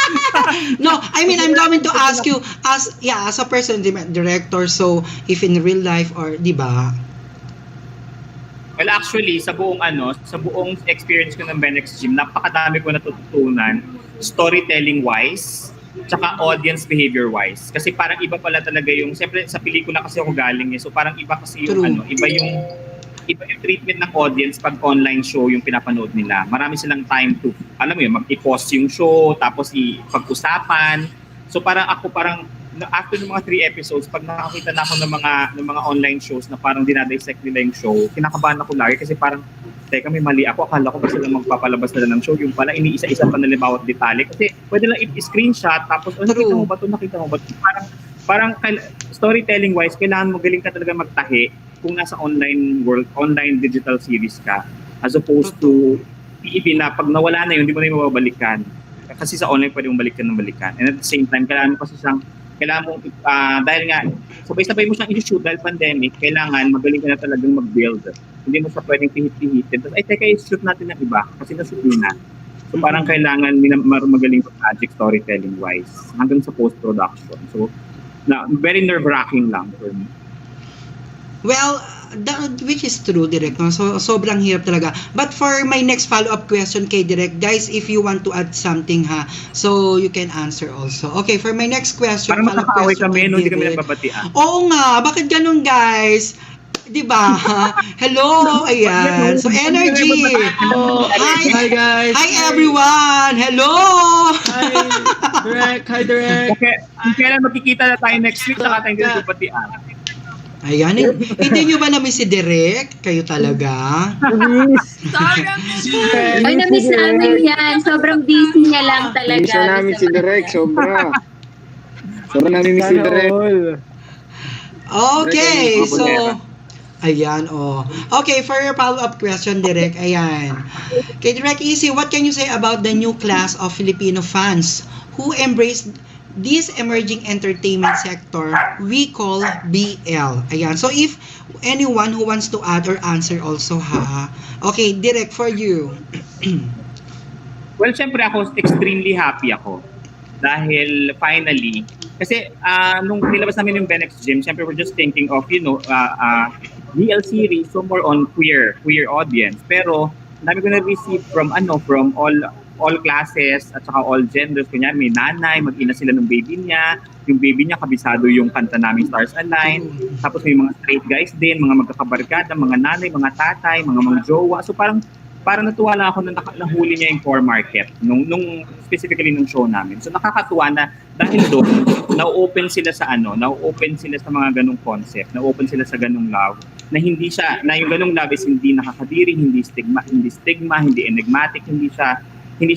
No, I mean, I'm going to ask you as a person, director, so if in real life or, di ba? Well, actually, sa buong experience ko ng Benex Gym, napakadami ko natutunan, storytelling-wise, tsaka audience behavior-wise. Kasi parang iba pala talaga yung, siyempre sa pelikula kasi ako galing so parang iba kasi yung iba yung treatment ng audience pag online show yung pinapanood nila. Marami silang time to, alam mo yun, mag-i-pause yung show, tapos pag-usapan. So parang after ng mga 3 episodes, pag nakakita na ako ng mga online shows na parang dinadissect nila yung show, kinakabahan ako lagi kasi parang, teka, may mali ako. Akala ko ba sila magpapalabas nila ng show? Yung pala, iniisa-isa pa nila bawat detalye. Kasi pwede lang i-screenshot, tapos, nakita mo ba ito? Parang storytelling-wise, kailangan mo galing ka talaga magtahi kung nasa online world, online digital series ka, as opposed to TV na pag nawala na yun, hindi mo na yung mababalikan. Kasi sa online pwede mong balikan ng balikan. And at the same time, kailangan mo dahil nga, sabay-sabay mo siyang i-shoot dahil pandemic, kailangan magaling ka na talagang mag-build hindi mo siya pwedeng pihit-pihitin. Tapos, ay, teka, i-shoot natin ng iba kasi na-shoot yun na. So parang kailangan magaling sa magic storytelling-wise hanggang sa post-production. So, very nerve-wracking lang for me. Well, which is true, Direk. No? So, sobrang hirap talaga. But for my next follow-up question kay Direk, guys, if you want to add something, so you can answer also. Okay, for my next question, parang follow-up makakaaway question kami, kay no? Hindi kami Direk. nagbabatian. Oo nga, bakit ganun, guys? Diba? Hello, ayan. So, energy. Hi guys. Hi, everyone. Hello. Hi, Direk. Okay, kailan magkikita na tayo next week, saka tayo nagbabatian. Ayan, hindi nyo ba na-miss si Direk? Kayo talaga? Ay, na-miss namin yan. Sobrang busy niya lang talaga. Miss na namin si Direk, sobra. Sobrang namin miss si Direk. Okay, so... Ayan, Okay, for your follow-up question, Direk, ayan. Kay Direk Easy, what can you say about the new class of Filipino fans who embraced this emerging entertainment sector we call BL? Ayan, so if anyone who wants to add or answer also, Okay, Direk, for you. Well, syempre ako, extremely happy ako. Dahil finally, kasi nung nilabas namin yung Benex Gym, syempre we're just thinking of, BL series, so more on queer audience. Pero, dami ko na-receive from all classes at saka all genders. Kunyari, may nanay, mag-ina sila ng baby niya. Yung baby niya, kabisado yung kanta namin Stars Align. Tapos may mga straight guys din, mga magkakabarkada, mga nanay, mga tatay, mga jowa. So parang natuwa lang ako na nahuli niya yung core market nung specifically nung show namin. So nakakatuwa na dahil doon na-open sila sa mga ganung concept, na-open sila sa ganung love na yung ganung love is hindi nakakadiri, hindi stigma, hindi enigmatic, hindi siya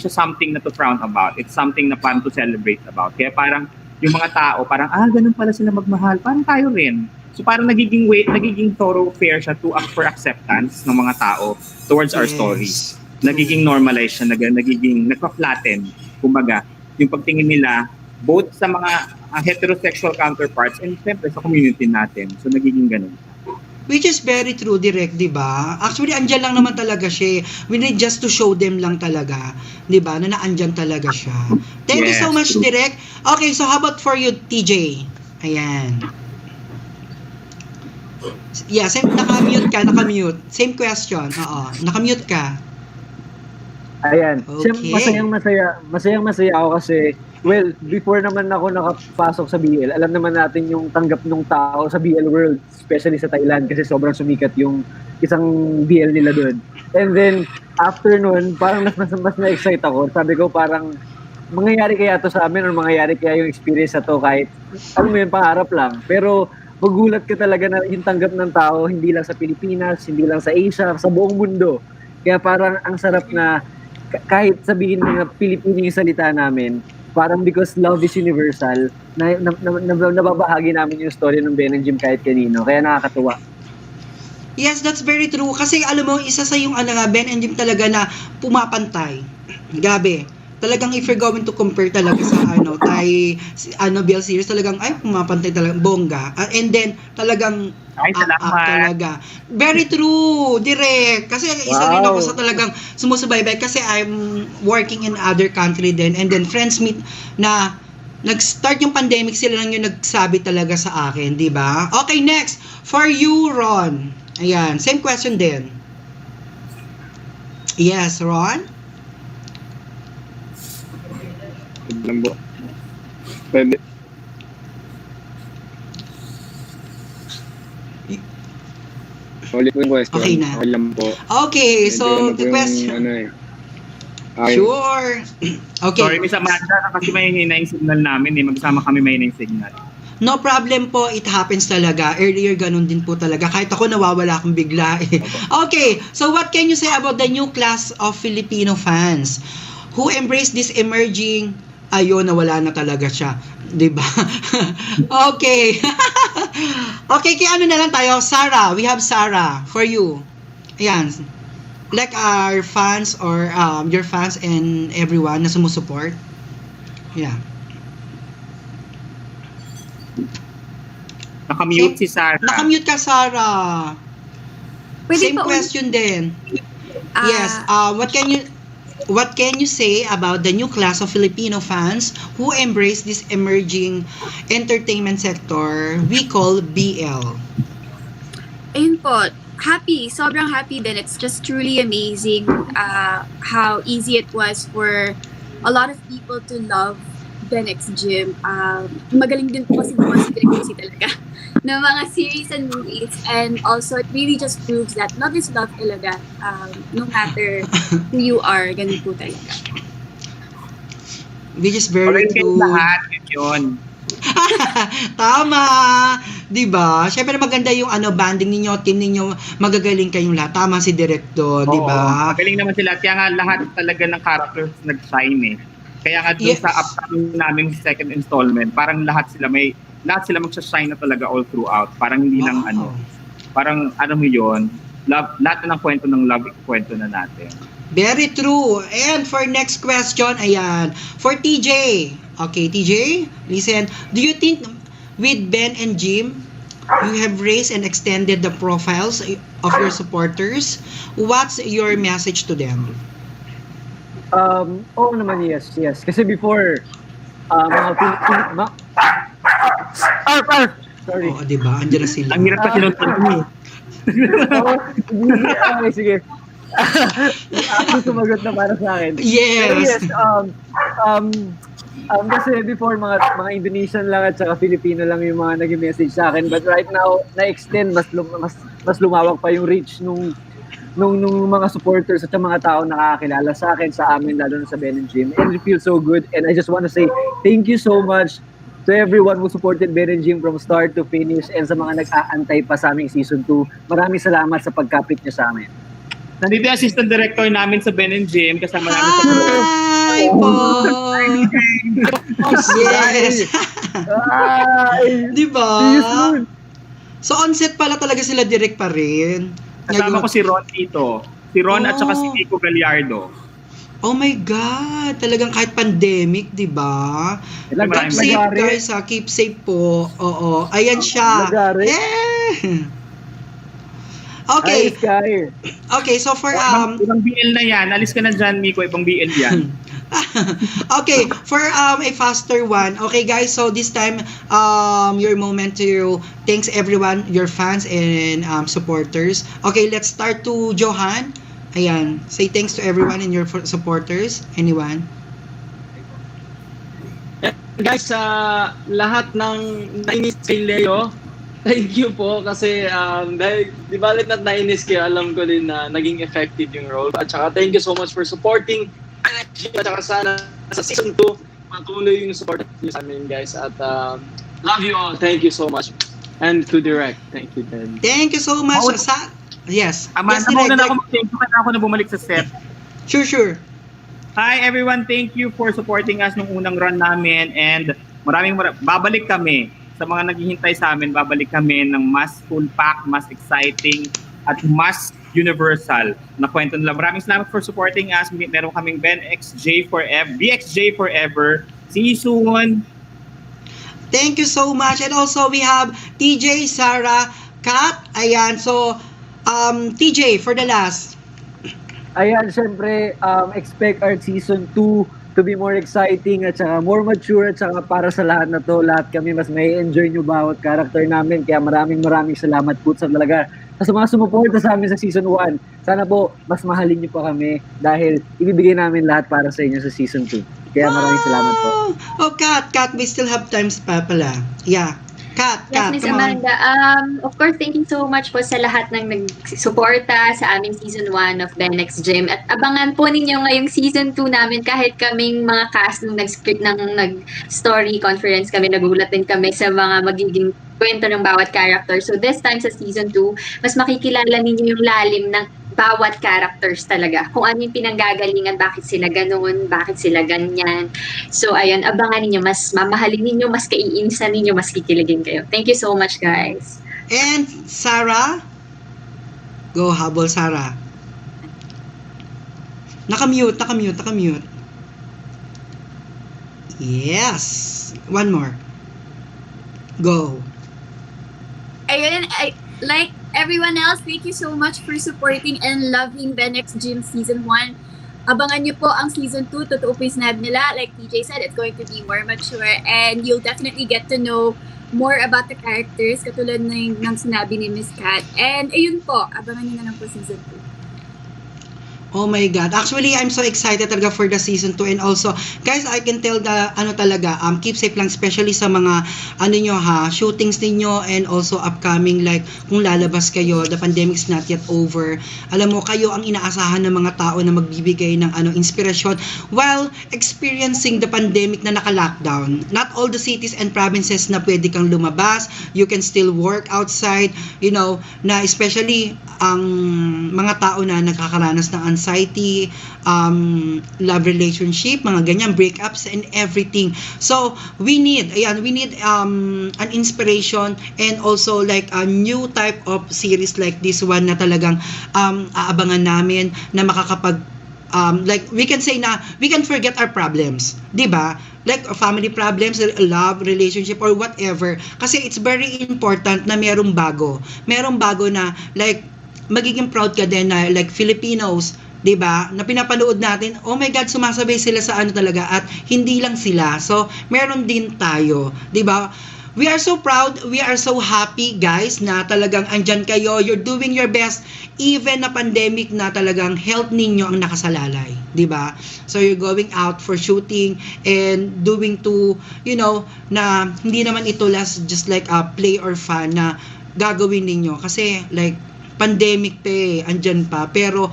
something na to frown about. It's something na parang to celebrate about. Kaya parang yung mga tao, parang ganun pala sila magmahal, parang tayo rin. So parang nagiging thoroughfare siya to for acceptance ng mga tao towards our stories. Nagiging normalized siya, nagiging nagpa-flatten, kumbaga, yung pagtingin nila both sa mga heterosexual counterparts and siyempre sa community natin. So nagiging ganun. Which is very true, Direk, di ba? Actually, andyan lang naman talaga siya. We need just to show them lang talaga, di ba? Na naandyan talaga siya. Thank you so much, true. Direk. Okay, so how about for you, TJ? Ayan. Yeah, nakamute ka. Same question. Oo, nakamute ka. Ayan. Okay. Masayang-masaya ako kasi, well, before naman ako nakapasok sa BL, alam naman natin yung tanggap ng tao sa BL world, especially sa Thailand kasi sobrang sumikat yung isang BL nila doon. And then, after nun, parang mas na-excite ako. Sabi ko parang, mangyayari kaya to sa amin or mangyayari kaya yung experience na to kahit, alam mo yun, pangarap lang. Pero, magulat ka talaga na yung tanggap ng tao, hindi lang sa Pilipinas, hindi lang sa Asia, sa buong mundo. Kaya parang ang sarap na kahit sabihin mo na Pilipino yung salita namin, parang because love is universal, nababahagi namin yung story ng Ben and Jim kahit kanino. Kaya nakakatuwa. Yes, that's very true. Kasi alam mo, isa sa yung Ben and Jim talaga na pumapantay. Gabi. Talagang if you're going to compare talaga sa BL series, talagang pumapantay talaga, bongga. And then, talagang up talaga. Very true, Direk. Kasi isa rin ako sa talagang sumusubaybay kasi I'm working in other country din. And then, friends meet na nag-start yung pandemic, sila lang yung nagsabi talaga sa akin, di ba? Okay, next. For you, Ron. Ayan, same question din. Yes, Ron? Pwede. Ulit po yung question. Okay na. Okay lang po. Okay, Medyo so the question... Okay. Sure. Okay. Sorry, Miss Amanda, kasi may hina yung signal namin. Magsama kami may hina yung signal. No problem po, it happens talaga. Earlier, ganun din po talaga. Kahit ako, nawawala akong bigla eh. Okay, so what can you say about the new class of Filipino fans who embrace this emerging... Ayun, nawala na talaga siya. Diba? Okay. Okay, kaya ano na lang tayo? Sarah, we have Sarah for you. Ayan. Like our fans or your fans and everyone na sumusupport. Yeah. Nakamute si Sarah. Nakamute ka, Sarah. Pwede Same pa question din. Yes. What can you say about the new class of Filipino fans who embrace this emerging entertainment sector we call BL? Ayun po, happy. Sobrang happy din. It's just truly amazing how easy it was for a lot of people to love the next gym. Magaling din po kasi gumawa si Direk Lucy talaga ng mga series and movies. And also, it really just proves that love is love talaga. No matter who you are, ganun po talaga. Which is very true. Lahat yun. Tama! 'Di ba? Syempre maganda yung banding ninyo, team ninyo, magagaling kayong lahat. Tama si Direk doon, 'di ba? Magaling naman sila. Kaya nga lahat talaga ng characters nag-shine eh. Kaya nga dun sa upcoming namin second installment, parang lahat sila magsa-shine na talaga all throughout. Parang hindi lang parang mo yun, love, lahat na ng kwento ng love, kwento na natin. Very true. And for next question, ayan, for TJ. Okay, TJ, listen. Do you think with Ben and Jim, you have raised and extended the profiles of your supporters? What's your message to them? Oo naman, yes. Kasi before, sorry. Oo, diba? Andiyan na sila. Ang hirap pa sinunod Okay, sige. Ako sumagot na para sa akin. Yes. Kasi before mga Indonesian lang at saka Filipino lang yung mga nag-message sa akin, but right now na-extend, mas lumawak pa yung reach nung mga supporters at yung mga tao nakakakilala sa akin, sa amin, lalo na sa Ben and Jim, and it feels so good. And I just want to say thank you so much to everyone who supported Ben and Jim from start to finish, and sa mga nag-aantay pa sa aming season 2. Maraming salamat sa pagkapit niyo sa amin. Nandito yung assistant director namin sa Ben and Jim, kasama namin sa Hi po! Yes! Diba? So on set pala talaga sila direct pa rin. Kasama ko si Ron dito. Si Ron at saka si Nico Gallardo. Oh my God! Talagang kahit pandemic, di ba? Keep safe guys ha. Keep safe po. Oo. Ayan siya. Eh! Okay. Okay, so for ibang BL na yan. Alis ka na dyan, Nico. Ibang BL yan. Okay, for a faster one. Okay guys, so this time your moment to thanks everyone, your fans and supporters. Okay, let's start to Johan. Ayan, say thanks to everyone and your supporters. Anyone? Guys, sa lahat ng nainis kay Leo, thank you po kasi dahil di balit na nainis kayo, alam ko din na naging effective yung role. At saka thank you so much for supporting at saka sana sa season 2 matuloy yung support niyo sa amin guys. At love you all. Thank you so much. And to Direct, thank you then. Thank you so much. Yes. Amanda, muna na ako mag-thank you na ako na bumalik sa set. Sure. Hi everyone, thank you for supporting us nung unang run namin, and babalik kami. Sa mga naghihintay sa amin, babalik kami ng mas full pack, mas exciting, at mas universal na kwento nila. Maraming salamat for supporting us. Meron kaming BXJ Forever season. Thank you so much. And also we have TJ, Sarah, Kat. Ayan, so TJ for the last. Ayan, syempre expect our season 2 to be more exciting at saka more mature at saka para sa lahat na to, lahat kami mas may enjoy nyo bawat character namin, kaya maraming salamat po sa talaga sa mga sumuporta sa amin sa season 1. Sana po mas mahalin nyo pa kami dahil ibibigay namin lahat para sa inyo sa season 2. Kaya maraming salamat po. Oh, Kat, we still have times pa pala. Yeah. Kat, Miss Amanda. Of course, thank you so much po sa lahat ng nagsuporta sa aming season 1 of The Next Gym. At abangan po ninyo ngayong season 2 namin, kahit kaming mga cast nung nag-script ng nag-story conference kami, nagulat din kami sa mga magiging kwento ng bawat character. So this time sa season 2, mas makikilala ninyo yung lalim ng bawat characters talaga. Kung ano yung pinanggagalingan, bakit sila ganun, bakit sila ganyan. So ayun, abangan ninyo, mas mamahalin ninyo, mas kaiinisan ninyo, mas kikiligin kayo. Thank you so much, guys. And Sarah? Go, habol Sarah. Nakamute. Yes. One more. Go. Ayun, everyone else, thank you so much for supporting and loving the next Gym Season 1. Abangan niyo po ang Season 2. Totoo po yung sinabi nila. Like TJ said, it's going to be more mature and you'll definitely get to know more about the characters katulad ng sinabi ni Miss Kat. And ayun po, abangan niyo na lang po Season 2. Oh my God. Actually, I'm so excited talaga for the season 2 and also, guys, I can tell the, keep safe lang, especially sa mga, shootings ninyo and also upcoming, like, kung lalabas kayo, the pandemic is not yet over. Alam mo, kayo ang inaasahan ng mga tao na magbibigay ng, inspirasyon while experiencing the pandemic na naka-lockdown. Not all the cities and provinces na pwede kang lumabas, you can still work outside, na especially, ang mga tao na nagkakaranas ng anxiety, love relationship, mga ganyan, breakups and everything. So, we need an inspiration and also like a new type of series like this one na talagang aabangan namin na makakapag like we can say na we can forget our problems, 'di ba? Like family problems, love, relationship or whatever. Kasi it's very important na merong bago na like magiging proud ka din na like Filipinos, 'di ba? Na pinapanood natin, oh my God, sumasabay sila sa talaga at hindi lang sila. So, meron din tayo, 'di ba? We are so proud, we are so happy, guys, na talagang andyan kayo, you're doing your best even na pandemic na talagang health ninyo ang nakasalalay, 'di ba? So you're going out for shooting and doing to, na hindi naman ito last just like a play or fun na gagawin ninyo kasi like pandemic andyan pa, pero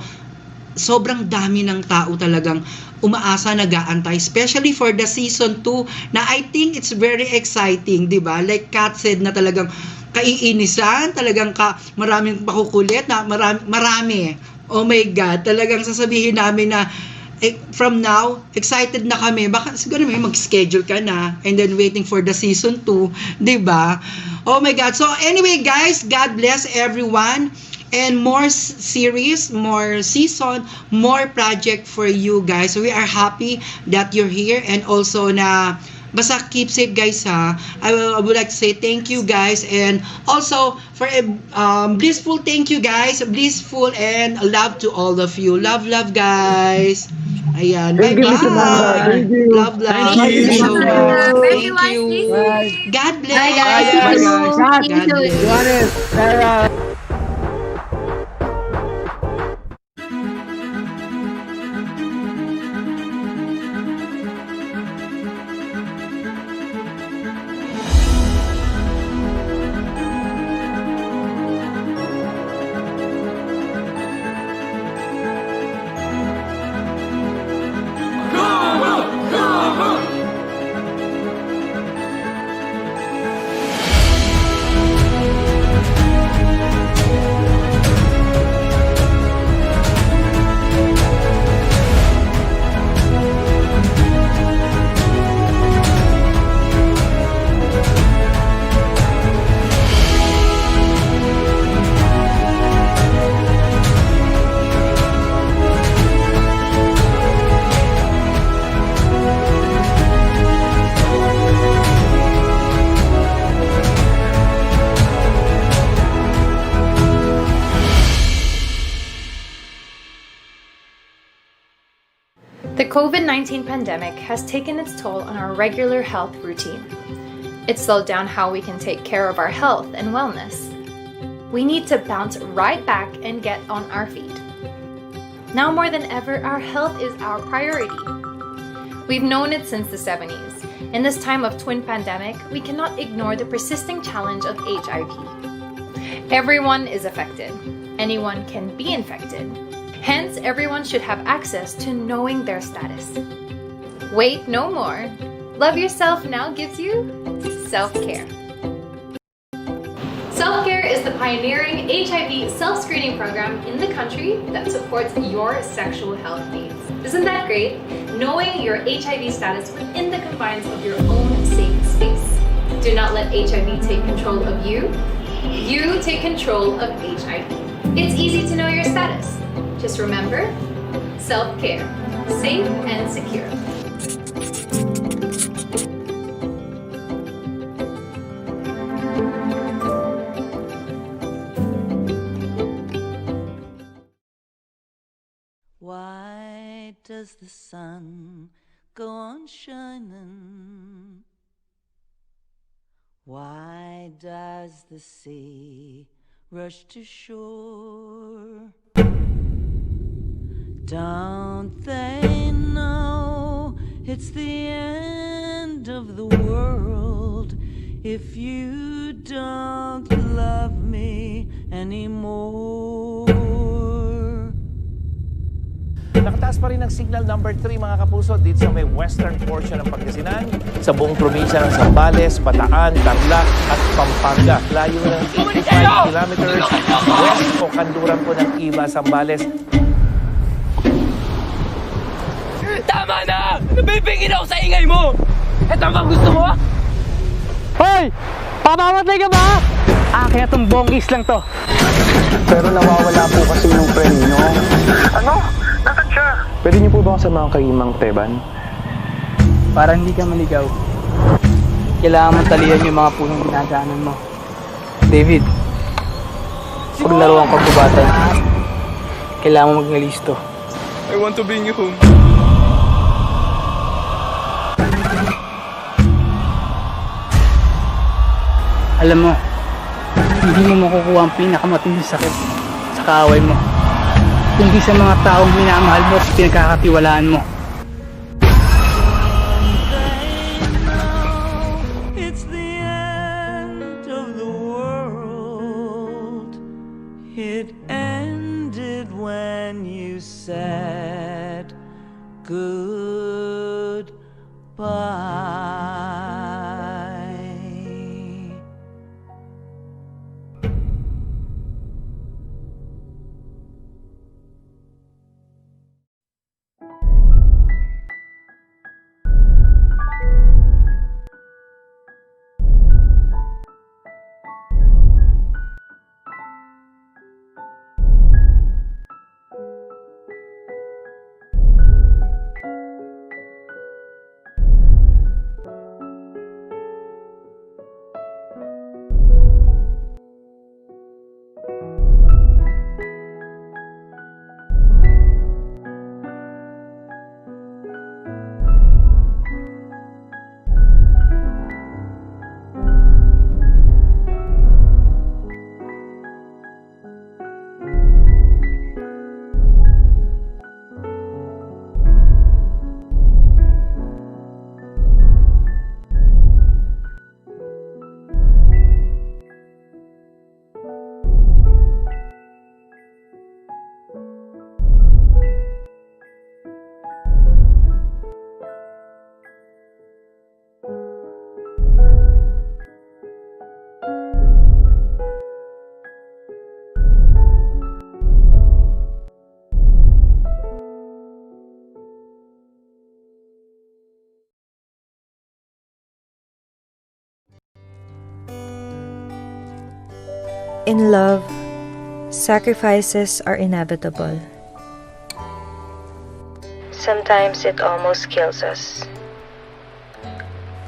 sobrang dami ng tao talagang umaasa, nag-aantay, especially for the season 2 na I think it's very exciting, 'di ba? Like Kat said na talagang kaiinisan, talagang maraming makukulit na marami. Oh my God, talagang sasabihin namin na from now, excited na kami. Baka siguro may mag-schedule ka na and then waiting for the season 2, 'di ba? Oh my God. So anyway, guys, God bless everyone. And more series, more season, more project for you guys. So we are happy that you're here and also na basta keep safe guys ha. I would like to say thank you guys and also for a blissful thank you guys. Blissful and love to all of you. Love guys. Ayan. Thank you, Bye-bye. Miss Amanda. Thank you. Love. Thank you So so much. much. Thank you. Bye. God bless. Bye guys. Bye, guys. See you God soon. bless. Juarez, Sarah. The COVID-19 pandemic has taken its toll on our regular health routine. It slowed down how we can take care of our health and wellness. We need to bounce right back and get on our feet. Now more than ever, our health is our priority. We've known it since the 70s. In this time of twin pandemic, we cannot ignore the persisting challenge of HIV. Everyone is affected. Anyone can be infected. Hence, everyone should have access to knowing their status. Wait no more. Love Yourself now gives you self-care. Self-Care is the pioneering HIV self-screening program in the country that supports your sexual health needs. Isn't that great? Knowing your HIV status within the confines of your own safe space. Do not let HIV take control of you. You take control of HIV. It's easy to know your status. Just remember, self-care, safe and secure. Why does the sun go on shining? Why does the sea rush to shore? Don't they know it's the end of the world if you don't love me anymore? Nakataas pa rin ang signal number 3 mga kapuso dito sa may western portion ng Pangasinan, sa buong probinsya ng Zambales, Bataan, Tarlac at Pampanga. Layo ng 85 kilometers west o kanduran po ng Iba, Zambales. Tama na! Nabibigin ako sa ingay mo! Ito bang gusto mo? Hoy! Pamamatay ka ba? Akin na tong bongis lang to. Pero nawawala po kasi yung friend nyo. Ano? Nasaan siya? Pwede niyo po ba kasama kay Mang Teban? Para hindi ka maligaw. Kailangan mong talihan yung mga punong ginagaanan mo. David, paglaro ang pagbabatan, kailangan mo magnalisto. I want to bring you home. Alam mo, hindi mo makukuha ang pinakamatinding sakit sa kaaway mo, kundi sa mga taong minamahal mo at pinagkakatiwalaan mo. It's the end of the world. It ended when you said goodbye. In love, sacrifices are inevitable. Sometimes it almost kills us.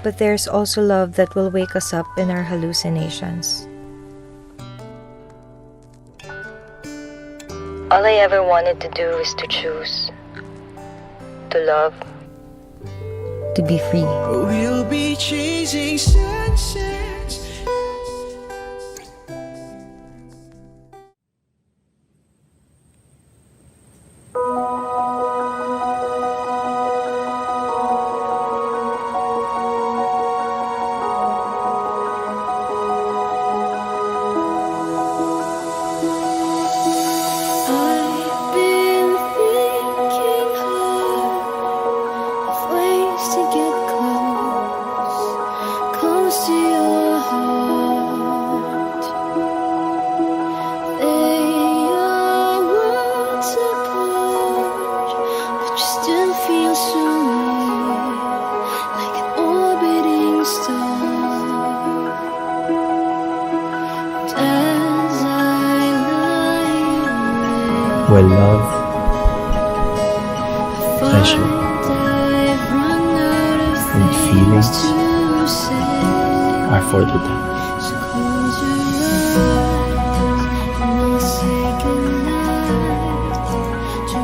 But there's also love that will wake us up in our hallucinations. All I ever wanted to do is to choose. To love. To be free. We'll be chasing sunsets. I've been thinking hard of ways to get close to your heart. They are worlds apart, but you still feel so near, like an orbiting star. And as I lie awake, Well, love, passion, I've run out of and feelings to say. are for the time. So close your eyes and I'll say goodnight to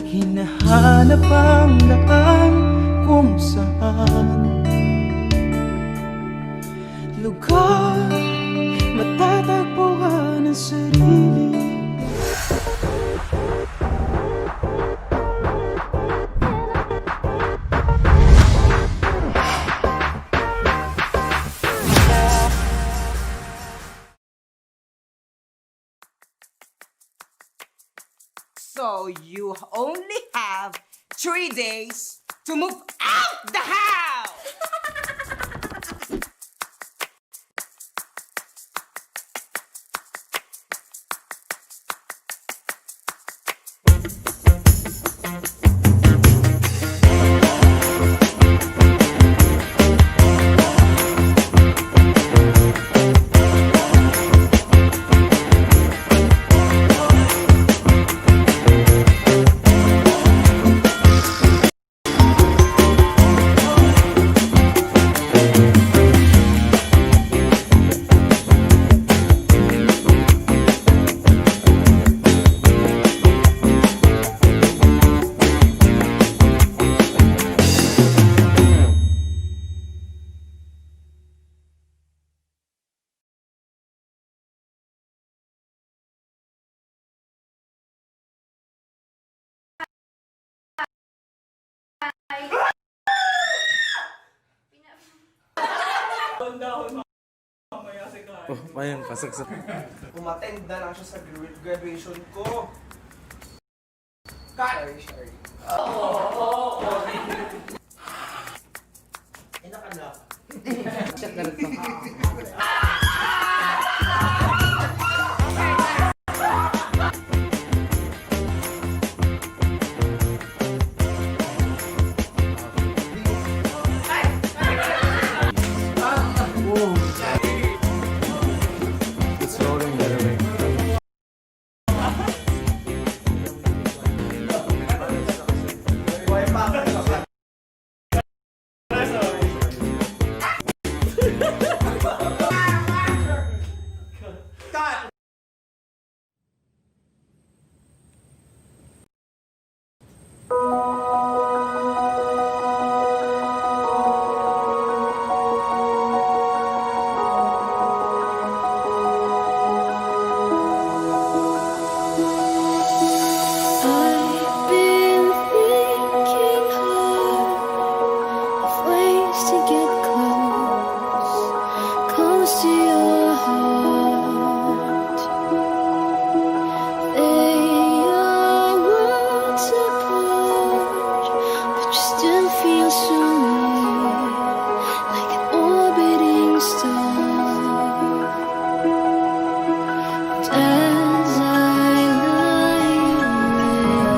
Hinahanap ang daan kung saan lugar matatagpuan ang sarili. So you only have 3 days to move out the house! Oh, ayun, pasagsak. Umattend na lang siya sa graduation ko. Cut! Sorry. Ina ka na. Check na rin It's rolling the other way.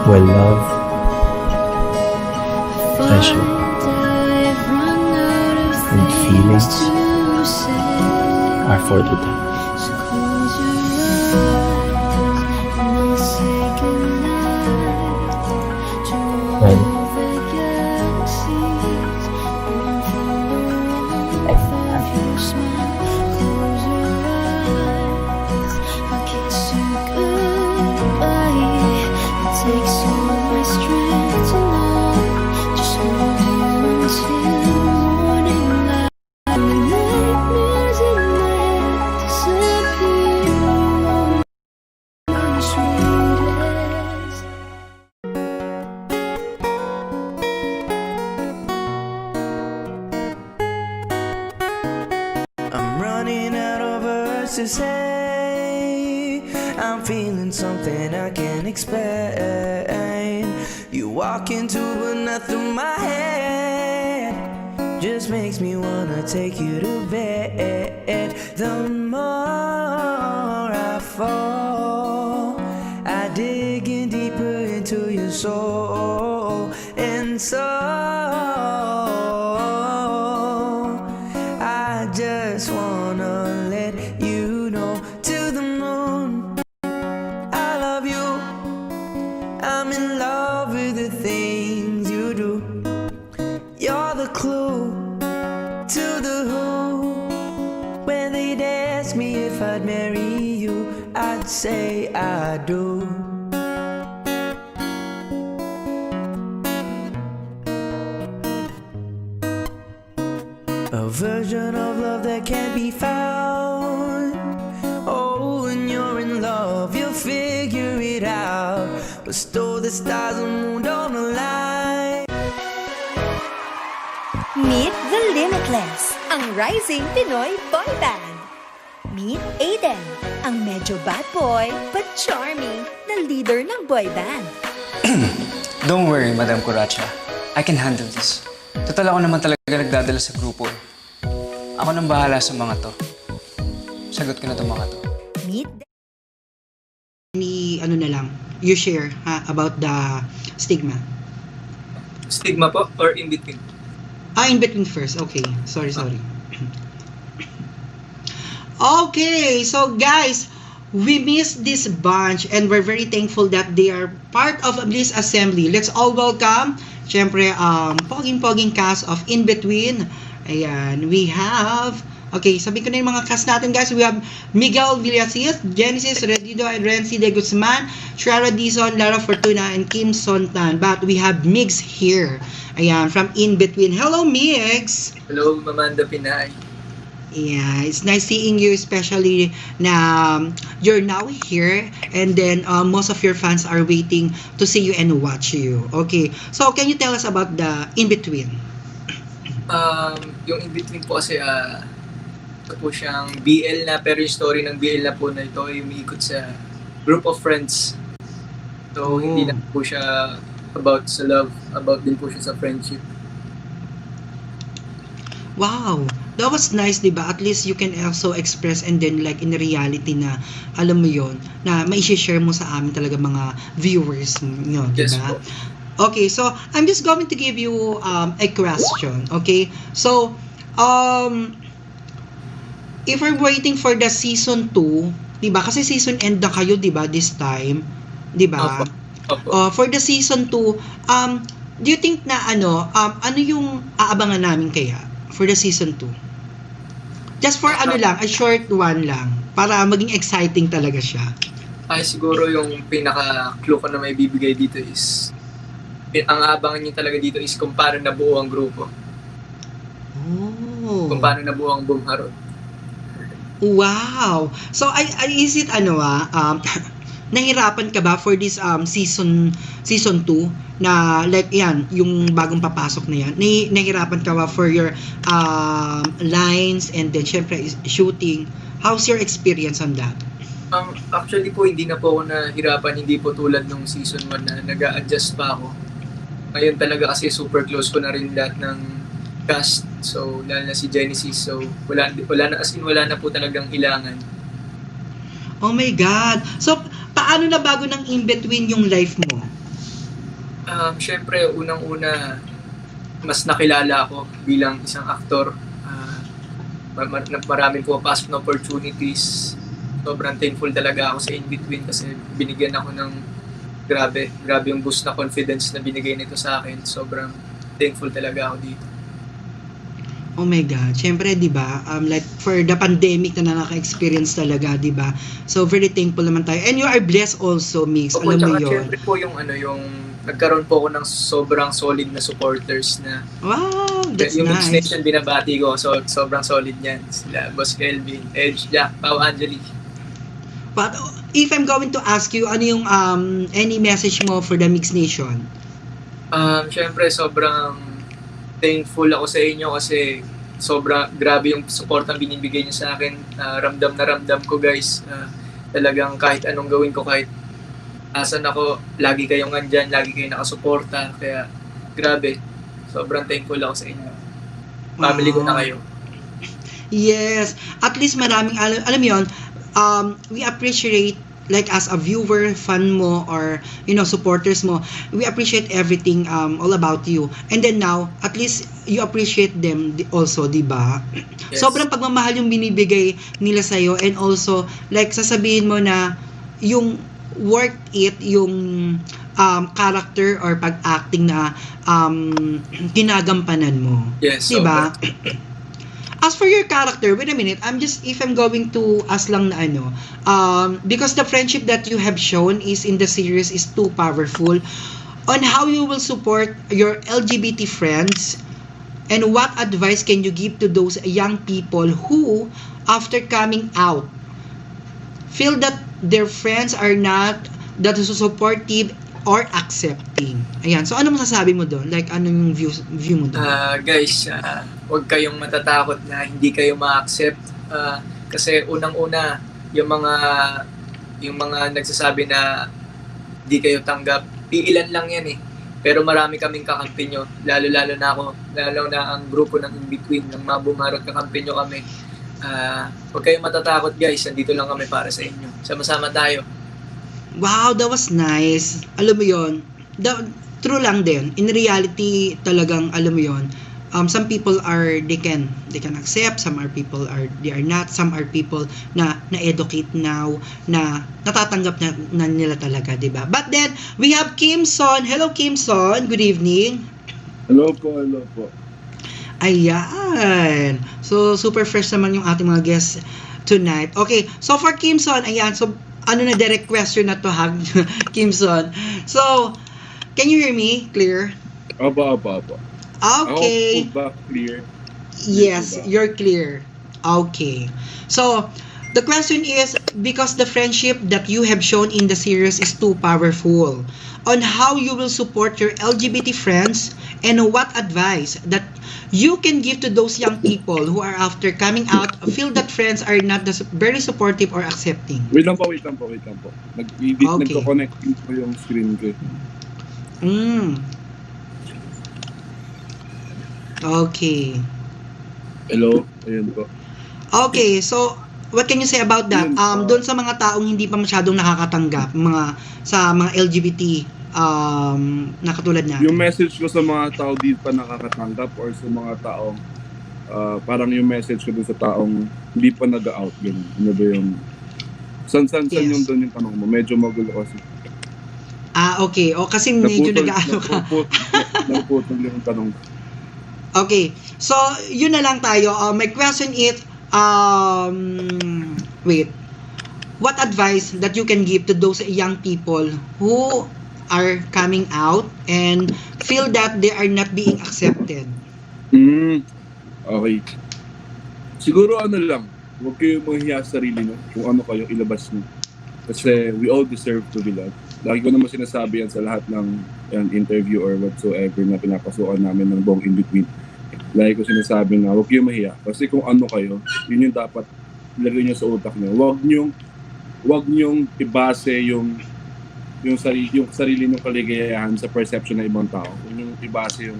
Well, love, pleasure, and feelings are for the day. Well, I'm running out of words to say. I'm feeling something I can't explain. You walk into a nothing my head just makes me wanna take you to bed. The more I fall, I dig in deeper into your soul, and so I just wanna let you know, to the moon, I love you. I'm in love with the things you do. You're the clue to the who. When they'd ask me if I'd marry you, I'd say I do. A version of love that can't be found. Oh, when you're in love, you'll figure it out. Bestow the stars and moon don't align. Meet the Limitless, ang rising Pinoy boy band. Meet Aiden, ang medyo bad boy but charming na leader ng boy band. Don't worry, Madam Curacha. I can handle this. Total ako naman talaga nagdadala sa grupo. Ako nang bahala sa mga to. Sagot ko na itong mga to. Meet Any, ano na lang, you share about the stigma. Stigma po or in between? In between first. Okay. Sorry. Okay, so guys, we missed this bunch and we're very thankful that they are part of Bliss Assembly. Let's all welcome, syempre, poging cast of In Between. Ayan, we have, okay, sabi ko na yung mga cast natin, guys. We have Miguel Villasis, Genesis Redido, and Renzi De Guzman, Shara Dizon, Lara Fortuna, and Kim Sontan. But we have Migs here. Ayan, from In Between. Hello, Migs! Hello, Mamanda Pinay. Yeah, it's nice seeing you, especially na you're now here and then most of your fans are waiting to see you and watch you. Okay, so can you tell us about the In-Between? Yung In-Between po kasi ito po siyang BL na, pero yung story ng BL na po na ito ay umiikot sa group of friends. So, hindi na po siya about sa love, about din po siya sa friendship. Wow, that was nice, diba? At least you can also express and then like in reality na, alam mo yon na mai-share mo sa amin talaga mga viewers nyo, diba? Yes, okay, so I'm just going to give you a question, okay? So, if we're waiting for the season 2, diba? Kasi season end na kayo, diba, this time? Diba? For the season 2, do you think na ano yung aabangan namin kaya for the season 2? Just for ano lang, a short one lang, para maging exciting talaga siya. Ay, siguro yung pinaka-clue ko na may bibigay dito is, ang abangan niyo talaga dito is kung paano nabuo ang grupo. Oh. Kung paano nabuo ang Bumharot. Wow! So, is it nahirapan ka ba for this season 2 na like yan, yung bagong papasok na yan? Nahirapan ka ba for your lines and then syempre shooting? How's your experience on that? Actually po, hindi na po ako nahirapan, hindi po tulad nung season 1 na nag-a-adjust pa ako. Ngayon talaga kasi super close ko na rin lahat ng cast. So, lalo na si Genesis. So, wala na po talagang ilangan. Oh my God! So, paano na bago ng In-Between yung life mo? Siyempre, unang-una, mas nakilala ako bilang isang aktor. Maraming pumapasok na opportunities. Sobrang thankful talaga ako sa In-Between kasi binigyan ako ng grabe yung boost na confidence na binigay nito sa akin. Sobrang thankful talaga ako dito. Oh my God. Siyempre, di ba, like, for the pandemic na nakaka-experience talaga, di ba? So, very thankful naman tayo. And you are blessed also, Mix. Opo, Alam mo tsaka yun. siyempre po yung nagkaroon po ako ng sobrang solid na supporters na Wow, that's yung nice. Mix Nation binabati ko. So, sobrang solid niyan. Sila, Boss Kelvin, Edge, Jack, Pao, Angelique. But if I'm going to ask you, ano yung any message mo for the Mix Nation? Siyempre, sobrang thankful ako sa inyo kasi grabe yung support na binibigay niyo sa akin. Ramdam na ramdam ko, guys. Talagang kahit anong gawin ko, kahit asan ako, lagi kayong andyan, lagi kayong nakasuporta. Kaya, grabe. Sobrang thankful ako sa inyo. Family ko na kayo. Yes. At least maraming, alam mo yun, we appreciate, like as a viewer, fan mo, or, supporters mo, we appreciate everything all about you. And then now, at least you appreciate them also, di ba? Yes. Sobrang pagmamahal yung binibigay nila sa'yo, and also, like, sasabihin mo na yung worth it, yung character or pag-acting na ginagampanan mo. Yes, di ba? As for your character, wait a minute, if I'm going to ask lang na because the friendship that you have shown in the series is too powerful, on how you will support your LGBT friends, and what advice can you give to those young people who, after coming out, feel that their friends are not that supportive or accepting? Ayan, so ano masasabi mo doon? Like, ano yung view mo doon? Guys, huwag kayong matatakot na hindi kayo ma-accept. Kasi unang-una, yung mga nagsasabi na hindi kayo tanggap, iilan lang yan eh. Pero marami kaming kakampi nyo. Lalo-lalo na ako. Lalo na ang grupo ng In-Between, ng mga bumarot kakampi nyo kami. Huwag kayong matatakot, guys. Nandito lang kami para sa inyo. Sama-sama tayo. Wow, that was nice. Alam mo yon, true lang din. In reality, talagang, alam mo yon, some people they can accept, they are not, some are people na educate now, na natatanggap na nila talaga, di ba? But then, we have Kim Son. Hello, Kim Son. Good evening. Hello po. Ayan. So, super fresh naman yung ating mga guests tonight. Okay, so for Kim Son, ayan, so, direct question na to, ha, Kim Son. So, can you hear me? Clear? Opo. Okay. Ako ba clear? Yes, you're clear. Okay. So, the question is, because the friendship that you have shown in the series is too powerful, on how you will support your LGBT friends, and what advice that you can give to those young people who are after coming out, feel that friends are not very supportive or accepting. Wait lang po. Nagko-connect po yung screen ko. Okay. Hello, ayun po. Okay, so what can you say about that? Doon sa mga taong hindi pa masyadong nakakatanggap, sa mga LGBT na katulad na. Yung message ko sa mga tao di pa nakakatanggap, or sa mga taong parang yung message ko dun sa taong hindi pa nag-out, ganun. Ano ba yung san yung doon yung tanong mo? Medyo magulo kasi. Okay. O kasi medyo nag-aano ka. Naputol yung tanong. Okay. So, yun na lang tayo. My question is, wait. What advice that you can give to those young people who are coming out and feel that they are not being accepted? Okay. Siguro lang, huwag kayong mahiya sa sarili nyo kung ano kayo, ilabas nyo. Kasi we all deserve to be loved. Lagi ko naman sinasabi yan sa lahat ng interview or whatsoever na pinapasukan namin ng buong In-Between. Lagi ko sinasabi na huwag kayong mahiya. Kasi kung ano kayo, yun yung dapat ilagay nyo sa utak nyo. Huwag nyong ibase yung sarili nyong kaligayahan sa perception ng ibang tao. Huwag nyong ibase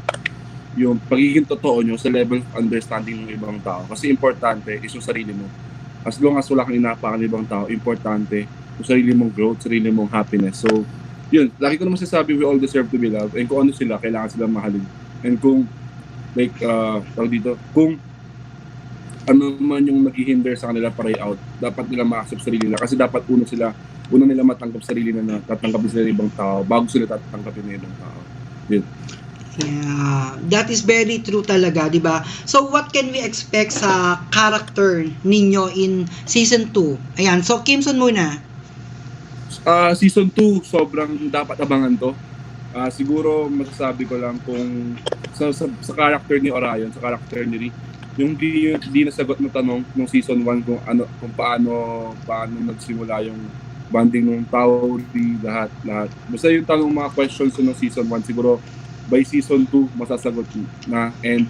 yung pagiging totoo nyo sa level of understanding ng ibang tao. Kasi importante is yung sarili mo. As long as wala kang inapakan ng ibang tao, importante yung sarili mong growth, sarili mong happiness. So, yun, lagi ko naman sasabi, we all deserve to be loved. And kung ano sila, kailangan silang mahalin. And kung, like, tawag dito, kung ano man yung naghihinder sa kanila para out, dapat nila ma-accept sarili nila. Kasi dapat una nila matanggap sarili na tatanggapin sila ng ibang tao bago sila tatanggapin ng ibang tao. Yun. Yeah, that is very true talaga, di ba? So, what can we expect sa character ninyo in season 2? Ayan, so Kimson muna. Season 2, sobrang dapat abangan to. Siguro masasabi ko lang kung sa character ni Orion, sa character ni Rick, yung di nasagot na tanong nung season 1 kung paano nagsimula yung bonding ng tao, lahat. Basta yung tanong mga questions ng season 1, siguro by season 2 masasagot na, and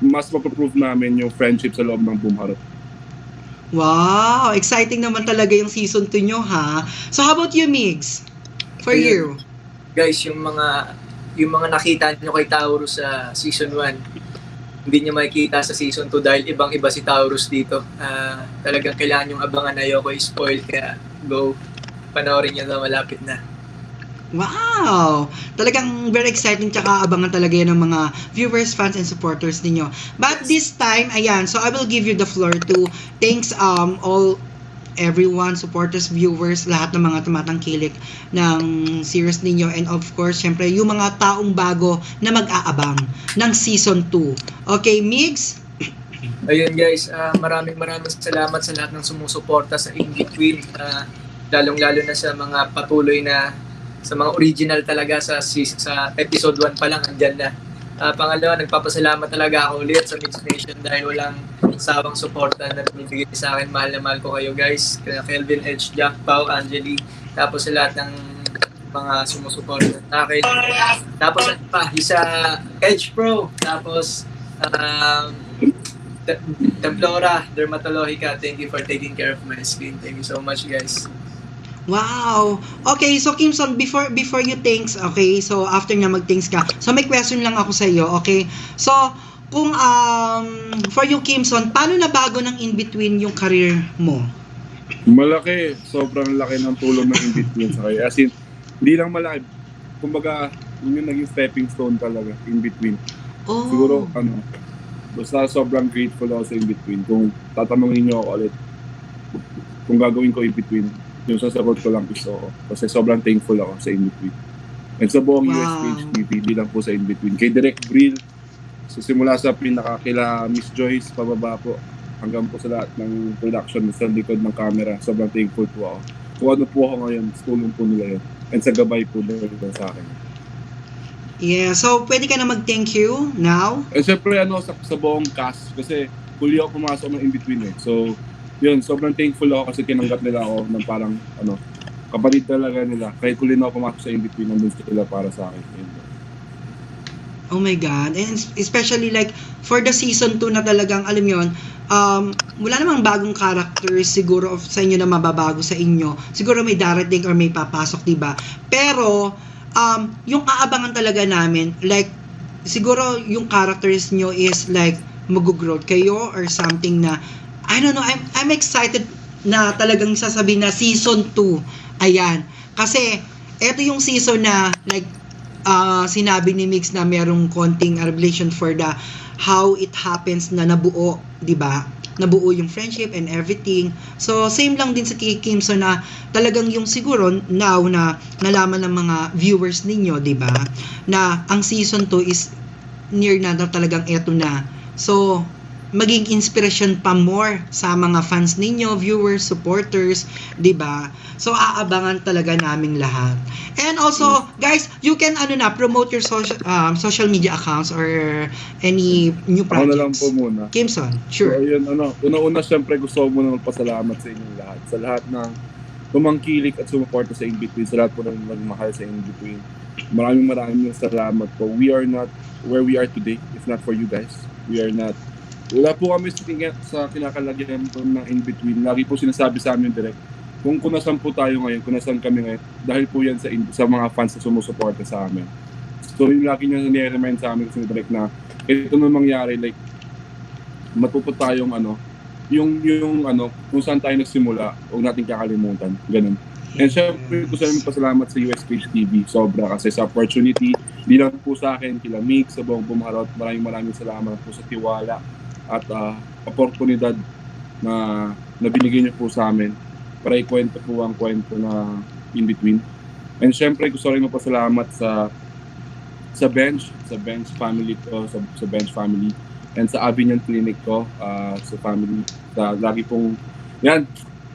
mas mapaprove namin yung friendship sa loob ng Boomharot. Wow, exciting naman talaga yung season 2 nyo, ha? So how about you, Migs? For you? Guys, yung mga nakita nyo kay Taurus sa season 1, hindi nyo makikita sa season 2 dahil ibang-iba si Taurus dito. Talagang kailangan yung abangan, ayoko i-spoil, kaya go, panoorin nyo na, malapit na. Wow! Talagang very exciting, tsaka abangan talaga yan ng mga viewers, fans, and supporters ninyo. But this time, ayan, so I will give you the floor to thanks everyone, supporters, viewers, lahat ng mga tumatangkilik ng series ninyo, and of course, syempre, yung mga taong bago na mag-aabang ng season 2. Okay, Migs? Ayun guys, maraming salamat sa lahat ng sumusuporta sa In Between, lalong-lalo na sa mga patuloy na, sa mga original talaga sa episode 1 pa lang, andyan na. Pangalawa, nagpapasalamat talaga ako ulit sa Mix Nation dahil walang sawang suporta na binibigay sa akin. Mahal na mahal ko kayo guys. Kaya Kelvin, Edge, Jack, Pau, Angeli, tapos sa lahat ng mga sumusuporta sa akin. Tapos isa Edge Pro, tapos Templora, Dermatologica, thank you for taking care of my skin. Thank you so much guys. Wow! Okay, so Kimson, before you thanks, okay, so after nga mag-thanks ka, so may question lang ako sa iyo, okay? So, kung for you Kimson, paano nabago ng in-between yung career mo? Malaki, sobrang laki ng tulong ng in-between sa kaya. As in, hindi lang malaki, kumbaga, yun yung naging stepping stone talaga, in-between. Oh. Siguro, basta sobrang grateful ako sa in-between. Kung tatanungin niyo ako ulit, kung gagawin ko in-between, yung sasagot ko lang is oo. Kasi sobrang thankful ako sa in-between. And sa buong USPH TV, di lang po sa in-between. Kay Direct Brill, so simula sa pinakakila Miss Joyce, pababa po, hanggang po sa lahat ng production sa likod ng camera, sobrang thankful po ako. Kung ano po ako ngayon, tulong po nila yun. And sa gabay po nila sa akin. Yeah, so pwede ka na mag-thank you now? And syempre sa buong cast, kasi huli ako pumasok ng in-between eh. So, yun, sobrang thankful ako kasi tinanggap nila ako ng parang, kapatid talaga nila. Kahit huli na ako pumasok sa in-between, nandun sila para sa akin. Yun. Oh my God. And especially like, for the season 2 na talagang, alam yun, wala namang bagong characters siguro sa inyo na mababago sa inyo. Siguro may darating or may papasok, diba? Pero, yung aabangan talaga namin, like, siguro yung characters nyo is like, mag-growth kayo or something na, I don't know, I'm excited na talagang sasabihin na season 2. Ayan. Kasi, eto yung season na, like, sinabi ni Mix na merong konting revelation for the how it happens na nabuo, di ba? Nabuo yung friendship and everything. So, same lang din sa Kimson na talagang yung siguro now na nalaman ng mga viewers ninyo, di ba? Na ang season 2 is near na talagang eto na. So, maging inspiration pa more sa mga fans ninyo, viewers, supporters, 'di ba? So aabangan talaga naming lahat. And also, guys, you can promote your social media accounts or any new projects. Ako na lang po muna. Kimson, sure. So, yun, una-una syempre gusto ko muna magpasalamat sa inyong lahat. Sa lahat ng tumangkilik at sumuporta sa In-Between, sa lahat po ng magmahal sa In-Between. Maraming salamat po. We are not where we are today if not for you guys. Wala po kami sa kinakalagyan po ng In-Between. Lagi po sinasabi sa amin direct, kung nasan po tayo ngayon, kung nasan kami ngayon, dahil po yan sa mga fans na sumusuporta sa amin. So yung lagi niya nire-remind sa amin kasi direct na ito na mangyari, like, matuto tayong yung kung saan tayo nagsimula, huwag natin kakalimutan. Ganun. And syempre, gusto namin pasalamat sa USPH TV. Sobra kasi sa opportunity. Di lang po sa akin, kila Mix, sa buong Bumarot. Maraming salamat po sa tiwala at oportunidad na binigay niyo po sa amin para ikwento po ang kwento na in between. And syempre, gusto rin magpasalamat sa bench family ko, sa bench family, and sa Avignon Clinic ko, sa family, sa lagi pong, yan,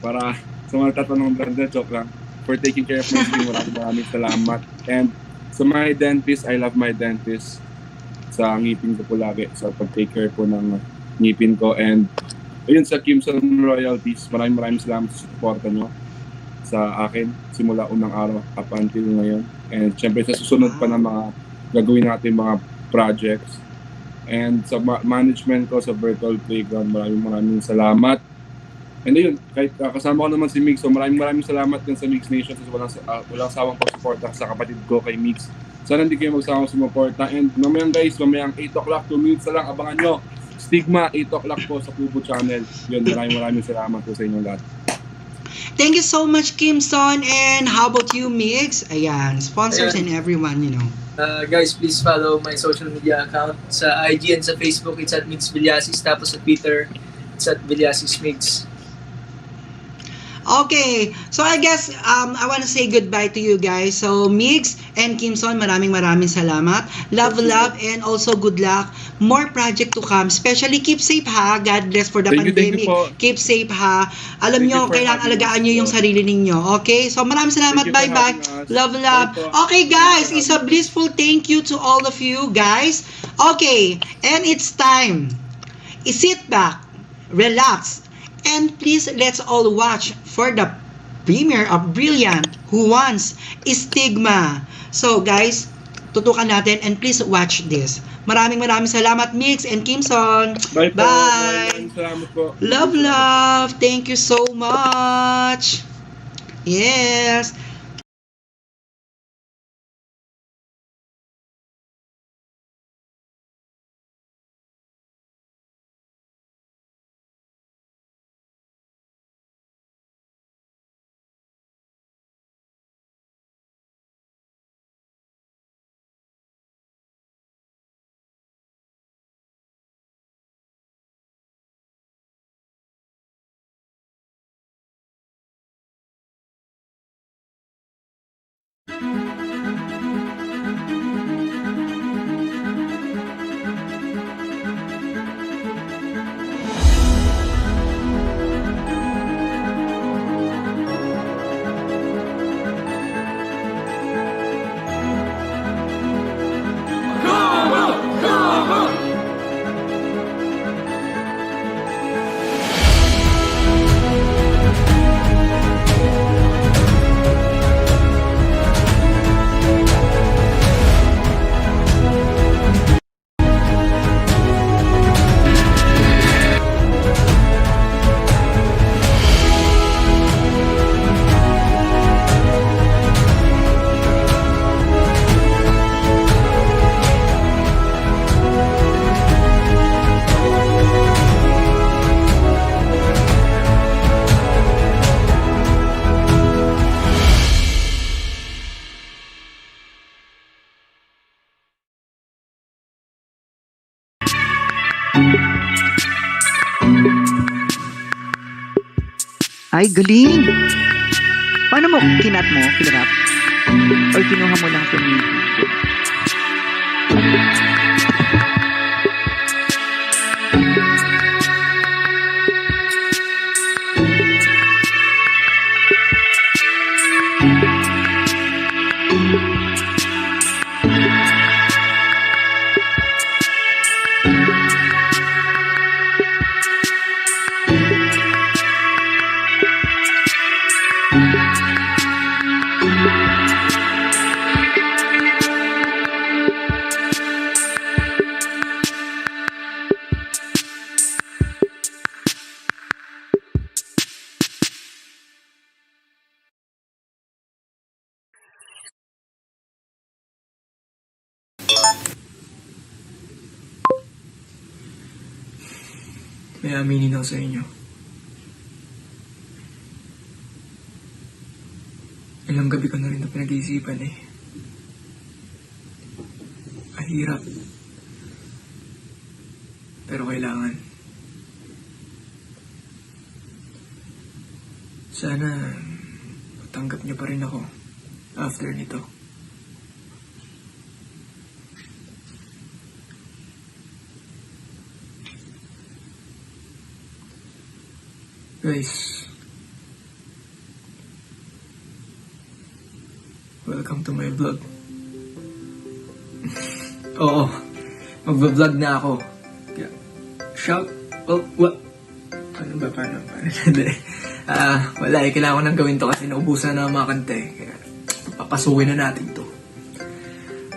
para sa mga tatanong Brandon, joke lang, for taking care of my skin, maraming salamat. And sa my dentist, I love my dentist, sa ngipin ko po lagi, sa pag-take care po ng ngipin ko. And ayun, sa Kimson Royalties, maraming salamat sa suporta nyo sa akin simula unang araw up until ngayon. And syempre sa susunod pa na mga gagawin natin mga projects. And sa management ko sa Virtual Playground, maraming salamat. And ayun, kahit kasama ko naman si Mix, so maraming salamat din sa Mix Nation kasi walang sawang pag-suporta sa kapatid ko kay Mix. Sana hindi kayo magsawang sumuporta. And mamayang 8 o'clock, 2 minutes na lang, abangan nyo. Stigma, 8 o'clock po sa Kubo Channel. Yun, maraming salamat po sa inyong lahat. Thank you so much, Kimson. And how about you, Mix? Ayan, sponsors and everyone, you know. Guys, please follow my social media account. Sa IG and sa Facebook, it's at Mix Villasis. Tapos sa Twitter, it's at Villasis Mix. Okay, so I guess I want to say goodbye to you guys. So Mix and Kimson, maraming salamat. Love, and also good luck. More project to come. Especially keep safe ha. God bless for the pandemic. Keep safe ha. Alam nyo, kailangan alagaan nyo yung sarili ninyo. Okay? So maraming salamat. Bye-bye. Love. Okay guys, it's a blissful thank you to all of you guys. Okay, and it's time. Sit back, relax, and please let's all watch for the premiere of Brilliant Who Wants Stigma. So guys, tutukan natin and please watch this. Maraming salamat Mix and Kimson. Bye. Bye. Salamat po. Love. Thank you so much. Yes. Ay, galing! Paano mo? Kinat mo? Kinrap? Or kinuha mo lang sa video? May aminin ako sa inyo. Ilang gabi ko na rin na pinag-iisipan eh. Mahirap. Pero kailangan. Sana matanggap niyo pa rin ako after nito. Guys, welcome to my vlog. Oo, magva-vlog na ako. Kaya, shout, oh, what? Paano? Wala eh, kailangan ko nang gawin to kasi naubusan na ang mga kanta eh. Kaya, papasukin na natin to.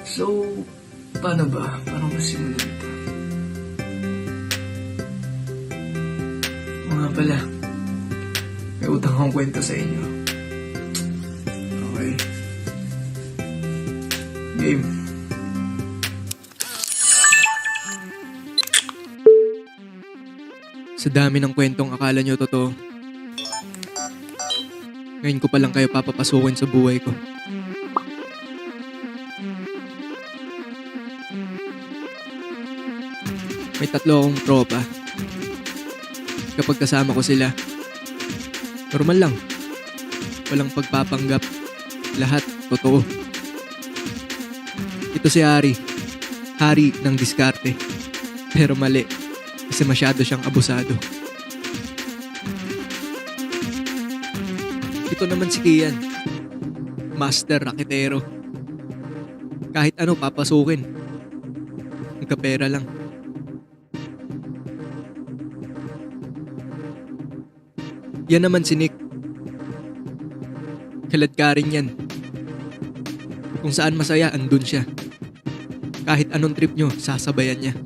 So, paano ba? Paano masimulan ito? Mga pala, may utang akong kwento sa inyo. Okay. Game. Sa dami ng kwentong akala nyo totoo, ngayon ko pa lang kayo papapasukin sa buhay ko. May 3 akong tropa. Kapag kasama ko sila, normal lang. Walang pagpapanggap. Lahat totoo. Ito si Hari. Hari ng diskarte. Pero mali. Kasi masyado siyang abusado. Ito naman si Kian. Master raketero. Kahit ano papasukin. Magkapera lang. Yan naman si Nick. Kalad ka rin yan. Kung saan masaya, andun siya. Kahit anong trip nyo, sasabayan niya.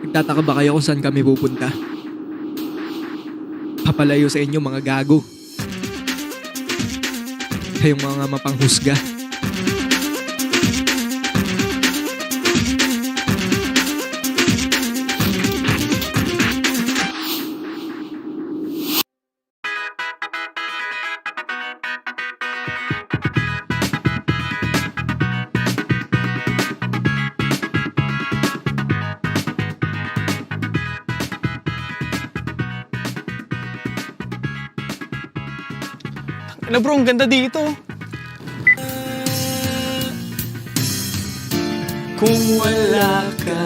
Nagtataka ba kayo kung saan kami pupunta? Papalayo sa inyo mga gago. Kayong mga mapanghusga. Ano bro, ang ganda dito. Kung wala ka,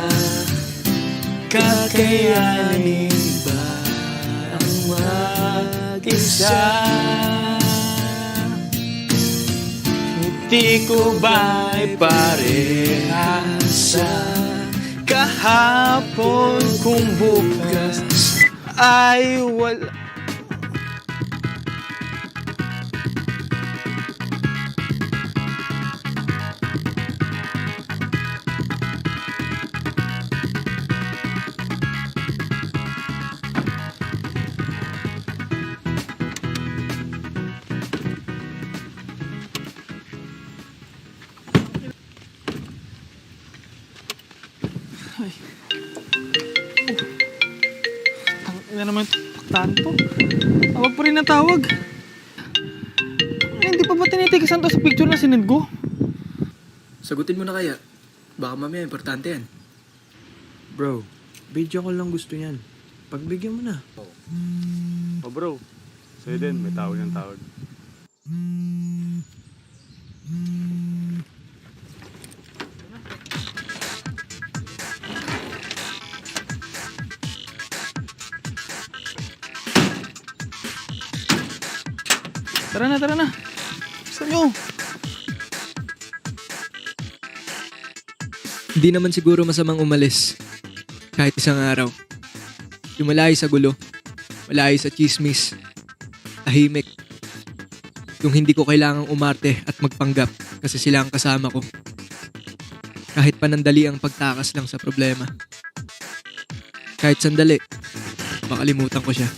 kakayanin ba ang mag-isa? Hindi ko ba'y parehas sa kahapon kung bukas ay wala? Ano naman paktaan to? Tawag pa rin na tawag. Hindi pa ba tinitikisan to sa picture na sinend ko? Sagutin mo na kaya. Baka mamaya importante yan. Bro, video ko lang gusto yan. Pagbigyan mo na. Oh bro, sa'yo din, may tawag ng tawag. Tara na. Gusto nyo? Hindi naman siguro masamang umalis. Kahit isang araw. Yung malayo sa gulo. Malayo sa chismis. Tahimik. Yung hindi ko kailangang umarte at magpanggap kasi sila ang kasama ko. Kahit panandali ang pagtakas lang sa problema. Kahit sandali, makalimutan ko siya.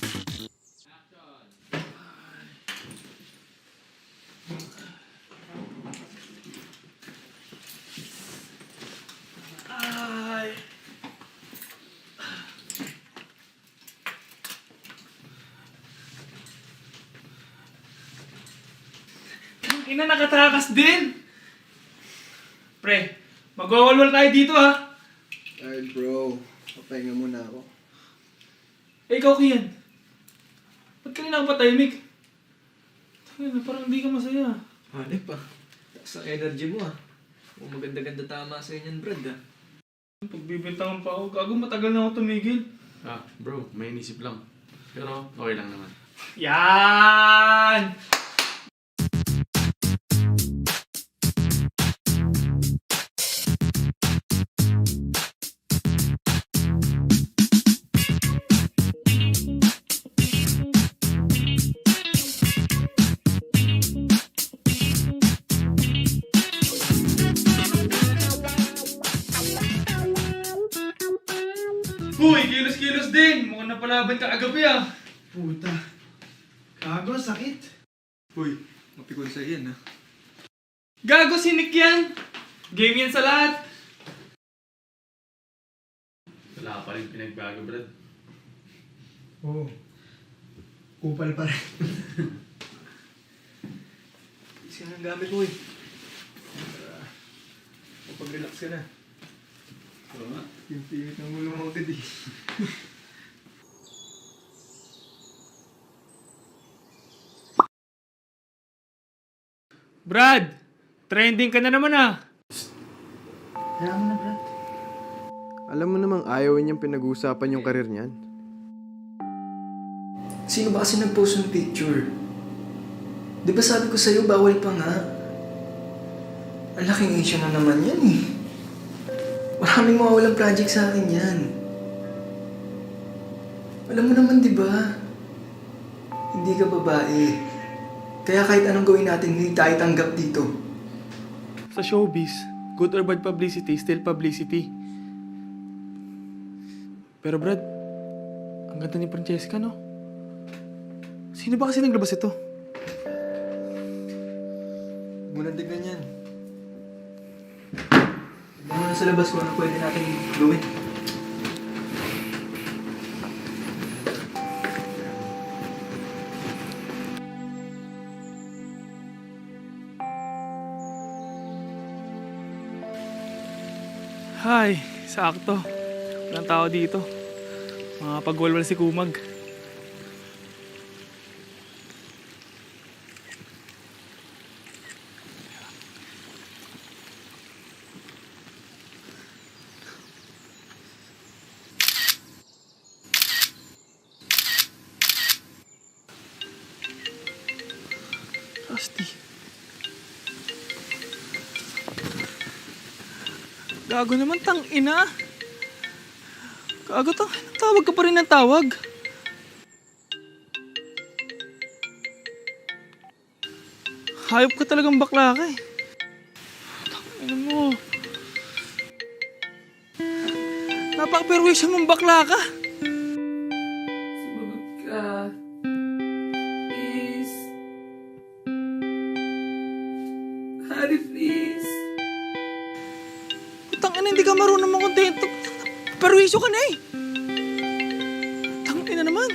Ina, nakatakas din. Pre, magwawalwal tayo dito ha. Ay bro, papahinga muna ako. Eh, ikaw, Kian. Ba't kanina ka patahimik? Parang hindi ka masaya. Hanip pa. Taas ang energy mo ah. Kung maganda-ganda tama sa inyan, Brad ah. Pagbibintangan pa ako, gago matagal na ako tumigil. Bro, may inisip lang. Pero okay lang naman. Yan! Uy, kilos-kilos din! Mukhang napalaban ka agabi ah! Puta. Gago, sakit. Uy, mapikon sa yan ha. Gago, sinik yan! Game yan sa lahat! Wala pa rin pinagbago, Brad. Oo. Kupal pa rin. Isa ang gamit mo eh. Kapag-relax ka na. Oo nga. Yung pingit ng ulo mo agad eh. Brad! Trending ka na naman ah! Kaya mo na, Brad. Alam mo namang ayaw niyang pinag-uusapan yung karir niyan. Sino ba kasi nag-post ng picture? Di ba sabi ko sa'yo, bawal pa nga? Ang laking issue na naman yan eh. Maraming mawawalang project sa akin yan. Alam mo naman, di ba? Hindi ka babae. Kaya kahit anong gawin natin, hindi tayo tanggap dito. Sa showbiz, good or bad publicity, still publicity. Pero Brad, ang ganda ni Francesca, no? Sino ba kasi naglabas ito? Huwag mo nang tignan yan. Tignan mo na sa labas kung ano pwede natin gawin. Hi, sakto. Walang tao dito. Mga pagwalwal si Kumag. Rusty. Gago naman, tang-ina. Gago, tawag ka pa rin ng tawag. Hayop ka talagang bakla ka eh. Tang-ina mo. Napaka-perwisyon mong bakla ka. Sumagot ka. Please. Hari, please. Tang-ina, hindi ka marunong makontento. Perwisyo ka na eh. Tang-ina naman.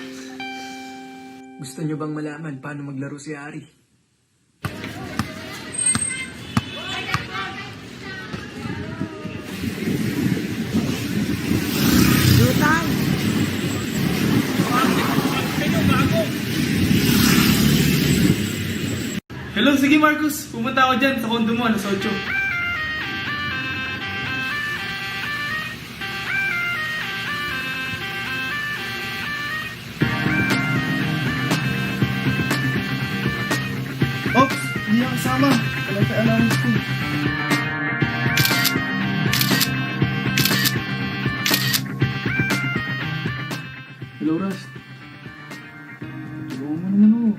Gusto niyo bang malaman paano maglaro si Hari? Lutang! Hello, sige Marcus. Pumunta ako dyan sa kondo mo, alas 8. Ops! Hindi ako kasama. Wala tayo allowance ko. Hello, Ras. Tulungan mo naman ako.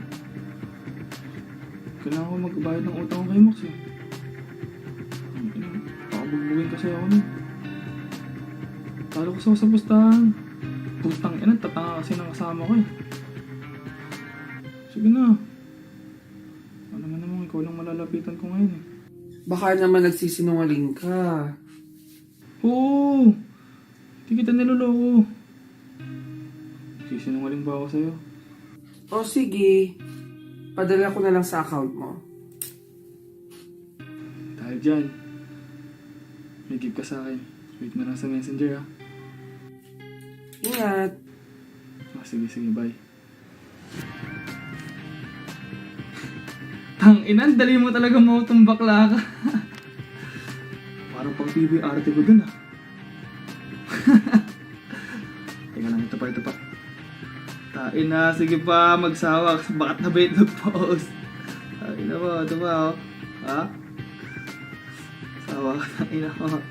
Kailangan ko magbayad ng utang ko kay Max eh. Pakabugbugin kasi ako nun. Talo ko sa pustahan. Putang ina, tatanga kasi ng kasama ko eh. Sige na. Ano naman ikaw lang malalapitan ko ngayon eh. Baka naman nagsisinungaling ka. Oo! Di kita niloloko. Sisinungaling ba ako sa'yo? O sige, padala ko na lang sa account mo. Dahil dyan, may give ka sa akin. Wait mo lang sa messenger ha. Ingat! Sige, bye. Tang-ina, dali mo talaga mo itong bakla ka. Parang pang TV arte ko dun ah. Teka lang, ito pa. Tain na, sige pa, magsawa. Bakat na bait nag-post. Tain na po, ito pa oh. Ha? Sawa ka, tain na po.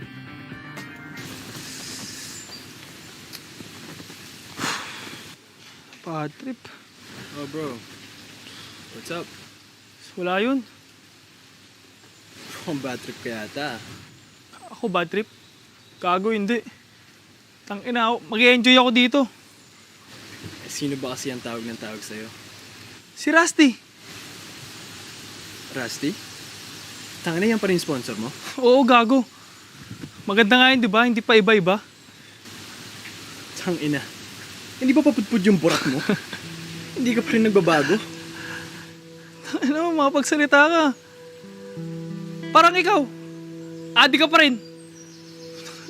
Bad trip. Oh bro, what's up? Wala yun. Mukhang bad trip ka yata. Ako bad trip? Gago, hindi. Tangina ako, mag-enjoy ako dito. Eh, sino ba kasi ang tawag ng tawag sa'yo? Si Rusty. Rusty? Tangina yan pa rin sponsor mo? Oo, gago. Maganda nga yun, di ba? Hindi pa iba-iba. Tangina. Hindi ba papudpud yung burak mo? Hindi ka pa rin nagbabago? Ano, makapagsalita ka. Parang ikaw. Adi ka pa rin.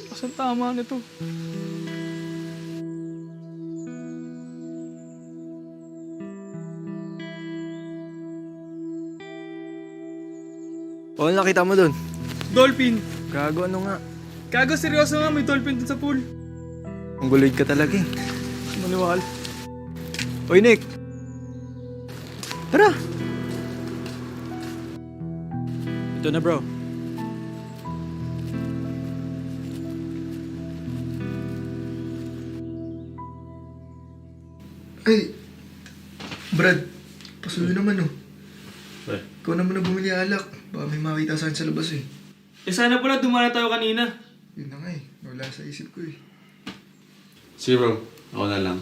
Asan tama nito? Oo, nakita mo dun. Dolphin. Gago, ano nga? Gago, seryoso nga. May dolphin dun sa pool. Ang guloy ka talaga eh. Maniwal. Oy, Nick! Tara! Ito na, bro. Ay, Brad, pasuyo naman oh. Eh. Ikaw naman na bumili alak. Baka may makita saan sa labas eh. Eh sana pala dumana tayo kanina. Yun na nga eh, wala sa isip ko eh. Sige bro, ako na lang.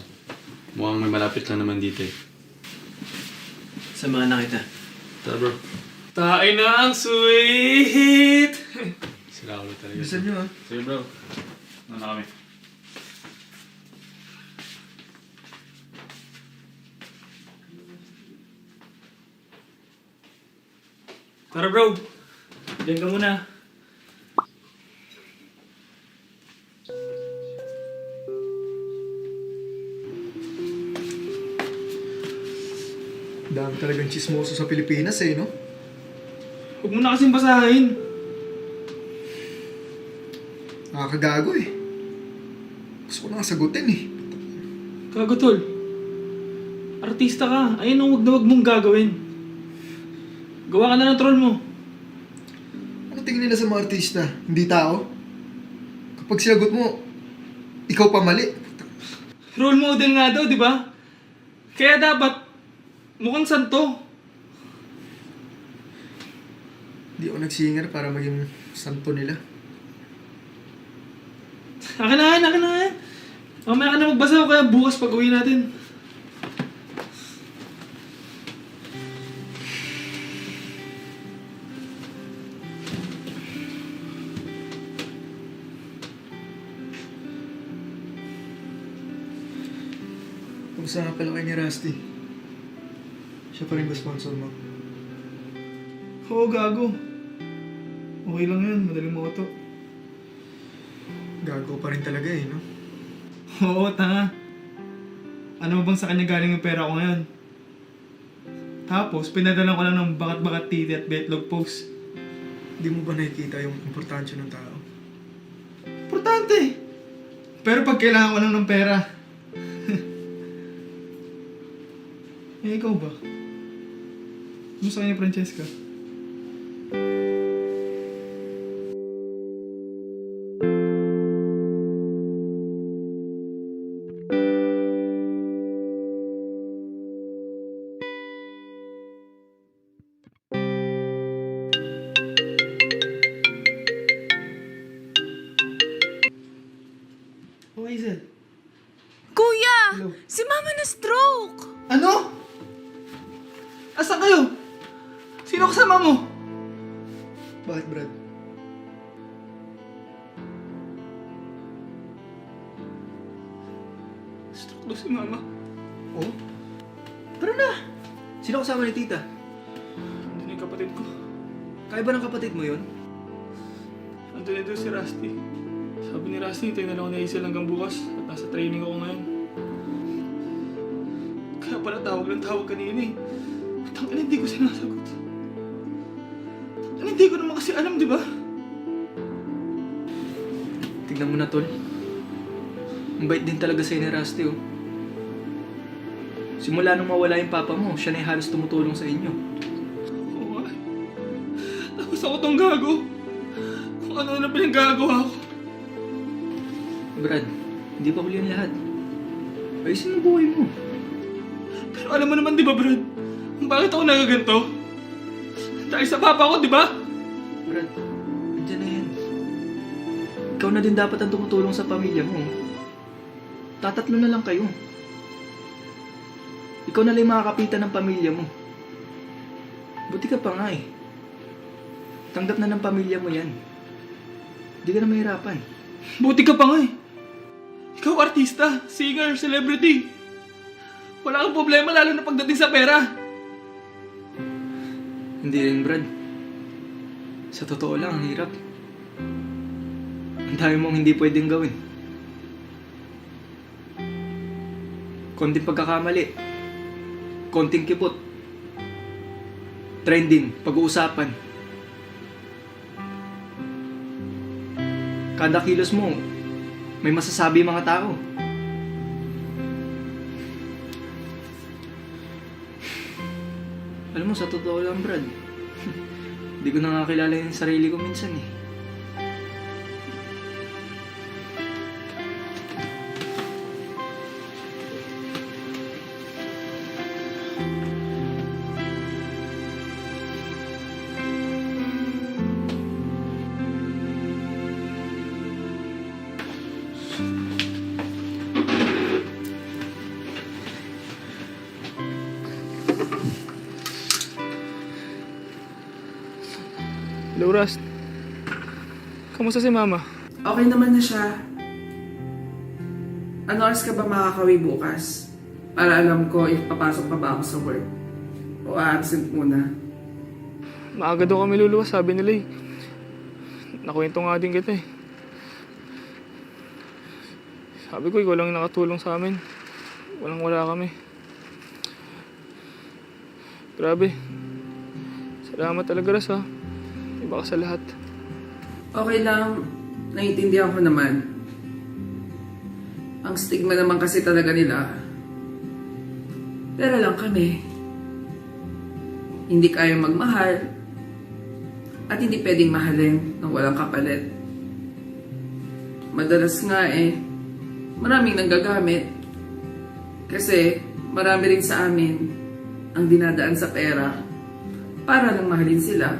Mukhang may malapit lang naman dito eh. Samahan na kita. Tara bro. Tayo na ang sweet! Sila ako talaga. Bilisan nyo ah. Sige bro. Ano kami? Tara bro, diyan ka muna. Dami talagang chismoso sa Pilipinas eh, no? Huwag mo na kasing basahin. Nakakagago eh. Gusto ko na nga sagutin eh. Gago tol. Artista ka. Ayun ang wag na wag mong gagawin. Gawa ka na ng troll mo. Ano tingin nila sa mga artista? Hindi tao? Kapag sinagot mo, ikaw pa mali. Role model nga daw, di ba? Kaya dapat, mukhang santo. Hindi ako nag-singer para maging santo nila. Akin na yan. Mamaya ka na magbasa o kaya bukas pag uwi natin. Kumusta nga pala kayo ni Rusty? Siya pa rin ba sponsor mo? Oo, gago. Okay lang yan, madaling mauto. Gago pa rin talaga eh, no? Oo, tanga. Ano bang sa kanya galing yung pera ko ngayon? Tapos, pinadala ko lang ng bakat-bakat titi at betlog post. Di mo ba nakikita yung importansya ng tao? Importante! Pero pag kailangan ko lang ng pera. Eh, ikaw ba? Gusto kanya, Francesca? Oh, Hazel. Kuya! Hello. Si Mama na stroke! Ano? Asan kayo? Sino kasama mo? Bakit, Brad? Stroke daw si Mama. Oh? Tara na! Sino kasama ni tita? Hindi yung kapatid ko. Kaya ba ng kapatid mo yun? Andun na doon si Rusty. Sabi ni Rusty, tayo na lang ako na Hazel hanggang bukas at nasa training ako ngayon. Kaya pala tawag kanina eh. Tangina, hindi ko sinasagot. Tangina, hindi ko naman kasi alam, di ba? Tignan mo na, tol. Ang bait din talaga sa'yo ni Rusty, oh. Simula nung mawala yung papa mo, siya na yung halos tumutulong sa inyo. Oo nga. Tapos ako tong gago. Kung ano na pinanggagawa ko. Brad, hindi pa huli ang lahat. Ayusin mo buhay mo. Pero alam mo naman, di ba, Brad? Kung bakit ako nagaganto? Dahil sa papa ko, di ba? Brad, andyan na yan. Ikaw na din dapat ang tumutulong sa pamilya mo. Tatatlo na lang kayo. Ikaw na lang yung makakapitan ng pamilya mo. Buti ka pa nga eh. Tanggap na ng pamilya mo yan. Hindi ka na mahirapan. Buti ka pa nga eh. Ikaw artista, singer, celebrity. Wala kang problema lalo na pagdating sa pera. Hindi rin, Brad. Sa totoo lang, ang hirap. Ang dami mong hindi pwedeng gawin. Konting pagkakamali. Konting kipot. Trending, pag-uusapan. Kada kilos mo, may masasabi mga tao. Alam mo, sa totoo lang, Brad, hindi ko nakakilala yung sarili ko minsan eh. Hello, Rust. Kamusta si Mama? Okay naman na siya. Ano oras ka ba makakawi bukas? Para alam ko if papasok pa ba ako sa work. O absent muna. Maaga daw kami luluwas, sabi nila eh. Nakwento nga din kita eh. Sabi ko, ikaw lang yung nakatulong sa amin. Walang-wala kami. Grabe. Salamat talaga, Ras, ha. Iba ka sa lahat. Okay lang. Naiintindihan ko naman. Ang stigma naman kasi talaga nila. Pero lang kami. Hindi kaya magmahal. At hindi pwedeng mahalin ng walang kapalit. Madalas nga maraming nanggagamit. Kasi marami rin sa amin ang dinadaan sa pera para lang mahalin sila.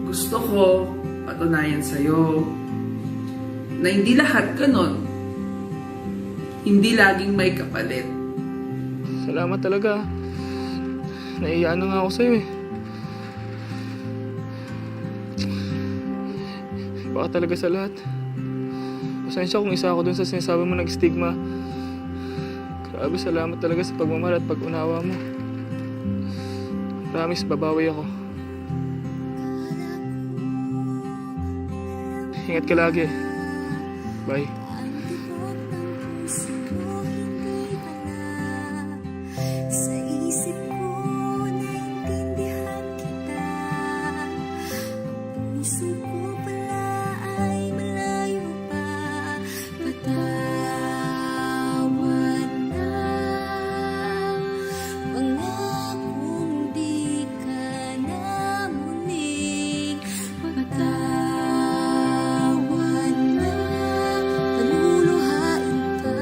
Gusto ko patunayan sa'yo na hindi lahat ganon. Hindi laging may kapalit. Salamat talaga. Naiiyaan na nga ako sa'yo eh. Baka talaga sa lahat. Pasensya kung isa ako dun sa sinasabi mo nag-stigma. Grabe, salamat talaga sa pagmamahal at pag-unawa mo. Promise, babawi ako. Ingat ka lagi. Bye. Sa isip ko, naintindihan kita. Ang puso ko pala ay malayo pa. Patawad na. Pangakong di ka na muling patawad na. Paluluhain ka.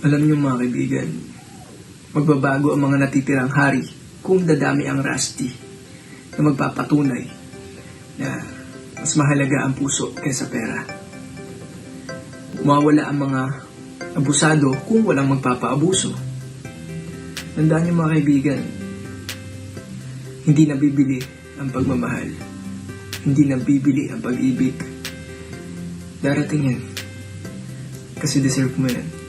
Alam niyo mga kaibigan, magbabago ang mga natitirang hari kung dadami ang Rusty na magpapatunay na mas mahalaga ang puso kaysa pera. Mawawala ang mga abusado kung walang magpapaabuso. Tandaan niyo mga kaibigan, Hindi nabibili ang pagmamahal. Hindi nabibili ang pag-ibig. Darating yan. Kasi deserve mo yan.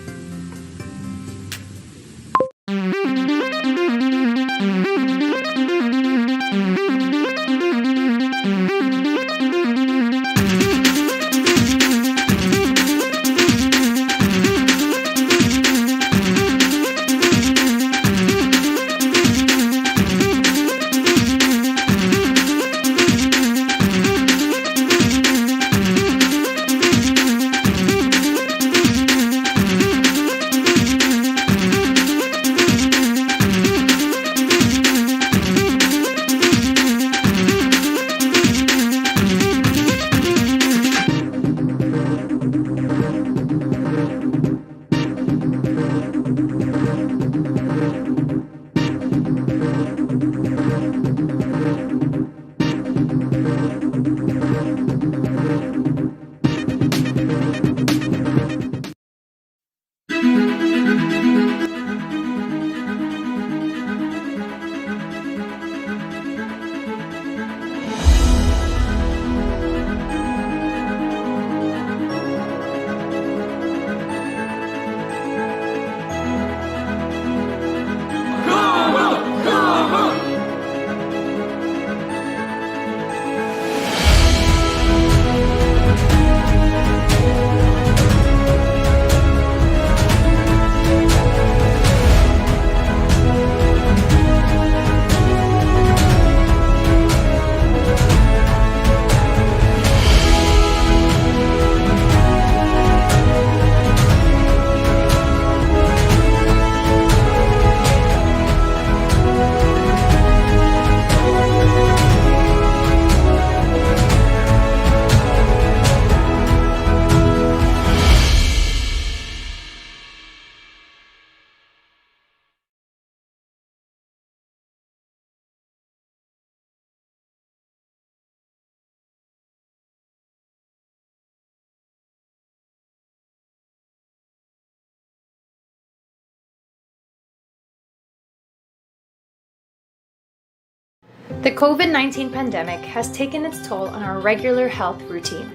The COVID-19 pandemic has taken its toll on our regular health routine.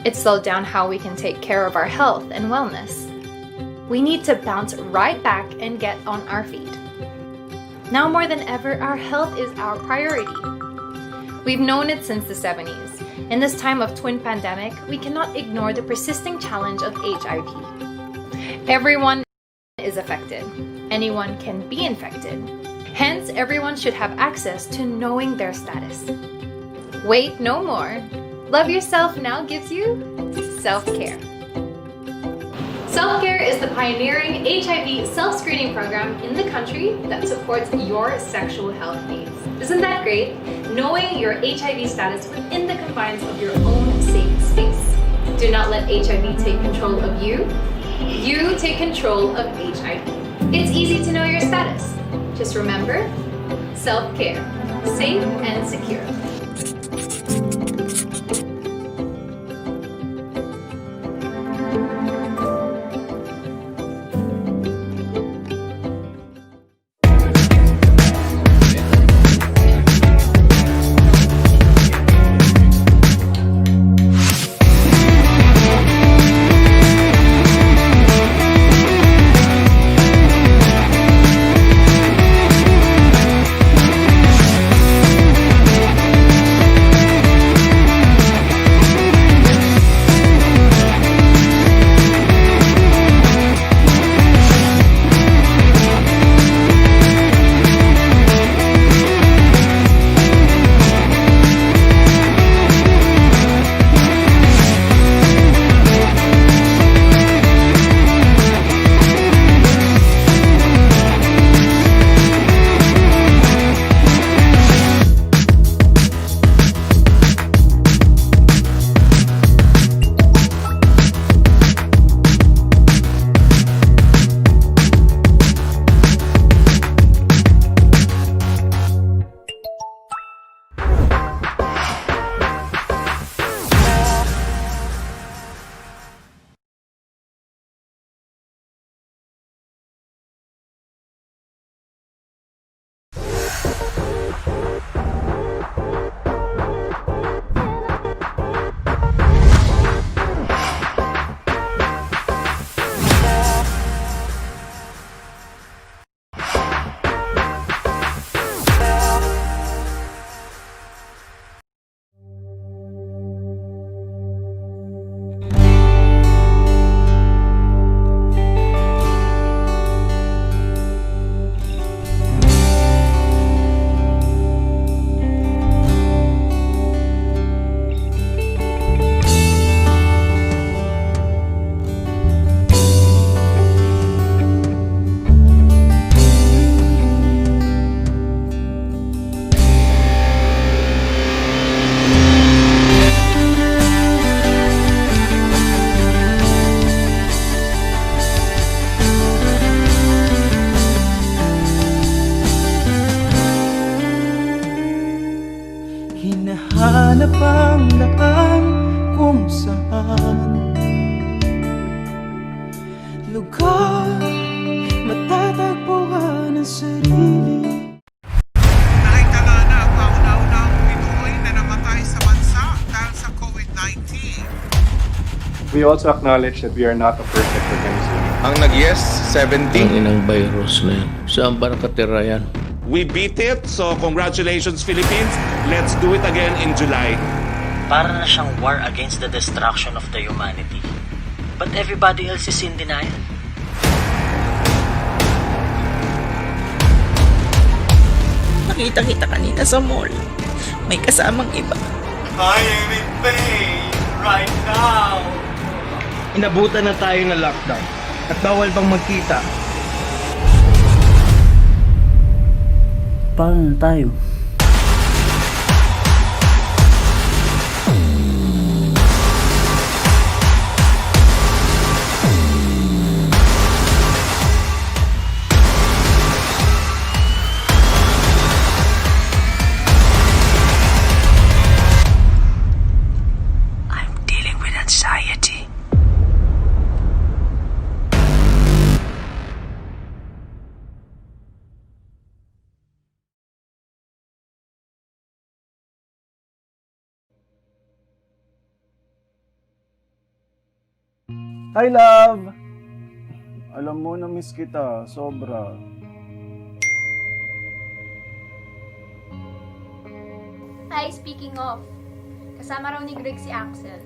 It slowed down how we can take care of our health and wellness. We need to bounce right back and get on our feet. Now more than ever, our health is our priority. We've known it since the 70s. In this time of twin pandemic, we cannot ignore the persisting challenge of HIV. Everyone is affected. Anyone can be infected. Hence, everyone should have access to knowing their status. Wait no more. Love Yourself Now gives you self-care. Self-Care is the pioneering HIV self-screening program in the country that supports your sexual health needs. Isn't that great? Knowing your HIV status within the confines of your own safe space. Do not let HIV take control of you. You take control of HIV. It's easy to know your status. Just remember, self-care, safe and secure. Wala pang daan kung saan lugar matatagpuan ang sarili. Nakita nga na ang kauna-unahang Pinoy na namatay sa bansa dahil sa COVID-19. We also acknowledge that we are not a perfect organization. Ang nag-yes, 70. Ang inang virus na yan. Saan ba nakatira yan? We beat it, so congratulations Philippines. Let's do it again in July. Para na siyang war against the destruction of the humanity. But everybody else is in denial. Nakita-kita kanina sa mall. May kasamang iba. I am in pain right now. Inabutan na tayo ng lockdown at bawal pang magkita. Paano na tayo? I'm dealing with anxiety. Hi, love! Alam mo, na-miss kita. Sobra. Hi, speaking of, kasama raw ni Greg si Axel.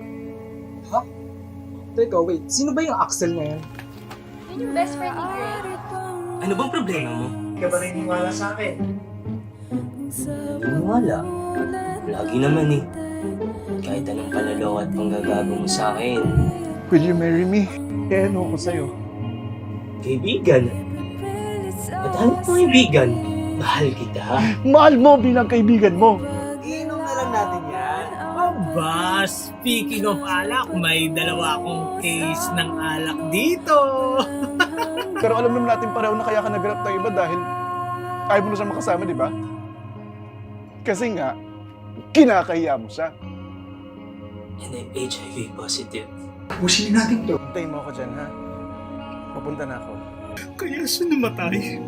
Ha? Teka, wait. Sino ba yung Axel na yan? Yun yung best friend ni Greg. Ano bang problema mo? Hindi ka ba naniniwala sa akin? Naniniwala? Lagi naman eh. Kahit anong palalaw at panggagago mo sa akin. Could you marry me? Kaya ano ko sa'yo? Kaibigan? Ba't hanap mo kaibigan? Mahal kita. Mahal mo bilang kaibigan mo. Inom na lang natin yan. Aba, speaking of alak, may dalawa akong case ng alak dito. Pero alam naman natin pareho na kaya ka naghanap ng iba dahil ayaw mo na siya makasama, di ba? Kasi nga, kinakahiya mo siya. And I'm HIV positive. Pusinin natin to. Hintayin mo ako dyan, ha? Papunta na ako. Kaya siya namatay.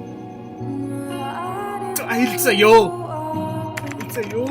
Dahil sa'yo. Dahil sa'yo.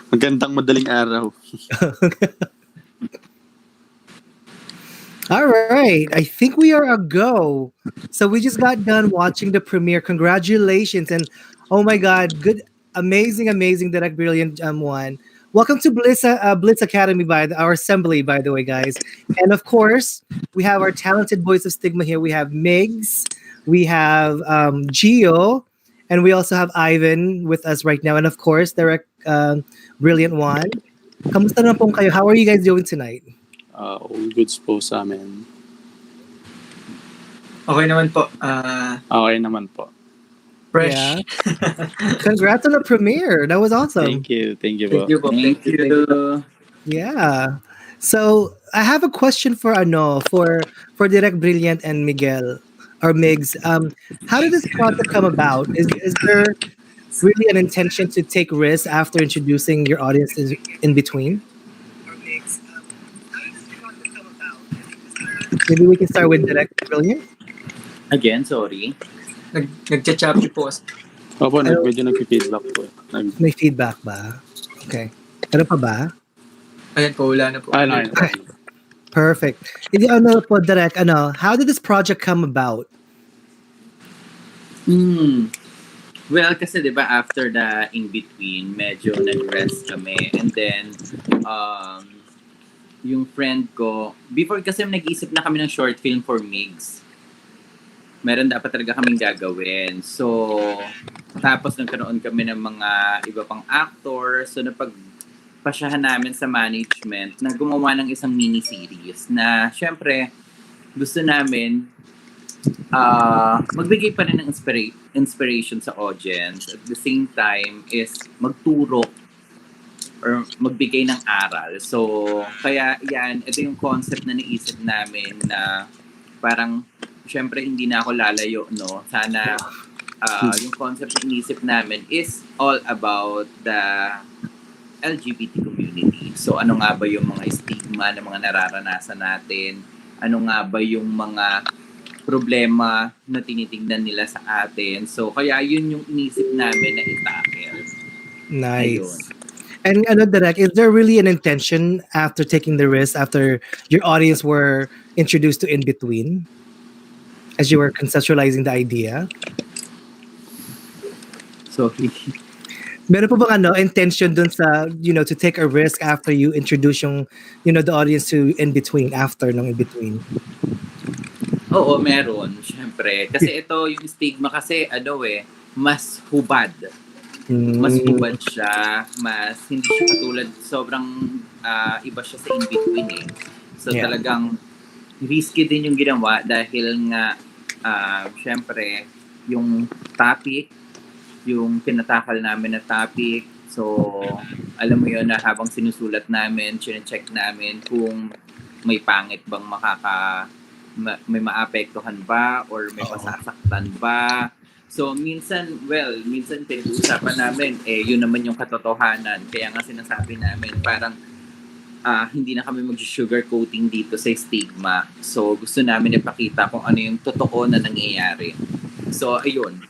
Magandang madaling araw. All right, I think we are a go. So we just got done watching the premiere. Congratulations, and oh my God, good, amazing, direct, brilliant one. Welcome to Bliss Academy our assembly, by the way, guys. And of course, we have our talented voice of Stigma here. We have Migs, we have Gio, and we also have Ivan with us right now. And of course, direct, brilliant one. Kamusta na po kayo? How are you guys doing tonight? All goods po sa amin. Okay naman po. Okay naman po. Fresh. Yeah. Congrats on the premiere. That was awesome. Thank you. Thank you po. Thank you po. Thank you. Yeah. So I have a question for for Direct Brilliant and Miguel or Migs. How did this project come about? Is there really an intention to take risks after introducing your audience in between? Maybe we can start with Direct Brilliant. Again, sorry. Nagcha-choppy po. Opo, Ano, medyo nag-feedback po. may feedback ba? Okay. Ano pa ba? Ayan po, wala na po. Ayun. Perfect. Hindi po Direct, how did this project come about? Well, kasi 'di ba after the in-between, medyo nag-rest kami. And then yung friend ko, before kasi nag-iisip na kami ng short film for Migs. Meron dapat talaga kaming gagawin. So, tapos nagkaroon kami ng mga iba pang actors. So, napagpasyahan namin sa management na gumawa ng isang mini-series na syempre gusto namin magbigay pa rin ng inspiration sa audience. At the same time is magturo or magbigay ng aral. So, kaya yan, ito yung concept na naisip namin na parang, syempre hindi na ako lalayo, no? Sana yung concept na naisip namin is all about the LGBT community. So, ano nga ba yung mga stigma na mga nararanasan natin? Ano nga ba yung mga problema na tinitingnan nila sa atin? So, kaya yun yung inisip namin na i-tackle. Nice. Ayun. And Direct, is there really an intention after taking the risk, after your audience were introduced to In Between, as you were conceptualizing the idea? Sorry. Meron po bang intention dun sa, to take a risk after you introduce yung, the audience to In Between, after ng In Between? Oo, meron. Syempre. Kasi ito, yung stigma kasi, mas hubad. Mas hubad siya. Mas, hindi siya katulad, sobrang iba siya sa in-between eh. So talagang risky din yung ginawa dahil nga, syempre, yung topic, yung pinatakal namin na topic, so, alam mo yun na habang sinusulat namin, chinecheck namin kung may pangit bang may maapektuhan ba or may masasaktan ba. So, minsan pinag-uusapan namin, yun naman yung katotohanan. Kaya nga sinasabi namin, parang hindi na kami mag-sugarcoating dito sa stigma. So, gusto namin ipakita kung ano yung totoo na nangyayari. So, ayun.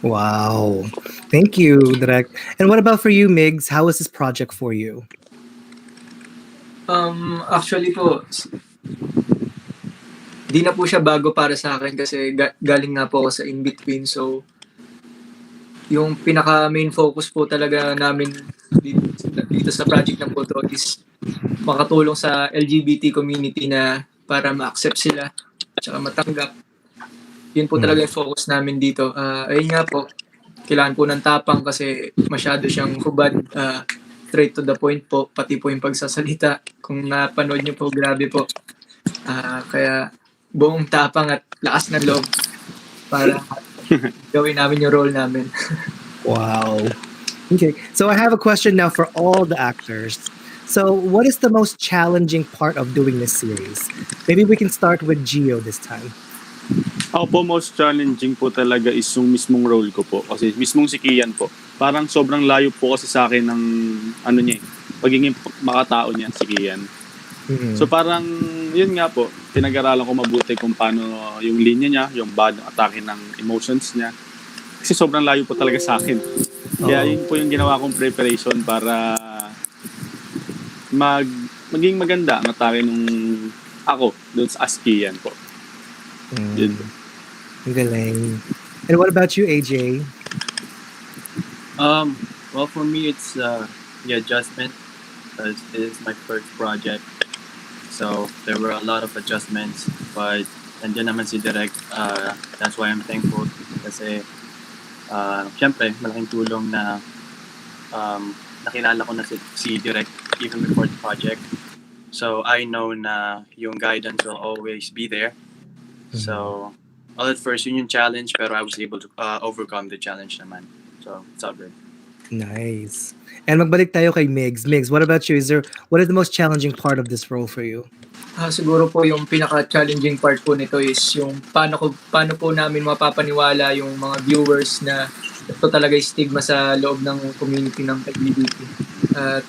Wow. Thank you, Direct. And what about for you, Migs? How was this project for you? Actually po, di na po siya bago para sa akin kasi galing nga po ako sa in-between. So, yung pinaka-main focus po talaga namin dito sa project ng Puto is makatulong sa LGBT community na para ma-accept sila at matanggap. Yun po talaga yung focus namin dito. Ayun nga po, kailangan po ng tapang kasi masyado siyang hubad, straight to the point po, pati po yung pagsasalita. Kung napanood niyo po, grabe po. Kaya buong tapang at lakas ng loob para gawin namin yung role namin. Wow. Okay, so I have a question now for all the actors. So what is the most challenging part of doing this series? Maybe we can start with Gio this time. Ako po, most challenging po talaga is yung mismong role ko po. Kasi mismong si Kian po. Parang sobrang layo po kasi sa akin ng pagiging makatao niya, si Kian. So parang, yun nga po, pinag-aralan ko mabuti kung paano yung linya niya, yung bad atake ng emotions niya. Kasi sobrang layo po talaga sa akin. Kaya yun po yung ginawa kong preparation para maging maganda ang atake nung ako doon sa Kian po. Yun po. Galing. And what about you, AJ? Well, for me, it's the adjustment because it is my first project. So there were a lot of adjustments, but nandiyan naman si Direct. That's why I'm thankful kasi syempre malaking tulong na nakilala ko na si Direct even before the project. So I know na yung guidance will always be there. So all at first yun yung challenge pero I was able to overcome the challenge naman. So it's all good. Nice. And magbalik tayo kay Migs. Migs, what about you? What is the most challenging part of this role for you? Siguro po yung pinaka-challenging part po nito is yung paano po namin mapapaniwala yung mga viewers na ito talaga yung stigma sa loob ng community ng LGBT.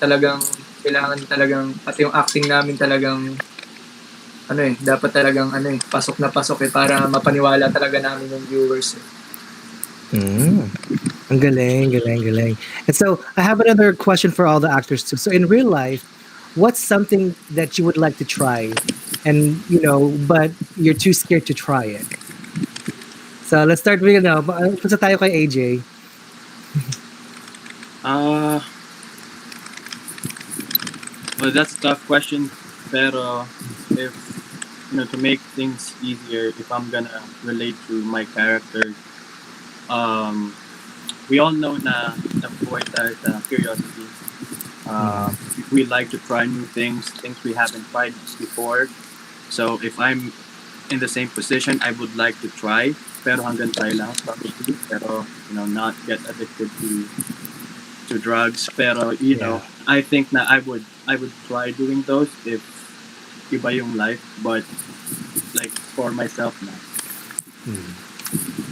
Talagang kailangan talagang pati yung acting namin talagang dapat talagang pasok na pasok para mapaniwala talaga namin yung viewers. Ang galing, galing, galing. And so, I have another question for all the actors too. So, in real life, what's something that you would like to try, and but you're too scared to try it? So, let's start with punta tayo kay AJ. Well, that's a tough question. Pero if to make things easier, if I'm gonna relate to my character, we all know na buhay tayo sa curiosity. We like to try new things we haven't tried before. So if I'm in the same position, I would like to try, pero hanggang tayo lang probably. Pero not get addicted to drugs. Pero I think na I would try doing those if iba yung life, but like for myself na.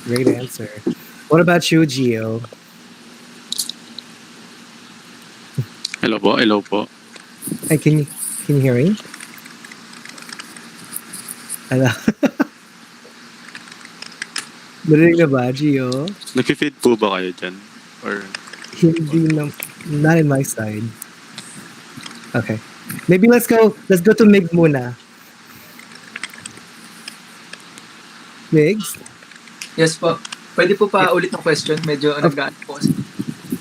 Great answer. What about you, Gio? Hello po. Hey, can you hear me? Hello. Narinig na ba, Gio? Nag-feed po ba kayo dyan? Or... Hindi na, not in my side. Okay. Maybe let's go to Mig muna. Migs? Yes po. Pwede po pa ulit ng question? Medyo nag-gaan po kasi.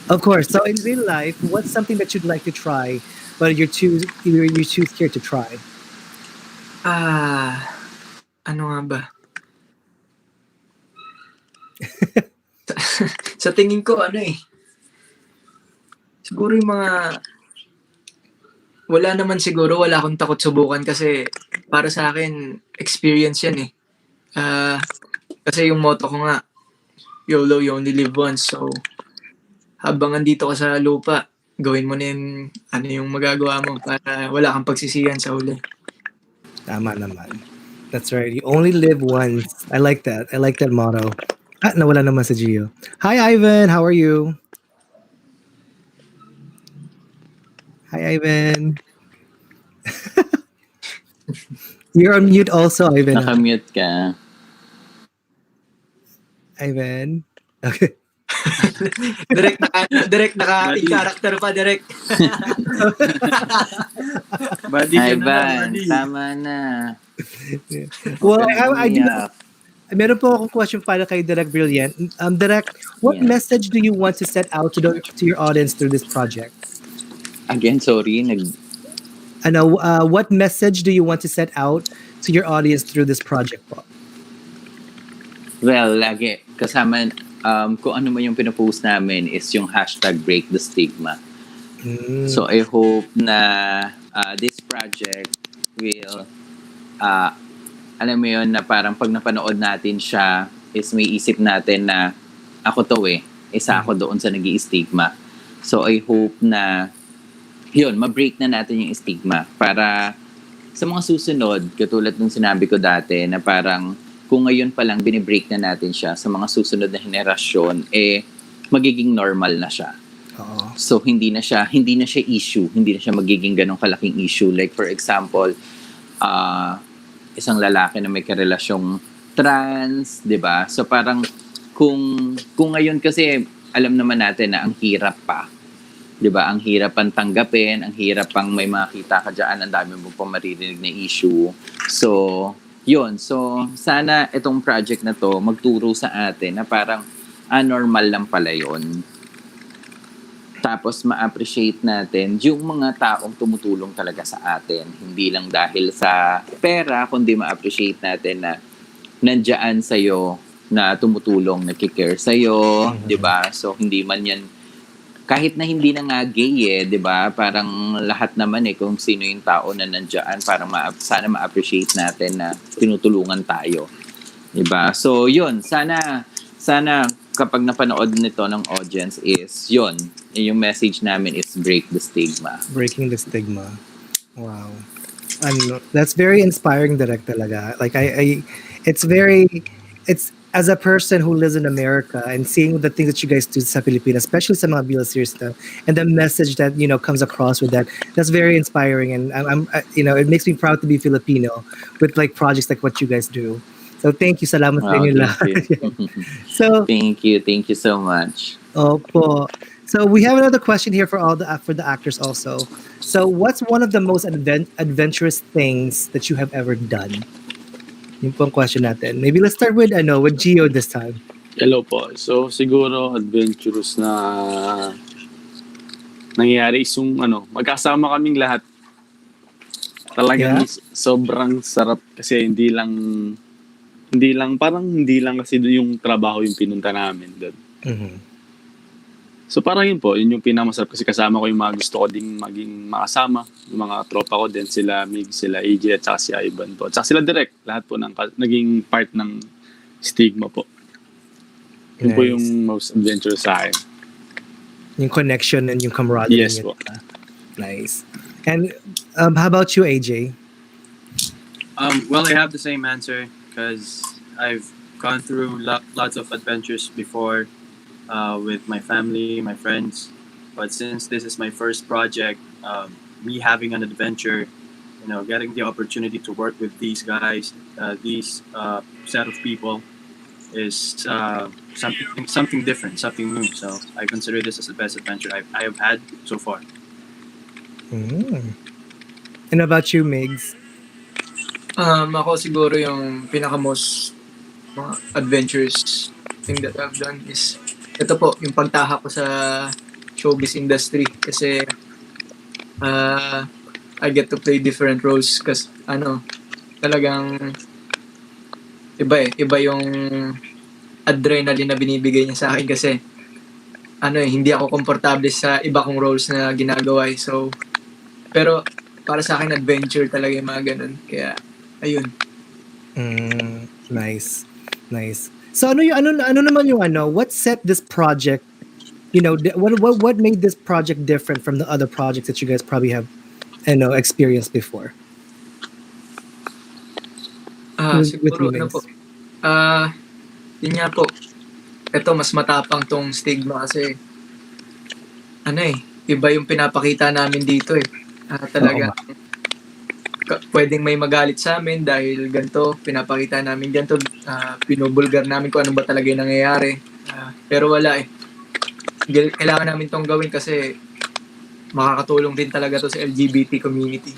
Of course. So in real life, what's something that you'd like to try, but you're too scared to try? Ano nga ba? Sa tingin ko, siguro yung mga, wala akong takot subukan kasi para sa akin, experience yan eh. Kasi yung motto ko nga, YOLO, you only live once. So, habang andito ka sa lupa, gawin mo na yung magagawa mo para wala kang pagsisiyan sa huli. Tama naman. That's right. You only live once. I like that. I like that motto. Nawala naman sa Gio. Hi, Ivan. How are you? Hi, Ivan. You're on mute also, Ivan. Naka-mute ka. Ivan. Okay. direct naka-character pa, direct. Ivan, tama na. Well, meron po akong question para kay Direk Brilliant. Direk, what message do you want to set out to your audience through this project? Again, sorry. What message do you want to set out to your audience through this project po? Well, lagi kasama kung ano man yung pinopost namin is yung #BreakTheStigma. So I hope na this project will alam mo yun na parang pag napanood natin siya is may isip natin na ako to isa ako doon sa nag-i-stigma. So I hope na yun, ma-break na natin yung stigma para sa mga susunod, katulad nung sinabi ko dati na parang kung ngayon pa lang binibreak na natin siya sa mga susunod na henerasyon, magiging normal na siya. So hindi na siya issue, hindi na siya magiging ganong kalaking issue. Like for example, isang lalaki na may karelasyong trans, 'di ba? So parang kung ngayon kasi alam naman natin na ang hirap pa. 'Di ba? Ang hirap pang tanggapin, ang hirap pang may makita ka diyan, ang dami mo pang maririnig na issue. So, 'yun. So, sana itong project na 'to magturo sa atin na parang normal lang pala 'yon. Tapos ma-appreciate natin yung mga taong tumutulong talaga sa atin. Hindi lang dahil sa pera, kundi ma-appreciate natin na nandiyan sa'yo, na tumutulong, nagkikare sa'yo, di ba? So, hindi man yan, kahit na hindi na nga gay di ba? Parang lahat naman kung sino yung tao na nandiyan, parang sana ma-appreciate natin na tinutulungan tayo. Di ba? So, yun, sana kapag napanood nito ng audience is yung message namin is break the stigma. Breaking the stigma. Wow. That's very inspiring, direct talaga. Like it's as a person who lives in America and seeing the things that you guys do sa Pilipinas, especially sa mga Bila series stuff, and the message that comes across with that's very inspiring. And it makes me proud to be Filipino with like projects like what you guys do. So thank you, salamat sa Wow, inyo thank lahat. you. So Thank you so much. Opo. So we have another question here for the actors also. So what's one of the most adventurous things that you have ever done? Yung pong question natin. Maybe let's start with Gio this time. Hello po. So, siguro adventurous na nangyayari is yung magkasama kaming lahat. Talagang sobrang sarap kasi hindi lang kasi yung trabaho yung pinunta namin doon. Mhm. So parang yun po, yun yung pinakamasarap kasi kasama ko yung mga gusto ko ding maging makasama. Yung mga tropa ko din, sila Mig, sila AJ at saka si Ivan po. At saka sila direct, lahat po naging part ng stigma po. Yun po yung most adventurous sa akin. Yung connection and yung camaraderie. Yes po. Nice. And how about you, AJ? Well, I have the same answer because I've gone through lots of adventures before with my family, my friends. But since this is my first project, me having an adventure, getting the opportunity to work with these guys, these set of people, is something different, something new. So I consider this as the best adventure I have had so far. Mm. And about you, Migs? Ako siguro yung pinaka-most mga adventurous thing that I've done is ito po, yung pagtahak ko sa showbiz industry kasi I get to play different roles kasi talagang iba yung adrenaline na binibigay niya sa akin kasi hindi ako komportable sa iba kong roles na ginagawa so pero para sa akin adventure talaga yung mga ganun kaya ayun. Nice. So ano naman yung what set this project, what made this project different from the other projects that you guys probably have experienced before? Siguro po. Yun nga po. Ito mas matapang tong stigma kasi iba yung pinapakita namin dito talaga. Pwedeng may magalit sa amin dahil ganito, pinapakita namin ganito, pinubulgar namin kung ano ba talaga yung nangyayari. Pero wala kailangan namin tong gawin kasi makakatulong din talaga to sa LGBT community.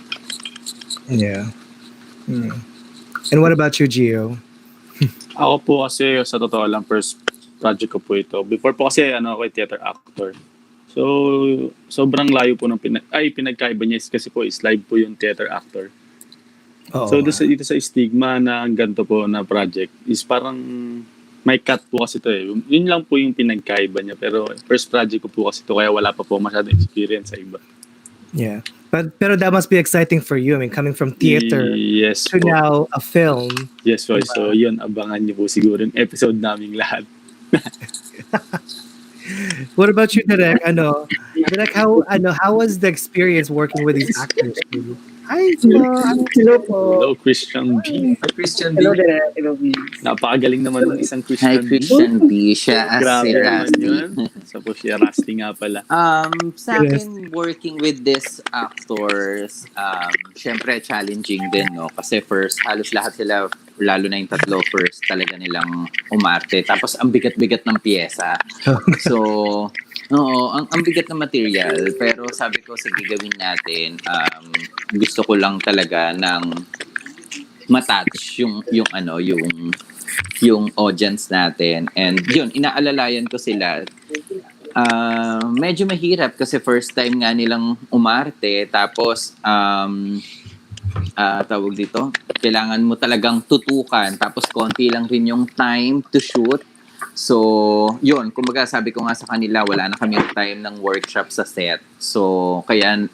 Yeah. And what about you, Gio? Ako po kasi sa totoo lang first project ko po ito. Before po kasi ako ay theater actor. So sobrang layo po ng pinagkaiba niya kasi po is live po yung theater actor. So dito sa stigma na ganito po na project is parang may cut po kasi ito Yun lang po yung pinagkaiba niya. Pero first project ko po kasi ito kaya wala pa po masyadong experience sa iba. Yeah. Pero that must be exciting for you. I mean, coming from theater to po. now a film. Yes po. So yun, abangan niyo po siguro yung episode naming lahat. What about you, Derek? Derek, how was the experience working with these actors? Hi, hello po. Hello, Christian B. Hi, Christian B. Hello, Derek. Hello, B. Napakagaling naman ng isang Hi, Christian Christian B. Siya as si Rusty. So po siya, Rusty nga pala. Sa akin, working with these actors, syempre challenging din, no? Kasi first, halos lahat sila, lalo na yung tatlo first, talaga nilang umarte. Tapos, ang bigat-bigat ng pyesa. So, ang bigat ng material. Pero sabi ko, sige, gawin natin. Gusto ko lang talaga ng matouch yung audience natin. And yun, inaalalayan ko sila. Medyo mahirap kasi first time nga nilang umarte. Tapos, tawag dito, kailangan mo talagang tutukan. Tapos, konti lang rin yung time to shoot. So, yun, kumbaga sabi ko nga sa kanila, wala na kaming time ng workshop sa set. So, kaya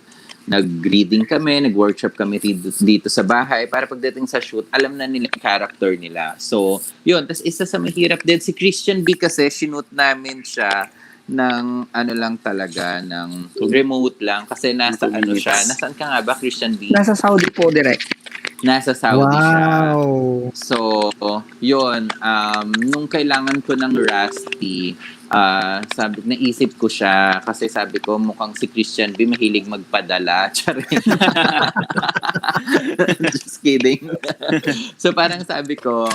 nag-reading kami, nag-workshop kami dito sa bahay para pagdating sa shoot, alam na nila yung character nila. So, yun. Tapos isa sa mahirap din, si Christian B kasi shoot namin siya ng ano lang talaga, ng remote lang. Kasi nasa ano siya. Nasaan ka nga ba, Christian B? Nasa Saudi po, direct. Nasa Saudi siya. Wow. So, yun, nung kailangan ko ng Rusty, naisip ko siya kasi sabi ko mukhang si Christian B mahilig magpadala. Charing. Just kidding. So parang sabi ko,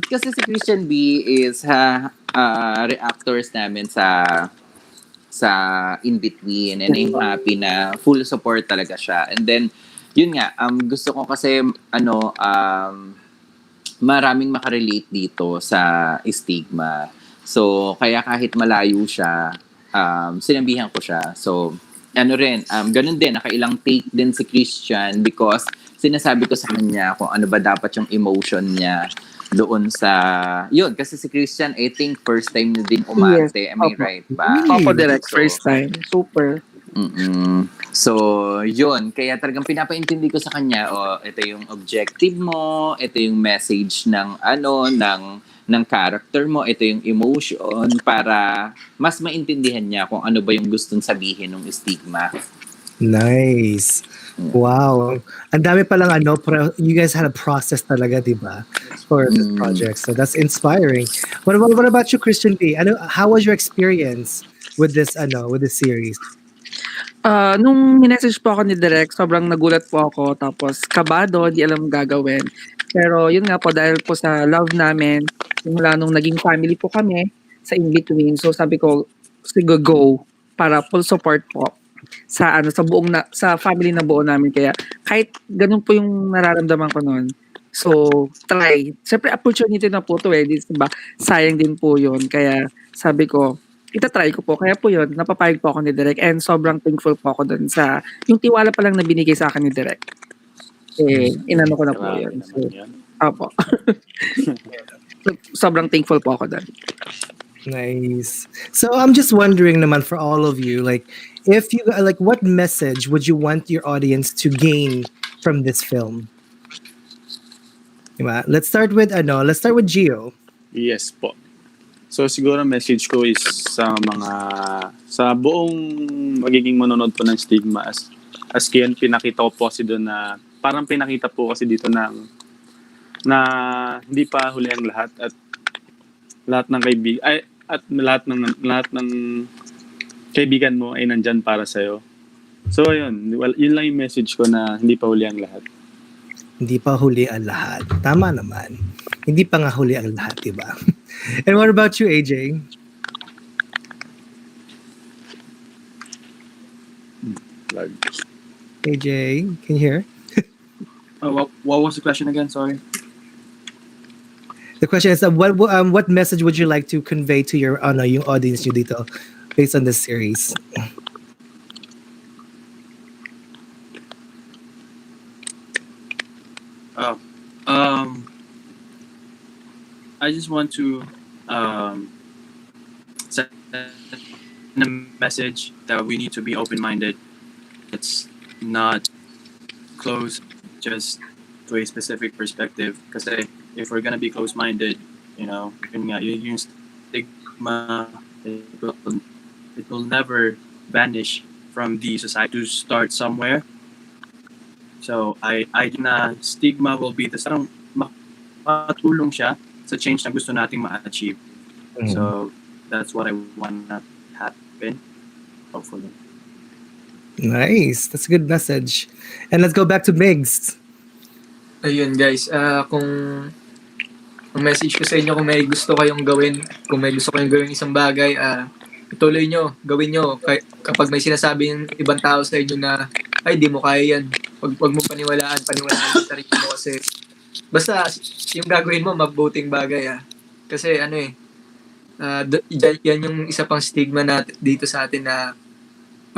kasi si Christian B is reactors namin sa In Between, and I'm happy na full support talaga siya. And then, yun nga, gusto ko kasi maraming makarelate dito sa stigma. So, kaya kahit malayo siya, sinabihan ko siya. So, ganun din, nakailang take din si Christian because sinasabi ko sa kanya kung ano ba dapat yung emotion niya doon sa... Yun, kasi si Christian, I think, first time na din umarte. Yes. Am I right ba? Opo, direct. So, First time. Super. So, yun. Kaya talagang pinapaintindi ko sa kanya, ito yung objective mo, ito yung message ng character mo, ito yung emotion para mas maintindihan niya kung ano ba yung gustong sabihin ng stigma. Nice. Wow. Ang dami palang you guys had a process talaga, di ba? For this project. So that's inspiring. What about you, Christian B? How was your experience with this series? Nung minessage po ako ni Direk, sobrang nagulat po ako. Tapos kabado, di alam gagawin. Pero yun nga po, dahil po sa love namin, mula nung naging family po kami sa In Between. So sabi ko, sige go para full support po sa sa family na buo namin. Kaya kahit ganun po yung nararamdaman ko noon. So try. Siyempre opportunity na po to diba? Sayang din po yun. Kaya sabi ko, itatry ko po. Kaya po yun, napapayag po ako ni Direk and sobrang thankful po ako dun sa yung tiwala pa lang na binigay sa akin ni Direk. Inano ko na po yun. So, apo. Sobrang thankful po ako dun. Nice. So I'm just wondering naman for all of you, if you what message would you want your audience to gain from this film? Diba? Let's start with Gio. Yes po. So siguro message ko is sa buong magiging manonood po ng stigma as Kian, pinakita ko po kasi doon na parang pinakita po kasi dito na hindi pa huli ang lahat at lahat ng kaibigan mo ay nandyan para sa'yo. So ayun, yun lang yung message ko na hindi pa huli ang lahat. Hindi pa huli ang lahat. Tama naman. Hindi pa nga huli ang lahat, diba? And what about you, AJ? AJ, can you hear? What was the question again? Sorry. The question is, what message would you like to convey to your yung audience nyo dito based on this series? I just want to send a message that we need to be open-minded. It's not close just to a specific perspective. Because if we're gonna be close-minded, yung stigma, it will never vanish from the society to start somewhere. So I na stigma will be parang makatulong siya sa change na gusto nating ma-achieve. So that's what I want to happen, hopefully. Nice. That's a good message. And let's go back to Migs. Ayun guys, kung ang message ko sa inyo, kung may gusto kayong gawin, kung may gusto kayong gawin isang bagay, ituloy nyo, gawin nyo. Kapag may sinasabi ng ibang tao sa inyo na, ay, di mo kaya yan. Wag mo paniwalaan sa sarili mo kasi basta yung gagawin mo, mabuting bagay. Kasi yan yung isa pang stigma na dito sa atin na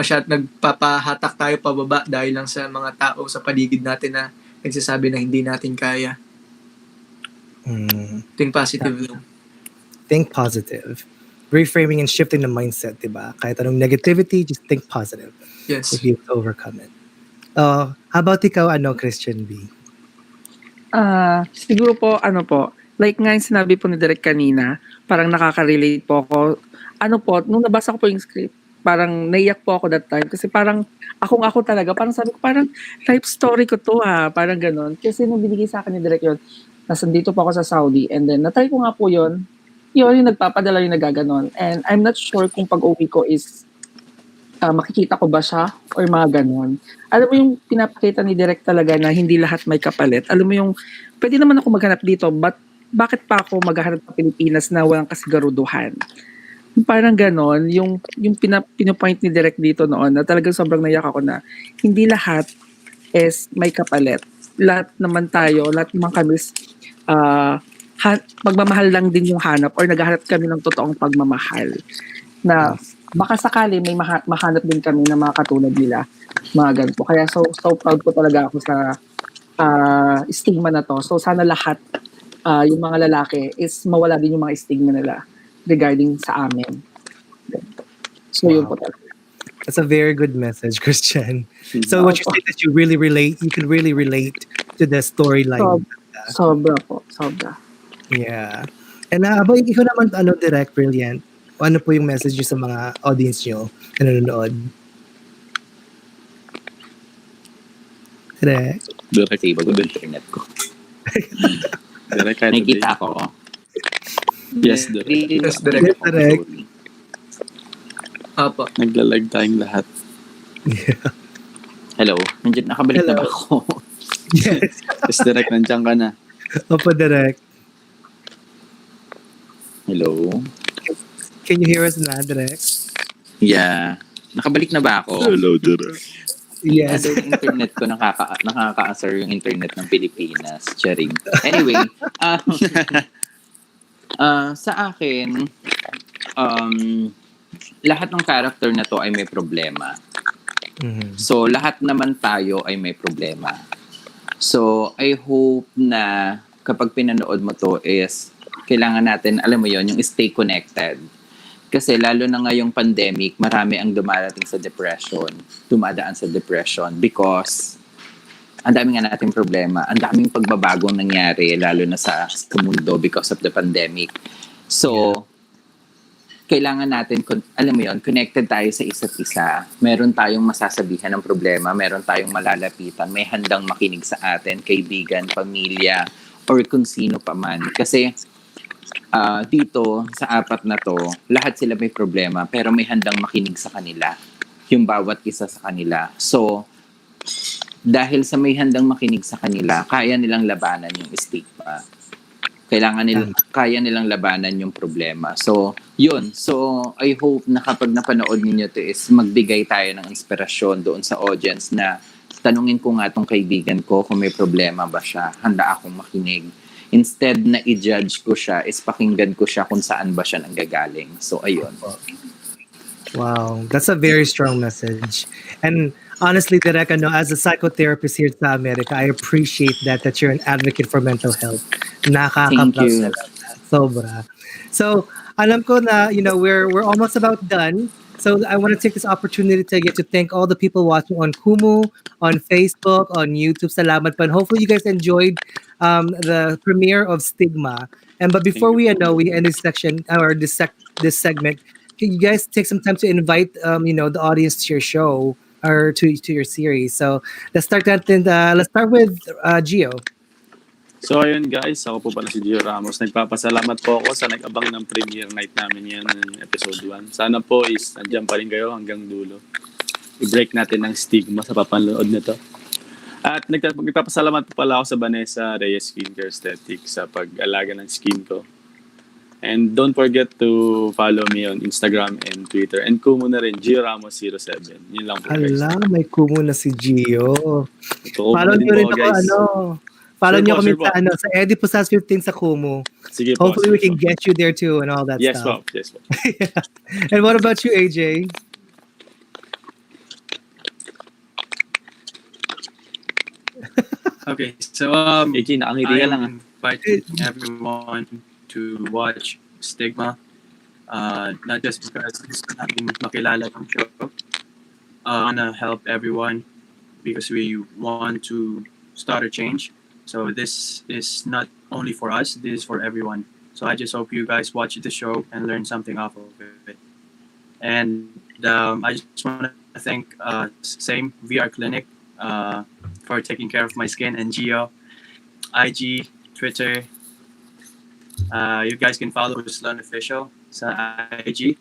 nagpapahatak tayo pababa dahil lang sa mga tao sa paligid natin na nagsasabi na hindi natin kaya. Think positive lang. Think positive. Reframing and shifting the mindset, diba? Kahit anong negativity, just think positive. Yes. If you overcome it. How about ikaw, Christian B? Siguro po like nga yung sinabi po ni Direk kanina, parang nakaka-relate po ako. Nung nabasa ko po yung script, parang naiyak po ako that time kasi parang ako talaga, parang sabi ko parang life story ko 'to, parang gano'n. Kasi nung binigay sa akin ni Direk yun, nandito po ako sa Saudi and then na-try ko nga po yun yung nagpapadala yung nagaganon. And I'm not sure kung pag-uwi ko is makikita ko ba siya or mga ganon. Alam mo yung pinapakita ni Direk talaga na hindi lahat may kapalit. Alam mo yung, pwede naman ako maghanap dito, but bakit pa ako maghanap sa Pilipinas na walang kasigaruduhan? Yung parang ganon, yung pinopoint ni Direk dito noon na talagang sobrang naiyak ako na hindi lahat is may kapalit. Lahat naman tayo, lahat naman kami pagmamahal lang din yung hanap or naghahanap kami ng totoong pagmamahal. Na baka sakali may mahanap din kami na mga katulad nila, mga ganito. Kaya so proud ko talaga ako sa stigma na to. So sana lahat yung mga lalaki is mawala din yung mga stigma nila regarding sa amin. So yun po talaga. That's a very good message, Christian. So what you say that you can really relate to the storyline. Sobra po, sobra. Yeah. And about ikaw naman, Direct, Brilliant. Ano po yung message nyo sa mga audience nyo na nanonood? Direct? Direct, iba ko internet ko. Direct, nakikita ko. Yes, Direct. Yes, Direct. Direct. Apo. Naglalag tayong lahat. Yeah. Hello? Nandiyan, nakabalik na ba ako? Yes. Yes, Direct, nandiyan ka na. Opo, Direct. Hello? Can you hear us na, Direct? Yeah. Nakabalik na ba ako? Hello, Direct. Yes. Yung internet ko, nakaka-asar yung internet ng Pilipinas. Charing. Anyway, sa akin, lahat ng character na to ay may problema. Mm-hmm. So, lahat naman tayo ay may problema. So, I hope na kapag pinanood mo to is kailangan natin, alam mo yon, yung stay connected. Kasi lalo na ngayong pandemic, marami ang dumadaan sa depression because ang dami nga nating problema, ang daming pagbabagong nangyari lalo na sa mundo because of the pandemic. So, kailangan natin, alam mo yon, connected tayo sa isa't isa. Meron tayong masasabihan ng problema, meron tayong malalapitan, may handang makinig sa atin, kaibigan, pamilya, or kung sino pa man. Kasi dito, sa apat na to, lahat sila may problema, pero may handang makinig sa kanila. Yung bawat isa sa kanila. So, dahil sa may handang makinig sa kanila, kaya nilang labanan yung stigma. Kaya nilang labanan yung problema. So, yun. So, I hope na kapag napanood ninyo to is magbigay tayo ng inspirasyon doon sa audience na tanungin ko nga tong kaibigan ko kung may problema ba siya. Handa akong makinig. Instead na i-judge ko siya, is pakinggan ko siya kung saan ba siya nanggagaling. So, ayun. Wow, that's a very strong message. And honestly, Direk, as a psychotherapist here in America, I appreciate that you're an advocate for mental health. Thank you. Sobra. So, alam ko na, we're almost about done. So I want to take this opportunity to thank all the people watching on Kumu, on Facebook, on YouTube. Salamat pa. And hopefully you guys enjoyed the premiere of Stigma. But before we end this section or this segment, can you guys take some time to invite the audience to your show or to your series? So let's start with Gio. So ayun guys, ako po pala si Gio Ramos. Nagpapasalamat po ako sa nag-abang ng premiere night namin yan ng episode 1. Sana po is nandiyan pa rin kayo hanggang dulo. I-break natin ng stigma sa papanood nito. At nagpapasalamat po pala ako sa Vanessa Reyes Skincare Aesthetics sa pag-alaga ng skin ko. And don't forget to follow me on Instagram and Twitter. And Kumu na rin, Gio Ramos 07. Yun lang po guys. Hala, may Kumu na si Gio. Follow nyo rin po guys. Follow nyo kami sa Eddie Pusas 15 sa Kumu. Sige po. Hopefully we can get you there too and all that stuff. Yes po. Yeah. And what about you, AJ? Okay, so AJ, nakangiti ka lang. I'm inviting everyone to watch Stigma. Not just because gusto natin makilala yung show. I wanna help everyone because we want to start a change. So this is not only for us, this is for everyone. So I just hope you guys watch the show and learn something off of it. And I just want to thank same VR Clinic for taking care of my skin, and Gio, IG, Twitter. You guys can follow Ruslan Official sa IG,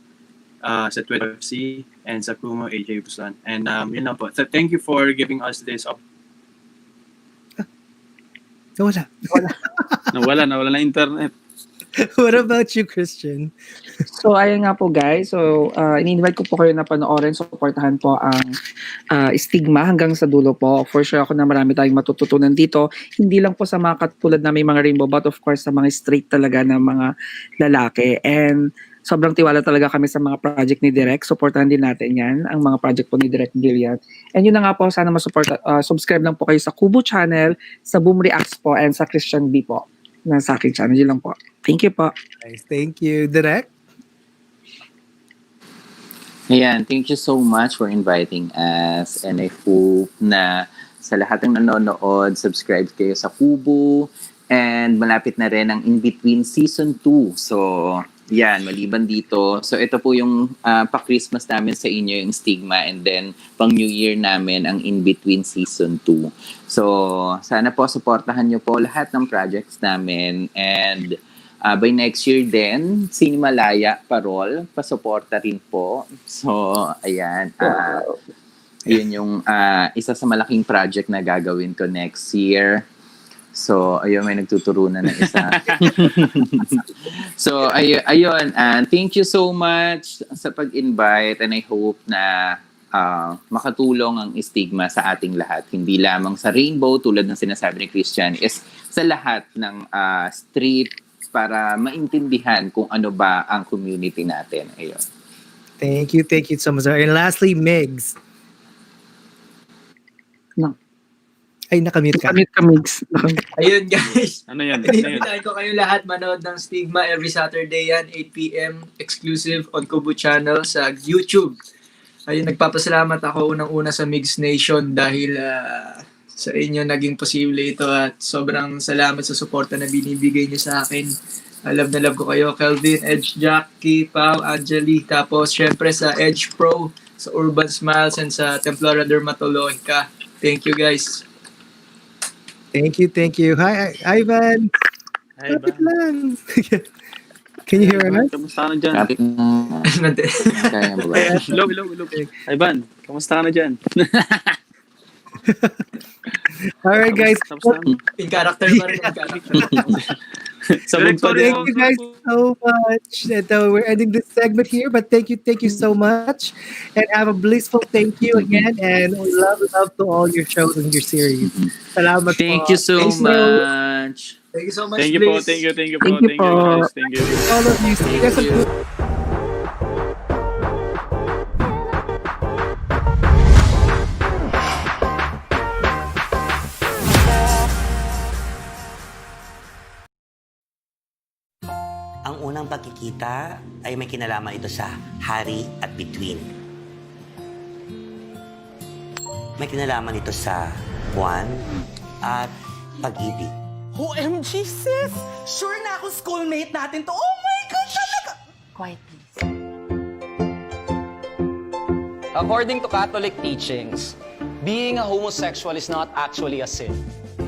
sa Twitter FC, and sa Kumu AJ Ruslan. And yun lang po. So thank you for giving us this Nawala na internet. What about you, Christian? So, ayun nga po guys. So, ini-invite ko po kayo na panoorin, supportahan po ang Stigma hanggang sa dulo po. For sure ako na marami tayong matututunan dito. Hindi lang po sa mga katulad na may mga rainbow, but of course sa mga straight talaga na mga lalaki. And sobrang tiwala talaga kami sa mga project ni Direk. Supportahan din natin yan, ang mga project po ni Direk Brilliant. And yun na nga po, sana subscribe lang po kayo sa Kubo channel, sa Boom Reacts po, and sa Christian B po. Na sa aking channel, yun lang po. Thank you po. Nice, thank you. Direk? Ayan, thank you so much for inviting us, and I hope na sa lahat ng nanonood, subscribe kayo sa Kubo, and malapit na rin ang In Between Season 2. So, yan, maliban dito. So, ito po yung pa-Christmas namin sa inyo, yung Stigma, and then pang New Year namin ang In Between Season 2. So, sana po supportahan nyo po lahat ng projects namin, and by next year din, Sinimalaya Parol, pasuporta rin po. So, ayan. Yun yung isa sa malaking project na gagawin ko next year. So, ayun, may nagtuturo na ng isa. So, ayun. Thank you so much sa pag-invite, and I hope na makatulong ang Stigma sa ating lahat. Hindi lamang sa Rainbow, tulad ng sinasabi ni Christian, is sa lahat ng street, para maintindihan kung ano ba ang community natin. Ayun. Thank you so much. And lastly, Migs. No. Ay, nakamute ka. Nakamute ka, Migs. Ayun guys. Ano yan? Invitahan ko kayo lahat manood ng Stigma every Saturday yan, 8 p.m. exclusive on Kubo Channel sa YouTube. Ayun, nagpapasalamat ako unang-una sa Migs Nation dahil sa inyo naging posible ito, at sobrang salamat sa suporta na binibigay niyo sa akin. Love na love ko kayo, Kelvin, Edge, Jackie, Pao, Angeli, tapos syempre sa Edge Pro, sa Urban Smiles, and sa Templora Dermatologica. Thank you guys. Thank you. Hi, Ivan. Hi, Ivan. Can you hear us? Kamusta ka na dyan? Hello. Ivan, kamusta ka na dyan? Alright guys. In character pa rin. Thank you guys so much. And, we're ending this segment here, but thank you so much, and have a blissful thank you again, and love to all your shows and your series. Salamat Thank po. you so much. Thank you so much. Thank you po. Thank you guys. Thank you. All of you. See you guys on Ang unang pagkikita ay may kinalaman ito sa hari at between. May kinalaman ito sa buwan at pag-ibig. OMG, sis! Sure na ako schoolmate natin to. Oh my God, talaga! Quiet, please. According to Catholic teachings, being a homosexual is not actually a sin.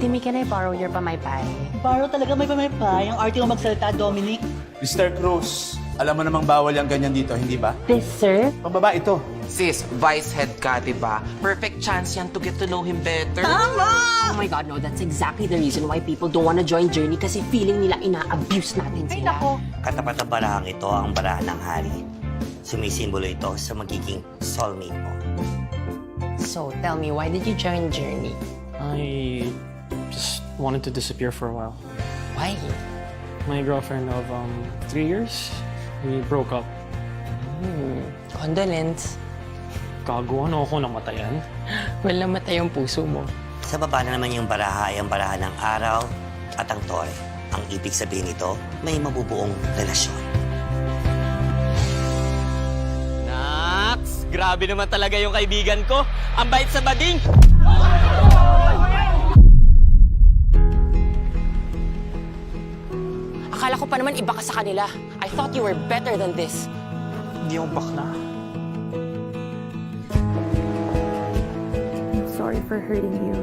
Timmy, can I borrow your pamaypay? Borrow talaga may pamaypay. Ang arte mo magsalita, Dominic. Mr. Cruz, alam mo namang bawal yung ganyan dito, hindi ba? This, sir? Pambaba ito. Sis, vice head ka, diba? Perfect chance yan to get to know him better. Tama! Oh my God, no. That's exactly the reason why people don't wanna join Journey, kasi feeling nila ina-abuse natin sila. Ay, nako. Katapat na barahang ito ang barahan ng hari. Sumisimbolo ito sa magiging soulmate mo. So, tell me, why did you join Journey? I just wanted to disappear for a while. Why? My girlfriend of 3 years, we broke up. Condolence. Gago, ano ako namatayan? Well, namatay ang puso mo. Sa baba na naman yung baraha ay ang baraha ng araw at ang tore. Ang ibig sabihin nito, may mabubuong relasyon. Nax! Grabe naman talaga yung kaibigan ko. Ang bait sa bading. Akala ko pa naman iba ka sa kanila. I thought you were better than this. Hindi ako bakla. Sorry for hurting you.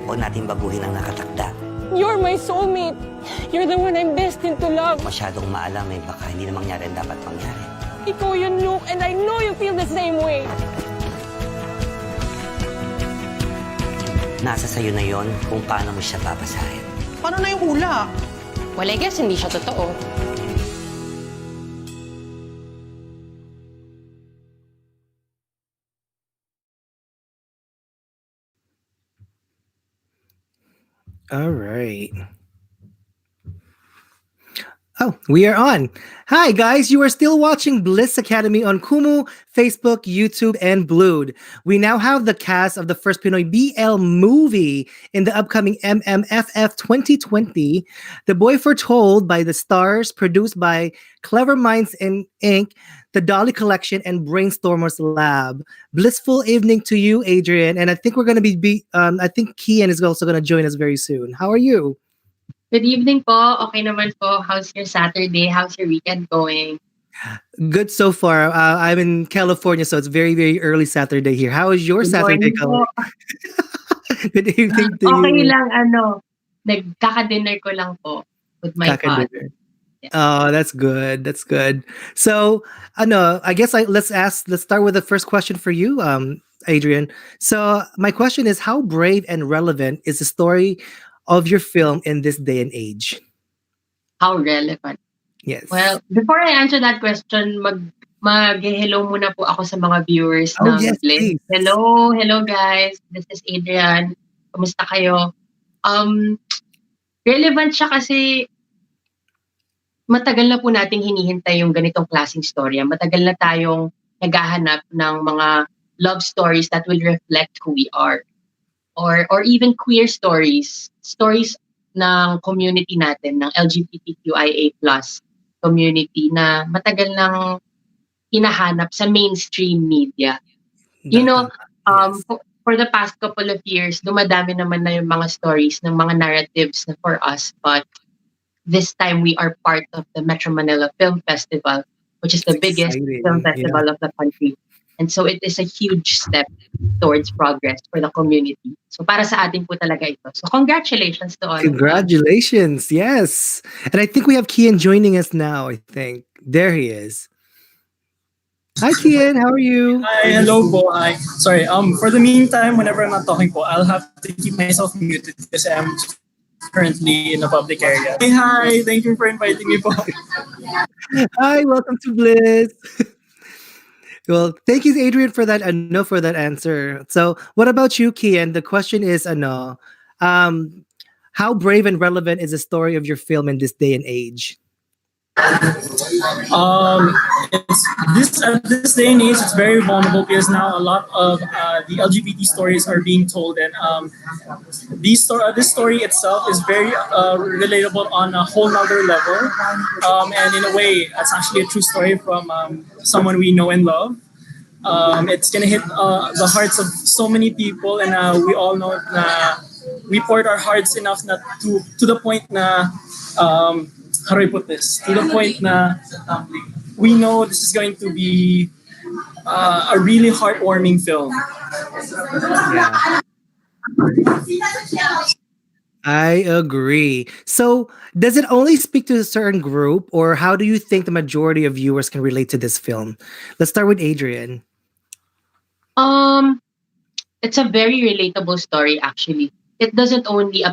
Huwag natin baguhin ang nakatakda. You're my soulmate. You're the one I'm destined to love. Masyadong maalam baka hindi na mangyari ang dapat mangyari. Ikaw yun, Luke, and I know you feel the same way. Nasa sayo na yon kung paano mo siya papasahin. Paano na yung hula? Well, I guess hindi siya totoo. All right. Oh, we are on. Hi, guys. You are still watching Bliss Academy on Kumu, Facebook, YouTube, and Blued. We now have the cast of the first Pinoy BL movie in the upcoming MMFF 2020, The Boy Foretold by the Stars, produced by Clever Minds Inc., The Dolly Collection, and Brainstormers Lab. Blissful evening to you, Adrian. And I think we're going to I think Kian is also going to join us very soon. How are you? Good evening po. Okay naman po. How's your Saturday? How's your weekend going? Good so far. I'm in California, so it's very, very early Saturday here. How is your Good Saturday morning going? po. Good evening to Okay you. lang, nagkaka-dinner ko lang po with my father. Kaka-dinner. Oh, that's good. That's good. So, I guess let's start with the first question for you, Adrian. So, my question is, how brave and relevant is the story of your film in this day and age? How relevant? Yes. Well, before I answer that question, mag-hello muna po ako sa mga viewers Oh, ng yes, Bliss. please. Hello guys. This is Adrian. Kamusta kayo? Relevant siya kasi matagal na po nating hinihintay yung ganitong klaseng storya. Matagal na tayong naghahanap ng mga love stories that will reflect who we are. Or even queer stories ng community natin, ng LGBTQIA+ community na matagal nang hinahanap sa mainstream media. You know, for the past couple of years, dumadami naman na yung mga stories ng mga narratives na for us, but this time we are part of the Metro Manila Film Festival, which is the biggest exciting, film festival of the country. And so it is a huge step towards progress for the community. So para sa atin po talaga ito. So congratulations to all of us. Congratulations. Yes. And I think we have Kian joining us now, I think. There he is. Hi, Kian. How are you? Hi, hello po. Hi. Sorry, for the meantime, whenever I'm not talking po, I'll have to keep myself muted because I'm currently in a public area. Hey, hi. Thank you for inviting me po. Hi, welcome to Bliss. Well, thank you, Adrian, for that answer. So, what about you, Kian? The question is, how brave and relevant is the story of your film in this day and age? At this day and age, it's very vulnerable because now a lot of the LGBT stories are being told, and this story itself is very relatable on a whole nother level, and in a way, it's actually a true story from someone we know and love. It's gonna hit the hearts of so many people, and we all know that we poured our hearts enough to the point na how do I put this? To the point na we know this is going to be a really heartwarming film. Yeah. I agree. So, does it only speak to a certain group, or how do you think the majority of viewers can relate to this film? Let's start with Adrian. It's a very relatable story actually. It doesn't only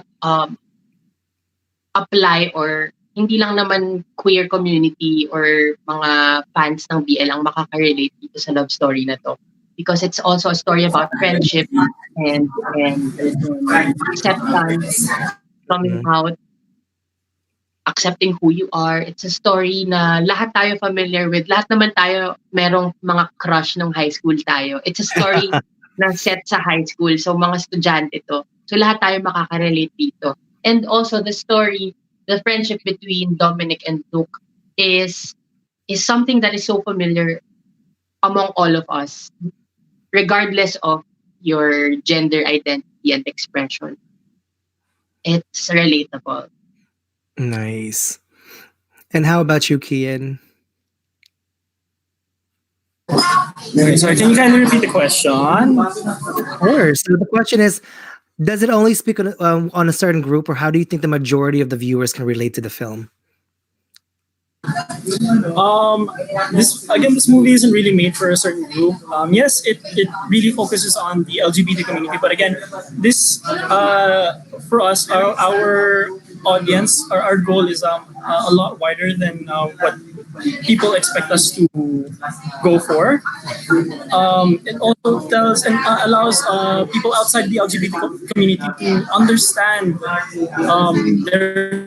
apply, or hindi lang naman queer community or mga fans ng BL ang makaka-relate dito sa love story na to. Because it's also a story about friendship and acceptance, coming out, accepting who you are. It's a story na lahat tayo familiar with. Lahat naman tayo merong mga crush nung high school tayo. It's a story na set sa high school. So mga estudyante to. So lahat tayo makaka-relate dito. And also the story, the friendship between Dominic and Luke is something that is so familiar among all of us, regardless of your gender identity and expression. It's relatable. Nice. And how about you, Kian? Sorry, can you kindly repeat the question? Of course. So the question is, does it only speak on a certain group, or how do you think the majority of the viewers can relate to the film? This movie isn't really made for a certain group. Yes, it really focuses on the LGBT community, but again, this for us, our audience, our goal is a lot wider than what people expect us to go for. It also tells and allows people outside the LGBT community to understand their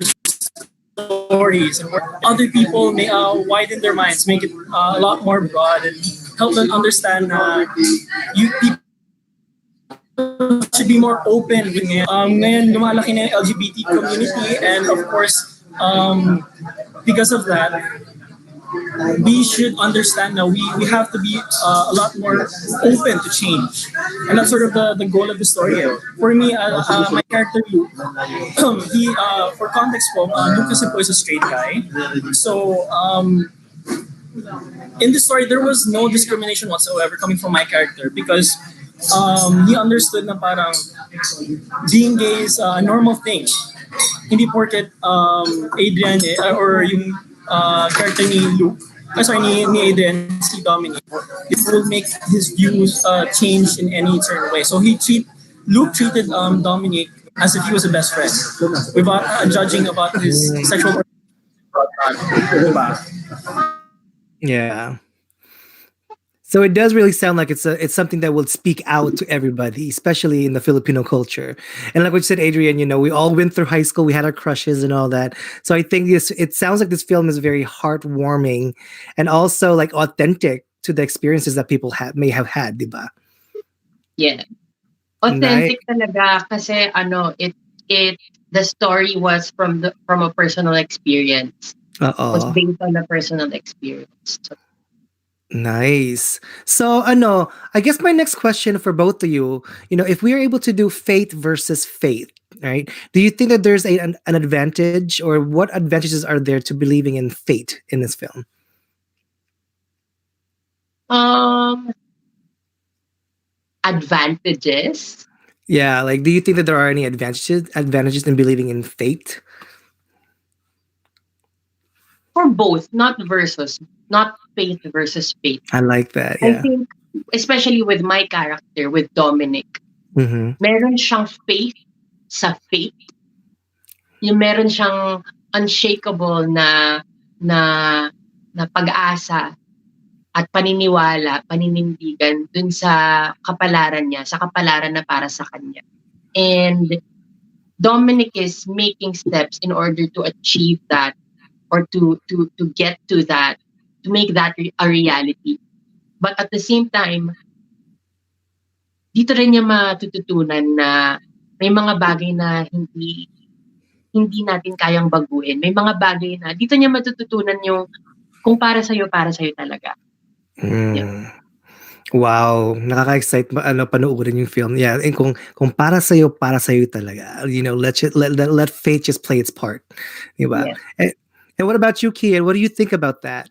stories and where other people may widen their minds, make it a lot more broad, and help them understand you people should be more open with ngayon lumalaki na yung LGBT community, and of course because of that we should understand that we have to be a lot more open to change, and that's sort of the goal of the story. For me, my character Luke, he for context po, Luke kasi po is a straight guy, so in the story there was no discrimination whatsoever coming from my character, because he understood na parang being gay is a normal thing. Hindi porket Adrian or yung character ni Luke, ni Adrian, si Dominic, it will make his views change in any certain way. So Luke treated Dominic as if he was a best friend, without judging about his sexual orientation. Yeah. So it does really sound like it's something that will speak out to everybody, especially in the Filipino culture. And like what you said, Adrian, we all went through high school, we had our crushes and all that. So I think it sounds like this film is very heartwarming and also like authentic to the experiences that people may have had, diba? Yeah. Authentic talaga kasi the story was from a personal experience. Was based on a personal experience. So. Nice. So, I guess my next question for both of you, if we are able to do faith versus faith, right? Do you think that there's an advantage, or what advantages are there to believing in fate in this film? Advantages? Yeah, like, do you think that there are any advantages in believing in fate? For both, not faith versus faith. I like that, yeah. I think, especially with my character, with Dominic, meron siyang faith sa fate. Yung meron siyang unshakable na pag-asa at paniniwala, paninindigan dun sa kapalaran niya, sa kapalaran na para sa kanya. And Dominic is making steps in order to achieve that, or to get to that, to make that a reality. But at the same time, dito rin niya matututunan na may mga bagay na hindi natin kayang baguhin. May mga bagay na dito niya matututunan yung kung para sa'yo talaga. Yeah. Wow, nakaka-excite panoorin yung film. Yeah, and kung para sa'yo talaga. Let fate just play its part. Diba? Yeah. And what about you, Kian? What do you think about that?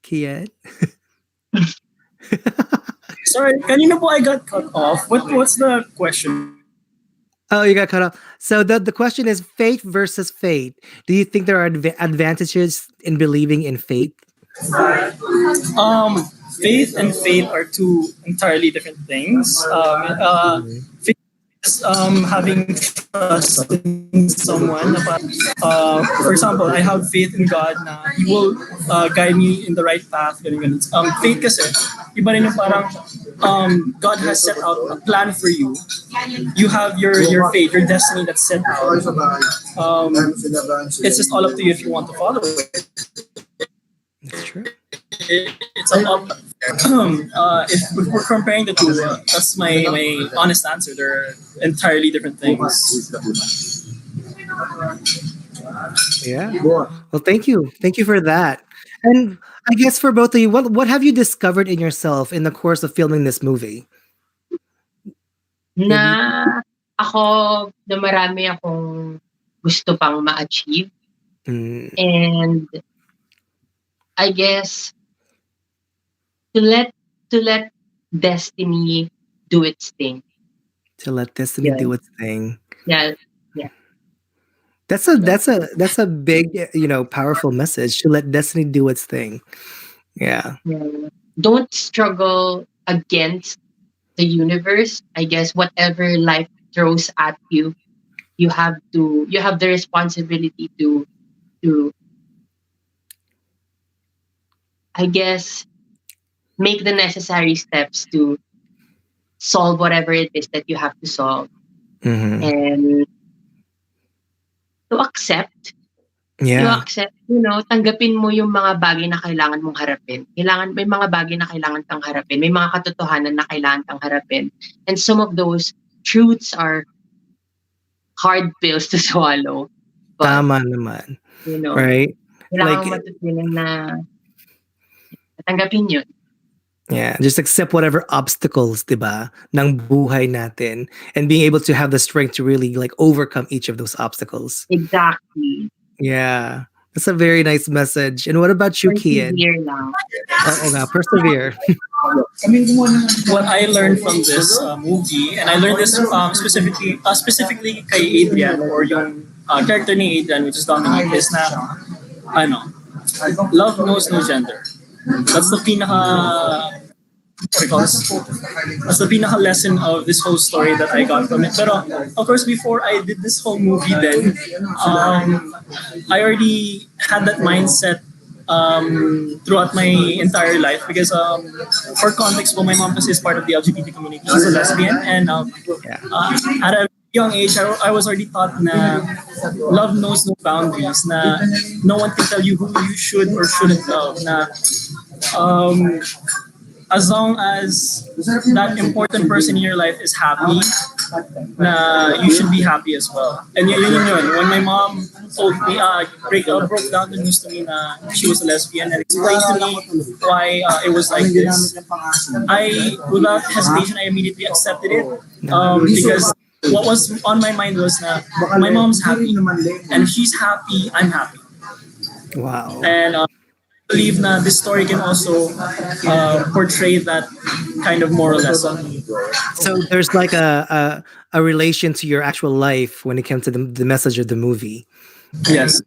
Kian? Sorry, kanina po I got cut off. What's the question? Oh, you got cut off. So the question is faith versus fate. Do you think there are advantages in believing in fate? Faith and fate are two entirely different things. Faith is having trust in someone. For example, I have faith in God na He will guide me in the right path. Faith kasi, iba rin yung parang God has set out a plan for you. You have your fate, your destiny that's set out. It's just all up to you if you want to follow it. That's true. It's all up. If we're comparing the two, that's my honest answer. They're entirely different things. Yeah. Well, thank you for that. And I guess for both of you, what have you discovered in yourself in the course of filming this movie? Na ako, na marami akong gusto pang ma-achieve. And I guess to let destiny do its thing. To let destiny do its thing. Yeah. That's a big, powerful message, to let destiny do its thing. Yeah. Don't struggle against the universe. I guess whatever life throws at you, you have the responsibility to I guess make the necessary steps to solve whatever it is that you have to solve, and to accept, Yeah. tanggapin mo yung mga bagay na kailangan mong harapin. May mga bagay na kailangan kang harapin. May mga katotohanan na kailangan kang harapin. And some of those truths are hard pills to swallow. But, Tama naman. Right? Kailangan matutunan na tanggapin yun. Yeah, just accept whatever obstacles, diba, ng buhay natin, and being able to have the strength to really overcome each of those obstacles. Exactly. Yeah, that's a very nice message. And what about you, Kian? Persevere lang. Persevere. What I learned from this movie, and I learned this specifically kay Adrian, or yung character ni Adrian, which is Dominic, is na, love knows no gender. That's the that's the pinaka lesson of this whole story that I got from it. Pero of course, before I did this whole movie, then I already had that mindset throughout my entire life, because for context, my mom is part of the LGBT community. She's a lesbian, and at a young age, I was already taught na love knows no boundaries, na no one can tell you who you should or shouldn't love, na as long as that important person in your life is happy, na you should be happy as well. And yun. When my mom told me, broke down the news to me na she was a lesbian and explained to me why it was like this, without hesitation, I immediately accepted it, because what was on my mind was na my mom's happy, and if she's happy, I'm happy. Wow. And I believe na this story can also portray that kind of moral lesson. So there's a relation to your actual life when it comes to the message of the movie. Yes.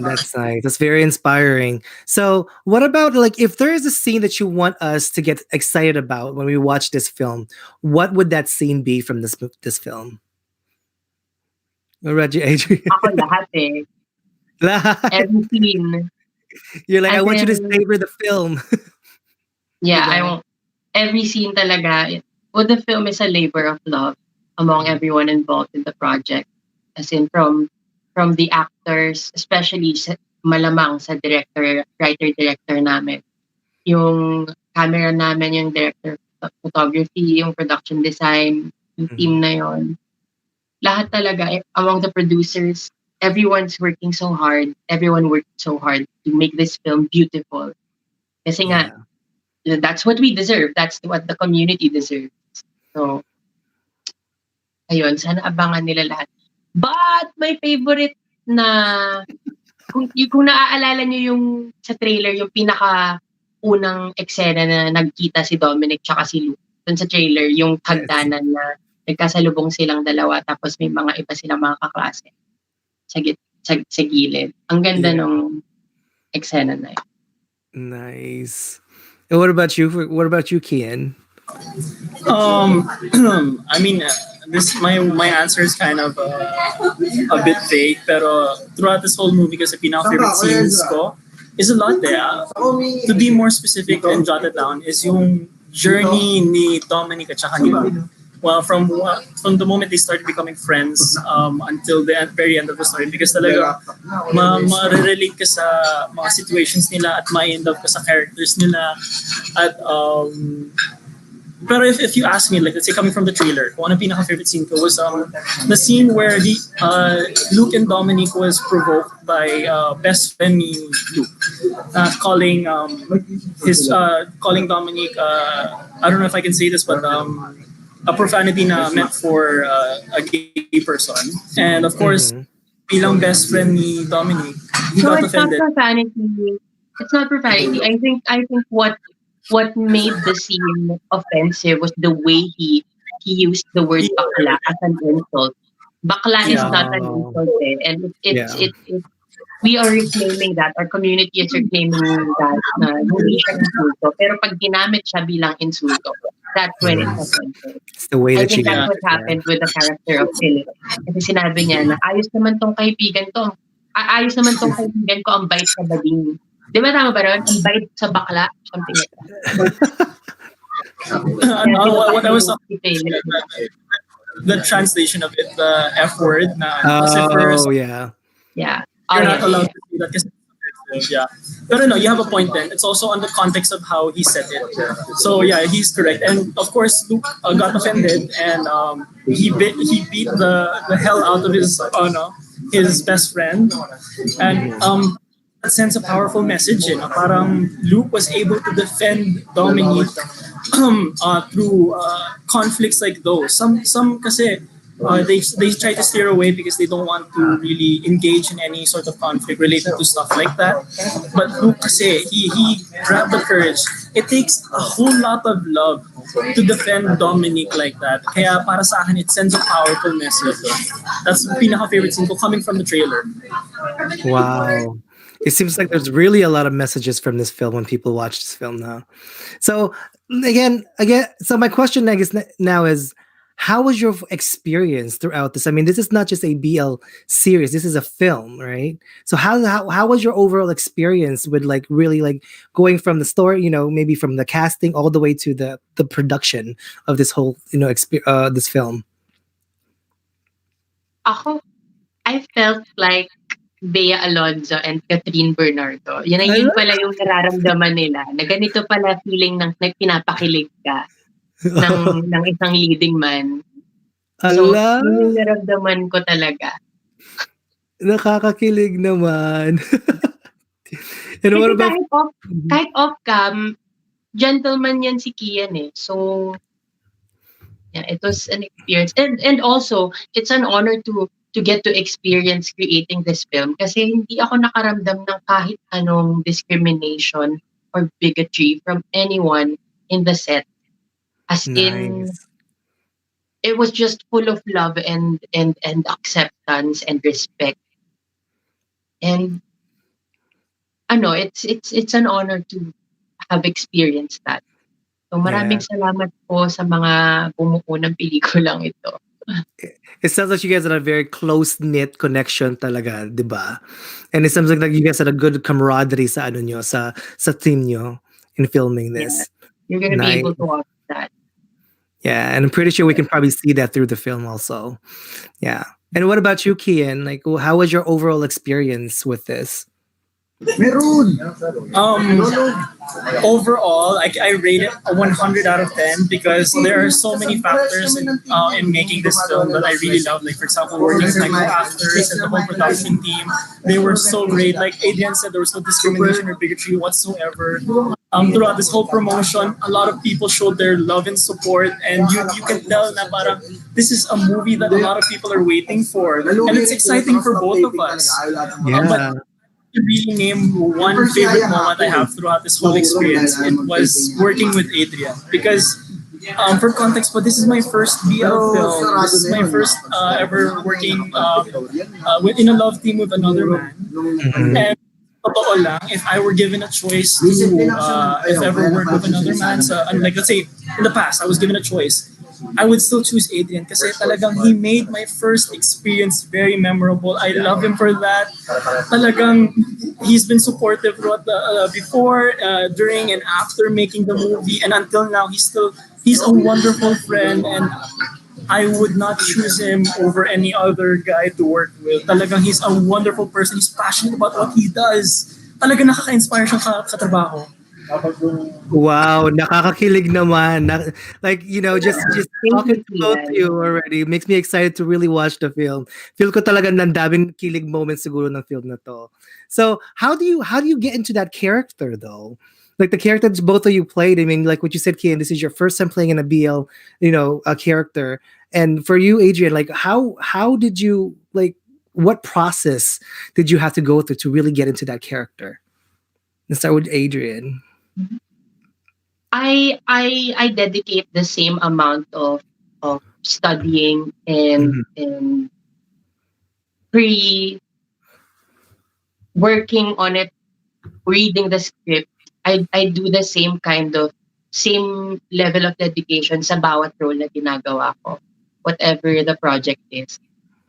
That's nice. That's very inspiring. So what about, if there is a scene that you want us to get excited about when we watch this film, what would that scene be from this film? Reggie, Adrian. Ako lahat eh. Every scene. You're like, I want you to savor the film. Yeah, every scene talaga. The film is a labor of love among everyone involved in the project. As in from the actors, especially malamang sa writer-director namin. Yung camera namin, yung director of photography, yung production design, yung team na yon. Lahat talaga, among the producers, everyone's working so hard. Everyone worked so hard to make this film beautiful. Kasi nga, that's what we deserve. That's what the community deserves. So, ayun, sana abangan nila lahat. But my favorite na, kung naaalala nyo yung sa trailer, yung pinaka-unang eksena na nagkita si Dominic tsaka si Luke. Dun sa trailer, yung hagdanan na nagkasalubong silang dalawa, tapos may mga iba silang mga kaklase sa gilid. Ang ganda nung eksena na yun. Nice. And what about you, Kian? I mean, my answer is kind of a bit vague, pero throughout this whole movie, kasi pinaka-favorite scenes ko is a lot there. To be more specific and jot it down, is yung journey ni Dominic at saka ni Luke. Well, from the moment they started becoming friends until the very end of the story, because talaga ma-relate ka sa mga situations nila at ma-end up ka sa characters nila. At pero if you ask me, let's say coming from the trailer, kung ano pinaka-favorite scene ko was the scene where Luke and Dominic was provoked by best friend ni Luke. calling calling Dominic. I don't know if I can say this, but a profanity na meant for a gay person. And of course, bilang best friend ni Dominic, he No, got it's not offended. profanity. It's not profanity. I think what made the scene offensive was the way he used the word bakla as an insult. Bakla is Yeah. not an insult, eh. And Yeah. we are reclaiming that. Our community is reclaiming that na hindi siya insulto. Pero pag ginamit siya bilang insulto, that's when it's offensive. It's the way I that you think that's use what it. happened with the character of Philip. Kasi sinabi niya na ayos naman tong kaibigan ko. Ayos naman tong kaibigan ko, ang bait sa bading. Di ba tama ba ron? Ang bait sa bakla. Something like that. What I was Si Philip. the translation of it, the F word na kasi first, Oh, yeah. Yeah. you're Oh, not yeah, allowed yeah. to say that kasi it's offensive, yeah. But no, you have a point then. It's also on the context of how he said it. So yeah, he's correct. And of course, Luke got offended and he beat the hell out of his best friend. And that sends a powerful message. Parang Luke was able to defend Dominic through conflicts like those. Some kasi they try to steer away because they don't want to really engage in any sort of conflict related to stuff like that. But Luke kasi he grabbed the courage. It takes a whole lot of love to defend Dominic like that. Kaya para sa akin, it sends a powerful message. That's the pinaka-favorite scene ko coming from the trailer. Wow. It seems like there's really a lot of messages from this film when people watch this film now. So again, so my question I guess now is, how was your experience throughout this? I mean, this is not just a BL series. This is a film, right? So how was your overall experience with like really like going from the story, maybe from the casting all the way to the production of this whole, this film? Ako, I felt like Bea Alonzo and Catherine Bernardo. Yun pala yung nararamdaman nila. Na ganito pala feeling ng pinapakilig ka ng isang leading man. So, Ala. yun yung naramdaman ko talaga. Nakakakilig naman. And what Kasi about kahit off-cam, gentleman yan si Kian eh. So, yeah, it was an experience. And also, it's an honor to get to experience creating this film kasi hindi ako nakaramdam ng kahit anong discrimination or bigotry from anyone in the set. As in, it was just full of love and acceptance and respect. And it's an honor to have experienced that. So maraming salamat po sa mga bumuo ng pelikulang ito. It sounds like you guys had a very close-knit connection talaga, di ba? And it sounds like you guys had a good camaraderie sa sa team nyo in filming this. Yeah. You're gonna be able to watch that. Yeah, and I'm pretty sure we can probably see that through the film also. Yeah. And what about you, Kian? Like, how was your overall experience with this? Overall, I rate it a 100 out of 10 because there are so many factors in making this film that I really love. Like, for example, working with my co-actors and the whole production team. They were so great. Like Adrian said, there was no discrimination or bigotry whatsoever. Throughout this whole promotion, a lot of people showed their love and support, and you can tell na parang this is a movie that a lot of people are waiting for, and it's exciting for both of us. But to really name one favorite moment I have throughout this whole experience, it was working with Adrian. Because, for context, but this is my first BL film. This is my first ever working in a love team with another man. And totoo lang, if I were given a choice to, if ever work with another man, like let's say in the past, I was given a choice, I would still choose Adrian kasi talagang he made my first experience very memorable. I love him for that. Talagang he's been supportive throughout before, during, and after making the movie, and until now he's a wonderful friend, and I would not choose him over any other guy to work with. Talagang he's a wonderful person. He's passionate about what he does. Talagang nakaka-inspire siyang katrabaho. Wow, nakakakilig naman. Like, just Thank talking you, to both of you Kian. already makes me excited to really watch the film. Feel ko talaga ng daming kilig moments siguro ng film na to. So, how do you get into that character though? Like the character that both of you played. I mean, like what you said, Kian, this is your first time playing in a BL, a character. And for you, Adrian, like how did you like what process did you have to go through to really get into that character? Let's start with Adrian. I dedicate the same amount of studying and pre working on it, reading the script. I do the same level of dedication sa bawat role na ginagawa ko, whatever the project is.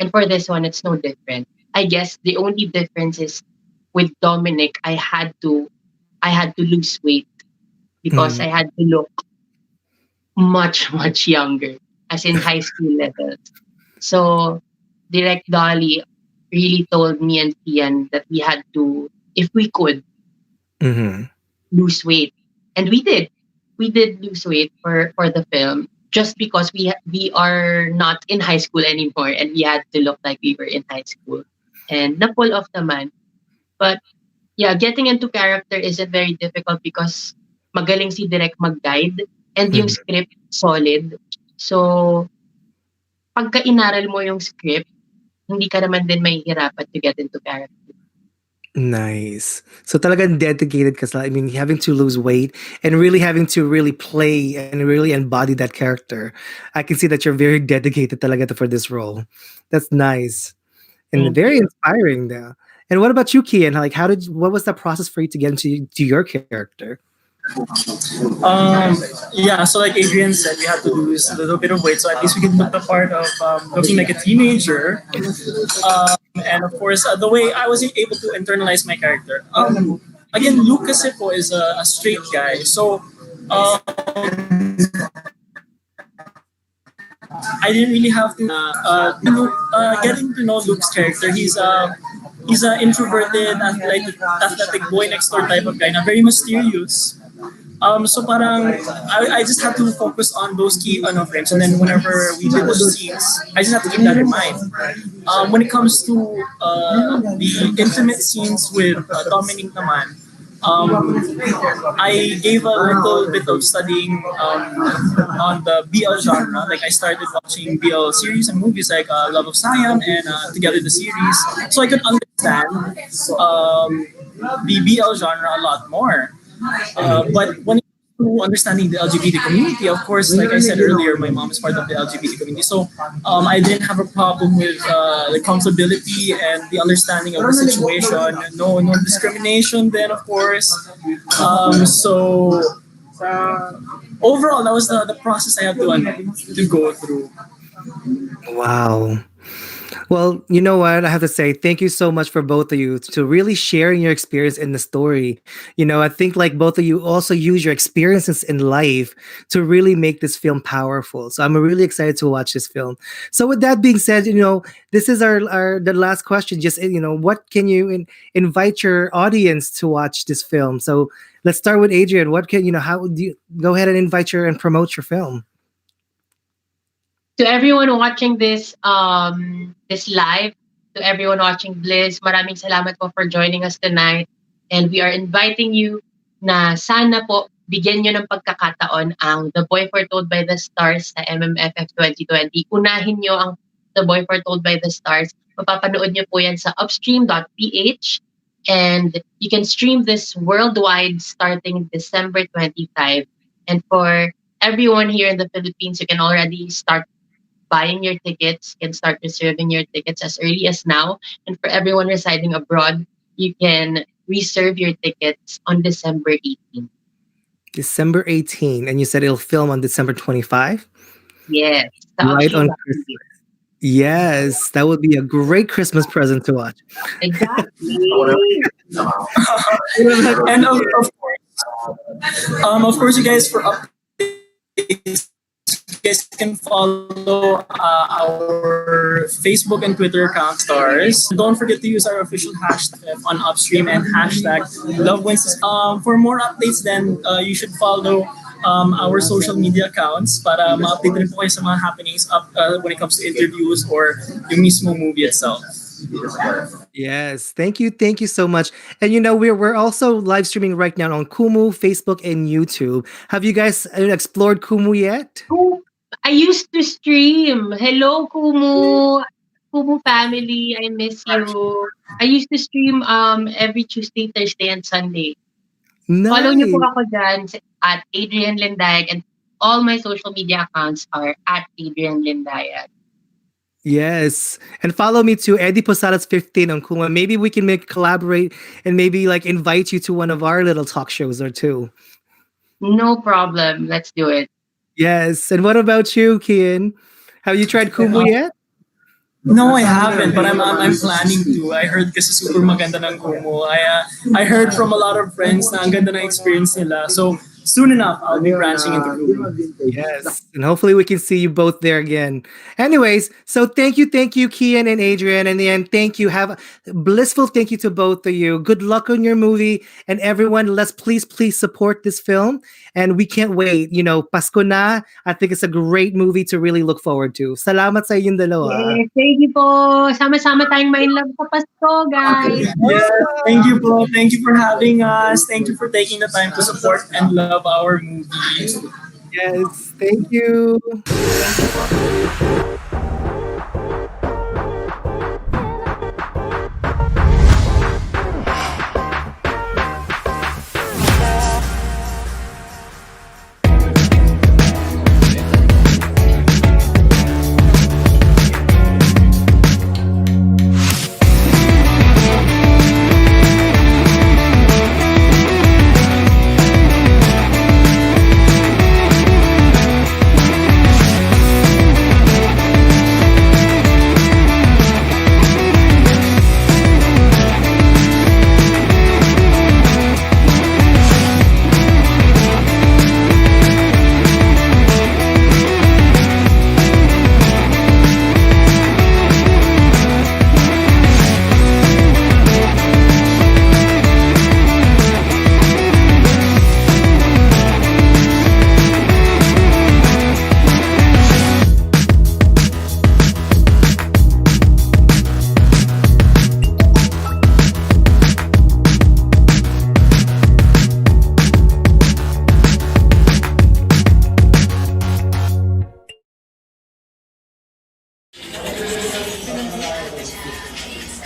And for this one, it's no different. I guess the only difference is with Dominic, I had to lose weight because I had to look much, much younger, as in high school levels. So Direct Dolly really told me and Kian that we had to, if we could, Mm-hmm. lose weight. And we did. We did lose weight for the film just because we are not in high school anymore and we had to look like we were in high school. And na-pull off naman. But yeah, getting into character isn't very difficult because magaling si Direk mag-guide and yung script solid. So, pagka inaral mo yung script, hindi ka naman din mahihirapan to get into character. Nice. So talagang dedicated ka sa, I mean, having to lose weight and really having to really play and really embody that character. I can see that you're very dedicated talaga for this role. That's nice. And very inspiring there. And what about you, Kian? Like, what was the process for you to get into your character? Yeah, so like Adrian said, we had to lose a little bit of weight, so at least we could look the part of looking like a teenager. And of course, the way I was able to internalize my character. Again, Lucas Sipo is a straight guy, so I didn't really have to getting to know Luke's character. He's an introverted, athletic boy next door type of guy, na very mysterious. So parang I just had to focus on those key frames, and then whenever we did those scenes, I just had to keep that in mind. When it comes to the intimate scenes with Dominic naman, I gave a little bit of studying on the BL genre. Like I started watching BL series and movies like Love of Siam and Together the series, so I could understand the BL genre a lot more. But when it comes to understanding the LGBT community, of course, like I said earlier, my mom is part of the LGBT community, so I didn't have a problem with the comfortability and the understanding of the situation. No discrimination then, of course. So overall, that was the process I had to go through. Wow. Well, you know what? I have to say thank you so much for both of you to really sharing your experience in the story. I think like both of you also use your experiences in life to really make this film powerful. So I'm really excited to watch this film. So with that being said, this is our the last question. Just what can you invite your audience to watch this film? So let's start with Adrian. What can how do you go ahead and invite your and promote your film? To everyone watching this live, to everyone watching Bliss, maraming salamat po for joining us tonight. And we are inviting you na sana po bigyan nyo ng pagkakataon ang The Boy Foretold by the Stars sa MMFF 2020. Unahin nyo ang The Boy Foretold by the Stars. Mapapanood nyo po yan sa upstream.ph, and you can stream this worldwide starting December 25. And for everyone here in the Philippines, you can already start buying your tickets, you can start reserving your tickets as early as now. And for everyone residing abroad, you can reserve your tickets on December 18. December 18, and you said it'll film on December 25? Yes. Right on Christmas. Yes, that would be a great Christmas present to watch. Exactly. And of course, you guys, for updates guys can follow our Facebook and Twitter account stars. Don't forget to use our official hashtag on Upstream and hashtag LoveWins. For more updates then, you should follow our social media accounts para ma-update rin po kayo sa mga happenings when it comes to interviews or yung mismo movie itself. Yes, thank you so much. And we're also live streaming right now on Kumu, Facebook, and YouTube. Have you guys explored Kumu yet? I used to stream. Hello, Kumu. Kumu family, I miss you. I used to stream every Tuesday, Thursday, and Sunday. Nice. Follow niyo po ako dyan at Adrian Lindayak, and all my social media accounts are at Adrian Lindayak. Yes, and follow me to Eddie Posadas 15 on Kuma. Maybe we can collaborate and maybe invite you to one of our little talk shows or two. No problem. Let's do it. Yes, and what about you, Kian? Have you tried Kumu yet? No, I haven't, but I'm planning to. I heard kasi super maganda ng Kumu. I heard from a lot of friends na ang ganda ng experience nila. So soon enough, I'll be branching into Kumu. Yes, and hopefully we can see you both there again. Anyways, so thank you, Kian and Adrian, and then thank you. Have a blissful thank you to both of you. Good luck on your movie, and everyone, let's please support this film. And we can't wait. Pasko na. I think it's a great movie to really look forward to. Salamat sa inyong dalawa. Yes, thank you po. Sama-sama tayong ma-in love sa Pasko, guys. Yes, thank you po. Thank you for having us. Thank you for taking the time to support and love our movie. Yes, thank you.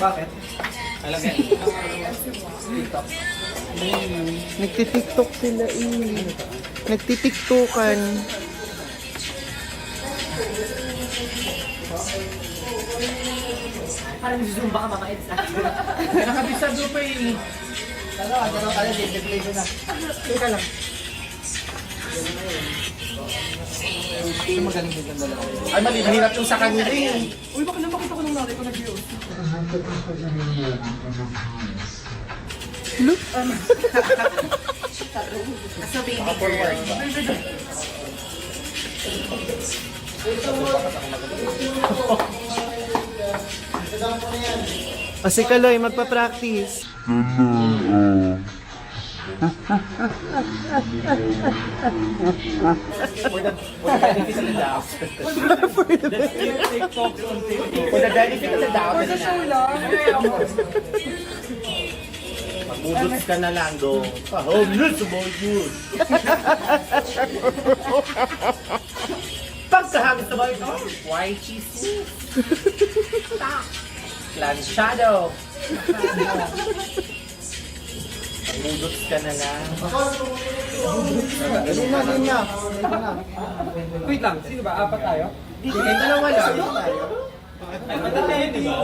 Bakit? Alam yan. TikTok. Nagtitiktok sila Nagtitiktokan. Parang zoom baka mamait sa akin. Nakabisado pa yun. Dalawa tayo, display ko na. Teka lang. Ito magaling din ang dalawa. Ay, mahirap yung sa kanya rin. Uy, baka naman kita ko nung natin ko nag-view. Look, Nasa baby forward. O si Kaloy, magpa-practice. For the benefit of the doubt. For the benefit of the doubt. For the show lang. Magbudots ka na lang do. Homeless about yun. Pagkahabit na ba ito? White cheese. Planchado. Magbudots ka na lang. Ganun na. Wait lang, sino ba? Apat tayo? Hindi, dalawa lang. Ay, madali yun, di ba?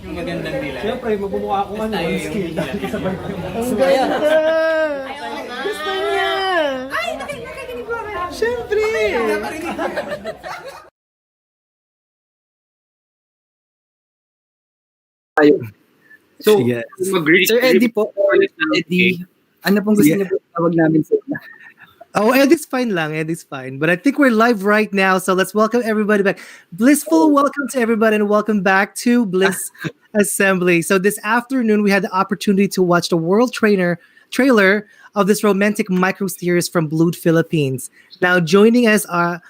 Yung magandang nila. Siyempre, magbumukha akong skill. Ang ganda! Gusto niya! Ay, nakikinig ko. Siyempre! So, Yes. mag-release Sir Eddie po, Eddie, ano pong gusto niyo po tawag namin sa inyo? Oh, Eddie's fine lang. Eddie's fine. But I think we're live right now. So let's welcome everybody back. Blissful welcome to everybody and welcome back to Bliss Assembly. So this afternoon, we had the opportunity to watch the trailer of this romantic micro series from Blue Philippines. Now, joining us are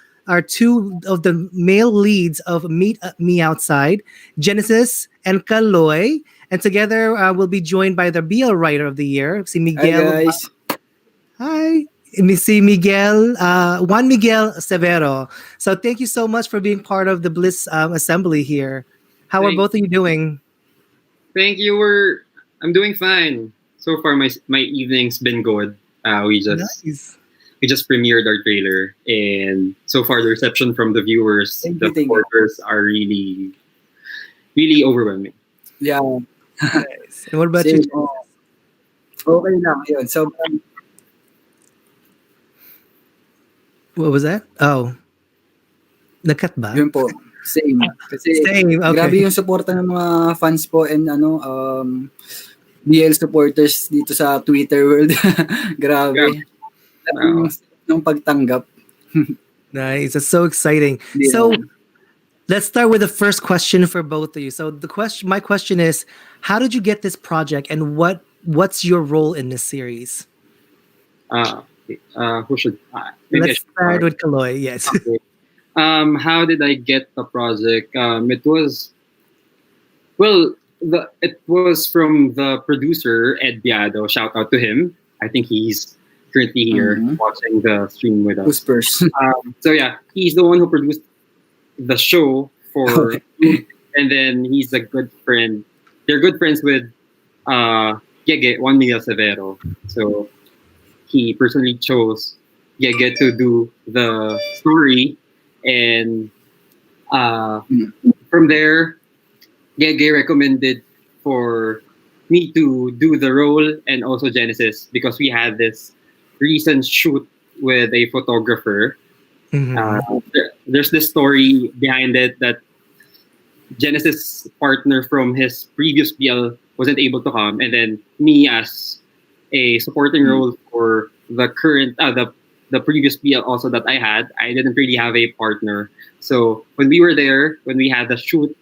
two of the male leads of Meet Me Outside, Genesis and Kaloy. And together, we'll be joined by the BL Writer of the Year, si Miguel. Hi guys. Hi. Si Miguel, Juan Miguel Severo. So thank you so much for being part of the Bliss Assembly here. How are both of you doing? Thank you. I'm doing fine. So far, my evening's been good. We just premiered our trailer, and so far the reception from the viewers, the supporters are really, really overwhelming. Yeah. Nice. And what about you? Okay lang yun. So, what was that? Oh. Nakat ba? Yun po. Same. Kasi Same, okay. grabe yung suporta ng mga fans po and BL supporters dito sa Twitter world. Grabe. Nung pagtanggap. Nice. That's so exciting. Yeah. So let's start with the first question for both of you. So my question is, how did you get this project and what's your role in this series? Who should Let's start with Kaloy. Yes. Okay. How did I get the project? It was from the producer Ed Biado. Shout out to him. I think he's currently here watching the stream with us. So yeah, he's the one who produced the show for, and then he's a good friend. They're good friends with Gege, Juan Miguel Severo. So he personally chose Gege to do the story, and from there, Gege recommended for me to do the role and also Genesis because we had this recent shoot with a photographer. There's this story behind it that Genesis' partner from his previous BL wasn't able to come, and then me as a supporting role for the current the previous BL also that I had, I didn't really have a partner. So when we were there, when we had the shoot,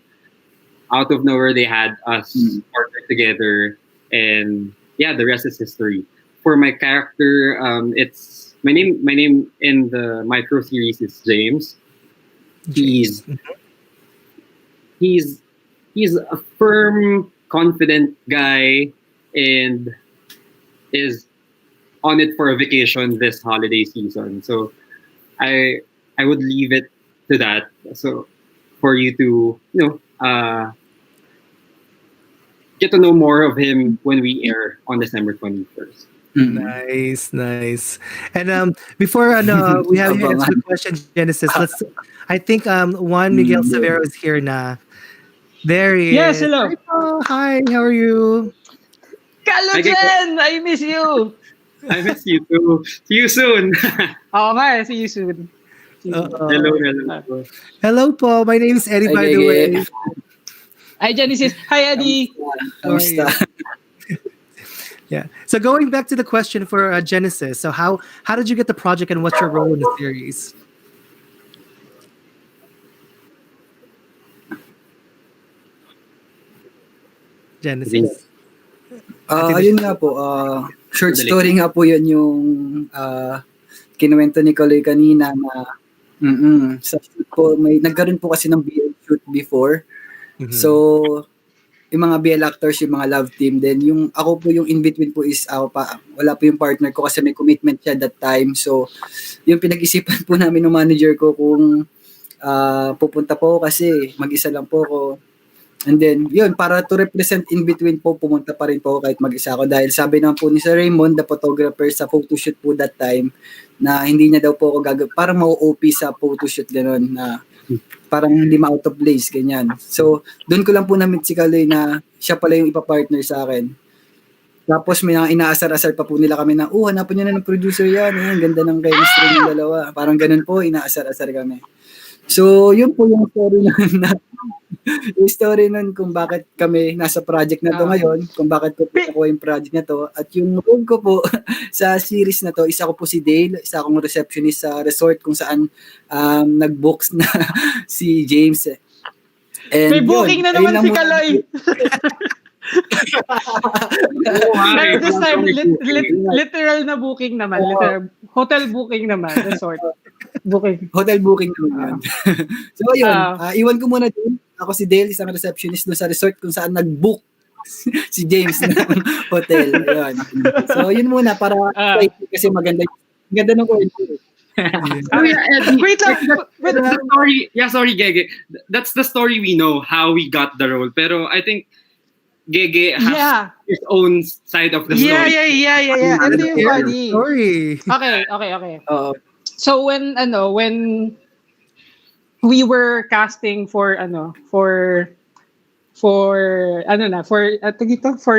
out of nowhere they had us partnered together, and yeah, the rest is history. For my character, it's my name in the micro series is James. He's a firm, confident guy and is on it for a vacation this holiday season. So I would leave it to that. So for you to get to know more of him when we air on December 21st. Nice. And before we have you answer the question, Genesis, I think Juan Miguel Severo is here now. There he is. Yes, hello. Hi, how are you? Kalojen! I miss you! I miss you too. See you soon. Okay, see you soon. Hello. Hello po. My name is Eddie, by the way. Hi, Genesis. Hi, Eddie. Yeah. So going back to the question for Genesis, so how did you get the project and what's your role in the series? Genesis. Ayun nga po, short story nga po yun yung kinuwento ni Kaloy kanina na sa shoot po, nagkaroon po kasi ng BL shoot before. So, yung mga BL actors, yung mga love team, then yung ako po yung in-between po is wala po yung partner ko kasi may commitment siya that time. So, yung pinag-isipan po namin ng manager ko kung pupunta po kasi mag-isa lang po ako. And then, yun, para to represent in between po, pumunta pa rin po kahit mag-isa ako. Dahil sabi naman po ni Sir Raymond, the photographer sa photoshoot po that time, na hindi niya daw po ako parang mau-OP sa photoshoot gano'n, na parang hindi ma-out of place, ganyan. So, doon ko lang po na-meet si Kaloy na siya pala yung ipapartner sa akin. Tapos may inaasar-asar pa po nila kami na, hanapan niyo na ng producer yan, ganda ng chemistry ng dalawa. Parang ganun po, inaasar-asar kami. So, yun po yung story na yung story nun kung bakit kami nasa project na to ngayon, kung bakit ko ako yung project na to, at yung role ko po sa series na to, isa ko po si Dale, isa akong receptionist sa resort kung saan nag-books na si James. And May booking na naman si Kaloy. Pero this time, literal na booking naman. Literal, hotel booking naman, resort. Booking. Hotel booking naman yun. So yun, iwan ko muna dun. Ako si Dale, isang receptionist doon sa resort kung saan nag-book si James ng hotel. Ayun. So yun muna para kasi maganda ng kwento. Wait lang. The story, sorry, Gege. That's the story we know, how we got the role. Pero I think Gege has his own side of the story. Yeah. Ito yung funny. Story. Okay. So when we were casting for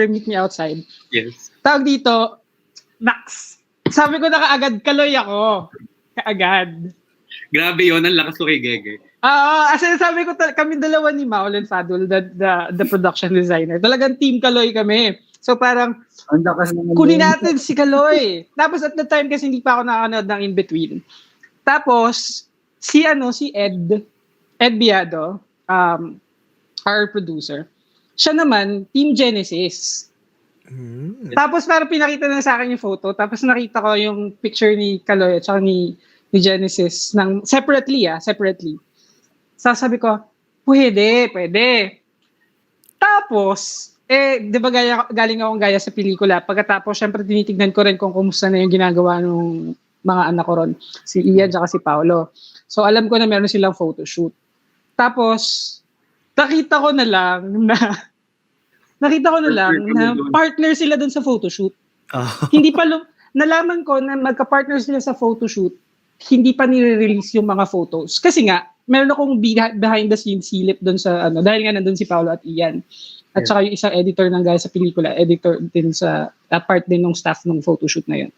Meet Me Outside. Yes. Tawag dito, Max. Sabi ko na kaagad, Kaloy ako. Kaagad. Grabe yun, ang lakas ko kay Gege. As sabi ko, kami dalawa ni Maul and Fadul, the production designer. Talagang team Kaloy kami. So parang, kunin natin si Kaloy. Tapos at the time kasi hindi pa ako nakanood ng In Between. Tapos, si Ed Biado, our producer, siya naman, Team Genesis. Tapos parang pinakita na sa akin yung photo, tapos nakita ko yung picture ni Kaloy at saka ni Genesis separately. Sasabi ko, pwede. Tapos, di ba galing akong gaya sa pelikula, pagkatapos syempre tinitignan ko rin kung kumusta na yung ginagawa ng mga anak ko ron, si Ian at si Paolo. So alam ko na meron silang photoshoot. Tapos, nakita ko na lang na partner sila dun sa photoshoot. Hindi pa nalaman ko na magka-partner sila sa photoshoot, hindi pa nire-release yung mga photos. Kasi nga, meron akong behind the scenes silip dun sa dahil nga nandun si Paolo at Ian. At saka yung isang editor ng gaya sa pelikula, editor din sa part din ng staff ng photoshoot na yun.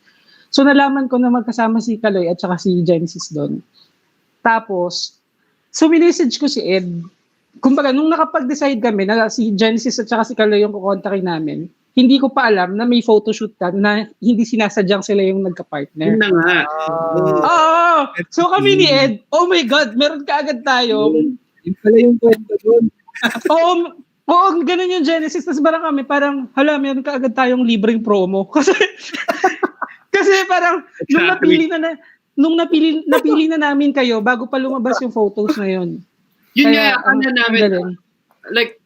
So nalaman ko na magkasama si Kaloy at saka si Genesis doon. Tapos, so minessage ko si Ed. Kumbaga, nung nakapag-decide kami na si Genesis at saka si Kaloy yung kukontakin namin, hindi ko pa alam na may photoshoot ka na hindi sinasadyang sila yung nagka-partner. Yun na nga. So kami ni Ed, oh my God, meron ka agad tayong... Yun pala yung kwento doon. Oo, ganun yung Genesis. Tapos parang, hala, meron ka agad tayong libreng promo. Kasi parang, nung napili na namin kayo, bago pa lumabas yung photos na yun. Yun nga, namin, like,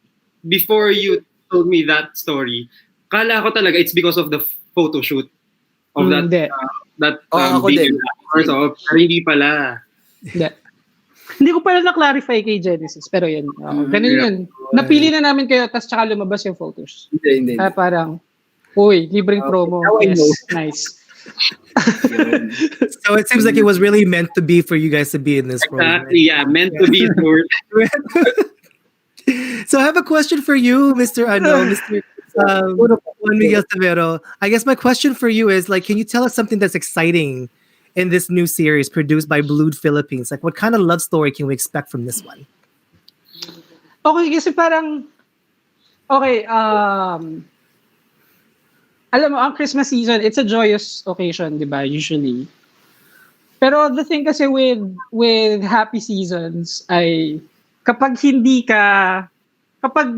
before you told me that story, kala ko talaga it's because of the photo shoot of that video. So, hindi pala. Hindi ko pala na-clarify kay Genesis, pero yun. Ganun yun. Napili na namin kayo, tapos tsaka lumabas yung photos. Hindi. Parang, uy, libreng promo. Yes, nice. So it seems like it was really meant to be for you guys to be in this role. Exactly, yeah, meant to be. So I have a question for you, Mr. Juan Miguel Severo. I guess my question for you is, like, can you tell us something that's exciting in this new series produced by Blued Philippines? Like, what kind of love story can we expect from this one? Okay, kasi parang, alam mo, ang Christmas season, it's a joyous occasion, di ba, usually. Pero the thing kasi with happy seasons ay kapag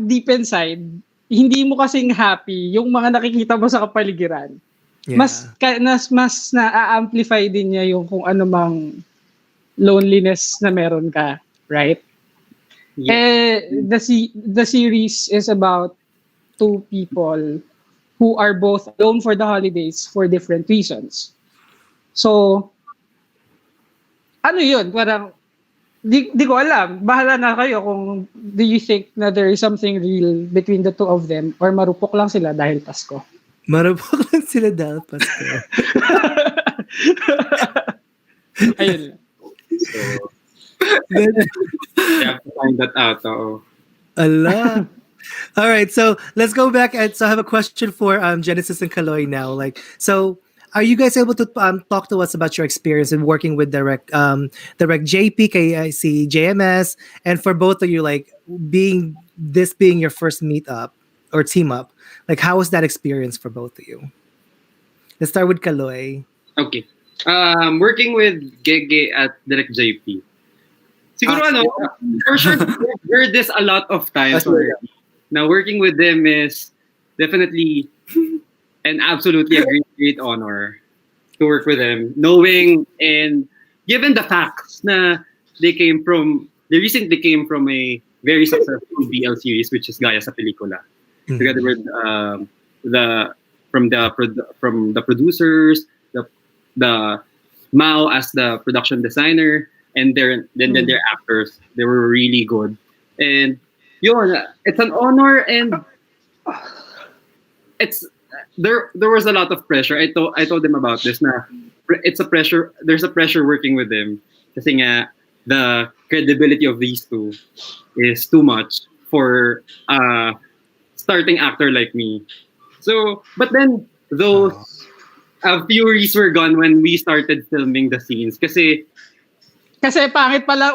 deep inside, hindi mo kasing happy yung mga nakikita mo sa kapaligiran. Yeah. Mas na-amplify din niya yung kung ano mang loneliness na meron ka, right? Yeah. The series is about two people who are both alone for the holidays for different reasons. So, ano yun? Parang, di ko alam. Bahala na kayo kung do you think na there is something real between the two of them or marupok lang sila dahil Pasko. Marupok lang sila dahil Pasko. Ayun. So, you have to find that out. Allah. All right, so let's go back. So I have a question for Genesis and Kaloy now. Like, so are you guys able to talk to us about your experience in working with direct JP, KIC, JMS, and for both of you, like being your first meetup or team up, like how was that experience for both of you? Let's start with Kaloy. Okay. Working with Gege at Direct JP. Siguro for sure, we've heard this a lot of times already. Now, working with them is definitely and absolutely a great honor to work with them, knowing and given the facts na they recently came from a very successful BL series, which is Gaya sa Pelikula, together with from the producers, the Mao as the production designer, and then their actors. They were really good, and it's an honor, and it's there was a lot of pressure. I told them about this. It's a pressure. There's a pressure working with them. Kasi nga, the credibility of these two is too much for a starting actor like me. So, but then those furies were gone when we started filming the scenes. Kasi pangit pala